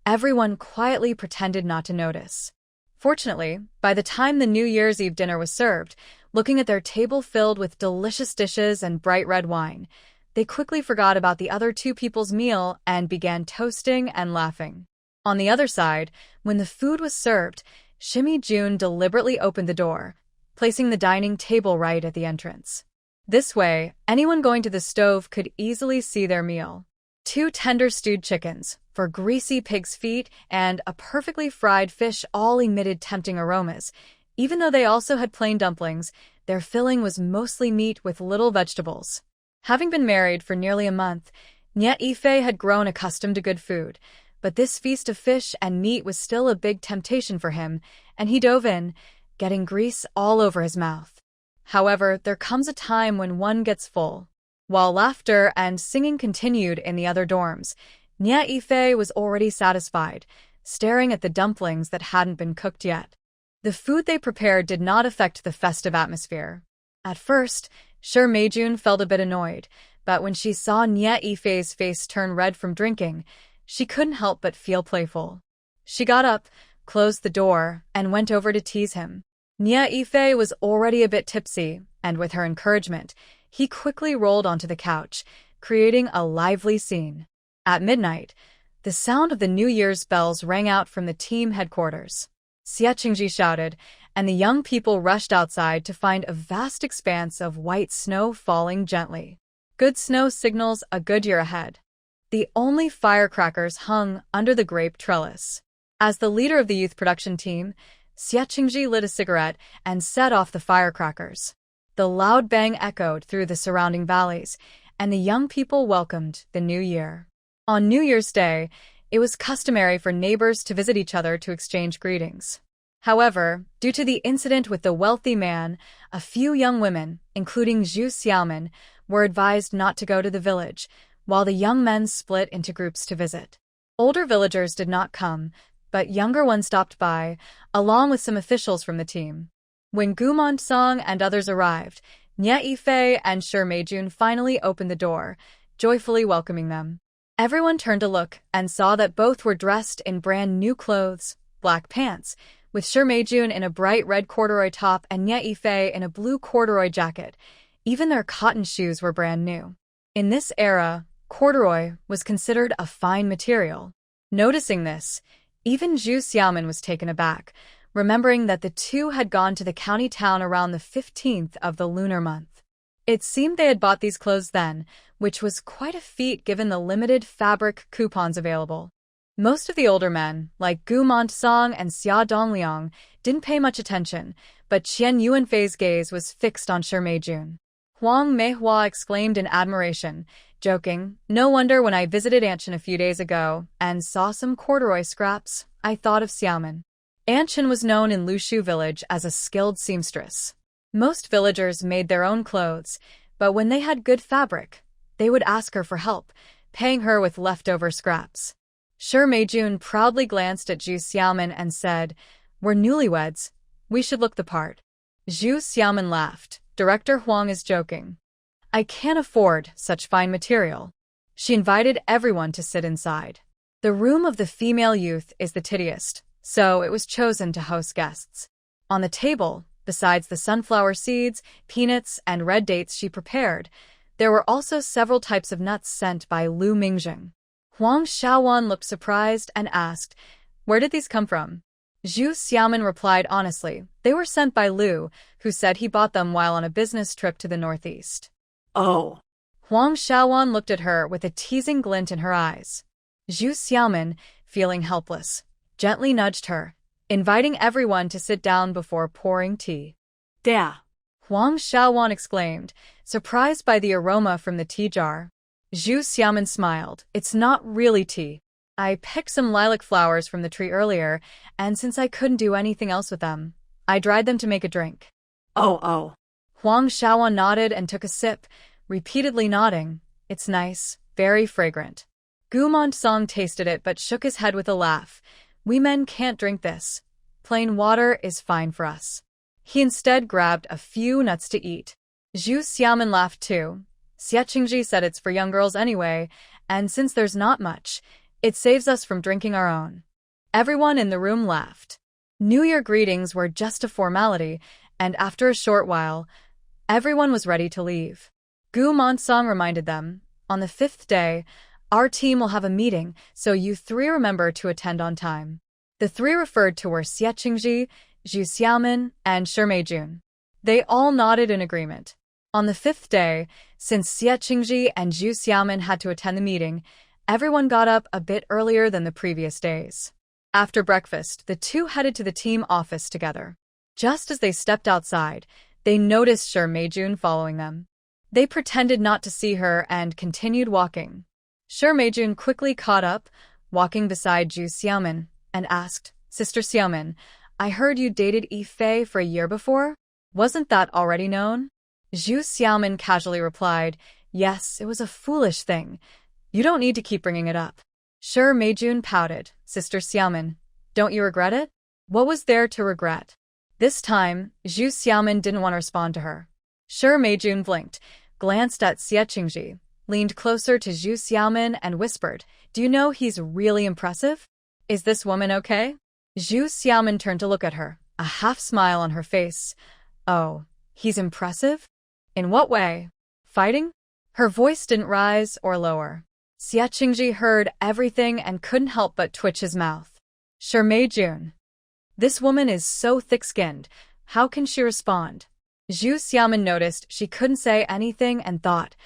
everyone quietly pretended not to notice. Fortunately, by the time the New Year's Eve dinner was served, looking at their table filled with delicious dishes and bright red wine, they quickly forgot about the other 2 people's meal and began toasting and laughing. On the other side, when the food was served, Shimi Jun deliberately opened the door, placing the dining table right at the entrance. This way, anyone going to the stove could easily see their meal. 2 tender stewed chickens, 4 greasy pig's feet, and a perfectly fried fish all emitted tempting aromas. Even though they also had plain dumplings, their filling was mostly meat with little vegetables. Having been married for nearly a month, Nye Ife had grown accustomed to good food, but this feast of fish and meat was still a big temptation for him, and he dove in, getting grease all over his mouth. However, there comes a time when one gets full. While laughter and singing continued in the other dorms, Nye Ife was already satisfied, staring at the dumplings that hadn't been cooked yet. The food they prepared did not affect the festive atmosphere. At first, Sure Meijun felt a bit annoyed, but when she saw Nye Ife's face turn red from drinking, she couldn't help but feel playful. She got up, closed the door, and went over to tease him. Nye Ife was already a bit tipsy, and with her encouragement, he quickly rolled onto the couch, creating a lively scene. At midnight, the sound of the New Year's bells rang out from the team headquarters. Xie Qingji shouted, and the young people rushed outside to find a vast expanse of white snow falling gently. Good snow signals a good year ahead. The only firecrackers hung under the grape trellis. As the leader of the youth production team, Xie Qingji lit a cigarette and set off the firecrackers. The loud bang echoed through the surrounding valleys, and the young people welcomed the new year. On New Year's Day, it was customary for neighbors to visit each other to exchange greetings. However, due to the incident with the wealthy man, a few young women, including Zhu Xiaomin, were advised not to go to the village, while the young men split into groups to visit. Older villagers did not come, but younger ones stopped by, along with some officials from the team. When Gu Montong and others arrived, Nye Ife and Sure Meijun finally opened the door, joyfully welcoming them. Everyone turned to look and saw that both were dressed in brand new clothes, black pants, with Sure Meijun in a bright red corduroy top and Nye Ife in a blue corduroy jacket. Even their cotton shoes were brand new. In this era, corduroy was considered a fine material. Noticing this, even Zhu Xiaomin was taken aback, remembering that the 2 had gone to the county town around the 15th of the lunar month. It seemed they had bought these clothes then, which was quite a feat given the limited fabric coupons available. Most of the older men, like Gu Montong and Xia Dongliang, didn't pay much attention, but Qian Yuanfei's gaze was fixed on Sure Meijun. Huang Manhwa exclaimed in admiration, joking, "No wonder when I visited Anshan a few days ago and saw some corduroy scraps, I thought of Xiaomin." Anshan was known in Lushu village as a skilled seamstress. Most villagers made their own clothes, but when they had good fabric, they would ask her for help, paying her with leftover scraps. Sure Meijun proudly glanced at Zhu Xiaomin and said, "We're newlyweds. We should look the part." Zhu Xiaomin laughed. "Director Huang is joking. I can't afford such fine material." She invited everyone to sit inside. The room of the female youth is the tittiest, so it was chosen to host guests. On the table, besides the sunflower seeds, peanuts, and red dates she prepared, there were also several types of nuts sent by Lu Mingjing. Huang Xiaowan looked surprised and asked, "Where did these come from?" Zhu Xiaomin replied honestly. They were sent by Liu, who said he bought them while on a business trip to the northeast. Oh. Huang Xiaowan looked at her with a teasing glint in her eyes. Zhu Xiaomin, feeling helpless, gently nudged her, inviting everyone to sit down before pouring tea. There. Huang Xiaowan exclaimed, surprised by the aroma from the tea jar. Zhu Xiaomin smiled. It's not really tea. I picked some lilac flowers from the tree earlier, and since I couldn't do anything else with them, I dried them to make a drink. Oh. Huang Xiaowan nodded and took a sip, repeatedly nodding. It's nice, very fragrant. Gu Song tasted it but shook his head with a laugh. We men can't drink this. Plain water is fine for us. He instead grabbed a few nuts to eat. Zhu Xiaomin laughed too. Xie Qingji said it's for young girls anyway, and since there's not much, it saves us from drinking our own. Everyone in the room laughed. New Year greetings were just a formality, and after a short while, everyone was ready to leave. Gu Song reminded them, on the 5th day, our team will have a meeting, so you 3 remember to attend on time. The 3 referred to were Xie Qingji, Zhu Xiaomin, and Shi Meijun. They all nodded in agreement. On the 5th day, since Xie Qingji and Zhu Xiaomin had to attend the meeting, everyone got up a bit earlier than the previous days. After breakfast, the 2 headed to the team office together. Just as they stepped outside, they noticed Shi Meijun following them. They pretended not to see her and continued walking. Shi Meijun quickly caught up, walking beside Zhu Xiaomin, and asked, Sister Xiaomin, I heard you dated Yi Fei for a year before? Wasn't that already known? Zhu Xiaomin casually replied, Yes, it was a foolish thing. You don't need to keep bringing it up. Shi Meijun pouted, Sister Xiaomin, don't you regret it? What was there to regret? This time, Zhu Xiaomin didn't want to respond to her. Shi Meijun blinked, glanced at Xie Qingji, leaned closer to Zhu Xiaomin and whispered, Do you know he's really impressive? Is this woman okay? Zhu Xiaomin turned to look at her, a half-smile on her face. Oh, he's impressive? In what way? Fighting? Her voice didn't rise or lower. Xie Qingji heard everything and couldn't help but twitch his mouth. Shi Meijun. This woman is so thick-skinned. How can she respond? Zhu Xiaomin noticed she couldn't say anything and thought,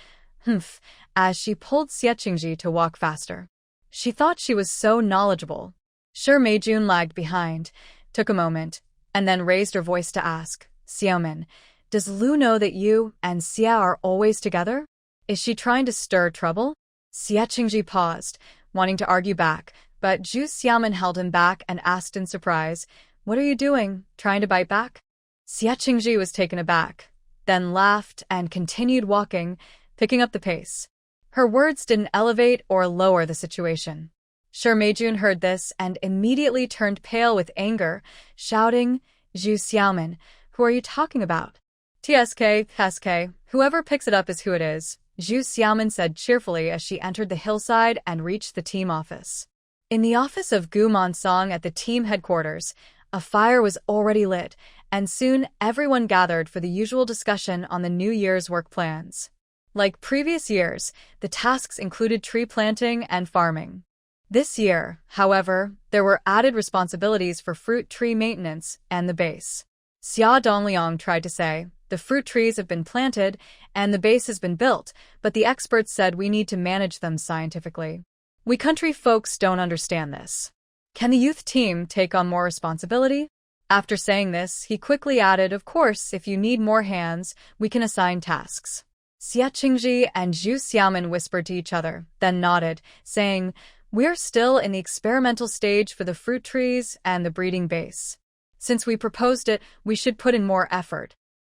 as she pulled Xie Qingji to walk faster. She thought she was so knowledgeable. Shi Meijun lagged behind, took a moment, and then raised her voice to ask, Xiaomin, does Lu know that you and Xia are always together? Is she trying to stir trouble? Xie Qingji paused, wanting to argue back, but Zhu Xiaomin held him back and asked in surprise, What are you doing, trying to bite back? Xie Qingji was taken aback, then laughed and continued walking, picking up the pace. Her words didn't elevate or lower the situation. Shi Meijun heard this and immediately turned pale with anger, shouting, Zhu Xiaomin, who are you talking about? TSK, whoever picks it up is who it is, Zhu Xiaomin said cheerfully as she entered the hillside and reached the team office. In the office of Gu Song at the team headquarters, a fire was already lit, and soon everyone gathered for the usual discussion on the New Year's work plans. Like previous years, the tasks included tree planting and farming. This year, however, there were added responsibilities for fruit tree maintenance and the base. Xia Dongliang tried to say, the fruit trees have been planted and the base has been built, but the experts said we need to manage them scientifically. We country folks don't understand this. Can the youth team take on more responsibility? After saying this, he quickly added, Of course, if you need more hands, we can assign tasks. Xie Qingji and Zhu Xiaomin whispered to each other, then nodded, saying, We're still in the experimental stage for the fruit trees and the breeding base. Since we proposed it, we should put in more effort.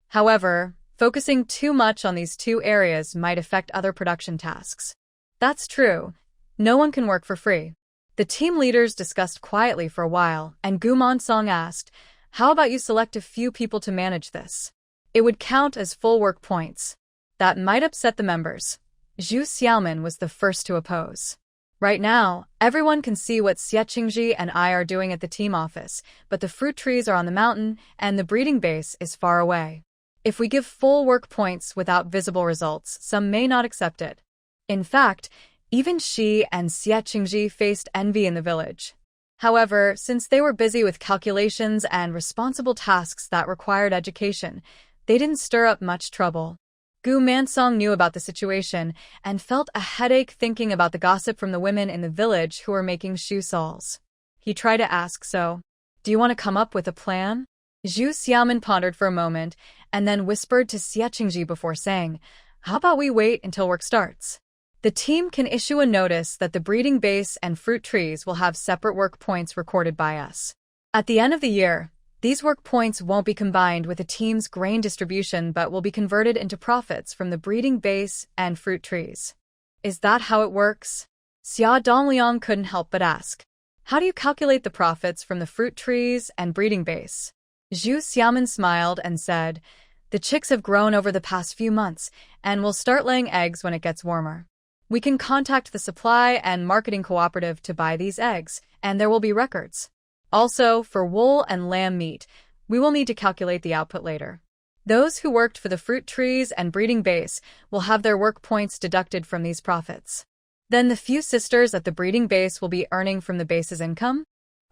However, focusing too much on these 2 areas might affect other production tasks. That's true. No one can work for free. The team leaders discussed quietly for a while, and Gu Song asked, How about you select a few people to manage this? It would count as full work points. That might upset the members. Zhu Xiaomin was the first to oppose. Right now, everyone can see what Xie Qingji and I are doing at the team office, but the fruit trees are on the mountain and the breeding base is far away. If we give full work points without visible results, some may not accept it. In fact, even she and Xie Qingji faced envy in the village. However, since they were busy with calculations and responsible tasks that required education, they didn't stir up much trouble. Gu Mansong knew about the situation and felt a headache thinking about the gossip from the women in the village who were making shoe soles. He tried to ask, "So, do you want to come up with a plan?" Zhu Xiaomin pondered for a moment and then whispered to Xie Qingji before saying, "How about we wait until work starts? The team can issue a notice that the breeding base and fruit trees will have separate work points recorded by us. At the end of the year, these work points won't be combined with the team's grain distribution but will be converted into profits from the breeding base and fruit trees." "Is that how it works?" Xia Dongliang couldn't help but ask. "How do you calculate the profits from the fruit trees and breeding base?" Zhu Xiaomin smiled and said, "The chicks have grown over the past few months and will start laying eggs when it gets warmer. We can contact the supply and marketing cooperative to buy these eggs, and there will be records. Also, for wool and lamb meat, we will need to calculate the output later. Those who worked for the fruit trees and breeding base will have their work points deducted from these profits. Then the few sisters at the breeding base will be earning from the base's income?"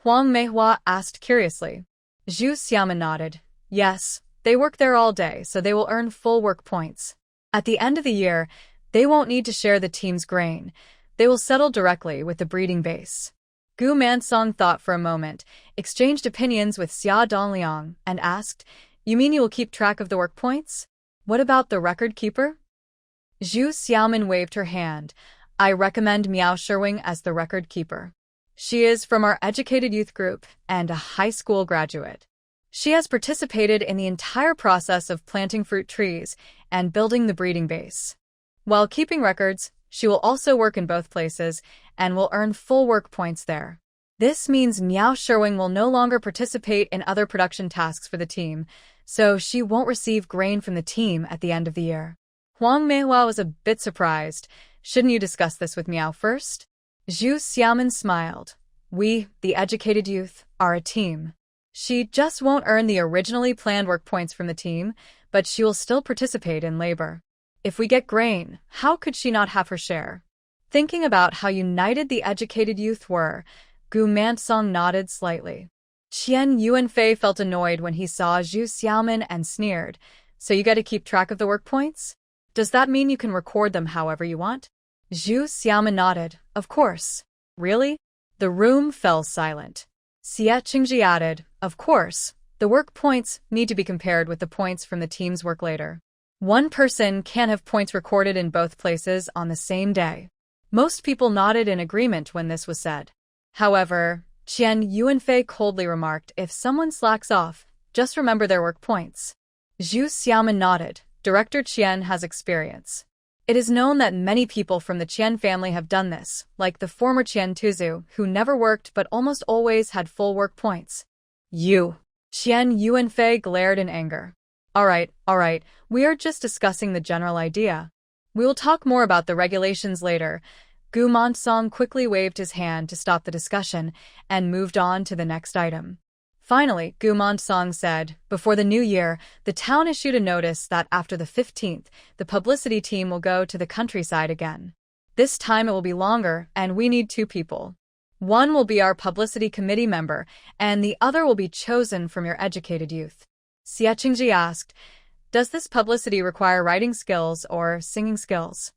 Huang Meihua asked curiously. Zhu Xiaomin nodded. "Yes, they work there all day, so they will earn full work points. At the end of the year, they won't need to share the team's grain. They will settle directly with the breeding base." Gu Mansong thought for a moment, exchanged opinions with Xia Dongliang, and asked, "You mean you will keep track of the work points? What about the record keeper?" Zhu Xiaomin waved her hand. "I recommend Miao Sherwing as the record keeper. She is from our educated youth group and a high school graduate. She has participated in the entire process of planting fruit trees and building the breeding base. While keeping records, she will also work in both places and will earn full work points there. This means Miao Sherwing will no longer participate in other production tasks for the team, so she won't receive grain from the team at the end of the year." Huang Meihua was a bit surprised. "Shouldn't you discuss this with Miao first?" Zhu Xiaomin smiled. "We, the educated youth, are a team. She just won't earn the originally planned work points from the team, but she will still participate in labor. If we get grain, how could she not have her share?" Thinking about how united the educated youth were, Gu Mansong nodded slightly. Qian Yuanfei felt annoyed when he saw Zhu Xiaomin and sneered, "So you get to keep track of the work points? Does that mean you can record them however you want?" Zhu Xiaomin nodded. "Of course." "Really?" The room fell silent. Xie Qingji added, "Of course, the work points need to be compared with the points from the team's work later. One person can't have points recorded in both places on the same day." Most people nodded in agreement when this was said. However, Qian Yuanfei coldly remarked, "If someone slacks off, just remember their work points." Zhu Xiaomin nodded. Director Qian has experience. It is known that many people from the Qian family have done this, like the former Qian Tuzu, who never worked but almost always had full work points. "You!" Qian Yuanfei glared in anger. All right, we are just discussing the general idea. We will talk more about the regulations later." Gu Mansong quickly waved his hand to stop the discussion and moved on to the next item. Finally, Gu Mansong said, "Before the new year, the town issued a notice that after the 15th, the publicity team will go to the countryside again. This time it will be longer, and we need 2 people. One will be our publicity committee member, and the other will be chosen from your educated youth." Xie Qingji asked, "Does this publicity require writing skills or singing skills?"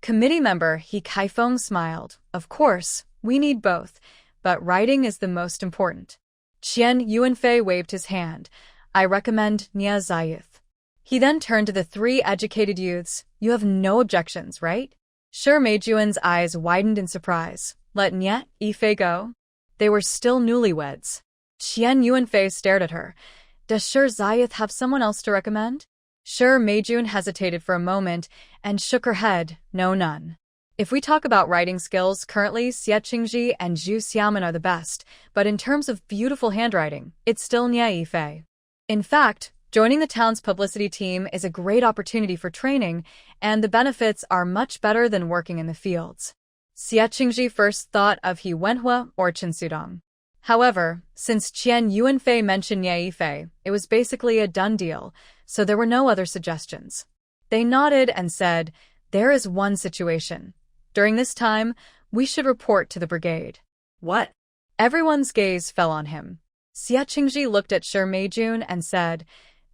Committee member He Kaifeng smiled. "Of course, we need both, but writing is the most important." Qian Yuanfei waved his hand. "I recommend Nia Zayuth." He then turned to the 3 educated youths. "You have no objections, right?" Sure Meijuan's eyes widened in surprise. "Let Nia Yifei go?" They were still newlyweds. Qian Yuanfei stared at her. "Does Sure Zayuth have someone else to recommend?" Sure Meijun hesitated for a moment and shook her head. "No, none. If we talk about writing skills, currently Xie Qingji and Zhu Xiaomin are the best, but in terms of beautiful handwriting, it's still Nia Yifei. In fact, joining the town's publicity team is a great opportunity for training, and the benefits are much better than working in the fields." Xie Qingji first thought of He Wenhua or Chen Sudong. However, since Qian Yuanfei mentioned Nia Yifei, it was basically a done deal, so there were no other suggestions. They nodded and said, "There is one situation. During this time, we should report to the brigade." What? Everyone's gaze fell on him. Xia Qingji looked at Shi Meijun and said,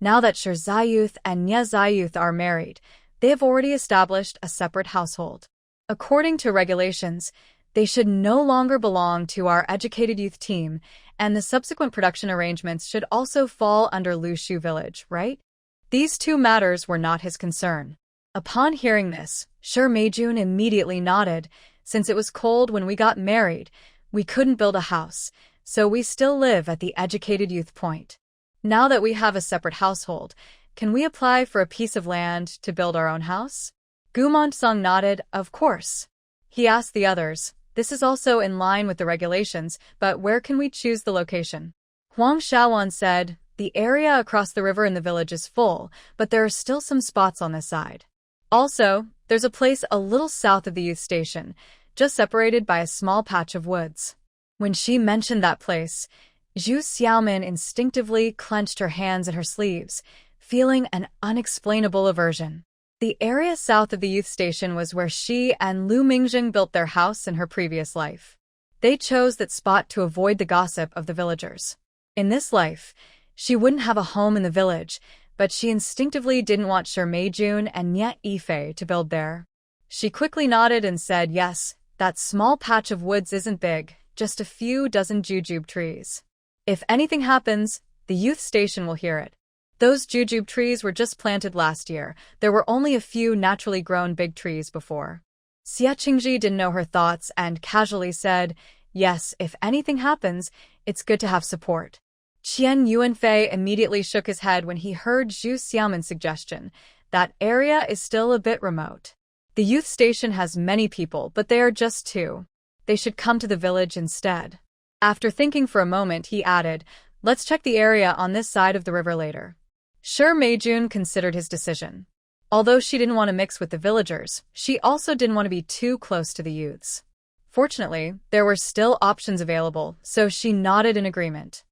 "Now that Shi Zayuth and Nie Zayuth are married, they have already established a separate household. According to regulations, they should no longer belong to our educated youth team, and the subsequent production arrangements should also fall under Lushu village, right?" These two matters were not his concern. Upon hearing this, Shi Meijun immediately nodded. "Since it was cold when we got married, we couldn't build a house, so we still live at the educated youth point. Now that we have a separate household, can we apply for a piece of land to build our own house?" Gumont-sung nodded, "Of course." He asked the others, "This is also in line with the regulations, but where can we choose the location?" Huang Shaowan said, "The area across the river in the village is full, but there are still some spots on this side. Also, there's a place a little south of the youth station, just separated by a small patch of woods." When she mentioned that place, Zhu Xiaomin instinctively clenched her hands in her sleeves, feeling an unexplainable aversion. The area south of the youth station was where she and Lu Mingjing built their house in her previous life. They chose that spot to avoid the gossip of the villagers. In this life, she wouldn't have a home in the village, but she instinctively didn't want Shi Meijun and Nie Yifei to build there. She quickly nodded and said, "Yes, that small patch of woods isn't big, just a few dozen jujube trees. If anything happens, the youth station will hear it. Those jujube trees were just planted last year. There were only a few naturally grown big trees before." Xia Qingji didn't know her thoughts and casually said, "Yes, if anything happens, it's good to have support." Qian Yuanfei immediately shook his head when he heard Zhu Xiaomin's suggestion. That area is still a bit remote. The youth station has many people, but they are just two. They should come to the village instead. After thinking for a moment, he added, "Let's check the area on this side of the river later." Shi Meijun considered his decision. Although she didn't want to mix with the villagers, she also didn't want to be too close to the youths. Fortunately, there were still options available, so she nodded in agreement.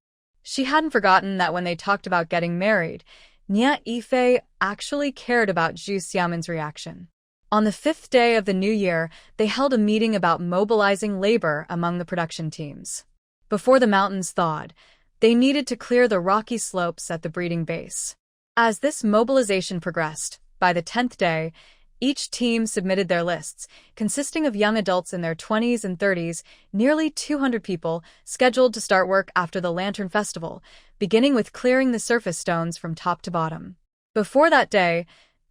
She hadn't forgotten that when they talked about getting married, Nie Yifei actually cared about Zhu Xiaomin's reaction. On the 5th day of the new year, they held a meeting about mobilizing labor among the production teams. Before the mountains thawed, they needed to clear the rocky slopes at the breeding base. As this mobilization progressed, by the 10th day, each team submitted their lists, consisting of young adults in their 20s and 30s, nearly 200 people, scheduled to start work after the Lantern Festival, beginning with clearing the surface stones from top to bottom. Before that day,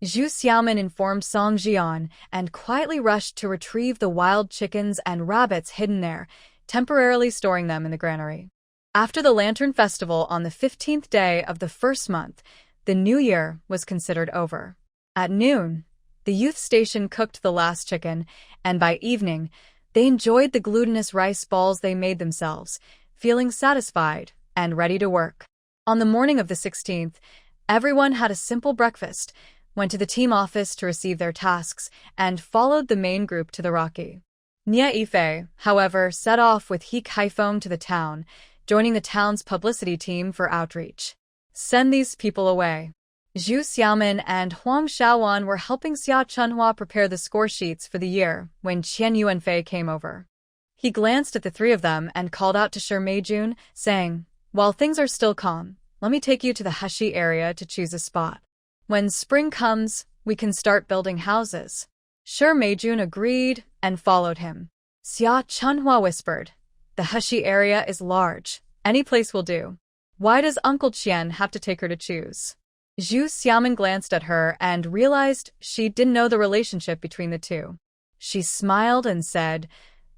Zhu Xiaomin informed Song Jian and quietly rushed to retrieve the wild chickens and rabbits hidden there, temporarily storing them in the granary. After the Lantern Festival on the 15th day of the first month, the new year was considered over. At noon, the youth station cooked the last chicken, and by evening, they enjoyed the glutinous rice balls they made themselves, feeling satisfied and ready to work. On the morning of the 16th, everyone had a simple breakfast, went to the team office to receive their tasks, and followed the main group to the Rocky. Nie Yifei, however, set off with He Kaifeng to the town, joining the town's publicity team for outreach. "Send these people away." Zhu Xiaomin and Huang Shaowan were helping Xia Chunhua prepare the score sheets for the year when Qian Yuanfei came over. He glanced at the three of them and called out to Shi Meijun, saying, "While things are still calm, let me take you to the Heshi area to choose a spot. When spring comes, we can start building houses." Shi Meijun agreed and followed him. Xia Chunhua whispered, "The Heshi area is large. Any place will do. Why does Uncle Qian have to take her to choose?" Zhu Xiaomin glanced at her and realized she didn't know the relationship between the two. She smiled and said,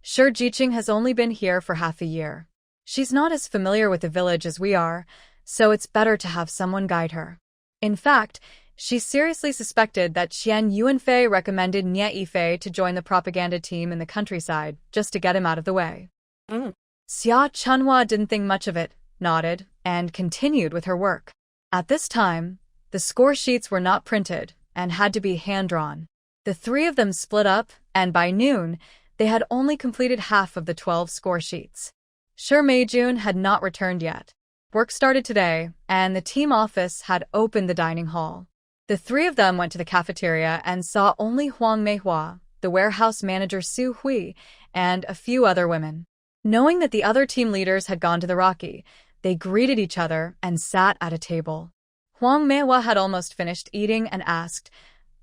"Shi Jiqing has only been here for half a year. She's not as familiar with the village as we are, so it's better to have someone guide her." In fact, she seriously suspected that Qian Yuanfei recommended Nie Yifei to join the propaganda team in the countryside just to get him out of the way. Xia Chunhua didn't think much of it, nodded, and continued with her work. At this time, the score sheets were not printed and had to be hand-drawn. The three of them split up, and by noon, they had only completed half of the 12 score sheets. Shi Meijun had not returned yet. Work started today, and the team office had opened the dining hall. The three of them went to the cafeteria and saw only Huang Meihua, the warehouse manager Su Hui, and a few other women. Knowing that the other team leaders had gone to the Rocky, they greeted each other and sat at a table. Huang Manhwa had almost finished eating and asked,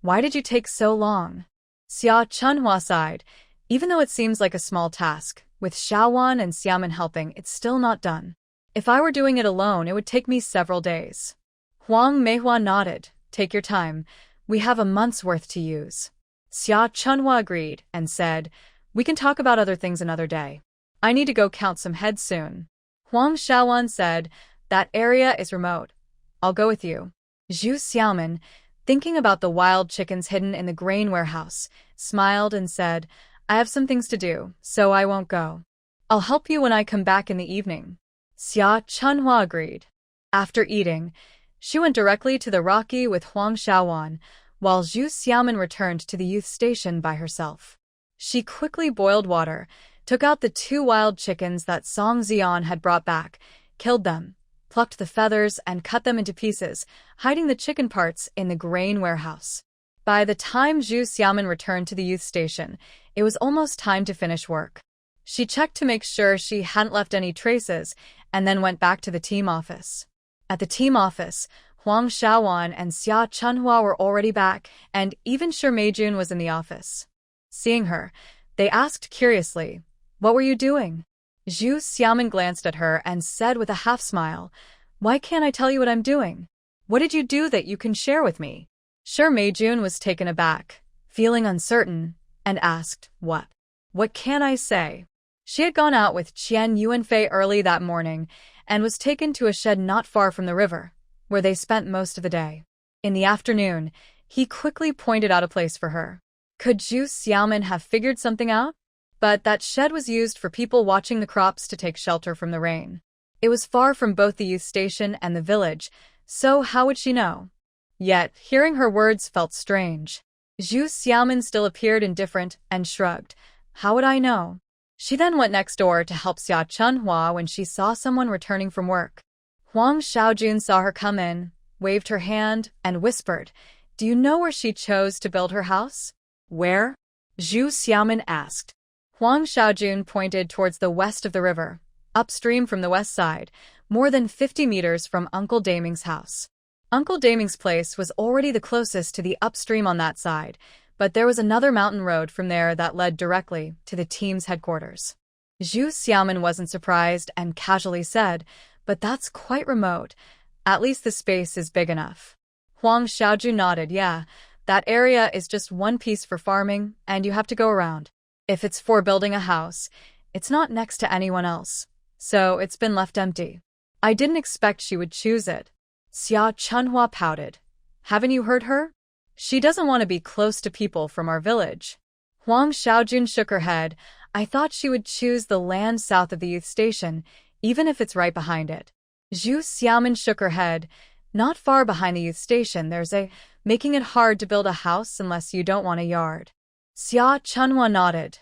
"Why did you take so long?" Xia Chunhua sighed. "Even though it seems like a small task, with Xiaowan and Xiamen helping, it's still not done. If I were doing it alone, it would take me several days." Huang Manhwa nodded. "Take your time. We have a month's worth to use." Xia Chunhua agreed and said, "We can talk about other things another day. I need to go count some heads soon." Huang Xiaowan said, "That area is remote. I'll go with you." Zhu Xiaoman, thinking about the wild chickens hidden in the grain warehouse, smiled and said, "I have some things to do, so I won't go. I'll help you when I come back in the evening." Xia Chunhua agreed. After eating, she went directly to the Rocky with Huang Xiaowan, while Zhu Xiaoman returned to the youth station by herself. She quickly boiled water, took out the 2 wild chickens that Song Xian had brought back, killed them, plucked the feathers and cut them into pieces, hiding the chicken parts in the grain warehouse. By the time Zhu Xiaoman returned to the youth station, it was almost time to finish work. She checked to make sure she hadn't left any traces, and then went back to the team office. At the team office, Huang Xiaowan and Xia Chunhua were already back, and even Shi Meijun was in the office. Seeing her, they asked curiously, "What were you doing?" Zhu Xiaoman glanced at her and said with a half-smile, "Why can't I tell you what I'm doing? What did you do that you can share with me?" Shi Meijun was taken aback, feeling uncertain, and asked, "What? What can I say?" She had gone out with Qian Yuanfei early that morning and was taken to a shed not far from the river, where they spent most of the day. In the afternoon, he quickly pointed out a place for her. Could Zhu Xiaoman have figured something out? But that shed was used for people watching the crops to take shelter from the rain. It was far from both the youth station and the village, so how would she know? Yet, hearing her words felt strange. Zhu Xiaoman still appeared indifferent and shrugged. "How would I know?" She then went next door to help Xia Chunhua when she saw someone returning from work. Huang Xiaojun saw her come in, waved her hand, and whispered, "Do you know where she chose to build her house?" "Where?" Zhu Xiaoman asked. Huang Xiaojun pointed towards the west of the river, upstream from the west side, more than 50 meters from Uncle Daming's house. Uncle Daming's place was already the closest to the upstream on that side, but there was another mountain road from there that led directly to the team's headquarters. Zhu Xiaoman wasn't surprised and casually said, "But that's quite remote. At least the space is big enough." Huang Xiaojun nodded. "Yeah, that area is just one piece for farming, and you have to go around. If it's for building a house, it's not next to anyone else, so it's been left empty." "I didn't expect she would choose it." Xia Chunhua pouted. "Haven't you heard her? She doesn't want to be close to people from our village." Huang Xiaojun shook her head. "I thought she would choose the land south of the youth station, even if it's right behind it." Zhu Xiaoman shook her head. "Not far behind the youth station, there's making it hard to build a house unless you don't want a yard." Xia Chunhua nodded.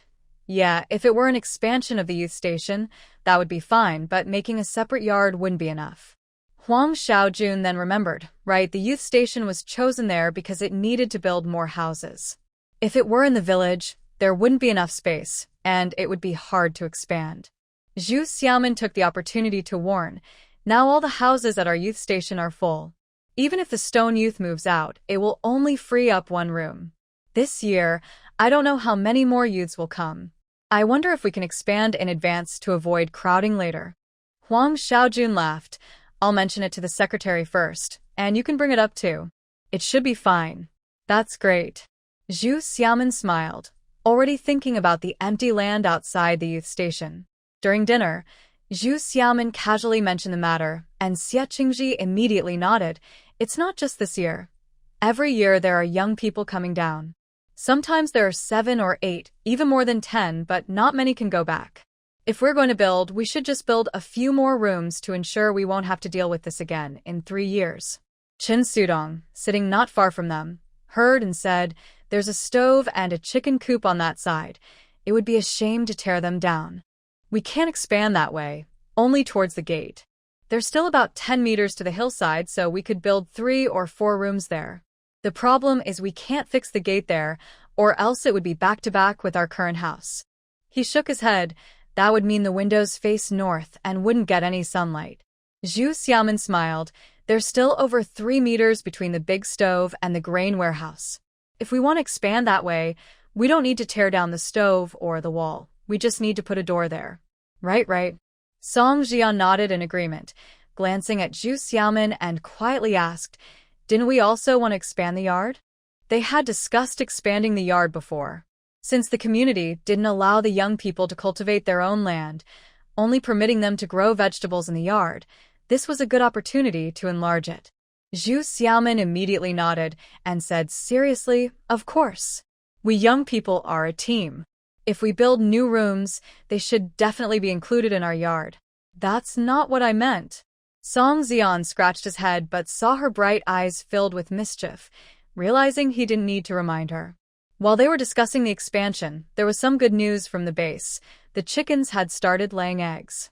"Yeah, if it were an expansion of the youth station, that would be fine, but making a separate yard wouldn't be enough." Huang Xiaojun then remembered, right, the youth station was chosen there because it needed to build more houses. If it were in the village, there wouldn't be enough space, and it would be hard to expand. Zhu Xiaoman took the opportunity to warn, "Now all the houses at our youth station are full. Even if the stone youth moves out, it will only free up one room. This year, I don't know how many more youths will come. I wonder if we can expand in advance to avoid crowding later." Huang Xiaojun laughed. "I'll mention it to the secretary first, and you can bring it up too. It should be fine." "That's great." Zhu Xiaoman smiled, already thinking about the empty land outside the youth station. During dinner, Zhu Xiaoman casually mentioned the matter, and Xie Qingji immediately nodded. "It's not just this year. Every year there are young people coming down. Sometimes there are 7 or 8, even more than 10, but not many can go back. If we're going to build, we should just build a few more rooms to ensure we won't have to deal with this again in 3 years. Chen Sudong, sitting not far from them, heard and said, "There's a stove and a chicken coop on that side. It would be a shame to tear them down. We can't expand that way, only towards the gate. There's still about 10 meters to the hillside, so we could build 3 or 4 rooms there. The problem is we can't fix the gate there, or else it would be back to back with our current house." He shook his head. That would mean the windows face north and wouldn't get any sunlight. Zhu Xiaomin smiled. There's still over 3 meters between the big stove and the grain warehouse. If we want to expand that way, we don't need to tear down the stove or the wall. We just need to put a door there. Right. Song Jian nodded in agreement, glancing at Zhu Xiaomin and quietly asked, didn't we also want to expand the yard? They had discussed expanding the yard before. Since the community didn't allow the young people to cultivate their own land, only permitting them to grow vegetables in the yard, this was a good opportunity to enlarge it. Zhu Xiaomin immediately nodded and said seriously, of course. We young people are a team. If we build new rooms, they should definitely be included in our yard. That's not what I meant. Song Xian scratched his head but saw her bright eyes filled with mischief, realizing he didn't need to remind her. While they were discussing the expansion, there was some good news from the base. The chickens had started laying eggs.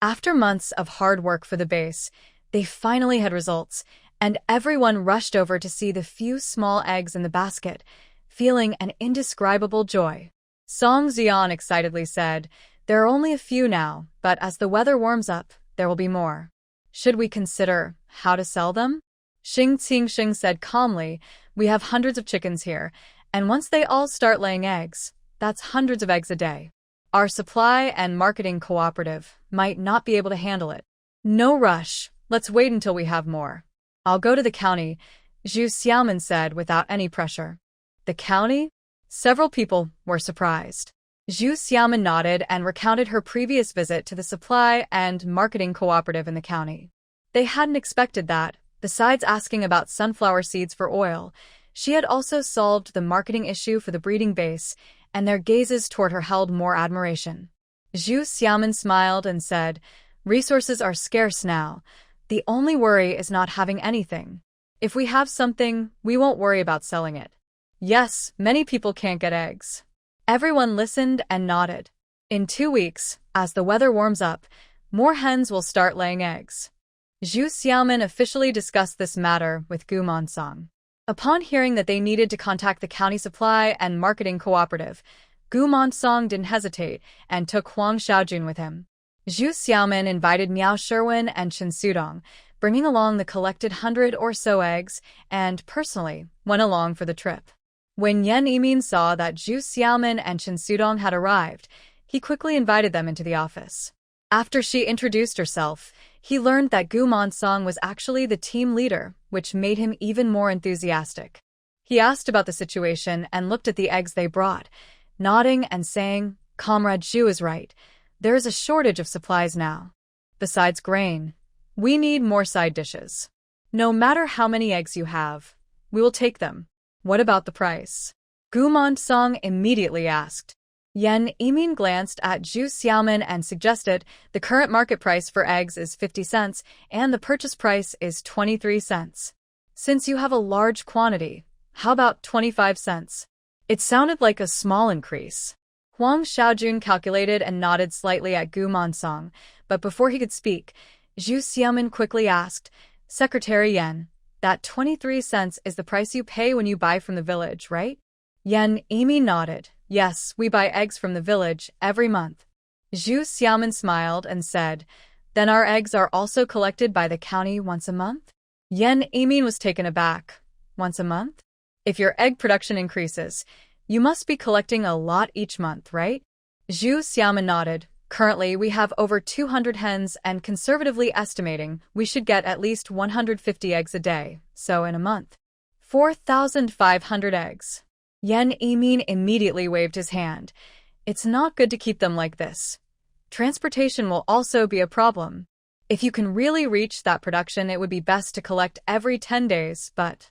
After months of hard work for the base, they finally had results, and everyone rushed over to see the few small eggs in the basket, feeling an indescribable joy. Song Xian excitedly said, there are only a few now, but as the weather warms up, there will be more. Should we consider how to sell them? Xing Qingxing said calmly, we have hundreds of chickens here, and once they all start laying eggs, that's hundreds of eggs a day. Our supply and marketing cooperative might not be able to handle it. No rush, let's wait until we have more. I'll go to the county, Zhu Xiaomin said without any pressure. The county? Several people were surprised. Zhu Xiaomin nodded and recounted her previous visit to the supply and marketing cooperative in the county. They hadn't expected that, besides asking about sunflower seeds for oil, she had also solved the marketing issue for the breeding base, and their gazes toward her held more admiration. Zhu Xiaomin smiled and said, resources are scarce now. The only worry is not having anything. If we have something, we won't worry about selling it. Yes, many people can't get eggs. Everyone listened and nodded. In 2 weeks, as the weather warms up, more hens will start laying eggs. Zhu Xiaomin officially discussed this matter with Gu Mansong. Upon hearing that they needed to contact the county supply and marketing cooperative, Gu Mansong didn't hesitate and took Huang Xiaojun with him. Zhu Xiaomin invited Miao Sherwin and Chen Sudong, bringing along the collected 100 or so eggs, and personally went along for the trip. When Yan Yimin saw that Zhu Xiaomin and Chen Sudong had arrived, he quickly invited them into the office. After she introduced herself, he learned that Gu Mansong was actually the team leader, which made him even more enthusiastic. He asked about the situation and looked at the eggs they brought, nodding and saying, Comrade Zhu is right. There is a shortage of supplies now. Besides grain, we need more side dishes. No matter how many eggs you have, we will take them. What about the price? Gu Mansong immediately asked. Yan Yimin glanced at Zhu Xiaomin and suggested the current market price for eggs is 50 cents and the purchase price is 23 cents. Since you have a large quantity, how about 25 cents? It sounded like a small increase. Huang Xiaojun calculated and nodded slightly at Gu Mansong, but before he could speak, Zhu Xiaomin quickly asked, Secretary Yan, that 23 cents is the price you pay when you buy from the village, right? Yan Yimin nodded. Yes, we buy eggs from the village every month. Zhu Xiaomin smiled and said, then our eggs are also collected by the county once a month? Yan Yimin was taken aback. Once a month? If your egg production increases, you must be collecting a lot each month, right? Zhu Xiaomin nodded. Currently, we have over 200 hens and conservatively estimating we should get at least 150 eggs a day, so in a month. 4,500 eggs. Yan Yimin immediately waved his hand. It's not good to keep them like this. Transportation will also be a problem. If you can really reach that production, it would be best to collect every 10 days, but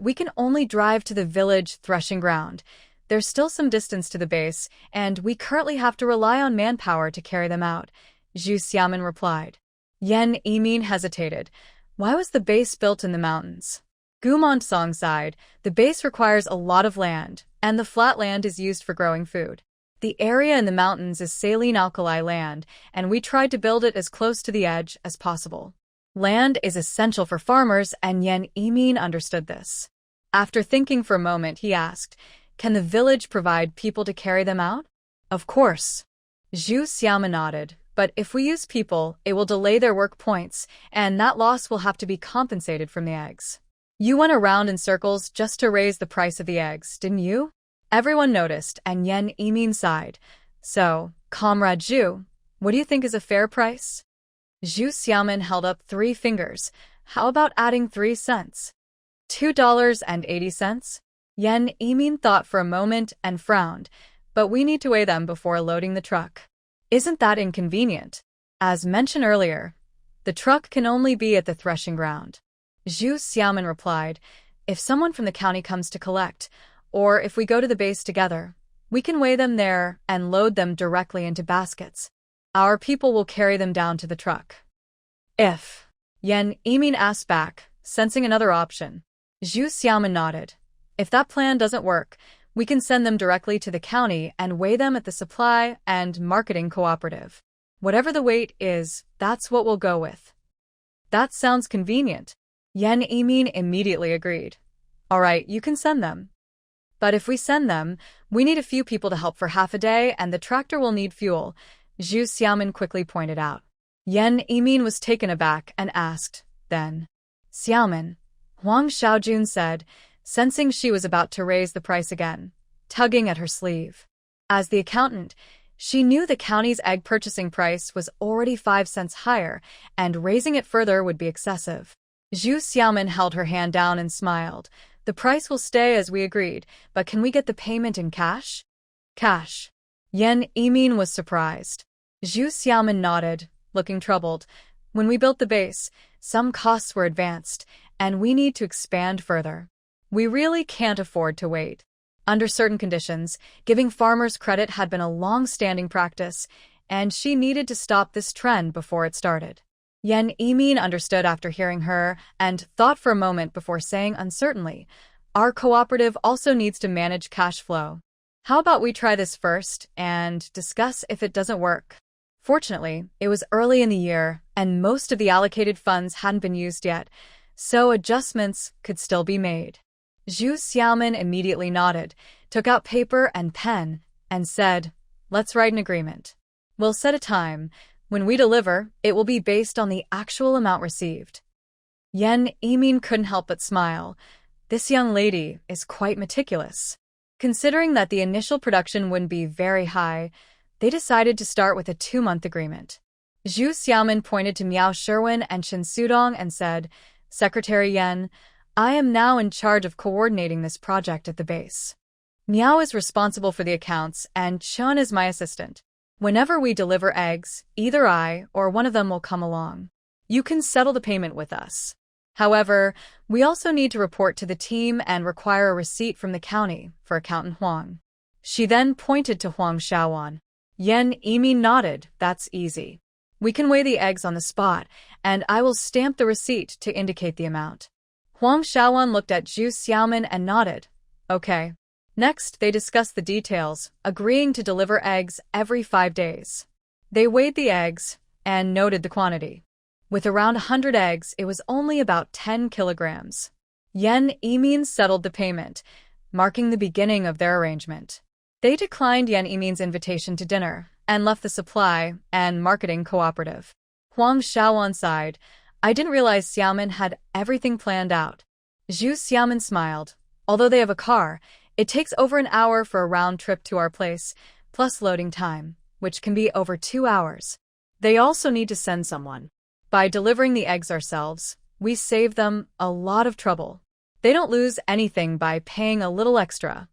we can only drive to the village threshing ground. There's still some distance to the base, and we currently have to rely on manpower to carry them out, Zhu Xiaomin replied. Yan Yimin hesitated. Why was the base built in the mountains? Gu Mansong sighed. The base requires a lot of land, and the flat land is used for growing food. The area in the mountains is saline alkali land, and we tried to build it as close to the edge as possible. Land is essential for farmers, and Yan Yimin understood this. After thinking for a moment, he asked, can the village provide people to carry them out? Of course. Zhu Xiaoman nodded. But if we use people, it will delay their work points, and that loss will have to be compensated from the eggs. You went around in circles just to raise the price of the eggs, didn't you? Everyone noticed, and Yan Yimin sighed. So, Comrade Zhu, what do you think is a fair price? Zhu Xiaoman held up 3 fingers. How about adding 3 cents? $2.80? Yan Yimin thought for a moment and frowned, but we need to weigh them before loading the truck. Isn't that inconvenient? As mentioned earlier, the truck can only be at the threshing ground. Zhu Xiaoman replied, if someone from the county comes to collect, or if we go to the base together, we can weigh them there and load them directly into baskets. Our people will carry them down to the truck. If Yan Yimin asked back, sensing another option. Zhu Xiaoman nodded. If that plan doesn't work, we can send them directly to the county and weigh them at the supply and marketing cooperative. Whatever the weight is, that's what we'll go with. That sounds convenient. Yan Yimin immediately agreed. All right, you can send them. But if we send them, we need a few people to help for half a day and the tractor will need fuel, Zhu Xiaoman quickly pointed out. Yan Yimin was taken aback and asked, then, Xiaoman, Huang Xiaojun said, sensing she was about to raise the price again, tugging at her sleeve. As the accountant, she knew the county's egg purchasing price was already 5 cents higher, and raising it further would be excessive. Zhu Xiaoman held her hand down and smiled. The price will stay as we agreed, but can we get the payment in cash? Cash. Yan Yimin was surprised. Zhu Xiaoman nodded, looking troubled. When we built the base, some costs were advanced, and we need to expand further. We really can't afford to wait. Under certain conditions, giving farmers credit had been a long-standing practice, and she needed to stop this trend before it started. Yan Yimin understood after hearing her and thought for a moment before saying uncertainly, our cooperative also needs to manage cash flow. How about we try this first and discuss if it doesn't work? Fortunately, it was early in the year, and most of the allocated funds hadn't been used yet, so adjustments could still be made. Zhu Xiaoman immediately nodded, took out paper and pen, and said, let's write an agreement. We'll set a time. When we deliver, it will be based on the actual amount received. Yan Yimin couldn't help but smile. This young lady is quite meticulous. Considering that the initial production wouldn't be very high, they decided to start with a 2-month agreement. Zhu Xiaoman pointed to Miao Sherwin and Chen Sudong and said, Secretary Yan, I am now in charge of coordinating this project at the base. Miao is responsible for the accounts and Chen is my assistant. Whenever we deliver eggs, either I or one of them will come along. You can settle the payment with us. However, we also need to report to the team and require a receipt from the county for Accountant Huang. She then pointed to Huang Xiaowan. Yan Yimin nodded, that's easy. We can weigh the eggs on the spot, and I will stamp the receipt to indicate the amount. Huang Xiaowan looked at Zhu Xiaoman and nodded. Okay. Next, they discussed the details, agreeing to deliver eggs every 5 days. They weighed the eggs and noted the quantity. With around 100 eggs, it was only about 10 kilograms. Yan Yimin settled the payment, marking the beginning of their arrangement. They declined Yan Yimin's invitation to dinner and left the supply and marketing cooperative. Huang Xiaowan sighed. I didn't realize Xiaoman had everything planned out. Zhu Xiaoman smiled. Although they have a car, it takes over an hour for a round trip to our place, plus loading time, which can be over 2 hours. They also need to send someone. By delivering the eggs ourselves, we save them a lot of trouble. They don't lose anything by paying a little extra.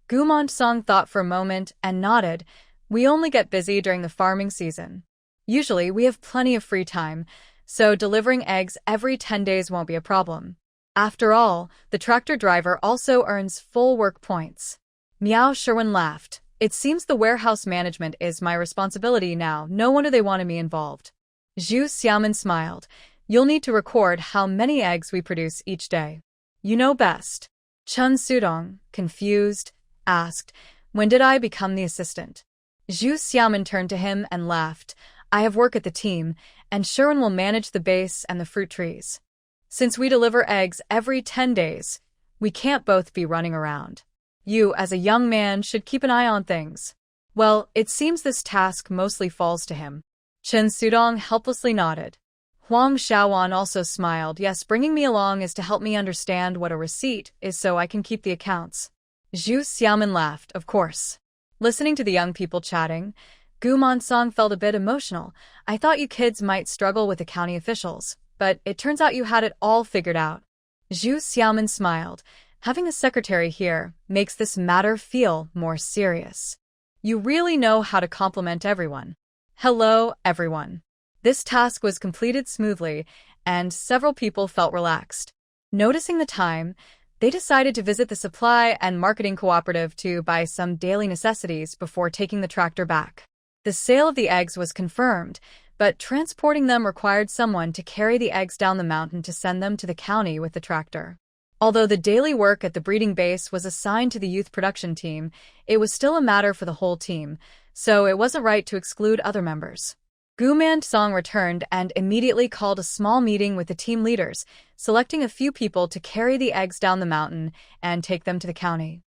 Gumont Song thought for a moment and nodded. We only get busy during the farming season. Usually, we have plenty of free time, so delivering eggs every 10 days won't be a problem. After all, the tractor driver also earns full work points. Miao Sherwin laughed. It seems the warehouse management is my responsibility now. No wonder they wanted me involved. Zhu Xiaoman smiled. You'll need to record how many eggs we produce each day. You know best. Chen Sudong, confused, asked, when did I become the assistant? Zhu Xiaoman turned to him and laughed. I have work at the team, and Sherwin will manage the base and the fruit trees. Since we deliver eggs every 10 days, we can't both be running around. You, as a young man, should keep an eye on things. Well, it seems this task mostly falls to him. Chen Sudong helplessly nodded. Huang Xiaowan also smiled. Yes, bringing me along is to help me understand what a receipt is so I can keep the accounts. Zhu Xiaomin laughed, of course. Listening to the young people chatting, Gu Monsong felt a bit emotional. I thought you kids might struggle with the county officials, but it turns out you had it all figured out. Zhu Xiaomin smiled. Having a secretary here makes this matter feel more serious. You really know how to compliment everyone. Hello, everyone. This task was completed smoothly, and several people felt relaxed. Noticing the time, they decided to visit the supply and marketing cooperative to buy some daily necessities before taking the tractor back. The sale of the eggs was confirmed, but transporting them required someone to carry the eggs down the mountain to send them to the county with the tractor. Although the daily work at the breeding base was assigned to the youth production team, it was still a matter for the whole team, so it wasn't right to exclude other members. Gu Mansong returned and immediately called a small meeting with the team leaders, selecting a few people to carry the eggs down the mountain and take them to the county.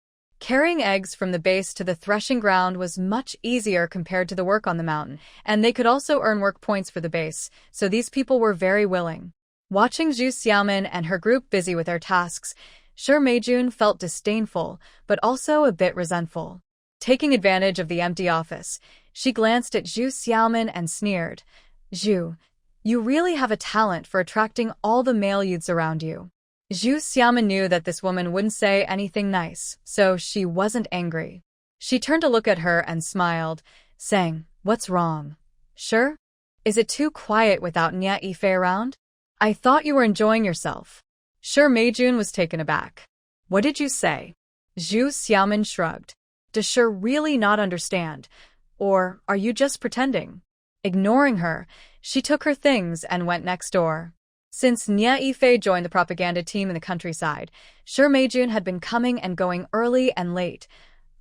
Carrying eggs from the base to the threshing ground was much easier compared to the work on the mountain, and they could also earn work points for the base, so these people were very willing. Watching Zhu Xiaomin and her group busy with their tasks, Shi Meijun felt disdainful, but also a bit resentful. Taking advantage of the empty office, she glanced at Zhu Xiaomin and sneered. Zhu, you really have a talent for attracting all the male youths around you. Zhu Xiaomin knew that this woman wouldn't say anything nice, so she wasn't angry. She turned to look at her and smiled, saying, "What's wrong? Sure? Is it too quiet without Nya Yifei around? I thought you were enjoying yourself." Shi Meijun was taken aback. "What did you say?" Zhu Xiaomin shrugged. "Does Shi really not understand? Or are you just pretending?" Ignoring her, she took her things and went next door. Since Nya Yifei joined the propaganda team in the countryside, Shi Meijun had been coming and going early and late,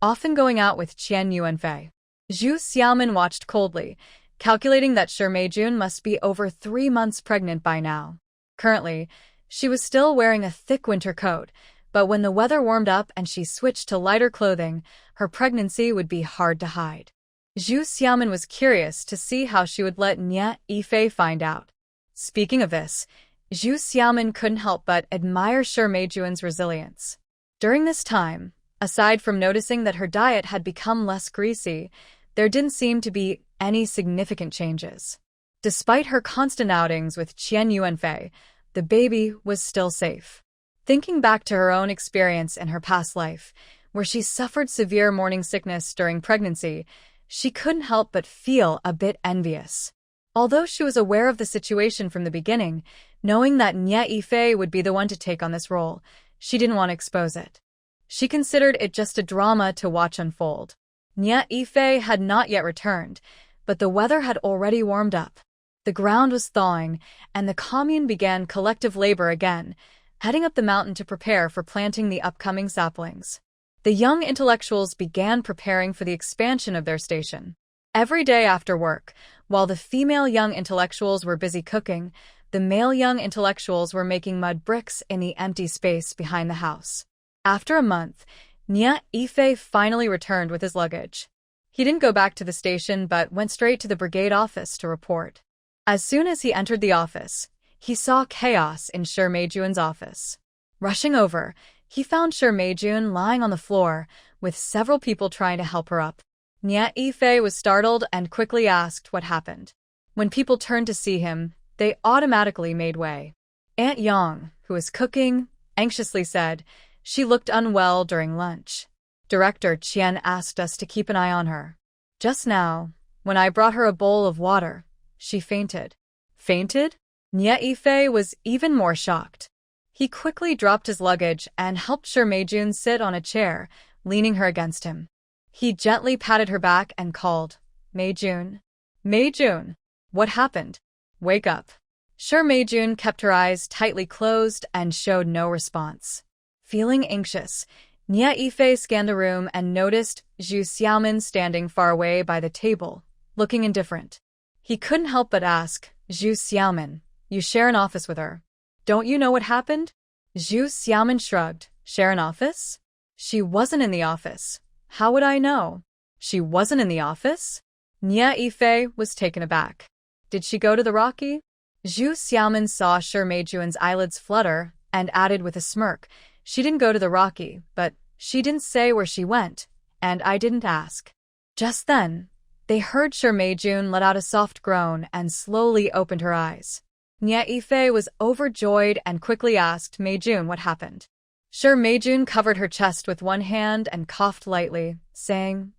often going out with Qian Yuanfei. Zhu Xiaomin watched coldly, calculating that Shi Meijun must be over 3 months pregnant by now. Currently, she was still wearing a thick winter coat, but when the weather warmed up and she switched to lighter clothing, her pregnancy would be hard to hide. Zhu Xiaomin was curious to see how she would let Nya Yifei find out. Speaking of this, Zhu Xiaomin couldn't help but admire Shi Meijun's resilience. During this time, aside from noticing that her diet had become less greasy, there didn't seem to be any significant changes. Despite her constant outings with Qian Yuanfei, the baby was still safe. Thinking back to her own experience in her past life, where she suffered severe morning sickness during pregnancy, she couldn't help but feel a bit envious. Although she was aware of the situation from the beginning, knowing that Nya Yifei would be the one to take on this role, she didn't want to expose it. She considered it just a drama to watch unfold. Nya Yifei had not yet returned, but the weather had already warmed up. The ground was thawing, and the commune began collective labor again, heading up the mountain to prepare for planting the upcoming saplings. The young intellectuals began preparing for the expansion of their station. Every day after work, while the female young intellectuals were busy cooking, the male young intellectuals were making mud bricks in the empty space behind the house. After a month, Nya Yifei finally returned with his luggage. He didn't go back to the station but went straight to the brigade office to report. As soon as he entered the office, he saw chaos in Shi Meijun's office. Rushing over, he found Shi Meijun lying on the floor, with several people trying to help her up. Nya Yifei was startled and quickly asked what happened. When people turned to see him, they automatically made way. Aunt Yang, who was cooking, anxiously said she looked unwell during lunch. Director Qian asked us to keep an eye on her. Just now, when I brought her a bowl of water, she fainted. Fainted? Nya Yifei was even more shocked. He quickly dropped his luggage and helped Shi Meijun sit on a chair, leaning her against him. He gently patted her back and called, Meijun. Meijun, what happened? Wake up. Shi Meijun kept her eyes tightly closed and showed no response. Feeling anxious, Nya Yifei scanned the room and noticed Zhu Xiaomin standing far away by the table, looking indifferent. He couldn't help but ask, Zhu Xiaomin, you share an office with her. Don't you know what happened? Zhu Xiaomin shrugged. Share an office? She wasn't in the office. How would I know? She wasn't in the office? Nia Yifei was taken aback. Did she go to the Rocky? Zhu Xiaomin saw Shi Meijun's eyelids flutter and added with a smirk, she didn't go to the Rocky, but she didn't say where she went, and I didn't ask. Just then, they heard Shi Meijun let out a soft groan and slowly opened her eyes. Nia Yifei was overjoyed and quickly asked Meijun what happened. Shi Meijun covered her chest with one hand and coughed lightly, saying,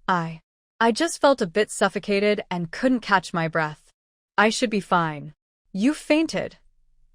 I just felt a bit suffocated and couldn't catch my breath. I should be fine. You fainted.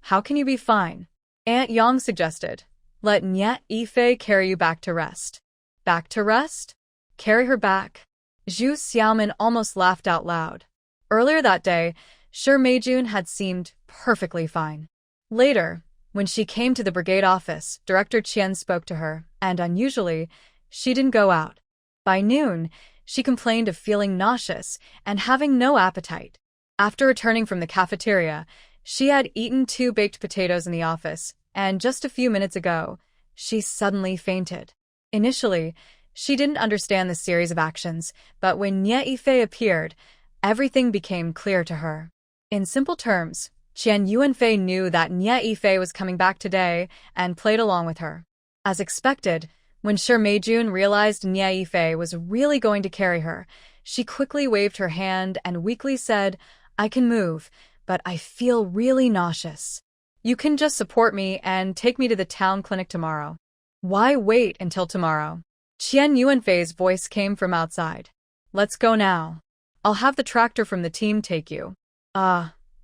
How can you be fine? Aunt Yang suggested. Let Nia Yifei carry you back to rest. Back to rest? Carry her back. Zhu Xiaomin almost laughed out loud. Earlier that day, Shi Meijun had seemed perfectly fine. Later, when she came to the brigade office, Director Qian spoke to her, and unusually, she didn't go out. By noon, she complained of feeling nauseous and having no appetite. After returning from the cafeteria, she had eaten 2 baked potatoes in the office, and just a few minutes ago, she suddenly fainted. Initially, she didn't understand the series of actions, but when Nia Yifei appeared, everything became clear to her. In simple terms, Qian Yuanfei knew that Nia Yifei was coming back today and played along with her. As expected, when Shi Meijun realized Nia Yifei was really going to carry her, she quickly waved her hand and weakly said, I can move, but I feel really nauseous. You can just support me and take me to the town clinic tomorrow. Why wait until tomorrow? Qian Yuanfei's voice came from outside. Let's go now. I'll have the tractor from the team take you.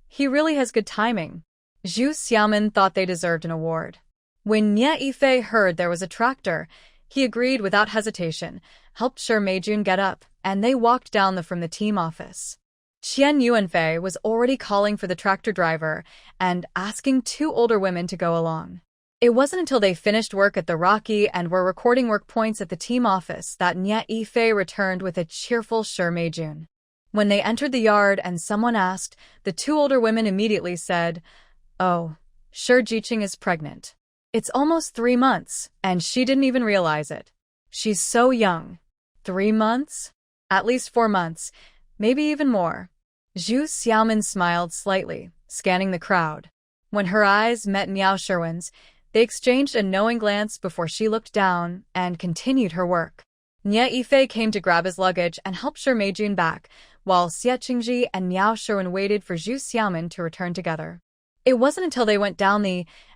He really has good timing. Zhu Xiaomin thought they deserved an award. When Nia Yifei heard there was a tractor, he agreed without hesitation, helped Shi Meijun get up, and they walked down from the team office. Qian Yuanfei was already calling for the tractor driver and asking 2 older women to go along. It wasn't until they finished work at the Rocky and were recording work points at the team office that Nia Yifei returned with a cheerful Shi Meijun. When they entered the yard and someone asked, the 2 older women immediately said, Oh, Shi Jiqing is pregnant. It's almost 3 months, and she didn't even realize it. She's so young. 3 months? At least 4 months, maybe even more. Zhu Xiaomin smiled slightly, scanning the crowd. When her eyes met Miao Sherwin's, they exchanged a knowing glance before she looked down and continued her work. Nia Yifei came to grab his luggage and help Shi Meijun back, while Xie Qingji and Miao Sherwin waited for Zhu Xiaomin to return together. It wasn't until they went down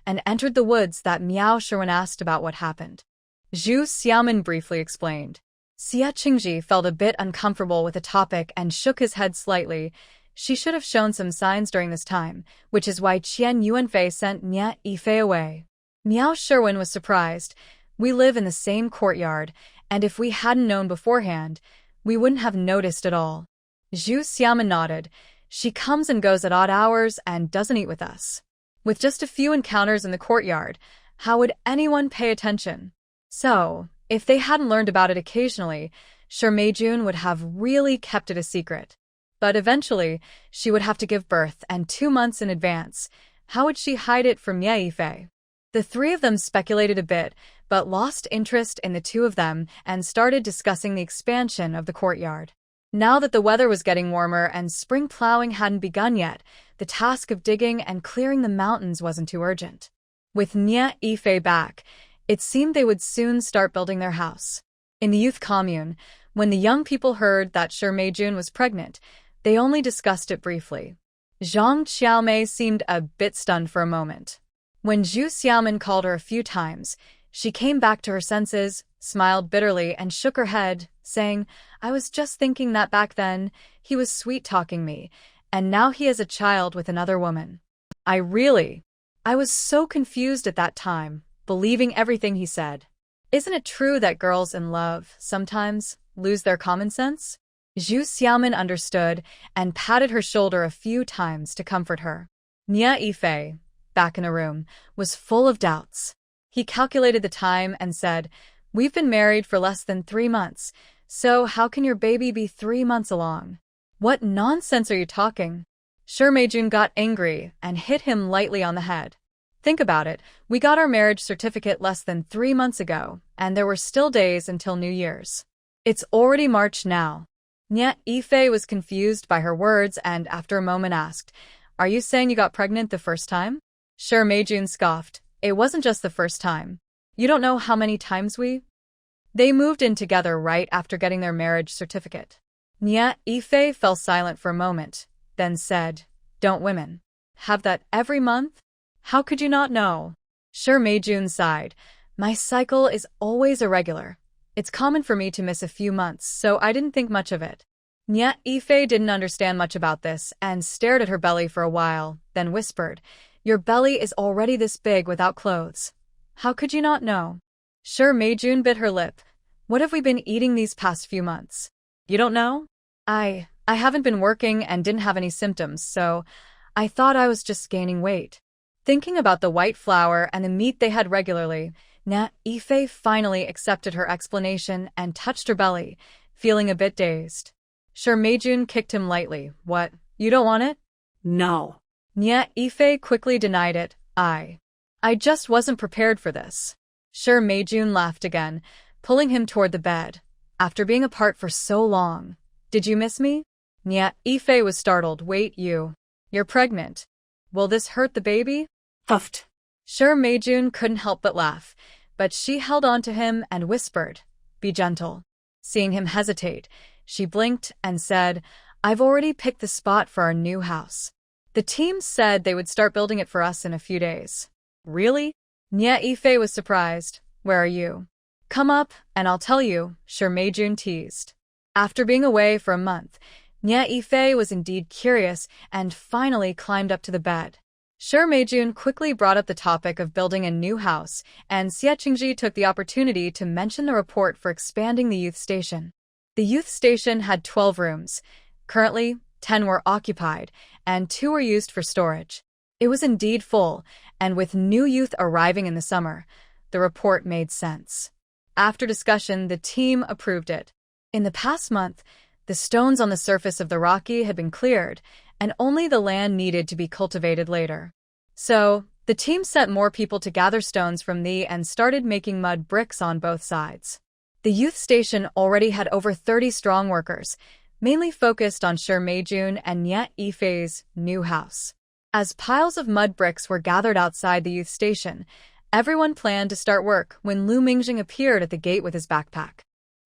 and entered the woods that Miao Sherwin asked about what happened. Zhu Xiaomin briefly explained. Xie Qingji felt a bit uncomfortable with the topic and shook his head slightly. She should have shown some signs during this time, which is why Qian Yuanfei sent Nia Yifei away. Miao Sherwin was surprised. We live in the same courtyard, and if we hadn't known beforehand, we wouldn't have noticed at all. Zhu Xiaomin nodded. She comes and goes at odd hours and doesn't eat with us. With just a few encounters in the courtyard, how would anyone pay attention? So, if they hadn't learned about it occasionally, Shi Meijun would have really kept it a secret. But eventually, she would have to give birth, and 2 months in advance. How would she hide it from Nia Yifei? The 3 of them speculated a bit, but lost interest in the 2 of them and started discussing the expansion of the courtyard. Now that the weather was getting warmer and spring plowing hadn't begun yet, the task of digging and clearing the mountains wasn't too urgent. With Nia Yifei back, it seemed they would soon start building their house. In the youth commune, when the young people heard that Shi Meijun was pregnant, they only discussed it briefly. Zhang Xiaomei seemed a bit stunned for a moment. When Zhu Xiaomin called her a few times, she came back to her senses, smiled bitterly, and shook her head, saying, I was just thinking that back then, he was sweet-talking me, and now he has a child with another woman. I was so confused at that time, believing everything he said. Isn't it true that girls in love sometimes lose their common sense? Zhu Xiaomin understood and patted her shoulder a few times to comfort her. Nia Yifei, back in a room, was full of doubts. He calculated the time and said, We've been married for less than 3 months, so how can your baby be 3 months along? What nonsense are you talking? Shi Meijun got angry and hit him lightly on the head. Think about it, we got our marriage certificate less than 3 months ago, and there were still days until New Year's. It's already March now. Nya Ife was confused by her words and after a moment asked, "Are you saying you got pregnant the first time?" Sure, Meijun scoffed. "It wasn't just the first time. You don't know how many times They moved in together right after getting their marriage certificate." Nya Ife fell silent for a moment, then said, "Don't women have that every month? How could you not know?" Sure, Meijun sighed. "My cycle is always irregular. It's common for me to miss a few months, so I didn't think much of it." Nya Ife didn't understand much about this and stared at her belly for a while, then whispered, "Your belly is already this big without clothes. How could you not know?" Sure, Meijun bit her lip. "What have we been eating these past few months? You don't know?" I haven't been working and didn't have any symptoms, so I thought I was just gaining weight." Thinking about the white flour and the meat they had regularly, Nya Ife finally accepted her explanation and touched her belly, feeling a bit dazed. Sure, Meijun kicked him lightly. "What, you don't want it?" No. Nya Ife quickly denied it. I just wasn't prepared for this." Sure, Meijun laughed again, pulling him toward the bed. "After being apart for so long, did you miss me?" Nya Ife was startled. "Wait, you're pregnant. Will this hurt the baby?" Huffed. Sure, Meijun couldn't help but laugh, but she held on to him and whispered, "Be gentle." Seeing him hesitate, she blinked and said, "I've already picked the spot for our new house. The team said they would start building it for us in a few days." "Really?" Nya Ife was surprised. "Where are you?" "Come up, and I'll tell you," Sure, Meijun teased. After being away for a month, Nya Ife was indeed curious and finally climbed up to the bed. Sure, Meijun quickly brought up the topic of building a new house, and Xie Qingji took the opportunity to mention the report for expanding the youth station. The youth station had 12 rooms. Currently, 10 were occupied, and 2 were used for storage. It was indeed full, and with new youth arriving in the summer, the report made sense. After discussion, the team approved it. In the past month, the stones on the surface of the rocky had been cleared, and only the land needed to be cultivated later. So, the team sent more people to gather stones from and started making mud bricks on both sides. The youth station already had over 30 strong workers, mainly focused on Sure, Meijun and Nya Ife's new house. As piles of mud bricks were gathered outside the youth station, everyone planned to start work when Lu Mingjing appeared at the gate with his backpack.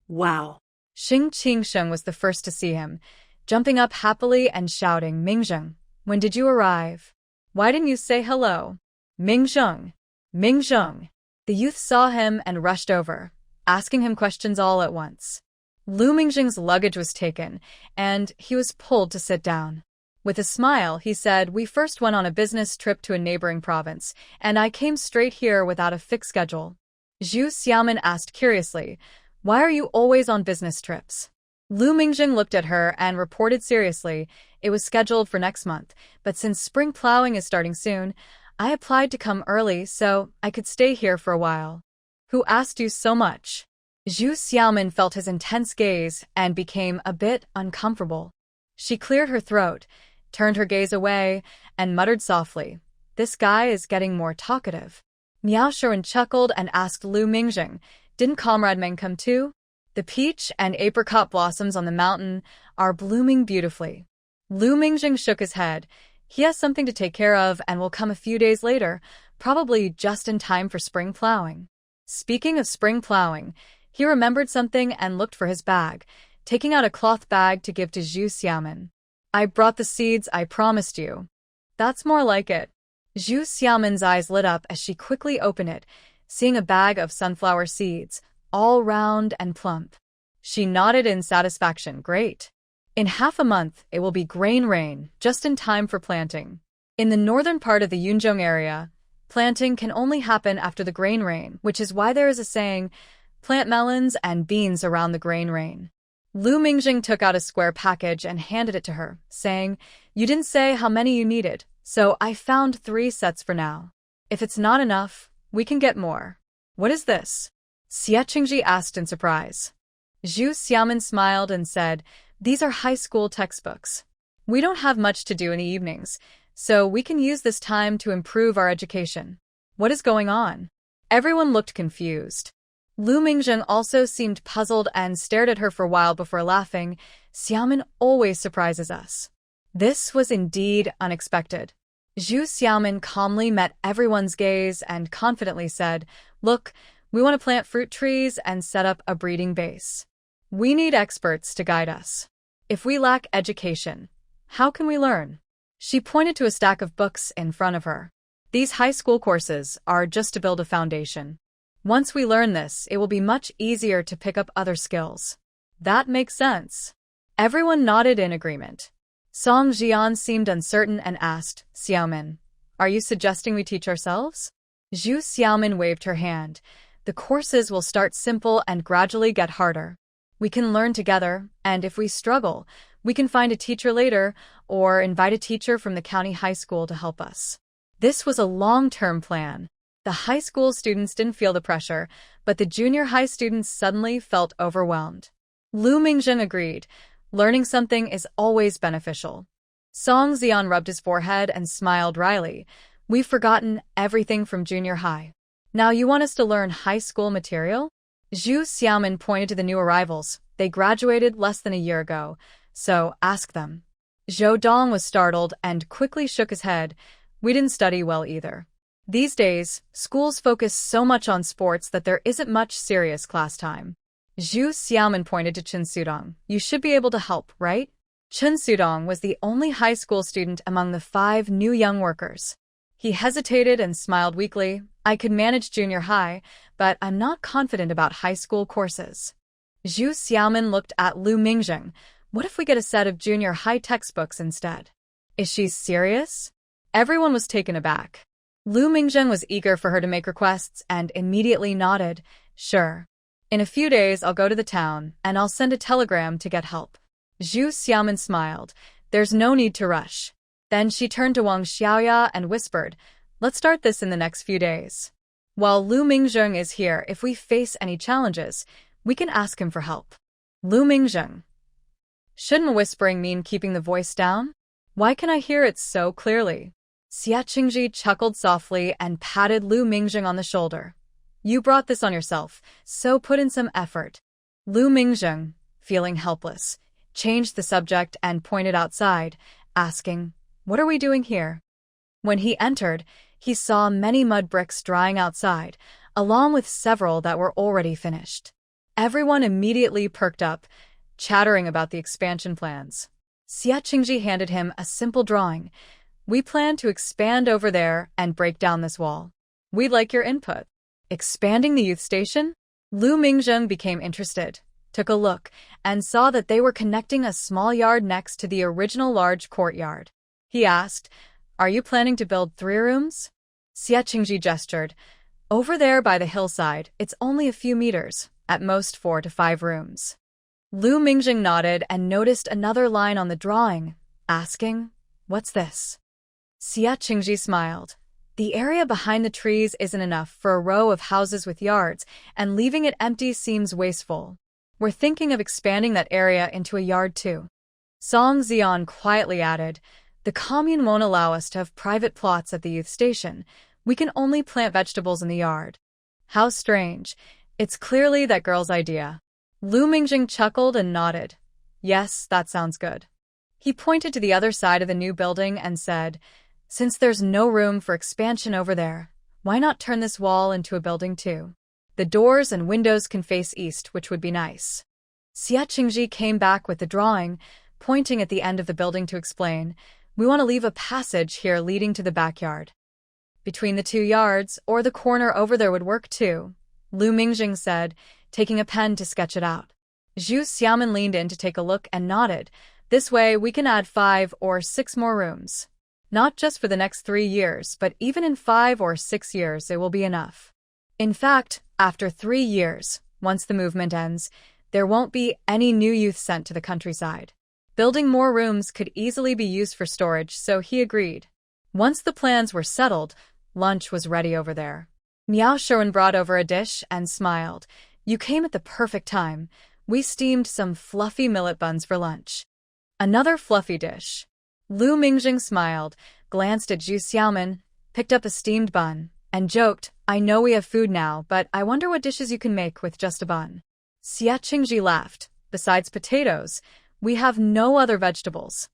Wow. Xing Qingsheng was the first to see him, jumping up happily and shouting, "Mingjing, when did you arrive? Why didn't you say hello? Mingjing! Mingjing!" The youth saw him and rushed over, asking him questions all at once. Lu Mingjing's luggage was taken, and he was pulled to sit down. With a smile, he said, "We first went on a business trip to a neighboring province, and I came straight here without a fixed schedule." Zhu Xiaoman asked curiously, "Why are you always on business trips?" Lu Mingjing looked at her and reported seriously, "It was scheduled for next month, but since spring plowing is starting soon, I applied to come early so I could stay here for a while." "Who asked you so much?" Zhu Xiaoman felt his intense gaze and became a bit uncomfortable. She cleared her throat, turned her gaze away, and muttered softly, "This guy is getting more talkative." Miao Shuren chuckled and asked Lu Mingjing, "Didn't Comrade Meng come too? The peach and apricot blossoms on the mountain are blooming beautifully." Lu Mingjing shook his head. "He has something to take care of and will come a few days later, probably just in time for spring plowing." Speaking of spring plowing, he remembered something and looked for his bag, taking out a cloth bag to give to Zhu Xiaoman. "I brought the seeds I promised you." "That's more like it." Zhu Xiaoman's eyes lit up as she quickly opened it, seeing a bag of sunflower seeds, all round and plump. She nodded in satisfaction. "Great. In half a month, it will be grain rain, just in time for planting." In the northern part of the Yunzhong area, planting can only happen after the grain rain, which is why there is a saying, "Plant melons and beans around the grain rain." Lu Mingjing took out a square package and handed it to her, saying, "You didn't say how many you needed, so I found 3 sets for now. If it's not enough, we can get more." "What is this?" Xie Qingji asked in surprise. Zhu Xiaoman smiled and said, "These are high school textbooks. We don't have much to do in the evenings, so we can use this time to improve our education." "What is going on?" Everyone looked confused. Lu Mingjing also seemed puzzled and stared at her for a while before laughing. Xiaomin always surprises us. This was indeed unexpected. Zhu Xiaomin calmly met everyone's gaze and confidently said, "Look, we want to plant fruit trees and set up a breeding base. We need experts to guide us. If we lack education, how can we learn?" She pointed to a stack of books in front of her. "These high school courses are just to build a foundation. Once we learn this, it will be much easier to pick up other skills." "That makes sense." Everyone nodded in agreement. Song Jian seemed uncertain and asked, "Xiaomin, are you suggesting we teach ourselves?" Zhu Xiaomin waved her hand. "The courses will start simple and gradually get harder. We can learn together, and if we struggle, we can find a teacher later or invite a teacher from the county high school to help us." This was a long-term plan. The high school students didn't feel the pressure, but the junior high students suddenly felt overwhelmed. Lu Mingjing agreed. Learning something is always beneficial. Song Xian rubbed his forehead and smiled wryly. "We've forgotten everything from junior high. Now you want us to learn high school material?" Zhu Xiaomin pointed to the new arrivals. "They graduated less than a year ago, so ask them." Zhou Dong was startled and quickly shook his head. "We didn't study well either. These days, schools focus so much on sports that there isn't much serious class time." Zhu Xiaomin pointed to Chen Sudong. "You should be able to help, right?" Chen Sudong was the only high school student among the 5 new young workers. He hesitated and smiled weakly. "I could manage junior high, but I'm not confident about high school courses." Zhu Xiaomin looked at Lu Mingjing. "What if we get a set of junior high textbooks instead?" "Is she serious?" Everyone was taken aback. Lu Mingjing was eager for her to make requests and immediately nodded. "Sure. In a few days I'll go to the town, and I'll send a telegram to get help." Zhu Xiaomin smiled. "There's no need to rush." Then she turned to Wang Xiaoya and whispered, "Let's start this in the next few days. While Lu Mingjing is here, if we face any challenges, we can ask him for help." Lu Mingjing. Shouldn't whispering mean keeping the voice down? Why can I hear it so clearly? Xia Qingji chuckled softly and patted Lu Mingjing on the shoulder. "You brought this on yourself, so put in some effort." Lu Mingjing, feeling helpless, changed the subject and pointed outside, asking, "What are we doing here?" When he entered, he saw many mud bricks drying outside, along with several that were already finished. Everyone immediately perked up, chattering about the expansion plans. Xia Qingji handed him a simple drawing. "We plan to expand over there and break down this wall. We'd like your input." Expanding the youth station? Lu Mingjing became interested, took a look, and saw that they were connecting a small yard next to the original large courtyard. He asked, "Are you planning to build 3 rooms?" Xia Qingji gestured. "Over there by the hillside, it's only a few meters, at most 4 to 5 rooms." Lu Mingjing nodded and noticed another line on the drawing, asking, "What's this?" Xia Qingji smiled. "The area behind the trees isn't enough for a row of houses with yards, and leaving it empty seems wasteful. We're thinking of expanding that area into a yard too." Song Xian quietly added, "The commune won't allow us to have private plots at the youth station. We can only plant vegetables in the yard." How strange. It's clearly that girl's idea. Lu Mingjing chuckled and nodded. "Yes, that sounds good." He pointed to the other side of the new building and said, "Since there's no room for expansion over there, why not turn this wall into a building too? The doors and windows can face east, which would be nice." Xia Qingji came back with the drawing, pointing at the end of the building to explain, "We want to leave a passage here leading to the backyard. Between the 2 yards, or the corner over there would work too," Lu Mingjing said, taking a pen to sketch it out. Zhu Xiaomin leaned in to take a look and nodded. "This way we can add 5 or 6 more rooms. Not just for the next 3 years, but even in 5 or 6 years it will be enough. In fact, after 3 years, once the movement ends, there won't be any new youth sent to the countryside. Building more rooms could easily be used for storage, so he agreed." Once the plans were settled, lunch was ready over there. Miao Sherwin brought over a dish and smiled. "You came at the perfect time. We steamed some fluffy millet buns for lunch." Another fluffy dish. Lu Mingjing smiled, glanced at Zhu Xiaomin, picked up a steamed bun, and joked, I know we have food now, but I wonder what dishes you can make with just a bun. Xia Qingji laughed. Besides potatoes, we have no other vegetables.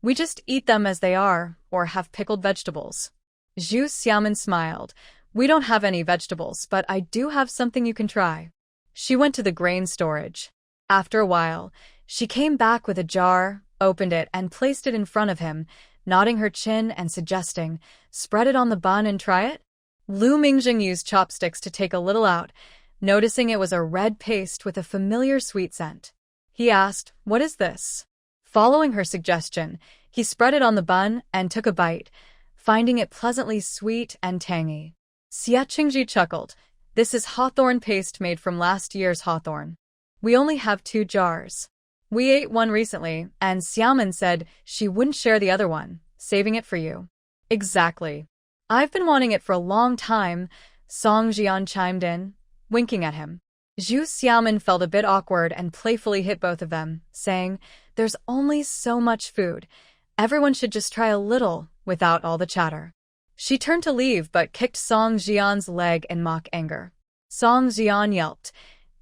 We just eat them as they are, or have pickled vegetables. Zhu Xiaomin smiled. We don't have any vegetables, but I do have something you can try. She went to the grain storage. After a while, she came back with a jar, opened it, and placed it in front of him, nodding her chin and suggesting, spread it on the bun and try it. Lu Mingjing used chopsticks to take a little out, noticing it was a red paste with a familiar sweet scent. He asked, what is this? Following her suggestion, he spread it on the bun and took a bite, finding it pleasantly sweet and tangy. Xia Qingji chuckled. This is hawthorn paste made from last year's hawthorn. We only have 2 jars. We ate one recently, and Xiaomin said she wouldn't share the other one, saving it for you. Exactly. I've been wanting it for a long time, Song Jian chimed in, winking at him. Zhu Xiaomin felt a bit awkward and playfully hit both of them, saying, there's only so much food. Everyone should just try a little, without all the chatter. She turned to leave but kicked Song Jian's leg in mock anger. Song Jian yelped,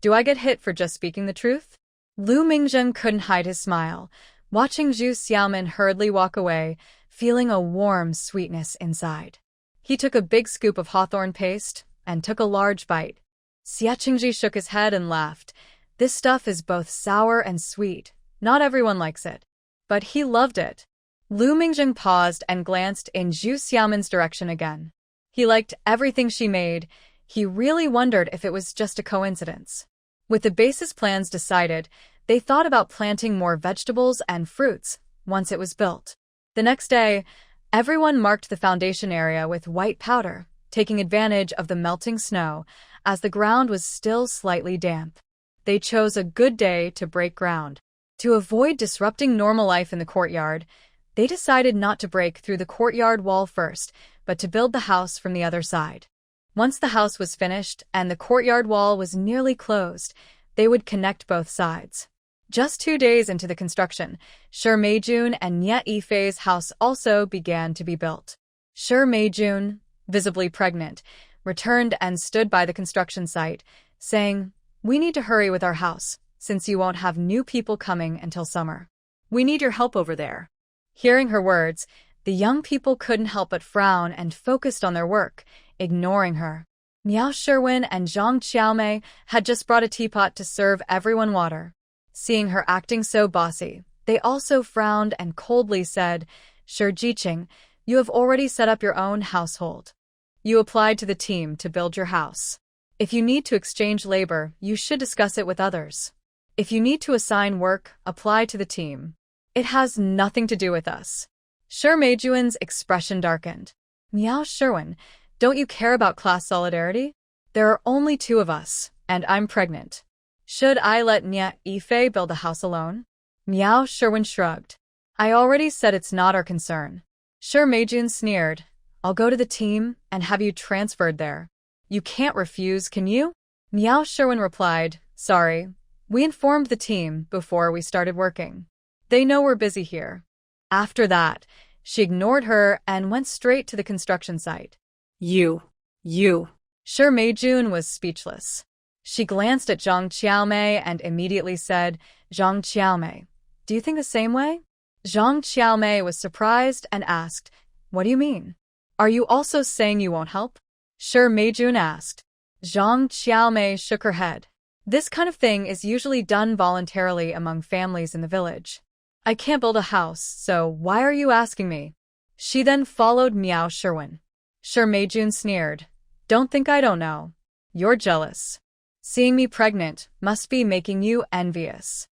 do I get hit for just speaking the truth? Lu Mingjing couldn't hide his smile, watching Zhu Xiaomin hurriedly walk away, feeling a warm sweetness inside. He took a big scoop of hawthorn paste and took a large bite. Xia Qingji shook his head and laughed. This stuff is both sour and sweet. Not everyone likes it. But he loved it. Lu Mingjing paused and glanced in Zhu Xiaomin's direction again. He liked everything she made. He really wondered if it was just a coincidence. With the basis plans decided, they thought about planting more vegetables and fruits once it was built. The next day, everyone marked the foundation area with white powder, taking advantage of the melting snow, as the ground was still slightly damp. They chose a good day to break ground. To avoid disrupting normal life in the courtyard, they decided not to break through the courtyard wall first, but to build the house from the other side. Once the house was finished and the courtyard wall was nearly closed, they would connect both sides. Just 2 days into the construction, Shi Meijun and Nye Yifei's house also began to be built. Shi Meijun, visibly pregnant, returned and stood by the construction site, saying, we need to hurry with our house, since you won't have new people coming until summer. We need your help over there. Hearing her words, the young people couldn't help but frown and focused on their work, ignoring her. Miao Sherwin and Zhang Qiaomei had just brought a teapot to serve everyone water. Seeing her acting so bossy, they also frowned and coldly said, Shi Jiqing, you have already set up your own household. You applied to the team to build your house. If you need to exchange labor, you should discuss it with others. If you need to assign work, apply to the team. It has nothing to do with us. Shi Meijun's expression darkened. Miao Sherwin, don't you care about class solidarity? There are only 2 of us, and I'm pregnant. Should I let Nye Yifei build a house alone? Miao Sherwin shrugged. I already said it's not our concern. Shi Meijun sneered. I'll go to the team and have you transferred there. You can't refuse, can you? Miao Sherwin replied, sorry. We informed the team before we started working. They know we're busy here. After that, she ignored her and went straight to the construction site. You. Shi Meijun was speechless. She glanced at Zhang Qiaomei and immediately said, Zhang Qiaomei, do you think the same way? Zhang Qiaomei was surprised and asked, what do you mean? Are you also saying you won't help? Shi Meijun asked. Zhang Qiaomei shook her head. This kind of thing is usually done voluntarily among families in the village. I can't build a house, so why are you asking me? She then followed Miao Sherwin. Shi Meijun sneered. Don't think I don't know. You're jealous. Seeing me pregnant must be making you envious.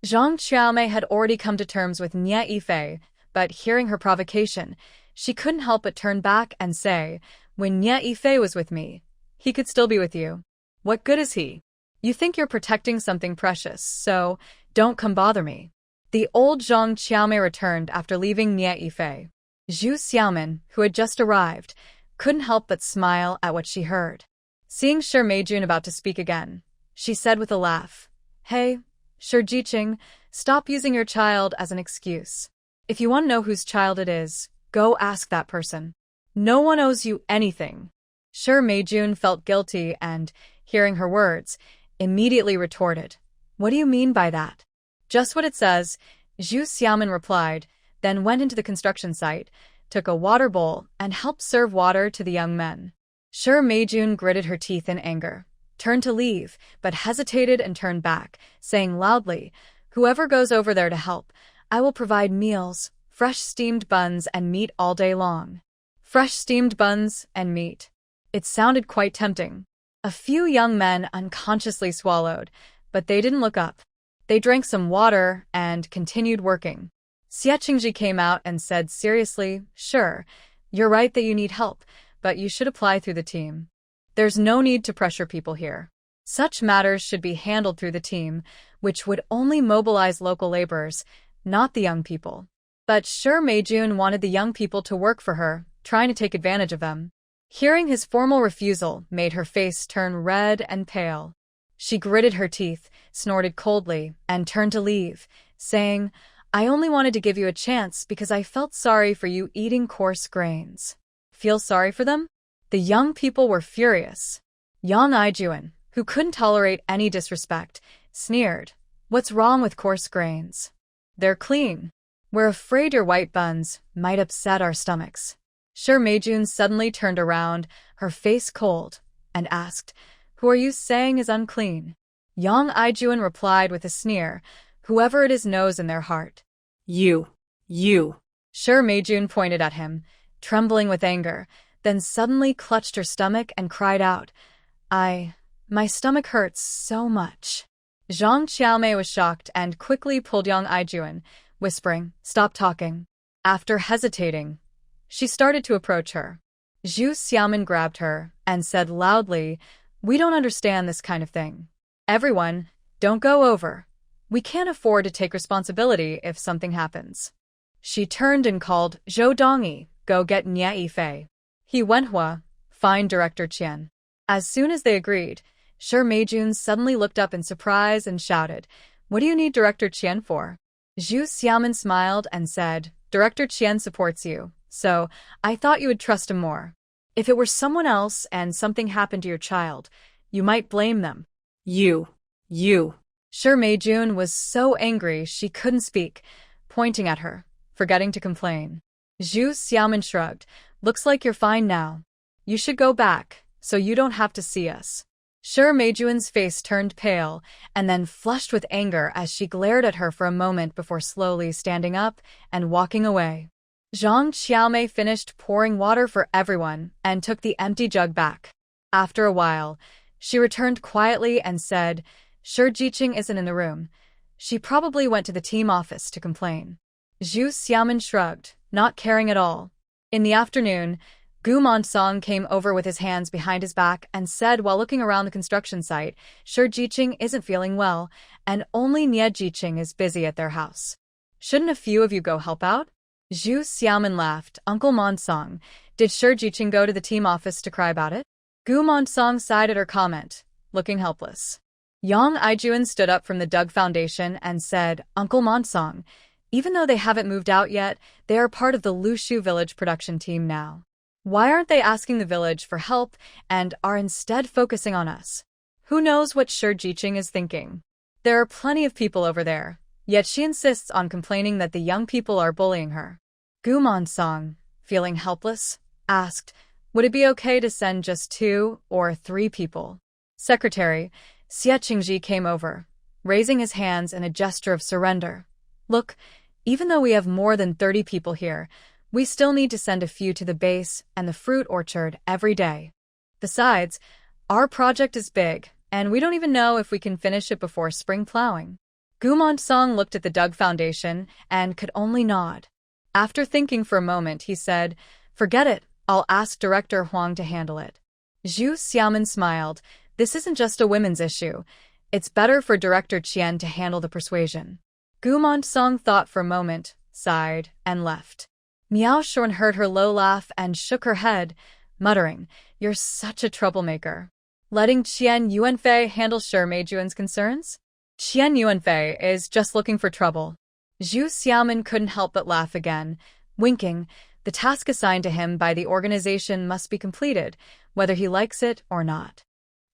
Zhang Qiaomei had already come to terms with Nye Yifei, but hearing her provocation, she couldn't help but turn back and say, when Nye Yifei was with me, he could still be with you. What good is he? You think you're protecting something precious, so don't come bother me. The old Zhang Qiaomei returned after leaving Nye Yifei. Zhu Xiaomin, who had just arrived, couldn't help but smile at what she heard. Seeing Shi Meijun about to speak again, she said with a laugh, Hey, Shi Jiqing, stop using your child as an excuse. If you want to know whose child it is, go ask that person. No one owes you anything. Shi Meijun felt guilty and, hearing her words, immediately retorted, "What do you mean by that?" "Just what it says," Zhu Xiaomin replied, then went into the construction site, took a water bowl, and helped serve water to the young men. Shi Meijun gritted her teeth in anger, turned to leave, but hesitated and turned back, saying loudly, "Whoever goes over there to help, I will provide meals, fresh steamed buns and meat all day long." Fresh steamed buns and meat. It sounded quite tempting. A few young men unconsciously swallowed, but they didn't look up. They drank some water and continued working. Xie Qingji came out and said seriously, "Sure, you're right that you need help, but you should apply through the team. There's no need to pressure people here. Such matters should be handled through the team, which would only mobilize local laborers, not the young people." But Shi Meijun wanted the young people to work for her, trying to take advantage of them. Hearing his formal refusal made her face turn red and pale. She gritted her teeth, snorted coldly, and turned to leave, saying, "I only wanted to give you a chance because I felt sorry for you eating coarse grains." Feel sorry for them? The young people were furious. Yang Aijuan, who couldn't tolerate any disrespect, sneered, "What's wrong with coarse grains? They're clean. We're afraid your white buns might upset our stomachs." Shi Meijun suddenly turned around, her face cold, and asked, "Who are you saying is unclean?" Yang Aijuan replied with a sneer, "Whoever it is knows in their heart." You. Shi Meijun pointed at him, trembling with anger, then suddenly clutched her stomach and cried out, My stomach hurts so much." Zhang Qiaomei was shocked and quickly pulled Yang Aijuan, whispering, "Stop talking." After hesitating, she started to approach her. Zhu Xiaomin grabbed her and said loudly, "We don't understand this kind of thing. Everyone, don't go over. We can't afford to take responsibility if something happens." She turned and called, "Zhou Dongyi, go get Nye Yifei." He Manhwa, find Director Qian. As soon as they agreed, Shi Meijun suddenly looked up in surprise and shouted, "What do you need Director Qian for?" Zhu Xiaomin smiled and said, "Director Qian supports you, so I thought you would trust him more. If it were someone else and something happened to your child, you might blame them." You. Shi Meijun was so angry she couldn't speak, pointing at her, forgetting to complain. Zhu Xiaomin shrugged, "Looks like you're fine now. You should go back, so you don't have to see us." Shi Meijun's face turned pale, and then flushed with anger as she glared at her for a moment before slowly standing up and walking away. Zhang Qiaomei finished pouring water for everyone and took the empty jug back. After a while, she returned quietly and said, "Shi Jiqing isn't in the room. She probably went to the team office to complain." Zhu Xiaomin shrugged, not caring at all. In the afternoon, Gu Monsong came over with his hands behind his back and said while looking around the construction site, "Shi Jiqing isn't feeling well, and only Nye Jiqing is busy at their house. Shouldn't a few of you go help out?" Zhu Xiaomin laughed. "Uncle Monsong, did Shi Jiqing go to the team office to cry about it?" Gu Monsong sighed at her comment, looking helpless. Yang Aijuan stood up from the Dug Foundation and said, "Uncle Monsong, even though they haven't moved out yet, they are part of the Lushu village production team now. Why aren't they asking the village for help and are instead focusing on us? Who knows what Shi Jiqing is thinking? There are plenty of people over there, yet she insists on complaining that the young people are bullying her." Gu Monsong, feeling helpless, asked, "Would it be okay to send just 2 or 3 people?" Secretary Xie Qingji came over, raising his hands in a gesture of surrender. "Look, even though we have more than 30 people here, we still need to send a few to the base and the fruit orchard every day. Besides, our project is big, and we don't even know if we can finish it before spring plowing." Gu Monsong looked at the Dug Foundation and could only nod. After thinking for a moment, he said, "Forget it, I'll ask Director Huang to handle it." Zhu Xiaomin smiled. "This isn't just a women's issue. It's better for Director Qian to handle the persuasion." Gu Monsong thought for a moment, sighed, and left. Miao Shorn heard her low laugh and shook her head, muttering, "You're such a troublemaker. Letting Qian Yuanfei handle Shi Meijun's concerns? Qian Yuanfei is just looking for trouble." Zhu Xiaomin couldn't help but laugh again, winking, The task assigned to him by the organization must be completed, whether he likes it or not.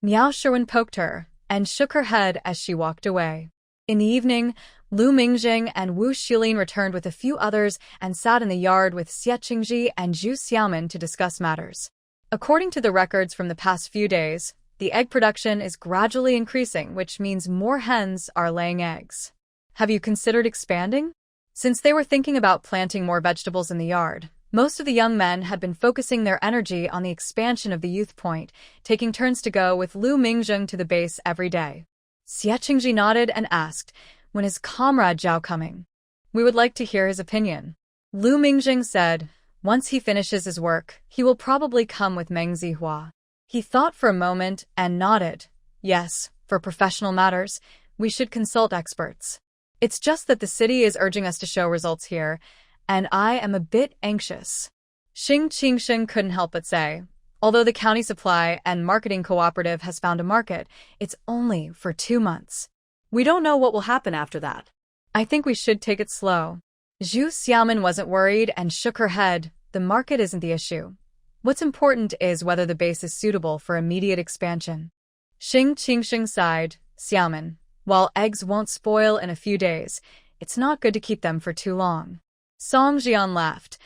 Miao Sherwin poked her and shook her head as she walked away. In the evening, Lu Mingjing and Wu Xilin returned with a few others and sat in the yard with Xie Qingji and Zhu Xiaomin to discuss matters. According to the records from the past few days, the egg production is gradually increasing, which means more hens are laying eggs. Have you considered expanding? Since they were thinking about planting more vegetables in the yard, most of the young men had been focusing their energy on the expansion of the youth point, taking turns to go with Lu Mingjing to the base every day. Xie Qingji nodded and asked, "When is Comrade Zhao coming?" "We would like to hear his opinion." Lu Mingjing said, "Once he finishes his work, he will probably come with Meng Zihua." He thought for a moment and nodded. "Yes, for professional matters, we should consult experts. It's just that the city is urging us to show results here, and I am a bit anxious." Xing Qingsheng couldn't help but say, "Although the county supply and marketing cooperative has found a market, it's only for 2 months. We don't know what will happen after that. I think we should take it slow." Zhu Xiaomin wasn't worried and shook her head. "The market isn't the issue. What's important is whether the base is suitable for immediate expansion." Xing Qingsheng sighed, "Xiaomin, while eggs won't spoil in a few days, it's not good to keep them for too long." Song Jian laughed.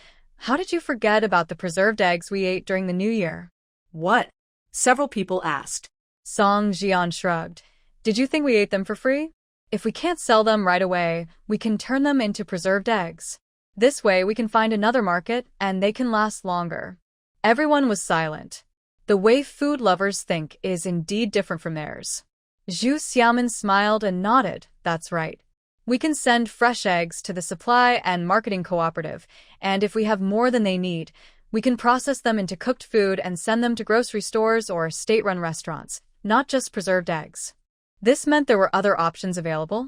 "How did you forget about the preserved eggs we ate during the New Year?" What? Several people asked. Song Jian shrugged. "Did you think we ate them for free? If we can't sell them right away, we can turn them into preserved eggs. This way we can find another market and they can last longer." Everyone was silent. The way food lovers think is indeed different from theirs. Zhu Xiaomin smiled and nodded. "That's right. We can send fresh eggs to the supply and marketing cooperative, and if we have more than they need, we can process them into cooked food and send them to grocery stores or state-run restaurants, not just preserved eggs." This meant there were other options available.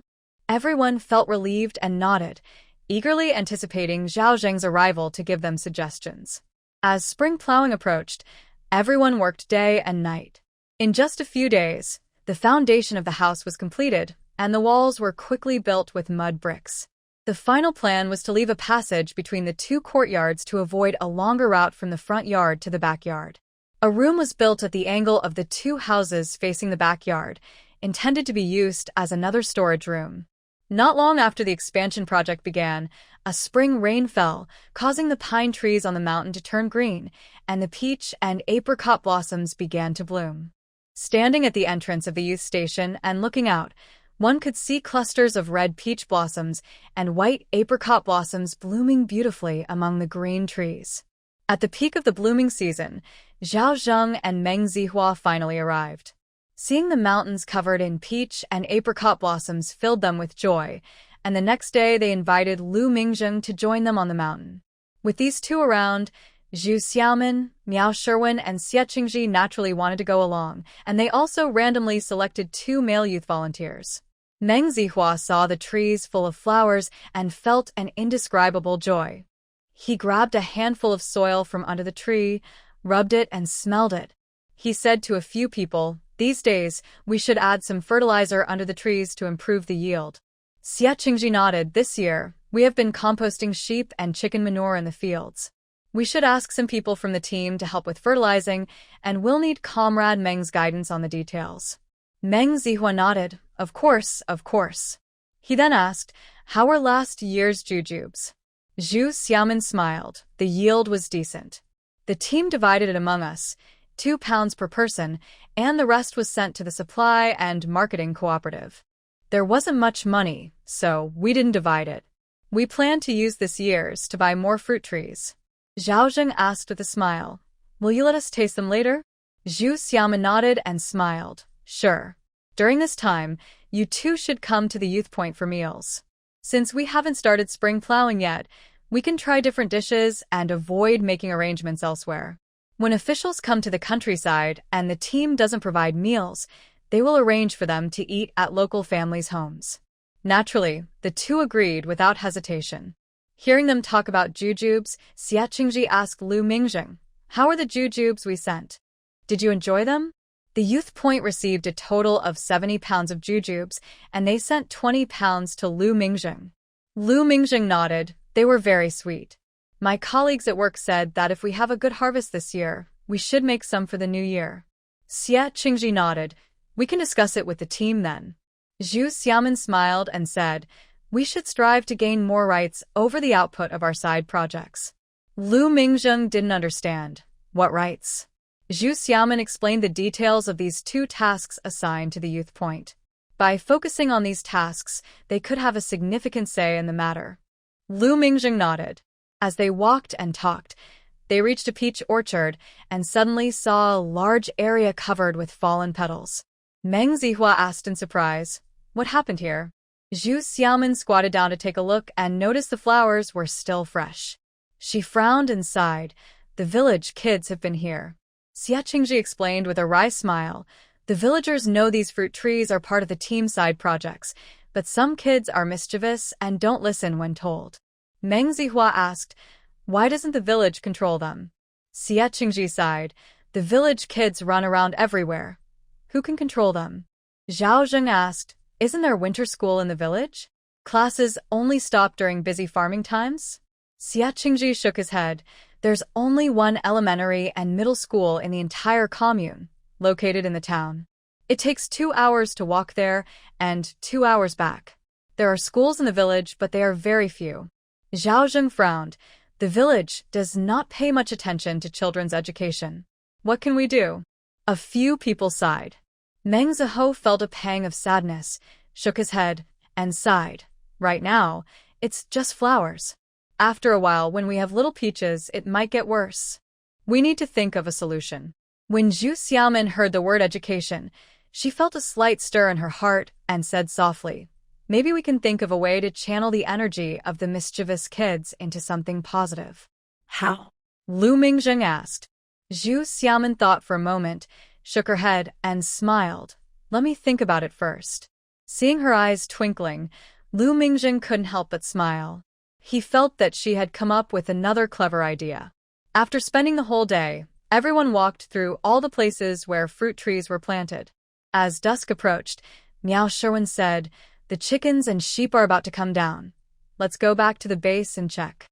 Everyone felt relieved and nodded, eagerly anticipating Zhao Zheng's arrival to give them suggestions. As spring plowing approached, everyone worked day and night. In just a few days, the foundation of the house was completed, and the walls were quickly built with mud bricks. The final plan was to leave a passage between the 2 courtyards to avoid a longer route from the front yard to the backyard. A room was built at the angle of the 2 houses facing the backyard, intended to be used as another storage room. Not long after the expansion project began, a spring rain fell, causing the pine trees on the mountain to turn green, and the peach and apricot blossoms began to bloom. Standing at the entrance of the youth station and looking out, one could see clusters of red peach blossoms and white apricot blossoms blooming beautifully among the green trees. At the peak of the blooming season, Zhao Zheng and Meng Zihua finally arrived. Seeing the mountains covered in peach and apricot blossoms filled them with joy, and the next day they invited Lu Mingjing to join them on the mountain. With these two around, Zhu Xiaomin, Miao Sherwin, and Xie Qingji naturally wanted to go along, and they also randomly selected 2 male youth volunteers. Meng Zihua saw the trees full of flowers and felt an indescribable joy. He grabbed a handful of soil from under the tree, rubbed it and smelled it. He said to a few people, "These days, we should add some fertilizer under the trees to improve the yield." Xie Qingji nodded. "This year, we have been composting sheep and chicken manure in the fields. We should ask some people from the team to help with fertilizing, and we'll need Comrade Meng's guidance on the details." Meng Zihua nodded. Of course. He then asked, "How were last year's jujubes?" Zhu Xiaomin smiled. "The yield was decent. The team divided it among us, 2 pounds per person, and the rest was sent to the supply and marketing cooperative. There wasn't much money, so we didn't divide it. We plan to use this year's to buy more fruit trees." Zhao Zheng asked with a smile, "Will you let us taste them later?" Zhu Xiaomin nodded and smiled. "Sure. During this time, you two should come to the youth point for meals. Since we haven't started spring plowing yet, we can try different dishes and avoid making arrangements elsewhere. When officials come to the countryside and the team doesn't provide meals, they will arrange for them to eat at local families' homes." Naturally, the two agreed without hesitation. Hearing them talk about jujubes, Xie Qingji asked Lu Mingjing, "How are the jujubes we sent? Did you enjoy them?" The youth point received a total of 70 pounds of jujubes, and they sent 20 pounds to Lu Mingjing. Lu Mingjing nodded. "They were very sweet. My colleagues at work said that if we have a good harvest this year, we should make some for the new year. Xie Qingji nodded. We can discuss it with the team then. Zhu Xiaomin smiled and said, we should strive to gain more rights over the output of our side projects. Lu Mingzheng didn't understand. What rights? Zhu Xiaomin explained the details of these two tasks assigned to the youth point. By focusing on these tasks, they could have a significant say in the matter. Lu Mingzheng nodded. As they walked and talked, they reached a peach orchard and suddenly saw a large area covered with fallen petals. Meng Zihua asked in surprise, what happened here? Zhu Xiaomin squatted down to take a look and noticed the flowers were still fresh. She frowned and sighed. The village kids have been here. Xie Qingji explained with a wry smile. The villagers know these fruit trees are part of the team side projects, but some kids are mischievous and don't listen when told. Meng Zihua asked, why doesn't the village control them? Xie Qingji sighed. The village kids run around everywhere. Who can control them? Zhao Zheng asked, isn't there winter school in the village? Classes only stop during busy farming times? Xie Qingji shook his head. There's only one elementary and middle school in the entire commune, located in the town. It takes 2 hours to walk there and 2 hours back. There are schools in the village, but they are very few. Zhao Zheng frowned. The village does not pay much attention to children's education. What can we do? A few people sighed. Meng Zihou felt a pang of sadness, shook his head, and sighed. Right now, it's just flowers. After a while, when we have little peaches, it might get worse. We need to think of a solution. When Zhu Xiaomin heard the word education, she felt a slight stir in her heart and said softly, maybe we can think of a way to channel the energy of the mischievous kids into something positive. How? Lu Mingzheng asked. Zhu Xiaomin thought for a moment, shook her head, and smiled. Let me think about it first. Seeing her eyes twinkling, Lu Mingzheng couldn't help but smile. He felt that she had come up with another clever idea. After spending the whole day, everyone walked through all the places where fruit trees were planted. As dusk approached, Miao Sherwin said, the chickens and sheep are about to come down. Let's go back to the base and check.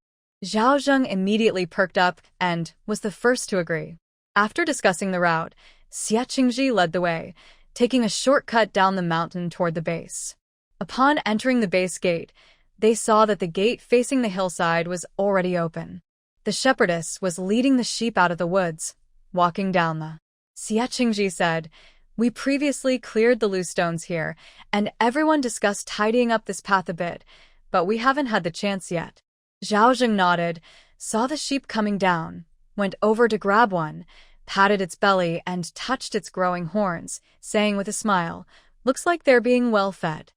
Zhao Zheng immediately perked up and was the first to agree. After discussing the route, Xie Qingji led the way, taking a shortcut down the mountain toward the base. Upon entering the base gate, they saw that the gate facing the hillside was already open. The shepherdess was leading the sheep out of the woods, walking down the. Xie Qingji said, we previously cleared the loose stones here, and everyone discussed tidying up this path a bit, but we haven't had the chance yet. Zhao Zheng nodded, saw the sheep coming down, went over to grab one, patted its belly and touched its growing horns, saying with a smile, looks like they're being well fed.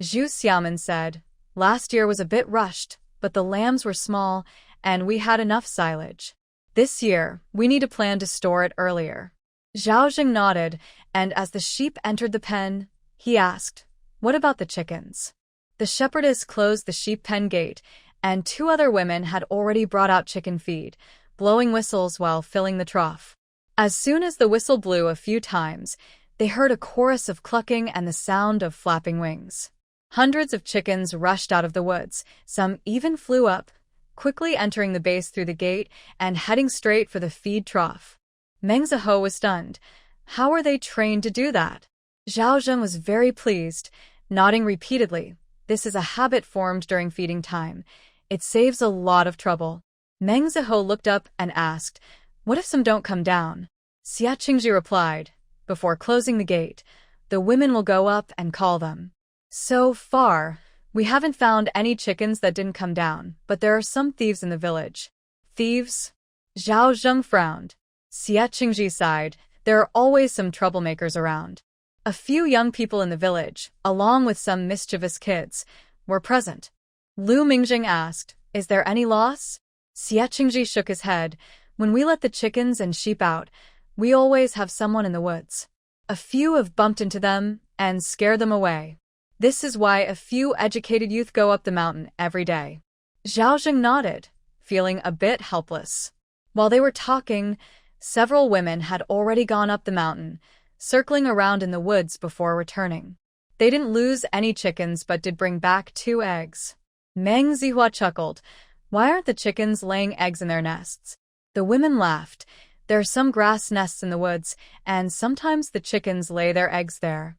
Zhu Xiaomin said, last year was a bit rushed, but the lambs were small, and we had enough silage. This year, we need a plan to store it earlier. Zhao Zheng nodded, and as the sheep entered the pen, he asked, what about the chickens? The shepherdess closed the sheep pen gate, and 2 other women had already brought out chicken feed, blowing whistles while filling the trough. As soon as the whistle blew a few times, they heard a chorus of clucking and the sound of flapping wings. Hundreds of chickens rushed out of the woods, some even flew up, quickly entering the base through the gate and heading straight for the feed trough. Meng Zihou was stunned. How were they trained to do that? Zhao Zheng was very pleased, nodding repeatedly. This is a habit formed during feeding time. It saves a lot of trouble. Meng Zihou looked up and asked, what if some don't come down? Xie Qingji replied, before closing the gate, the women will go up and call them. So far, we haven't found any chickens that didn't come down, but there are some thieves in the village. Thieves? Zhao Zheng frowned. Xie Qingji sighed. There are always some troublemakers around. A few young people in the village, along with some mischievous kids, were present. Lu Mingzheng asked, is there any loss? Xie Qingji shook his head. When we let the chickens and sheep out, we always have someone in the woods. A few have bumped into them and scared them away. This is why a few educated youth go up the mountain every day. Zhao Zheng nodded, feeling a bit helpless. While they were talking, several women had already gone up the mountain, circling around in the woods before returning. They didn't lose any chickens but did bring back 2 eggs. Meng Zihua chuckled. Why aren't the chickens laying eggs in their nests? The women laughed. There are some grass nests in the woods, and sometimes the chickens lay their eggs there.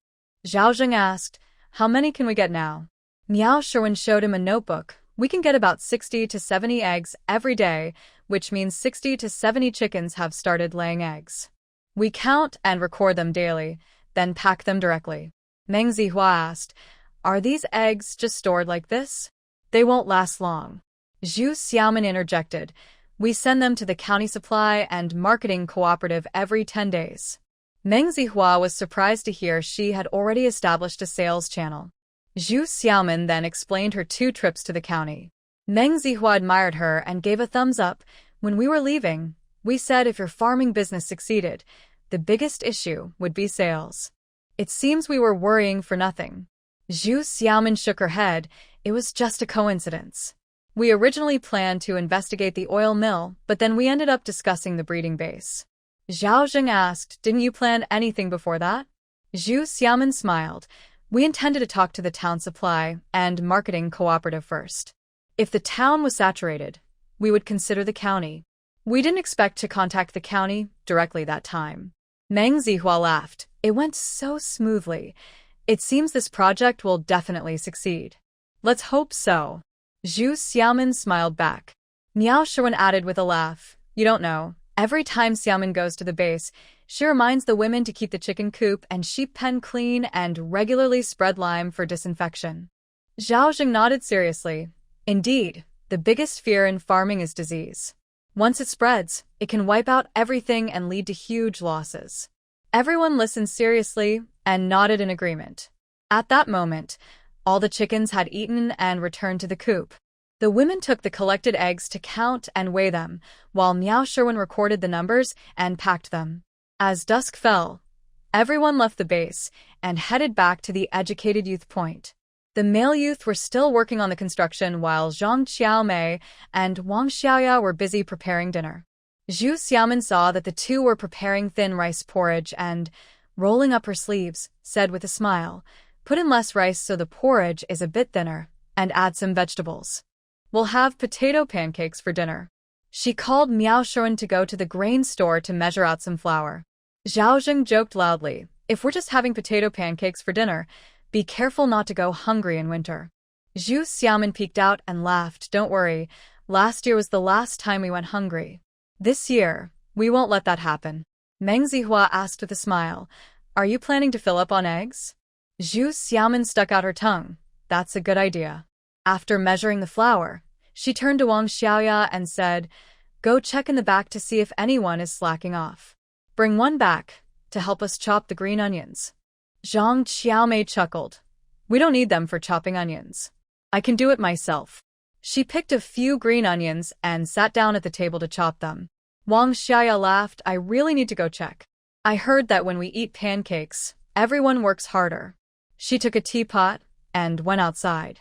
Zhao Zheng asked, how many can we get now? Miao Sherwin showed him a notebook. We can get about 60 to 70 eggs every day, which means 60 to 70 chickens have started laying eggs. We count and record them daily, then pack them directly. Meng Zihua asked, are these eggs just stored like this? They won't last long. Zhu Xiaomin interjected, we send them to the county supply and marketing cooperative every 10 days. Meng Zihua was surprised to hear she had already established a sales channel. Zhu Xiaomin then explained her 2 trips to the county. Meng Zihua admired her and gave a thumbs up. When we were leaving, we said if your farming business succeeded, the biggest issue would be sales. It seems we were worrying for nothing. Zhu Xiaomin shook her head. It was just a coincidence. We originally planned to investigate the oil mill, but then we ended up discussing the breeding base. Zhao Zheng asked, didn't you plan anything before that? Zhu Xiaomin smiled. We intended to talk to the town supply and marketing cooperative first. If the town was saturated, we would consider the county. We didn't expect to contact the county directly that time. Meng Zihua laughed. It went so smoothly. It seems this project will definitely succeed. Let's hope so. Zhu Xiaomin smiled back. Miao Sherwin added with a laugh, you don't know, every time Xiaomin goes to the base, she reminds the women to keep the chicken coop and sheep pen clean and regularly spread lime for disinfection. Zhao Zheng nodded seriously. Indeed, the biggest fear in farming is disease. Once it spreads, it can wipe out everything and lead to huge losses. Everyone listened seriously and nodded in agreement. At that moment, all the chickens had eaten and returned to the coop. The women took the collected eggs to count and weigh them, while Miao Sherwin recorded the numbers and packed them. As dusk fell, everyone left the base and headed back to the educated youth point. The male youth were still working on the construction while Zhang Qiaomei and Wang Xiaoya were busy preparing dinner. Zhu Xiaomin saw that the 2 were preparing thin rice porridge and, rolling up her sleeves, said with a smile, put in less rice so the porridge is a bit thinner, and add some vegetables. We'll have potato pancakes for dinner. She called Miao Sherwin to go to the grain store to measure out some flour. Zhao Zheng joked loudly, if we're just having potato pancakes for dinner, be careful not to go hungry in winter. Zhu Xiaomin peeked out and laughed, don't worry, last year was the last time we went hungry. This year, we won't let that happen. Meng Zihua asked with a smile, are you planning to fill up on eggs? Zhu Xiaomin stuck out her tongue. That's a good idea. After measuring the flour, she turned to Wang Xiaoya and said, go check in the back to see if anyone is slacking off. Bring one back to help us chop the green onions. Zhang Qiaomei chuckled. We don't need them for chopping onions. I can do it myself. She picked a few green onions and sat down at the table to chop them. Wang Xiaoya laughed, I really need to go check. I heard that when we eat pancakes, everyone works harder. She took a teapot and went outside.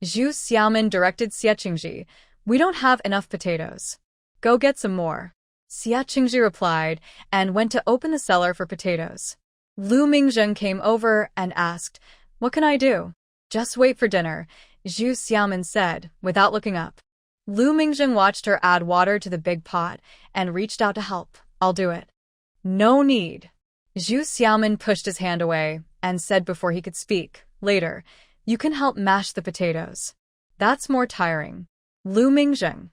Zhu Xiaomin directed Xie Qingji, we don't have enough potatoes. Go get some more. Xie Qingji replied and went to open the cellar for potatoes. Lu Mingzheng came over and asked, what can I do? Just wait for dinner, Zhu Xiaomin said, without looking up. Lu Mingzheng watched her add water to the big pot and reached out to help. I'll do it. No need. Zhu Xiaomin pushed his hand away and said before he could speak, later, you can help mash the potatoes. That's more tiring. Lu Mingzheng.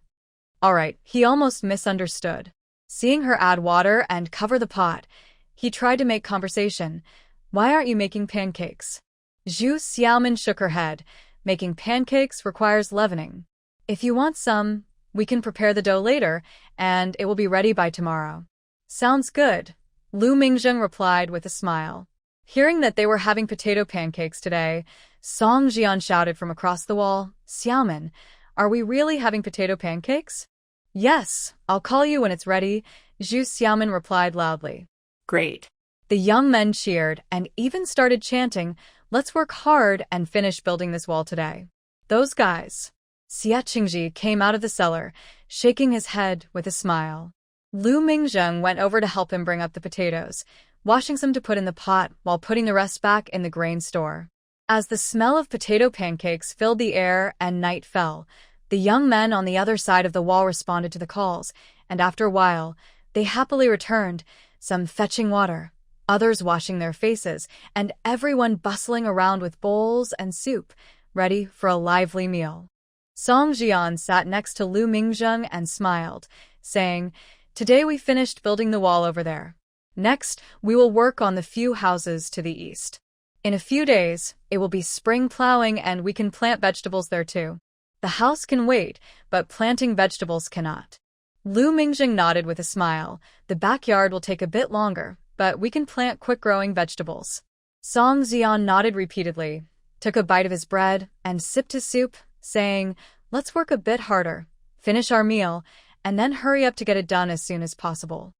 All right, he almost misunderstood. Seeing her add water and cover the pot, he tried to make conversation. Why aren't you making pancakes? Zhu Xiaomin shook her head. Making pancakes requires leavening. If you want some, we can prepare the dough later, and it will be ready by tomorrow. Sounds good, Lu Mingzheng replied with a smile. Hearing that they were having potato pancakes today, Song Jian shouted from across the wall, Xiaomin, are we really having potato pancakes? Yes, I'll call you when it's ready, Zhu Xiaomin replied loudly. Great. The young men cheered and even started chanting, let's work hard and finish building this wall today. Those guys. Xie Qingji came out of the cellar, shaking his head with a smile. Lu Mingzheng went over to help him bring up the potatoes, washing some to put in the pot while putting the rest back in the grain store. As the smell of potato pancakes filled the air and night fell, The young men on the other side of the wall responded to the calls, and after a while, they happily returned, some fetching water, others washing their faces, and everyone bustling around with bowls and soup, ready for a lively meal. Song Jian sat next to Lu Mingjung and smiled, saying, "Today we finished building the wall over there. Next, we will work on the few houses to the east. In a few days, it will be spring plowing and we can plant vegetables there too. The house can wait, but planting vegetables cannot." Lu Mingjing nodded with a smile. "The backyard will take a bit longer, but we can plant quick-growing vegetables." Song Xian nodded repeatedly, took a bite of his bread, and sipped his soup, saying, "Let's work a bit harder, finish our meal, and then hurry up to get it done as soon as possible."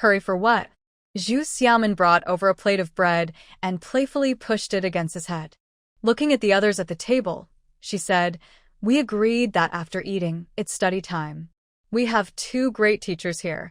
"Hurry for what?" Zhu Xiaomin brought over a plate of bread and playfully pushed it against his head. Looking at the others at the table, she said, "We agreed that after eating, it's study time. We have 2 great teachers here.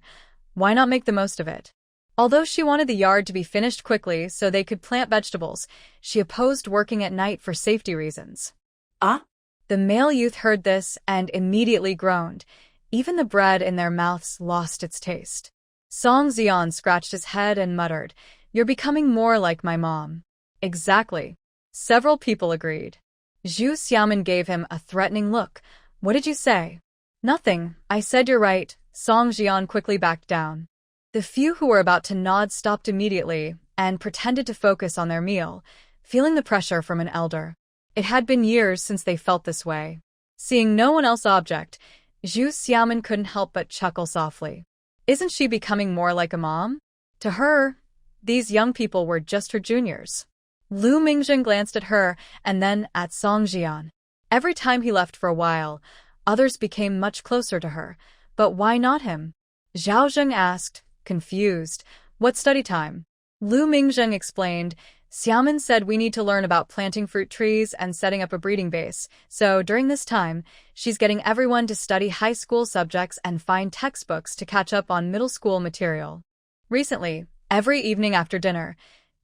Why not make the most of it?" Although she wanted the yard to be finished quickly so they could plant vegetables, she opposed working at night for safety reasons. Ah? The male youth heard this and immediately groaned. Even the bread in their mouths lost its taste. Song Xian scratched his head and muttered, "You're becoming more like my mom." "Exactly." Several people agreed. Zhu Xiaomin gave him a threatening look. "What did you say?" "Nothing. I said you're right." Song Jian quickly backed down. The few who were about to nod stopped immediately and pretended to focus on their meal, feeling the pressure from an elder. It had been years since they felt this way. Seeing no one else object, Zhu Xiaomin couldn't help but chuckle softly. Isn't she becoming more like a mom? To her, these young people were just her juniors. Lu Mingjing glanced at her and then at Song Jian. Every time he left for a while, others became much closer to her. But why not him? Zhao Zheng asked, confused. "What study time?" Lu Mingjing explained, "Xiaomin said we need to learn about planting fruit trees and setting up a breeding base, so during this time, she's getting everyone to study high school subjects and find textbooks to catch up on middle school material." Recently, every evening after dinner,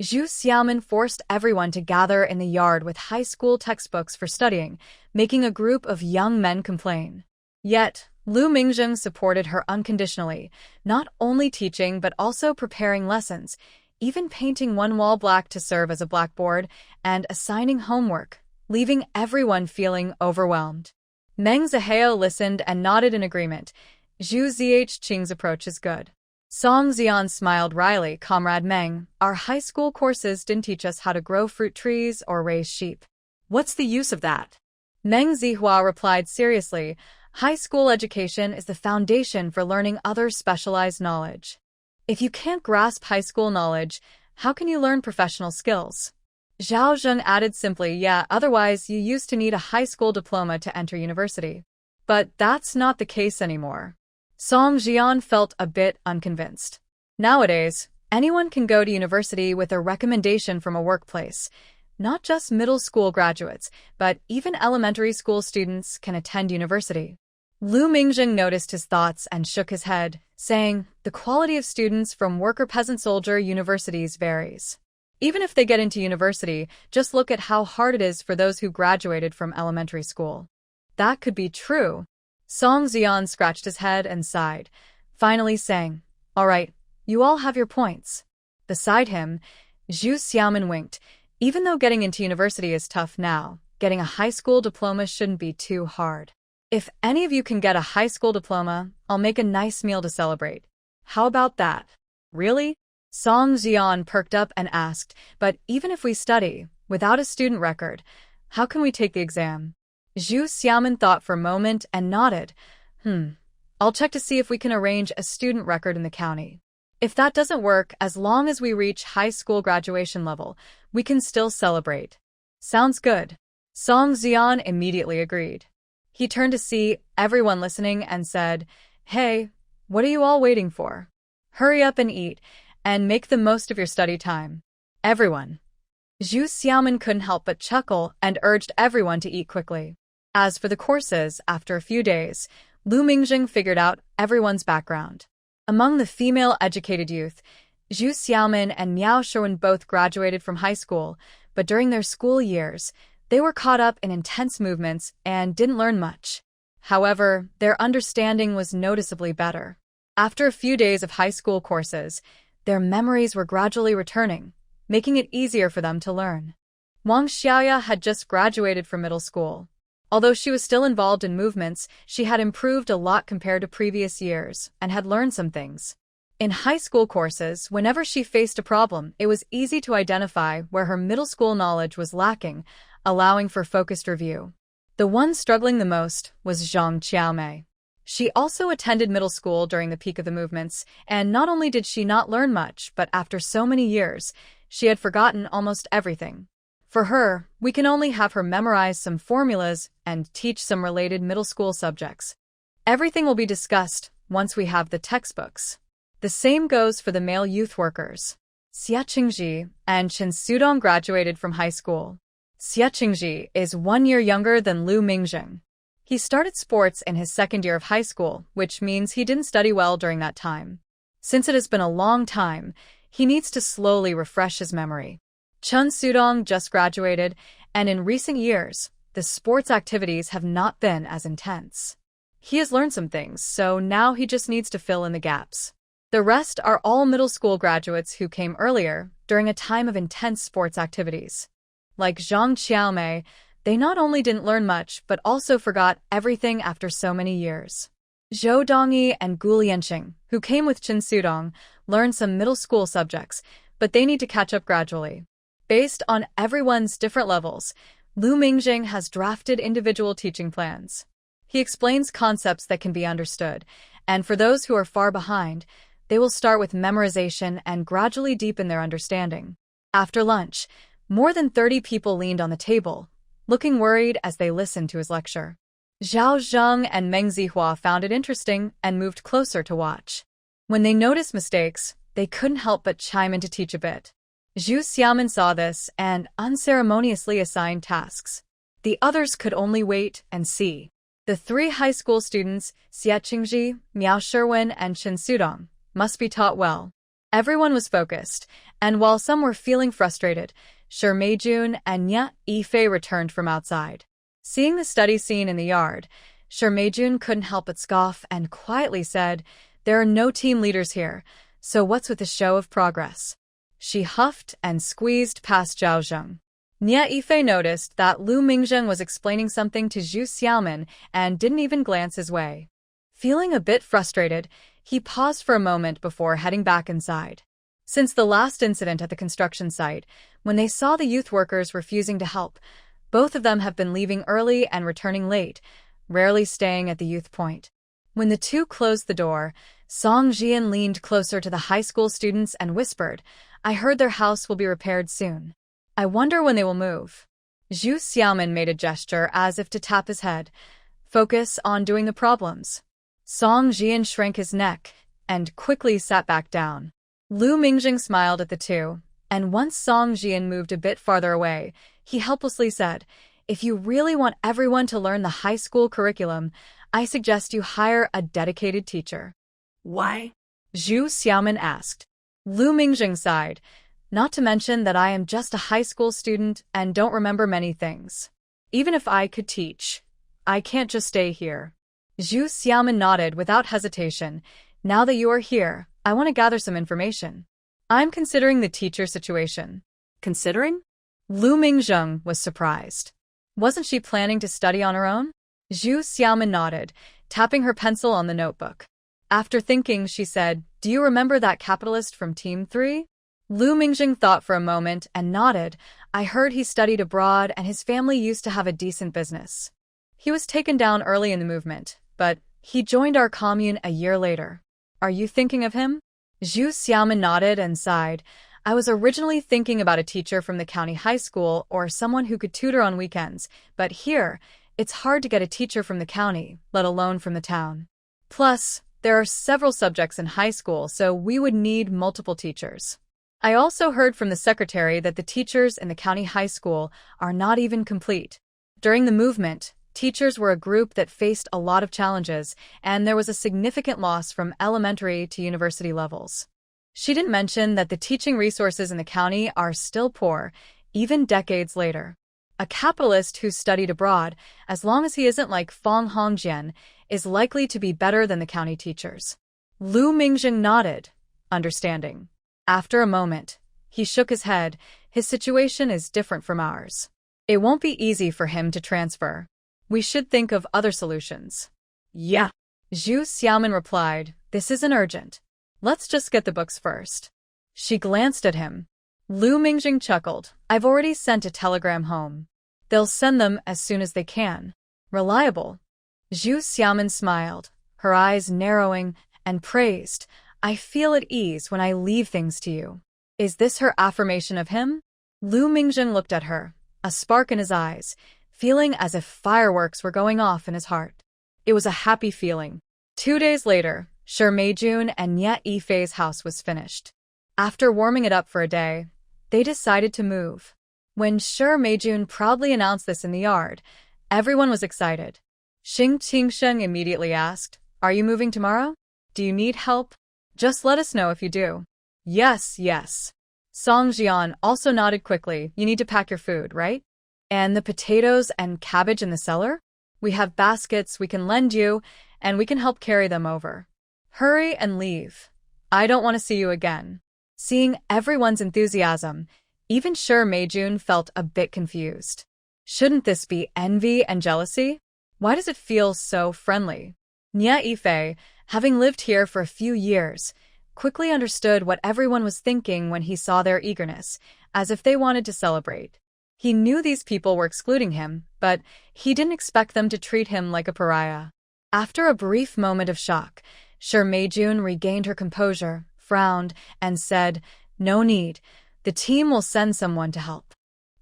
Zhu Xiaomin forced everyone to gather in the yard with high school textbooks for studying, making a group of young men complain. Yet, Lu Mingjing supported her unconditionally, not only teaching but also preparing lessons, even painting one wall black to serve as a blackboard, and assigning homework, leaving everyone feeling overwhelmed. Meng Zihao listened and nodded in agreement. Zhu Zheng's approach is good. Song Xian smiled wryly. "Comrade Meng, our high school courses didn't teach us how to grow fruit trees or raise sheep." What's the use of that? Meng Zihua replied seriously, "High school education is the foundation for learning other specialized knowledge. If you can't grasp high school knowledge, how can you learn professional skills?" Zhao Zheng added simply, "Yeah, otherwise you used to need a high school diploma to enter university. But that's not the case anymore." Song Jian felt a bit unconvinced. Nowadays, anyone can go to university with a recommendation from a workplace. Not just middle school graduates, but even elementary school students can attend university. Lu Mingjing noticed his thoughts and shook his head, saying, "The quality of students from worker-peasant-soldier universities varies. Even if they get into university, just look at how hard it is for those who graduated from elementary school." That could be true. Song Xian scratched his head and sighed, finally saying, "All right, you all have your points." Beside him, Zhu Xiaomin winked. "Even though getting into university is tough now, getting a high school diploma shouldn't be too hard. If any of you can get a high school diploma, I'll make a nice meal to celebrate. How about that?" "Really?" Song Jian perked up and asked, "But even if we study, without a student record, how can we take the exam?" Zhu Xiaomin thought for a moment and nodded. I'll check to see if we can arrange a student record in the county. If that doesn't work, as long as we reach high school graduation level, we can still celebrate." "Sounds good." Song Xian immediately agreed. He turned to see everyone listening and said, "Hey, what are you all waiting for? Hurry up and eat, and make the most of your study time. Everyone." Zhu Xiaomin couldn't help but chuckle and urged everyone to eat quickly. As for the courses, after a few days, Lu Mingjing figured out everyone's background. Among the female-educated youth, Zhu Xiaomin and Miao Sherwin both graduated from high school, but during their school years, they were caught up in intense movements and didn't learn much. However, their understanding was noticeably better. After a few days of high school courses, their memories were gradually returning, making it easier for them to learn. Wang Xiaoya had just graduated from middle school. Although she was still involved in movements, she had improved a lot compared to previous years and had learned some things. In high school courses, whenever she faced a problem, it was easy to identify where her middle school knowledge was lacking, allowing for focused review. The one struggling the most was Zhang Qiaomei. She also attended middle school during the peak of the movements, and not only did she not learn much, but after so many years, she had forgotten almost everything. For her, we can only have her memorize some formulas and teach some related middle school subjects. Everything will be discussed once we have the textbooks. The same goes for the male youth workers. Xia Qingji and Chen Sudong graduated from high school. Xia Qingji is 1 year younger than Lu Mingjing. He started sports in his second year of high school, which means he didn't study well during that time. Since it has been a long time, he needs to slowly refresh his memory. Chen Sudong just graduated, and in recent years, the sports activities have not been as intense. He has learned some things, so now he just needs to fill in the gaps. The rest are all middle school graduates who came earlier, during a time of intense sports activities. Like Zhang Qiaomei, they not only didn't learn much, but also forgot everything after so many years. Zhou Dongyi and Gu Lianqing, who came with Chen Sudong, learned some middle school subjects, but they need to catch up gradually. Based on everyone's different levels, Lu Mingjing has drafted individual teaching plans. He explains concepts that can be understood, and for those who are far behind, they will start with memorization and gradually deepen their understanding. After lunch, more than 30 people leaned on the table, looking worried as they listened to his lecture. Zhao Zheng and Meng Zihua found it interesting and moved closer to watch. When they noticed mistakes, they couldn't help but chime in to teach a bit. Zhu Xiaomin saw this and unceremoniously assigned tasks. The others could only wait and see. The 3 high school students, Xia Qingji, Miao Sherwin, and Chen Sudong, must be taught well. Everyone was focused, and while some were feeling frustrated, Shi Meijun and Nya Yifei returned from outside. Seeing the study scene in the yard, Shi Meijun couldn't help but scoff and quietly said, "There are no team leaders here, so what's with the show of progress?" She huffed and squeezed past Zhao Zheng. Nya Yifei noticed that Lu Mingjing was explaining something to Zhu Xiaomin and didn't even glance his way. Feeling a bit frustrated, he paused for a moment before heading back inside. Since the last incident at the construction site, when they saw the youth workers refusing to help, both of them have been leaving early and returning late, rarely staying at the youth point. When the two closed the door, Song Jian leaned closer to the high school students and whispered, "I heard their house will be repaired soon. I wonder when they will move." Zhu Xiaomin made a gesture as if to tap his head. "Focus on doing the problems." Song Jian shrank his neck and quickly sat back down. Lu Mingjing smiled at the two, and once Song Jian moved a bit farther away, he helplessly said, "If you really want everyone to learn the high school curriculum, I suggest you hire a dedicated teacher." Why? Zhu Xiaomin asked. Lu Mingjing sighed, "Not to mention that I am just a high school student and don't remember many things. Even if I could teach, I can't just stay here." Zhu Xiaomin nodded without hesitation. "Now that you are here, I want to gather some information. I'm considering the teacher situation." Considering? Lu Mingjing was surprised. Wasn't she planning to study on her own? Zhu Xiaomin nodded, tapping her pencil on the notebook. After thinking, she said, "Do you remember that capitalist from Team 3? Lu Mingjing thought for a moment and nodded. "I heard he studied abroad and his family used to have a decent business. He was taken down early in the movement, but he joined our commune a year later. Are you thinking of him?" Zhu Xiaomin nodded and sighed. "I was originally thinking about a teacher from the county high school or someone who could tutor on weekends, but here, it's hard to get a teacher from the county, let alone from the town. Plus, there are several subjects in high school, so we would need multiple teachers. I also heard from the secretary that the teachers in the county high school are not even complete. During the movement, teachers were a group that faced a lot of challenges, and there was a significant loss from elementary to university levels." She didn't mention that the teaching resources in the county are still poor, even decades later. A capitalist who studied abroad, as long as he isn't like Fong Hongjian, is likely to be better than the county teachers. Lu Mingjing nodded, understanding. After a moment, he shook his head. His situation is different from ours. It won't be easy for him to transfer. We should think of other solutions. Yeah. Zhu Xiaomin replied, this isn't urgent. Let's just get the books first. She glanced at him. Lu Mingjing chuckled. I've already sent a telegram home. They'll send them as soon as they can. Reliable. Zhu Xiaomin smiled, her eyes narrowing, and praised, I feel at ease when I leave things to you. Is this her affirmation of him? Lu Mingjing looked at her, a spark in his eyes, feeling as if fireworks were going off in his heart. It was a happy feeling. 2 days later, Shi Meijun and Nye Yifei's house was finished. After warming it up for a day, they decided to move. When Shi Meijun proudly announced this in the yard, everyone was excited. Xing Qingsheng immediately asked, are you moving tomorrow? Do you need help? Just let us know if you do. Yes, yes. Song Jian also nodded quickly. You need to pack your food, right? And the potatoes and cabbage in the cellar? We have baskets we can lend you, and we can help carry them over. Hurry and leave. I don't want to see you again. Seeing everyone's enthusiasm, even Shi Meijun felt a bit confused. Shouldn't this be envy and jealousy? Why does it feel so friendly? Nye Yifei, having lived here for a few years, quickly understood what everyone was thinking when he saw their eagerness, as if they wanted to celebrate. He knew these people were excluding him, but he didn't expect them to treat him like a pariah. After a brief moment of shock, Shi Meijun regained her composure, frowned, and said, no need. The team will send someone to help.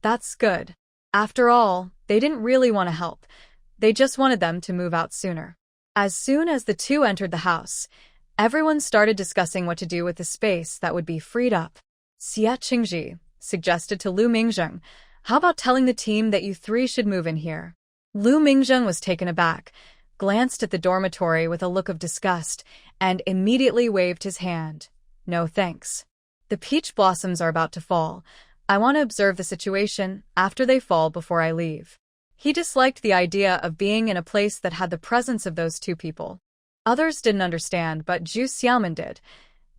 That's good. After all, they didn't really want to help. They just wanted them to move out sooner. As soon as the two entered the house, everyone started discussing what to do with the space that would be freed up. Xie Qingji suggested to Lu Mingjing, how about telling the team that you three should move in here? Lu Mingjing was taken aback, glanced at the dormitory with a look of disgust, and immediately waved his hand. No thanks. The peach blossoms are about to fall. I want to observe the situation after they fall before I leave. He disliked the idea of being in a place that had the presence of those two people. Others didn't understand, but Zhu Xiaomin did.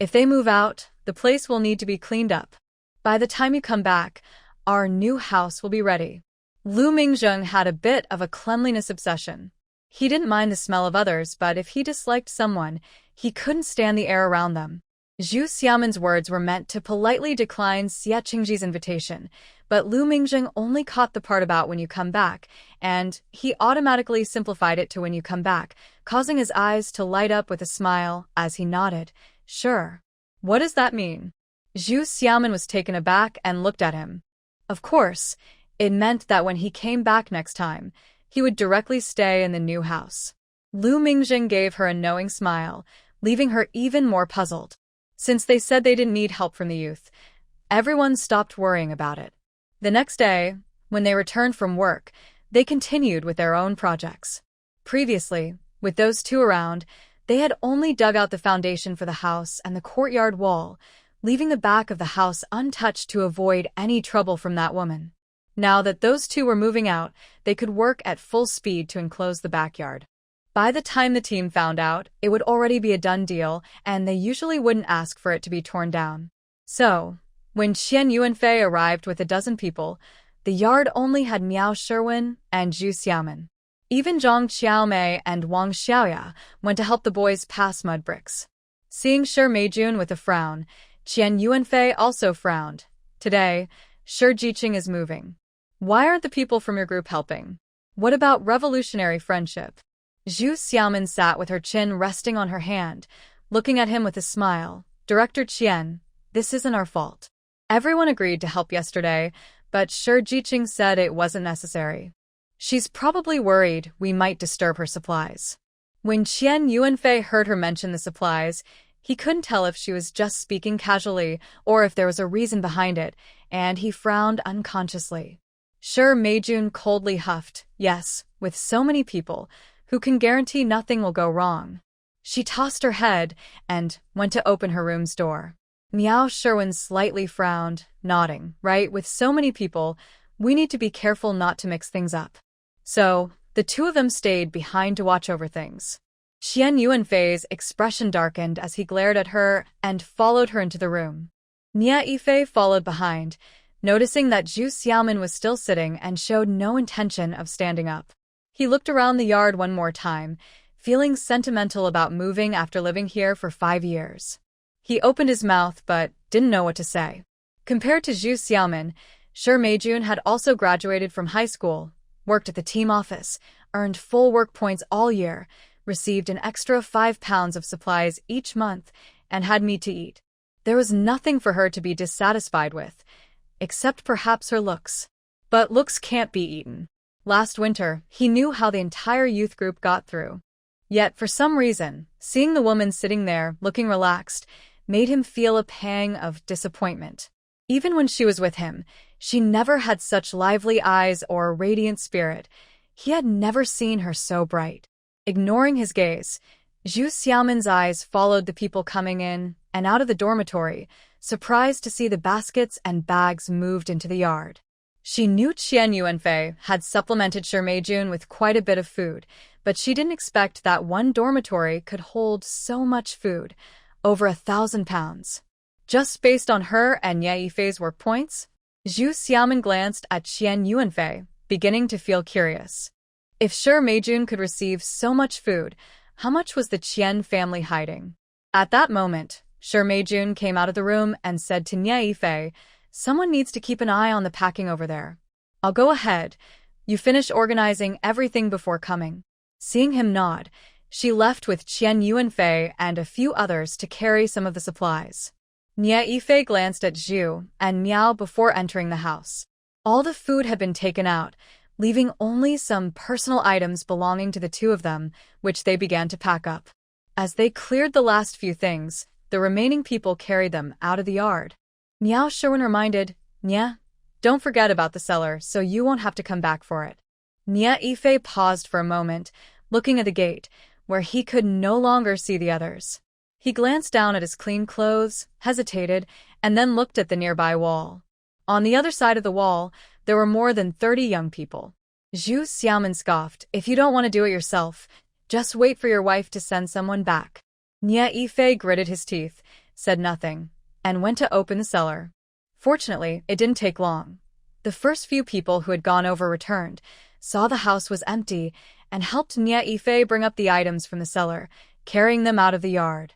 If they move out, the place will need to be cleaned up. By the time you come back, our new house will be ready. Lu Mingjing had a bit of a cleanliness obsession. He didn't mind the smell of others, but if he disliked someone, he couldn't stand the air around them. Zhu Xiaomin's words were meant to politely decline Xie Qingji's invitation, but Lu Mingjing only caught the part about when you come back, and he automatically simplified it to when you come back, causing his eyes to light up with a smile as he nodded. Sure. What does that mean? Zhu Xiaomin was taken aback and looked at him. Of course, it meant that when he came back next time, he would directly stay in the new house. Lu Mingjing gave her a knowing smile, leaving her even more puzzled. Since they said they didn't need help from the youth, everyone stopped worrying about it. The next day, when they returned from work, they continued with their own projects. Previously, with those two around, they had only dug out the foundation for the house and the courtyard wall, leaving the back of the house untouched to avoid any trouble from that woman. Now that those two were moving out, they could work at full speed to enclose the backyard. By the time the team found out, it would already be a done deal, and they usually wouldn't ask for it to be torn down. So, when Qian Yuanfei arrived with a dozen people, the yard only had Miao Sherwin and Zhu Xiaomin. Even Zhang Xiaomei and Wang Xiaoya went to help the boys pass mud bricks. Seeing Shi Meijun with a frown, Qian Yuanfei also frowned. Today, Shi Jiqing is moving. Why aren't the people from your group helping? What about revolutionary friendship? Zhu Xiaomin sat with her chin resting on her hand, looking at him with a smile. Director Qian, this isn't our fault. Everyone agreed to help yesterday, but Shi Jiqing said it wasn't necessary. She's probably worried we might disturb her supplies. When Qian Yuanfei heard her mention the supplies, he couldn't tell if she was just speaking casually or if there was a reason behind it, and he frowned unconsciously. Shi Meijun coldly huffed, yes, with so many people, who can guarantee nothing will go wrong? She tossed her head and went to open her room's door. Miao Sherwin slightly frowned, nodding. Right, with so many people, We need to be careful not to mix things up. So, the two of them stayed behind to watch over things. Qian Yuanfei's expression darkened as he glared at her and followed her into the room. Nia Yifei followed behind, noticing that Zhu Xiaomin was still sitting and showed no intention of standing up. He looked around the yard one more time, feeling sentimental about moving after living here for 5 years. He opened his mouth but didn't know what to say. Compared to Zhu Xiaomin, Shi Meijun had also graduated from high school, worked at the team office, earned full work points all year, received an extra 5 pounds of supplies each month, and had meat to eat. There was nothing for her to be dissatisfied with, except perhaps her looks. But looks can't be eaten. Last winter, he knew how the entire youth group got through. Yet, for some reason, seeing the woman sitting there, looking relaxed, made him feel a pang of disappointment. Even when she was with him, she never had such lively eyes or radiant spirit. He had never seen her so bright. Ignoring his gaze, Zhu Xiaomin's eyes followed the people coming in and out of the dormitory, surprised to see the baskets and bags moved into the yard. She knew Qian Yuanfei had supplemented Shi Meijun with quite a bit of food, but she didn't expect that one dormitory could hold so much food, over 1,000 pounds. Just based on her and Nia Yifei's work points, Zhu Xiaomin glanced at Qian Yuanfei, beginning to feel curious. If Shi Meijun could receive so much food, how much was the Qian family hiding? At that moment, Shi Meijun came out of the room and said to Nia Yifei, "Someone needs to keep an eye on the packing over there. I'll go ahead. You finish organizing everything before coming." Seeing him nod, she left with Qian Yuanfei and a few others to carry some of the supplies. Nia Yifei glanced at Zhu and Miao before entering the house. All the food had been taken out, leaving only some personal items belonging to the two of them, which they began to pack up. As they cleared the last few things, the remaining people carried them out of the yard. Miao Sherwin reminded, "Nia, don't forget about the cellar so you won't have to come back for it." Nia Yifei paused for a moment, looking at the gate, where he could no longer see the others. He glanced down at his clean clothes, hesitated, and then looked at the nearby wall. On the other side of the wall, there were more than 30 young people. Zhu Xiaomin scoffed, "If you don't want to do it yourself, just wait for your wife to send someone back." Nia Yifei gritted his teeth, said nothing, and went to open the cellar. Fortunately, it didn't take long. The first few people who had gone over returned, saw the house was empty, and helped Nia Yifei bring up the items from the cellar, carrying them out of the yard.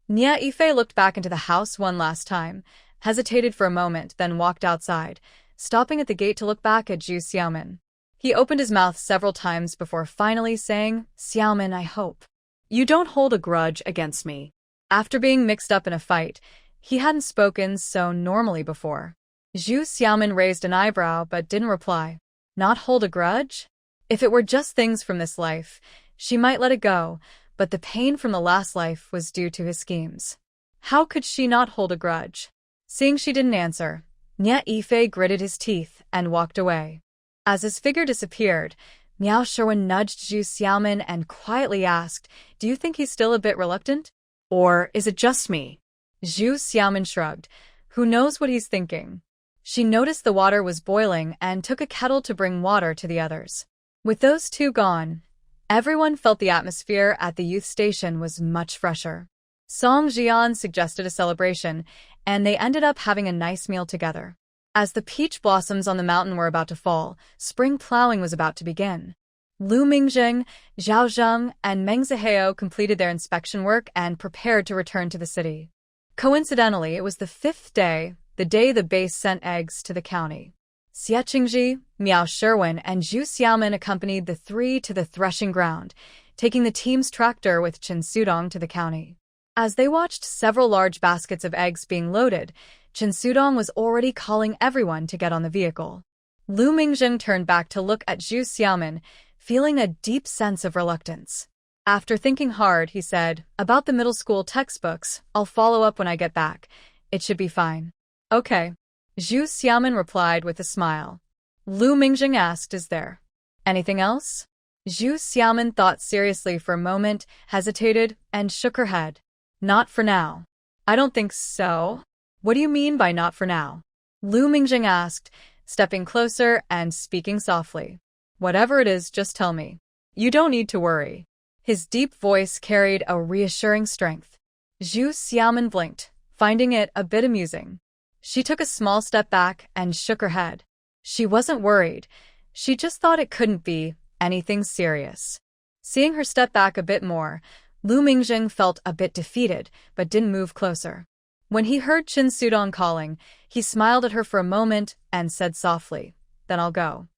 Nia Yifei looked back into the house one last time, hesitated for a moment, then walked outside, stopping at the gate to look back at Zhu Xiaomin. He opened his mouth several times before finally saying, "Xiaomin, I hope you don't hold a grudge against me." After being mixed up in a fight, he hadn't spoken so normally before. Zhu Xiaomin raised an eyebrow but didn't reply. Not hold a grudge? If it were just things from this life, she might let it go, but the pain from the last life was due to his schemes. How could she not hold a grudge? Seeing she didn't answer, Nia Yifei gritted his teeth and walked away. As his figure disappeared, Miao Sherwin nudged Zhu Xiaomin and quietly asked, "Do you think he's still a bit reluctant? Or is it just me?" Zhu Xiaomin shrugged. Who knows what he's thinking? She noticed the water was boiling and took a kettle to bring water to the others. With those two gone, everyone felt the atmosphere at the youth station was much fresher. Song Jian suggested a celebration, and they ended up having a nice meal together. As the peach blossoms on the mountain were about to fall, spring plowing was about to begin. Lu Mingjing, Zhao Zheng, and Meng Zihao completed their inspection work and prepared to return to the city. Coincidentally, it was the 5th day, the day the base sent eggs to the county. Xie Qingji, Miao Sherwin, and Zhu Xiaomin accompanied the three to the threshing ground, taking the team's tractor with Chen Sudong to the county. As they watched several large baskets of eggs being loaded, Chen Sudong was already calling everyone to get on the vehicle. Lu Mingjing turned back to look at Zhu Xiaomin, feeling a deep sense of reluctance. After thinking hard, he said, "About the middle school textbooks, I'll follow up when I get back. It should be fine." "Okay." Zhu Xiaomin replied with a smile. Lu Mingjing asked, "Is there anything else?" Zhu Xiaomin thought seriously for a moment, hesitated, and shook her head. "Not for now." "I don't think so." "What do you mean by not for now?" Lu Mingjing asked, stepping closer and speaking softly. Whatever it is, just tell me. You don't need to worry. His deep voice carried a reassuring strength. Zhu Xiaomin blinked, finding it a bit amusing. She took a small step back and shook her head. She wasn't worried. She just thought it couldn't be anything serious. Seeing her step back a bit more, Lu Mingjing felt a bit defeated, but didn't move closer. When he heard Qin Sudong calling, he smiled at her for a moment and said softly, "Then I'll go.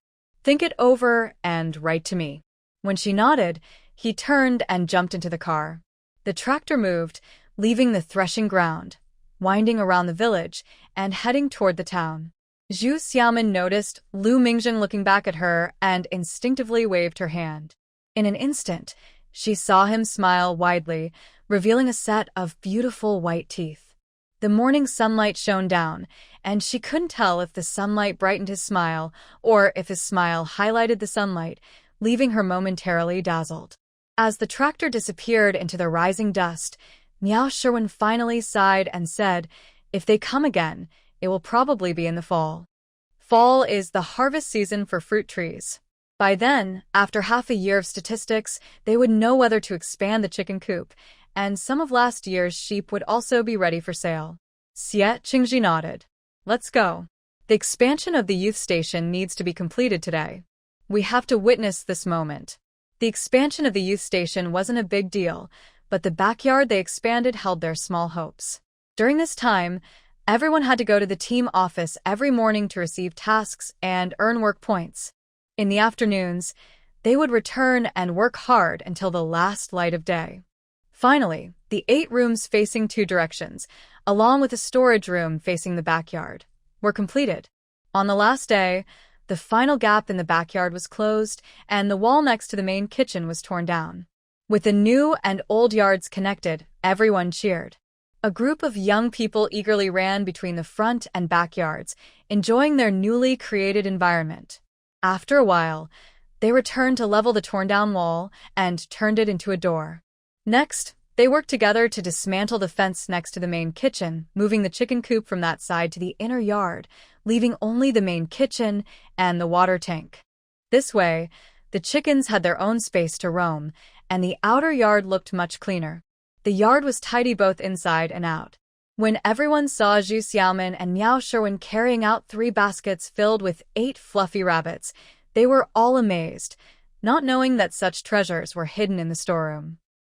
Think it over and write to me." When she nodded, he turned and jumped into the car. The tractor moved, leaving the threshing ground, winding around the village, and heading toward the town. Zhu Xiaomin noticed Lu Mingjing looking back at her and instinctively waved her hand. In an instant, she saw him smile widely, revealing a set of beautiful white teeth. The morning sunlight shone down, and she couldn't tell if the sunlight brightened his smile or if his smile highlighted the sunlight, leaving her momentarily dazzled. As the tractor disappeared into the rising dust, Miao Sherwin finally sighed and said, "If they come again, it will probably be in the fall. Fall is the harvest season for fruit trees. By then, after half a year of statistics, they would know whether to expand the chicken coop, and some of last year's sheep would also be ready for sale." Xie Qingji nodded. "Let's go. The expansion of the youth station needs to be completed today. We have to witness this moment." The expansion of the youth station wasn't a big deal, but the backyard they expanded held their small hopes. During this time, everyone had to go to the team office every morning to receive tasks and earn work points. In the afternoons, they would return and work hard until the last light of day. Finally, the 8 rooms facing 2 directions, along with a storage room facing the backyard, were completed. On the last day, the final gap in the backyard was closed, and the wall next to the main kitchen was torn down. With the new and old yards connected, everyone cheered. A group of young people eagerly ran between the front and backyards, enjoying their newly created environment. After a while, they returned to level the torn-down wall and turned it into a door. Next, they worked together to dismantle the fence next to the main kitchen, moving the chicken coop from that side to the inner yard, leaving only the main kitchen and the water tank. This way, the chickens had their own space to roam, and the outer yard looked much cleaner. The yard was tidy both inside and out. When everyone saw Zhu Xiaomin and Miao Sherwin carrying out 3 baskets filled with 8 fluffy rabbits, they were all amazed, not knowing that such treasures were hidden in the storeroom.